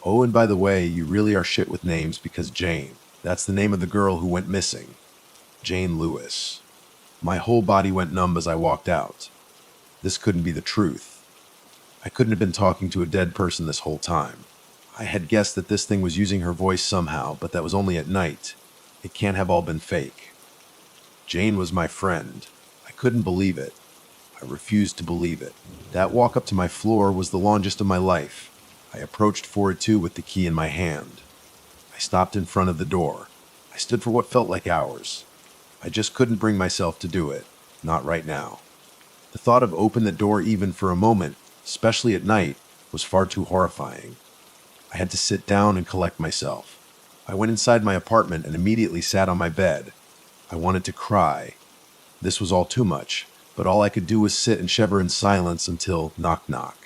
Oh, and by the way, you really are shit with names because Jane, that's the name of the girl who went missing. Jane Lewis. My whole body went numb as I walked out. This couldn't be the truth. I couldn't have been talking to a dead person this whole time. I had guessed that this thing was using her voice somehow, but that was only at night. It can't have all been fake. Jane was my friend. I couldn't believe it. I refused to believe it. That walk up to my floor was the longest of my life. I approached 402 with the key in my hand. I stopped in front of the door. I stood for what felt like hours. I just couldn't bring myself to do it. Not right now. The thought of opening the door even for a moment, especially at night, was far too horrifying. I had to sit down and collect myself. I went inside my apartment and immediately sat on my bed. I wanted to cry. This was all too much, but all I could do was sit and shiver in silence until knock knock.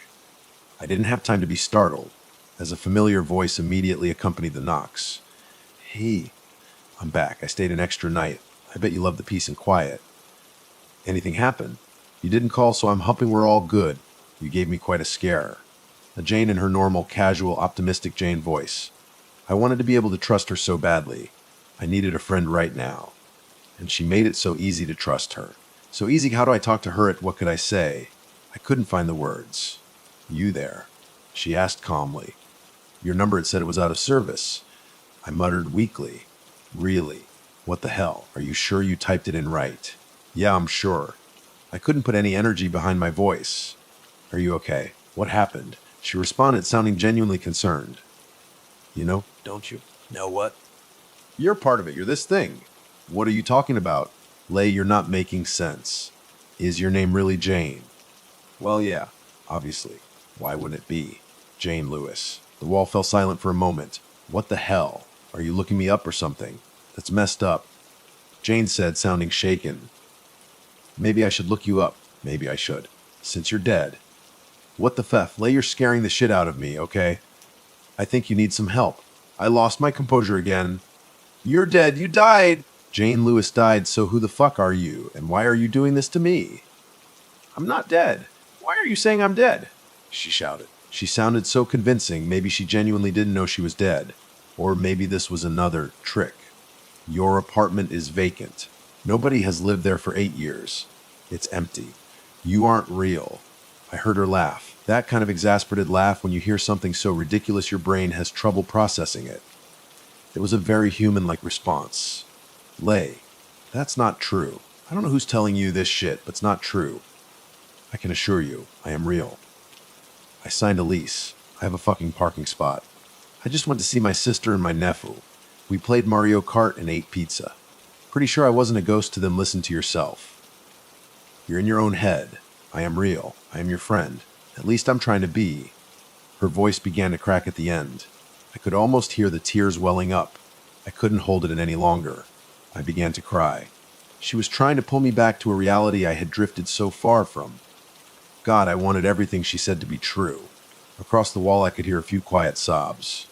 I didn't have time to be startled, as a familiar voice immediately accompanied the knocks. Hey, I'm back. I stayed an extra night. I bet you love the peace and quiet. Anything happened? You didn't call, so I'm hoping we're all good. You gave me quite a scare. A Jane in her normal, casual, optimistic Jane voice. I wanted to be able to trust her so badly. I needed a friend right now. And she made it so easy to trust her. So easy, how do I talk to her at what could I say? I couldn't find the words. You there? She asked calmly. Your number had said it was out of service. I muttered weakly. Really? What the hell? Are you sure you typed it in right? Yeah, I'm sure. I couldn't put any energy behind my voice. Are you okay? What happened? She responded, sounding genuinely concerned. You know, don't you? Know what? You're part of it. You're this thing. What are you talking about? Lay, you're not making sense. Is your name really Jane? Well, yeah, obviously. Why wouldn't it be? Jane Lewis. The wall fell silent for a moment. What the hell? Are you looking me up or something? That's messed up. Jane said, sounding shaken. Maybe I should look you up. Maybe I should. Since you're dead. What the f? Lay, you're scaring the shit out of me, okay? I think you need some help. I lost my composure again. You're dead. You died. Jane Lewis died, so who the fuck are you? And why are you doing this to me? I'm not dead. Why are you saying I'm dead? She shouted. She sounded so convincing, maybe she genuinely didn't know she was dead. Or maybe this was another trick. Your apartment is vacant. Nobody has lived there for 8 years. It's empty. You aren't real. I heard her laugh. That kind of exasperated laugh when you hear something so ridiculous your brain has trouble processing it. It was a very human-like response. Lay, that's not true. I don't know who's telling you this shit, but it's not true. I can assure you, I am real. I signed a lease. I have a fucking parking spot. I just went to see my sister and my nephew. We played Mario Kart and ate pizza. Pretty sure I wasn't a ghost to them. Listen to yourself. You're in your own head. I am real. I am your friend. At least I'm trying to be. Her voice began to crack at the end. I could almost hear the tears welling up. I couldn't hold it in any longer. I began to cry. She was trying to pull me back to a reality I had drifted so far from. God, I wanted everything she said to be true. Across the wall I could hear a few quiet sobs.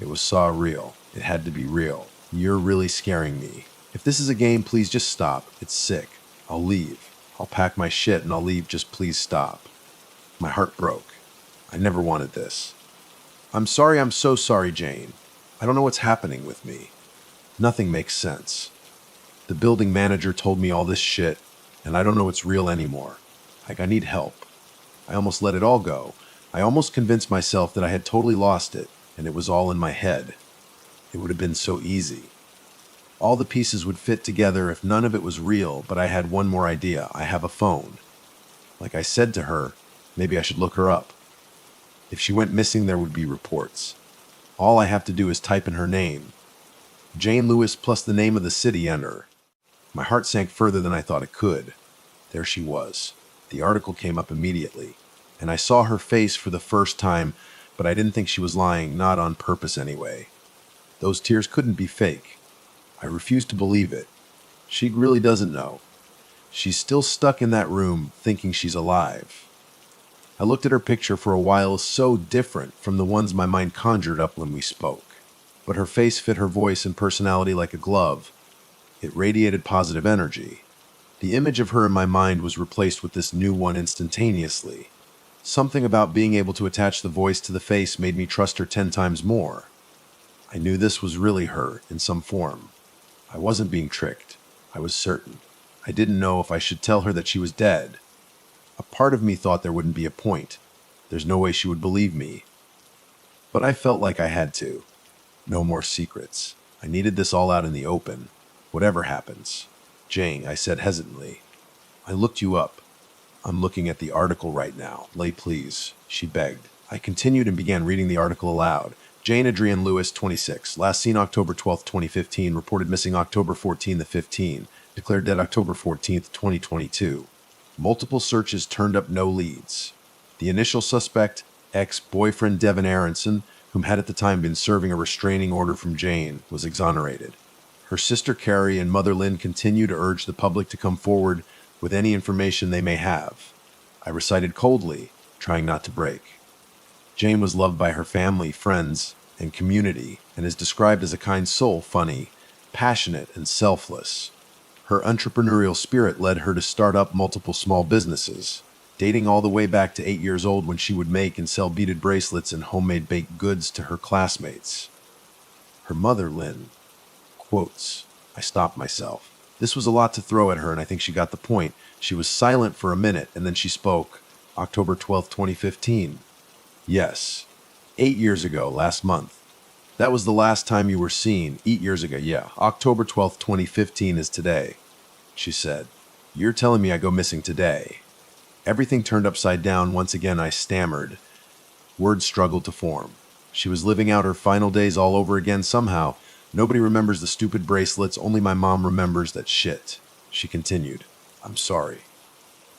It was so real. It had to be real. You're really scaring me. If this is a game, please just stop. It's sick. I'll leave. I'll pack my shit and I'll leave. Just please stop. My heart broke. I never wanted this. I'm sorry. I'm so sorry, Jane. I don't know what's happening with me. Nothing makes sense. The building manager told me all this shit, and I don't know it's real anymore. I need help. I almost let it all go. I almost convinced myself that I had totally lost it, and it was all in my head. It would have been so easy. All the pieces would fit together if none of it was real, but I had one more idea. I have a phone. Like I said to her, maybe I should look her up. If she went missing, there would be reports. All I have to do is type in her name. Jane Lewis plus the name of the city, enter. My heart sank further than I thought it could. There she was. The article came up immediately, and I saw her face for the first time, but I didn't think she was lying, not on purpose anyway. Those tears couldn't be fake. I refused to believe it. She really doesn't know. She's still stuck in that room, thinking she's alive. I looked at her picture for a while, so different from the ones my mind conjured up when we spoke. But her face fit her voice and personality like a glove. It radiated positive energy. The image of her in my mind was replaced with this new one instantaneously. Something about being able to attach the voice to the face made me trust her 10 times more. I knew this was really her, in some form. I wasn't being tricked. I was certain. I didn't know if I should tell her that she was dead. A part of me thought there wouldn't be a point. There's no way she would believe me. But I felt like I had to. No more secrets. I needed this all out in the open. Whatever happens. Jane, I said hesitantly. I looked you up. I'm looking at the article right now. Lay, please, she begged. I continued and began reading the article aloud. Jane Adrienne Lewis, 26. Last seen October 12, 2015. Reported missing October 14, the 15. Declared dead October 14, 2022. Multiple searches turned up no leads. The initial suspect, ex-boyfriend Devin Aronson, whom had at the time been serving a restraining order from Jane, was exonerated. Her sister Carrie and mother Lynn continue to urge the public to come forward with any information they may have. I recited coldly, trying not to break. Jane was loved by her family, friends, and community, and is described as a kind soul, funny, passionate, and selfless. Her entrepreneurial spirit led her to start up multiple small businesses, dating all the way back to 8 years old when she would make and sell beaded bracelets and homemade baked goods to her classmates. Her mother, Lynn, quotes. I stopped myself. This was a lot to throw at her, and I think she got the point. She was silent for a minute, and then she spoke. October 12, 2015. Yes. 8 years ago, last month. That was the last time you were seen. 8 years ago, yeah. October 12th, 2015 is today, she said. You're telling me I go missing today. Everything turned upside down. Once again, I stammered. Words struggled to form. She was living out her final days all over again somehow. Nobody remembers the stupid bracelets. Only my mom remembers that shit. She continued. I'm sorry.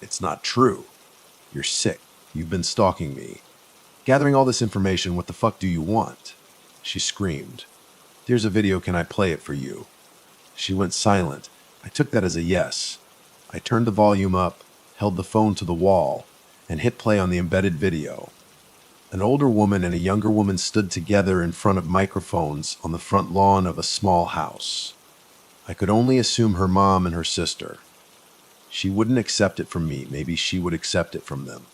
It's not true. You're sick. You've been stalking me. Gathering all this information, what the fuck do you want? She screamed. There's a video, can I play it for you? She went silent. I took that as a yes. I turned the volume up, held the phone to the wall, and hit play on the embedded video. An older woman and a younger woman stood together in front of microphones on the front lawn of a small house. I could only assume her mom and her sister. She wouldn't accept it from me. Maybe she would accept it from them.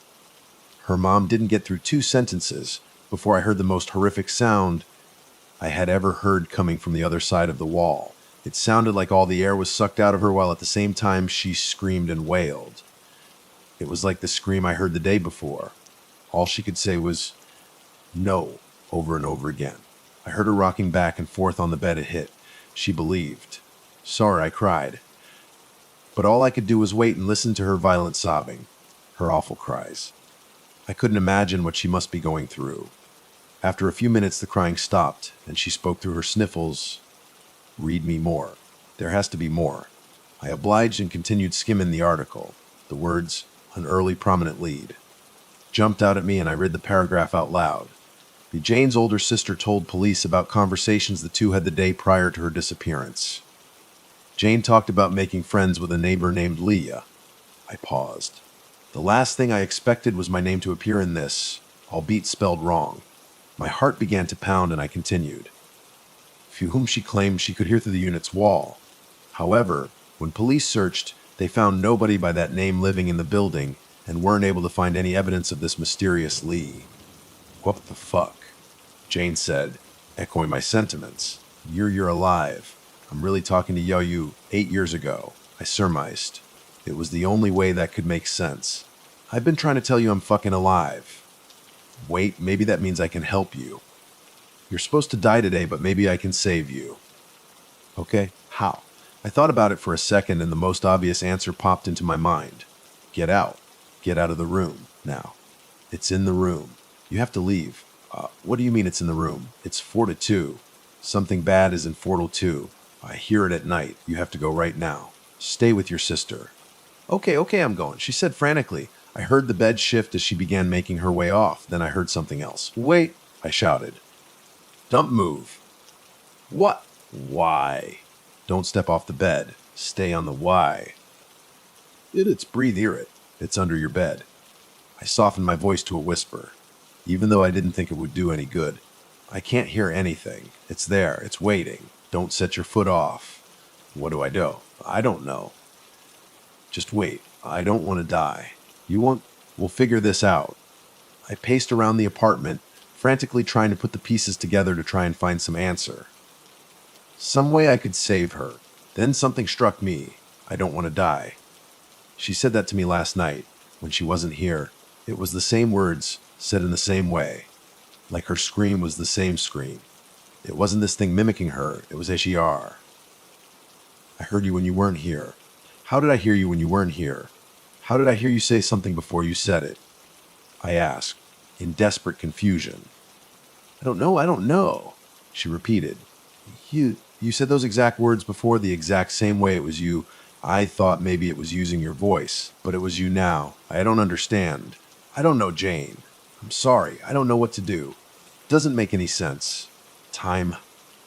Her mom didn't get through 2 sentences before I heard the most horrific sound I had ever heard coming from the other side of the wall. It sounded like all the air was sucked out of her while at the same time she screamed and wailed. It was like the scream I heard the day before. All she could say was, "No," over and over again. I heard her rocking back and forth on the bed it hit. She believed. "Sorry," I cried. But all I could do was wait and listen to her violent sobbing, her awful cries. I couldn't imagine what she must be going through. After a few minutes, the crying stopped, and she spoke through her sniffles. "Read me more. There has to be more." I obliged and continued skimming the article. The words, "an early prominent lead," jumped out at me, and I read the paragraph out loud. Jane's older sister told police about conversations the two had the day prior to her disappearance. Jane talked about making friends with a neighbor named Leah. I paused. The last thing I expected was my name to appear in this, albeit spelled wrong. My heart began to pound, and I continued. "To whom she claimed she could hear through the unit's wall. However, when police searched, they found nobody by that name living in the building and weren't able to find any evidence of this mysterious Lee." "What the fuck?" Jane said, echoing my sentiments. You're alive. I'm really talking to you 8 years ago," I surmised. It was the only way that could make sense. "I've been trying to tell you I'm fucking alive." "Wait, maybe that means I can help you. You're supposed to die today, but maybe I can save you." "Okay, how?" I thought about it for a second, and the most obvious answer popped into my mind. "Get out. Get out of the room, now. It's in the room. You have to leave." What do you mean it's in the room? It's 4-2. Something bad is in 4-2. I hear it at night. You have to go right now. Stay with your sister." Okay, I'm going," she said frantically. I heard the bed shift as she began making her way off. Then I heard something else. "Wait," I shouted. "Don't move." "What?" "Why?" "Don't step off the bed. Stay on the why." It's breathe, hear it. It's under your bed." I softened my voice to a whisper, even though I didn't think it would do any good. "I can't hear anything. It's there. It's waiting. Don't set your foot off." "What do I do?" "I don't know. Just wait. I don't want to die. You won't. We'll figure this out." I paced around the apartment, frantically trying to put the pieces together to try and find some answer. Some way I could save her. Then something struck me. I don't want to die. She said that to me last night, when she wasn't here. It was the same words, said in the same way. Like her scream was the same scream. It wasn't this thing mimicking her. It was HER. "I heard you when you weren't here." "How did I hear you when you weren't here? How did I hear you say something before you said it?" I asked, in desperate confusion. I don't know," she repeated. You said those exact words before, the exact same way it was you. I thought maybe it was using your voice, but it was you now. I don't understand. I don't know, Jane. I'm sorry. I don't know what to do. It doesn't make any sense." "Time,"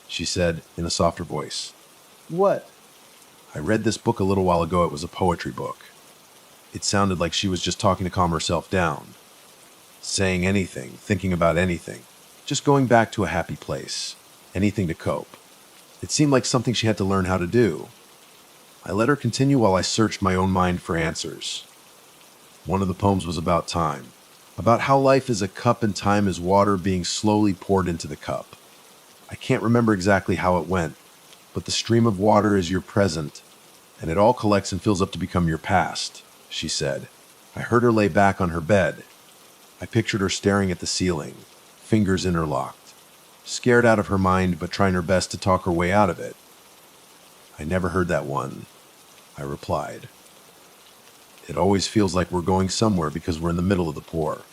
she said in a softer voice. What? "I read this book a little while ago. It was a poetry book. It sounded like she was just talking to calm herself down. Saying anything, thinking about anything. Just going back to a happy place. Anything to cope. It seemed like something she had to learn how to do." I let her continue while I searched my own mind for answers. One of the poems was about time. About how life is a cup and time is water being slowly poured into the cup. I can't remember exactly how it went, but the stream of water is your present, and it all collects and fills up to become your past, she said. I heard her lay back on her bed. I pictured her staring at the ceiling, fingers interlocked, scared out of her mind but trying her best to talk her way out of it. "I never heard that one," I replied. "It always feels like we're going somewhere because we're in the middle of the pour.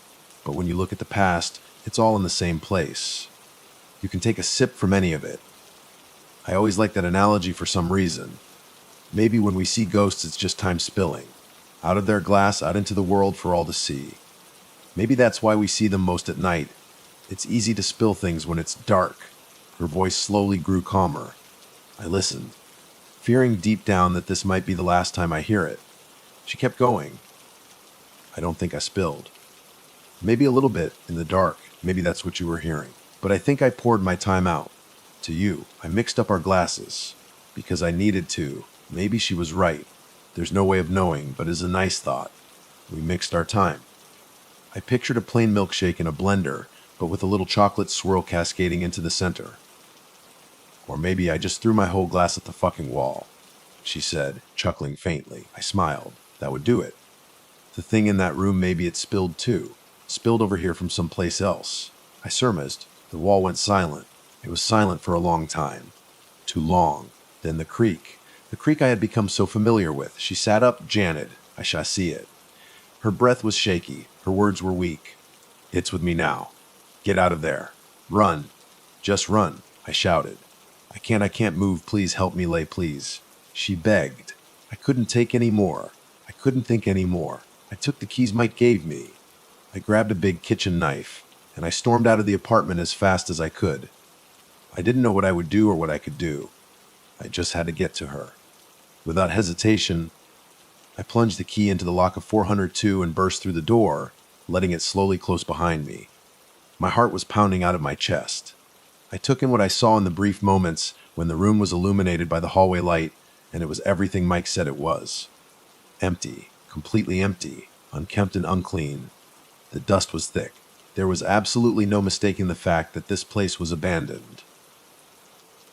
But when you look at the past, it's all in the same place. You can take a sip from any of it. I always like that analogy for some reason. Maybe when we see ghosts, it's just time spilling. Out of their glass, out into the world for all to see. Maybe that's why we see them most at night. It's easy to spill things when it's dark." Her voice slowly grew calmer. I listened. fearing deep down that this might be the last time I hear it. She kept going. I don't think I spilled. Maybe a little bit, in the dark. Maybe that's what you were hearing. But I think I poured my time out. To you. I mixed up our glasses. Because I needed to. Maybe she was right. There's no way of knowing, but it's a nice thought. We mixed our time. I pictured a plain milkshake in a blender, but with a little chocolate swirl cascading into the center. Or maybe I just threw my whole glass at the fucking wall, she said, chuckling faintly. I smiled. That would do it. The thing in that room, maybe it spilled too. Spilled over here from someplace else. I surmised. The wall went silent. It was silent for a long time. Too long. Then the creak. The creak I had become so familiar with. She sat up, Janet. I shall see it. Her breath was shaky. Her words were weak. It's with me now. Get out of there. Run. Just run, I shouted. I can't move. Please help me, Lay, please. She begged. I couldn't take any more. I couldn't think any more. I took the keys Mike gave me. I grabbed a big kitchen knife, and I stormed out of the apartment as fast as I could. I didn't know what I would do or what I could do. I just had to get to her. Without hesitation, I plunged the key into the lock of 402 and burst through the door, letting it slowly close behind me. My heart was pounding out of my chest. I took in what I saw in the brief moments when the room was illuminated by the hallway light, and it was everything Mike said it was. Empty, completely empty, unkempt and unclean. The dust was thick. There was absolutely no mistaking the fact that this place was abandoned.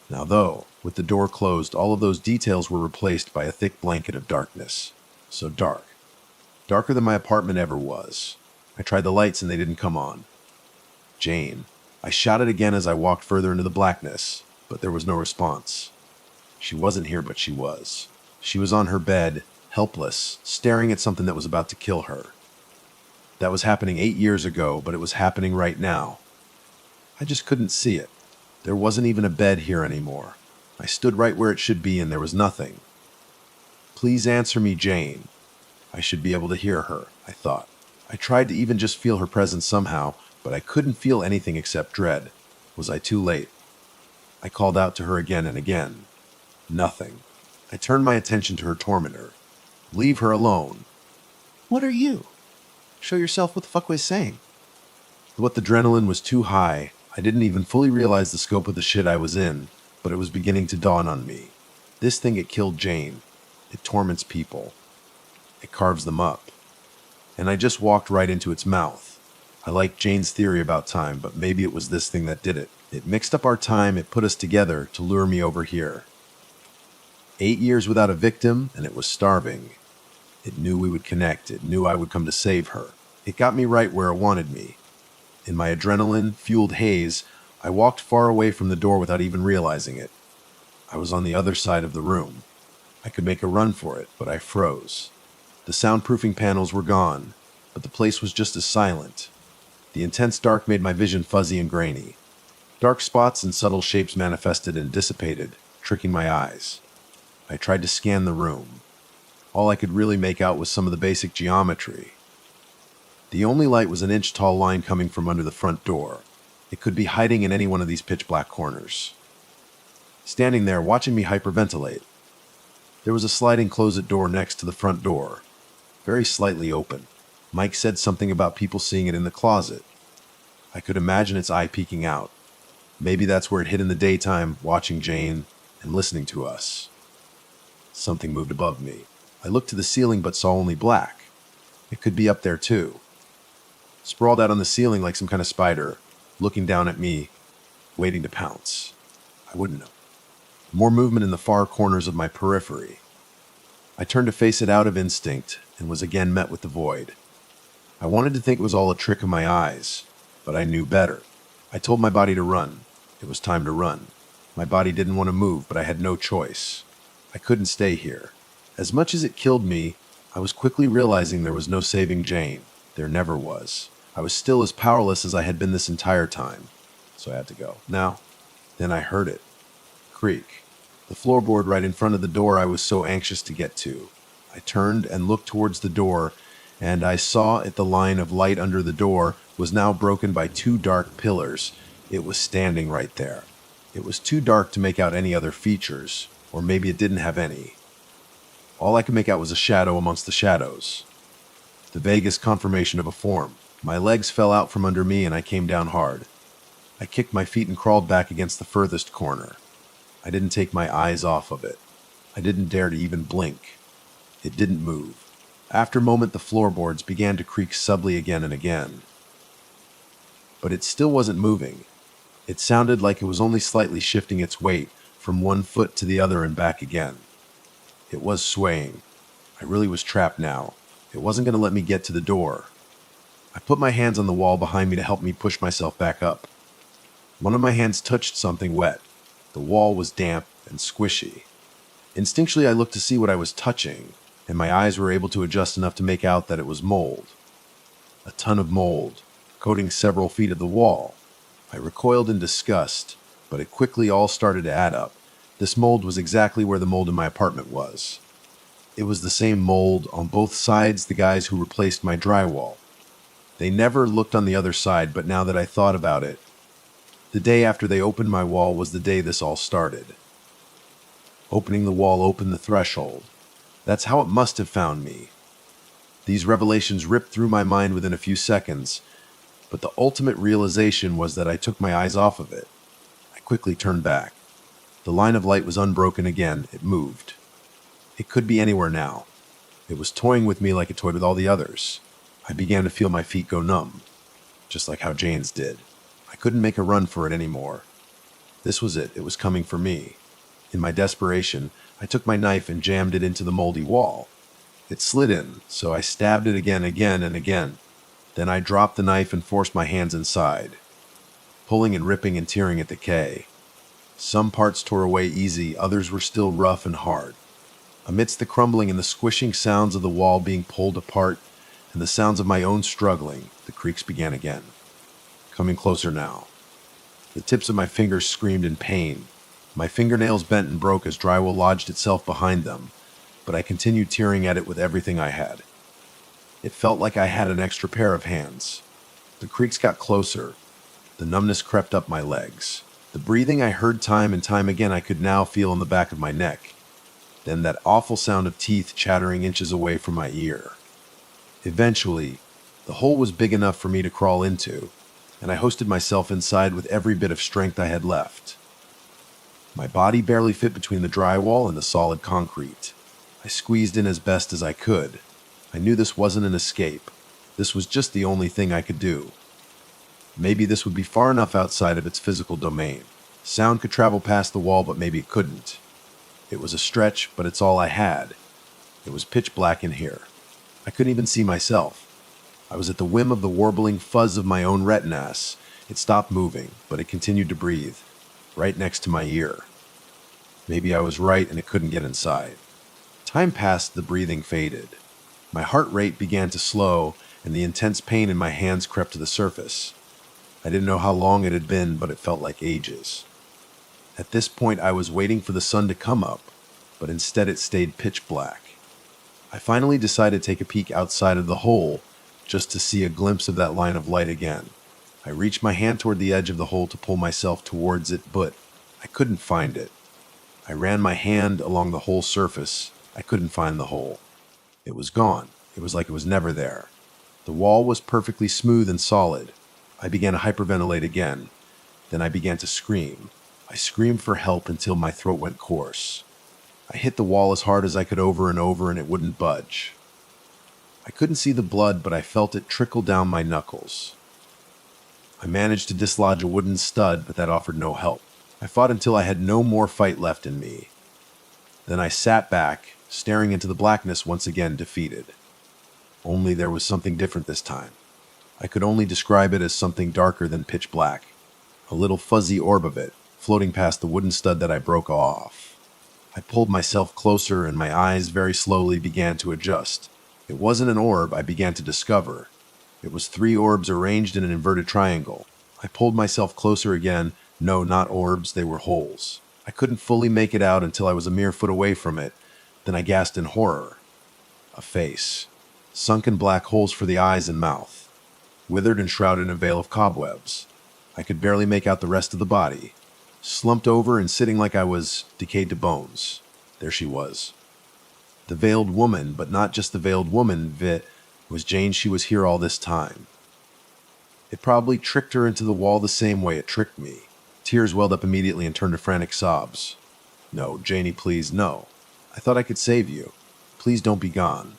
Now though, with the door closed, all of those details were replaced by a thick blanket of darkness. So dark. Darker than my apartment ever was. I tried the lights and they didn't come on. Jane. I shouted again as I walked further into the blackness, but there was no response. She wasn't here, but she was. She was on her bed, helpless, staring at something that was about to kill her. That was happening 8 years ago, but it was happening right now. I just couldn't see it. There wasn't even a bed here anymore. I stood right where it should be and there was nothing. Please answer me, Jane. I should be able to hear her, I thought. I tried to even just feel her presence somehow, but I couldn't feel anything except dread. Was I too late? I called out to her again and again. Nothing. I turned my attention to her tormentor. Leave her alone. What are you? Show yourself. What the fuck was saying? What the adrenaline was too high. I didn't even fully realize the scope of the shit I was in, but it was beginning to dawn on me. This thing, it killed Jane. It torments people. It carves them up. And I just walked right into its mouth. I liked Jane's theory about time, but maybe it was this thing that did it. It mixed up our time, it put us together to lure me over here. 8 years without a victim, and it was starving. It knew we would connect, it knew I would come to save her. It got me right where it wanted me. In my adrenaline-fueled haze, I walked far away from the door without even realizing it. I was on the other side of the room. I could make a run for it, but I froze. The soundproofing panels were gone, but the place was just as silent. The intense dark made my vision fuzzy and grainy. Dark spots and subtle shapes manifested and dissipated, tricking my eyes. I tried to scan the room. All I could really make out was some of the basic geometry. The only light was an inch-tall line coming from under the front door. It could be hiding in any one of these pitch-black corners. Standing there, watching me hyperventilate. There was a sliding closet door next to the front door, very slightly open. Mike said something about people seeing it in the closet. I could imagine its eye peeking out. Maybe that's where it hid in the daytime, watching Jane and listening to us. Something moved above me. I looked to the ceiling but saw only black. It could be up there too. Sprawled out on the ceiling like some kind of spider, looking down at me, waiting to pounce. I wouldn't know. More movement in the far corners of my periphery. I turned to face it out of instinct and was again met with the void. I wanted to think it was all a trick of my eyes, but I knew better. I told my body to run. It was time to run. My body didn't want to move, but I had no choice. I couldn't stay here. As much as it killed me, I was quickly realizing there was no saving Jane. There never was. I was still as powerless as I had been this entire time. So I had to go. Now, then I heard it. Creak. The floorboard right in front of the door I was so anxious to get to. I turned and looked towards the door, and I saw the line of light under the door was now broken by 2 dark pillars. It was standing right there. It was too dark to make out any other features, Or maybe it didn't have any. All I could make out was a shadow amongst the shadows. The vaguest confirmation of a form. My legs fell out from under me and I came down hard. I kicked my feet and crawled back against the furthest corner. I didn't take my eyes off of it. I didn't dare to even blink. It didn't move. After a moment, the floorboards began to creak subtly again and again. But it still wasn't moving. It sounded like it was only slightly shifting its weight from one foot to the other and back again. It was swaying. I really was trapped now. It wasn't going to let me get to the door. I put my hands on the wall behind me to help me push myself back up. One of my hands touched something wet. The wall was damp and squishy. Instinctually, I looked to see what I was touching, and my eyes were able to adjust enough to make out that it was mold. A ton of mold, coating several feet of the wall. I recoiled in disgust, but it quickly all started to add up. This mold was exactly where the mold in my apartment was. It was the same mold on both sides the guys who replaced my drywall. They never looked on the other side, but now that I thought about it, the day after they opened my wall was the day this all started. Opening the wall opened the threshold. That's how it must have found me. These revelations ripped through my mind within a few seconds, but the ultimate realization was that I took my eyes off of it. I quickly turned back. The line of light was unbroken again. It moved. It could be anywhere now. It was toying with me like it toyed with all the others. I began to feel my feet go numb, just like how Jane's did. I couldn't make a run for it anymore. This was it. It was coming for me. In my desperation, I took my knife and jammed it into the moldy wall. It slid in, so I stabbed it again and again. Then I dropped the knife and forced my hands inside, pulling and ripping and tearing at decay. Some parts tore away easy, others were still rough and hard. Amidst the crumbling and the squishing sounds of the wall being pulled apart and the sounds of my own struggling, the creaks began again. Coming closer now. The tips of my fingers screamed in pain. My fingernails bent and broke as drywall lodged itself behind them, but I continued tearing at it with everything I had. It felt like I had an extra pair of hands. The creaks got closer. The numbness crept up my legs. The breathing I heard time and time again I could now feel in the back of my neck. Then that awful sound of teeth chattering inches away from my ear. Eventually, the hole was big enough for me to crawl into, and I hosted myself inside with every bit of strength I had left. My body barely fit between the drywall and the solid concrete. I squeezed in as best as I could. I knew this wasn't an escape. This was just the only thing I could do. Maybe this would be far enough outside of its physical domain. Sound could travel past the wall, but maybe it couldn't. It was a stretch, but it's all I had. It was pitch black in here. I couldn't even see myself. I was at the whim of the warbling fuzz of my own retinas. It stopped moving, but it continued to breathe, right next to my ear. Maybe I was right and it couldn't get inside. Time passed, the breathing faded. My heart rate began to slow, and the intense pain in my hands crept to the surface. I didn't know how long it had been, but it felt like ages. At this point, I was waiting for the sun to come up, but instead it stayed pitch black. I finally decided to take a peek outside of the hole, just to see a glimpse of that line of light again. I reached my hand toward the edge of the hole to pull myself towards it, but I couldn't find it. I ran my hand along the whole surface. I couldn't find the hole. It was gone. It was like it was never there. The wall was perfectly smooth and solid. I began to hyperventilate again. Then I began to scream. I screamed for help until my throat went coarse. I hit the wall as hard as I could over and over, and it wouldn't budge. I couldn't see the blood, but I felt it trickle down my knuckles. I managed to dislodge a wooden stud, but that offered no help. I fought until I had no more fight left in me. Then I sat back, staring into the blackness once again, defeated. Only there was something different this time. I could only describe it as something darker than pitch black. A little fuzzy orb of it, floating past the wooden stud that I broke off. I pulled myself closer and my eyes very slowly began to adjust. It wasn't an orb I began to discover. It was 3 orbs arranged in an inverted triangle. I pulled myself closer again. No, not orbs, they were holes. I couldn't fully make it out until I was a mere foot away from it. Then I gasped in horror. A face. Sunken black holes for the eyes and mouth. Withered and shrouded in a veil of cobwebs. I could barely make out the rest of the body. slumped over and sitting like I was decayed to bones. There she was. The veiled woman, but not just the veiled woman, was Jane. She was here all this time. It probably tricked her into the wall the same way it tricked me. Tears welled up immediately and turned to frantic sobs. No, Janie, please, no. I thought I could save you. Please don't be gone.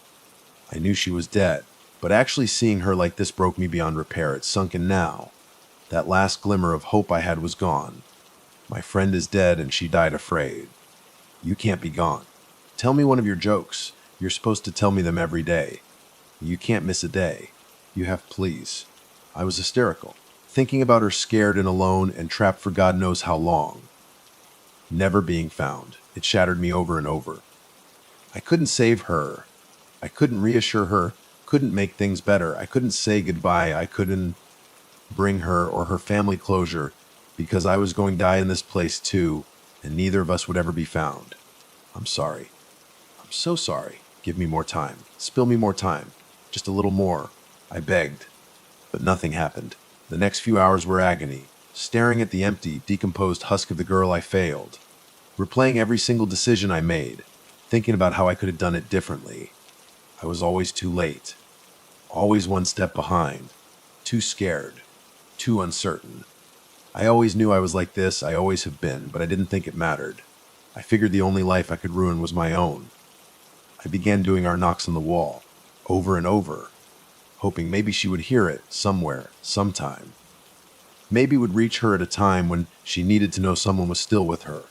I knew she was dead, but actually seeing her like this broke me beyond repair. It's sunken now. That last glimmer of hope I had was gone. My friend is dead and she died afraid. You can't be gone. Tell me one of your jokes. You're supposed to tell me them every day. You can't miss a day. You have, please. I was hysterical, thinking about her scared and alone and trapped for God knows how long. Never being found. It shattered me over and over. I couldn't save her. I couldn't reassure her, couldn't make things better. I couldn't say goodbye. I couldn't bring her or her family closure because I was going to die in this place too, and neither of us would ever be found. I'm sorry. I'm so sorry. Give me more time. Spill me more time. Just a little more. I begged. But nothing happened. The next few hours were agony, staring at the empty, decomposed husk of the girl I failed, replaying every single decision I made, thinking about how I could have done it differently. I was always too late, always one step behind, too scared, too uncertain. I always knew I was like this, I always have been, but I didn't think it mattered. I figured the only life I could ruin was my own. I began doing our knocks on the wall, over and over, hoping maybe she would hear it somewhere, sometime. Maybe would reach her at a time when she needed to know someone was still with her.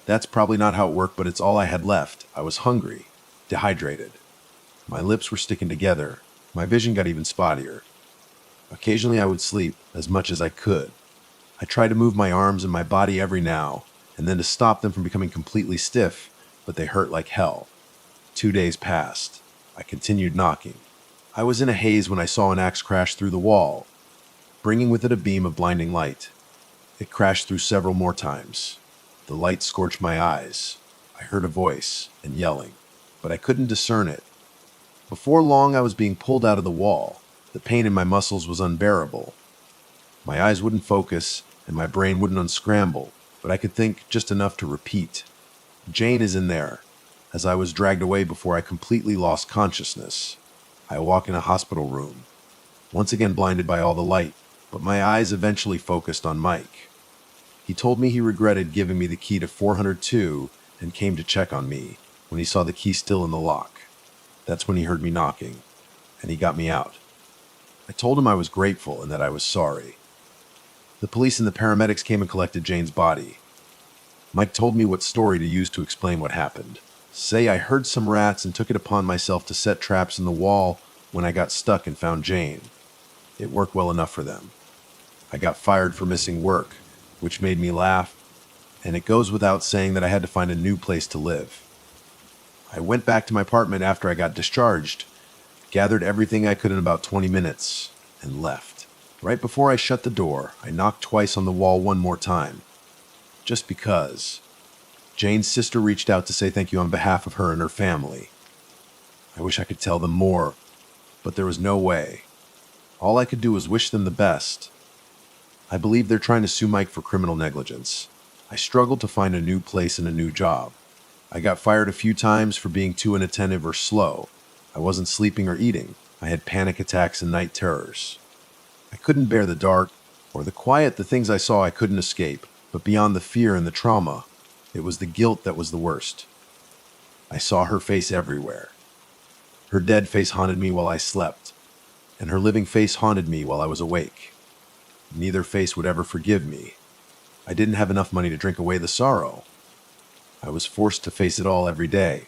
That's probably not how it worked, but it's all I had left. I was hungry, dehydrated. My lips were sticking together. My vision got even spottier. Occasionally I would sleep as much as I could. I tried to move my arms and my body every now and then to stop them from becoming completely stiff, but they hurt like hell. 2 days passed. I continued knocking. I was in a haze when I saw an axe crash through the wall, bringing with it a beam of blinding light. It crashed through several more times. The light scorched my eyes. I heard a voice and yelling, but I couldn't discern it. Before long, I was being pulled out of the wall. The pain in my muscles was unbearable. My eyes wouldn't focus, and my brain wouldn't unscramble, but I could think just enough to repeat. Jane is in there, as I was dragged away before I completely lost consciousness. I walk in a hospital room, once again blinded by all the light, but my eyes eventually focused on Mike. He told me he regretted giving me the key to 402 and came to check on me when he saw the key still in the lock. That's when he heard me knocking, and he got me out. I told him I was grateful and that I was sorry. The police and the paramedics came and collected Jane's body. Mike told me what story to use to explain what happened. Say I heard some rats and took it upon myself to set traps in the wall when I got stuck and found Jane. It worked well enough for them. I got fired for missing work, which made me laugh, and it goes without saying that I had to find a new place to live. I went back to my apartment after I got discharged, gathered everything I could in about 20 minutes, and left. Right before I shut the door, I knocked twice on the wall one more time, just because. Jane's sister reached out to say thank you on behalf of her and her family. I wish I could tell them more, but there was no way. All I could do was wish them the best. I believe they're trying to sue Mike for criminal negligence. I struggled to find a new place and a new job. I got fired a few times for being too inattentive or slow. I wasn't sleeping or eating. I had panic attacks and night terrors. I couldn't bear the dark or the quiet. The things I saw I couldn't escape, but beyond the fear and the trauma, it was the guilt that was the worst. I saw her face everywhere. Her dead face haunted me while I slept, and her living face haunted me while I was awake. Neither face would ever forgive me. I didn't have enough money to drink away the sorrow. I was forced to face it all every day.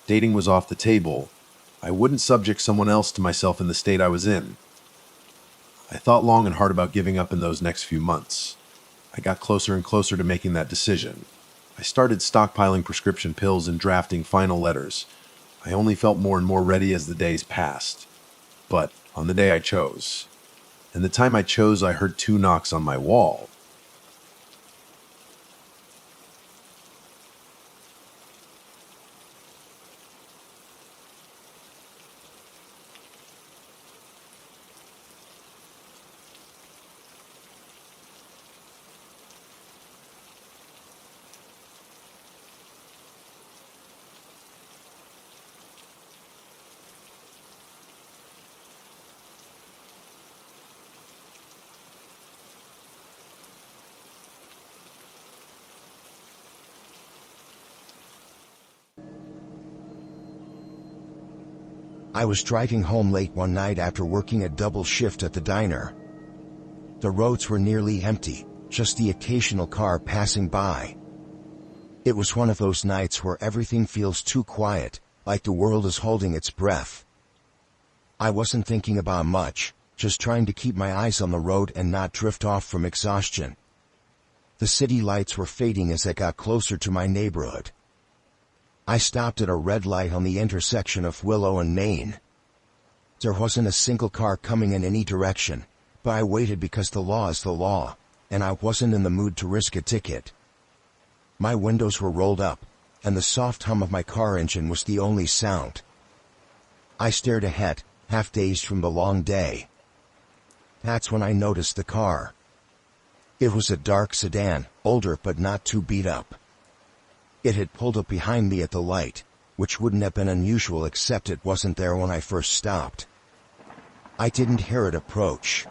Dating was off the table. I wouldn't subject someone else to myself in the state I was in. I thought long and hard about giving up in those next few months. I got closer and closer to making that decision. I started stockpiling prescription pills and drafting final letters. I only felt more and more ready as the days passed. But on the day I chose, and the time I chose, I heard 2 knocks on my wall. I was driving home late one night after working a double shift at the diner. The roads were nearly empty, just the occasional car passing by. It was one of those nights where everything feels too quiet, like the world is holding its breath. I wasn't thinking about much, just trying to keep my eyes on the road and not drift off from exhaustion. The city lights were fading as I got closer to my neighborhood. I stopped at a red light on the intersection of Willow and Main. There wasn't a single car coming in any direction, but I waited because the law is the law, and I wasn't in the mood to risk a ticket. My windows were rolled up, and the soft hum of my car engine was the only sound. I stared ahead, half dazed from the long day. That's when I noticed the car. It was a dark sedan, older but not too beat up. It had pulled up behind me at the light, which wouldn't have been unusual except it wasn't there when I first stopped. I didn't hear it approach.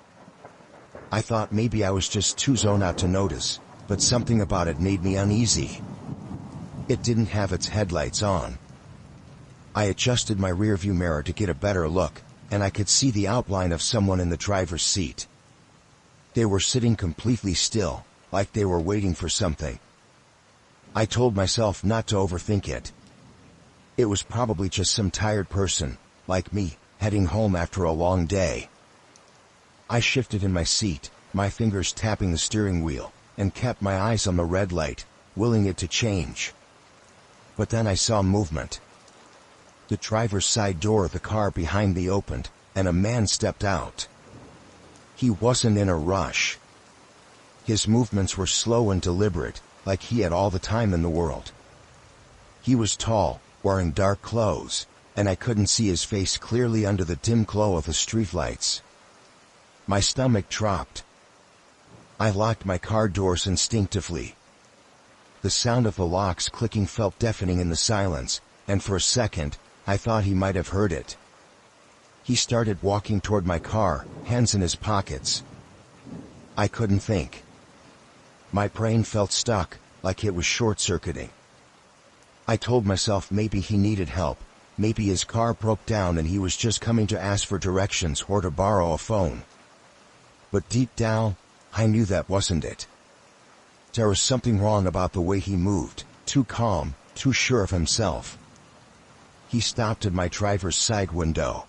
I thought maybe I was just too zoned out to notice, but something about it made me uneasy. It didn't have its headlights on. I adjusted my rearview mirror to get a better look, and I could see the outline of someone in the driver's seat. They were sitting completely still, like they were waiting for something. I told myself not to overthink it. It was probably just some tired person, like me, heading home after a long day. I shifted in my seat, my fingers tapping the steering wheel, and kept my eyes on the red light, willing it to change. But then I saw movement. The driver's side door of the car behind me opened, and a man stepped out. He wasn't in a rush. His movements were slow and deliberate, like he had all the time in the world. He was tall, wearing dark clothes, and I couldn't see his face clearly under the dim glow of the streetlights. My stomach dropped. I locked my car doors instinctively. The sound of the locks clicking felt deafening in the silence, and for a second, I thought he might have heard it. He started walking toward my car, hands in his pockets. I couldn't think. My brain felt stuck, like it was short-circuiting. I told myself maybe he needed help, maybe his car broke down and he was just coming to ask for directions or to borrow a phone. But deep down, I knew that wasn't it. There was something wrong about the way he moved, too calm, too sure of himself. He stopped at my driver's side window.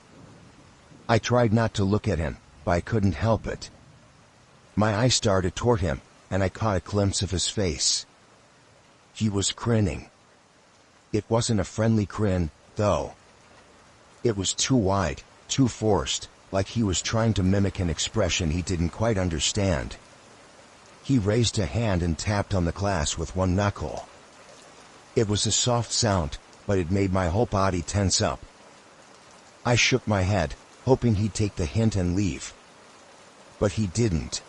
I tried not to look at him, but I couldn't help it. My eyes darted toward him, and I caught a glimpse of his face. He was grinning. It wasn't a friendly grin, though. It was too wide, too forced, like he was trying to mimic an expression he didn't quite understand. He raised a hand and tapped on the glass with one knuckle. It was a soft sound, but it made my whole body tense up. I shook my head, hoping he'd take the hint and leave. But he didn't.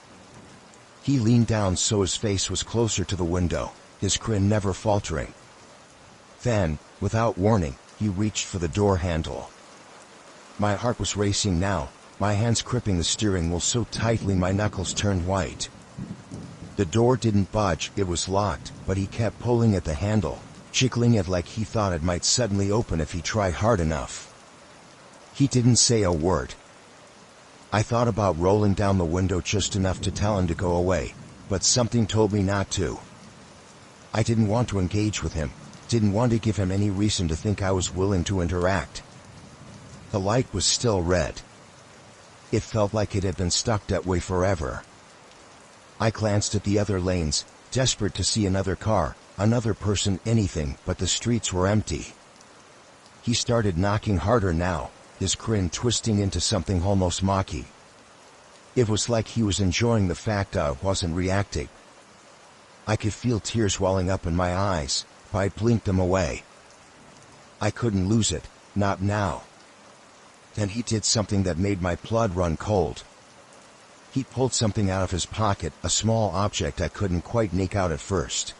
He leaned down so his face was closer to the window, his grin never faltering. Then, without warning, he reached for the door handle. My heart was racing now, my hands gripping the steering wheel so tightly my knuckles turned white. The door didn't budge, it was locked, but he kept pulling at the handle, jiggling it like he thought it might suddenly open if he tried hard enough. He didn't say a word. I thought about rolling down the window just enough to tell him to go away, but something told me not to. I didn't want to engage with him, didn't want to give him any reason to think I was willing to interact. The light was still red. It felt like it had been stuck that way forever. I glanced at the other lanes, desperate to see another car, another person, anything, but the streets were empty. He started knocking harder now, his grin twisting into something almost mocking. It was like he was enjoying the fact I wasn't reacting. I could feel tears welling up in my eyes, but I blinked them away. I couldn't lose it, not now. Then he did something that made my blood run cold. He pulled something out of his pocket, a small object I couldn't quite make out at first.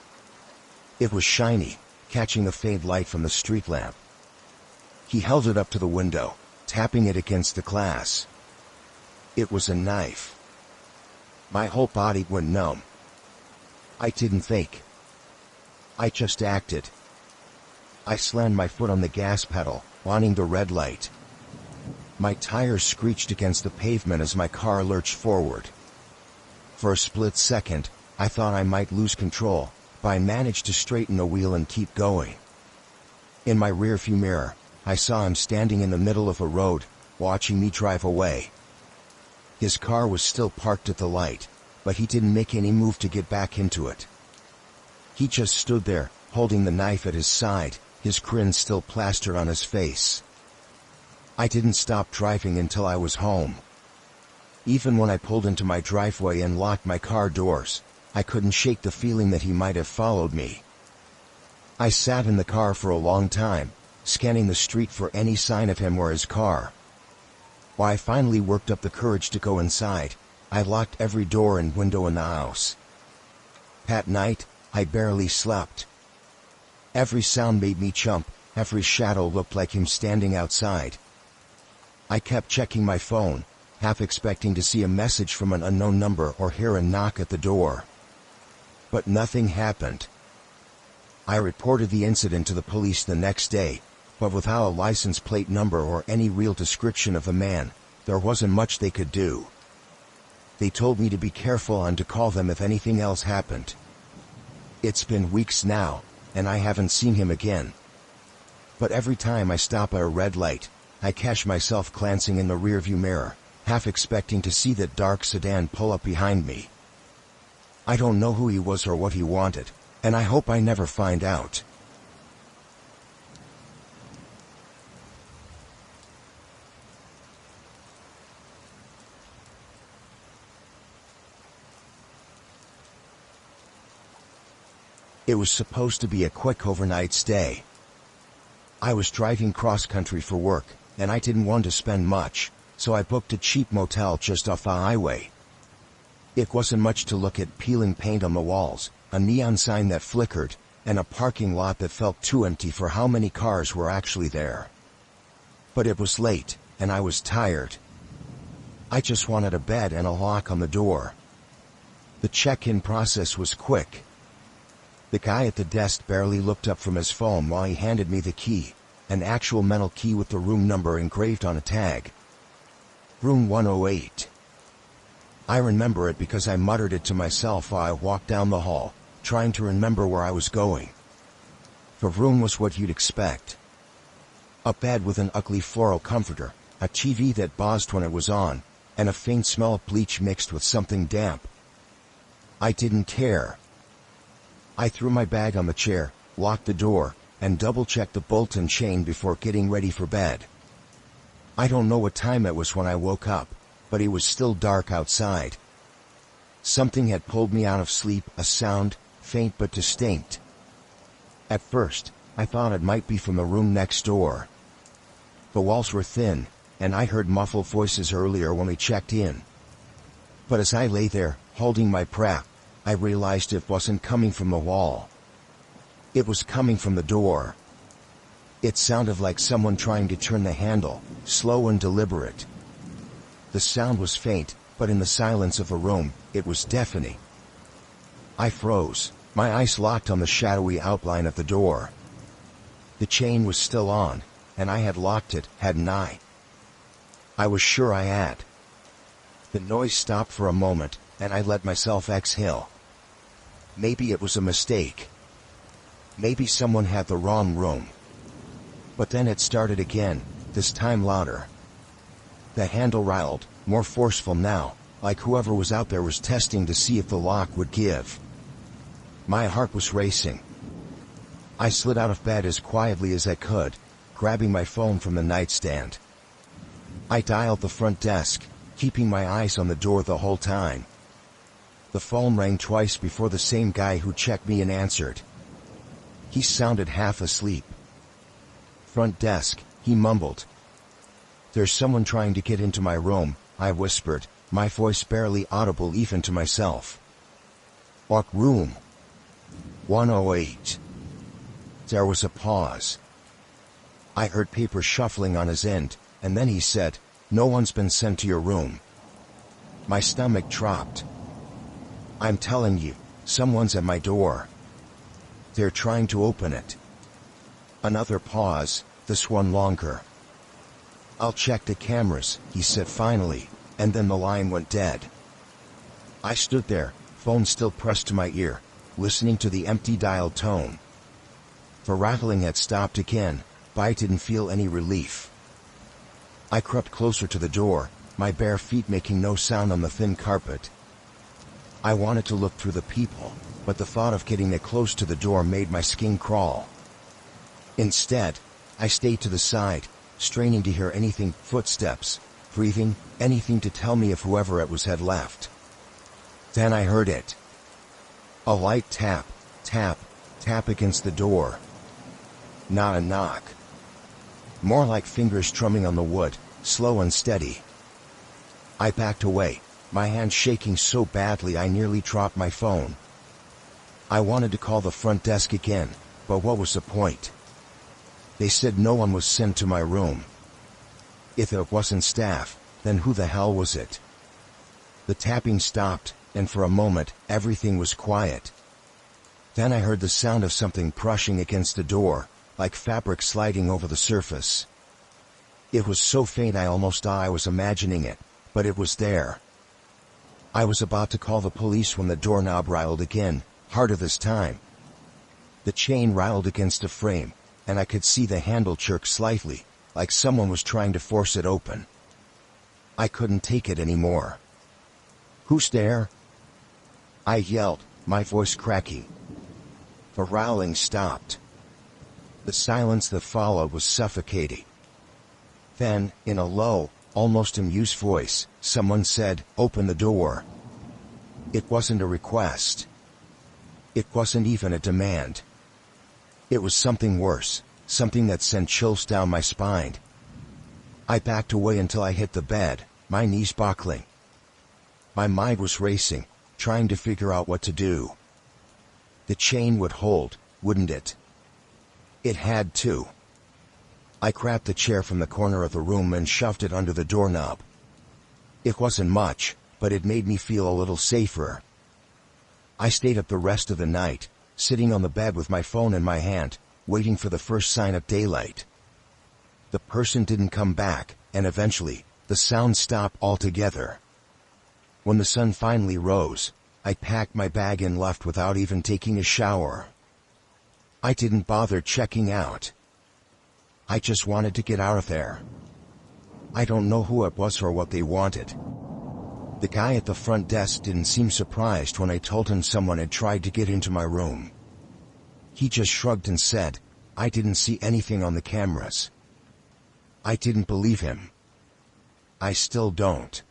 It was shiny, catching the faint light from the street lamp. He held it up to the window, tapping it against the glass. It was a knife. My whole body went numb. I didn't think. I just acted. I slammed my foot on the gas pedal, wanting the red light. My tires screeched against the pavement as my car lurched forward. For a split second, I thought I might lose control, but I managed to straighten the wheel and keep going. In my rearview mirror, I saw him standing in the middle of a road, watching me drive away. His car was still parked at the light, but he didn't make any move to get back into it. He just stood there, holding the knife at his side, his grin still plastered on his face. I didn't stop driving until I was home. Even when I pulled into my driveway and locked my car doors, I couldn't shake the feeling that he might have followed me. I sat in the car for a long time, scanning the street for any sign of him or his car. When I finally worked up the courage to go inside, I locked every door and window in the house. That night, I barely slept. Every sound made me jump, every shadow looked like him standing outside. I kept checking my phone, half expecting to see a message from an unknown number or hear a knock at the door. But nothing happened. I reported the incident to the police the next day, but without a license plate number or any real description of the man, there wasn't much they could do. They told me to be careful and to call them if anything else happened. It's been weeks now, and I haven't seen him again. But every time I stop at a red light, I catch myself glancing in the rearview mirror, half expecting to see that dark sedan pull up behind me. I don't know who he was or what he wanted, and I hope I never find out. It was supposed to be a quick overnight stay. I was driving cross-country for work, and I didn't want to spend much, so I booked a cheap motel just off the highway. It wasn't much to look at: peeling paint on the walls, a neon sign that flickered, and a parking lot that felt too empty for how many cars were actually there. But it was late, and I was tired. I just wanted a bed and a lock on the door. The check-in process was quick. The guy at the desk barely looked up from his phone while he handed me the key, an actual metal key with the room number engraved on a tag. Room 108. I remember it because I muttered it to myself while I walked down the hall, trying to remember where I was going. The room was what you'd expect. A bed with an ugly floral comforter, a TV that buzzed when it was on, and a faint smell of bleach mixed with something damp. I didn't care. I threw my bag on the chair, locked the door, and double-checked the bolt and chain before getting ready for bed. I don't know what time it was when I woke up, but it was still dark outside. Something had pulled me out of sleep, a sound, faint but distinct. At first, I thought it might be from the room next door. The walls were thin, and I heard muffled voices earlier when we checked in. But as I lay there, holding my breath, I realized it wasn't coming from the wall. It was coming from the door. It sounded like someone trying to turn the handle, slow and deliberate. The sound was faint, but in the silence of the room, it was deafening. I froze, my eyes locked on the shadowy outline of the door. The chain was still on, and I had locked it, hadn't I? I was sure I had. The noise stopped for a moment, and I let myself exhale. Maybe it was a mistake. Maybe someone had the wrong room. But then it started again, this time louder. The handle rattled, more forceful now, like whoever was out there was testing to see if the lock would give. My heart was racing. I slid out of bed as quietly as I could, grabbing my phone from the nightstand. I dialed the front desk, keeping my eyes on the door the whole time. The phone rang twice before the same guy who checked me in answered. He sounded half asleep. "Front desk," he mumbled. "There's someone trying to get into my room," I whispered, my voice barely audible even to myself. "What room?" 108. There was a pause. I heard paper shuffling on his end, and then he said, "No one's been sent to your room." My stomach dropped. "I'm telling you, someone's at my door. They're trying to open it." Another pause, this one longer. "I'll check the cameras," he said finally, and then the line went dead. I stood there, phone still pressed to my ear, listening to the empty dial tone. The rattling had stopped again, but I didn't feel any relief. I crept closer to the door, my bare feet making no sound on the thin carpet. I wanted to look through the peephole, but the thought of getting that close to the door made my skin crawl. Instead, I stayed to the side, straining to hear anything, footsteps, breathing, anything to tell me if whoever it was had left. Then I heard it. A light tap, tap, tap against the door. Not a knock. More like fingers drumming on the wood, slow and steady. I backed away, my hand shaking so badly I nearly dropped my phone. I wanted to call the front desk again, but what was the point? They said no one was sent to my room. If it wasn't staff, then who the hell was it? The tapping stopped, and for a moment, everything was quiet. Then I heard the sound of something brushing against the door, like fabric sliding over the surface. It was so faint I almost thought I was imagining it, but it was there. I was about to call the police when the doorknob rattled again, harder this time. The chain rattled against a frame, and I could see the handle jerk slightly, like someone was trying to force it open. I couldn't take it anymore. "Who's there?" I yelled, my voice cracking. The rattling stopped. The silence that followed was suffocating. Then, in a low, almost amused voice, someone said, "Open the door." It wasn't a request. It wasn't even a demand. It was something worse, something that sent chills down my spine. I backed away until I hit the bed, my knees buckling. My mind was racing, trying to figure out what to do. The chain would hold, wouldn't it? It had to. I grabbed the chair from the corner of the room and shoved it under the doorknob. It wasn't much, but it made me feel a little safer. I stayed up the rest of the night, sitting on the bed with my phone in my hand, waiting for the first sign of daylight. The person didn't come back, and eventually, the sound stopped altogether. When the sun finally rose, I packed my bag and left without even taking a shower. I didn't bother checking out. I just wanted to get out of there. I don't know who it was or what they wanted. The guy at the front desk didn't seem surprised when I told him someone had tried to get into my room. He just shrugged and said, "I didn't see anything on the cameras." I didn't believe him. I still don't.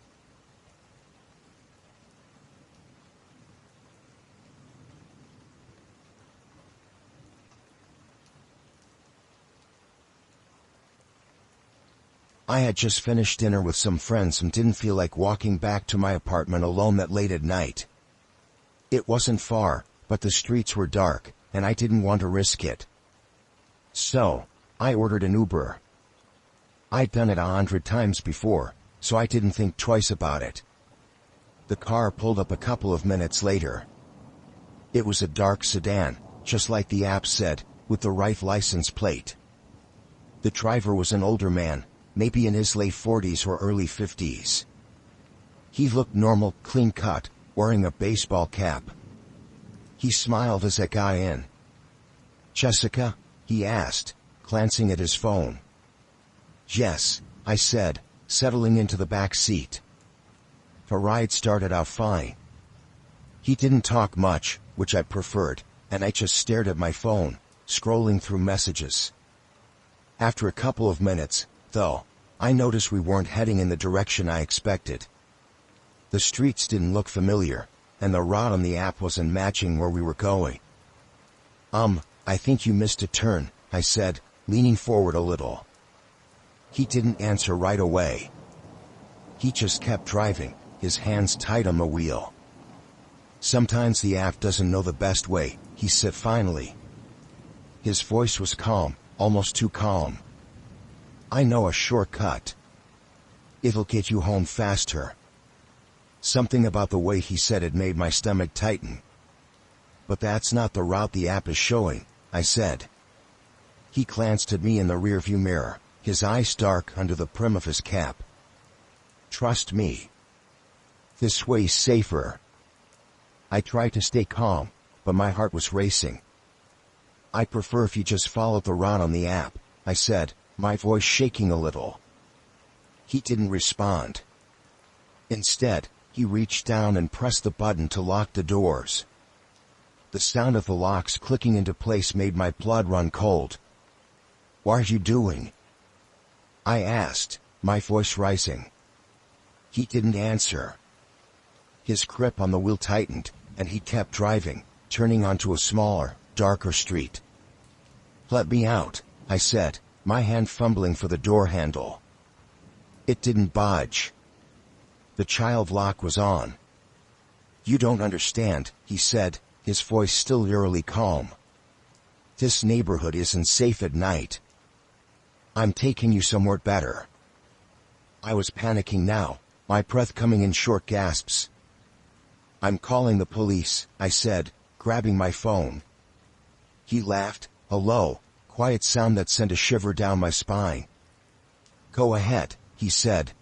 I had just finished dinner with some friends and didn't feel like walking back to my apartment alone that late at night. It wasn't far, but the streets were dark, and I didn't want to risk it. So, I ordered an Uber. I'd done it 100 times before, so I didn't think twice about it. The car pulled up a couple of minutes later. It was a dark sedan, just like the app said, with the right license plate. The driver was an older man, maybe in his late 40s or early 50s. He looked normal, clean-cut, wearing a baseball cap. He smiled as I got in. "Jessica?" he asked, glancing at his phone. "Yes," I said, settling into the back seat. The ride started out fine. He didn't talk much, which I preferred, and I just stared at my phone, scrolling through messages. After a couple of minutes, though, I noticed we weren't heading in the direction I expected. The streets didn't look familiar, and the route on the app wasn't matching where we were going. I think you missed a turn," I said, leaning forward a little. He didn't answer right away. He just kept driving, his hands tight on the wheel. "Sometimes the app doesn't know the best way," he said finally. His voice was calm, almost too calm. "I know a shortcut. It'll get you home faster." Something about the way he said it made my stomach tighten. "But that's not the route the app is showing," I said. He glanced at me in the rearview mirror, his eyes dark under the brim of his cap. "Trust me. This way's safer." I tried to stay calm, but my heart was racing. "I prefer if you just follow the route on the app," I said, my voice shaking a little. He didn't respond. Instead, he reached down and pressed the button to lock the doors. The sound of the locks clicking into place made my blood run cold. "What are you doing?" I asked, my voice rising. He didn't answer. His grip on the wheel tightened, and he kept driving, turning onto a smaller, darker street. "Let me out," I said, my hand fumbling for the door handle. It didn't budge. The child lock was on. "You don't understand," he said, his voice still eerily calm. "This neighborhood isn't safe at night. I'm taking you somewhere better." I was panicking now, my breath coming in short gasps. "I'm calling the police," I said, grabbing my phone. He laughed, a low, quiet sound that sent a shiver down my spine. "Go ahead," he said.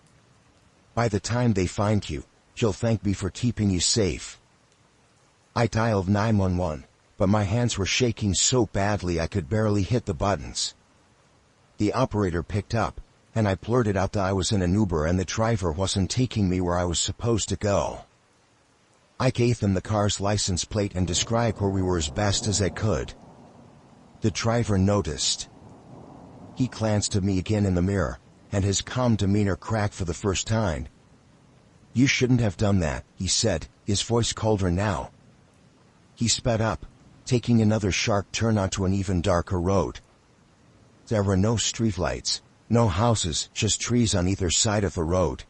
"By the time they find you, you'll thank me for keeping you safe." I dialed 911, but my hands were shaking so badly I could barely hit the buttons. The operator picked up, and I blurted out that I was in an Uber and the driver wasn't taking me where I was supposed to go. I gave them the car's license plate and described where we were as best as I could. The driver noticed. He glanced at me again in the mirror, and his calm demeanor cracked for the first time. "You shouldn't have done that," he said, his voice colder now. He sped up, taking another sharp turn onto an even darker road. There were no streetlights, no houses, just trees on either side of the road.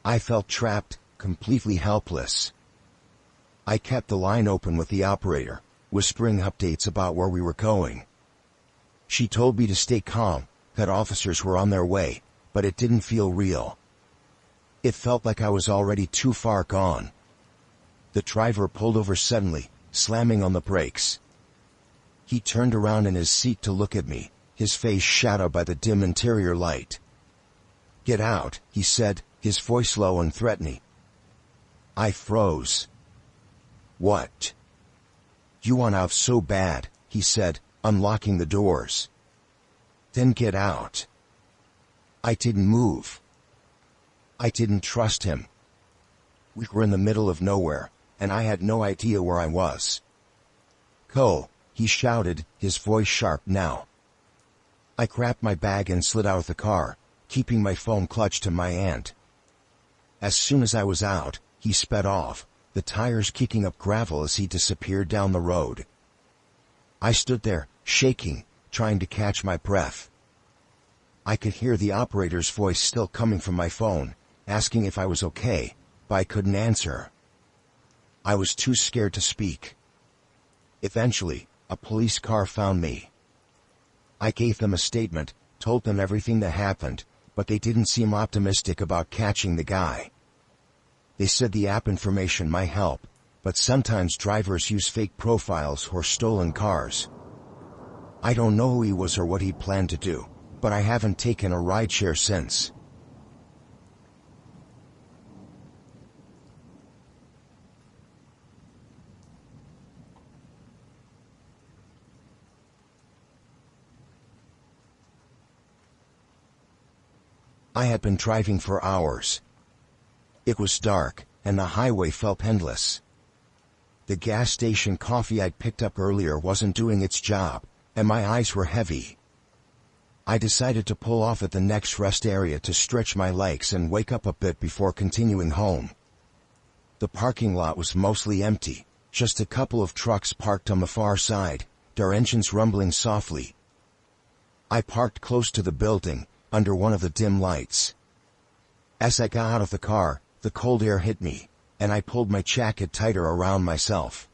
I felt trapped, completely helpless. I kept the line open with the operator, whispering updates about where we were going. She told me to stay calm, that officers were on their way, but it didn't feel real. It felt like I was already too far gone. The driver pulled over suddenly, slamming on the brakes. He turned around in his seat to look at me, his face shadowed by the dim interior light. "Get out," he said, his voice low and threatening. I froze. "What?" "You want out so bad," he said, unlocking the doors. "Then get out." I didn't move. I didn't trust him. We were in the middle of nowhere, and I had no idea where I was. "Go," he shouted, his voice sharp now. I grabbed my bag and slid out of the car, keeping my phone clutched in my hand. As soon as I was out, he sped off, the tires kicking up gravel as he disappeared down the road. I stood there, shaking, trying to catch my breath. I could hear the operator's voice still coming from my phone, asking if I was okay, but I couldn't answer. I was too scared to speak. Eventually, a police car found me. I gave them a statement, told them everything that happened, but they didn't seem optimistic about catching the guy. They said the app information might help, but sometimes drivers use fake profiles or stolen cars. I don't know who he was or what he planned to do, but I haven't taken a rideshare since. I had been driving for hours. It was dark, and the highway felt endless. The gas station coffee I'd picked up earlier wasn't doing its job, and my eyes were heavy. I decided to pull off at the next rest area to stretch my legs and wake up a bit before continuing home. The parking lot was mostly empty, just a couple of trucks parked on the far side, their engines rumbling softly. I parked close to the building, under one of the dim lights. As I got out of the car, the cold air hit me, and I pulled my jacket tighter around myself.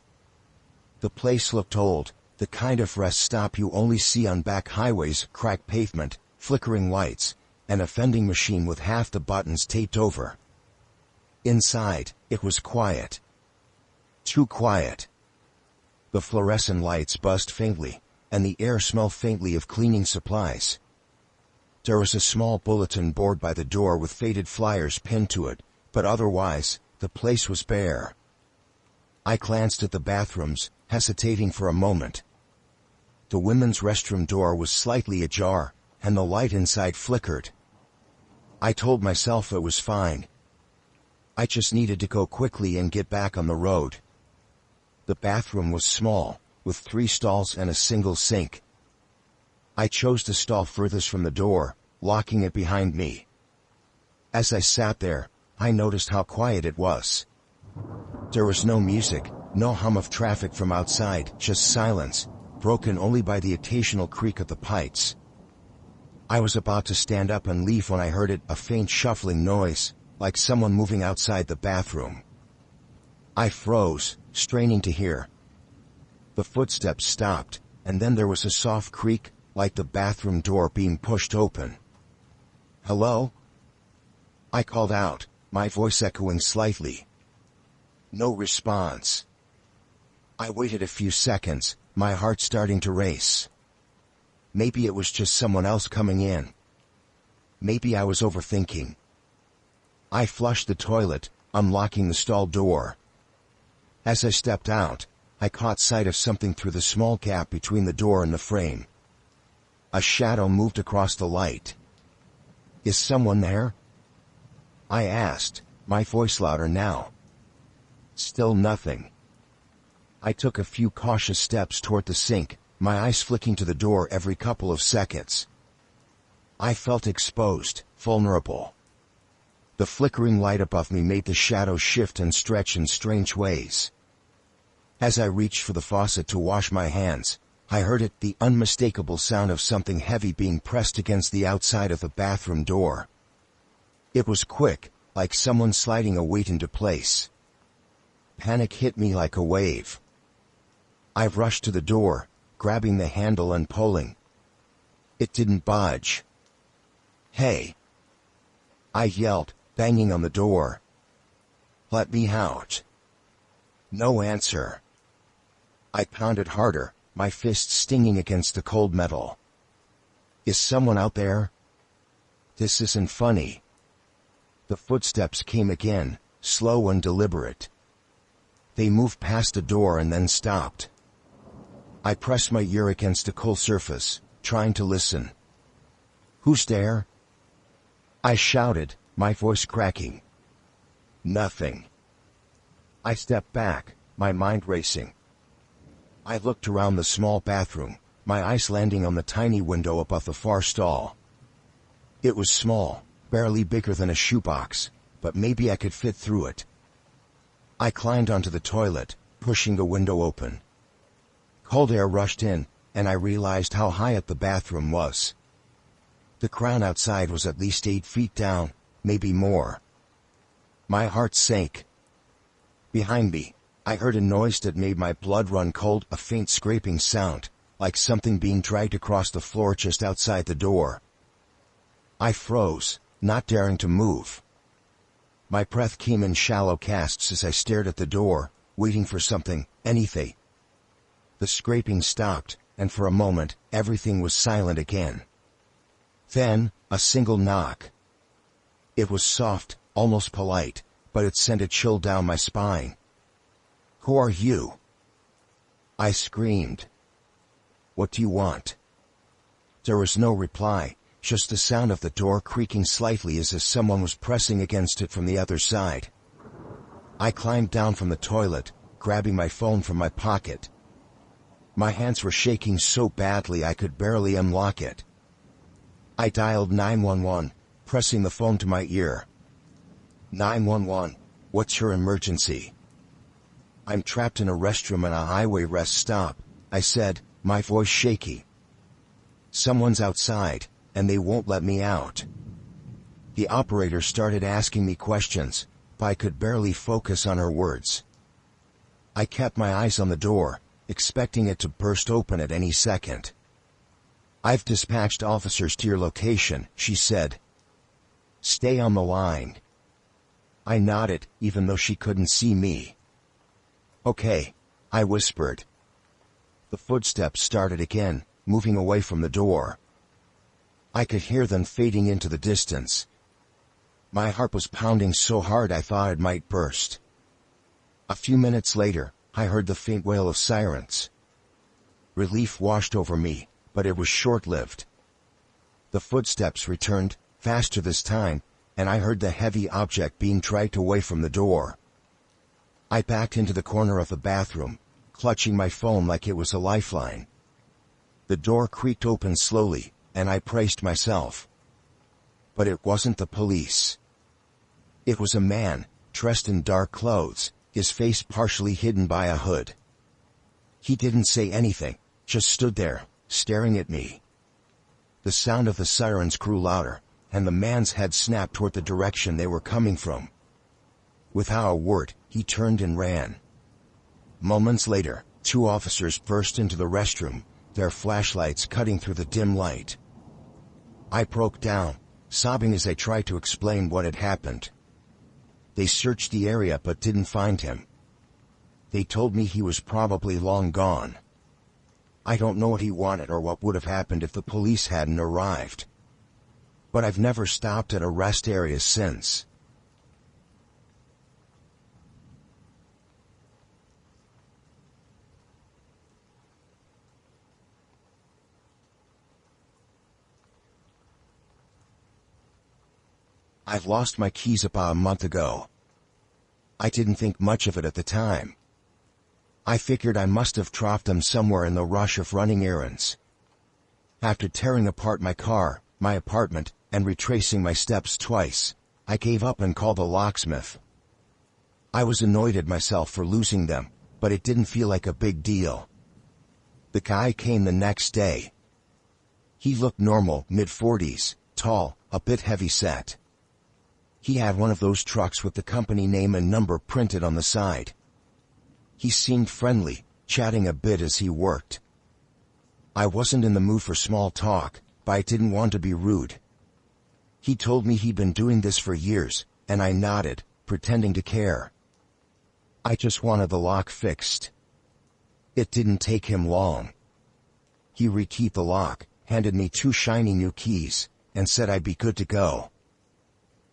The place looked old, the kind of rest stop you only see on back highways, cracked pavement, flickering lights, and a vending machine with half the buttons taped over. Inside, it was quiet. Too quiet. The fluorescent lights buzzed faintly, and the air smelled faintly of cleaning supplies. There was a small bulletin board by the door with faded flyers pinned to it, but otherwise, the place was bare. I glanced at the bathrooms, hesitating for a moment. The women's restroom door was slightly ajar, and the light inside flickered. I told myself it was fine. I just needed to go quickly and get back on the road. The bathroom was small, with 3 stalls and a single sink. I chose the stall furthest from the door, locking it behind me. As I sat there, I noticed how quiet it was. There was no music, no hum of traffic from outside, just silence, broken only by the occasional creak of the pipes. I was about to stand up and leave when I heard it, a faint shuffling noise, like someone moving outside the bathroom. I froze, straining to hear. The footsteps stopped, and then there was a soft creak, like the bathroom door being pushed open. "Hello?" I called out, my voice echoing slightly. No response. I waited a few seconds, my heart starting to race. Maybe it was just someone else coming in. Maybe I was overthinking. I flushed the toilet, unlocking the stall door. As I stepped out, I caught sight of something through the small gap between the door and the frame. A shadow moved across the light. "Is someone there?" I asked, my voice louder now. Still nothing. I took a few cautious steps toward the sink, my eyes flicking to the door every couple of seconds. I felt exposed, vulnerable. The flickering light above me made the shadow shift and stretch in strange ways. As I reached for the faucet to wash my hands, I heard it, the unmistakable sound of something heavy being pressed against the outside of the bathroom door. It was quick, like someone sliding a weight into place. Panic hit me like a wave. I rushed to the door, grabbing the handle and pulling. It didn't budge. "Hey!" I yelled, banging on the door. "Let me out." No answer. I pounded harder, my fists stinging against the cold metal. "Is someone out there?" "This isn't funny." The footsteps came again, slow and deliberate. They moved past the door and then stopped. I pressed my ear against the cool surface, trying to listen. "Who's there?" I shouted, my voice cracking. Nothing. I stepped back, my mind racing. I looked around the small bathroom, my eyes landing on the tiny window above the far stall. It was small, barely bigger than a shoebox, but maybe I could fit through it. I climbed onto the toilet, pushing the window open. Cold air rushed in, and I realized how high up the bathroom was. The crown outside was at least 8 feet down, maybe more. My heart sank. Behind me, I heard a noise that made my blood run cold, a faint scraping sound, like something being dragged across the floor just outside the door. I froze, not daring to move. My breath came in shallow gasps as I stared at the door, waiting for something, anything. The scraping stopped, and for a moment, everything was silent again. Then, a single knock. It was soft, almost polite, but it sent a chill down my spine. "Who are you?" I screamed. "What do you want?" There was no reply, just the sound of the door creaking slightly as if someone was pressing against it from the other side. I climbed down from the toilet, grabbing my phone from my pocket. My hands were shaking so badly I could barely unlock it. I dialed 911, pressing the phone to my ear. 911, what's your emergency? I'm trapped in a restroom at a highway rest stop, I said, my voice shaky. Someone's outside, and they won't let me out. The operator started asking me questions, but I could barely focus on her words. I kept my eyes on the door, expecting it to burst open at any second. I've dispatched officers to your location, she said. Stay on the line. I nodded, even though she couldn't see me. Okay, I whispered. The footsteps started again, moving away from the door. I could hear them fading into the distance. My heart was pounding so hard I thought it might burst. A few minutes later, I heard the faint wail of sirens. Relief washed over me, but it was short-lived. The footsteps returned, faster this time, and I heard the heavy object being dragged away from the door. I backed into the corner of the bathroom, clutching my phone like it was a lifeline. The door creaked open slowly, and I braced myself. But it wasn't the police. It was a man, dressed in dark clothes, his face partially hidden by a hood. He didn't say anything, just stood there, staring at me. The sound of the sirens grew louder, and the man's head snapped toward the direction they were coming from. Without a word, he turned and ran. Moments later, 2 officers burst into the restroom, their flashlights cutting through the dim light. I broke down, sobbing as I tried to explain what had happened. They searched the area but didn't find him. They told me he was probably long gone. I don't know what he wanted or what would have happened if the police hadn't arrived. But I've never stopped at a rest area since. I've lost my keys about a month ago. I didn't think much of it at the time. I figured I must have dropped them somewhere in the rush of running errands. After tearing apart my car, my apartment, and retracing my steps twice, I gave up and called the locksmith. I was annoyed at myself for losing them, but it didn't feel like a big deal. The guy came the next day. He looked normal, mid-40s, tall, a bit heavy-set. He had one of those trucks with the company name and number printed on the side. He seemed friendly, chatting a bit as he worked. I wasn't in the mood for small talk, but I didn't want to be rude. He told me he'd been doing this for years, and I nodded, pretending to care. I just wanted the lock fixed. It didn't take him long. He rekeyed the lock, handed me 2 shiny new keys, and said I'd be good to go.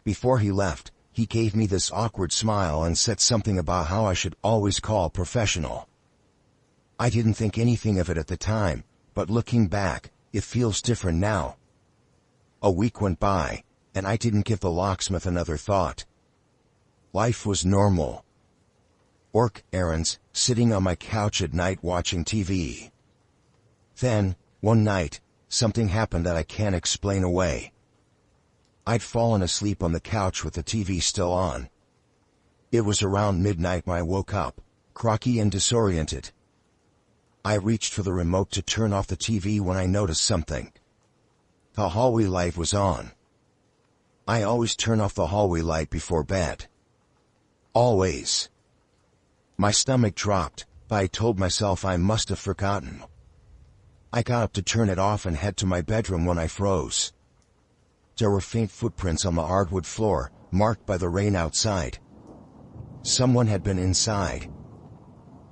Before he left, he gave me this awkward smile and said something about how I should always call a professional. I didn't think anything of it at the time, but looking back, it feels different now. A week went by, and I didn't give the locksmith another thought. Life was normal. Work errands, sitting on my couch at night watching TV. Then, one night, something happened that I can't explain away. I'd fallen asleep on the couch with the TV still on. It was around midnight when I woke up, groggy and disoriented. I reached for the remote to turn off the TV when I noticed something. The hallway light was on. I always turn off the hallway light before bed. Always. My stomach dropped, but I told myself I must have forgotten. I got up to turn it off and head to my bedroom when I froze. There were faint footprints on the hardwood floor, marked by the rain outside. Someone had been inside.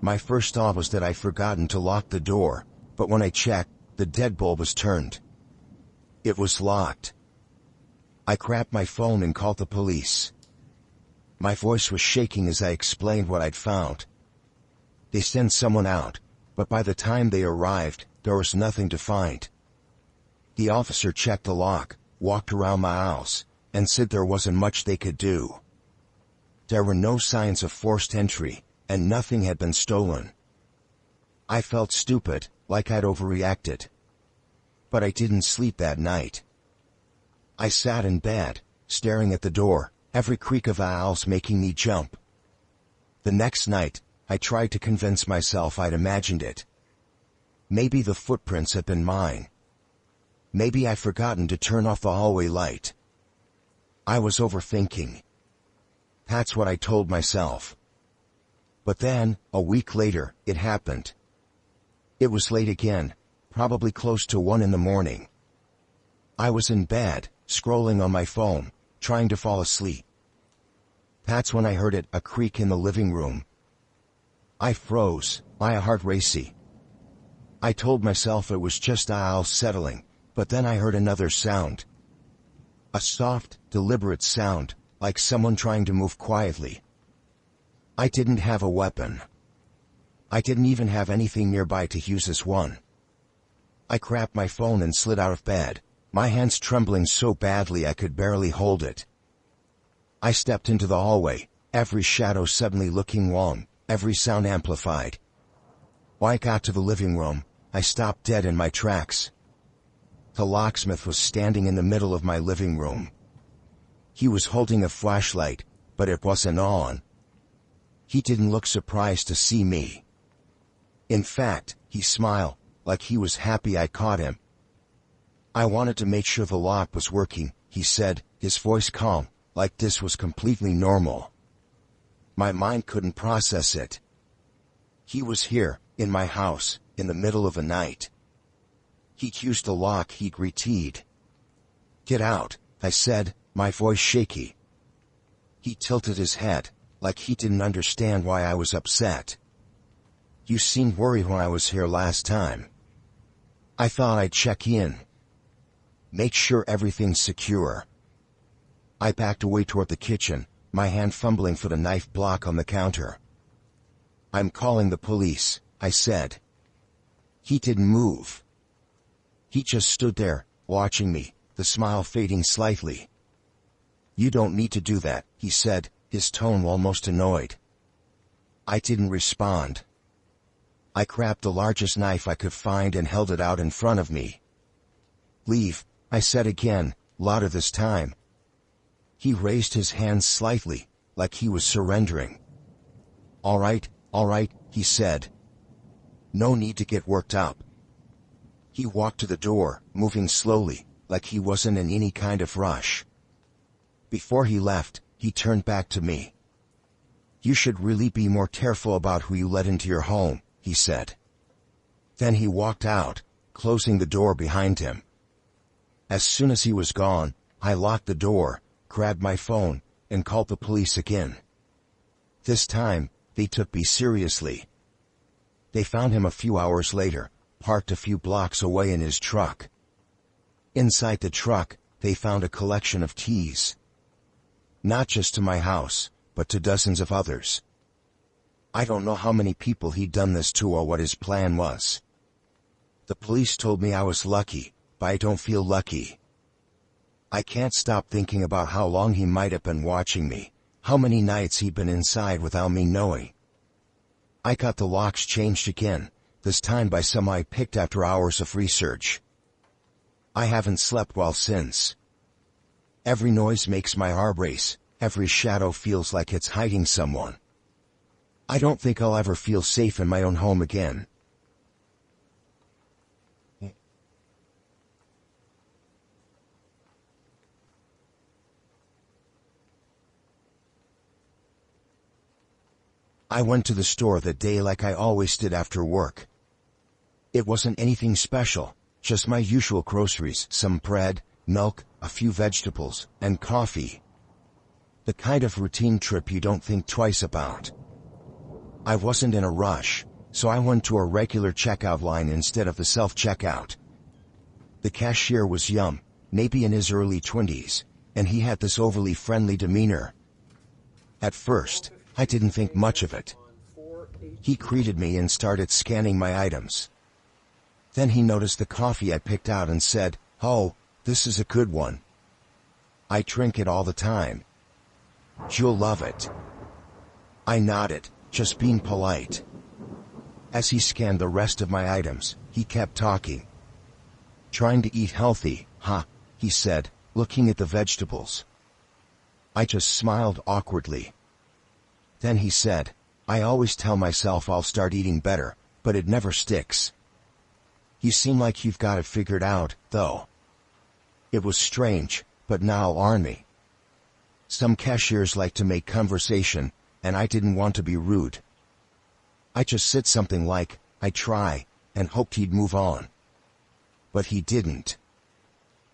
My first thought was that I'd forgotten to lock the door, but when I checked, the deadbolt was turned. It was locked. I grabbed my phone and called the police. My voice was shaking as I explained what I'd found. They sent someone out, but by the time they arrived, there was nothing to find. The officer checked the lock, walked around my house, and said there wasn't much they could do. There were no signs of forced entry, and nothing had been stolen. I felt stupid, like I'd overreacted. But I didn't sleep that night. I sat in bed, staring at the door, every creak of the house making me jump. The next night, I tried to convince myself I'd imagined it. Maybe the footprints had been mine. Maybe I'd forgotten to turn off the hallway light. I was overthinking. That's what I told myself. But then, a week later, it happened. It was late again, probably close to 1 in the morning. I was in bed, scrolling on my phone, trying to fall asleep. That's when I heard it, a creak in the living room. I froze, my heart racing. I told myself it was just the house settling, But then I heard another sound. A soft, deliberate sound, like someone trying to move quietly. I didn't have a weapon. I didn't even have anything nearby to use as one. I grabbed my phone and slid out of bed, my hands trembling so badly I could barely hold it. I stepped into the hallway, every shadow suddenly looking long, every sound amplified. When I got to the living room, I stopped dead in my tracks. The locksmith was standing in the middle of my living room. He was holding a flashlight, but it wasn't on. He didn't look surprised to see me. In fact, he smiled, like he was happy I caught him. "I wanted to make sure the lock was working," he said, his voice calm, like this was completely normal. My mind couldn't process it. He was here, in my house, in the middle of the night. He'd used the lock he'd reteed. "Get out," I said, my voice shaky. He tilted his head, like he didn't understand why I was upset. "You seemed worried when I was here last time. I thought I'd check in. Make sure everything's secure." I backed away toward the kitchen, my hand fumbling for the knife block on the counter. "I'm calling the police," I said. He didn't move. He just stood there, watching me, the smile fading slightly. "You don't need to do that," he said, his tone almost annoyed. I didn't respond. I grabbed the largest knife I could find and held it out in front of me. "Leave," I said again, louder this time. He raised his hands slightly, like he was surrendering. All right," he said. "No need to get worked up." He walked to the door, moving slowly, like he wasn't in any kind of rush. Before he left, he turned back to me. "You should really be more careful about who you let into your home," he said. Then he walked out, closing the door behind him. As soon as he was gone, I locked the door, grabbed my phone, and called the police again. This time, they took me seriously. They found him a few hours later, parked a few blocks away in his truck. Inside the truck, they found a collection of keys. Not just to my house, but to dozens of others. I don't know how many people he'd done this to or what his plan was. The police told me I was lucky, but I don't feel lucky. I can't stop thinking about how long he might have been watching me, how many nights he'd been inside without me knowing. I got the locks changed again, this time by some I picked after hours of research. I haven't slept well since. Every noise makes my heart race, every shadow feels like it's hiding someone. I don't think I'll ever feel safe in my own home again. I went to the store that day like I always did after work. It wasn't anything special, just my usual groceries, some bread, milk, a few vegetables, and coffee. The kind of routine trip you don't think twice about. I wasn't in a rush, so I went to a regular checkout line instead of the self-checkout. The cashier was young, maybe in his early 20s, and he had this overly friendly demeanor. At first, I didn't think much of it. He greeted me and started scanning my items. Then he noticed the coffee I picked out and said, "Oh, this is a good one. I drink it all the time. You'll love it." I nodded, just being polite. As he scanned the rest of my items, he kept talking. "Trying to eat healthy, huh?" he said, looking at the vegetables. I just smiled awkwardly. Then he said, "I always tell myself I'll start eating better, but it never sticks. You seem like you've got it figured out, though." It was strange, but now aren't we? Some cashiers like to make conversation, and I didn't want to be rude. I just said something like, "I try," and hoped he'd move on. But he didn't.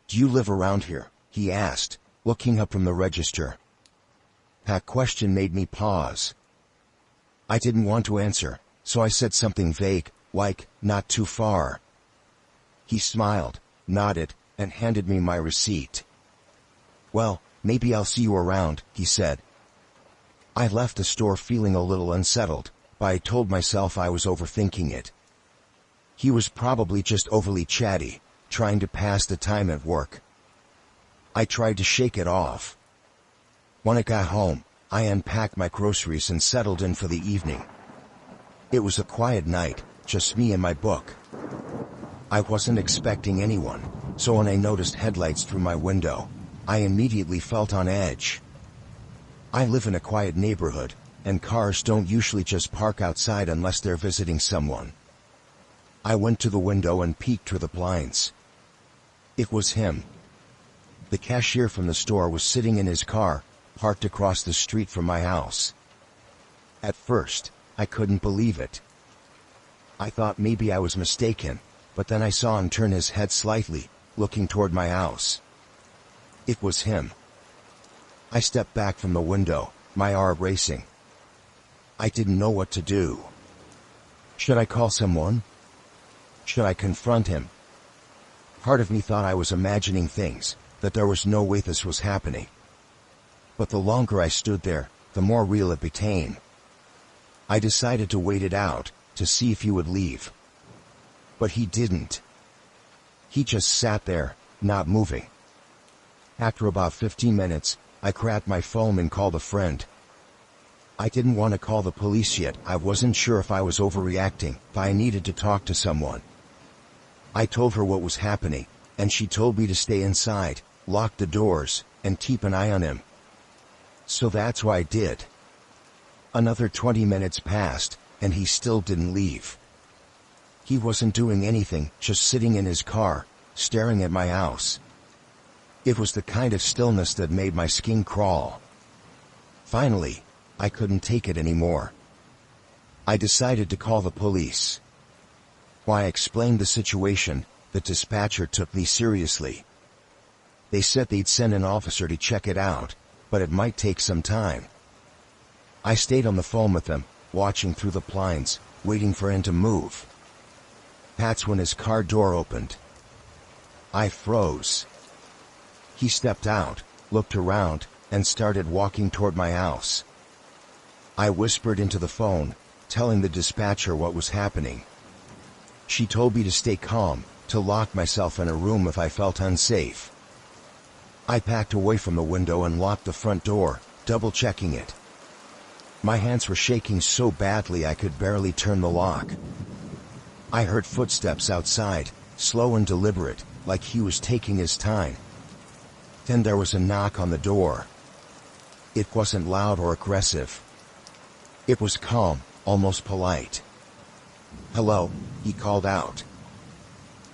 "Do you live around here?" he asked, looking up from the register. That question made me pause. I didn't want to answer, so I said something vague, like, "Not too far." He smiled, nodded, and handed me my receipt. "Well, maybe I'll see you around," he said. I left the store feeling a little unsettled, but I told myself I was overthinking it. He was probably just overly chatty, trying to pass the time at work. I tried to shake it off. When I got home, I unpacked my groceries and settled in for the evening. It was a quiet night, just me and my book. I wasn't expecting anyone, so when I noticed headlights through my window, I immediately felt on edge. I live in a quiet neighborhood, and cars don't usually just park outside unless they're visiting someone. I went to the window and peeked through the blinds. It was him. The cashier from the store was sitting in his car, parked across the street from my house. At first, I couldn't believe it. I thought maybe I was mistaken, but then I saw him turn his head slightly, looking toward my house. It was him. I stepped back from the window, my heart racing. I didn't know what to do. Should I call someone? Should I confront him? Part of me thought I was imagining things, that there was no way this was happening. But the longer I stood there, the more real it became. I decided to wait it out, to see if he would leave. But he didn't. He just sat there, not moving. After about 15 minutes, I grabbed my phone and called a friend. I didn't want to call the police yet. I wasn't sure if I was overreacting, but I needed to talk to someone. I told her what was happening, and she told me to stay inside, lock the doors, and keep an eye on him. So that's what I did. Another 20 minutes passed, and he still didn't leave. He wasn't doing anything, just sitting in his car, staring at my house. It was the kind of stillness that made my skin crawl. Finally, I couldn't take it anymore. I decided to call the police. When I explained the situation, the dispatcher took me seriously. They said they'd send an officer to check it out, but it might take some time. I stayed on the phone with them, watching through the blinds, waiting for him to move. That's when his car door opened. I froze. He stepped out, looked around, and started walking toward my house. I whispered into the phone, telling the dispatcher what was happening. She told me to stay calm, to lock myself in a room if I felt unsafe. I backed away from the window and locked the front door, double-checking it. My hands were shaking so badly I could barely turn the lock. I heard footsteps outside, slow and deliberate, like he was taking his time. Then there was a knock on the door. It wasn't loud or aggressive. It was calm, almost polite. "Hello," he called out.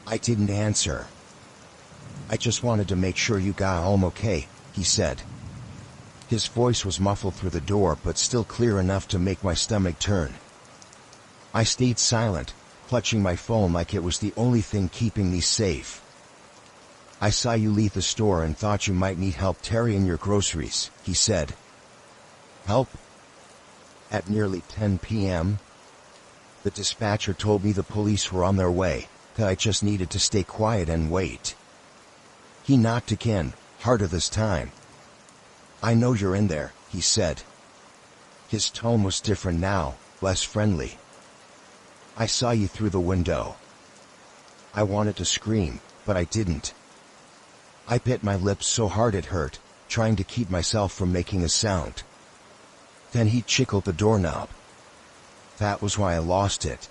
I didn't answer. "I just wanted to make sure you got home okay," he said. His voice was muffled through the door but still clear enough to make my stomach turn. I stayed silent, clutching my phone like it was the only thing keeping me safe. "I saw you leave the store and thought you might need help carrying your groceries," he said. "Help?" At nearly 10 p.m., the dispatcher told me the police were on their way, that I just needed to stay quiet and wait. He knocked again, harder this time. "I know you're in there," he said. His tone was different now, less friendly. "I saw you through the window." I wanted to scream, but I didn't. I bit my lips so hard it hurt, trying to keep myself from making a sound. Then he jiggled the doorknob. That was why I lost it.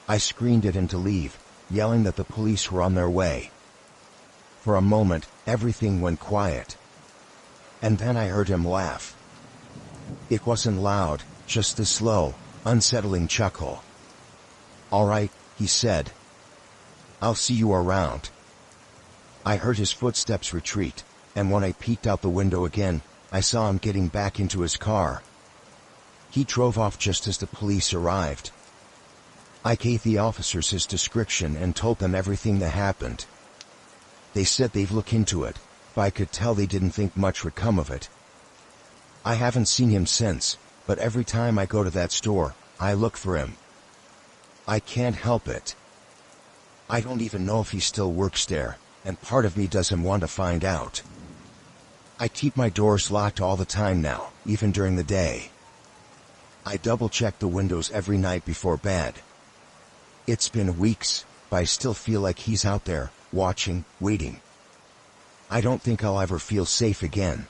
I screamed at him to leave, yelling that the police were on their way. For a moment, everything went quiet. And then I heard him laugh. It wasn't loud, just a slow, unsettling chuckle. "All right," he said. "I'll see you around." I heard his footsteps retreat, and when I peeked out the window again, I saw him getting back into his car. He drove off just as the police arrived. I gave the officers his description and told them everything that happened. They said they'd look into it, but I could tell they didn't think much would come of it. I haven't seen him since, but every time I go to that store, I look for him. I can't help it. I don't even know if he still works there, and part of me doesn't want to find out. I keep my doors locked all the time now, even during the day. I double-check the windows every night before bed. It's been weeks, but I still feel like he's out there, watching, waiting. I don't think I'll ever feel safe again.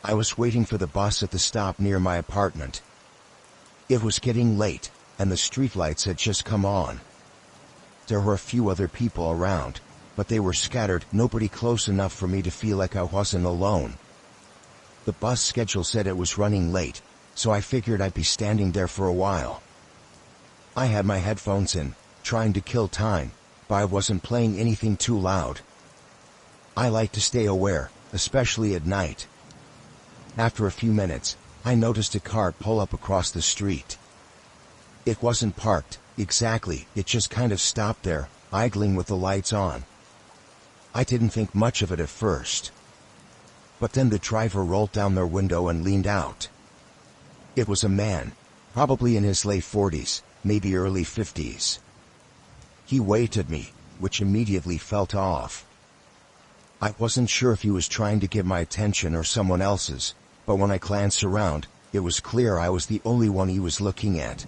I was waiting for the bus at the stop near my apartment. It was getting late, and the streetlights had just come on. There were a few other people around, but they were scattered, nobody close enough for me to feel like I wasn't alone. The bus schedule said it was running late, so I figured I'd be standing there for a while. I had my headphones in, trying to kill time, but I wasn't playing anything too loud. I like to stay aware, especially at night. After a few minutes, I noticed a car pull up across the street. It wasn't parked, exactly, it just kind of stopped there, idling with the lights on. I didn't think much of it at first. But then the driver rolled down their window and leaned out. It was a man, probably in his late 40s, maybe early 50s. He waved at me, which immediately felt off. I wasn't sure if he was trying to get my attention or someone else's, but when I glanced around, it was clear I was the only one he was looking at.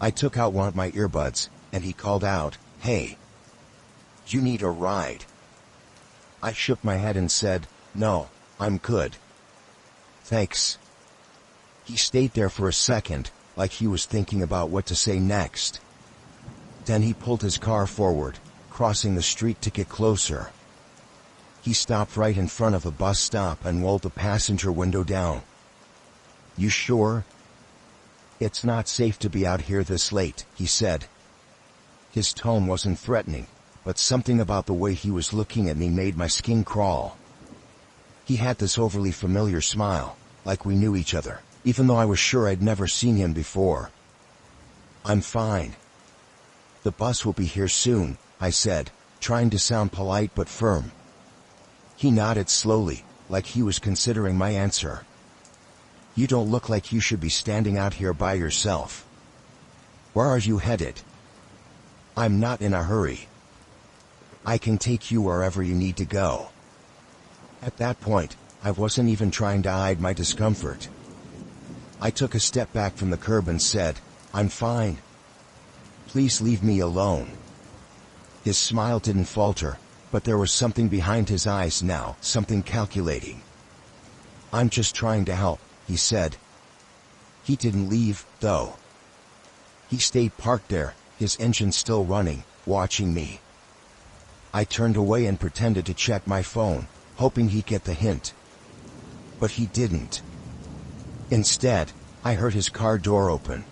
I took out one of my earbuds, and he called out, "Hey, you need a ride?" I shook my head and said, "No, I'm good. Thanks." He stayed there for a second, like he was thinking about what to say next. Then he pulled his car forward, crossing the street to get closer. He stopped right in front of a bus stop and rolled the passenger window down. "You sure? It's not safe to be out here this late," he said. His tone wasn't threatening, but something about the way he was looking at me made my skin crawl. He had this overly familiar smile, like we knew each other, even though I was sure I'd never seen him before. "I'm fine. The bus will be here soon," I said, trying to sound polite but firm. He nodded slowly, like he was considering my answer. "You don't look like you should be standing out here by yourself. Where are you headed?" "I'm not in a hurry. I can take you wherever you need to go." At that point, I wasn't even trying to hide my discomfort. I took a step back from the curb and said, "I'm fine. Please leave me alone." His smile didn't falter, but there was something behind his eyes now, something calculating. "I'm just trying to help," he said. He didn't leave, though. He stayed parked there, his engine still running, watching me. I turned away and pretended to check my phone, hoping he'd get the hint. But he didn't. Instead, I heard his car door open.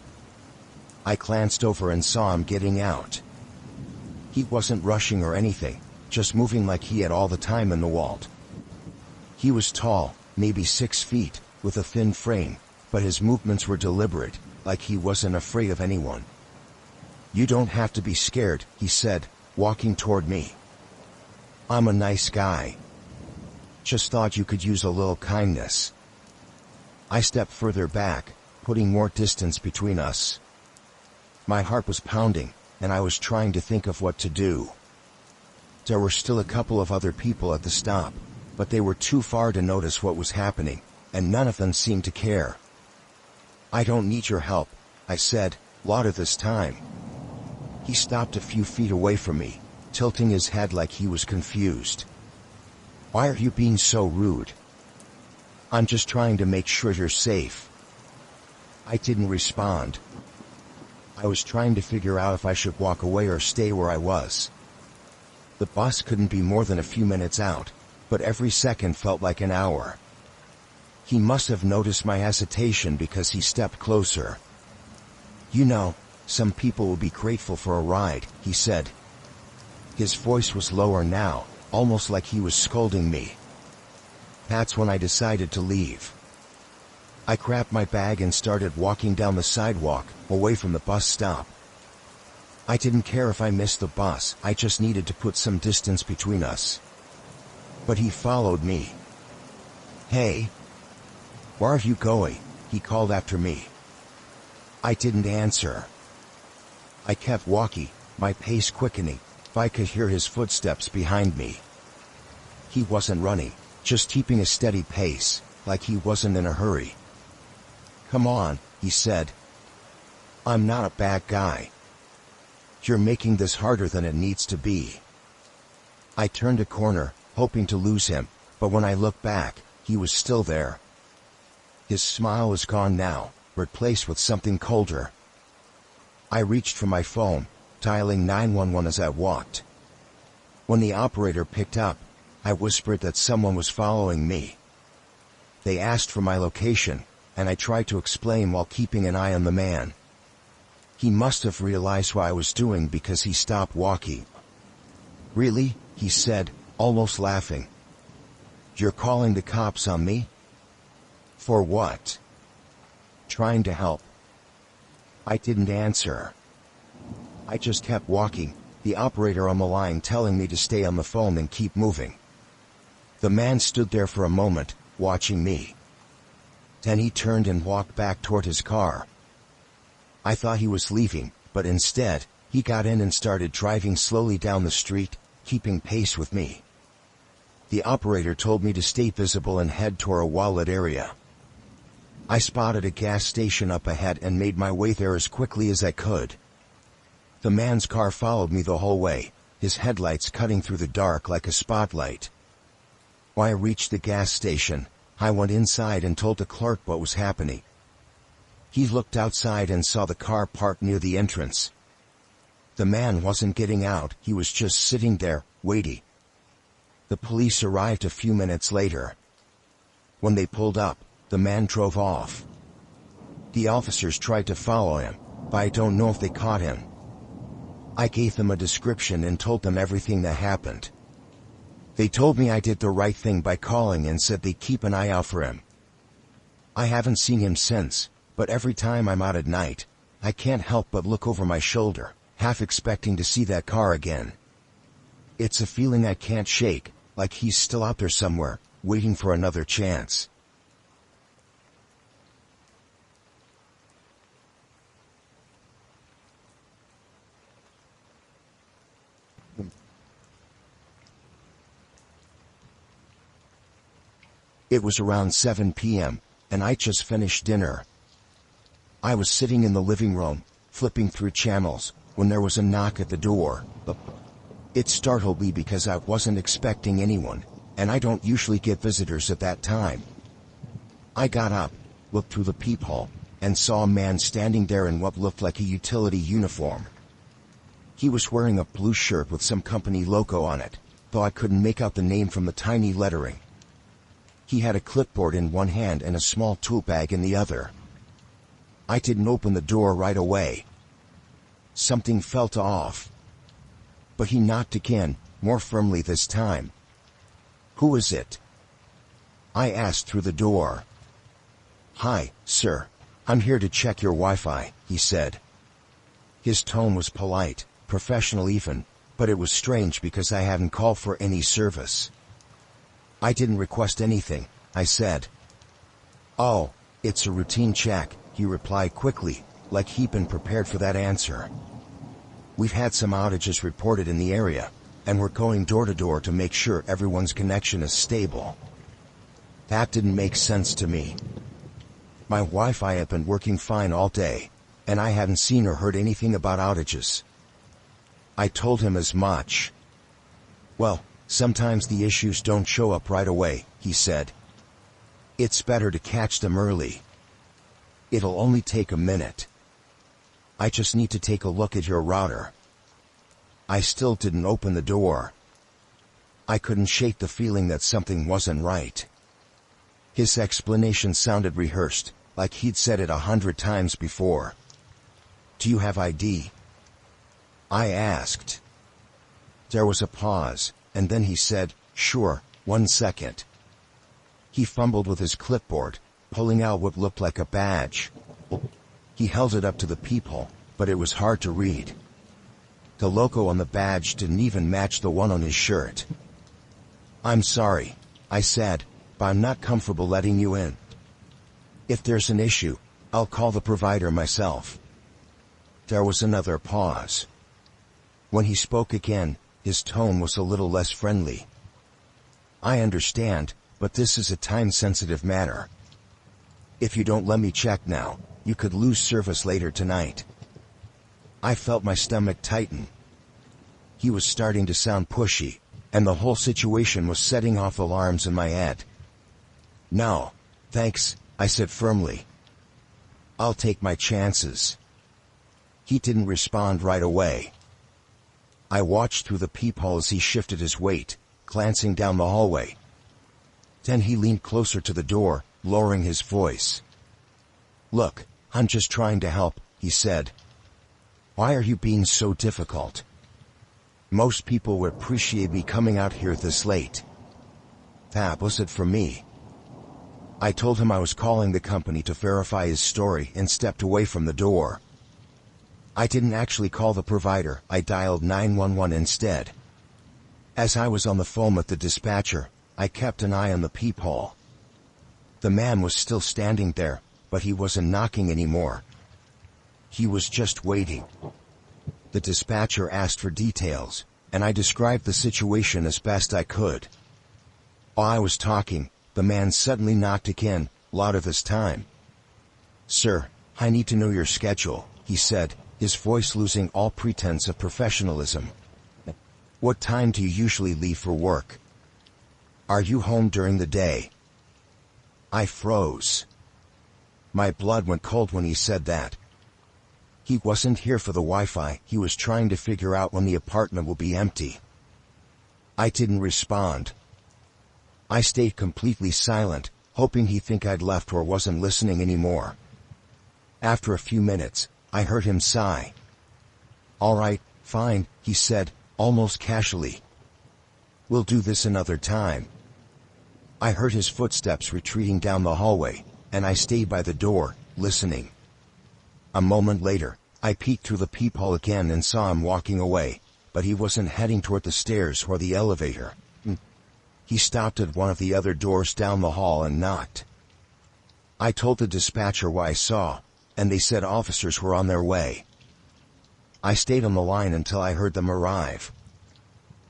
I glanced over and saw him getting out. He wasn't rushing or anything, just moving like he had all the time in the world. He was tall, maybe 6 feet, with a thin frame, but his movements were deliberate, like he wasn't afraid of anyone. "You don't have to be scared," he said, walking toward me. "I'm a nice guy. Just thought you could use a little kindness." I stepped further back, putting more distance between us. My heart was pounding, and I was trying to think of what to do. There were still a couple of other people at the stop, but they were too far to notice what was happening, and none of them seemed to care. "I don't need your help," I said, louder this time. He stopped a few feet away from me, tilting his head like he was confused. "Why are you being so rude?" "I'm just trying to make sure you're safe." I didn't respond. I was trying to figure out if I should walk away or stay where I was. The bus couldn't be more than a few minutes out, but every second felt like an hour. He must have noticed my hesitation because he stepped closer. "You know, some people will be grateful for a ride," he said. His voice was lower now, almost like he was scolding me. That's when I decided to leave. I grabbed my bag and started walking down the sidewalk, away from the bus stop. I didn't care if I missed the bus, I just needed to put some distance between us. But he followed me. "Hey, where are you going?" he called after me. I didn't answer. I kept walking, my pace quickening. I could hear his footsteps behind me. He wasn't running, just keeping a steady pace, like he wasn't in a hurry. "Come on," he said. "I'm not a bad guy. You're making this harder than it needs to be." I turned a corner, hoping to lose him, but when I looked back, he was still there. His smile was gone now, replaced with something colder. I reached for my phone, dialing 911 as I walked. When the operator picked up, I whispered that someone was following me. They asked for my location, and I tried to explain while keeping an eye on the man. He must have realized what I was doing because he stopped walking. "Really?" he said, almost laughing. "You're calling the cops on me? For what?" "Trying to help." I didn't answer. I just kept walking, the operator on the line telling me to stay on the phone and keep moving. The man stood there for a moment, watching me. Then he turned and walked back toward his car. I thought he was leaving, but instead, he got in and started driving slowly down the street, keeping pace with me. The operator told me to stay visible and head toward a walled area. I spotted a gas station up ahead and made my way there as quickly as I could. The man's car followed me the whole way, his headlights cutting through the dark like a spotlight. When I reached the gas station, I went inside and told the clerk what was happening. He looked outside and saw the car parked near the entrance. The man wasn't getting out, he was just sitting there, waiting. The police arrived a few minutes later. When they pulled up, the man drove off. The officers tried to follow him, but I don't know if they caught him. I gave them a description and told them everything that happened. They told me I did the right thing by calling and said they'd keep an eye out for him. I haven't seen him since, but every time I'm out at night, I can't help but look over my shoulder, half expecting to see that car again. It's a feeling I can't shake, like he's still out there somewhere, waiting for another chance. It was around 7 p.m., and I just finished dinner. I was sitting in the living room, flipping through channels, when there was a knock at the door. It startled me because I wasn't expecting anyone, and I don't usually get visitors at that time. I got up, looked through the peephole, and saw a man standing there in what looked like a utility uniform. He was wearing a blue shirt with some company logo on it, though I couldn't make out the name from the tiny lettering. He had a clipboard in one hand and a small tool bag in the other. I didn't open the door right away. Something felt off. But he knocked again, more firmly this time. "Who is it?" I asked through the door. "Hi, sir. I'm here to check your Wi-Fi," he said. His tone was polite, professional even, but it was strange because I hadn't called for any service. "I didn't request anything," I said. "Oh, it's a routine check," he replied quickly, like he'd been prepared for that answer. "We've had some outages reported in the area, and we're going door to door to make sure everyone's connection is stable." That didn't make sense to me. My Wi-Fi had been working fine all day, and I hadn't seen or heard anything about outages. I told him as much. "Well, sometimes the issues don't show up right away," he said. "It's better to catch them early. It'll only take a minute. I just need to take a look at your router." I still didn't open the door. I couldn't shake the feeling that something wasn't right. His explanation sounded rehearsed, like he'd said it 100 times before. "Do you have ID?" I asked. There was a pause, and then he said, "Sure, 1 second." He fumbled with his clipboard, pulling out what looked like a badge. He held it up to the peephole, but it was hard to read. The logo on the badge didn't even match the one on his shirt. "I'm sorry," I said, "but I'm not comfortable letting you in. If there's an issue, I'll call the provider myself." There was another pause. When he spoke again, his tone was a little less friendly. "I understand, but this is a time-sensitive matter. If you don't let me check now, you could lose service later tonight." I felt my stomach tighten. He was starting to sound pushy, and the whole situation was setting off alarms in my head. "No, thanks," I said firmly. "I'll take my chances." He didn't respond right away. I watched through the peephole as he shifted his weight, glancing down the hallway. Then he leaned closer to the door, lowering his voice. "Look, I'm just trying to help," he said. "Why are you being so difficult? Most people would appreciate me coming out here this late." That was it for me. I told him I was calling the company to verify his story and stepped away from the door. I didn't actually call the provider, I dialed 911 instead. As I was on the phone with the dispatcher, I kept an eye on the peephole. The man was still standing there, but he wasn't knocking anymore. He was just waiting. The dispatcher asked for details, and I described the situation as best I could. While I was talking, the man suddenly knocked again, louder this time. "Sir, I need to know your schedule," he said, his voice losing all pretense of professionalism. "What time do you usually leave for work? Are you home during the day?" I froze. My blood went cold when he said that. He wasn't here for the Wi-Fi, he was trying to figure out when the apartment will be empty. I didn't respond. I stayed completely silent, hoping he'd think I'd left or wasn't listening anymore. After a few minutes, I heard him sigh. "All right, fine," he said, almost casually. "We'll do this another time." I heard his footsteps retreating down the hallway, and I stayed by the door, listening. A moment later, I peeked through the peephole again and saw him walking away, but he wasn't heading toward the stairs or the elevator. He stopped at one of the other doors down the hall and knocked. I told the dispatcher what I saw, and they said officers were on their way. I stayed on the line until I heard them arrive.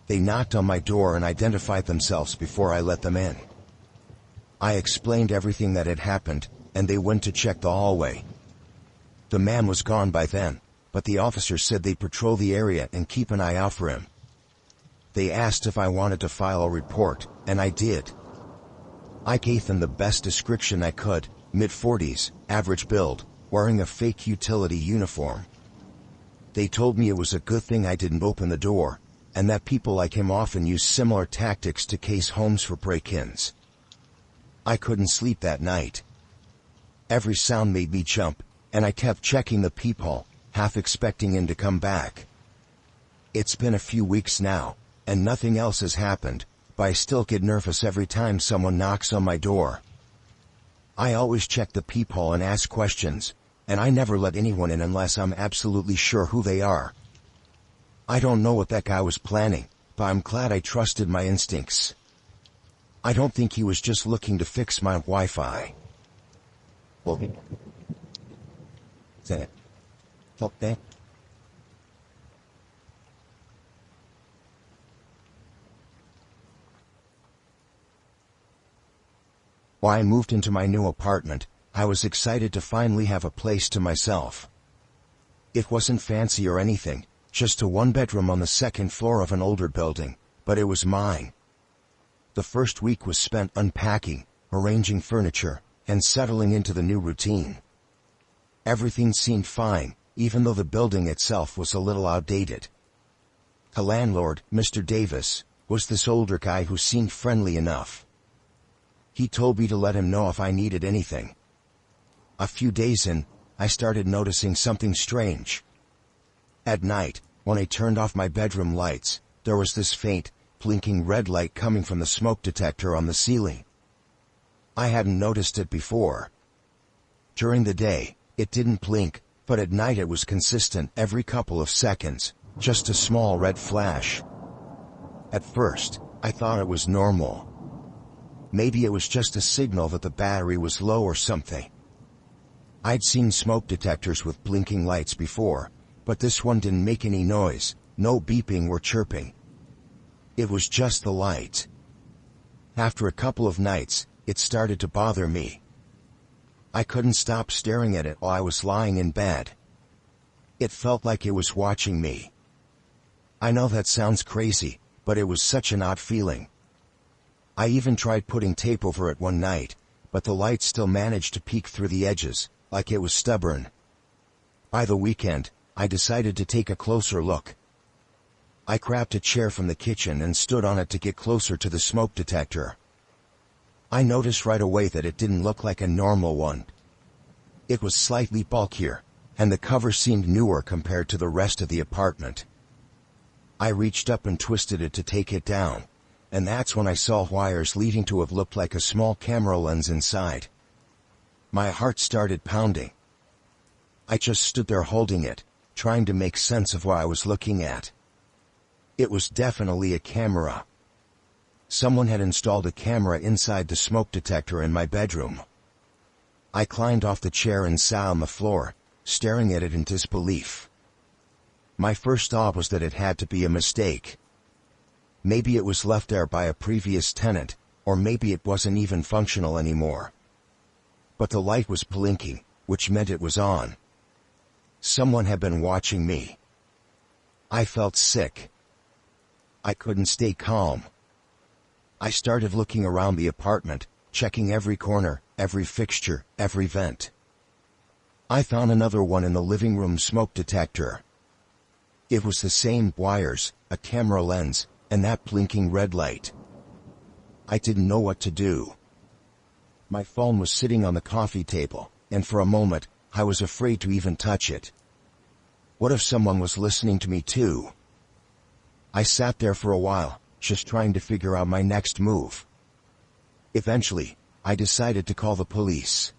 They knocked on my door and identified themselves before I let them in. I explained everything that had happened, and they went to check the hallway. The man was gone by then, but the officers said they'd patrol the area and keep an eye out for him. They asked if I wanted to file a report, and I did. I gave them the best description I could: mid-40s, average build, wearing a fake utility uniform. They told me it was a good thing I didn't open the door, and that people like him often use similar tactics to case homes for break-ins. I couldn't sleep that night. Every sound made me jump, and I kept checking the peephole, half expecting him to come back. It's been a few weeks now, and nothing else has happened, but I still get nervous every time someone knocks on my door. I always check the peephole and ask questions, and I never let anyone in unless I'm absolutely sure who they are. I don't know what that guy was planning, but I'm glad I trusted my instincts. I don't think he was just looking to fix my Wi-Fi. Well, that. While I moved into my new apartment, I was excited to finally have a place to myself. It wasn't fancy or anything, just a one-bedroom on the second floor of an older building, but it was mine. The first week was spent unpacking, arranging furniture, and settling into the new routine. Everything seemed fine, even though the building itself was a little outdated. The landlord, Mr. Davis, was this older guy who seemed friendly enough. He told me to let him know if I needed anything. A few days in, I started noticing something strange. At night, when I turned off my bedroom lights, there was this faint, blinking red light coming from the smoke detector on the ceiling. I hadn't noticed it before. During the day, it didn't blink, but at night it was consistent every couple of seconds, just a small red flash. At first, I thought it was normal. Maybe it was just a signal that the battery was low or something. I'd seen smoke detectors with blinking lights before, but this one didn't make any noise, no beeping or chirping. It was just the light. After a couple of nights, it started to bother me. I couldn't stop staring at it while I was lying in bed. It felt like it was watching me. I know that sounds crazy, but it was such an odd feeling. I even tried putting tape over it one night, but the light still managed to peek through the edges, like it was stubborn. By the weekend, I decided to take a closer look. I grabbed a chair from the kitchen and stood on it to get closer to the smoke detector. I noticed right away that it didn't look like a normal one. It was slightly bulkier, and the cover seemed newer compared to the rest of the apartment. I reached up and twisted it to take it down, and that's when I saw wires leading to what looked like a small camera lens inside. My heart started pounding. I just stood there holding it, trying to make sense of what I was looking at. It was definitely a camera. Someone had installed a camera inside the smoke detector in my bedroom. I climbed off the chair and sat on the floor, staring at it in disbelief. My first thought was that it had to be a mistake. Maybe it was left there by a previous tenant, or maybe it wasn't even functional anymore. But the light was blinking, which meant it was on. Someone had been watching me. I felt sick. I couldn't stay calm. I started looking around the apartment, checking every corner, every fixture, every vent. I found another one in the living room smoke detector. It was the same wires, a camera lens, and that blinking red light. I didn't know what to do. My phone was sitting on the coffee table, and for a moment, I was afraid to even touch it. What if someone was listening to me too? I sat there for a while, just trying to figure out my next move. Eventually, I decided to call the police.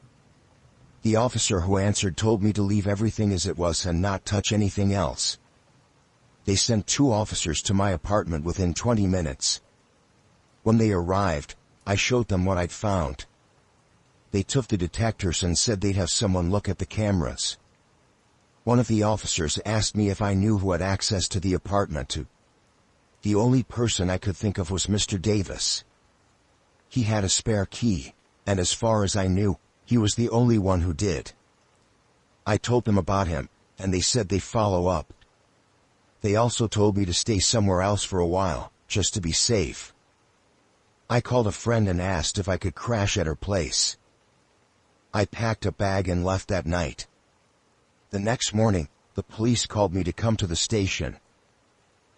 The officer who answered told me to leave everything as it was and not touch anything else. They sent 2 officers to my apartment within 20 minutes. When they arrived, I showed them what I'd found. They took the detectors and said they'd have someone look at the cameras. One of the officers asked me if I knew who had access to the apartment. The only person I could think of was Mr. Davis. He had a spare key, and as far as I knew, he was the only one who did. I told them about him, and they said they'd follow up. They also told me to stay somewhere else for a while, just to be safe. I called a friend and asked if I could crash at her place. I packed a bag and left that night. The next morning, the police called me to come to the station.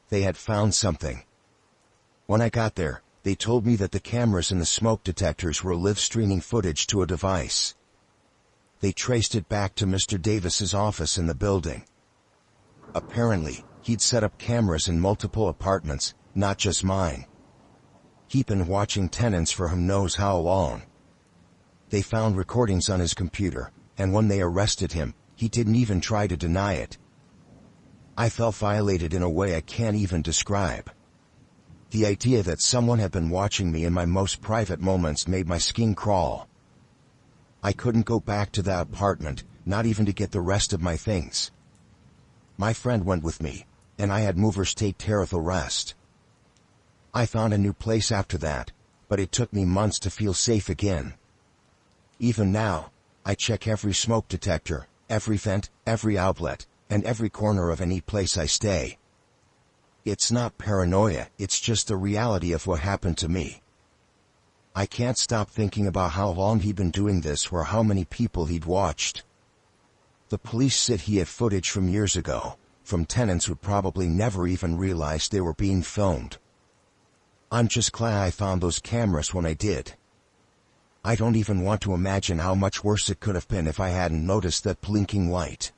They had found something. When I got there, they told me that the cameras in the smoke detectors were live-streaming footage to a device. They traced it back to Mr. Davis's office in the building. Apparently, he'd set up cameras in multiple apartments, not just mine. He'd been watching tenants for who knows how long. They found recordings on his computer, and when they arrested him, he didn't even try to deny it. I felt violated in a way I can't even describe. The idea that someone had been watching me in my most private moments made my skin crawl. I couldn't go back to that apartment, not even to get the rest of my things. My friend went with me, and I had movers take care of the rest. I found a new place after that, but it took me months to feel safe again. Even now, I check every smoke detector, every vent, every outlet, and every corner of any place I stay. It's not paranoia, it's just the reality of what happened to me. I can't stop thinking about how long he'd been doing this or how many people he'd watched. The police said he had footage from years ago, from tenants who probably never even realized they were being filmed. I'm just glad I found those cameras when I did. I don't even want to imagine how much worse it could have been if I hadn't noticed that blinking light.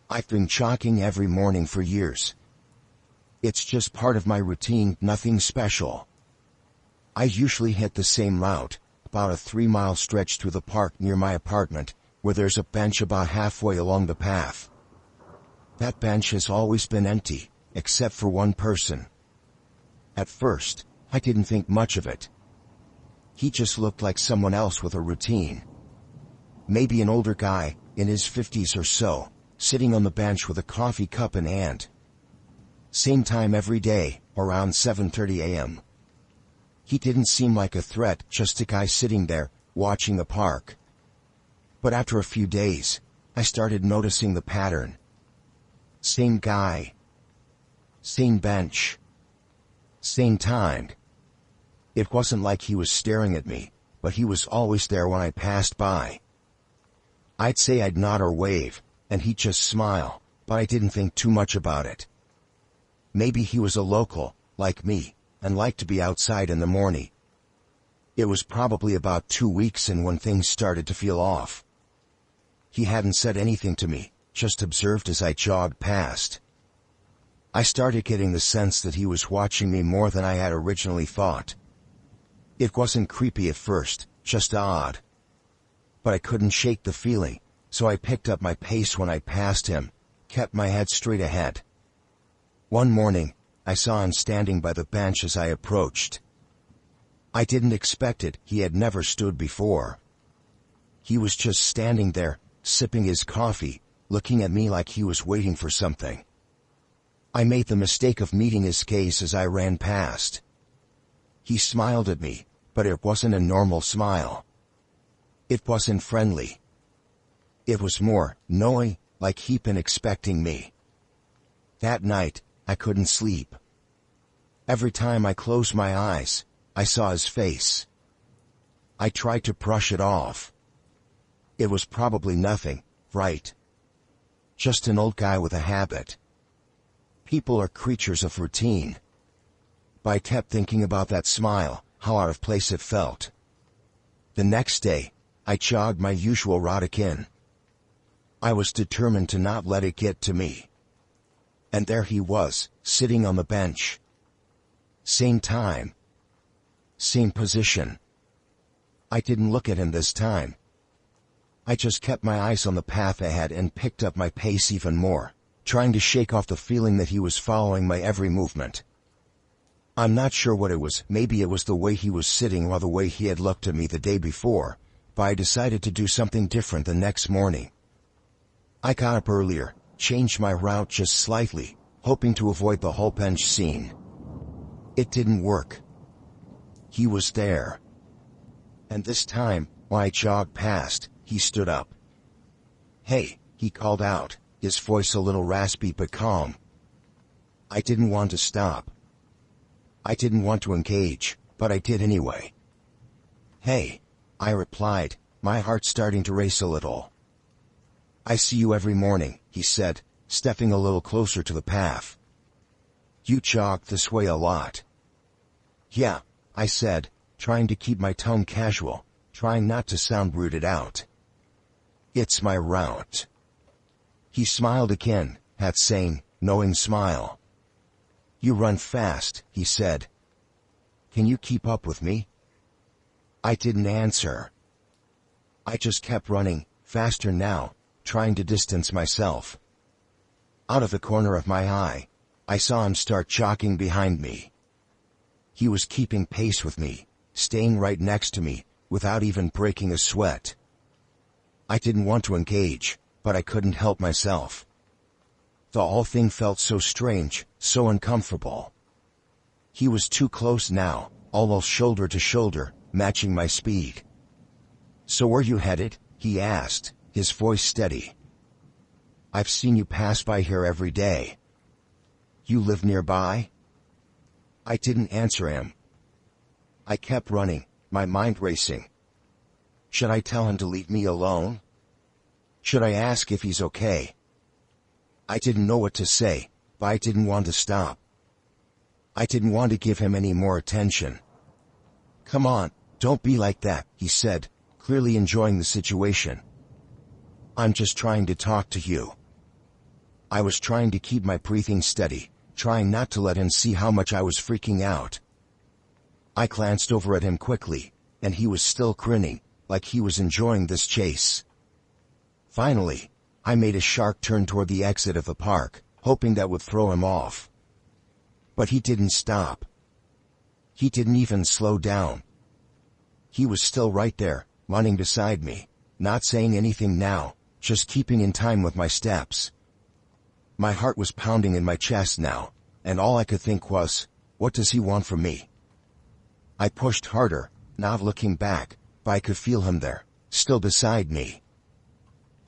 I've been chalking every morning for years. It's just part of my routine, nothing special. I usually hit the same route, about a 3-mile stretch through the park near my apartment, where there's a bench about halfway along the path. That bench has always been empty, except for one person. At first, I didn't think much of it. He just looked like someone else with a routine. Maybe an older guy, in his 50s or so, sitting on the bench with a coffee cup in hand. Same time every day, around 7:30 a.m. He didn't seem like a threat, just a guy sitting there, watching the park. But after a few days, I started noticing the pattern. Same guy. Same bench. Same time. It wasn't like he was staring at me, but he was always there when I passed by. I'd say I'd nod or wave, and he'd just smile, but I didn't think too much about it. Maybe he was a local, like me, and liked to be outside in the morning. It was probably about 2 weeks in when things started to feel off. He hadn't said anything to me, just observed as I jogged past. I started getting the sense that he was watching me more than I had originally thought. It wasn't creepy at first, just odd. But I couldn't shake the feeling, so I picked up my pace when I passed him, kept my head straight ahead. One morning, I saw him standing by the bench as I approached. I didn't expect it, he had never stood before. He was just standing there, sipping his coffee, looking at me like he was waiting for something. I made the mistake of meeting his gaze as I ran past. He smiled at me, but it wasn't a normal smile. It wasn't friendly. It was more knowing, like he'd been expecting me. That night, I couldn't sleep. Every time I closed my eyes, I saw his face. I tried to brush it off. It was probably nothing, right? Just an old guy with a habit. People are creatures of routine. But I kept thinking about that smile, how out of place it felt. The next day, I jogged my usual route again. I was determined to not let it get to me. And there he was, sitting on the bench. Same time. Same position. I didn't look at him this time. I just kept my eyes on the path ahead and picked up my pace even more, trying to shake off the feeling that he was following my every movement. I'm not sure what it was, maybe it was the way he was sitting or the way he had looked at me the day before, but I decided to do something different the next morning. I got up earlier, changed my route just slightly, hoping to avoid the whole bench scene. It didn't work. He was there. And this time, when I jogged past, he stood up. "Hey," he called out, his voice a little raspy but calm. I didn't want to stop. I didn't want to engage, but I did anyway. "Hey," I replied, my heart starting to race a little. "I see you every morning," he said, stepping a little closer to the path. "You jog this way a lot." "Yeah," I said, trying to keep my tone casual, trying not to sound rooted out. "It's my route." He smiled again, that same, knowing smile. "You run fast," he said. "Can you keep up with me?" I didn't answer. I just kept running, faster now, trying to distance myself. Out of the corner of my eye, I saw him start jogging behind me. He was keeping pace with me, staying right next to me, without even breaking a sweat. I didn't want to engage, but I couldn't help myself. The whole thing felt so strange, so uncomfortable. He was too close now, almost shoulder to shoulder, matching my speed. "So where you headed?" he asked, his voice steady. "I've seen you pass by here every day. You live nearby?" I didn't answer him. I kept running, my mind racing. Should I tell him to leave me alone? Should I ask if he's okay? I didn't know what to say, but I didn't want to stop. I didn't want to give him any more attention. "Come on, don't be like that," he said, clearly enjoying the situation. "I'm just trying to talk to you." I was trying to keep my breathing steady, trying not to let him see how much I was freaking out. I glanced over at him quickly, and he was still grinning, like he was enjoying this chase. Finally, I made a sharp turn toward the exit of the park, hoping that would throw him off. But he didn't stop. He didn't even slow down. He was still right there, running beside me, not saying anything now, just keeping in time with my steps. My heart was pounding in my chest now, and all I could think was, what does he want from me? I pushed harder, not looking back, but I could feel him there, still beside me.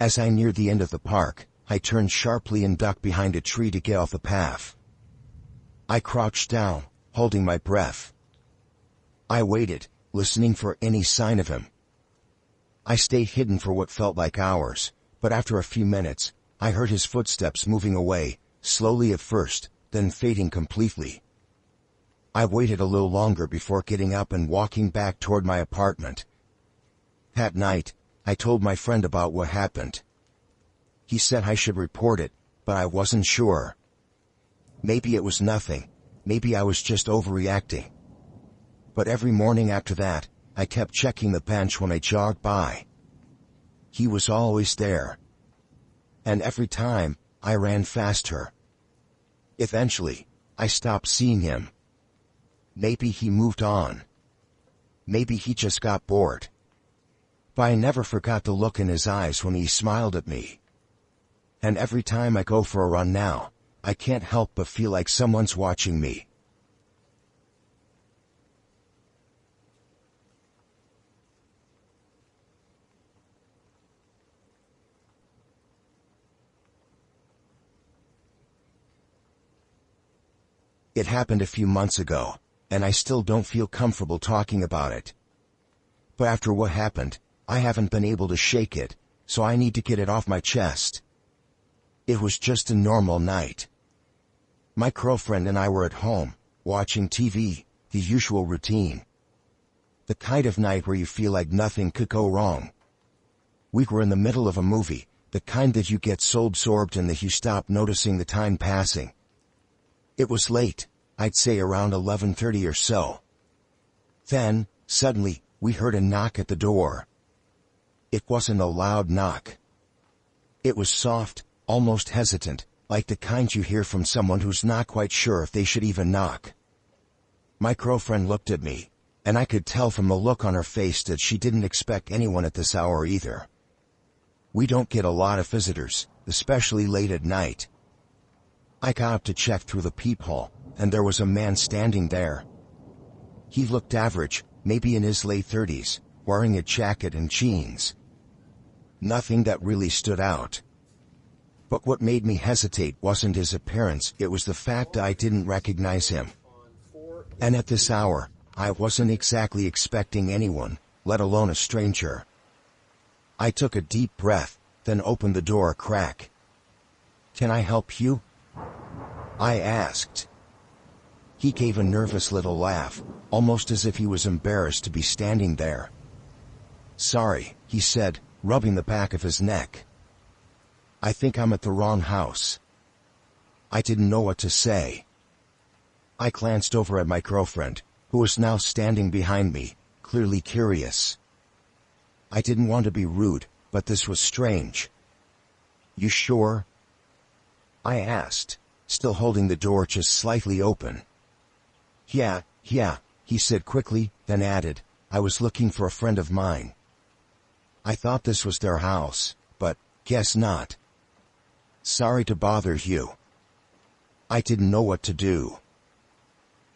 As I neared the end of the park, I turned sharply and ducked behind a tree to get off the path. I crouched down, holding my breath. I waited, listening for any sign of him. I stayed hidden for what felt like hours, but after a few minutes, I heard his footsteps moving away, slowly at first, then fading completely. I waited a little longer before getting up and walking back toward my apartment. That night, I told my friend about what happened. He said I should report it, but I wasn't sure. Maybe it was nothing, maybe I was just overreacting. But every morning after that, I kept checking the bench when I jogged by. He was always there. And every time, I ran faster. Eventually, I stopped seeing him. Maybe he moved on. Maybe he just got bored. But I never forgot the look in his eyes when he smiled at me. And every time I go for a run now, I can't help but feel like someone's watching me. It happened a few months ago, and I still don't feel comfortable talking about it. But after what happened, I haven't been able to shake it, so I need to get it off my chest. It was just a normal night. My girlfriend and I were at home, watching TV, the usual routine. The kind of night where you feel like nothing could go wrong. We were in the middle of a movie, the kind that you get so absorbed in that you stop noticing the time passing. It was late, I'd say around 11:30 or so. Then, suddenly, we heard a knock at the door. It wasn't a loud knock. It was soft, almost hesitant, like the kind you hear from someone who's not quite sure if they should even knock. My girlfriend looked at me, and I could tell from the look on her face that she didn't expect anyone at this hour either. We don't get a lot of visitors, especially late at night. I got up to check through the peephole, and there was a man standing there. He looked average, maybe in his late 30s, wearing a jacket and jeans. Nothing that really stood out. But what made me hesitate wasn't his appearance, it was the fact I didn't recognize him. And at this hour, I wasn't exactly expecting anyone, let alone a stranger. I took a deep breath, then opened the door a crack. "Can I help you?" I asked. He gave a nervous little laugh, almost as if he was embarrassed to be standing there. "Sorry," he said, rubbing the back of his neck. "I think I'm at the wrong house." I didn't know what to say. I glanced over at my girlfriend, who was now standing behind me, clearly curious. I didn't want to be rude, but this was strange. "You sure?" I asked, still holding the door just slightly open. Yeah, he said quickly, then added, "I was looking for a friend of mine." I thought this was their house, but guess not. "Sorry to bother you." I didn't know what to do.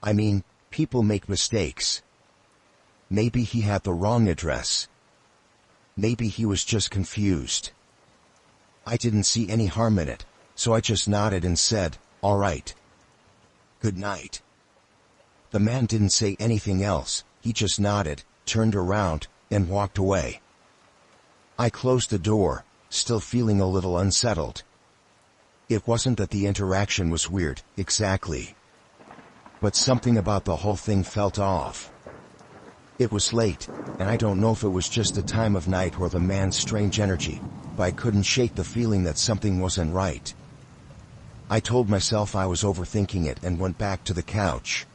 I mean, people make mistakes. Maybe he had the wrong address. Maybe he was just confused. I didn't see any harm in it, so I just nodded and said, "All right. Good night." The man didn't say anything else, he just nodded, turned around, and walked away. I closed the door, still feeling a little unsettled. It wasn't that the interaction was weird, exactly. But something about the whole thing felt off. It was late, and I don't know if it was just the time of night or the man's strange energy, but I couldn't shake the feeling that something wasn't right. I told myself I was overthinking it and went back to the couch.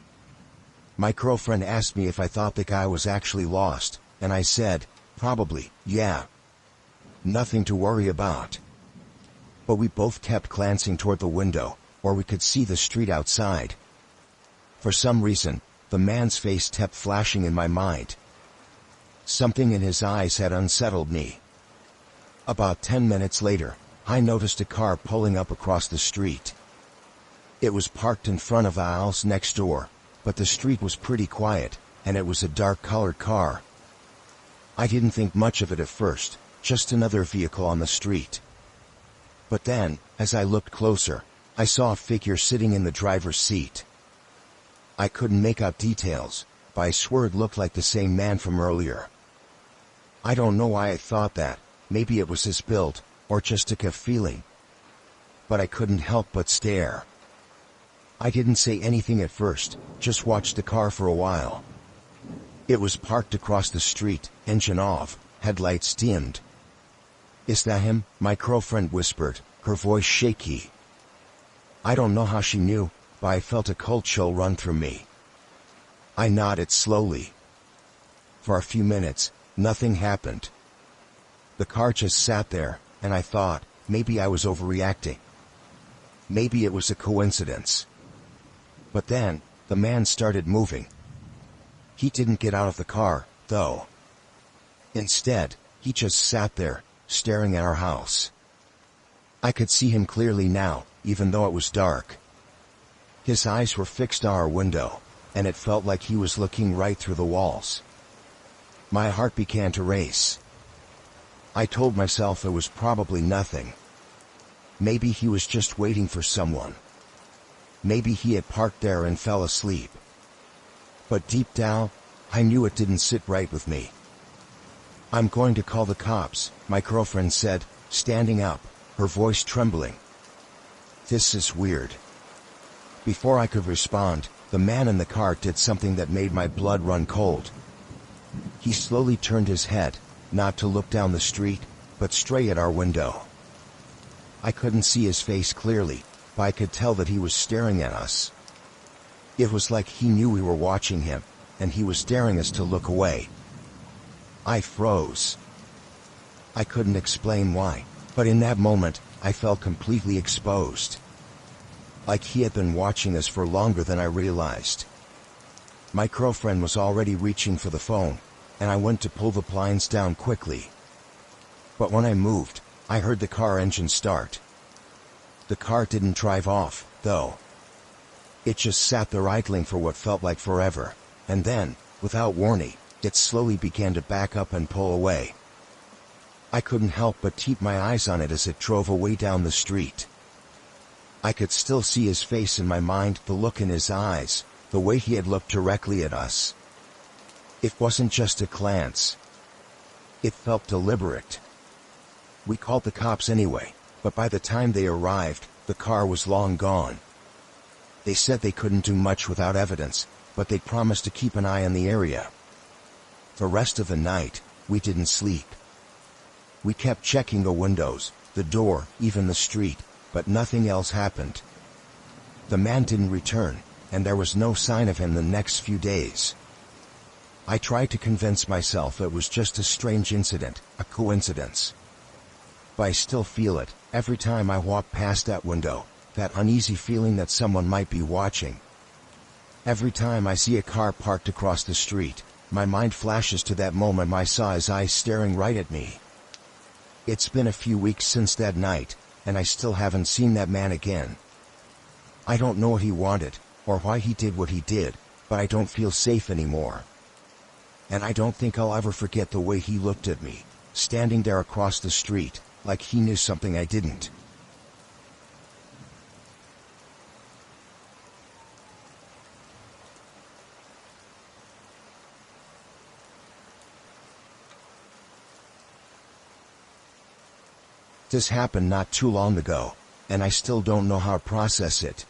My girlfriend asked me if I thought the guy was actually lost, and I said, probably, yeah. Nothing to worry about. But we both kept glancing toward the window, where we could see the street outside. For some reason, the man's face kept flashing in my mind. Something in his eyes had unsettled me. About 10 minutes later, I noticed a car pulling up across the street. It was parked in front of the house next door, but the street was pretty quiet, and it was a dark-colored car. I didn't think much of it at first, just another vehicle on the street. But then, as I looked closer, I saw a figure sitting in the driver's seat. I couldn't make out details, but I swore it looked like the same man from earlier. I don't know why I thought that. Maybe it was his build, or just a gut feeling. But I couldn't help but stare. I didn't say anything at first, just watched the car for a while. It was parked across the street, engine off, headlights dimmed. "Is that him?" my girlfriend whispered, her voice shaky. I don't know how she knew, but I felt a cold chill run through me. I nodded slowly. For a few minutes, nothing happened. The car just sat there, and I thought, maybe I was overreacting. Maybe it was a coincidence. But then, the man started moving. He didn't get out of the car, though. Instead, he just sat there, staring at our house. I could see him clearly now, even though it was dark. His eyes were fixed on our window, and it felt like he was looking right through the walls. My heart began to race. I told myself it was probably nothing. Maybe he was just waiting for someone. Maybe he had parked there and fell asleep. But deep down, I knew it didn't sit right with me. "I'm going to call the cops," my girlfriend said, standing up, her voice trembling. "This is weird." Before I could respond, the man in the car did something that made my blood run cold. He slowly turned his head, not to look down the street, but straight at our window. I couldn't see his face clearly, but I could tell that he was staring at us. It was like he knew we were watching him, and he was daring us to look away. I froze. I couldn't explain why, but in that moment, I felt completely exposed. Like he had been watching us for longer than I realized. My girlfriend was already reaching for the phone, and I went to pull the blinds down quickly. But when I moved, I heard the car engine start. The car didn't drive off, though. It just sat there idling for what felt like forever, and then, without warning, it slowly began to back up and pull away. I couldn't help but keep my eyes on it as it drove away down the street. I could still see his face in my mind, the look in his eyes, the way he had looked directly at us. It wasn't just a glance. It felt deliberate. We called the cops anyway, but by the time they arrived, the car was long gone. They said they couldn't do much without evidence, but they promised to keep an eye on the area. The rest of the night, we didn't sleep. We kept checking the windows, the door, even the street, but nothing else happened. The man didn't return, and there was no sign of him the next few days. I tried to convince myself it was just a strange incident, a coincidence. But I still feel it, every time I walk past that window, that uneasy feeling that someone might be watching. Every time I see a car parked across the street, my mind flashes to that moment I saw his eyes staring right at me. It's been a few weeks since that night, and I still haven't seen that man again. I don't know what he wanted, or why he did what he did, but I don't feel safe anymore. And I don't think I'll ever forget the way he looked at me, standing there across the street, like he knew something I didn't. This happened not too long ago, and I still don't know how to process it.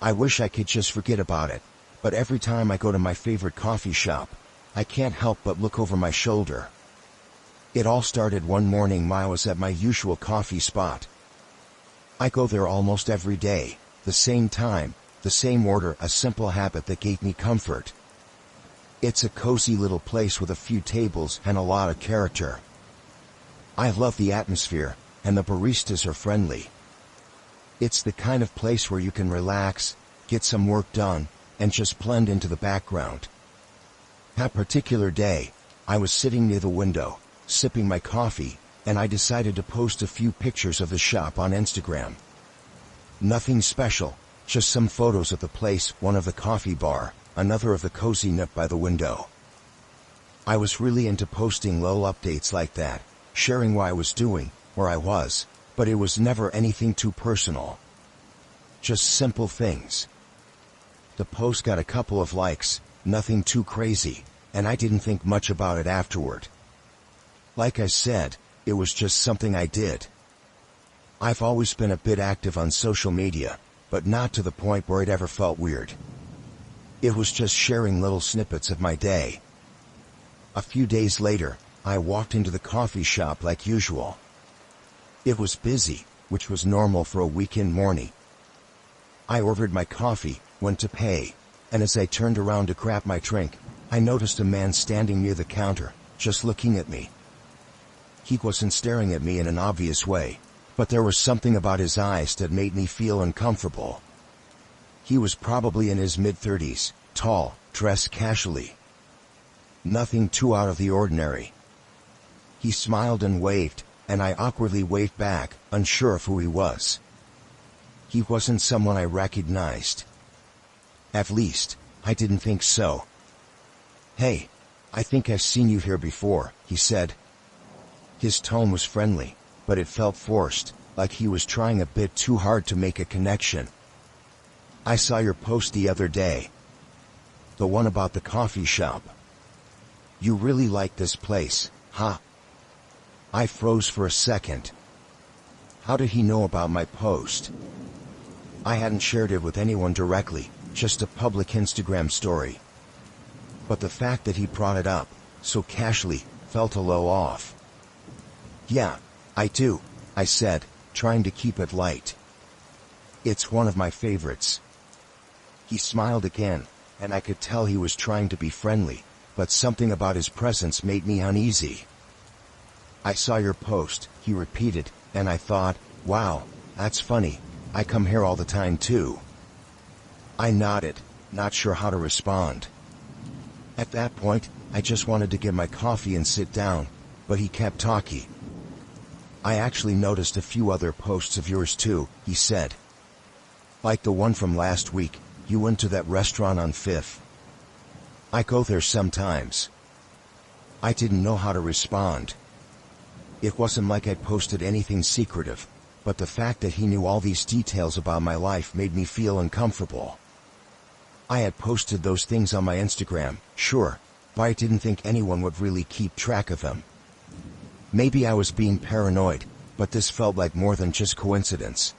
I wish I could just forget about it, but every time I go to my favorite coffee shop, I can't help but look over my shoulder. It all started one morning while I was at my usual coffee spot. I go there almost every day, the same time, the same order, a simple habit that gave me comfort. It's a cozy little place with a few tables and a lot of character. I love the atmosphere, and the baristas are friendly. It's the kind of place where you can relax, get some work done, and just blend into the background. That particular day, I was sitting near the window, sipping my coffee, and I decided to post a few pictures of the shop on Instagram. Nothing special, just some photos of the place, one of the coffee bar, another of the cozy nook by the window. I was really into posting little updates like that, sharing what I was doing, where I was, but it was never anything too personal. Just simple things. The post got a couple of likes, nothing too crazy, and I didn't think much about it afterward. Like I said, it was just something I did. I've always been a bit active on social media, but not to the point where it ever felt weird. It was just sharing little snippets of my day. A few days later, I walked into the coffee shop like usual. It was busy, which was normal for a weekend morning. I ordered my coffee, went to pay, and as I turned around to grab my drink, I noticed a man standing near the counter, just looking at me. He wasn't staring at me in an obvious way, but there was something about his eyes that made me feel uncomfortable. He was probably in his mid-30s, tall, dressed casually. Nothing too out of the ordinary. He smiled and waved, and I awkwardly waved back, unsure of who he was. He wasn't someone I recognized. At least, I didn't think so. "Hey, I think I've seen you here before," he said. His tone was friendly, but it felt forced, like he was trying a bit too hard to make a connection. "I saw your post the other day. The one about the coffee shop. You really like this place, huh?" I froze for a second. How did he know about my post? I hadn't shared it with anyone directly, just a public Instagram story. But the fact that he brought it up, so casually, felt a little off. "Yeah, I do," I said, trying to keep it light. "It's one of my favorites." He smiled again, and I could tell he was trying to be friendly, but something about his presence made me uneasy. "I saw your post," he repeated, and I thought, wow, that's funny, I come here all the time too. I nodded, not sure how to respond. At that point, I just wanted to get my coffee and sit down, but he kept talking. "I actually noticed a few other posts of yours too," he said. "Like the one from last week, you went to that restaurant on 5th. I go there sometimes." I didn't know how to respond. It wasn't like I posted anything secretive, but the fact that he knew all these details about my life made me feel uncomfortable. I had posted those things on my Instagram, sure, but I didn't think anyone would really keep track of them. Maybe I was being paranoid, but this felt like more than just coincidence.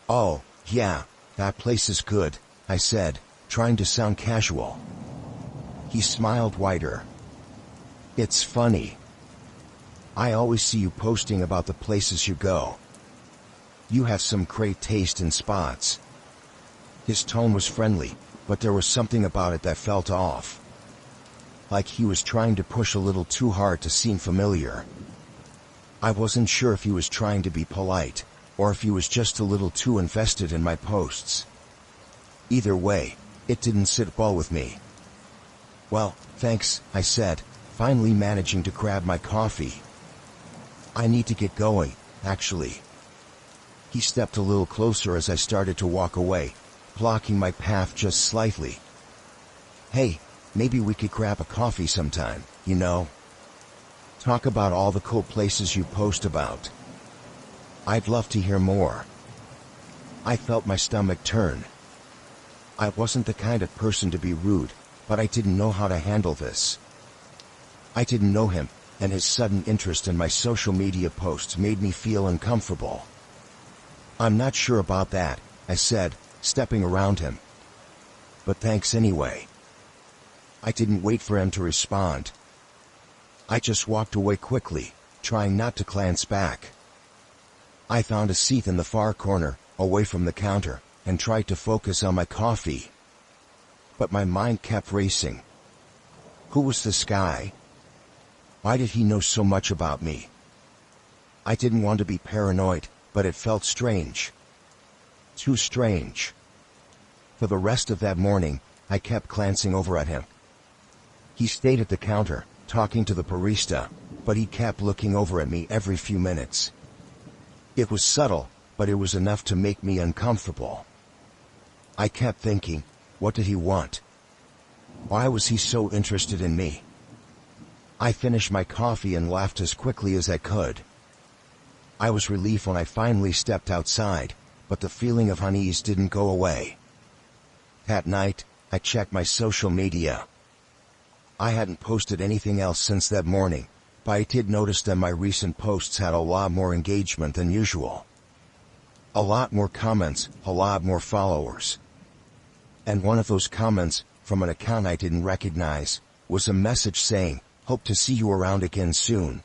"Oh, yeah, that place is good," I said, trying to sound casual. He smiled wider. "It's funny. I always see you posting about the places you go. You have some great taste in spots." His tone was friendly, but there was something about it that felt off. Like he was trying to push a little too hard to seem familiar. I wasn't sure if he was trying to be polite, or if he was just a little too invested in my posts. Either way, it didn't sit well with me. "Well, thanks," I said, finally managing to grab my coffee. "I need to get going, actually." He stepped a little closer as I started to walk away, blocking my path just slightly. "Hey, maybe we could grab a coffee sometime, you know? Talk about all the cool places you post about. I'd love to hear more." I felt my stomach turn. I wasn't the kind of person to be rude, but I didn't know how to handle this. I didn't know him, and his sudden interest in my social media posts made me feel uncomfortable. "I'm not sure about that," I said, stepping around him. "But thanks anyway." I didn't wait for him to respond. I just walked away quickly, trying not to glance back. I found a seat in the far corner, away from the counter, and tried to focus on my coffee. But my mind kept racing. Who was this guy? Why did he know so much about me? I didn't want to be paranoid, but it felt strange. Too strange. For the rest of that morning, I kept glancing over at him. He stayed at the counter, talking to the barista, but he kept looking over at me every few minutes. It was subtle, but it was enough to make me uncomfortable. I kept thinking, what did he want? Why was he so interested in me? I finished my coffee and left as quickly as I could. I was relieved when I finally stepped outside, but the feeling of unease didn't go away. That night, I checked my social media. I hadn't posted anything else since that morning, but I did notice that my recent posts had a lot more engagement than usual. A lot more comments, a lot more followers. And one of those comments, from an account I didn't recognize, was a message saying, "Hope to see you around again soon."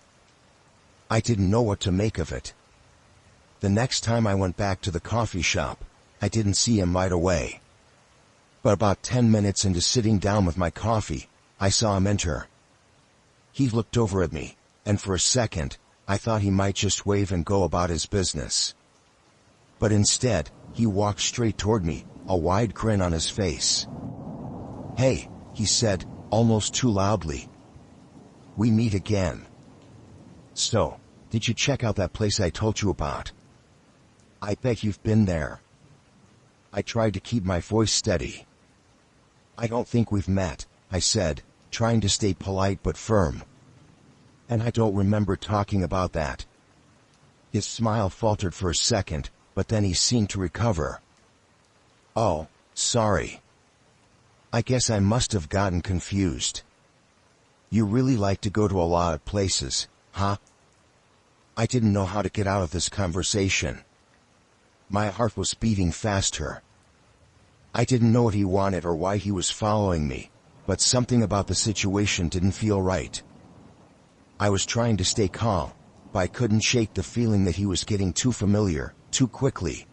I didn't know what to make of it. The next time I went back to the coffee shop, I didn't see him right away. But about 10 minutes into sitting down with my coffee, I saw him enter. He looked over at me, and for a second, I thought he might just wave and go about his business. But instead, he walked straight toward me, a wide grin on his face. "Hey," he said, almost too loudly. "We meet again. So, did you check out that place I told you about? I bet you've been there." I tried to keep my voice steady. "I don't think we've met," I said, trying to stay polite but firm. "And I don't remember talking about that." His smile faltered for a second, but then he seemed to recover. "Oh, sorry. I guess I must have gotten confused. You really like to go to a lot of places, huh?" I didn't know how to get out of this conversation. My heart was beating faster. I didn't know what he wanted or why he was following me, but something about the situation didn't feel right. I was trying to stay calm, but I couldn't shake the feeling that he was getting too familiar, too quickly.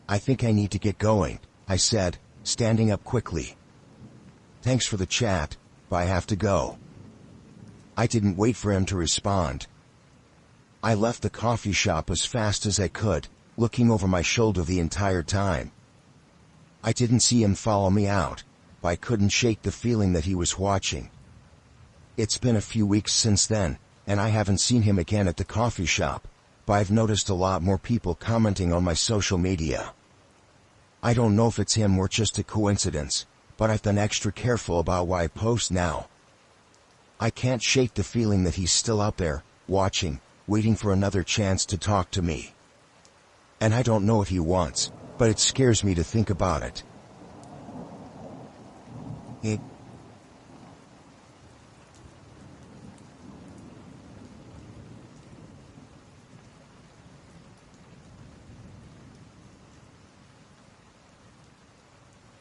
"I think I need to get going," I said, standing up quickly. "Thanks for the chat, but I have to go." I didn't wait for him to respond. I left the coffee shop as fast as I could, looking over my shoulder the entire time. I didn't see him follow me out, but I couldn't shake the feeling that he was watching. It's been a few weeks since then, and I haven't seen him again at the coffee shop, but I've noticed a lot more people commenting on my social media. I don't know if it's him or just a coincidence, but I've been extra careful about what I post now. I can't shake the feeling that he's still out there, watching, waiting for another chance to talk to me. And I don't know what he wants, but it scares me to think about it.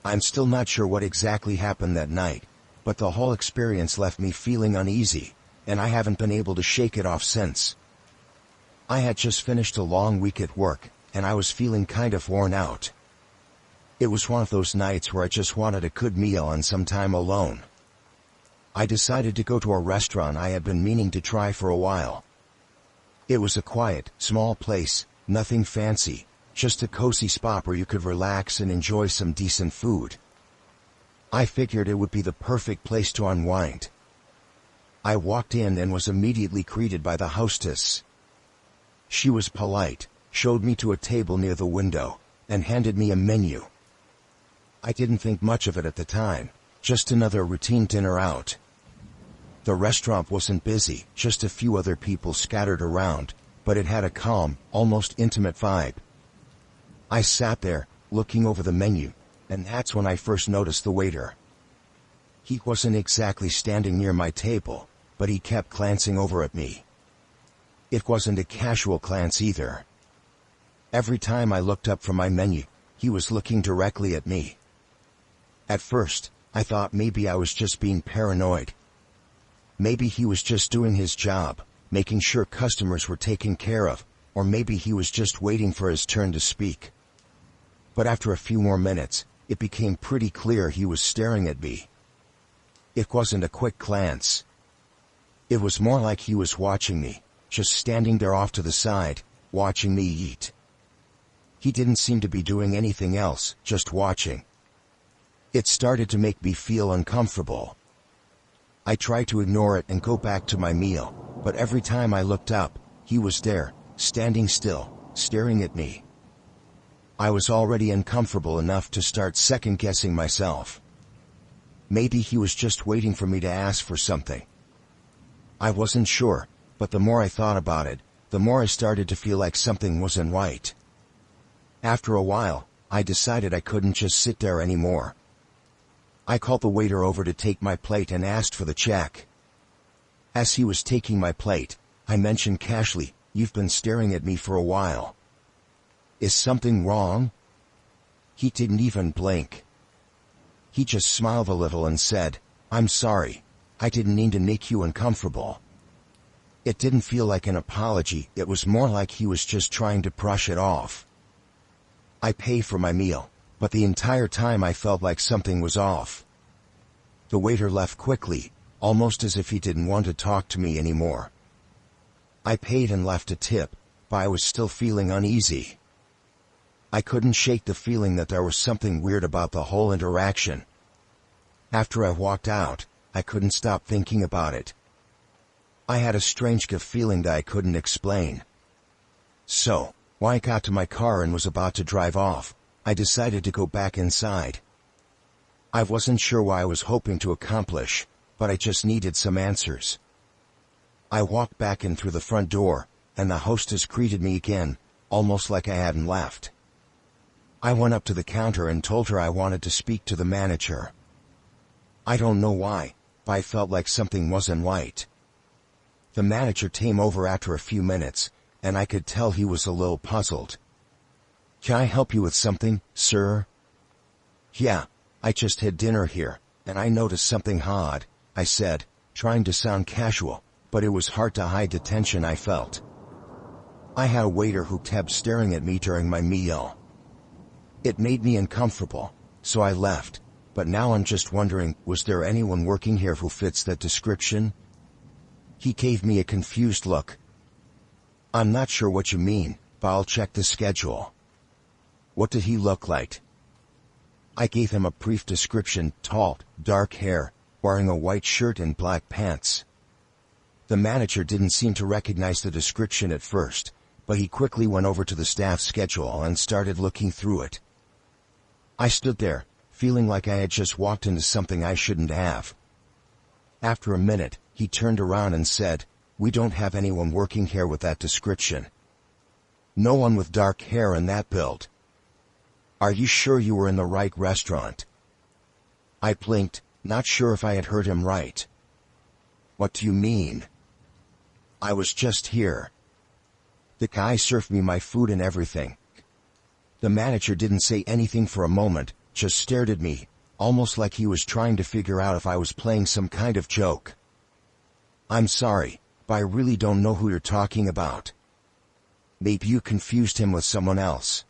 I'm still not sure what exactly happened that night, but the whole experience left me feeling uneasy, and I haven't been able to shake it off since. I had just finished a long week at work, and I was feeling kind of worn out. It was one of those nights where I just wanted a good meal and some time alone. I decided to go to a restaurant I had been meaning to try for a while. It was a quiet, small place, nothing fancy, just a cozy spot where you could relax and enjoy some decent food. I figured it would be the perfect place to unwind. I walked in and was immediately greeted by the hostess. She was polite, showed me to a table near the window, and handed me a menu. I didn't think much of it at the time, just another routine dinner out. The restaurant wasn't busy, just a few other people scattered around, but it had a calm, almost intimate vibe. I sat there, looking over the menu, and that's when I first noticed the waiter. He wasn't exactly standing near my table, but he kept glancing over at me. It wasn't a casual glance either. Every time I looked up from my menu, he was looking directly at me. At first, I thought maybe I was just being paranoid. Maybe he was just doing his job, making sure customers were taken care of, or maybe he was just waiting for his turn to speak. But after a few more minutes, it became pretty clear he was staring at me. It wasn't a quick glance. It was more like he was watching me, just standing there off to the side, watching me eat. He didn't seem to be doing anything else, just watching. It started to make me feel uncomfortable. I tried to ignore it and go back to my meal, but every time I looked up, he was there, standing still, staring at me. I was already uncomfortable enough to start second-guessing myself. Maybe he was just waiting for me to ask for something. I wasn't sure, but the more I thought about it, the more I started to feel like something wasn't right. After a while, I decided I couldn't just sit there anymore. I called the waiter over to take my plate and asked for the check. As he was taking my plate, I mentioned casually, "You've been staring at me for a while. Is something wrong?" He didn't even blink. He just smiled a little and said, "I'm sorry. I didn't mean to make you uncomfortable." It didn't feel like an apology, it was more like he was just trying to brush it off. I paid for my meal, but the entire time I felt like something was off. The waiter left quickly, almost as if he didn't want to talk to me anymore. I paid and left a tip, but I was still feeling uneasy. I couldn't shake the feeling that there was something weird about the whole interaction. After I walked out, I couldn't stop thinking about it. I had a strange gut feeling that I couldn't explain. So, when I got to my car and was about to drive off, I decided to go back inside. I wasn't sure what I was hoping to accomplish, but I just needed some answers. I walked back in through the front door, and the hostess greeted me again, almost like I hadn't left. I went up to the counter and told her I wanted to speak to the manager. I don't know why, but I felt like something wasn't right. The manager came over after a few minutes, and I could tell he was a little puzzled. "Can I help you with something, sir?" "Yeah, I just had dinner here, and I noticed something odd," I said, trying to sound casual, but it was hard to hide the tension I felt. I had a waiter who kept staring at me during my meal. It made me uncomfortable, so I left, but now I'm just wondering, was there anyone working here who fits that description? He gave me a confused look. "I'm not sure what you mean, but I'll check the schedule." "What did he look like?" I gave him a brief description: tall, dark hair, wearing a white shirt and black pants. The manager didn't seem to recognize the description at first, but he quickly went over to the staff schedule and started looking through it. I stood there, feeling like I had just walked into something I shouldn't have. After a minute, he turned around and said, "We don't have anyone working here with that description. No one with dark hair and that build. Are you sure you were in the right restaurant?" I blinked, not sure if I had heard him right. "What do you mean?" "I was just here. The guy served me my food and everything." The manager didn't say anything for a moment, just stared at me, almost like he was trying to figure out if I was playing some kind of joke. "I'm sorry, but I really don't know who you're talking about. Maybe you confused him with someone else."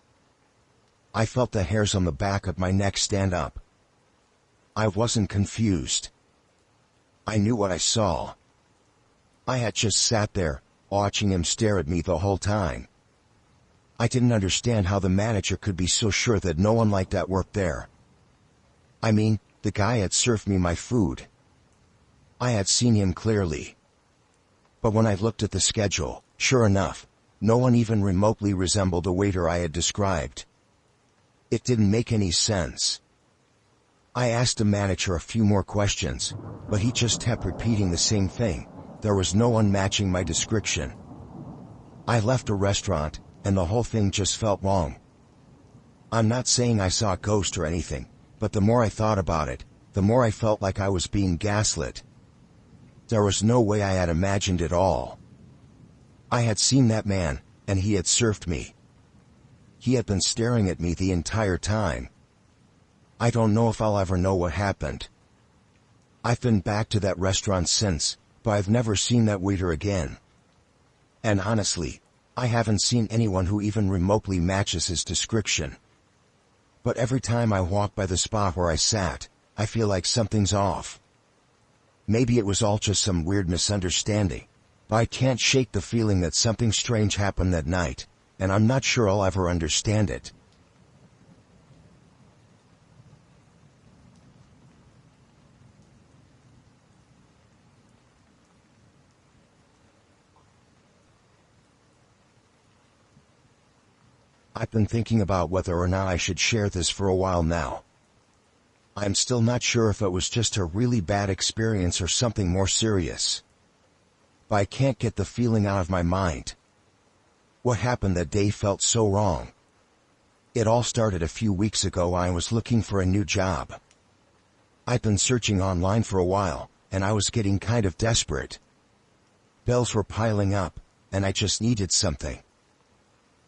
I felt the hairs on the back of my neck stand up. I wasn't confused. I knew what I saw. I had just sat there, watching him stare at me the whole time. I didn't understand how the manager could be so sure that no one like that worked there. I mean, the guy had served me my food. I had seen him clearly. But when I looked at the schedule, sure enough, no one even remotely resembled the waiter I had described. It didn't make any sense. I asked the manager a few more questions, but he just kept repeating the same thing. There was no one matching my description. I left the restaurant, and the whole thing just felt wrong. I'm not saying I saw a ghost or anything, but the more I thought about it, the more I felt like I was being gaslit. There was no way I had imagined it all. I had seen that man, and he had served me. He had been staring at me the entire time. I don't know if I'll ever know what happened. I've been back to that restaurant since, but I've never seen that waiter again. And honestly, I haven't seen anyone who even remotely matches his description. But every time I walk by the spot where I sat, I feel like something's off. Maybe it was all just some weird misunderstanding, but I can't shake the feeling that something strange happened that night, and I'm not sure I'll ever understand it. I've been thinking about whether or not I should share this for a while now. I'm still not sure if it was just a really bad experience or something more serious. But I can't get the feeling out of my mind. What happened that day felt so wrong. It all started a few weeks ago. I was looking for a new job. I'd been searching online for a while, and I was getting kind of desperate. Bills were piling up, and I just needed something.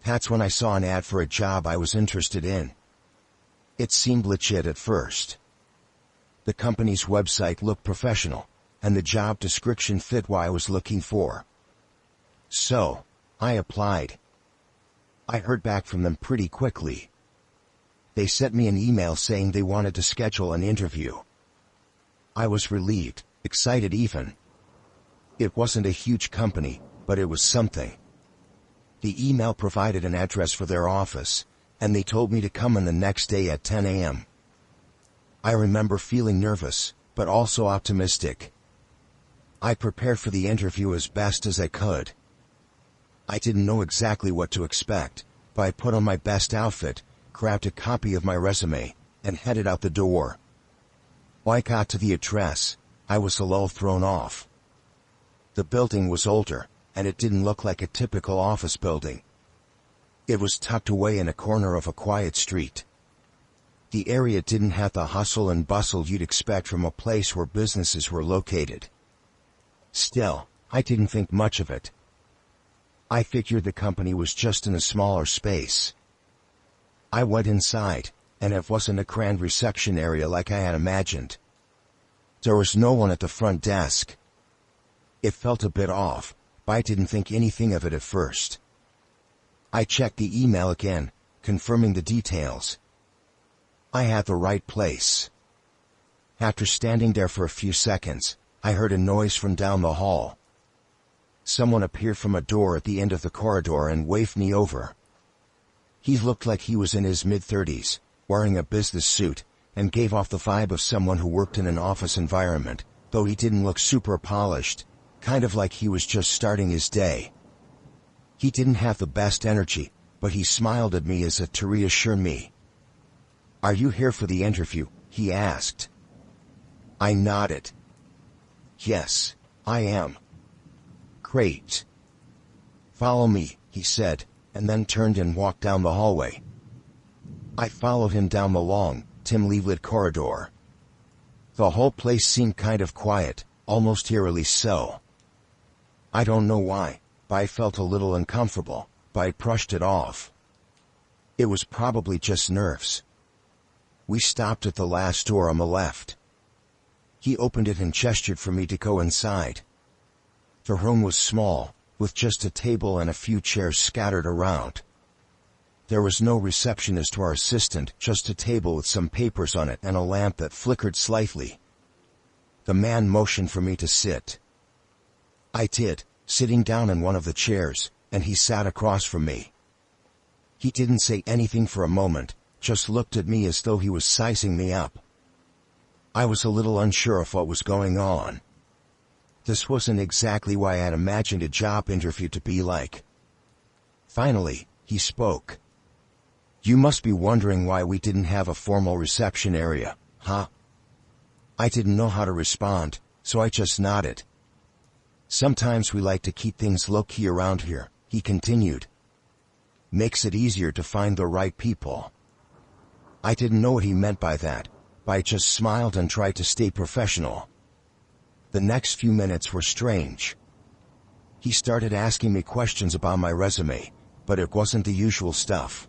That's when I saw an ad for a job I was interested in. It seemed legit at first. The company's website looked professional, and the job description fit what I was looking for. So, I applied. I heard back from them pretty quickly. They sent me an email saying they wanted to schedule an interview. I was relieved, excited even. It wasn't a huge company, but it was something. The email provided an address for their office, and they told me to come in the next day at 10 a.m. I remember feeling nervous, but also optimistic. I prepared for the interview as best as I could. I didn't know exactly what to expect, but I put on my best outfit, grabbed a copy of my resume, and headed out the door. When I got to the address, I was a little thrown off. The building was older, and it didn't look like a typical office building. It was tucked away in a corner of a quiet street. The area didn't have the hustle and bustle you'd expect from a place where businesses were located. Still, I didn't think much of it. I figured the company was just in a smaller space. I went inside, and it wasn't a grand reception area like I had imagined. There was no one at the front desk. It felt a bit off, but I didn't think anything of it at first. I checked the email again, confirming the details. I had the right place. After standing there for a few seconds, I heard a noise from down the hall. Someone appeared from a door at the end of the corridor and waved me over. He looked like he was in his mid-30s, wearing a business suit, and gave off the vibe of someone who worked in an office environment, though he didn't look super polished, kind of like he was just starting his day. He didn't have the best energy, but he smiled at me as if to reassure me. "Are you here for the interview?" he asked. I nodded. "Yes, I am." "Great." "Follow me," he said, and then turned and walked down the hallway. I followed him down the long, dimly lit corridor. The whole place seemed kind of quiet, almost eerily so. I don't know why, but I felt a little uncomfortable, but I brushed it off. It was probably just nerves. We stopped at the last door on the left. He opened it and gestured for me to go inside. The room was small, with just a table and a few chairs scattered around. There was no receptionist or assistant, just a table with some papers on it and a lamp that flickered slightly. The man motioned for me to sit. I did, sitting down in one of the chairs, and he sat across from me. He didn't say anything for a moment, just looked at me as though he was sizing me up. I was a little unsure of what was going on. This wasn't exactly what I had imagined a job interview to be like. Finally, he spoke. "You must be wondering why we didn't have a formal reception area, huh?" I didn't know how to respond, so I just nodded. "Sometimes we like to keep things low-key around here," he continued. "Makes it easier to find the right people." I didn't know what he meant by that, but I just smiled and tried to stay professional. The next few minutes were strange. He started asking me questions about my resume, but it wasn't the usual stuff.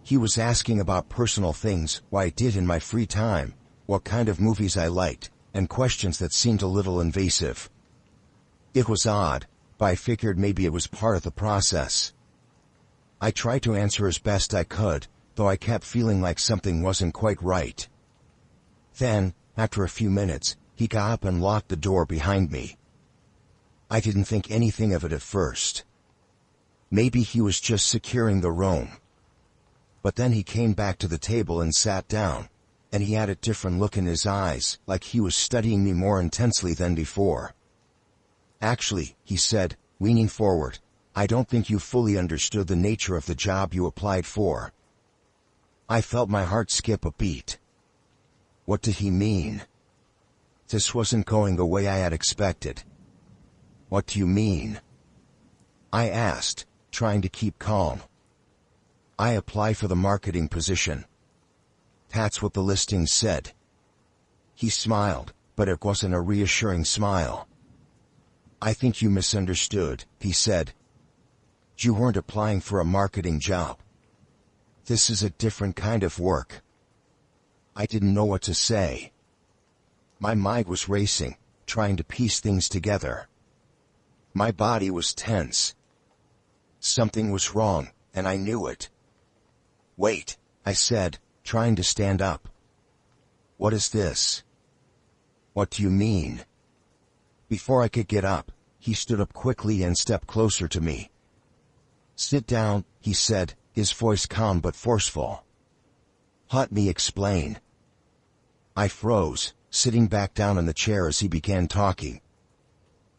He was asking about personal things, what I did in my free time, what kind of movies I liked, and questions that seemed a little invasive. It was odd, but I figured maybe it was part of the process. I tried to answer as best I could, though I kept feeling like something wasn't quite right. Then, after a few minutes, he got up and locked the door behind me. I didn't think anything of it at first. Maybe he was just securing the room. But then he came back to the table and sat down, and he had a different look in his eyes, like he was studying me more intensely than before. "Actually," he said, leaning forward, "I don't think you fully understood the nature of the job you applied for." I felt my heart skip a beat. What did he mean? This wasn't going the way I had expected. "What do you mean?" I asked, trying to keep calm. "I applied for the marketing position." "That's what the listing said." He smiled, but it wasn't a reassuring smile. "I think you misunderstood," he said. "You weren't applying for a marketing job. This is a different kind of work." I didn't know what to say. My mind was racing, trying to piece things together. My body was tense. Something was wrong, and I knew it. "Wait," I said, trying to stand up. "What is this?" "What do you mean?" Before I could get up, he stood up quickly and stepped closer to me. "Sit down," he said, his voice calm but forceful. "Let me explain." I froze, sitting back down in the chair as he began talking.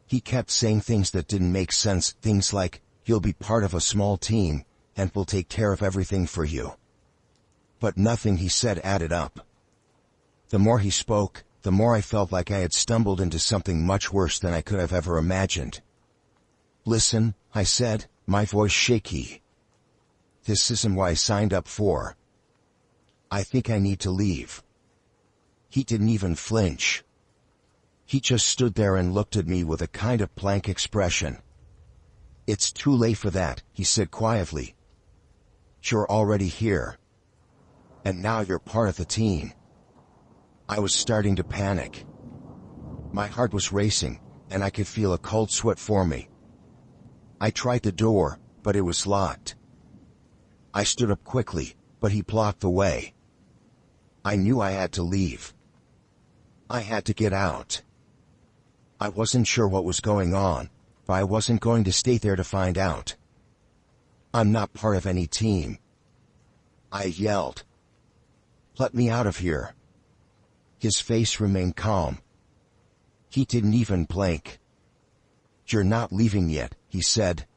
He kept saying things that didn't make sense, things like, "You'll be part of a small team, and we'll take care of everything for you." But nothing he said added up. The more he spoke, the more I felt like I had stumbled into something much worse than I could have ever imagined. "Listen," I said, my voice shaky. "This isn't what I signed up for. I think I need to leave." He didn't even flinch. He just stood there and looked at me with a kind of blank expression. "It's too late for that," he said quietly. "You're already here. And now you're part of the team." I was starting to panic. My heart was racing, and I could feel a cold sweat forming. I tried the door, but it was locked. I stood up quickly, but he blocked the way. I knew I had to leave. I had to get out. I wasn't sure what was going on, but I wasn't going to stay there to find out. "I'm not part of any team," I yelled. "Let me out of here." His face remained calm. He didn't even blink. "You're not leaving yet," he said.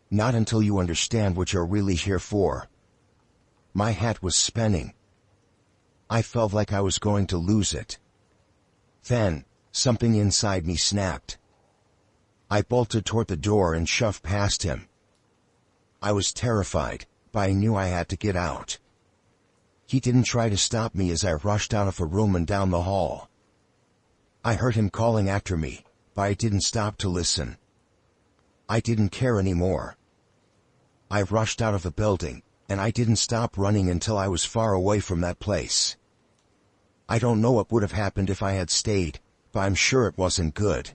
"Not until you understand what you're really here for." My head was spinning. I felt like I was going to lose it. Then, something inside me snapped. I bolted toward the door and shoved past him. I was terrified, but I knew I had to get out. He didn't try to stop me as I rushed out of the room and down the hall. I heard him calling after me, but I didn't stop to listen. I didn't care anymore. I rushed out of the building, and I didn't stop running until I was far away from that place. I don't know what would have happened if I had stayed, but I'm sure it wasn't good.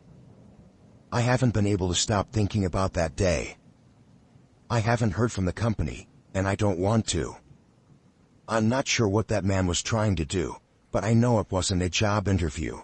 I haven't been able to stop thinking about that day. I haven't heard from the company, and I don't want to. I'm not sure what that man was trying to do, but I know it wasn't a job interview.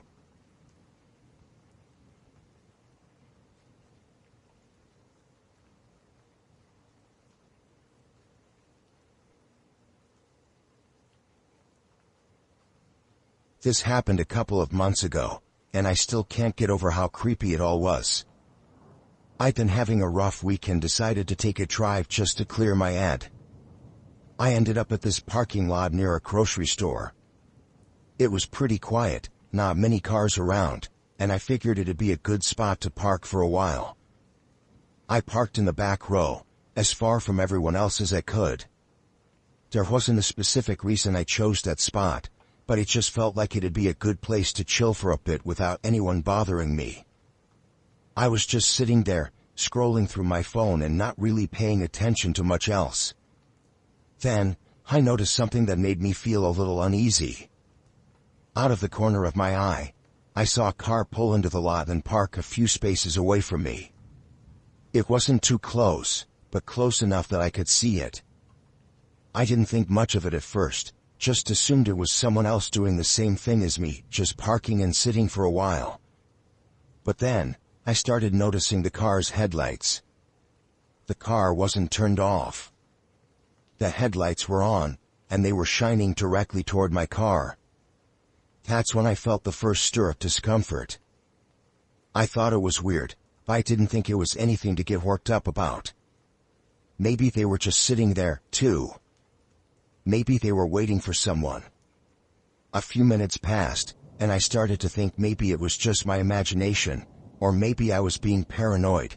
This happened a couple of months ago, and I still can't get over how creepy it all was. I'd been having a rough week and decided to take a drive just to clear my head. I ended up at this parking lot near a grocery store. It was pretty quiet, not many cars around, and I figured it'd be a good spot to park for a while. I parked in the back row, as far from everyone else as I could. There wasn't a specific reason I chose that spot, but it just felt like it'd be a good place to chill for a bit without anyone bothering me. I was just sitting there, scrolling through my phone and not really paying attention to much else. Then, I noticed something that made me feel a little uneasy. Out of the corner of my eye, I saw a car pull into the lot and park a few spaces away from me. It wasn't too close, but close enough that I could see it. I didn't think much of it at first, just assumed it was someone else doing the same thing as me, just parking and sitting for a while. But then, I started noticing the car's headlights. The car wasn't turned off. The headlights were on, and they were shining directly toward my car. That's when I felt the first stir of discomfort. I thought it was weird, but I didn't think it was anything to get worked up about. Maybe they were just sitting there, too. Maybe they were waiting for someone. A few minutes passed, and I started to think maybe it was just my imagination, or maybe I was being paranoid.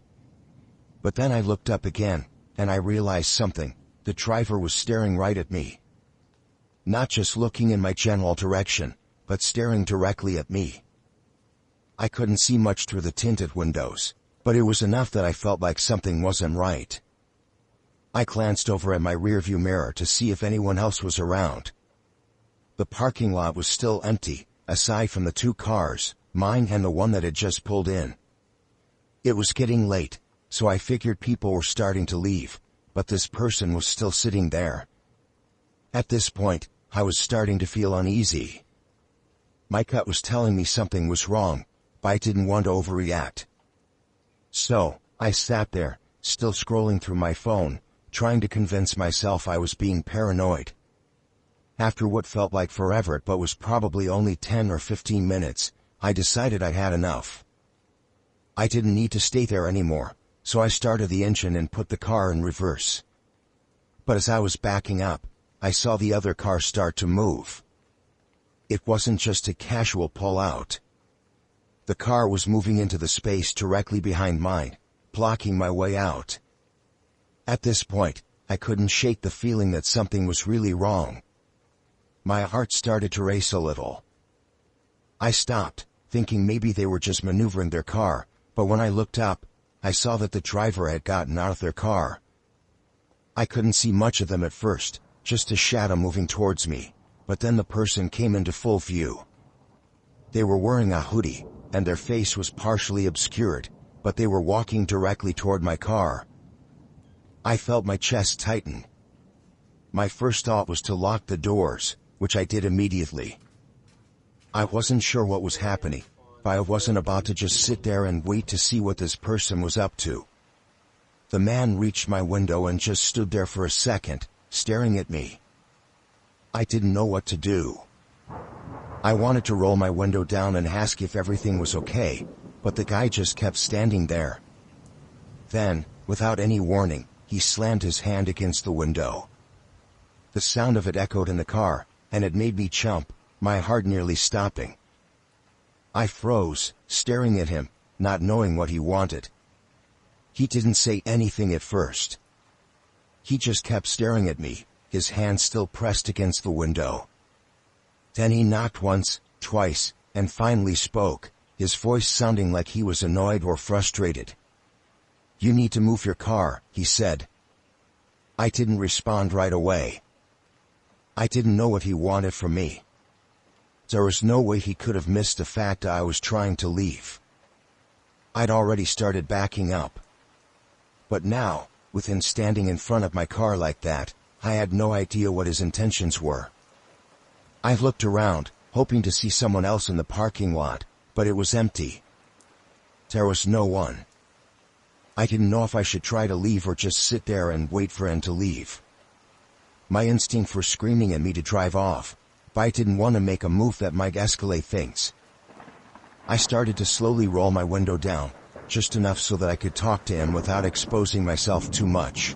But then I looked up again, and I realized something. The driver was staring right at me. Not just looking in my general direction, but staring directly at me. I couldn't see much through the tinted windows, but it was enough that I felt like something wasn't right. I glanced over at my rearview mirror to see if anyone else was around. The parking lot was still empty, aside from the two cars, mine and the one that had just pulled in. It was getting late, so I figured people were starting to leave, but this person was still sitting there. At this point, I was starting to feel uneasy. My gut was telling me something was wrong, but I didn't want to overreact. So, I sat there, still scrolling through my phone, trying to convince myself I was being paranoid. After what felt like forever but was probably only 10 or 15 minutes, I decided I had enough. I didn't need to stay there anymore, so I started the engine and put the car in reverse. But as I was backing up, I saw the other car start to move. It wasn't just a casual pull-out. The car was moving into the space directly behind mine, blocking my way out. At this point, I couldn't shake the feeling that something was really wrong. My heart started to race a little. I stopped, thinking maybe they were just maneuvering their car, but when I looked up, I saw that the driver had gotten out of their car. I couldn't see much of them at first, just a shadow moving towards me, but then the person came into full view. They were wearing a hoodie, and their face was partially obscured, but they were walking directly toward my car. I felt my chest tighten. My first thought was to lock the doors, which I did immediately. I wasn't sure what was happening, but I wasn't about to just sit there and wait to see what this person was up to. The man reached my window and just stood there for a second, staring at me. I didn't know what to do. I wanted to roll my window down and ask if everything was okay, but the guy just kept standing there. Then, without any warning, he slammed his hand against the window. The sound of it echoed in the car, and it made me jump, my heart nearly stopping. I froze, staring at him, not knowing what he wanted. He didn't say anything at first. He just kept staring at me, his hand still pressed against the window. Then he knocked once, twice, and finally spoke, his voice sounding like he was annoyed or frustrated. "You need to move your car," he said. I didn't respond right away. I didn't know what he wanted from me. There was no way he could have missed the fact that I was trying to leave. I'd already started backing up. But now, with him standing in front of my car like that, I had no idea what his intentions were. I looked around, hoping to see someone else in the parking lot, but it was empty. There was no one. I didn't know if I should try to leave or just sit there and wait for him to leave. My instinct was screaming at me to drive off, but I didn't want to make a move that might escalate things. I started to slowly roll my window down, just enough so that I could talk to him without exposing myself too much.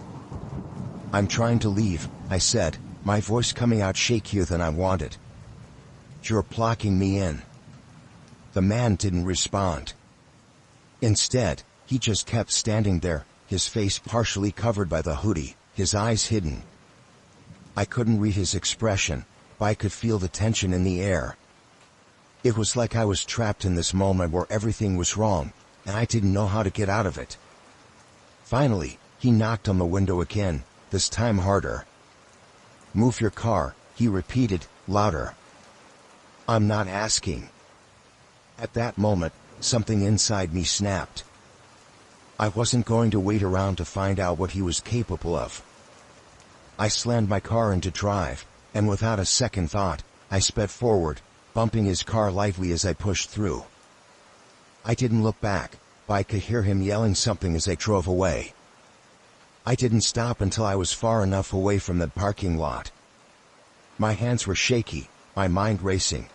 "I'm trying to leave," I said, my voice coming out shakier than I wanted. "You're blocking me in." The man didn't respond. Instead, he just kept standing there, his face partially covered by the hoodie, his eyes hidden. I couldn't read his expression, but I could feel the tension in the air. It was like I was trapped in this moment where everything was wrong, and I didn't know how to get out of it. Finally, he knocked on the window again, this time harder. "Move your car," he repeated, louder. "I'm not asking." At that moment, something inside me snapped. I wasn't going to wait around to find out what he was capable of. I slammed my car into drive, and without a second thought, I sped forward, bumping his car lightly as I pushed through. I didn't look back, but I could hear him yelling something as I drove away. I didn't stop until I was far enough away from the parking lot. My hands were shaky, my mind racing.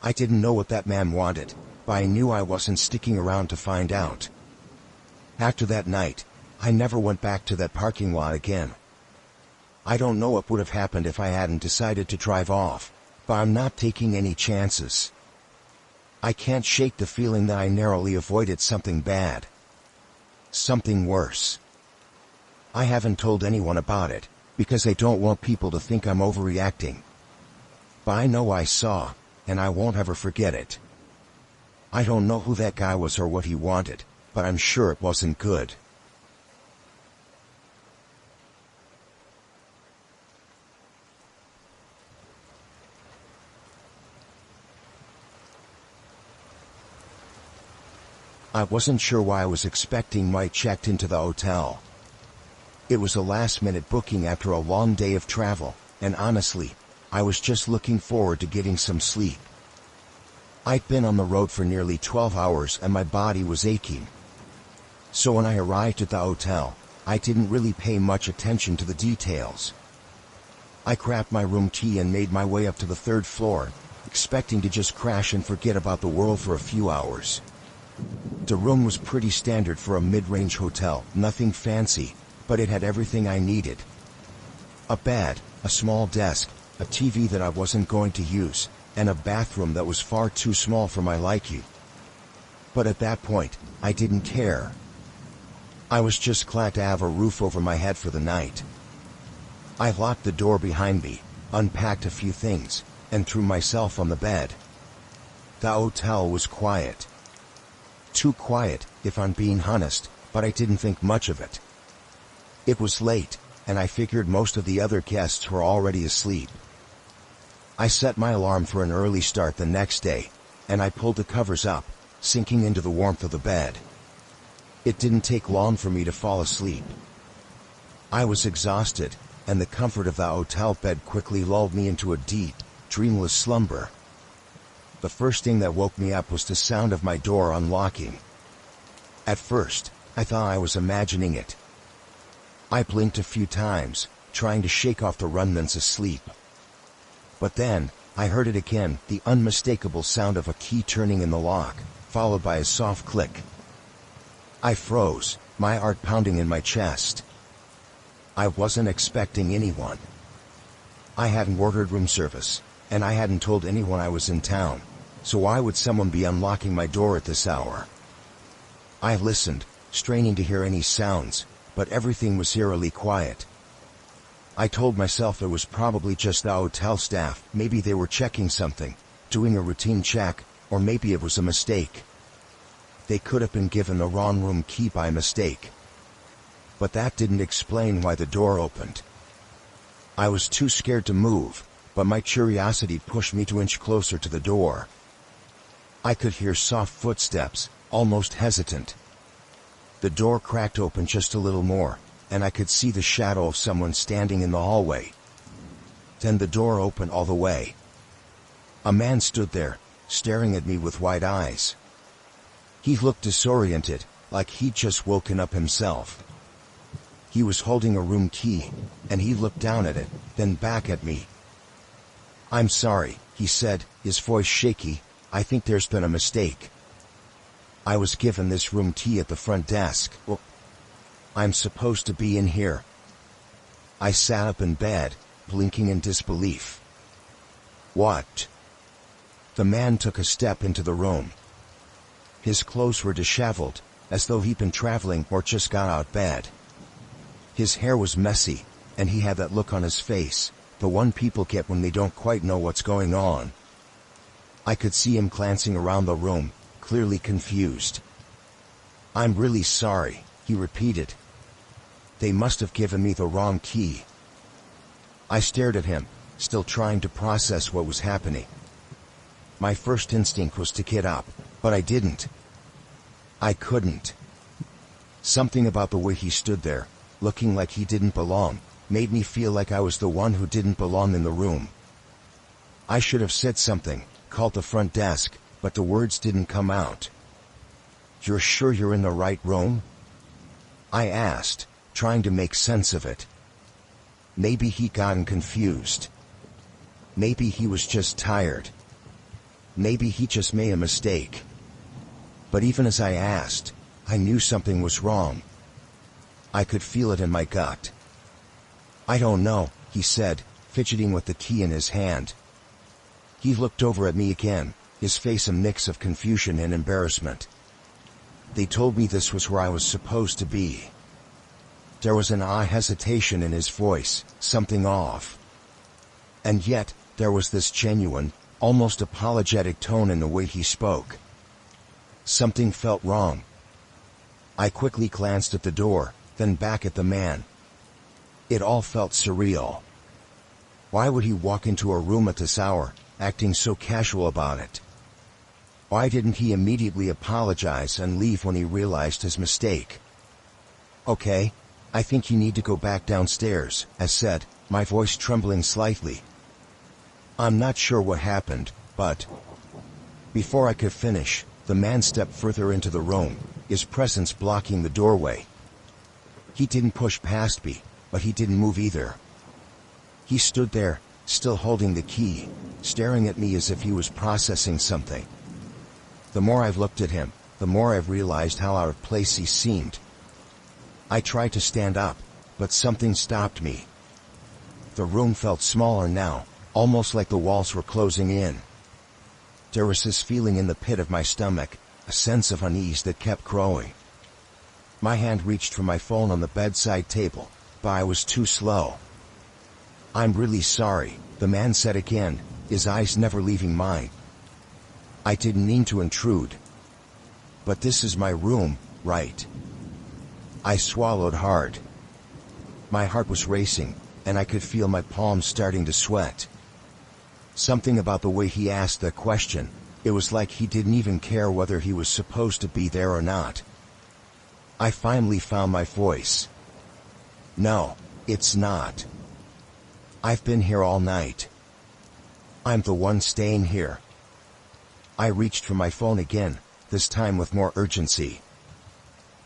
I didn't know what that man wanted, but I knew I wasn't sticking around to find out. After that night, I never went back to that parking lot again. I don't know what would have happened if I hadn't decided to drive off, but I'm not taking any chances. I can't shake the feeling that I narrowly avoided something bad. Something worse. I haven't told anyone about it, because I don't want people to think I'm overreacting. But I know I saw, and I won't ever forget it. I don't know who that guy was or what he wanted, but I'm sure it wasn't good. I wasn't sure why I was expecting Mike checked into the hotel. It was a last-minute booking after a long day of travel, and honestly, I was just looking forward to getting some sleep. I'd been on the road for nearly 12 hours and my body was aching. So when I arrived at the hotel, I didn't really pay much attention to the details. I grabbed my room key and made my way up to the 3rd floor, expecting to just crash and forget about the world for a few hours. The room was pretty standard for a mid-range hotel, nothing fancy, but it had everything I needed. A bed, a small desk, a TV that I wasn't going to use, and a bathroom that was far too small for my liking. But at that point, I didn't care. I was just glad to have a roof over my head for the night. I locked the door behind me, unpacked a few things, and threw myself on the bed. The hotel was quiet. Too quiet, if I'm being honest, but I didn't think much of it. It was late, and I figured most of the other guests were already asleep. I set my alarm for an early start the next day, and I pulled the covers up, sinking into the warmth of the bed. It didn't take long for me to fall asleep. I was exhausted, and the comfort of the hotel bed quickly lulled me into a deep, dreamless slumber. The first thing that woke me up was the sound of my door unlocking. At first, I thought I was imagining it. I blinked a few times, trying to shake off the remnants of sleep. But then, I heard it again, the unmistakable sound of a key turning in the lock, followed by a soft click. I froze, my heart pounding in my chest. I wasn't expecting anyone. I hadn't ordered room service, and I hadn't told anyone I was in town, so why would someone be unlocking my door at this hour? I listened, straining to hear any sounds, but everything was eerily quiet. I told myself it was probably just the hotel staff, maybe they were checking something, doing a routine check, or maybe it was a mistake. They could have been given the wrong room key by mistake. But that didn't explain why the door opened. I was too scared to move, but my curiosity pushed me to inch closer to the door. I could hear soft footsteps, almost hesitant. The door cracked open just a little more, and I could see the shadow of someone standing in the hallway. Then the door opened all the way. A man stood there, staring at me with wide eyes. He looked disoriented, like he'd just woken up himself. He was holding a room key, and he looked down at it, then back at me. "I'm sorry," he said, his voice shaky. "I think there's been a mistake. I was given this room key at the front desk. Well, I'm supposed to be in here." I sat up in bed, blinking in disbelief. "What?" The man took a step into the room. His clothes were disheveled, as though he'd been traveling or just got out of bed. His hair was messy, and he had that look on his face, the one people get when they don't quite know what's going on. I could see him glancing around the room, clearly confused. "I'm really sorry," he repeated. "They must have given me the wrong key." I stared at him, still trying to process what was happening. My first instinct was to get up, but I didn't. I couldn't. Something about the way he stood there, looking like he didn't belong, made me feel like I was the one who didn't belong in the room. I should have said something, called the front desk, but the words didn't come out. "You're sure you're in the right room?" I asked, trying to make sense of it. Maybe he'd gotten confused. Maybe he was just tired. Maybe he just made a mistake. But even as I asked, I knew something was wrong. I could feel it in my gut. "I don't know," he said, fidgeting with the key in his hand. He looked over at me again, his face a mix of confusion and embarrassment. "They told me this was where I was supposed to be." There was an odd hesitation in his voice, something off. And yet, there was this genuine, almost apologetic tone in the way he spoke. Something felt wrong. I quickly glanced at the door, then back at the man. It all felt surreal. Why would he walk into a room at this hour, acting so casual about it? Why didn't he immediately apologize and leave when he realized his mistake? "Okay, I think you need to go back downstairs," I said, my voice trembling slightly. I'm not sure what happened, but... Before I could finish, the man stepped further into the room, his presence blocking the doorway. He didn't push past me, but he didn't move either. He stood there, still holding the key, staring at me as if he was processing something. The more I've looked at him, the more I've realized how out of place he seemed. I tried to stand up, but something stopped me. The room felt smaller now, almost like the walls were closing in. There was this feeling in the pit of my stomach, a sense of unease that kept growing. My hand reached for my phone on the bedside table, but I was too slow. "I'm really sorry," the man said again, his eyes never leaving mine. "I didn't mean to intrude. But this is my room, right?" I swallowed hard. My heart was racing, and I could feel my palms starting to sweat. Something about the way he asked the question, it was like he didn't even care whether he was supposed to be there or not. I finally found my voice. "No, it's not. I've been here all night. I'm the one staying here." I reached for my phone again, this time with more urgency.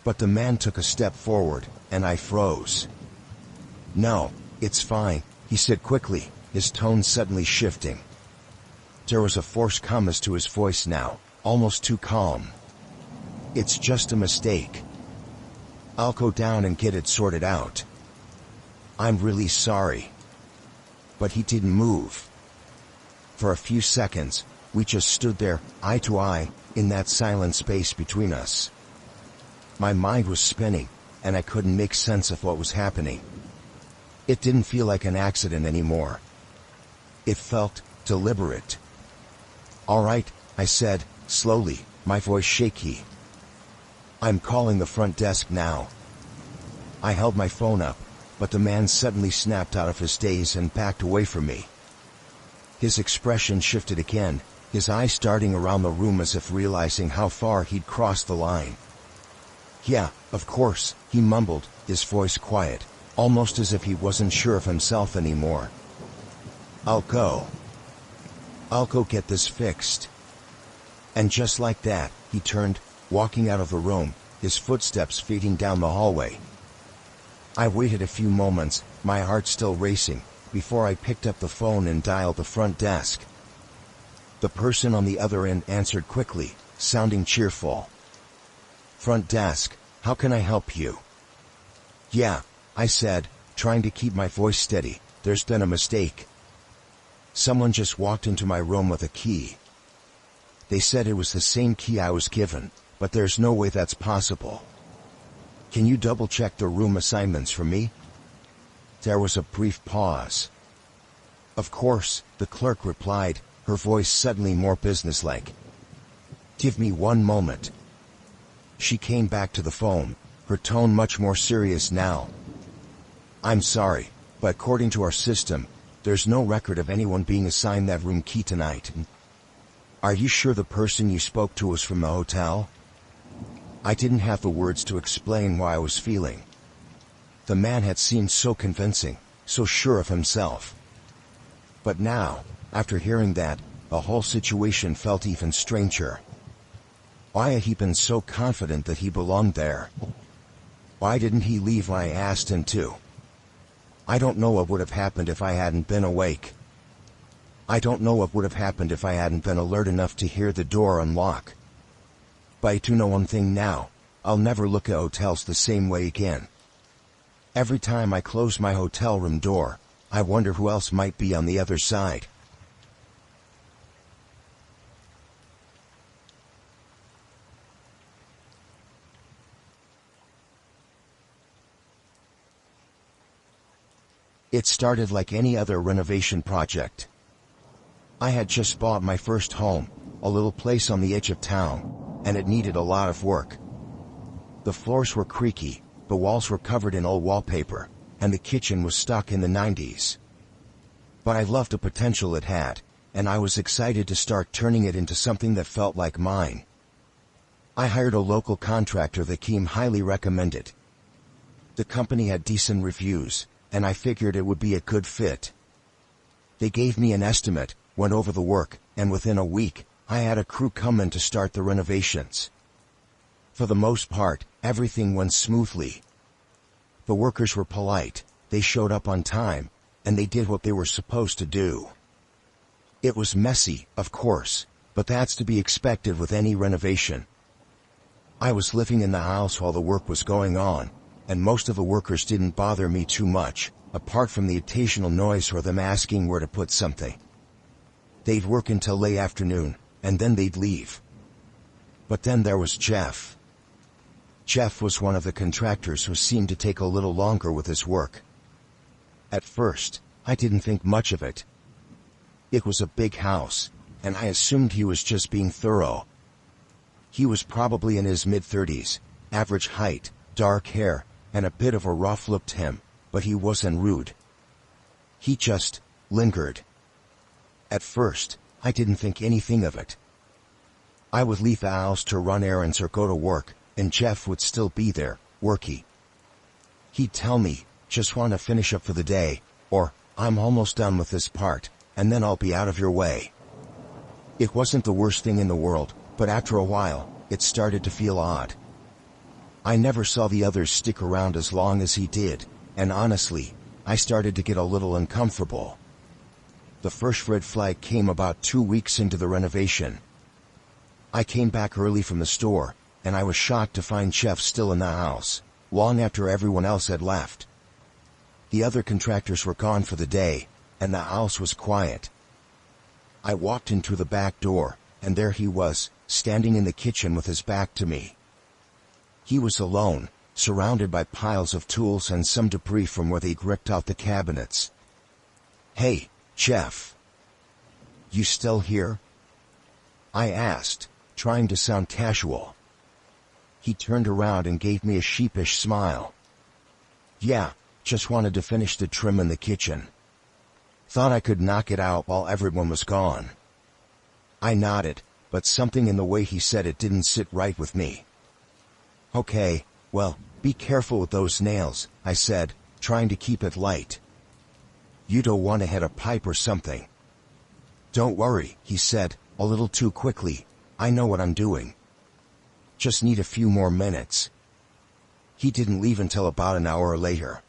But the man took a step forward, and I froze. "No, it's fine," he said quickly, his tone suddenly shifting. There was a forced calmness to his voice now, almost too calm. "It's just a mistake. I'll go down and get it sorted out. I'm really sorry." But he didn't move. For a few seconds, we just stood there, eye to eye, in that silent space between us. My mind was spinning, and I couldn't make sense of what was happening. It didn't feel like an accident anymore. It felt deliberate. "All right," I said, slowly, my voice shaky. "I'm calling the front desk now." I held my phone up, but the man suddenly snapped out of his daze and backed away from me. His expression shifted again, his eyes darting around the room as if realizing how far he'd crossed the line. "Yeah, of course," he mumbled, his voice quiet, almost as if he wasn't sure of himself anymore. I'll go get this fixed." And just like that, he turned, walking out of the room, his footsteps fading down the hallway. I waited a few moments, my heart still racing, before I picked up the phone and dialed the front desk. The person on the other end answered quickly, sounding cheerful. "Front desk, how can I help you?" "Yeah," I said, trying to keep my voice steady, "there's been a mistake. Someone just walked into my room with a key. They said it was the same key I was given, but there's no way that's possible. Can you double-check the room assignments for me?" There was a brief pause. "Of course," the clerk replied, her voice suddenly more businesslike. "Give me one moment." She came back to the phone, her tone much more serious now. "I'm sorry, but according to our system, there's no record of anyone being assigned that room key tonight. Are you sure the person you spoke to was from the hotel?" I didn't have the words to explain why I was feeling. The man had seemed so convincing, so sure of himself. But now, after hearing that, the whole situation felt even stranger. Why had he been so confident that he belonged there? Why didn't he leave when I asked him to? I don't know what would have happened if I hadn't been awake. I don't know what would have happened if I hadn't been alert enough to hear the door unlock. But I do know one thing now: I'll never look at hotels the same way again. Every time I close my hotel room door, I wonder who else might be on the other side. It started like any other renovation project. I had just bought my first home, a little place on the edge of town, and it needed a lot of work. The floors were creaky, the walls were covered in old wallpaper, and the kitchen was stuck in the 90s. But I loved the potential it had, and I was excited to start turning it into something that felt like mine. I hired a local contractor that came highly recommended. The company had decent reviews, and I figured it would be a good fit. They gave me an estimate, went over the work, and within a week, I had a crew come in to start the renovations. For the most part, everything went smoothly. The workers were polite, they showed up on time, and they did what they were supposed to do. It was messy, of course, but that's to be expected with any renovation. I was living in the house while the work was going on, and most of the workers didn't bother me too much, apart from the occasional noise or them asking where to put something. They'd work until late afternoon, and then they'd leave. But then there was Jeff. Jeff was one of the contractors who seemed to take a little longer with his work. At first, I didn't think much of it. It was a big house, and I assumed he was just being thorough. He was probably in his mid-30s, average height, dark hair, and a bit of a rough look to him, but he wasn't rude. He just lingered. At first, I didn't think anything of it. I would leave the house to run errands or go to work, and Jeff would still be there, working. He'd tell me, "Just want to finish up for the day," or "I'm almost done with this part, and then I'll be out of your way." It wasn't the worst thing in the world, but after a while, it started to feel odd. I never saw the others stick around as long as he did, and honestly, I started to get a little uncomfortable. The first red flag came about 2 weeks into the renovation. I came back early from the store, and I was shocked to find Jeff still in the house, long after everyone else had left. The other contractors were gone for the day, and the house was quiet. I walked in through the back door, and there he was, standing in the kitchen with his back to me. He was alone, surrounded by piles of tools and some debris from where they'd ripped out the cabinets. "Hey, Jeff. You still here?" I asked, trying to sound casual. He turned around and gave me a sheepish smile. "Yeah, just wanted to finish the trim in the kitchen. Thought I could knock it out while everyone was gone." I nodded, but something in the way he said it didn't sit right with me. "Okay, well, be careful with those nails," I said, trying to keep it light. "You don't want to hit a pipe or something." "Don't worry," he said, a little too quickly. "I know what I'm doing. Just need a few more minutes." He didn't leave until about an hour later.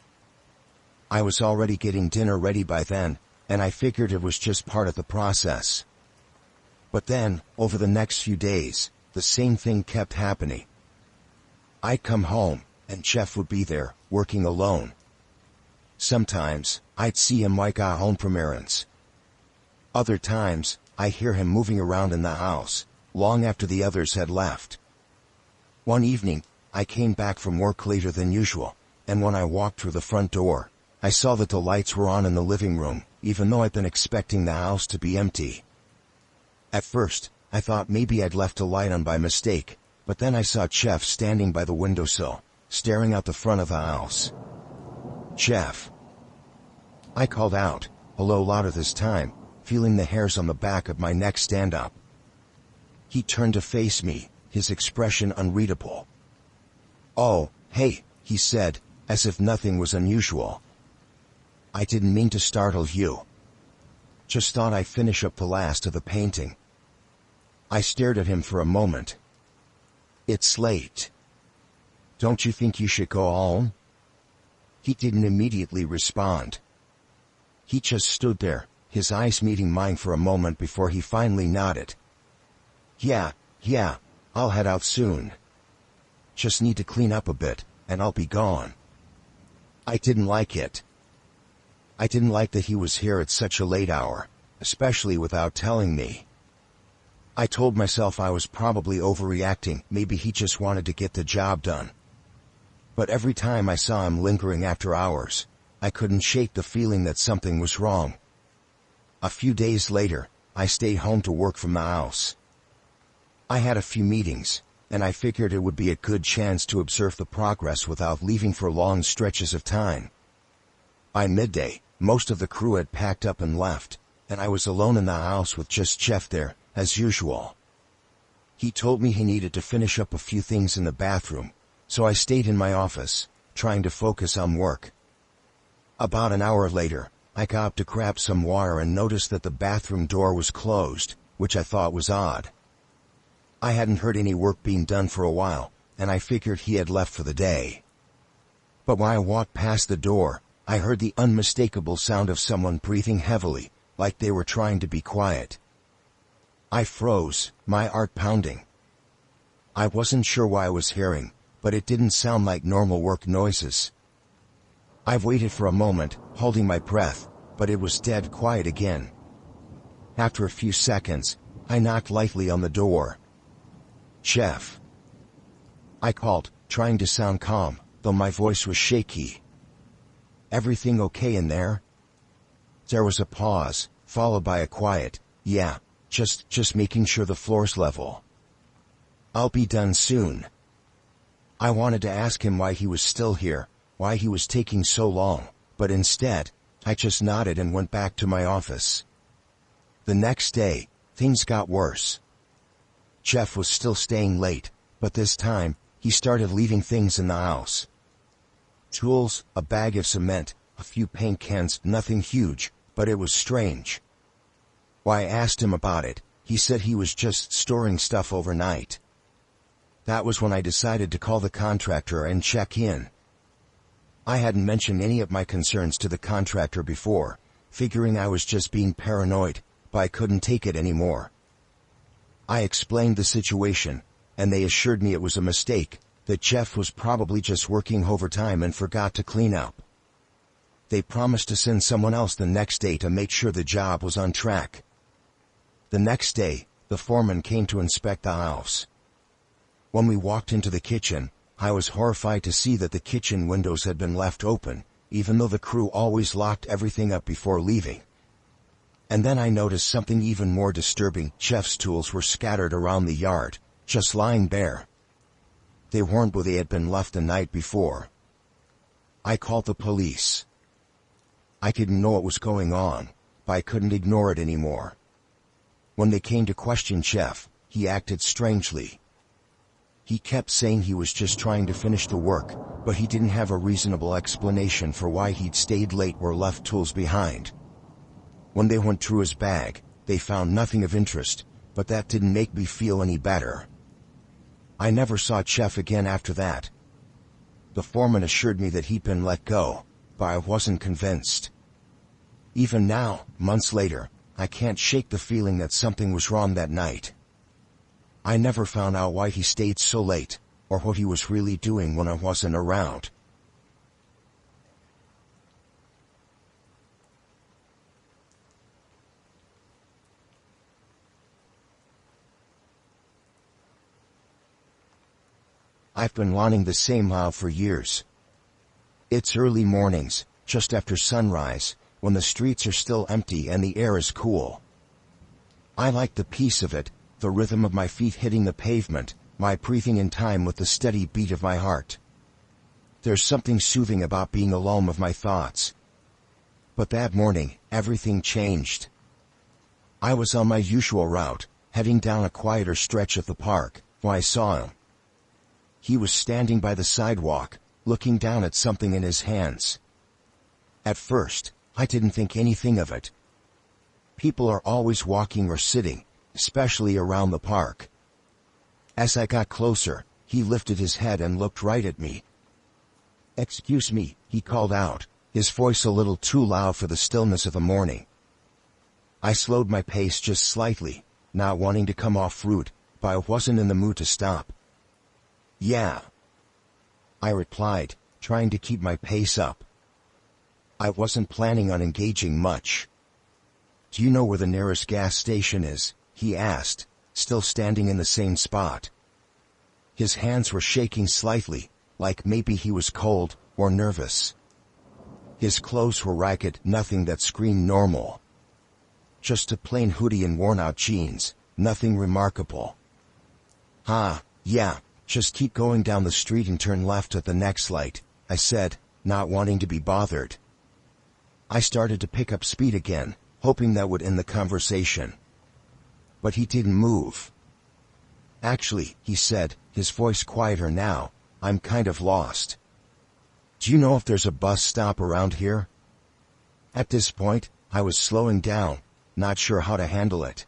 I was already getting dinner ready by then, and I figured it was just part of the process. But then, over the next few days, the same thing kept happening. I'd come home, and Jeff would be there, working alone. Sometimes, I'd see him like out home from errands. Other times, I hear him moving around in the house, long after the others had left. One evening, I came back from work later than usual, and when I walked through the front door, I saw that the lights were on in the living room, even though I'd been expecting the house to be empty. At first, I thought maybe I'd left a light on by mistake, but then I saw Jeff standing by the windowsill, staring out the front of the house. "Jeff." I called out, a little louder this time, feeling the hairs on the back of my neck stand up. He turned to face me, his expression unreadable. "Oh, hey," he said, as if nothing was unusual. "I didn't mean to startle you. Just thought I'd finish up the last of the painting." I stared at him for a moment. "It's late. Don't you think you should go home?" He didn't immediately respond. He just stood there, his eyes meeting mine for a moment before he finally nodded. Yeah, I'll head out soon. Just need to clean up a bit, and I'll be gone." I didn't like it. I didn't like that he was here at such a late hour, especially without telling me. I told myself I was probably overreacting, maybe he just wanted to get the job done. But every time I saw him lingering after hours, I couldn't shake the feeling that something was wrong. A few days later, I stayed home to work from the house. I had a few meetings, and I figured it would be a good chance to observe the progress without leaving for long stretches of time. By midday, most of the crew had packed up and left, and I was alone in the house with just Jeff there, as usual. He told me he needed to finish up a few things in the bathroom, so I stayed in my office, trying to focus on work. About an hour later, I got up to grab some water and noticed that the bathroom door was closed, which I thought was odd. I hadn't heard any work being done for a while, and I figured he had left for the day. But when I walked past the door, I heard the unmistakable sound of someone breathing heavily, like they were trying to be quiet. I froze, my heart pounding. I wasn't sure why I was hearing, but it didn't sound like normal work noises. I waited for a moment, holding my breath, but it was dead quiet again. After a few seconds, I knocked lightly on the door. "Jeff," I called, trying to sound calm, though my voice was shaky. "Everything okay in there?" There was a pause, followed by a quiet, "Yeah, just making sure the floor's level. I'll be done soon." I wanted to ask him why he was still here, why he was taking so long, but instead, I just nodded and went back to my office. The next day, things got worse. Jeff was still staying late, but this time, he started leaving things in the house. Tools, a bag of cement, a few paint cans, nothing huge, but it was strange. When I asked him about it, he said he was just storing stuff overnight. That was when I decided to call the contractor and check in. I hadn't mentioned any of my concerns to the contractor before, figuring I was just being paranoid, but I couldn't take it anymore. I explained the situation, and they assured me it was a mistake, that Jeff was probably just working overtime and forgot to clean up. They promised to send someone else the next day to make sure the job was on track. The next day, the foreman came to inspect the house. When we walked into the kitchen, I was horrified to see that the kitchen windows had been left open, even though the crew always locked everything up before leaving. And then I noticed something even more disturbing. Jeff's tools were scattered around the yard, just lying bare. They weren't where they had been left the night before. I called the police. I didn't know what was going on, but I couldn't ignore it anymore. When they came to question Jeff, he acted strangely. He kept saying he was just trying to finish the work, but he didn't have a reasonable explanation for why he'd stayed late or left tools behind. When they went through his bag, they found nothing of interest, but that didn't make me feel any better. I never saw Jeff again after that. The foreman assured me that he'd been let go, but I wasn't convinced. Even now, months later, I can't shake the feeling that something was wrong that night. I never found out why he stayed so late, or what he was really doing when I wasn't around. I've been wanting the same job for years. It's early mornings, just after sunrise, when the streets are still empty and the air is cool. I like the peace of it, the rhythm of my feet hitting the pavement, my breathing in time with the steady beat of my heart. There's something soothing about being alone with my thoughts. But that morning, everything changed. I was on my usual route, heading down a quieter stretch of the park, when I saw him. He was standing by the sidewalk, looking down at something in his hands. At first, I didn't think anything of it. People are always walking or sitting, especially around the park. As I got closer, he lifted his head and looked right at me. "Excuse me," he called out, his voice a little too loud for the stillness of the morning. I slowed my pace just slightly, not wanting to come off rude, but I wasn't in the mood to stop. "Yeah," I replied, trying to keep my pace up. I wasn't planning on engaging much. "Do you know where the nearest gas station is?" he asked, still standing in the same spot. His hands were shaking slightly, like maybe he was cold or nervous. His clothes were ragged, nothing that screamed normal. Just a plain hoodie and worn-out jeans, nothing remarkable. Yeah, just keep going down the street and turn left at the next light," I said, not wanting to be bothered. I started to pick up speed again, hoping that would end the conversation. But he didn't move. "Actually," he said, his voice quieter now, "I'm kind of lost. Do you know if there's a bus stop around here?" At this point, I was slowing down, not sure how to handle it.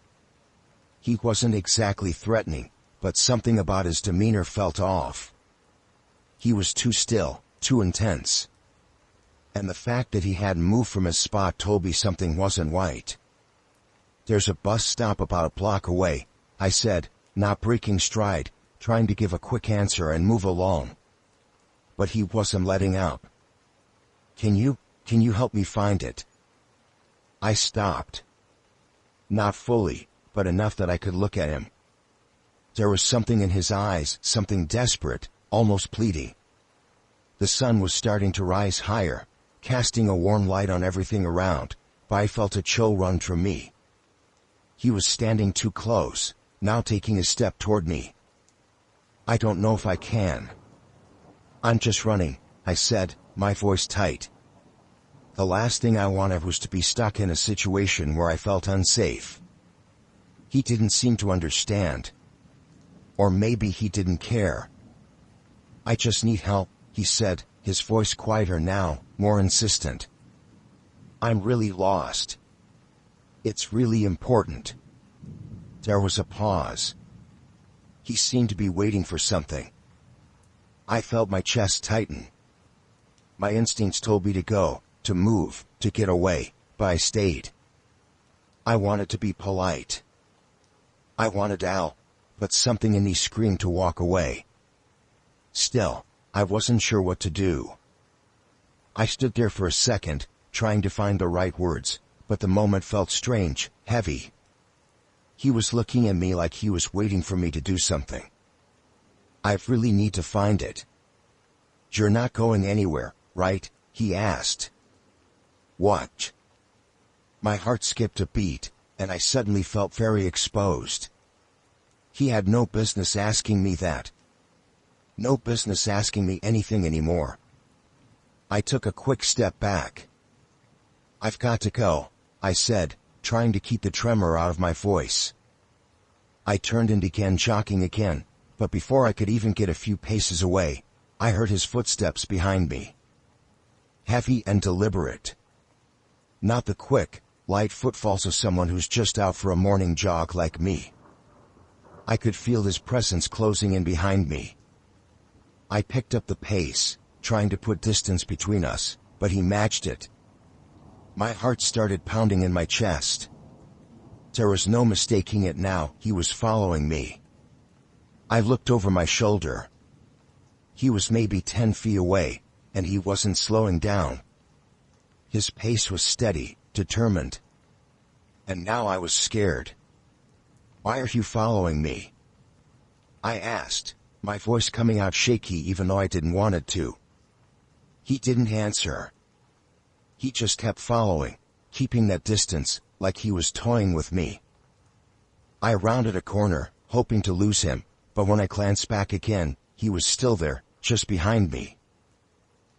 He wasn't exactly threatening, but something about his demeanor felt off. He was too still, too intense. And the fact that he hadn't moved from his spot told me something wasn't right. "There's a bus stop about a block away," I said, not breaking stride, trying to give a quick answer and move along. But he wasn't letting up. Can you help me find it?" I stopped. Not fully, but enough that I could look at him. There was something in his eyes, something desperate, almost pleading. The sun was starting to rise higher, casting a warm light on everything around, but I felt a chill run through me. He was standing too close, now taking a step toward me. "I don't know if I can." "I'm just running," I said, my voice tight. The last thing I wanted was to be stuck in a situation where I felt unsafe. He didn't seem to understand. Or maybe he didn't care. "I just need help," he said, his voice quieter now, more insistent. "I'm really lost. It's really important." There was a pause. He seemed to be waiting for something. I felt my chest tighten. My instincts told me to go, to move, to get away, but I stayed. I wanted to be polite. I wanted out, but something in me screamed to walk away. Still, I wasn't sure what to do. I stood there for a second, trying to find the right words, but the moment felt strange, heavy. He was looking at me like he was waiting for me to do something. "I really need to find it." "You're not going anywhere, right?" he asked. "What?" My heart skipped a beat, and I suddenly felt very exposed. He had no business asking me that. No business asking me anything anymore. I took a quick step back. "I've got to go," I said, trying to keep the tremor out of my voice. I turned and began jogging again, but before I could even get a few paces away, I heard his footsteps behind me. Heavy and deliberate. Not the quick, light footfalls of someone who's just out for a morning jog like me. I could feel his presence closing in behind me. I picked up the pace, trying to put distance between us, but he matched it. My heart started pounding in my chest. There was no mistaking it now, he was following me. I looked over my shoulder. He was maybe 10 feet away, and he wasn't slowing down. His pace was steady, determined. And now I was scared. "Why are you following me?" I asked, my voice coming out shaky even though I didn't want it to. He didn't answer. He just kept following, keeping that distance, like he was toying with me. I rounded a corner, hoping to lose him, but when I glanced back again, he was still there, just behind me.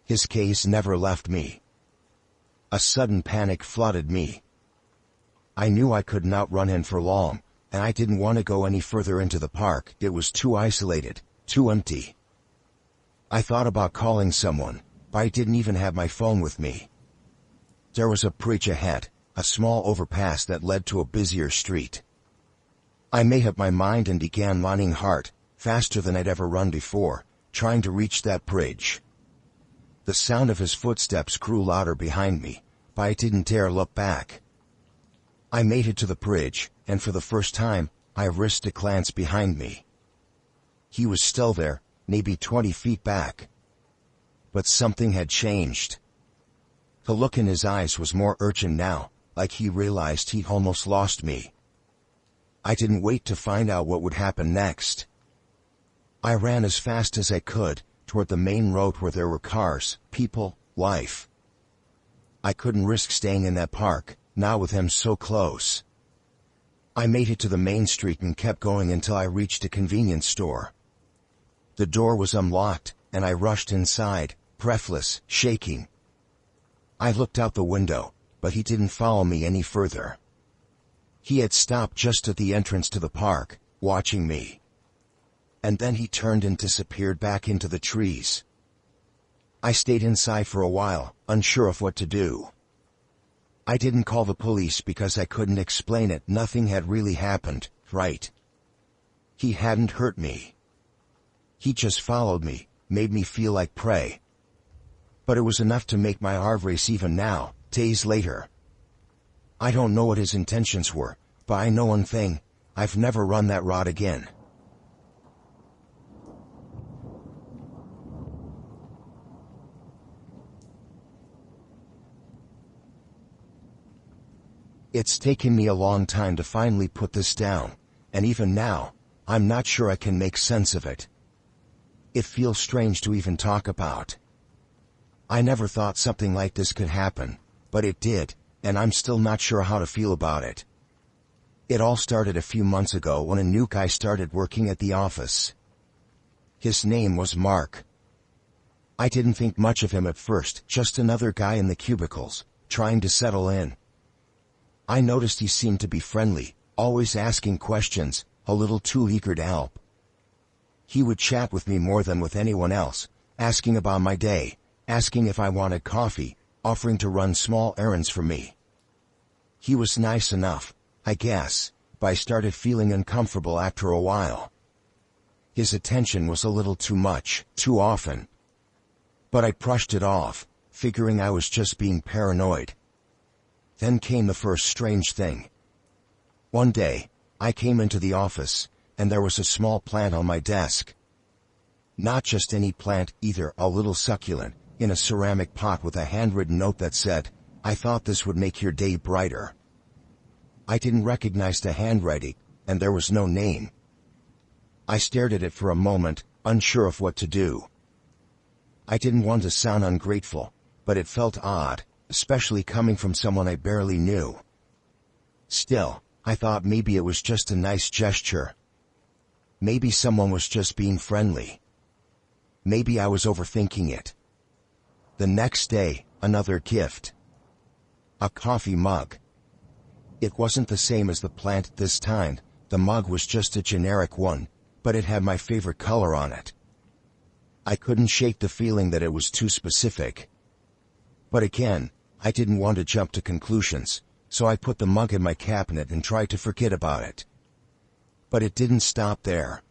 His gaze never left me. A sudden panic flooded me. I knew I couldn't outrun him for long, and I didn't want to go any further into the park. It was too isolated, too empty. I thought about calling someone, but I didn't even have my phone with me. There was a bridge ahead, a small overpass that led to a busier street. I made up my mind and began running hard, faster than I'd ever run before, trying to reach that bridge. The sound of his footsteps grew louder behind me, but I didn't dare look back. I made it to the bridge, and for the first time, I risked a glance behind me. He was still there, maybe 20 feet back. But something had changed. The look in his eyes was more urgent now, like he realized he'd almost lost me. I didn't wait to find out what would happen next. I ran as fast as I could, toward the main road where there were cars, people, life. I couldn't risk staying in that park, now with him so close. I made it to the main street and kept going until I reached a convenience store. The door was unlocked, and I rushed inside, breathless, shaking. I looked out the window, but he didn't follow me any further. He had stopped just at the entrance to the park, watching me. And then he turned and disappeared back into the trees. I stayed inside for a while, unsure of what to do. I didn't call the police because I couldn't explain it. Nothing had really happened, right? He hadn't hurt me. He just followed me, made me feel like prey. But it was enough to make my heart race even now, days later. I don't know what his intentions were, but I know one thing: I've never run that route again. It's taken me a long time to finally put this down, and even now, I'm not sure I can make sense of it. It feels strange to even talk about. I never thought something like this could happen, but it did, and I'm still not sure how to feel about it. It all started a few months ago when a new guy started working at the office. His name was Mark. I didn't think much of him at first, just another guy in the cubicles, trying to settle in. I noticed he seemed to be friendly, always asking questions, a little too eager to help. He would chat with me more than with anyone else, asking about my day, asking if I wanted coffee, offering to run small errands for me. He was nice enough, I guess, but I started feeling uncomfortable after a while. His attention was a little too much, too often. But I brushed it off, figuring I was just being paranoid. Then came the first strange thing. One day, I came into the office, and there was a small plant on my desk. Not just any plant either, a little succulent, in a ceramic pot with a handwritten note that said, "I thought this would make your day brighter." I didn't recognize the handwriting, and there was no name. I stared at it for a moment, unsure of what to do. I didn't want to sound ungrateful, but it felt odd, especially coming from someone I barely knew. Still, I thought maybe it was just a nice gesture. Maybe someone was just being friendly. Maybe I was overthinking it. The next day, another gift. A coffee mug. It wasn't the same as the plant this time. The mug was just a generic one, but it had my favorite color on it. I couldn't shake the feeling that it was too specific. But again, I didn't want to jump to conclusions, so I put the mug in my cabinet and tried to forget about it. But it didn't stop there.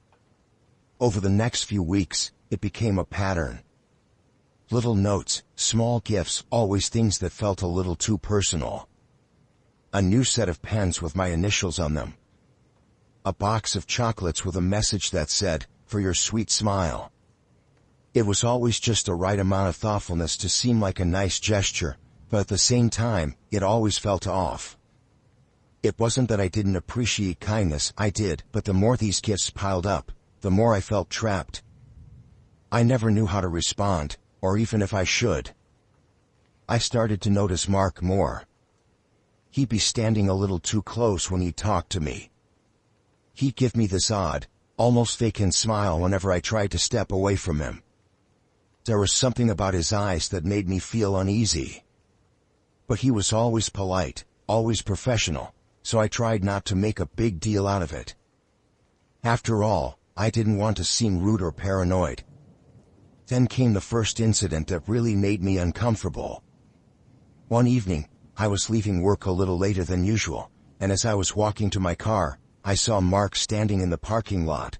Over the next few weeks, it became a pattern. Little notes, small gifts, always things that felt a little too personal. A new set of pens with my initials on them. A box of chocolates with a message that said, "For your sweet smile." It was always just the right amount of thoughtfulness to seem like a nice gesture, but at the same time, it always felt off. It wasn't that I didn't appreciate kindness, I did, but the more these gifts piled up, the more I felt trapped. I never knew how to respond, or even if I should. I started to notice Mark more. He'd be standing a little too close when he talked to me. He'd give me this odd, almost vacant smile whenever I tried to step away from him. There was something about his eyes that made me feel uneasy. But he was always polite, always professional, so I tried not to make a big deal out of it. After all, I didn't want to seem rude or paranoid. Then came the first incident that really made me uncomfortable. One evening, I was leaving work a little later than usual, and as I was walking to my car, I saw Mark standing in the parking lot.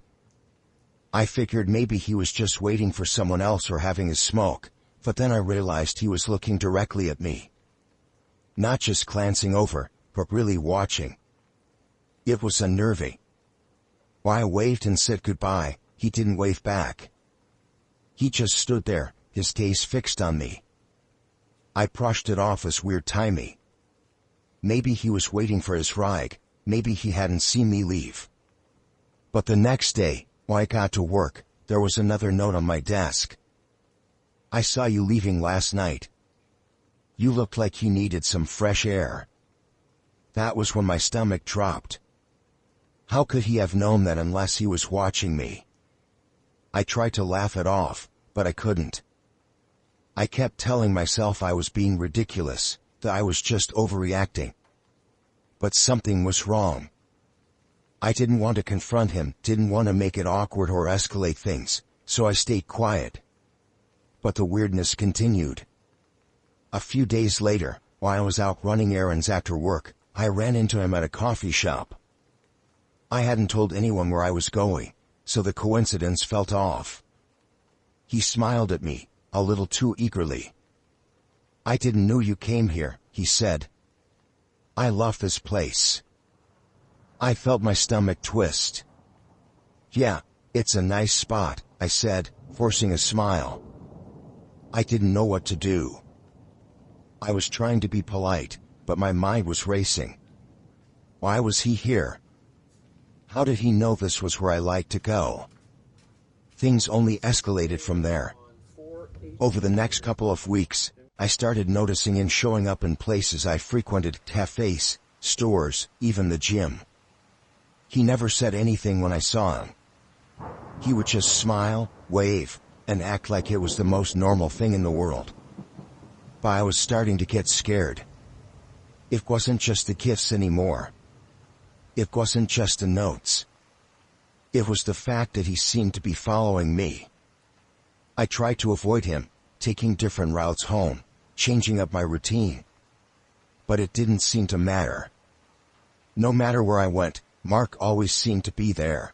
I figured maybe he was just waiting for someone else or having a smoke, but then I realized he was looking directly at me. Not just glancing over, but really watching. It was unnerving. While I waved and said goodbye, he didn't wave back. He just stood there, his gaze fixed on me. I brushed it off as weird timing. Maybe he was waiting for his ride, maybe he hadn't seen me leave. But the next day, when I got to work, there was another note on my desk. I saw you leaving last night. You looked like you needed some fresh air. That was when my stomach dropped. How could he have known that unless he was watching me? I tried to laugh it off, but I couldn't. I kept telling myself I was being ridiculous, that I was just overreacting. But something was wrong. I didn't want to confront him, didn't want to make it awkward or escalate things, so I stayed quiet. But the weirdness continued. A few days later, while I was out running errands after work, I ran into him at a coffee shop. I hadn't told anyone where I was going, so the coincidence felt off. He smiled at me, a little too eagerly. I didn't know you came here, he said. I love this place. I felt my stomach twist. Yeah, it's a nice spot, I said, forcing a smile. I didn't know what to do. I was trying to be polite, but my mind was racing. Why was he here? How did he know this was where I liked to go? Things only escalated from there. Over the next couple of weeks, I started noticing him showing up in places I frequented, cafes, stores, even the gym. He never said anything when I saw him. He would just smile, wave, and act like it was the most normal thing in the world. But I was starting to get scared. It wasn't just the gifts anymore. It wasn't just the notes. It was the fact that he seemed to be following me. I tried to avoid him, taking different routes home, changing up my routine. But it didn't seem to matter. No matter where I went, Mark always seemed to be there.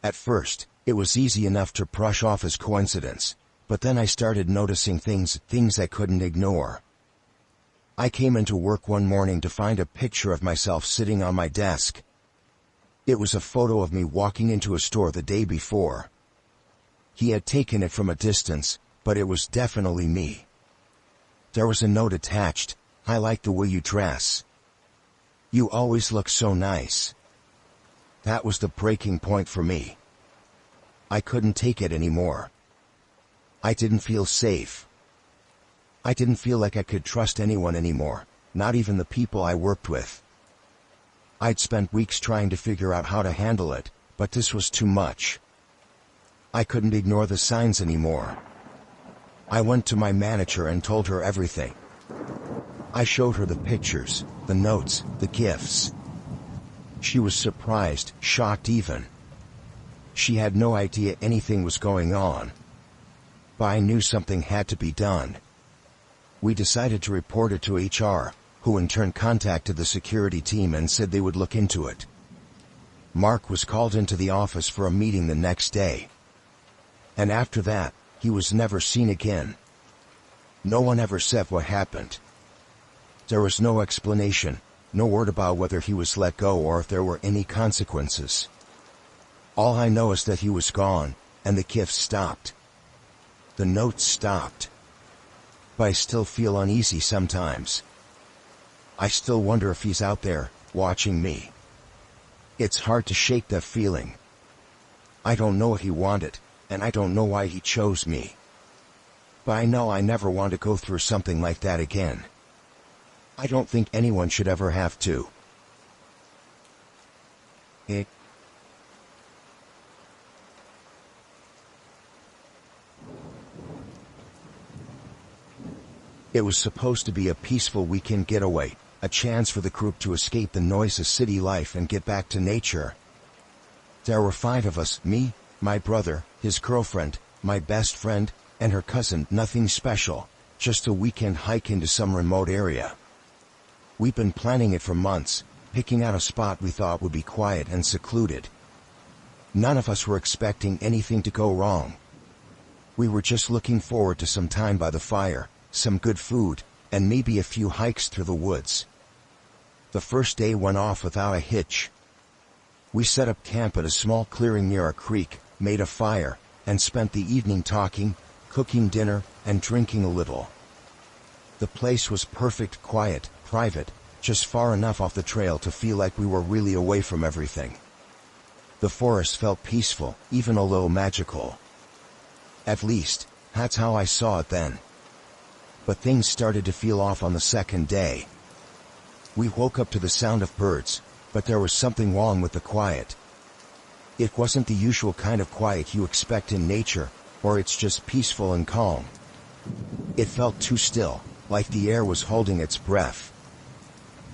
At first, it was easy enough to brush off as coincidence, but then I started noticing things I couldn't ignore. I came into work one morning to find a picture of myself sitting on my desk. It was a photo of me walking into a store the day before. He had taken it from a distance, but it was definitely me. There was a note attached. I like the way you dress. You always look so nice. That was the breaking point for me. I couldn't take it anymore. I didn't feel safe. I didn't feel like I could trust anyone anymore, not even the people I worked with. I'd spent weeks trying to figure out how to handle it, but this was too much. I couldn't ignore the signs anymore. I went to my manager and told her everything. I showed her the pictures, the notes, the gifts. She was surprised, shocked even. She had no idea anything was going on. But I knew something had to be done. We decided to report it to HR, who in turn contacted the security team and said they would look into it. Mark was called into the office for a meeting the next day. And after that, he was never seen again. No one ever said what happened. There was no explanation, no word about whether he was let go or if there were any consequences. All I know is that he was gone, and the gifts stopped. The notes stopped. But I still feel uneasy sometimes. I still wonder if he's out there, watching me. It's hard to shake that feeling. I don't know what he wanted, and I don't know why he chose me. But I know I never want to go through something like that again. I don't think anyone should ever have to. It was supposed to be a peaceful weekend getaway, a chance for the group to escape the noise of city life and get back to nature. There were 5 of us, me, my brother, his girlfriend, my best friend, and her cousin. Nothing special, just a weekend hike into some remote area. We've been planning it for months, picking out a spot we thought would be quiet and secluded. None of us were expecting anything to go wrong. We were just looking forward to some time by the fire, some good food, and maybe a few hikes through the woods. The first day went off without a hitch. We set up camp at a small clearing near a creek, made a fire, and spent the evening talking, cooking dinner, and drinking a little. The place was perfect, quiet, private, just far enough off the trail to feel like we were really away from everything. The forest felt peaceful, even a little magical. At least, that's how I saw it then. But things started to feel off on the second day. We woke up to the sound of birds, but there was something wrong with the quiet. It wasn't the usual kind of quiet you expect in nature, or it's just peaceful and calm. It felt too still, like the air was holding its breath.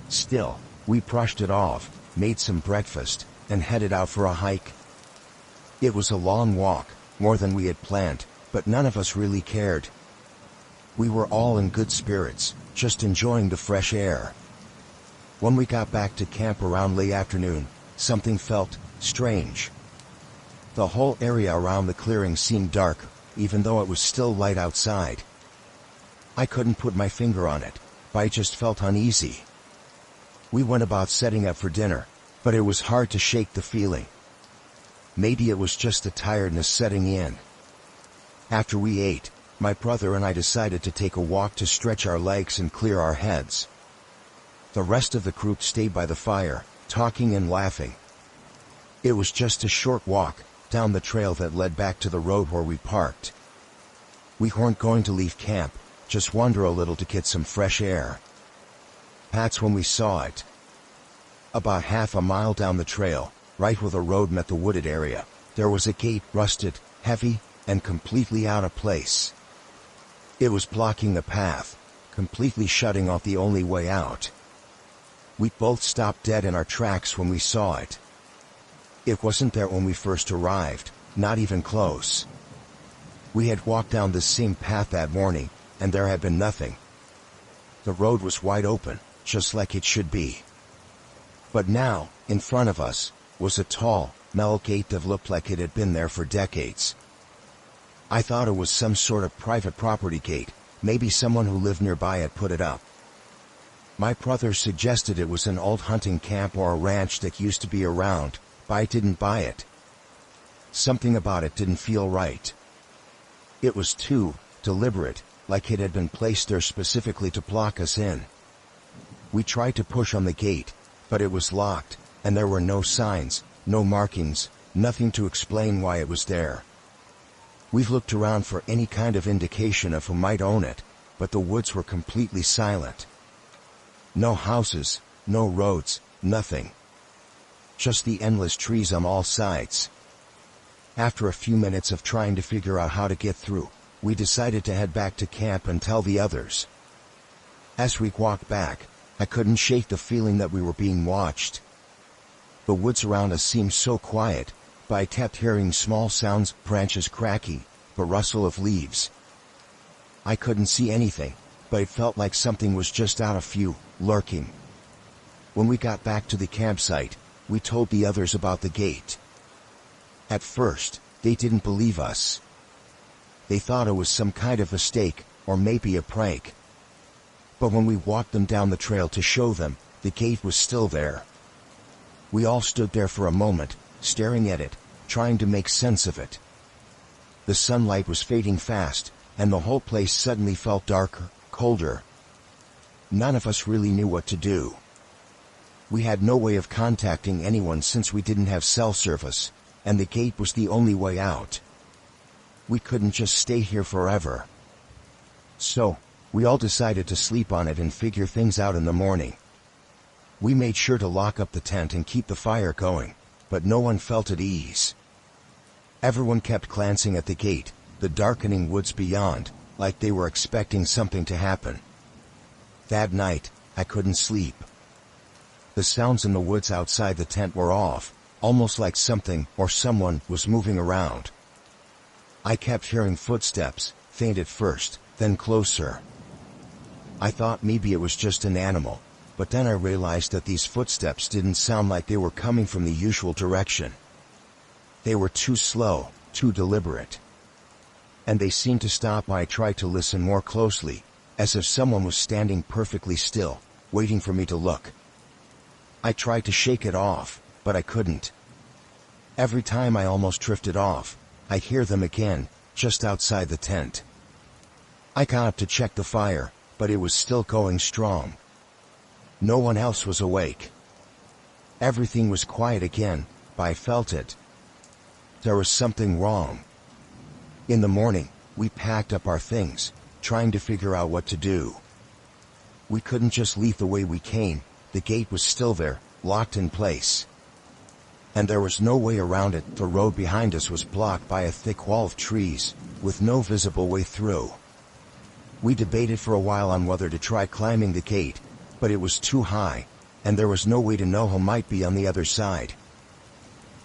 Still, we brushed it off, made some breakfast, and headed out for a hike. It was a long walk, more than we had planned, but none of us really cared. We were all in good spirits, just enjoying the fresh air. When we got back to camp around late afternoon, something felt strange. The whole area around the clearing seemed dark, even though it was still light outside. I couldn't put my finger on it, but I just felt uneasy. We went about setting up for dinner, but it was hard to shake the feeling. Maybe it was just the tiredness setting in. After we ate, my brother and I decided to take a walk to stretch our legs and clear our heads. The rest of the group stayed by the fire, talking and laughing. It was just a short walk, down the trail that led back to the road where we parked. We weren't going to leave camp, just wander a little to get some fresh air. That's when we saw it. About half a mile down the trail, right where the road met the wooded area, there was a gate, rusted, heavy, and completely out of place. It was blocking the path, completely shutting off the only way out. We both stopped dead in our tracks when we saw it. It wasn't there when we first arrived, not even close. We had walked down this same path that morning, and there had been nothing. The road was wide open, just like it should be. But now, in front of us, was a tall, metal gate that looked like it had been there for decades. I thought it was some sort of private property gate, maybe someone who lived nearby had put it up. My brother suggested it was an old hunting camp or a ranch that used to be around, but I didn't buy it. Something about it didn't feel right. It was too deliberate, like it had been placed there specifically to block us in. We tried to push on the gate, but it was locked, and there were no signs, no markings, nothing to explain why it was there. We've looked around for any kind of indication of who might own it, but the woods were completely silent. No houses, no roads, nothing. Just the endless trees on all sides. After a few minutes of trying to figure out how to get through, we decided to head back to camp and tell the others. As we walked back, I couldn't shake the feeling that we were being watched. The woods around us seemed so quiet, but I kept hearing small sounds, branches cracking, the rustle of leaves. I couldn't see anything, but it felt like something was just out of view, lurking. When we got back to the campsite, we told the others about the gate. At first, they didn't believe us. They thought it was some kind of mistake, or maybe a prank. But when we walked them down the trail to show them, the gate was still there. We all stood there for a moment, staring at it, trying to make sense of it. The sunlight was fading fast, and the whole place suddenly felt darker, colder. None of us really knew what to do. We had no way of contacting anyone since we didn't have cell service, and the gate was the only way out. We couldn't just stay here forever. So, we all decided to sleep on it and figure things out in the morning. We made sure to lock up the tent and keep the fire going, but no one felt at ease. Everyone kept glancing at the gate, the darkening woods beyond, like they were expecting something to happen. That night, I couldn't sleep. The sounds in the woods outside the tent were off, almost like something or someone was moving around. I kept hearing footsteps, faint at first, then closer. I thought maybe it was just an animal, but then I realized that these footsteps didn't sound like they were coming from the usual direction. They were too slow, too deliberate. And they seemed to stop when I tried to listen more closely, as if someone was standing perfectly still, waiting for me to look. I tried to shake it off, but I couldn't. Every time I almost drifted off, I'd hear them again, just outside the tent. I got up to check the fire, but it was still going strong. No one else was awake. Everything was quiet again, but I felt it. There was something wrong. In the morning, we packed up our things, trying to figure out what to do. We couldn't just leave the way we came. The gate was still there, locked in place. And there was no way around it. The road behind us was blocked by a thick wall of trees, with no visible way through. We debated for a while on whether to try climbing the gate, but it was too high, and there was no way to know who might be on the other side.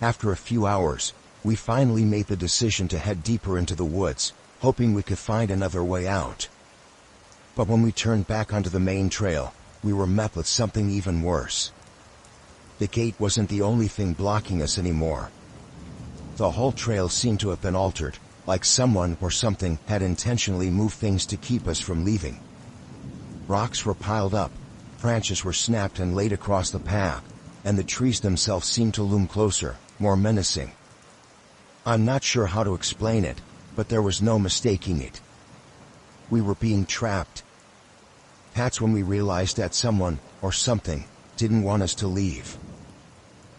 After a few hours, we finally made the decision to head deeper into the woods, hoping we could find another way out. But when we turned back onto the main trail, we were met with something even worse. The gate wasn't the only thing blocking us anymore. The whole trail seemed to have been altered, like someone or something had intentionally moved things to keep us from leaving. Rocks were piled up, branches were snapped and laid across the path, and the trees themselves seemed to loom closer, more menacing. I'm not sure how to explain it, but there was no mistaking it. We were being trapped. That's when we realized that someone, or something, didn't want us to leave.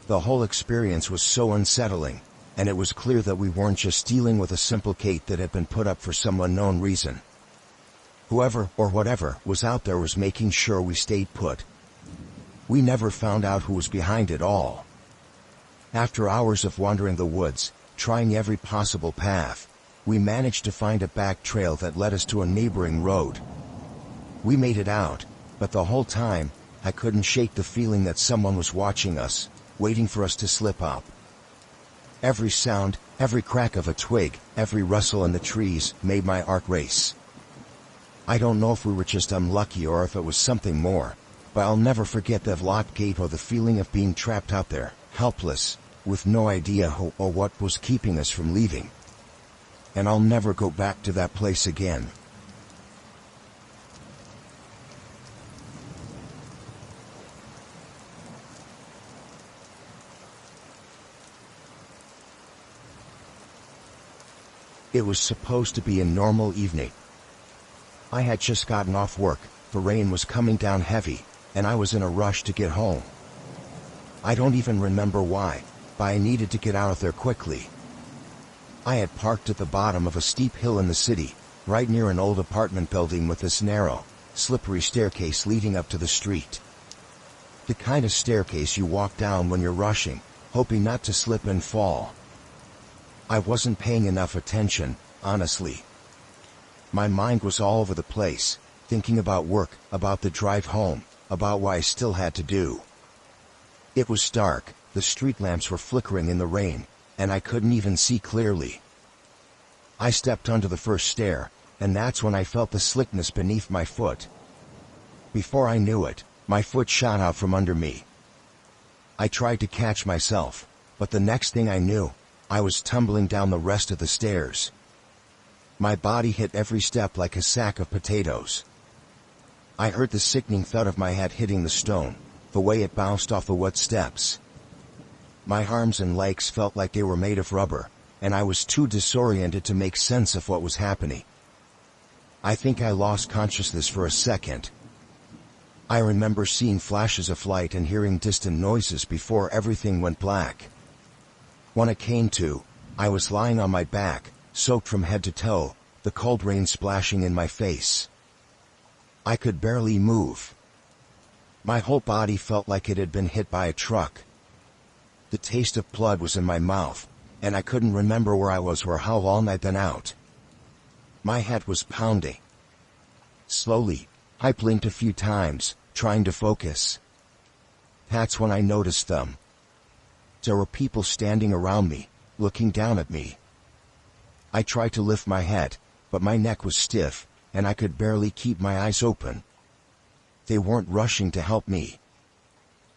The whole experience was so unsettling, and it was clear that we weren't just dealing with a simple gate that had been put up for some unknown reason. Whoever, or whatever, was out there was making sure we stayed put. We never found out who was behind it all. After hours of wandering the woods, trying every possible path, we managed to find a back trail that led us to a neighboring road. We made it out, but the whole time, I couldn't shake the feeling that someone was watching us, waiting for us to slip up. Every sound, every crack of a twig, every rustle in the trees made my heart race. I don't know if we were just unlucky or if it was something more, but I'll never forget that locked gate or the feeling of being trapped out there, helpless, with no idea who or what was keeping us from leaving. And I'll never go back to that place again. It was supposed to be a normal evening. I had just gotten off work, the rain was coming down heavy, and I was in a rush to get home. I don't even remember why, but I needed to get out of there quickly. I had parked at the bottom of a steep hill in the city, right near an old apartment building with this narrow, slippery staircase leading up to the street. The kind of staircase you walk down when you're rushing, hoping not to slip and fall. I wasn't paying enough attention, honestly. My mind was all over the place, thinking about work, about the drive home, about what I still had to do. It was dark, the street lamps were flickering in the rain, and I couldn't even see clearly. I stepped onto the first stair, and that's when I felt the slickness beneath my foot. Before I knew it, my foot shot out from under me. I tried to catch myself, but the next thing I knew, I was tumbling down the rest of the stairs. My body hit every step like a sack of potatoes. I heard the sickening thud of my head hitting the stone, the way it bounced off the wet steps. My arms and legs felt like they were made of rubber, and I was too disoriented to make sense of what was happening. I think I lost consciousness for a second. I remember seeing flashes of light and hearing distant noises before everything went black. When I came to, I was lying on my back, soaked from head to toe, the cold rain splashing in my face. I could barely move. My whole body felt like it had been hit by a truck. The taste of blood was in my mouth, and I couldn't remember where I was or how long I'd been out. My head was pounding. Slowly, I blinked a few times, trying to focus. That's when I noticed them. There were people standing around me, looking down at me. I tried to lift my head, but my neck was stiff, and I could barely keep my eyes open. They weren't rushing to help me.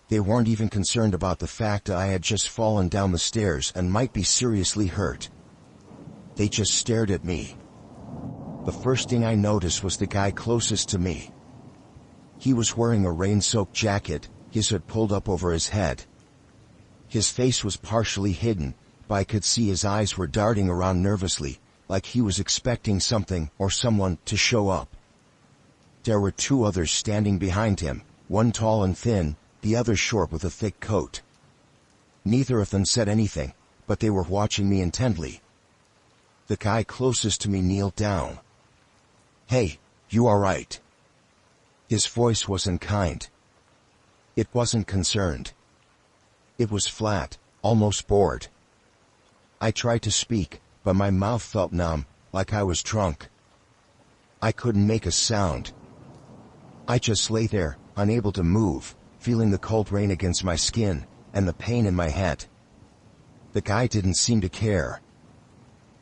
They weren't even concerned about the fact that I had just fallen down the stairs and might be seriously hurt. They just stared at me. The first thing I noticed was the guy closest to me. He was wearing a rain-soaked jacket, his hood pulled up over his head. His face was partially hidden, but I could see his eyes were darting around nervously, like he was expecting something or someone to show up. There were two others standing behind him, one tall and thin, the other short with a thick coat. Neither of them said anything, but they were watching me intently. The guy closest to me kneeled down. "Hey, you alright?" His voice wasn't kind. It wasn't concerned. It was flat, almost bored. I tried to speak, but my mouth felt numb, like I was drunk. I couldn't make a sound. I just lay there, unable to move, feeling the cold rain against my skin, and the pain in my head. The guy didn't seem to care.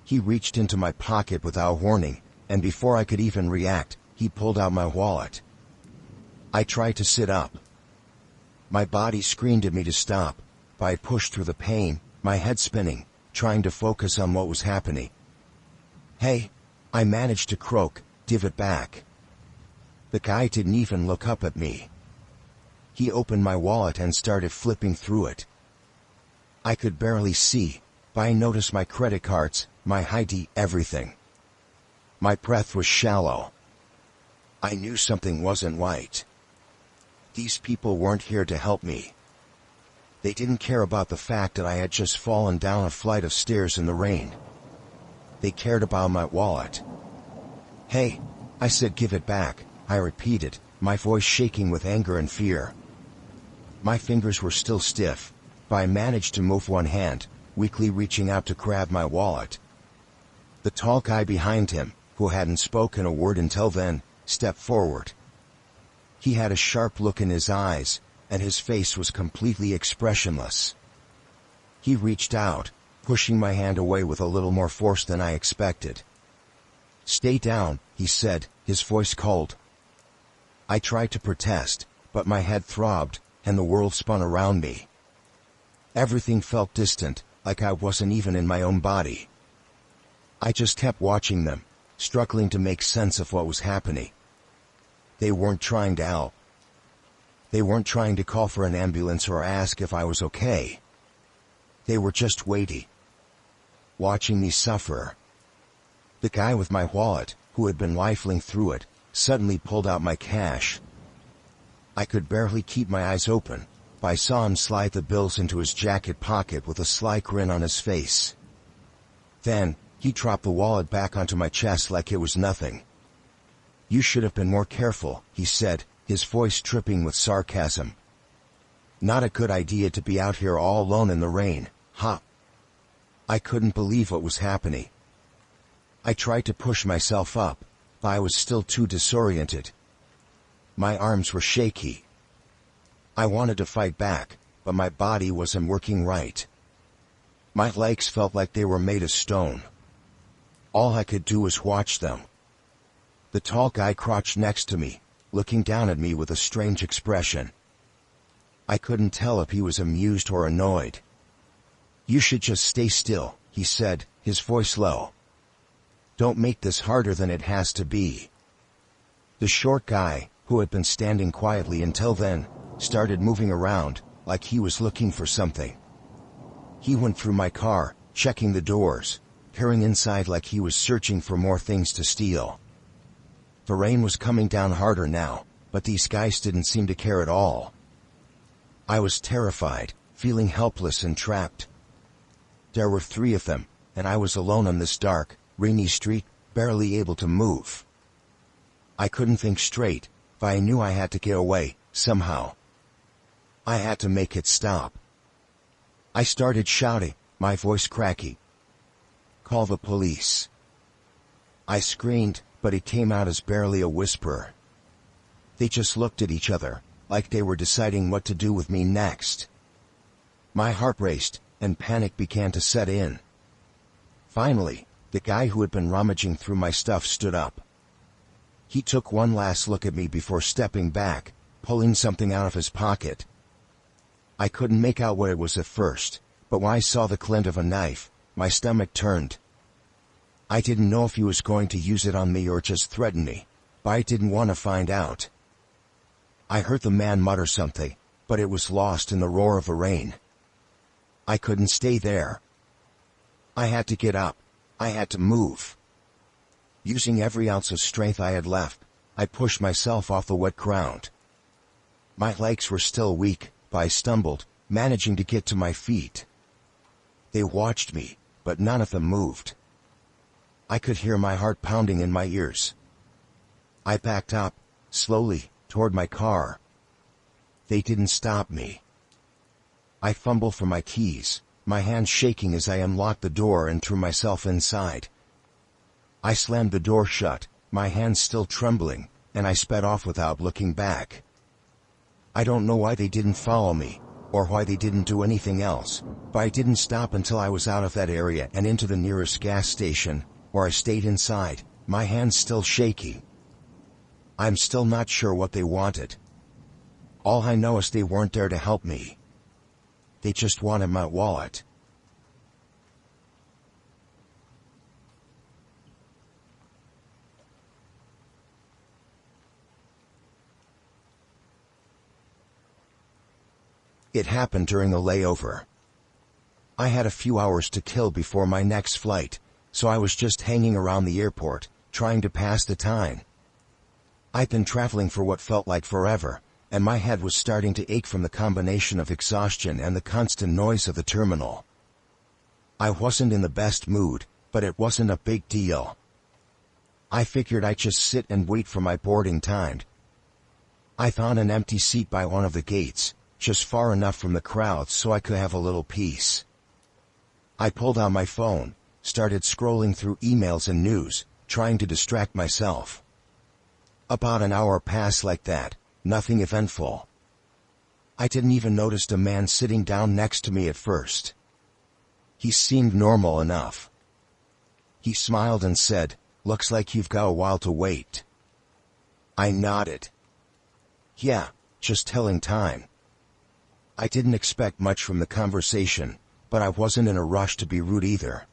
He reached into my pocket without warning, and before I could even react, he pulled out my wallet. I tried to sit up. My body screamed at me to stop, but I pushed through the pain, my head spinning, trying to focus on what was happening. "Hey," I managed to croak, "give it back." The guy didn't even look up at me. He opened my wallet and started flipping through it. I could barely see, but I noticed my credit cards, my ID, everything. My breath was shallow. I knew something wasn't right. These people weren't here to help me. They didn't care about the fact that I had just fallen down a flight of stairs in the rain. They cared about my wallet. "Hey," I said, "give it back," I repeated, my voice shaking with anger and fear. My fingers were still stiff, but I managed to move one hand, weakly reaching out to grab my wallet. The tall guy behind him, who hadn't spoken a word until then, stepped forward. He had a sharp look in his eyes, and his face was completely expressionless. He reached out, pushing my hand away with a little more force than I expected. "Stay down," he said, his voice cold. I tried to protest, but my head throbbed, and the world spun around me. Everything felt distant, like I wasn't even in my own body. I just kept watching them, struggling to make sense of what was happening. They weren't trying to help. They weren't trying to call for an ambulance or ask if I was okay. They were just waiting, watching me suffer. The guy with my wallet, who had been rifling through it, suddenly pulled out my cash. I could barely keep my eyes open, but I saw him slide the bills into his jacket pocket with a sly grin on his face. Then, he dropped the wallet back onto my chest like it was nothing. "You should have been more careful," he said, his voice dripping with sarcasm. "Not a good idea to be out here all alone in the rain, huh?" I couldn't believe what was happening. I tried to push myself up, but I was still too disoriented. My arms were shaky. I wanted to fight back, but my body wasn't working right. My legs felt like they were made of stone. All I could do was watch them. The tall guy crouched next to me, looking down at me with a strange expression. I couldn't tell if he was amused or annoyed. "You should just stay still," he said, his voice low. "Don't make this harder than it has to be." The short guy, who had been standing quietly until then, started moving around, like he was looking for something. He went through my car, checking the doors, peering inside like he was searching for more things to steal. The rain was coming down harder now, but these guys didn't seem to care at all. I was terrified, feeling helpless and trapped. There were 3 of them, and I was alone on this dark, rainy street, barely able to move. I couldn't think straight, but I knew I had to get away, somehow. I had to make it stop. I started shouting, my voice cracking. "Call the police." I screamed, but it came out as barely a whisper. They just looked at each other, like they were deciding what to do with me next. My heart raced, and panic began to set in. Finally, The guy who had been rummaging through my stuff stood up. He took one last look at me before stepping back, pulling something out of his pocket. I couldn't make out what it was at first, but when I saw the glint of a knife, my stomach turned. I didn't know if he was going to use it on me or just threaten me, but I didn't want to find out. I heard the man mutter something, but it was lost in the roar of the rain. I couldn't stay there. I had to get up. I had to move. Using every ounce of strength I had left, I pushed myself off the wet ground. My legs were still weak, but I stumbled, managing to get to my feet. They watched me, but none of them moved. I could hear my heart pounding in my ears. I backed up, slowly, toward my car. They didn't stop me. I fumbled for my keys, my hands shaking as I unlocked the door and threw myself inside. I slammed the door shut, my hands still trembling, and I sped off without looking back. I don't know why they didn't follow me, or why they didn't do anything else, but I didn't stop until I was out of that area and into the nearest gas station, where I stayed inside, my hands still shaking. I'm still not sure what they wanted. All I know is they weren't there to help me. They just wanted my wallet. It happened during a layover. I had a few hours to kill before my next flight, so I was just hanging around the airport, trying to pass the time. I'd been traveling for what felt like forever, and my head was starting to ache from the combination of exhaustion and the constant noise of the terminal. I wasn't in the best mood, but it wasn't a big deal. I figured I'd just sit and wait for my boarding time. I found an empty seat by one of the gates, just far enough from the crowd so I could have a little peace. I pulled out my phone, started scrolling through emails and news, trying to distract myself. About an hour passed like that, nothing eventful. I didn't even notice a man sitting down next to me at first. He seemed normal enough. He smiled and said, "Looks like you've got a while to wait." I nodded. Yeah, just telling time. I didn't expect much from the conversation, but I wasn't in a rush to be rude either.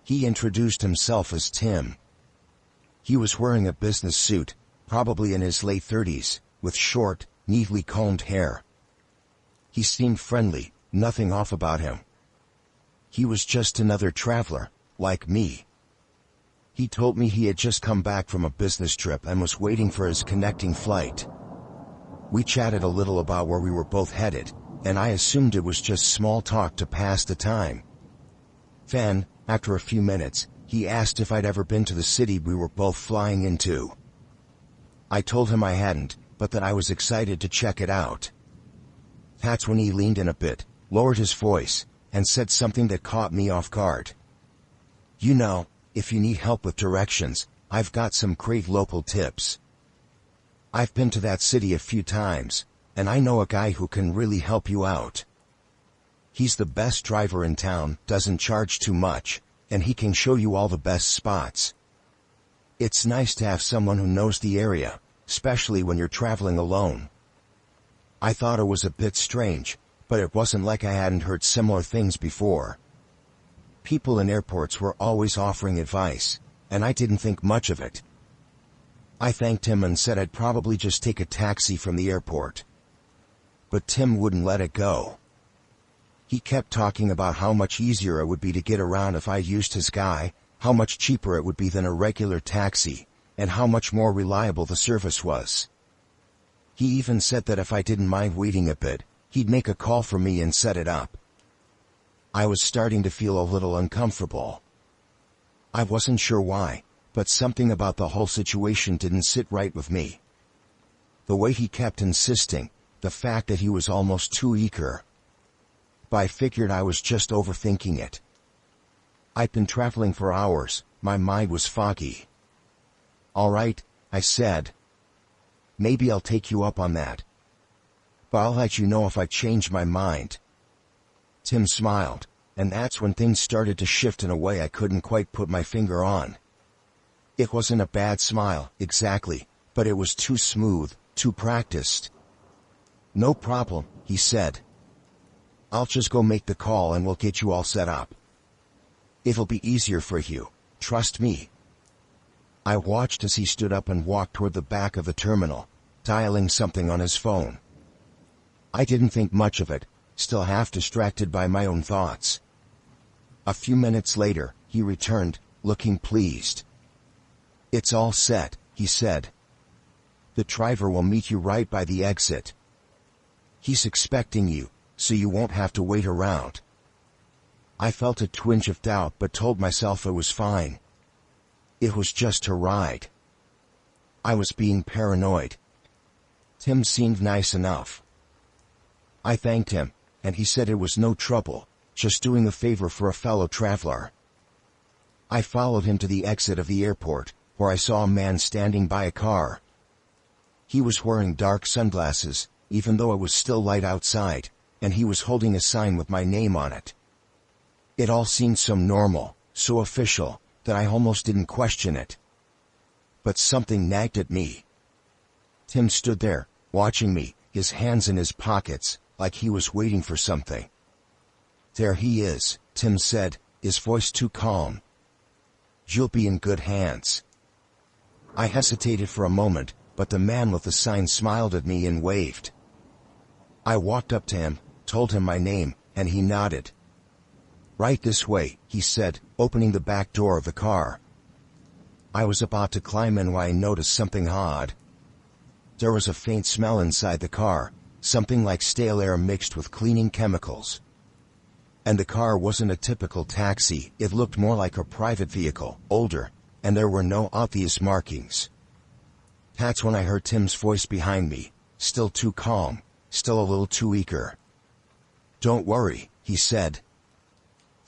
He introduced himself as Tim. He was wearing a business suit, probably in his late 30s, with short, neatly combed hair. He seemed friendly, nothing off about him. He was just another traveler, like me. He told me he had just come back from a business trip and was waiting for his connecting flight. We chatted a little about where we were both headed, and I assumed it was just small talk to pass the time. Then, after a few minutes, he asked if I'd ever been to the city we were both flying into. I told him I hadn't, but that I was excited to check it out. That's when he leaned in a bit, lowered his voice, and said something that caught me off guard. "You know, if you need help with directions, I've got some great local tips. I've been to that city a few times, and I know a guy who can really help you out. He's the best driver in town, doesn't charge too much, and he can show you all the best spots. It's nice to have someone who knows the area, especially when you're traveling alone." I thought it was a bit strange, but it wasn't like I hadn't heard similar things before. People in airports were always offering advice, and I didn't think much of it. I thanked him and said I'd probably just take a taxi from the airport. But Tim wouldn't let it go. He kept talking about how much easier it would be to get around if I used his guy, how much cheaper it would be than a regular taxi, and how much more reliable the service was. He even said that if I didn't mind waiting a bit, he'd make a call for me and set it up. I was starting to feel a little uncomfortable. I wasn't sure why, but something about the whole situation didn't sit right with me. The way he kept insisting, the fact that he was almost too eager. But I figured I was just overthinking it. I'd been traveling for hours, my mind was foggy. "All right," I said. "Maybe I'll take you up on that. But I'll let you know if I change my mind." Tim smiled. and that's when things started to shift in a way I couldn't quite put my finger on. It wasn't a bad smile, exactly, but it was too smooth, too practiced. "No problem," he said. "I'll just go make the call and we'll get you all set up. It'll be easier for you, trust me." I watched as he stood up and walked toward the back of the terminal, dialing something on his phone. I didn't think much of it, still half distracted by my own thoughts. A few minutes later, he returned, looking pleased. "It's all set," he said. "The driver will meet you right by the exit. He's expecting you, so you won't have to wait around." I felt a twinge of doubt but told myself it was fine. It was just a ride. I was being paranoid. Tim seemed nice enough. I thanked him, and he said it was no trouble, just doing a favor for a fellow traveler. I followed him to the exit of the airport, where I saw a man standing by a car. He was wearing dark sunglasses, even though it was still light outside, and he was holding a sign with my name on it. It all seemed so normal, so official, that I almost didn't question it. But something nagged at me. Tim stood there, watching me, his hands in his pockets, like he was waiting for something. "There he is," Tim said, his voice too calm. "You'll be in good hands." I hesitated for a moment, but the man with the sign smiled at me and waved. I walked up to him, told him my name, and he nodded. "Right this way," he said, opening the back door of the car. I was about to climb in when I noticed something odd. There was a faint smell inside the car, something like stale air mixed with cleaning chemicals. And the car wasn't a typical taxi, it looked more like a private vehicle, older, and there were no obvious markings. That's when I heard Tim's voice behind me, still too calm, still a little too eager. "Don't worry," he said.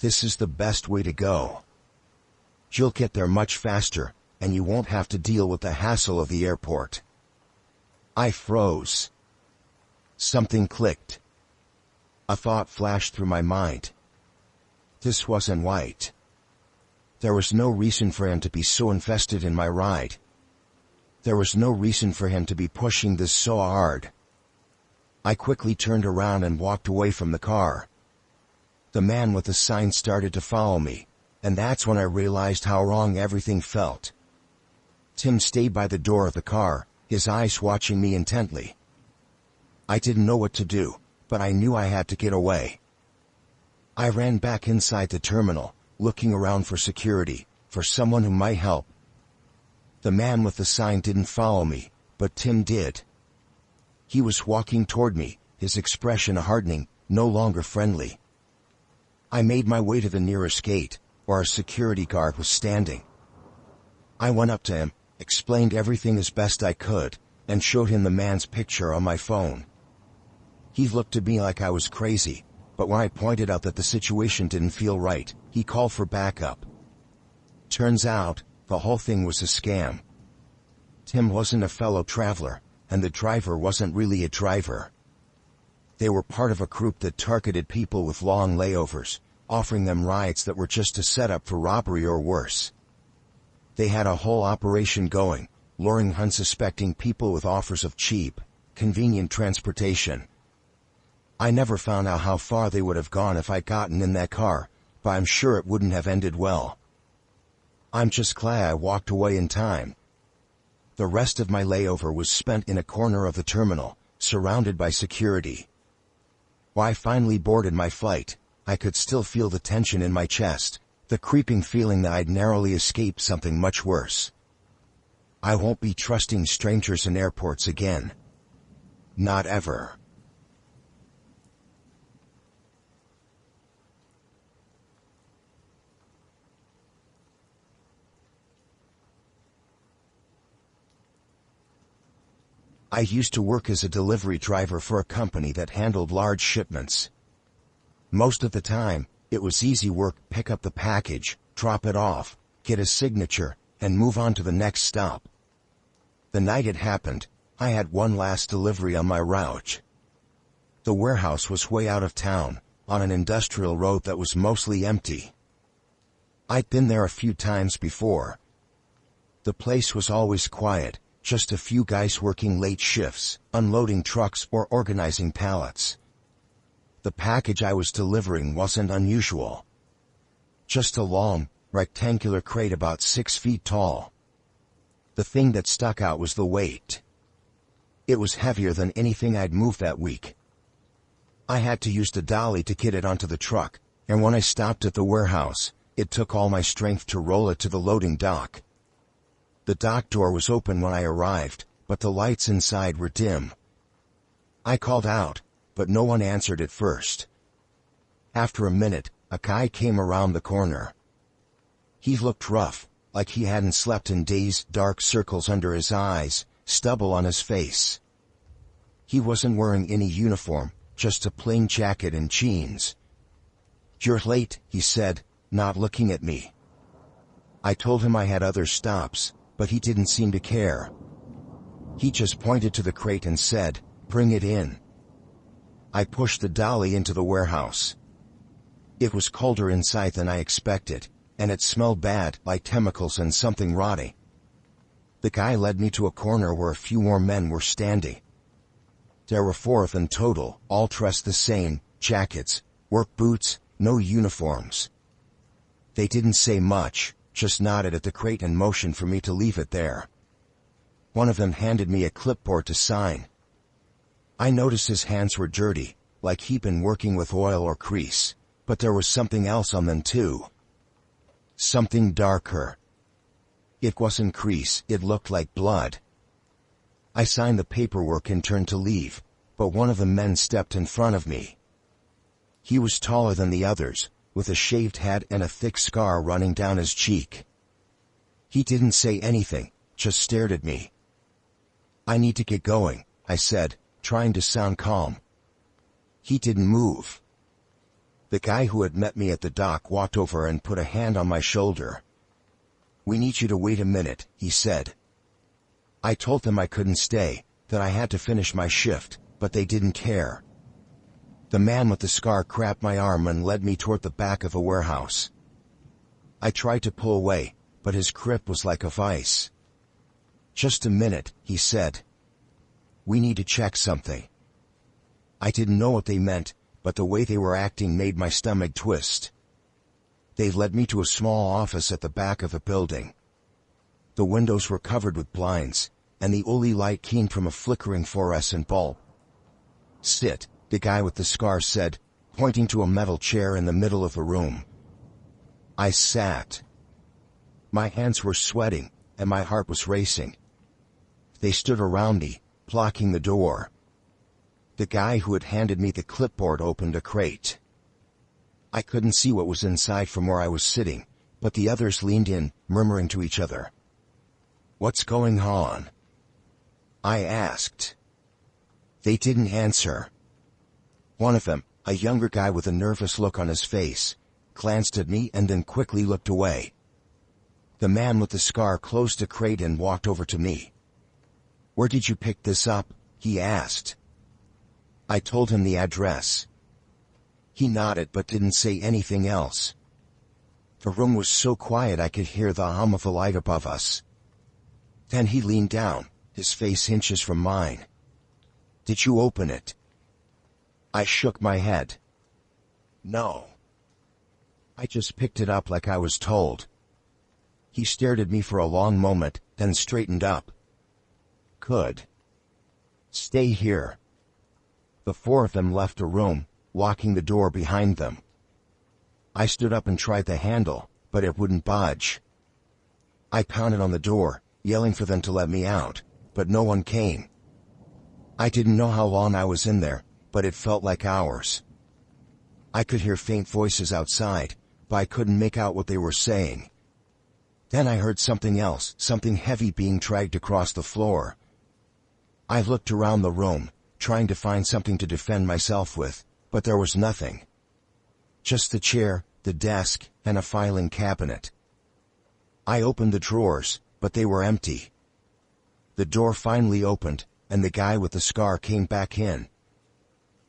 "This is the best way to go. You'll get there much faster, and you won't have to deal with the hassle of the airport." I froze. Something clicked. A thought flashed through my mind. This wasn't White. There was no reason for him to be so invested in my ride. There was no reason for him to be pushing this so hard. I quickly turned around and walked away from the car. The man with the sign started to follow me, and that's when I realized how wrong everything felt. Tim stayed by the door of the car, his eyes watching me intently. I didn't know what to do, but I knew I had to get away. I ran back inside the terminal, looking around for security, for someone who might help. The man with the sign didn't follow me, but Tim did. He was walking toward me, his expression hardening, no longer friendly. I made my way to the nearest gate, where a security guard was standing. I went up to him, explained everything as best I could, and showed him the man's picture on my phone. He looked at me like I was crazy, but when I pointed out that the situation didn't feel right, he called for backup. Turns out, the whole thing was a scam. Tim wasn't a fellow traveler, and the driver wasn't really a driver. They were part of a group that targeted people with long layovers, offering them rides that were just a setup for robbery or worse. They had a whole operation going, luring unsuspecting people with offers of cheap, convenient transportation. I never found out how far they would have gone if I'd gotten in that car, but I'm sure it wouldn't have ended well. I'm just glad I walked away in time. The rest of my layover was spent in a corner of the terminal, surrounded by security. When I finally boarded my flight, I could still feel the tension in my chest, the creeping feeling that I'd narrowly escaped something much worse. I won't be trusting strangers in airports again. Not ever. I used to work as a delivery driver for a company that handled large shipments. Most of the time, it was easy work: pick up the package, drop it off, get a signature, and move on to the next stop. The night it happened, I had one last delivery on my route. The warehouse was way out of town, on an industrial road that was mostly empty. I'd been there a few times before. The place was always quiet, just a few guys working late shifts, unloading trucks or organizing pallets. The package I was delivering wasn't unusual. Just a long, rectangular crate about 6 feet tall. The thing that stuck out was the weight. It was heavier than anything I'd moved that week. I had to use the dolly to get it onto the truck, and when I stopped at the warehouse, it took all my strength to roll it to the loading dock. The dock door was open when I arrived, but the lights inside were dim. I called out, but no one answered at first. After a minute, a guy came around the corner. He looked rough, like he hadn't slept in days, dark circles under his eyes, stubble on his face. He wasn't wearing any uniform, just a plain jacket and jeans. "You're late," he said, not looking at me. I told him I had other stops, but he didn't seem to care. He just pointed to the crate and said, "Bring it in." I pushed the dolly into the warehouse. It was colder inside than I expected, and it smelled bad, like chemicals and something rotting. The guy led me to a corner where a few more men were standing. There were 4 of them total, all dressed the same, jackets, work boots, no uniforms. They didn't say much, just nodded at the crate and motioned for me to leave it there. One of them handed me a clipboard to sign. I noticed his hands were dirty, like he'd been working with oil or grease, but there was something else on them too. Something darker. It wasn't grease, it looked like blood. I signed the paperwork and turned to leave, but one of the men stepped in front of me. He was taller than the others, with a shaved head and a thick scar running down his cheek. He didn't say anything, just stared at me. "I need to get going," I said, trying to sound calm. He didn't move. The guy who had met me at the dock walked over and put a hand on my shoulder. "We need you to wait a minute," he said. I told them I couldn't stay, that I had to finish my shift, but they didn't care. The man with the scar grabbed my arm and led me toward the back of a warehouse. I tried to pull away, but his grip was like a vice. "Just a minute," he said. "We need to check something." I didn't know what they meant, but the way they were acting made my stomach twist. They led me to a small office at the back of a building. The windows were covered with blinds, and the only light came from a flickering fluorescent bulb. "Sit," the guy with the scar said, pointing to a metal chair in the middle of the room. I sat. My hands were sweating, and my heart was racing. They stood around me, blocking the door. The guy who had handed me the clipboard opened a crate. I couldn't see what was inside from where I was sitting, but the others leaned in, murmuring to each other. "What's going on?" I asked. They didn't answer. One of them, a younger guy with a nervous look on his face, glanced at me and then quickly looked away. The man with the scar closed the crate and walked over to me. "Where did you pick this up?" he asked. I told him the address. He nodded but didn't say anything else. The room was so quiet I could hear the hum of the light above us. Then he leaned down, his face inches from mine. "Did you open it?" I shook my head. "No. I just picked it up like I was told." He stared at me for a long moment, then straightened up. "Good. Stay here." The 4 of them left the room, locking the door behind them. I stood up and tried the handle, but it wouldn't budge. I pounded on the door, yelling for them to let me out, but no one came. I didn't know how long I was in there, but it felt like hours. I could hear faint voices outside, but I couldn't make out what they were saying. Then I heard something else, something heavy being dragged across the floor. I looked around the room, trying to find something to defend myself with, but there was nothing. Just the chair, the desk, and a filing cabinet. I opened the drawers, but they were empty. The door finally opened, and the guy with the scar came back in.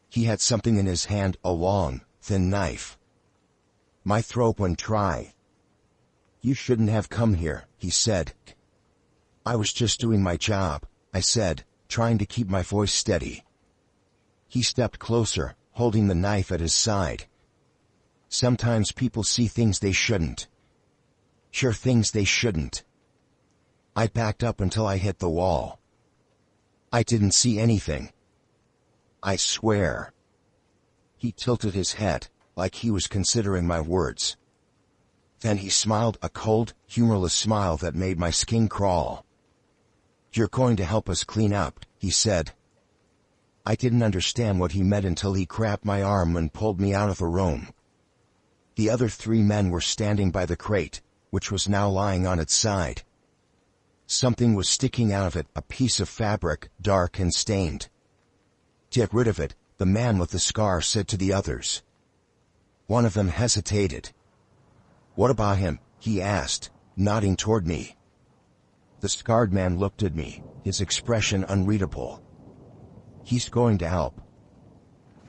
He had something in his hand, a long, thin knife. My throat went dry. "You shouldn't have come here," he said. "I was just doing my job," I said, trying to keep my voice steady. He stepped closer, holding the knife at his side. "Sometimes people see things they shouldn't." "Sure, things they shouldn't." I backed up until I hit the wall. "I didn't see anything. I swear." He tilted his head, like he was considering my words. Then he smiled, a cold, humorless smile that made my skin crawl. "You're going to help us clean up," he said. I didn't understand what he meant until he grabbed my arm and pulled me out of the room. The other 3 men were standing by the crate, which was now lying on its side. Something was sticking out of it, a piece of fabric, dark and stained. "Get rid of it," the man with the scar said to the others. One of them hesitated. "What about him?" he asked, nodding toward me. The scarred man looked at me, his expression unreadable. "He's going to help."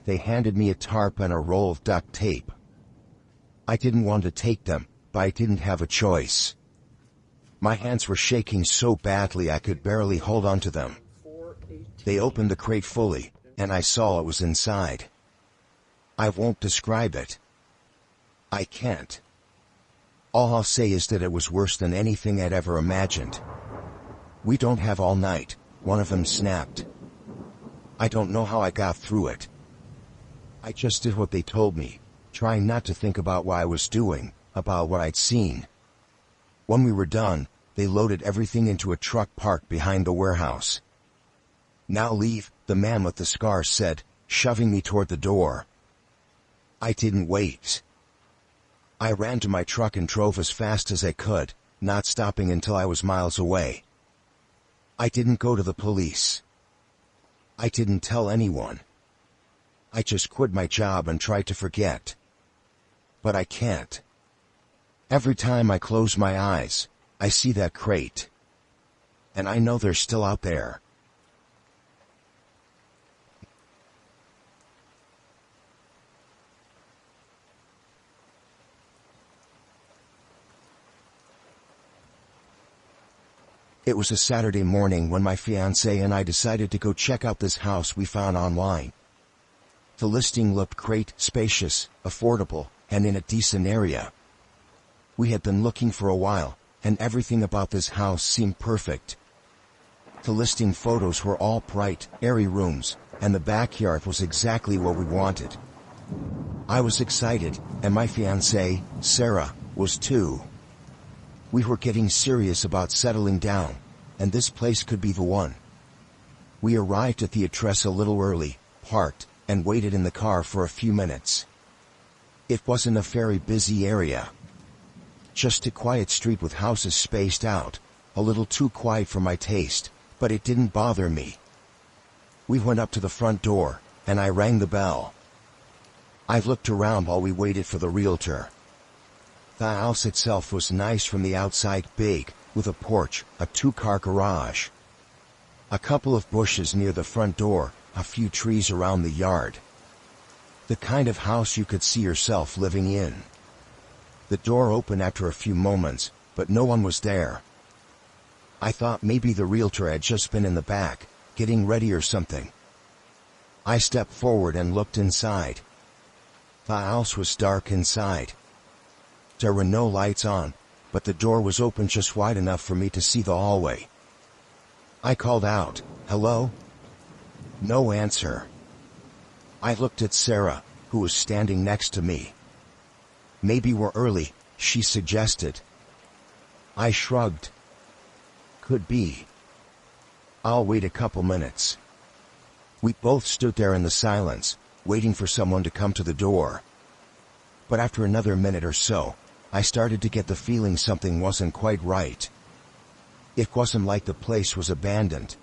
They handed me a tarp and a roll of duct tape. I didn't want to take them, but I didn't have a choice. My hands were shaking so badly I could barely hold onto them. They opened the crate fully, and I saw what was inside. I won't describe it. I can't. All I'll say is that it was worse than anything I'd ever imagined. "We don't have all night," one of them snapped. I don't know how I got through it. I just did what they told me, trying not to think about what I was doing, about what I'd seen. When we were done, they loaded everything into a truck parked behind the warehouse. "Now leave," the man with the scar said, shoving me toward the door. I didn't wait. I ran to my truck and drove as fast as I could, not stopping until I was miles away. I didn't go to the police. I didn't tell anyone. I just quit my job and tried to forget. But I can't. Every time I close my eyes, I see that crate. And I know they're still out there. It was a Saturday morning when my fiancée and I decided to go check out this house we found online. The listing looked great, spacious, affordable, and in a decent area. We had been looking for a while, and everything about this house seemed perfect. The listing photos were all bright, airy rooms, and the backyard was exactly what we wanted. I was excited, and my fiancée, Sarah, was too. We were getting serious about settling down, and this place could be the one. We arrived at the address a little early, parked, and waited in the car for a few minutes. It wasn't a very busy area. Just a quiet street with houses spaced out, a little too quiet for my taste, but it didn't bother me. We went up to the front door, and I rang the bell. I looked around while we waited for the realtor. The house itself was nice from the outside, big, with a porch, a 2-car garage. A couple of bushes near the front door, a few trees around the yard. The kind of house you could see yourself living in. The door opened after a few moments, but no one was there. I thought maybe the realtor had just been in the back, getting ready or something. I stepped forward and looked inside. The house was dark inside. There were no lights on, but the door was open just wide enough for me to see the hallway. I called out, "Hello?" No answer. I looked at Sarah, who was standing next to me. "Maybe we're early," she suggested. I shrugged. "Could be. I'll wait a couple minutes." We both stood there in the silence, waiting for someone to come to the door. But after another minute or so, I started to get the feeling something wasn't quite right. It wasn't like the place was abandoned.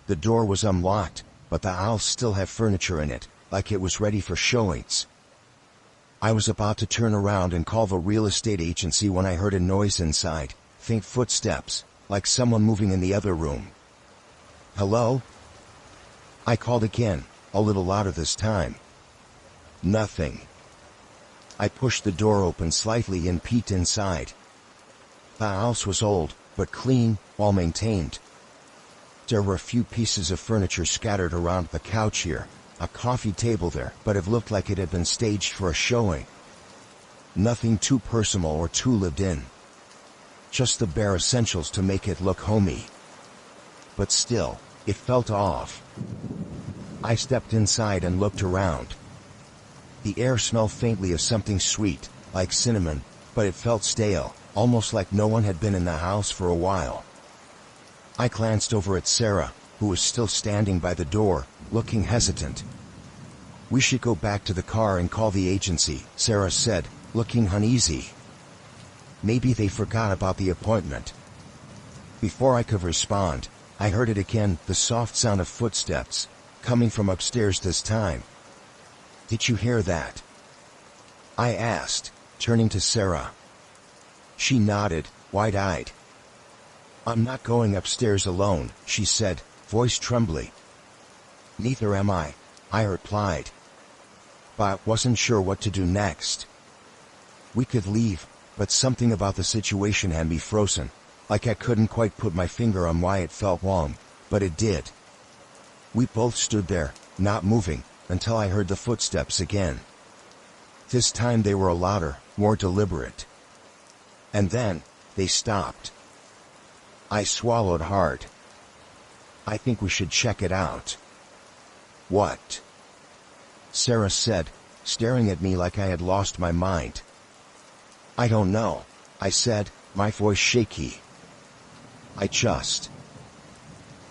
The door was unlocked, but the house still had furniture in it, like it was ready for showings. I was about to turn around and call the real estate agency when I heard a noise inside, faint footsteps, like someone moving in the other room. "Hello?" I called again, a little louder this time. Nothing. I pushed the door open slightly and peeked inside. The house was old, but clean, well maintained. There were a few pieces of furniture scattered around the couch here, a coffee table there, but it looked like it had been staged for a showing. Nothing too personal or too lived in. Just the bare essentials to make it look homey. But still, it felt off. I stepped inside and looked around. The air smelled faintly of something sweet, like cinnamon, but it felt stale, almost like no one had been in the house for a while. I glanced over at Sarah, who was still standing by the door, looking hesitant. "We should go back to the car and call the agency," Sarah said, looking uneasy. "Maybe they forgot about the appointment." Before I could respond, I heard it again, the soft sound of footsteps, coming from upstairs this time. "Did you hear that?" I asked, turning to Sarah. She nodded, wide-eyed. "I'm not going upstairs alone," she said, voice trembling. "Neither am I replied. But wasn't sure what to do next. We could leave, but something about the situation had me frozen, like I couldn't quite put my finger on why it felt wrong, but it did. We both stood there, not moving, until I heard the footsteps again. This time they were louder, more deliberate. And then, they stopped. I swallowed hard. "I think we should check it out." "What?" Sarah said, staring at me like I had lost my mind. "I don't know," I said, my voice shaky. I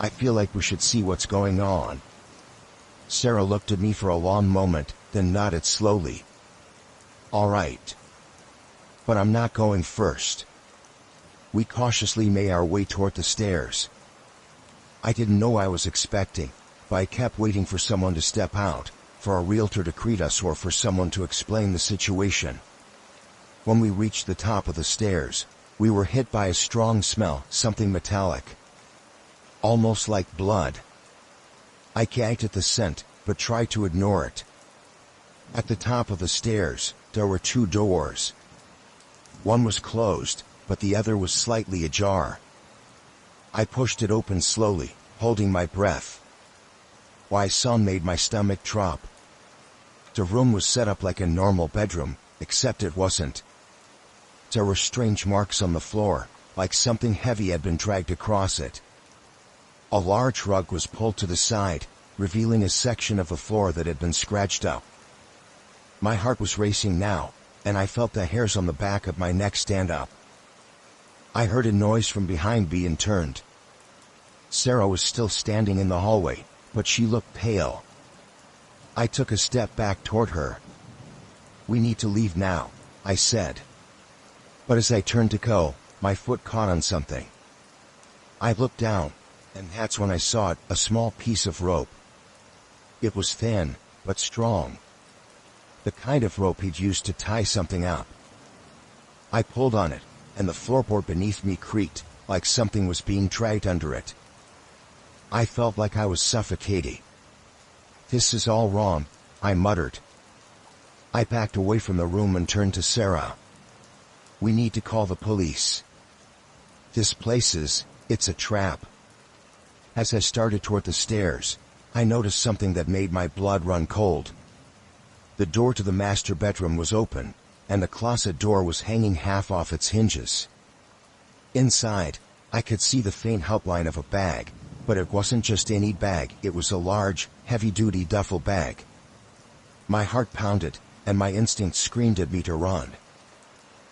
feel like we should see what's going on." Sarah looked at me for a long moment, then nodded slowly. "All right. But I'm not going first." We cautiously made our way toward the stairs. I didn't know I was expecting, but I kept waiting for someone to step out, for a realtor to greet us or for someone to explain the situation. When we reached the top of the stairs, we were hit by a strong smell, something metallic. Almost like blood. I gagged at the scent, but tried to ignore it. At the top of the stairs, there were 2 doors. One was closed, but the other was slightly ajar. I pushed it open slowly, holding my breath. Why, sound made my stomach drop. The room was set up like a normal bedroom, except it wasn't. There were strange marks on the floor, like something heavy had been dragged across it. A large rug was pulled to the side, revealing a section of the floor that had been scratched up. My heart was racing now, and I felt the hairs on the back of my neck stand up. I heard a noise from behind me and turned. Sarah was still standing in the hallway, but she looked pale. I took a step back toward her. "We need to leave now," I said. But as I turned to go, my foot caught on something. I looked down, and that's when I saw it, a small piece of rope. It was thin, but strong. The kind of rope he'd used to tie something up. I pulled on it, and the floorboard beneath me creaked, like something was being dragged under it. I felt like I was suffocating. "This is all wrong," I muttered. I backed away from the room and turned to Sarah. "We need to call the police. This place it's a trap." As I started toward the stairs, I noticed something that made my blood run cold. The door to the master bedroom was open, and the closet door was hanging half off its hinges. Inside, I could see the faint outline of a bag, but it wasn't just any bag, it was a large, heavy-duty duffel bag. My heart pounded, and my instinct screamed at me to run.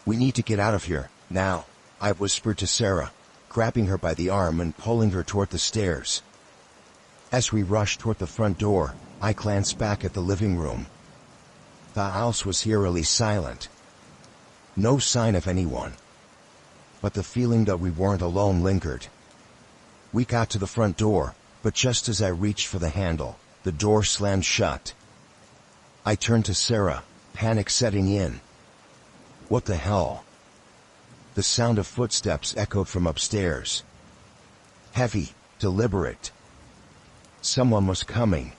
"We need to get out of here, now," I whispered to Sarah, grabbing her by the arm and pulling her toward the stairs. As we rushed toward the front door, I glanced back at the living room. The house was eerily silent. No sign of anyone. But the feeling that we weren't alone lingered. We got to the front door, but just as I reached for the handle, the door slammed shut. I turned to Sarah, panic setting in. "What the hell?" The sound of footsteps echoed from upstairs. Heavy, deliberate. Someone was coming.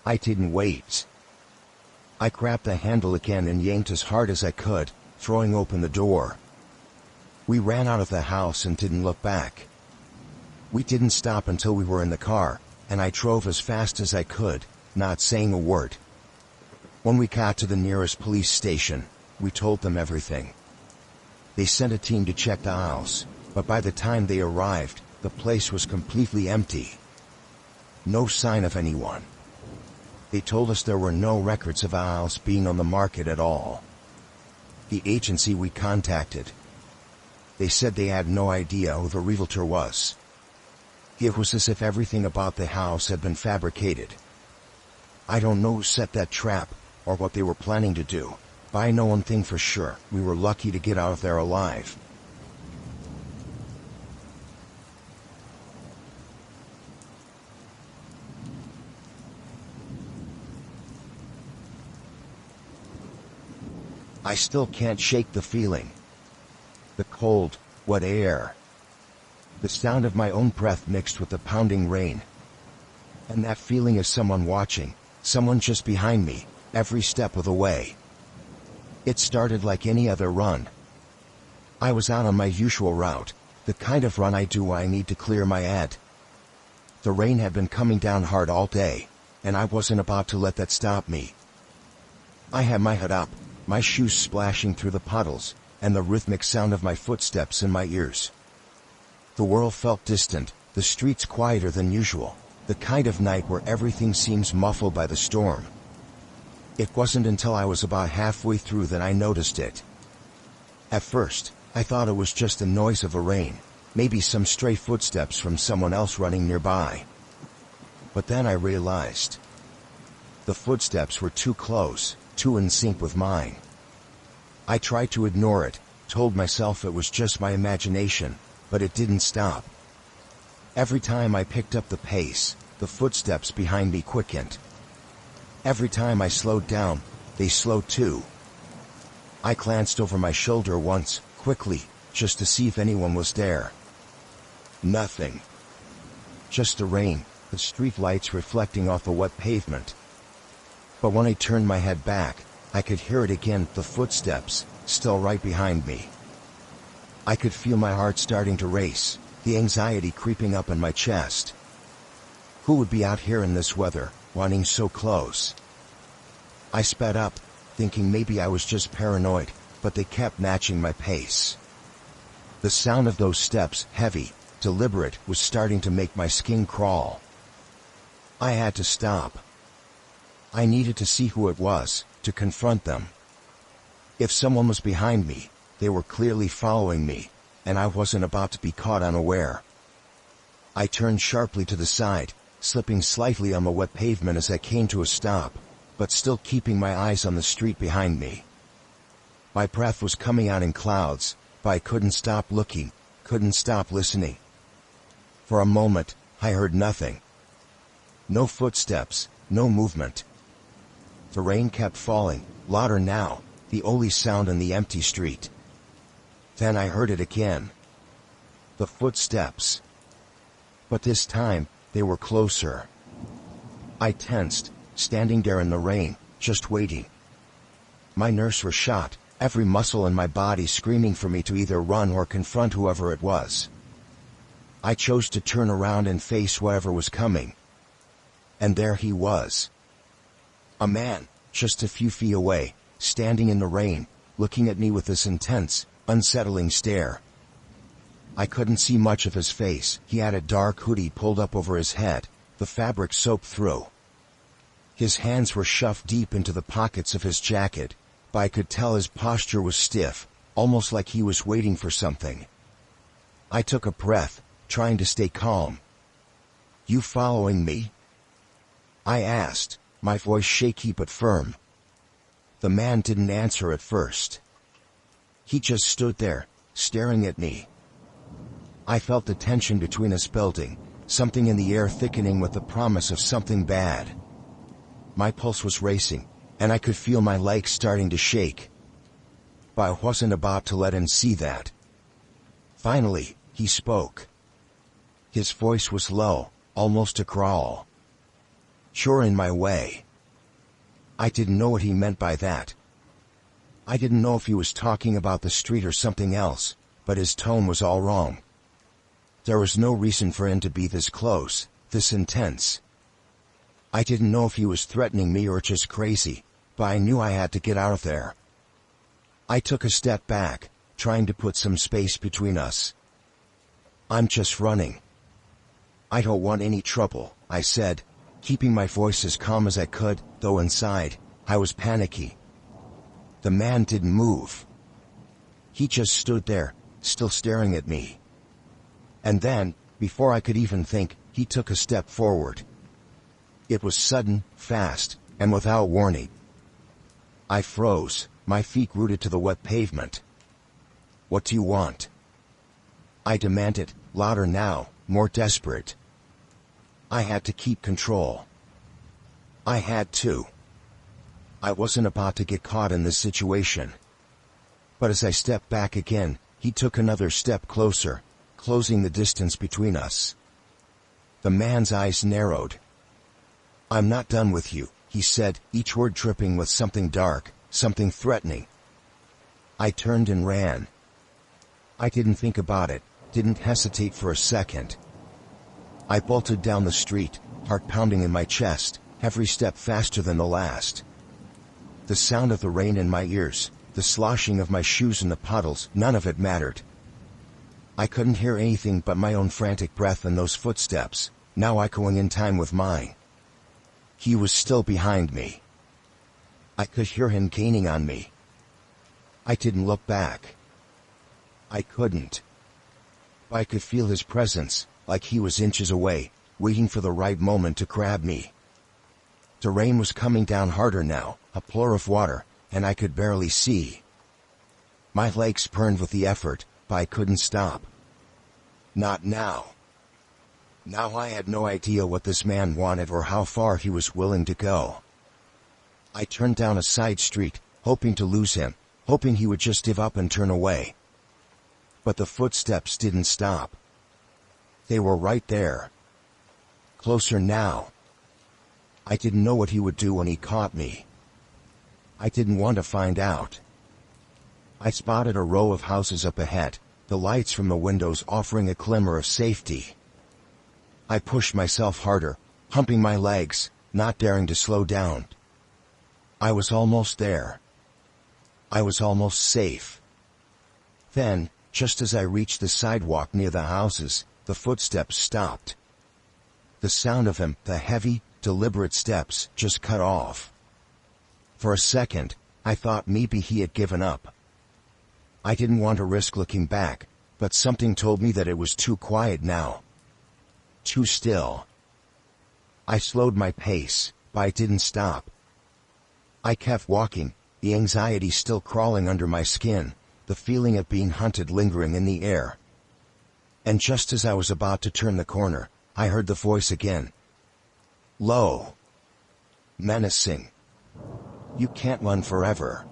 I didn't wait. I grabbed the handle again and yanked as hard as I could, throwing open the door. We ran out of the house and didn't look back. We didn't stop until we were in the car, and I drove as fast as I could, not saying a word. When we got to the nearest police station, we told them everything. They sent a team to check the house, but by the time they arrived, the place was completely empty. No sign of anyone. They told us there were no records of a house being on the market at all. The agency we contacted, they said they had no idea who the realtor was. It was as if everything about the house had been fabricated. I don't know who set that trap, or what they were planning to do, but I know one thing for sure: we were lucky to get out of there alive. I still can't shake the feeling. The cold, wet air. The sound of my own breath mixed with the pounding rain. And that feeling of someone watching, someone just behind me, every step of the way. It started like any other run. I was out on my usual route, the kind of run I do when I need to clear my head. The rain had been coming down hard all day, and I wasn't about to let that stop me. I had my hood up, my shoes splashing through the puddles, and the rhythmic sound of my footsteps in my ears. The world felt distant, the streets quieter than usual, the kind of night where everything seems muffled by the storm. It wasn't until I was about halfway through that I noticed it. At first, I thought it was just the noise of the rain, maybe some stray footsteps from someone else running nearby. But then I realized the footsteps were too close, too in sync with mine. I tried to ignore it, told myself it was just my imagination, but it didn't stop. Every time I picked up the pace, the footsteps behind me quickened. Every time I slowed down, they slowed too. I glanced over my shoulder once, quickly, just to see if anyone was there. Nothing. Just the rain, the street lights reflecting off the wet pavement. But when I turned my head back, I could hear it again, the footsteps, still right behind me. I could feel my heart starting to race, the anxiety creeping up in my chest. Who would be out here in this weather, running so close? I sped up, thinking maybe I was just paranoid, but they kept matching my pace. The sound of those steps, heavy, deliberate, was starting to make my skin crawl. I had to stop. I needed to see who it was, to confront them. If someone was behind me, they were clearly following me, and I wasn't about to be caught unaware. I turned sharply to the side, slipping slightly on the wet pavement as I came to a stop, but still keeping my eyes on the street behind me. My breath was coming out in clouds, but I couldn't stop looking, couldn't stop listening. For a moment, I heard nothing. No footsteps, no movement. The rain kept falling, louder now, the only sound in the empty street. Then I heard it again. The footsteps. But this time, they were closer. I tensed, standing there in the rain, just waiting. My nerves were shot, every muscle in my body screaming for me to either run or confront whoever it was. I chose to turn around and face whatever was coming. And there he was. A man, just a few feet away, standing in the rain, looking at me with this intense, unsettling stare. I couldn't see much of his face. He had a dark hoodie pulled up over his head, the fabric soaked through. His hands were shoved deep into the pockets of his jacket, but I could tell his posture was stiff, almost like he was waiting for something. I took a breath, trying to stay calm. "You following me?" I asked, my voice shaky but firm. The man didn't answer at first. He just stood there, staring at me. I felt the tension between us building, something in the air thickening with the promise of something bad. My pulse was racing, and I could feel my legs starting to shake. But I wasn't about to let him see that. Finally, he spoke. His voice was low, almost a growl. "You're in my way." I didn't know what he meant by that. I didn't know if he was talking about the street or something else, but his tone was all wrong. There was no reason for him to be this close, this intense. I didn't know if he was threatening me or just crazy, but I knew I had to get out of there. I took a step back, trying to put some space between us. "I'm just running. I don't want any trouble," I said, keeping my voice as calm as I could, though inside, I was panicky. The man didn't move. He just stood there, still staring at me. And then, before I could even think, he took a step forward. It was sudden, fast, and without warning. I froze, my feet rooted to the wet pavement. "What do you want?" I demanded, louder now, more desperate. I had to keep control. I had to. I wasn't about to get caught in this situation. But as I stepped back again, he took another step closer, closing the distance between us. The man's eyes narrowed. "I'm not done with you," he said, each word dripping with something dark, something threatening. I turned and ran. I didn't think about it, didn't hesitate for a second. I bolted down the street, heart pounding in my chest, every step faster than the last. The sound of the rain in my ears, the sloshing of my shoes in the puddles, none of it mattered. I couldn't hear anything but my own frantic breath and those footsteps, now echoing in time with mine. He was still behind me. I could hear him gaining on me. I didn't look back. I couldn't. I could feel his presence, like he was inches away, waiting for the right moment to grab me. The rain was coming down harder now, a plur of water, and I could barely see. My legs burned with the effort, but I couldn't stop. Not now. Now I had no idea what this man wanted or how far he was willing to go. I turned down a side street, hoping to lose him, hoping he would just give up and turn away. But the footsteps didn't stop. They were right there. Closer now. I didn't know what he would do when he caught me. I didn't want to find out. I spotted a row of houses up ahead, the lights from the windows offering a glimmer of safety. I pushed myself harder, humping my legs, not daring to slow down. I was almost there. I was almost safe. Then, just as I reached the sidewalk near the houses, the footsteps stopped. The sound of them, the heavy, deliberate steps, just cut off. For a second, I thought maybe he had given up. I didn't want to risk looking back, but something told me that it was too quiet now. Too still. I slowed my pace, but I didn't stop. I kept walking, the anxiety still crawling under my skin, the feeling of being hunted lingering in the air. And just as I was about to turn the corner, I heard the voice again. Low. Menacing. "You can't run forever."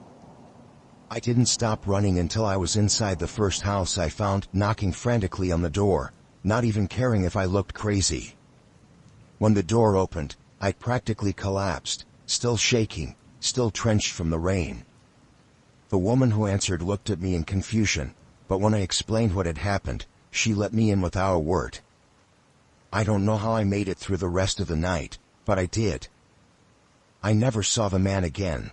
I didn't stop running until I was inside the first house I found, knocking frantically on the door, not even caring if I looked crazy. When the door opened, I practically collapsed, still shaking, still drenched from the rain. The woman who answered looked at me in confusion, but when I explained what had happened, she let me in without a word. I don't know how I made it through the rest of the night, but I did. I never saw the man again.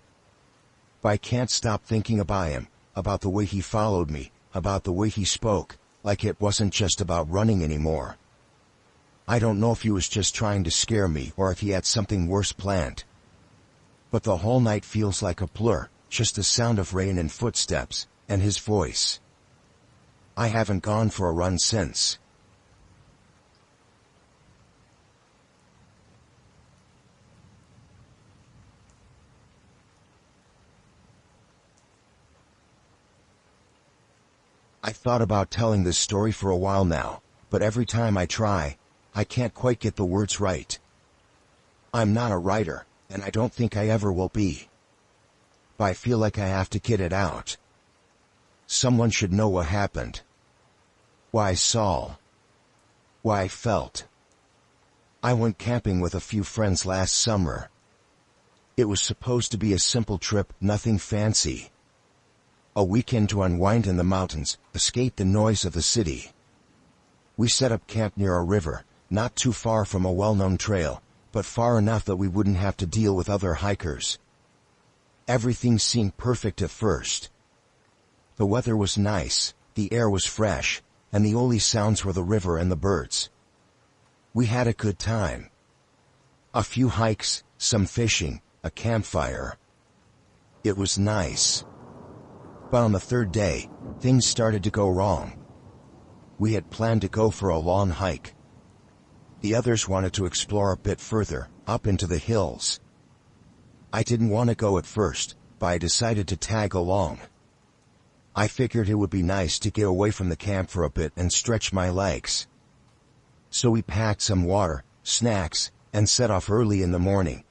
But I can't stop thinking about him, about the way he followed me, about the way he spoke, like it wasn't just about running anymore. I don't know if he was just trying to scare me or if he had something worse planned. But the whole night feels like a blur, just the sound of rain and footsteps, and his voice. I haven't gone for a run since. I thought about telling this story for a while now, but every time I try, I can't quite get the words right. I'm not a writer, and I don't think I ever will be. But I feel like I have to get it out. Someone should know what happened. Why I saw. Why I felt. I went camping with a few friends last summer. It was supposed to be a simple trip, nothing fancy. A weekend to unwind in the mountains, escape the noise of the city. We set up camp near a river, not too far from a well-known trail, but far enough that we wouldn't have to deal with other hikers. Everything seemed perfect at first. The weather was nice, the air was fresh, and the only sounds were the river and the birds. We had a good time. A few hikes, some fishing, a campfire. It was nice. But on the third day, things started to go wrong. We had planned to go for a long hike. The others wanted to explore a bit further, up into the hills. I didn't want to go at first, but I decided to tag along. I figured it would be nice to get away from the camp for a bit and stretch my legs. So we packed some water, snacks, and set off early in the morning.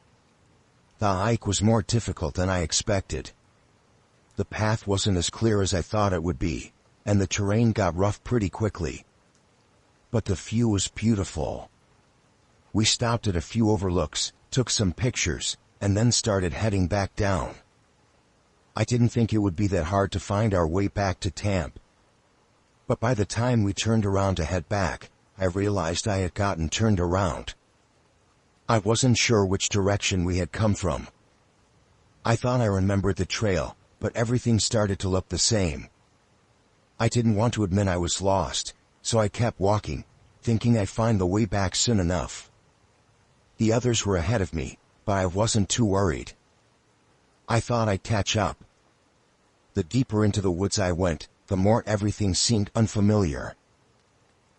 The hike was more difficult than I expected. The path wasn't as clear as I thought it would be, and the terrain got rough pretty quickly. But the view was beautiful. We stopped at a few overlooks, took some pictures, and then started heading back down. I didn't think it would be that hard to find our way back to camp. But by the time we turned around to head back, I realized I had gotten turned around. I wasn't sure which direction we had come from. I thought I remembered the trail, but everything started to look the same. I didn't want to admit I was lost, so I kept walking, thinking I'd find the way back soon enough. The others were ahead of me, but I wasn't too worried. I thought I'd catch up. The deeper into the woods I went, the more everything seemed unfamiliar.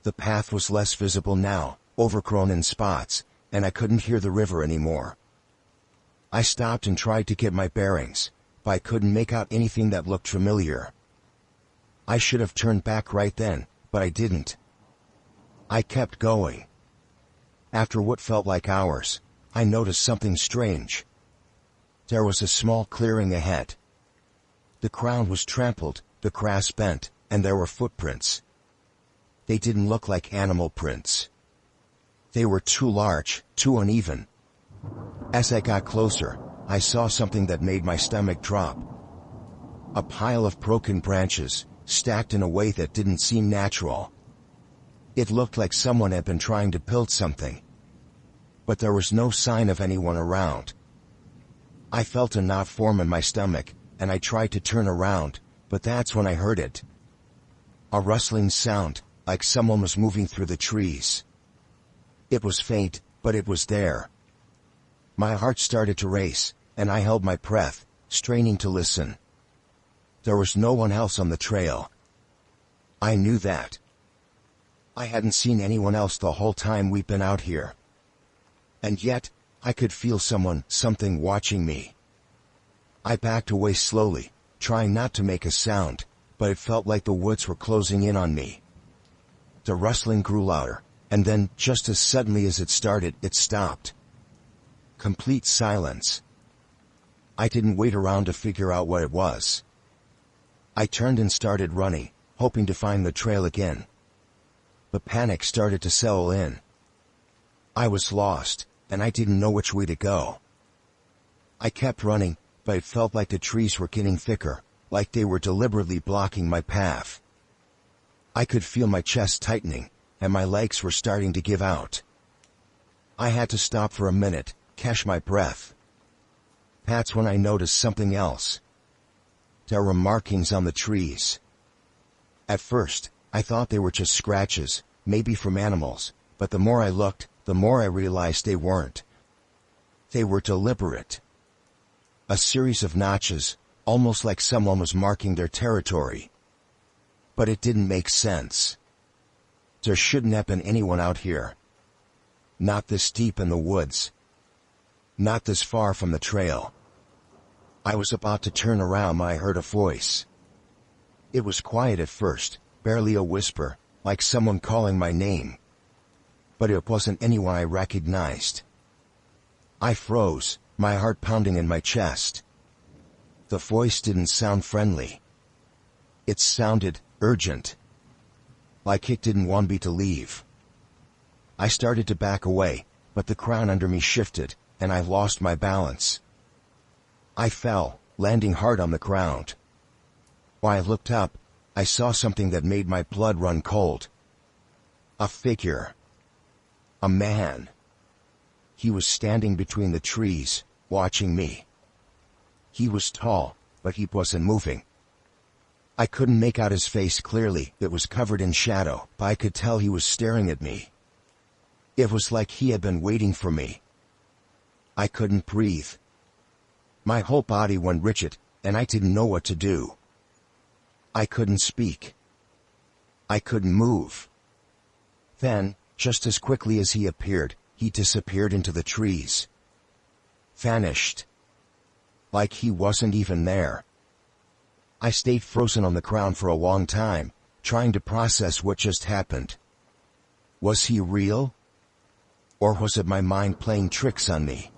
The path was less visible now, overgrown in spots, and I couldn't hear the river anymore. I stopped and tried to get my bearings, but I couldn't make out anything that looked familiar. I should have turned back right then, but I didn't. I kept going. After what felt like hours, I noticed something strange. There was a small clearing ahead. The ground was trampled, the grass bent, and there were footprints. They didn't look like animal prints. They were too large, too uneven. As I got closer, I saw something that made my stomach drop. A pile of broken branches, stacked in a way that didn't seem natural. It looked like someone had been trying to build something. But there was no sign of anyone around. I felt a knot form in my stomach, and I tried to turn around, but that's when I heard it. A rustling sound, like someone was moving through the trees. It was faint, but it was there. My heart started to race, and I held my breath, straining to listen. There was no one else on the trail. I knew that. I hadn't seen anyone else the whole time we'd been out here. And yet, I could feel something watching me. I backed away slowly, trying not to make a sound, but it felt like the woods were closing in on me. The rustling grew louder, and then, just as suddenly as it started, it stopped. Complete silence. I didn't wait around to figure out what it was. I turned and started running, hoping to find the trail again. But panic started to settle in. I was lost, and I didn't know which way to go. I kept running, but it felt like the trees were getting thicker, like they were deliberately blocking my path. I could feel my chest tightening, and my legs were starting to give out. I had to stop for a minute, catch my breath. That's when I noticed something else. There were markings on the trees. At first, I thought they were just scratches, maybe from animals, but the more I looked, the more I realized they weren't. They were deliberate. A series of notches, almost like someone was marking their territory. But it didn't make sense. There shouldn't have been anyone out here. Not this deep in the woods. Not this far from the trail. I was about to turn around when I heard a voice. It was quiet at first, barely a whisper, like someone calling my name. But it wasn't anyone I recognized. I froze, my heart pounding in my chest. The voice didn't sound friendly. It sounded urgent. Like it didn't want me to leave. I started to back away, but the ground under me shifted, and I lost my balance. I fell, landing hard on the ground. When I looked up, I saw something that made my blood run cold. A figure. A man. He was standing between the trees, watching me. He was tall, but he wasn't moving. I couldn't make out his face clearly, it was covered in shadow, but I could tell he was staring at me. It was like he had been waiting for me. I couldn't breathe. My whole body went rigid, and I didn't know what to do. I couldn't speak. I couldn't move. Then, just as quickly as he appeared, he disappeared into the trees. Vanished. Like he wasn't even there. I stayed frozen on the ground for a long time, trying to process what just happened. Was he real? Or was it my mind playing tricks on me?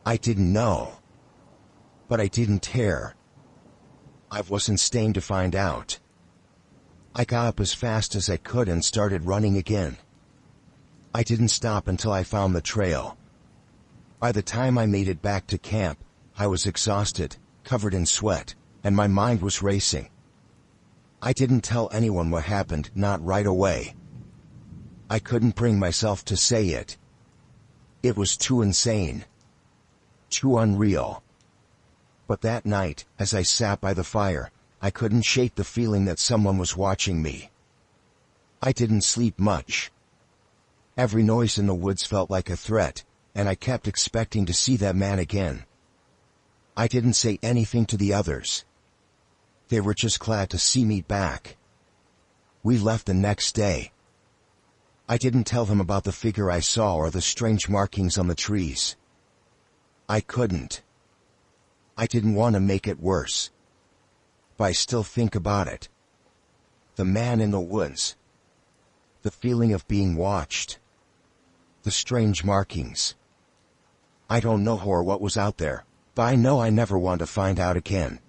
I didn't know. But I didn't care. I wasn't staying to find out. I got up as fast as I could and started running again. I didn't stop until I found the trail. By the time I made it back to camp, I was exhausted, covered in sweat, and my mind was racing. I didn't tell anyone what happened, not right away. I couldn't bring myself to say it. It was too insane. Too unreal. But that night, as I sat by the fire, I couldn't shake the feeling that someone was watching me. I didn't sleep much. Every noise in the woods felt like a threat, and I kept expecting to see that man again. I didn't say anything to the others. They were just glad to see me back. We left the next day. I didn't tell them about the figure I saw or the strange markings on the trees. I couldn't. I didn't want to make it worse. But I still think about it. The man in the woods. The feeling of being watched. The strange markings. I don't know who or what was out there, but I know I never want to find out again.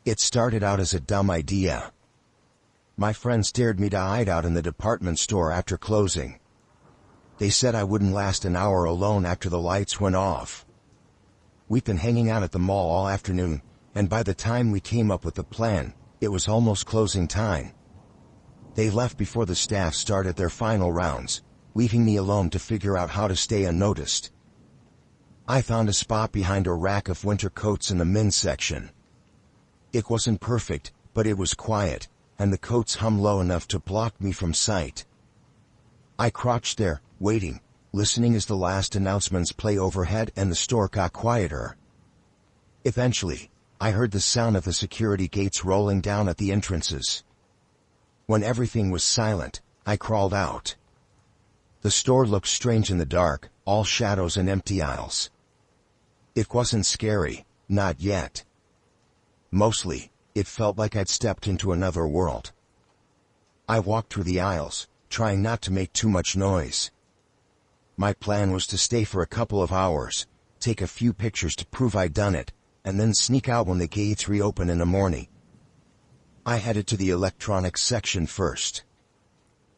It started out as a dumb idea. My friends dared me to hide out in the department store after closing. They said I wouldn't last an hour alone after the lights went off. We'd been hanging out at the mall all afternoon, and by the time we came up with the plan, it was almost closing time. They left before the staff started their final rounds, leaving me alone to figure out how to stay unnoticed. I found a spot behind a rack of winter coats in the men's section. It wasn't perfect, but it was quiet, and the coats hum low enough to block me from sight. I crouched there, waiting, listening as the last announcements play overhead and the store got quieter. Eventually, I heard the sound of the security gates rolling down at the entrances. When everything was silent, I crawled out. The store looked strange in the dark, all shadows and empty aisles. It wasn't scary, not yet. Mostly, it felt like I'd stepped into another world. I walked through the aisles, trying not to make too much noise. My plan was to stay for a couple of hours, take a few pictures to prove I'd done it, and then sneak out when the gates reopened in the morning. I headed to the electronics section first.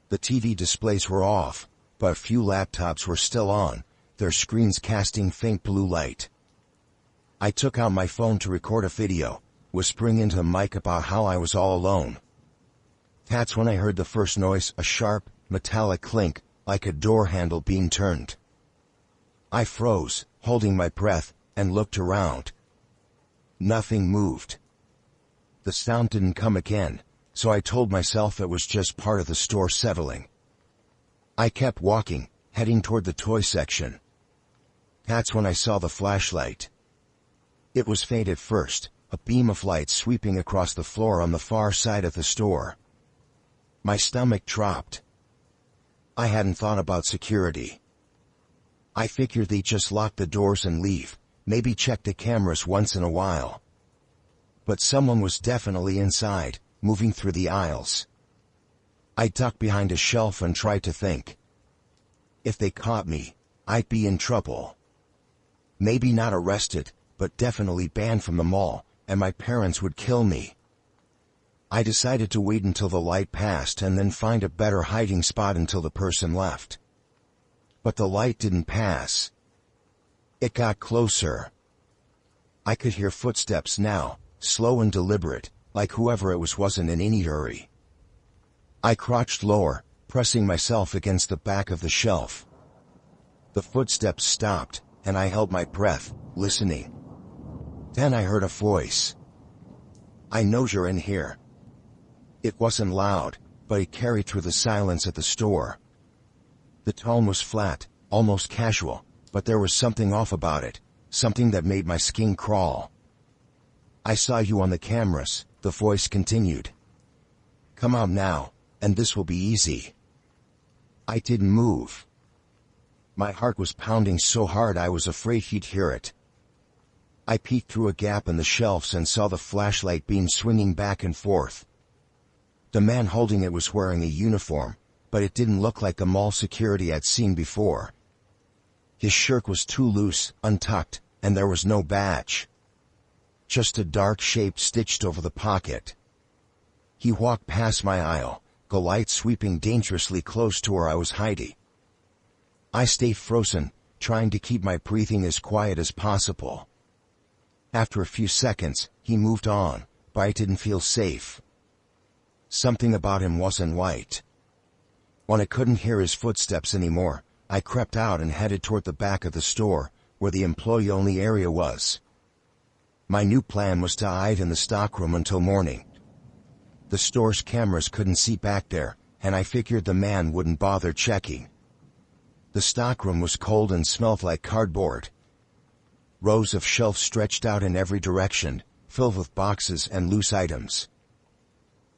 The TV displays were off, but a few laptops were still on, their screens casting faint blue light. I took out my phone to record a video, whispering into the mic about how I was all alone. That's when I heard the first noise, a sharp, metallic clink, like a door handle being turned. I froze, holding my breath, and looked around. Nothing moved. The sound didn't come again, so I told myself it was just part of the store settling. I kept walking, heading toward the toy section. That's when I saw the flashlight. It was faint at first, a beam of light sweeping across the floor on the far side of the store. My stomach dropped. I hadn't thought about security. I figured they'd just lock the doors and leave, maybe check the cameras once in a while. But someone was definitely inside, moving through the aisles. I ducked behind a shelf and tried to think. If they caught me, I'd be in trouble. Maybe not arrested, but definitely banned from the mall, and my parents would kill me. I decided to wait until the light passed and then find a better hiding spot until the person left. But the light didn't pass. It got closer. I could hear footsteps now, slow and deliberate, like whoever it was wasn't in any hurry. I crouched lower, pressing myself against the back of the shelf. The footsteps stopped, and I held my breath, listening. Then I heard a voice. "I know you're in here." It wasn't loud, but it carried through the silence at the store. The tone was flat, almost casual, but there was something off about it, something that made my skin crawl. "I saw you on the cameras," the voice continued. "Come out now, and this will be easy." I didn't move. My heart was pounding so hard I was afraid he'd hear it. I peeked through a gap in the shelves and saw the flashlight beam swinging back and forth. The man holding it was wearing a uniform, but it didn't look like the mall security I'd seen before. His shirt was too loose, untucked, and there was no badge. Just a dark shape stitched over the pocket. He walked past my aisle, the light sweeping dangerously close to where I was hiding. I stayed frozen, trying to keep my breathing as quiet as possible. After a few seconds, he moved on, but I didn't feel safe. Something about him wasn't right. When I couldn't hear his footsteps anymore, I crept out and headed toward the back of the store, where the employee-only area was. My new plan was to hide in the stockroom until morning. The store's cameras couldn't see back there, and I figured the man wouldn't bother checking. The stockroom was cold and smelled like cardboard. Rows of shelves stretched out in every direction, filled with boxes and loose items.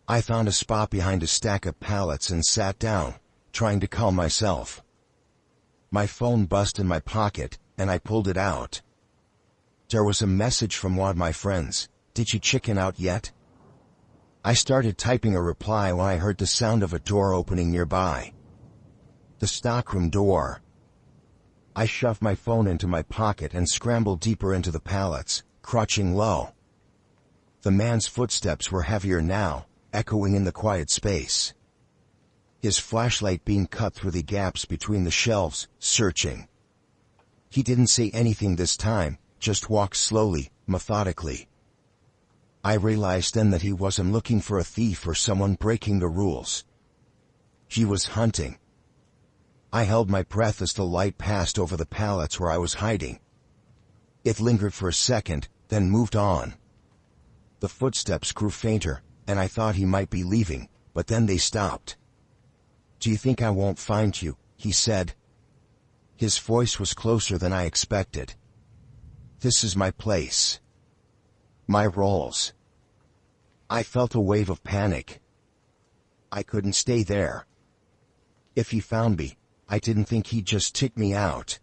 I found a spot behind a stack of pallets and sat down, trying to calm myself. My phone buzzed in my pocket, and I pulled it out. There was a message from one of my friends. "Did you chicken out yet?" I started typing a reply when I heard the sound of a door opening nearby. The stockroom door. I shoved my phone into my pocket and scrambled deeper into the pallets, crouching low. The man's footsteps were heavier now, echoing in the quiet space. His flashlight beam cut through the gaps between the shelves, searching. He didn't say anything this time, just walked slowly, methodically. I realized then that he wasn't looking for a thief or someone breaking the rules. He was hunting. I held my breath as the light passed over the pallets where I was hiding. It lingered for a second, then moved on. The footsteps grew fainter, and I thought he might be leaving, but then they stopped. "Do you think I won't find you?" he said. His voice was closer than I expected. "This is my place. My roles." I felt a wave of panic. I couldn't stay there. If he found me, I didn't think he'd just kick me out.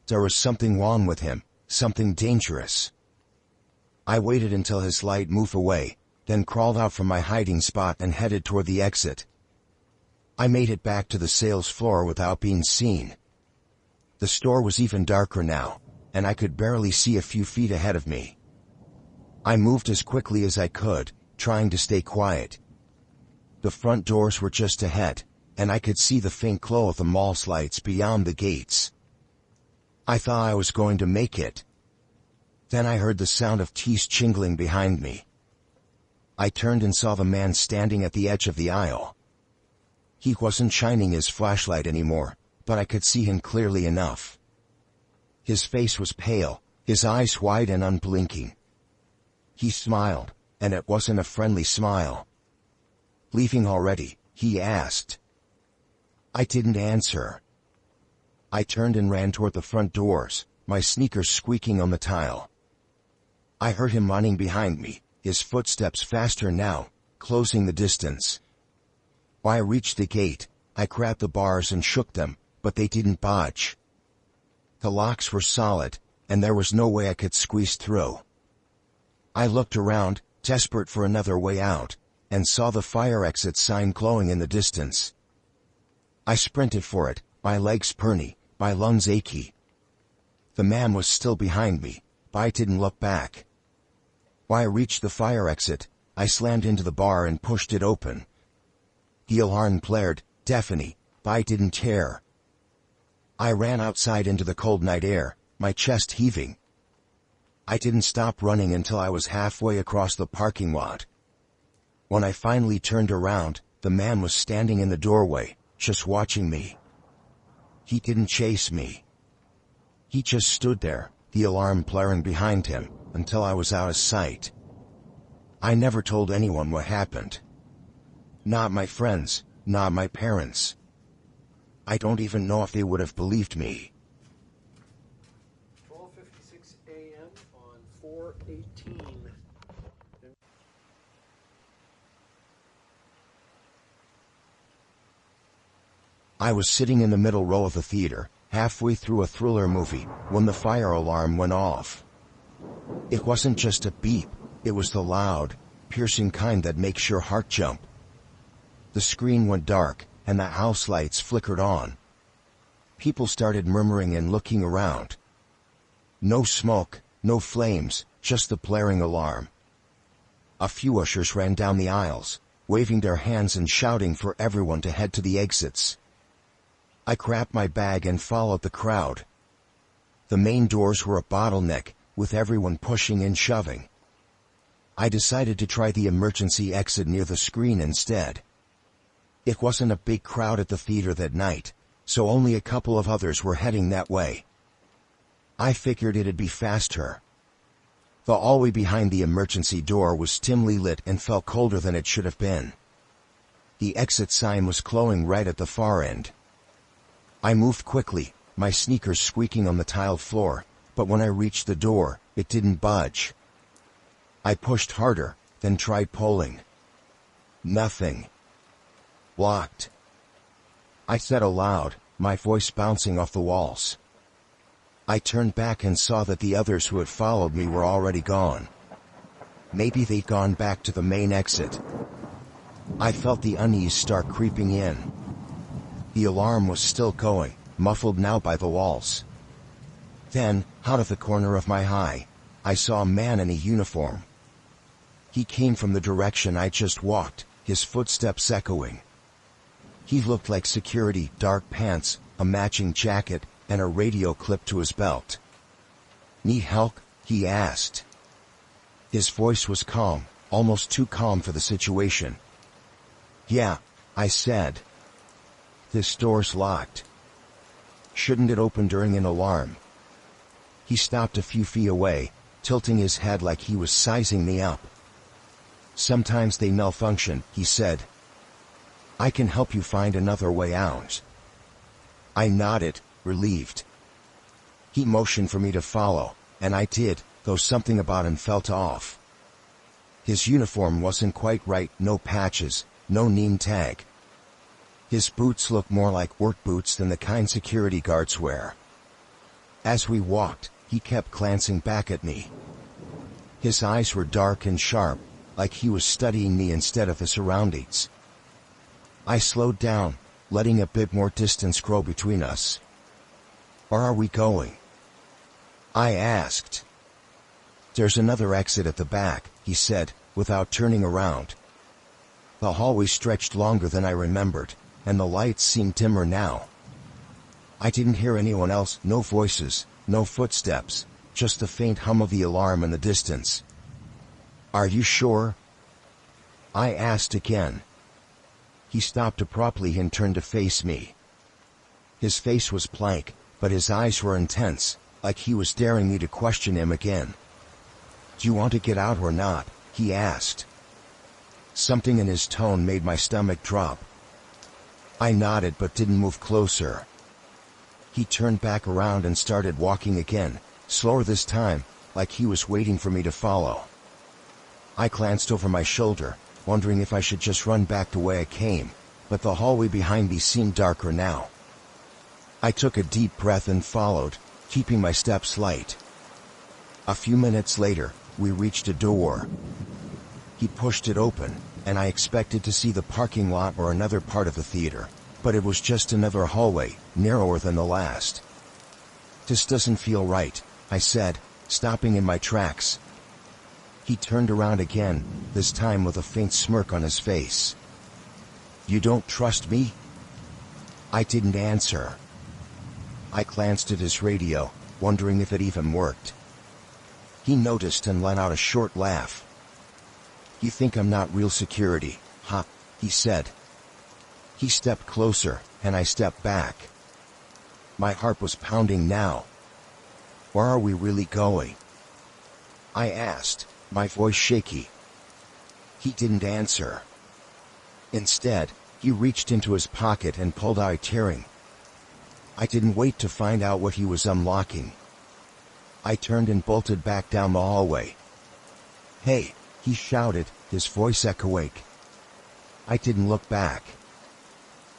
There was something wrong with him, something dangerous. I waited until his light moved away, then crawled out from my hiding spot and headed toward the exit. I made it back to the sales floor without being seen. The store was even darker now, and I could barely see a few feet ahead of me. I moved as quickly as I could, trying to stay quiet. The front doors were just ahead, and I could see the faint glow of the mall's lights beyond the gates. I thought I was going to make it. Then I heard the sound of teeth jingling behind me. I turned and saw the man standing at the edge of the aisle. He wasn't shining his flashlight anymore, but I could see him clearly enough. His face was pale, his eyes wide and unblinking. He smiled, and it wasn't a friendly smile. "Leaving already?" he asked. I didn't answer. I turned and ran toward the front doors, my sneakers squeaking on the tile. I heard him running behind me, his footsteps faster now, closing the distance. When I reached the gate, I grabbed the bars and shook them, but they didn't budge. The locks were solid, and there was no way I could squeeze through. I looked around, desperate for another way out, and saw the fire exit sign glowing in the distance. I sprinted for it, my legs purny, my lungs achy. The man was still behind me, but I didn't look back. When I reached the fire exit, I slammed into the bar and pushed it open. The alarm blared, deafening, but I didn't care. I ran outside into the cold night air, my chest heaving. I didn't stop running until I was halfway across the parking lot. When I finally turned around, the man was standing in the doorway, just watching me. He didn't chase me. He just stood there, the alarm blaring behind him, until I was out of sight. I never told anyone what happened. Not my friends, not my parents. I don't even know if they would have believed me. 12:56 a.m. on 4/18. I was sitting in the middle row of the theater, halfway through a thriller movie, when the fire alarm went off. It wasn't just a beep, it was the loud, piercing kind that makes your heart jump. The screen went dark, and the house lights flickered on. People started murmuring and looking around. No smoke, no flames, just the blaring alarm. A few ushers ran down the aisles, waving their hands and shouting for everyone to head to the exits. I grabbed my bag and followed the crowd. The main doors were a bottleneck, with everyone pushing and shoving. I decided to try the emergency exit near the screen instead. It wasn't a big crowd at the theater that night, so only a couple of others were heading that way. I figured it'd be faster. The hallway behind the emergency door was dimly lit and felt colder than it should have been. The exit sign was glowing right at the far end. I moved quickly, my sneakers squeaking on the tiled floor, but when I reached the door, it didn't budge. I pushed harder, then tried pulling. Nothing. Locked. I said aloud, my voice bouncing off the walls. I turned back and saw that the others who had followed me were already gone. Maybe they'd gone back to the main exit. I felt the unease start creeping in. The alarm was still going, muffled now by the walls. Then, out of the corner of my eye, I saw a man in a uniform. He came from the direction I just walked, his footsteps echoing. He looked like security, dark pants, a matching jacket, and a radio clipped to his belt. "Need help?" he asked. His voice was calm, almost too calm for the situation. "Yeah," I said. "This door's locked. Shouldn't it open during an alarm?" He stopped a few feet away, tilting his head like he was sizing me up. "Sometimes they malfunction," he said. "I can help you find another way out." I nodded, relieved. He motioned for me to follow, and I did, though something about him felt off. His uniform wasn't quite right, no patches, no name tag. His boots looked more like work boots than the kind security guards wear. As we walked, he kept glancing back at me. His eyes were dark and sharp, like he was studying me instead of the surroundings. I slowed down, letting a bit more distance grow between us. "Where are we going?" I asked. "There's another exit at the back," he said, without turning around. The hallway stretched longer than I remembered, and the lights seemed dimmer now. I didn't hear anyone else, no voices, no footsteps, just the faint hum of the alarm in the distance. "Are you sure?" I asked again. He stopped abruptly and turned to face me. His face was blank, but his eyes were intense, like he was daring me to question him again. "Do you want to get out or not?" he asked. Something in his tone made my stomach drop. I nodded but didn't move closer. He turned back around and started walking again, slower this time, like he was waiting for me to follow. I glanced over my shoulder, wondering if I should just run back the way I came, but the hallway behind me seemed darker now. I took a deep breath and followed, keeping my steps light. A few minutes later, we reached a door. He pushed it open, and I expected to see the parking lot or another part of the theater, but it was just another hallway, narrower than the last. "This doesn't feel right," I said, stopping in my tracks. He He turned around again, this time with a faint smirk on his face. "You don't trust me?" I didn't answer. I glanced at his radio, wondering if it even worked. He noticed and let out a short laugh. "You think I'm not real security, huh?" he said. He stepped closer, and I stepped back. My heart was pounding now. "Where are we really going?" I asked, my voice shaky. He didn't answer. Instead, he reached into his pocket and pulled out a keyring. I didn't wait to find out what he was unlocking. I turned and bolted back down the hallway. "Hey!" he shouted, his voice echoing. I didn't look back.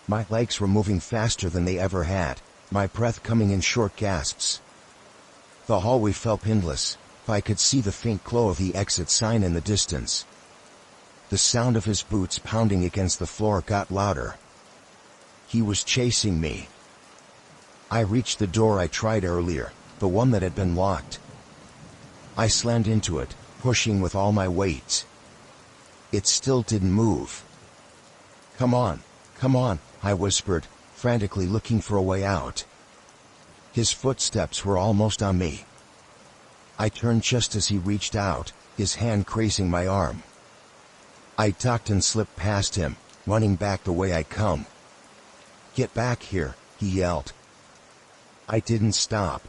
My legs were moving faster than they ever had, my breath coming in short gasps. The hallway felt endless, but I could see the faint glow of the exit sign in the distance. The sound of his boots pounding against the floor got louder. He was chasing me. I reached the door I tried earlier, the one that had been locked. I slammed into it, pushing with all my weight. It still didn't move. Come on," I whispered, frantically looking for a way out. His footsteps were almost on me. I turned just as he reached out, his hand grazing my arm. I ducked and slipped past him, running back the way I'd come. "Get back here," he yelled. I didn't stop.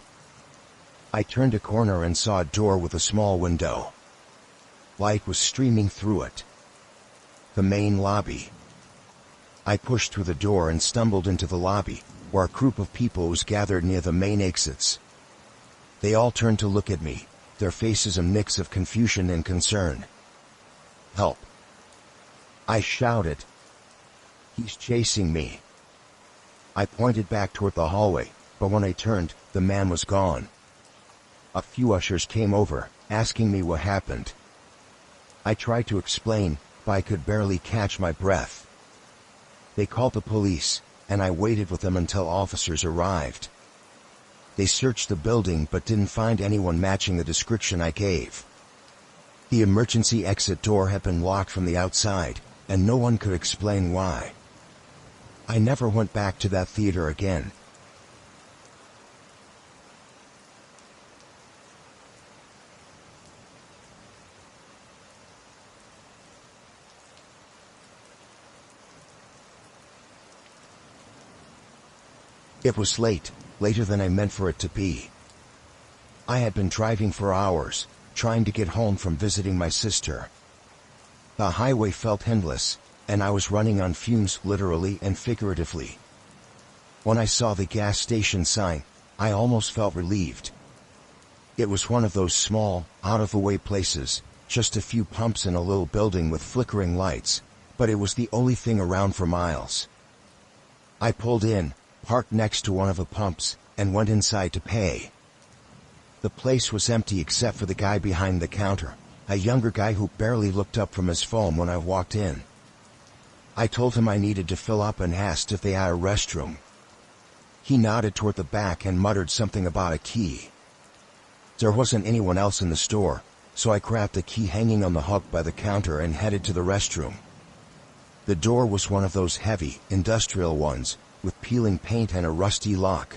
I turned a corner and saw a door with a small window. Light was streaming through it. The main lobby. I pushed through the door and stumbled into the lobby, where a group of people was gathered near the main exits. They all turned to look at me, their faces a mix of confusion and concern. "Help!" I shouted. "He's chasing me." I pointed back toward the hallway, but when I turned, the man was gone. A few ushers came over, asking me what happened. I tried to explain, but I could barely catch my breath. They called the police, and I waited with them until officers arrived. They searched the building but didn't find anyone matching the description I gave. The emergency exit door had been locked from the outside, and no one could explain why. I never went back to that theater again. It was late, later than I meant for it to be. I had been driving for hours, trying to get home from visiting my sister. The highway felt endless, and I was running on fumes literally and figuratively. When I saw the gas station sign, I almost felt relieved. It was one of those small, out-of-the-way places, just a few pumps in a little building with flickering lights, but it was the only thing around for miles. I pulled in, parked next to one of the pumps, and went inside to pay. The place was empty except for the guy behind the counter, a younger guy who barely looked up from his phone when I walked in. I told him I needed to fill up and asked if they had a restroom. He nodded toward the back and muttered something about a key. There wasn't anyone else in the store, so I grabbed the key hanging on the hook by the counter and headed to the restroom. The door was one of those heavy, industrial ones, with peeling paint and a rusty lock.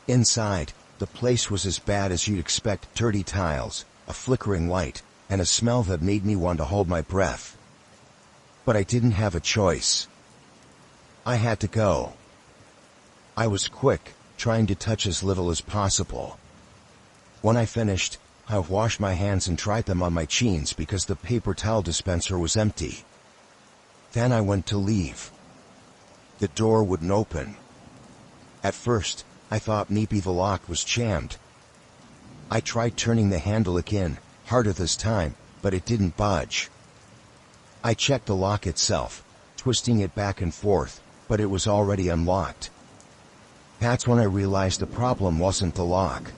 Inside, the place was as bad as you'd expect: dirty tiles, a flickering light, and a smell that made me want to hold my breath. But I didn't have a choice. I had to go. I was quick, trying to touch as little as possible. When I finished, I washed my hands and dried them on my jeans because the paper towel dispenser was empty. Then I went to leave. The door wouldn't open. At first, I thought maybe the lock was jammed. I tried turning the handle again, harder this time, but it didn't budge. I checked the lock itself, twisting it back and forth, but it was already unlocked. That's when I realized the problem wasn't the lock.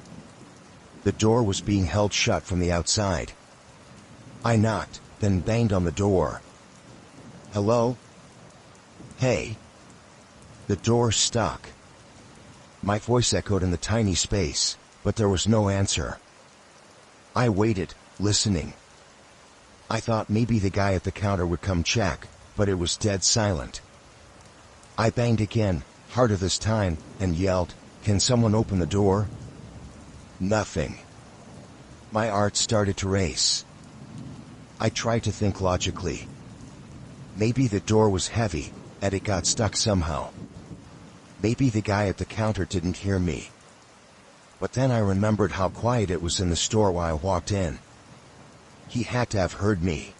The door was being held shut from the outside. I knocked, then banged on the door. "Hello? Hey?" The door stuck. My voice echoed in the tiny space, but there was no answer. I waited, listening, I thought maybe the guy at the counter would come check, but it was dead silent. I banged again, harder this time, and yelled, "Can someone open the door?" Nothing. My heart started to race. I tried to think logically. Maybe the door was heavy, and it got stuck somehow. Maybe the guy at the counter didn't hear me. But then I remembered how quiet it was in the store while I walked in. He had to have heard me.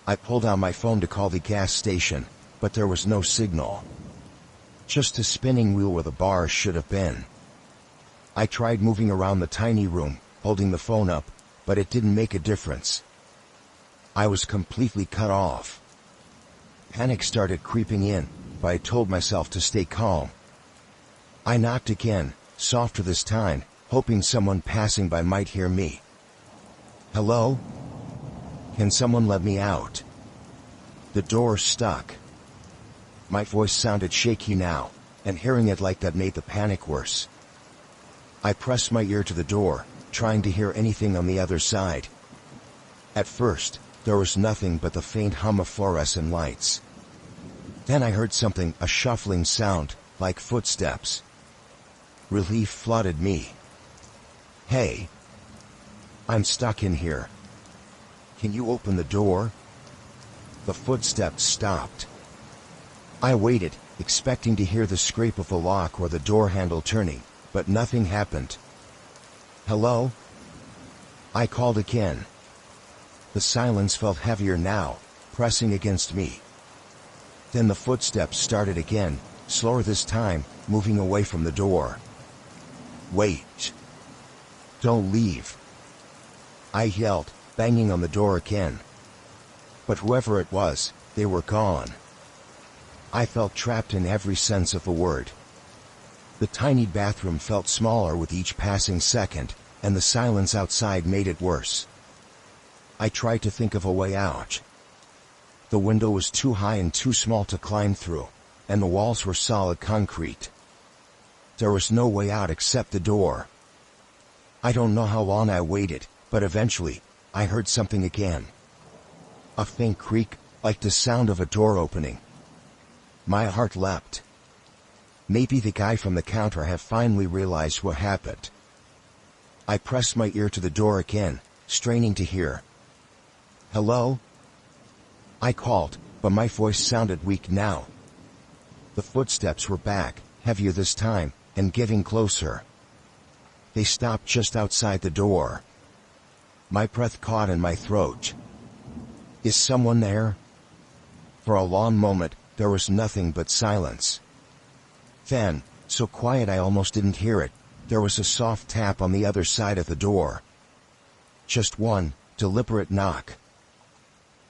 I pulled out my phone to call the gas station, but there was no signal. Just a spinning wheel where the bars should have been. I tried moving around the tiny room, holding the phone up, but it didn't make a difference. I was completely cut off. Panic started creeping in, but I told myself to stay calm. I knocked again, softer this time, hoping someone passing by might hear me. "Hello? Can someone let me out?" The door stuck. My voice sounded shaky now, and hearing it like that made the panic worse. I pressed my ear to the door, trying to hear anything on the other side. At first, there was nothing but the faint hum of fluorescent lights. Then I heard something, a shuffling sound, like footsteps. Relief flooded me. "Hey. I'm stuck in here. Can you open the door?" The footsteps stopped. I waited, expecting to hear the scrape of the lock or the door handle turning, but nothing happened. "Hello?" I called again. The silence felt heavier now, pressing against me. Then the footsteps started again, slower this time, moving away from the door. "Wait. Don't leave," I yelled, banging on the door again. But whoever it was, they were gone. I felt trapped in every sense of the word. The tiny bathroom felt smaller with each passing second, and the silence outside made it worse. I tried to think of a way out. The window was too high and too small to climb through, and the walls were solid concrete. There was no way out except the door. I don't know how long I waited, but eventually, I heard something again. A faint creak, like the sound of a door opening. My heart leapt. Maybe the guy from the counter had finally realized what happened. I pressed my ear to the door again, straining to hear. "Hello?" I called, but my voice sounded weak now. The footsteps were back, heavier this time, and getting closer. They stopped just outside the door. My breath caught in my throat. Is someone there? For a long moment, there was nothing but silence. Then, so quiet I almost didn't hear it, there was a soft tap on the other side of the door. Just one, deliberate knock.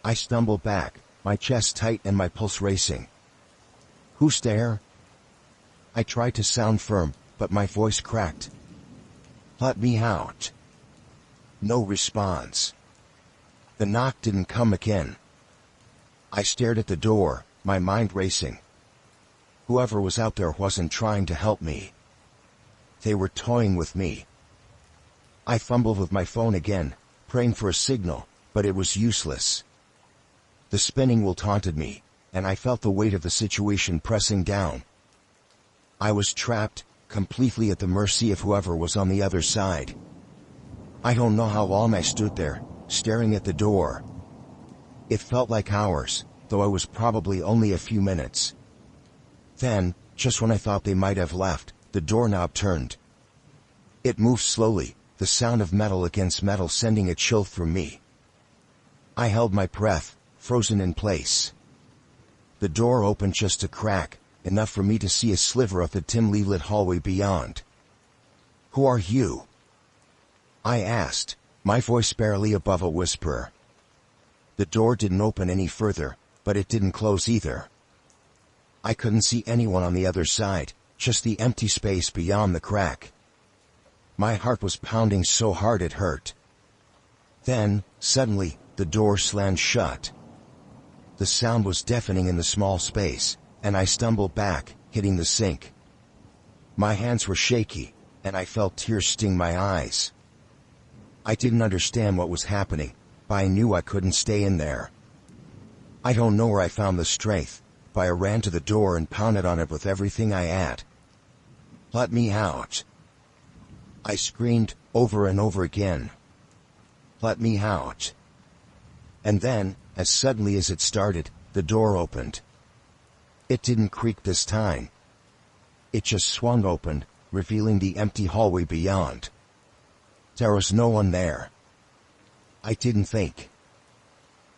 I stumbled back, my chest tight and my pulse racing. "Who's there?" I tried to sound firm, but my voice cracked. "Let me out." No response. The knock didn't come again. I stared at the door, my mind racing. Whoever was out there wasn't trying to help me. They were toying with me. I fumbled with my phone again, praying for a signal, but it was useless. The spinning wheel taunted me, and I felt the weight of the situation pressing down. I was trapped, completely at the mercy of whoever was on the other side. I don't know how long I stood there, staring at the door. It felt like hours, though it was probably only a few minutes. Then, just when I thought they might have left, the doorknob turned. It moved slowly, the sound of metal against metal sending a chill through me. I held my breath, frozen in place. The door opened just a crack, enough for me to see a sliver of the dimly lit hallway beyond. "Who are you?" I asked, my voice barely above a whisper. The door didn't open any further, but it didn't close either. I couldn't see anyone on the other side, just the empty space beyond the crack. My heart was pounding so hard it hurt. Then, suddenly, the door slammed shut. The sound was deafening in the small space, and I stumbled back, hitting the sink. My hands were shaky, and I felt tears sting my eyes. I didn't understand what was happening, but I knew I couldn't stay in there. I don't know where I found the strength, but I ran to the door and pounded on it with everything I had. "Let me out!" I screamed over and over again. "Let me out!" And then, as suddenly as it started, the door opened. It didn't creak this time. It just swung open, revealing the empty hallway beyond. There was no one there. I didn't think.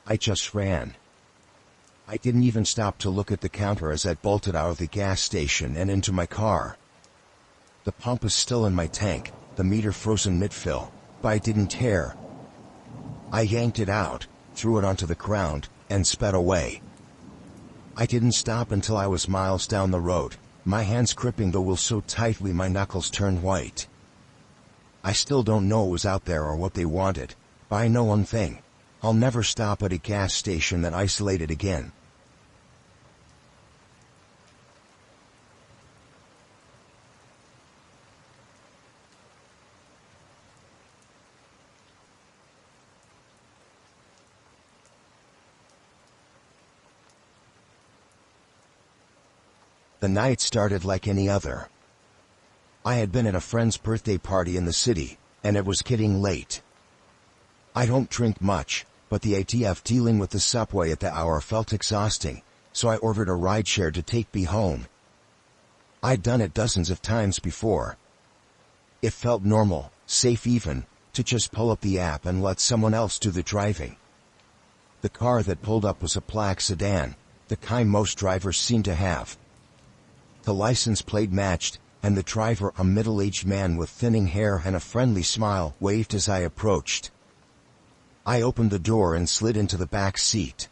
I just ran. I didn't even stop to look at the counter as I bolted out of the gas station and into my car. The pump was still in my tank, the meter frozen mid-fill, but I didn't care. I yanked it out, threw it onto the ground, and sped away. I didn't stop until I was miles down the road, my hands gripping the wheel so tightly my knuckles turned white. I still don't know what was out there or what they wanted, but I know one thing. I'll never stop at a gas station that isolated again. The night started like any other. I had been at a friend's birthday party in the city, and it was getting late. I don't drink much, but the idea of dealing with the subway at the hour felt exhausting, so I ordered a rideshare to take me home. I'd done it dozens of times before. It felt normal, safe even, to just pull up the app and let someone else do the driving. The car that pulled up was a black sedan, the kind most drivers seem to have. The license plate matched, and the driver, a middle-aged man with thinning hair and a friendly smile, waved as I approached. I opened the door and slid into the back seat.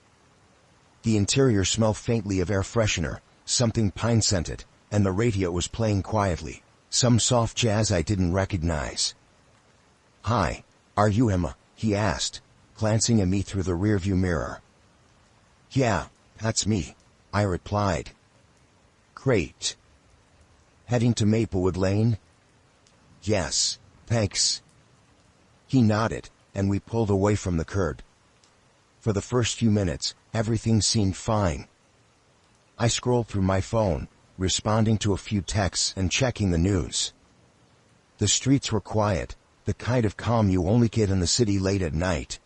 The interior smelled faintly of air freshener, something pine-scented, and the radio was playing quietly, some soft jazz I didn't recognize. "Hi, are you Emma?" he asked, glancing at me through the rearview mirror. "Yeah, that's me," I replied. "Great. Heading to Maplewood Lane?" "Yes, thanks." He nodded, and we pulled away from the curb. For the first few minutes, everything seemed fine. I scrolled through my phone, responding to a few texts and checking the news. The streets were quiet, the kind of calm you only get in the city late at night.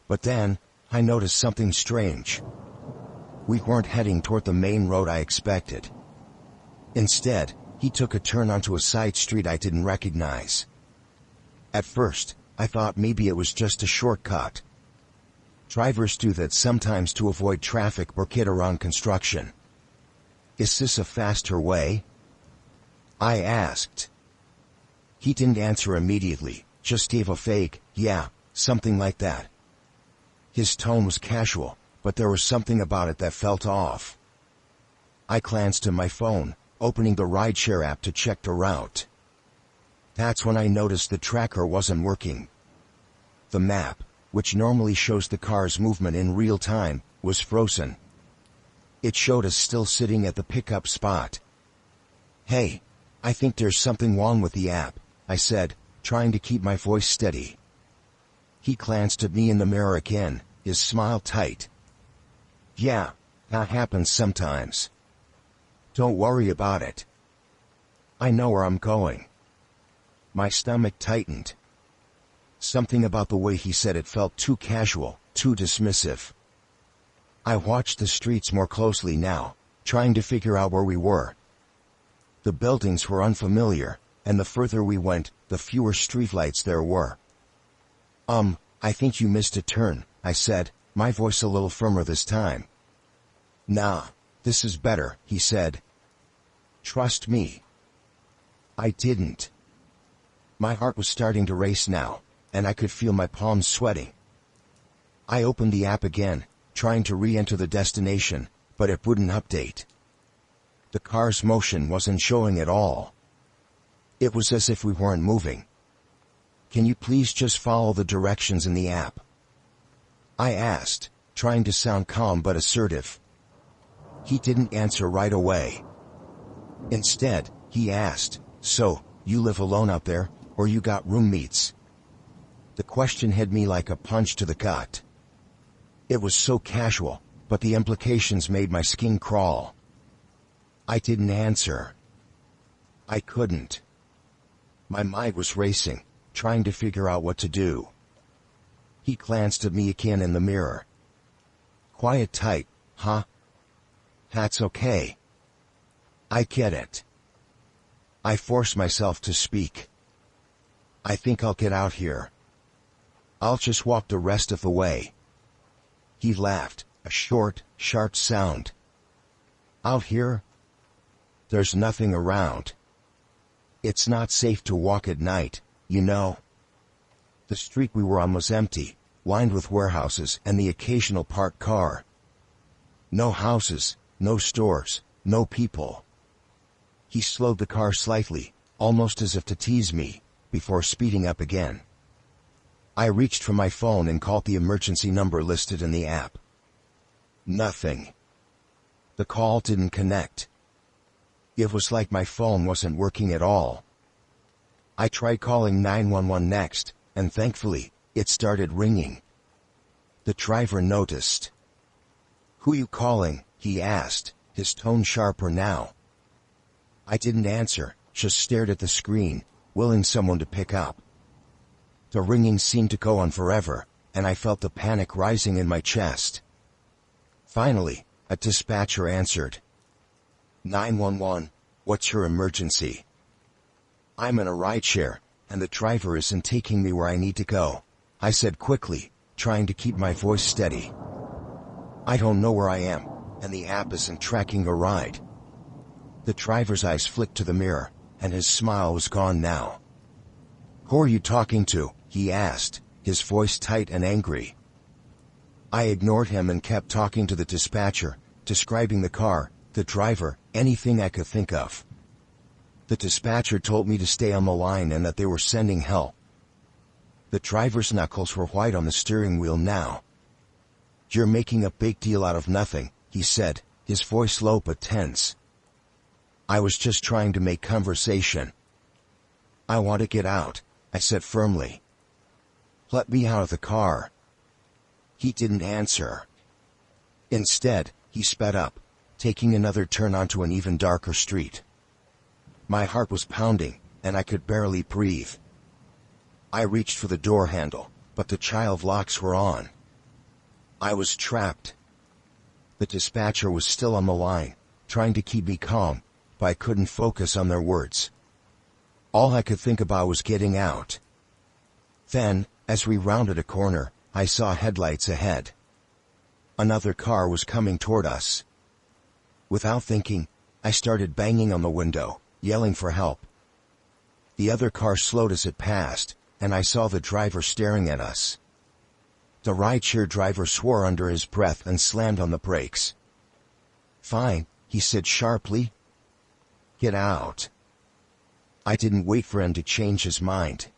But then, I noticed something strange. We weren't heading toward the main road I expected. Instead, he took a turn onto a side street I didn't recognize. At first, I thought maybe it was just a shortcut. Drivers do that sometimes to avoid traffic or get around construction. "Is this a faster way?" I asked. He didn't answer immediately, just gave a fake, "Yeah, something like that." His tone was casual, but there was something about it that felt off. I glanced at my phone, opening the rideshare app to check the route. That's when I noticed the tracker wasn't working. The map, which normally shows the car's movement in real time, was frozen. It showed us still sitting at the pickup spot. "Hey, I think there's something wrong with the app," I said, trying to keep my voice steady. He glanced at me in the mirror again, his smile tight. "Yeah, that happens sometimes. Don't worry about it. I know where I'm going." My stomach tightened. Something about the way he said it felt too casual, too dismissive. I watched the streets more closely now, trying to figure out where we were. The buildings were unfamiliar, and the further we went, the fewer streetlights there were. I think you missed a turn," I said, my voice a little firmer this time. "Nah, this is better," he said. "Trust me." I didn't. My heart was starting to race now, and I could feel my palms sweating. I opened the app again, trying to re-enter the destination, but it wouldn't update. The car's motion wasn't showing at all. It was as if we weren't moving. "Can you please just follow the directions in the app?" I asked, trying to sound calm but assertive. He didn't answer right away. Instead, he asked, "So, you live alone out there, or you got roommates?" The question hit me like a punch to the gut. It was so casual, but the implications made my skin crawl. I didn't answer. I couldn't. My mind was racing, trying to figure out what to do. He glanced at me again in the mirror. Quiet tight, huh? That's okay. I get it. I forced myself to speak. I think I'll get out here. I'll just walk the rest of the way. He laughed, a short, sharp sound. Out here? There's nothing around. It's not safe to walk at night, you know. The street we were on was empty, lined with warehouses and the occasional parked car. No houses, no stores, no people. He slowed the car slightly, almost as if to tease me, before speeding up again. I reached for my phone and called the emergency number listed in the app. Nothing. The call didn't connect. It was like my phone wasn't working at all. I tried calling 911 next, and thankfully, it started ringing. The driver noticed. "Who you calling?" he asked, his tone sharper now. I didn't answer, just stared at the screen, willing someone to pick up. The ringing seemed to go on forever, and I felt the panic rising in my chest. Finally, a dispatcher answered. 911, what's your emergency? I'm in a rideshare, and the driver isn't taking me where I need to go, I said quickly, trying to keep my voice steady. I don't know where I am, and the app isn't tracking a ride. The driver's eyes flicked to the mirror, and his smile was gone now. Who are you talking to? He asked, his voice tight and angry. I ignored him and kept talking to the dispatcher, describing the car, the driver, anything I could think of. The dispatcher told me to stay on the line and that they were sending help. The driver's knuckles were white on the steering wheel now. You're making a big deal out of nothing, he said, his voice low but tense. I was just trying to make conversation. I want to get out, I said firmly. Let me out of the car. He didn't answer. Instead, he sped up, taking another turn onto an even darker street. My heart was pounding, and I could barely breathe. I reached for the door handle, but the child locks were on. I was trapped. The dispatcher was still on the line, trying to keep me calm, but I couldn't focus on their words. All I could think about was getting out. Then, as we rounded a corner, I saw headlights ahead. Another car was coming toward us. Without thinking, I started banging on the window, yelling for help. The other car slowed as it passed, and I saw the driver staring at us. The rideshare driver swore under his breath and slammed on the brakes. Fine, he said sharply. Get out. I didn't wait for him to change his mind.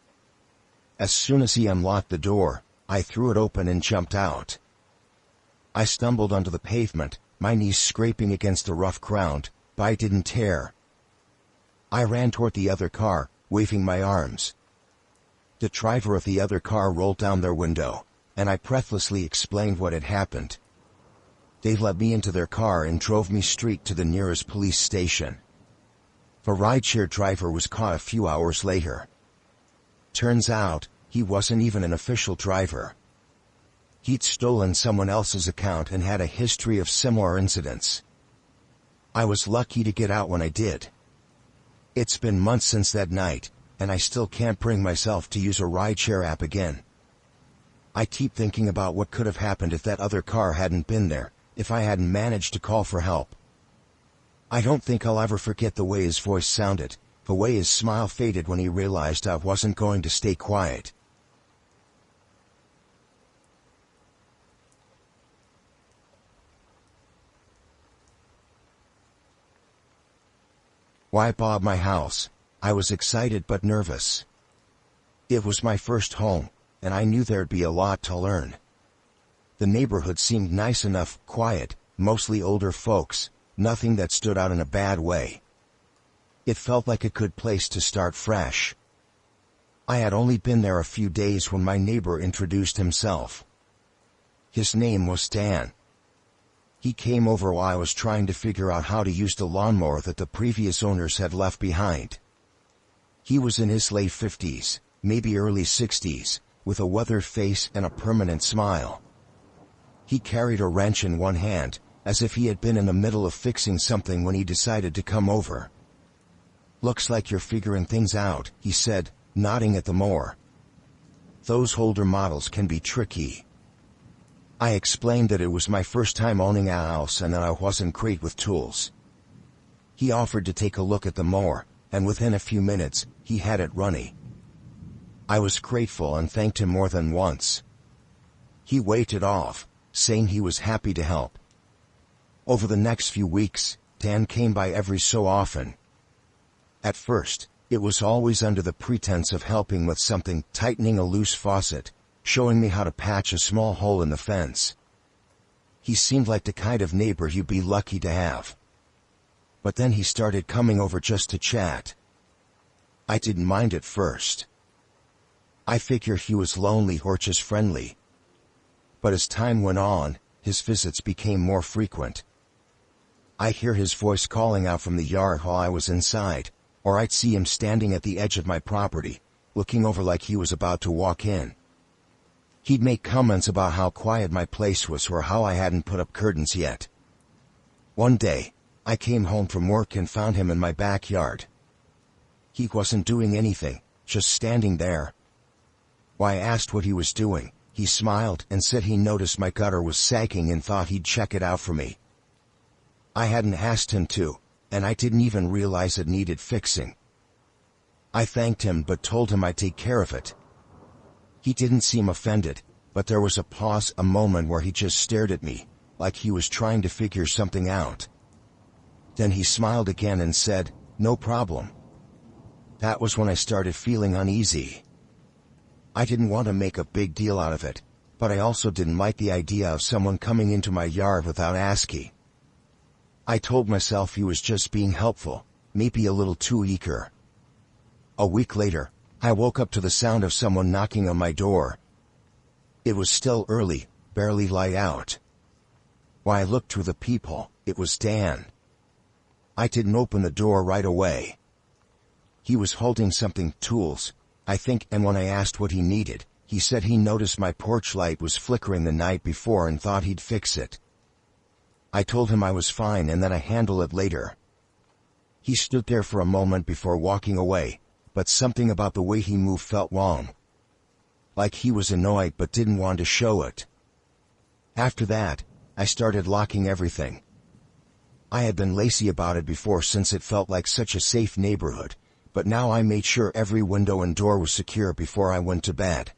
As soon as he unlocked the door, I threw it open and jumped out. I stumbled onto the pavement, my knees scraping against the rough ground, but I didn't tear. I ran toward the other car, waving my arms. The driver of the other car rolled down their window, and I breathlessly explained what had happened. They let me into their car and drove me straight to the nearest police station. The rideshare driver was caught a few hours later. Turns out, he wasn't even an official driver. He'd stolen someone else's account and had a history of similar incidents. I was lucky to get out when I did. It's been months since that night, and I still can't bring myself to use a rideshare app again. I keep thinking about what could have happened if that other car hadn't been there, if I hadn't managed to call for help. I don't think I'll ever forget the way his voice sounded, the way his smile faded when he realized I wasn't going to stay quiet. Why bought my house? I was excited but nervous. It was my first home, and I knew there'd be a lot to learn. The neighborhood seemed nice enough, quiet, mostly older folks, nothing that stood out in a bad way. It felt like a good place to start fresh. I had only been there a few days when my neighbor introduced himself. His name was Dan. He came over while I was trying to figure out how to use the lawnmower that the previous owners had left behind. He was in his late 50s, maybe early 60s, with a weathered face and a permanent smile. He carried a wrench in one hand, as if he had been in the middle of fixing something when he decided to come over. "Looks like you're figuring things out," he said, nodding at the mower. "Those older models can be tricky." I explained that it was my first time owning a house and that I wasn't great with tools. He offered to take a look at the mower, and within a few minutes, he had it running. I was grateful and thanked him more than once. He waved it off, saying he was happy to help. Over the next few weeks, Dan came by every so often. At first, it was always under the pretense of helping with something, tightening a loose faucet, showing me how to patch a small hole in the fence. He seemed like the kind of neighbor you'd be lucky to have. But then he started coming over just to chat. I didn't mind at first. I figured he was lonely or just friendly. But as time went on, his visits became more frequent. I'd hear his voice calling out from the yard while I was inside, or I'd see him standing at the edge of my property, looking over like he was about to walk in. He'd make comments about how quiet my place was or how I hadn't put up curtains yet. One day, I came home from work and found him in my backyard. He wasn't doing anything, just standing there. When I asked what he was doing, he smiled and said he noticed my gutter was sagging and thought he'd check it out for me. I hadn't asked him to, and I didn't even realize it needed fixing. I thanked him but told him I'd take care of it. He didn't seem offended, but there was a pause, a moment where he just stared at me, like he was trying to figure something out. Then he smiled again and said, "No problem." That was when I started feeling uneasy. I didn't want to make a big deal out of it, but I also didn't like the idea of someone coming into my yard without asking. I told myself he was just being helpful, maybe a little too eager. A week later, I woke up to the sound of someone knocking on my door. It was still early, barely light out. When I looked through the peephole, it was Dan. I didn't open the door right away. He was holding something, tools, I think, and when I asked what he needed, he said he noticed my porch light was flickering the night before and thought he'd fix it. I told him I was fine and that I'd handle it later. He stood there for a moment before walking away, but something about the way he moved felt wrong. Like he was annoyed but didn't want to show it. After that, I started locking everything. I had been lazy about it before since it felt like such a safe neighborhood, but now I made sure every window and door was secure before I went to bed.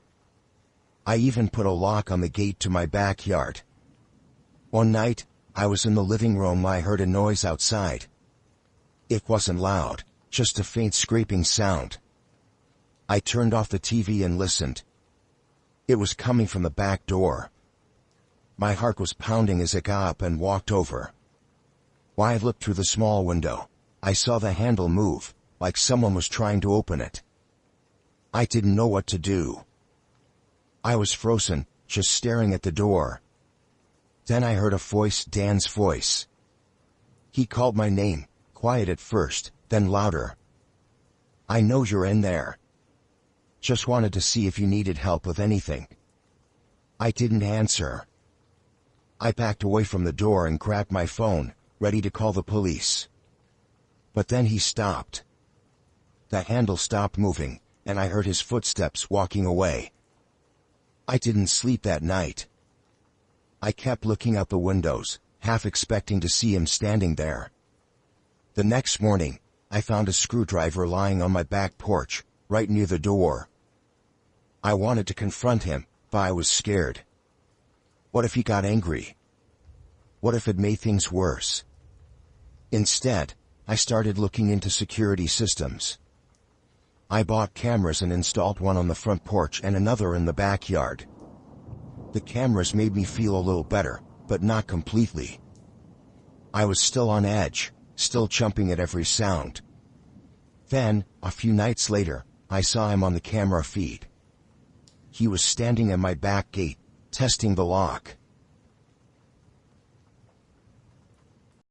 I even put a lock on the gate to my backyard. One night, I was in the living room when I heard a noise outside. It wasn't loud, just a faint scraping sound. I turned off the TV and listened. It was coming from the back door. My heart was pounding as I got up and walked over. When I looked through the small window, I saw the handle move, like someone was trying to open it. I didn't know what to do. I was frozen, just staring at the door. Then I heard a voice, Dan's voice. He called my name, quiet at first, then louder. "I know you're in there. Just wanted to see if you needed help with anything." I didn't answer. I backed away from the door and grabbed my phone, ready to call the police. But then he stopped. The handle stopped moving, and I heard his footsteps walking away. I didn't sleep that night. I kept looking out the windows, half expecting to see him standing there. The next morning, I found a screwdriver lying on my back porch, right near the door. I wanted to confront him, but I was scared. What if he got angry? What if it made things worse? Instead, I started looking into security systems. I bought cameras and installed one on the front porch and another in the backyard. The cameras made me feel a little better, but not completely. I was still on edge, still jumping at every sound. Then, a few nights later, I saw him on the camera feed. He was standing at my back gate, testing the lock.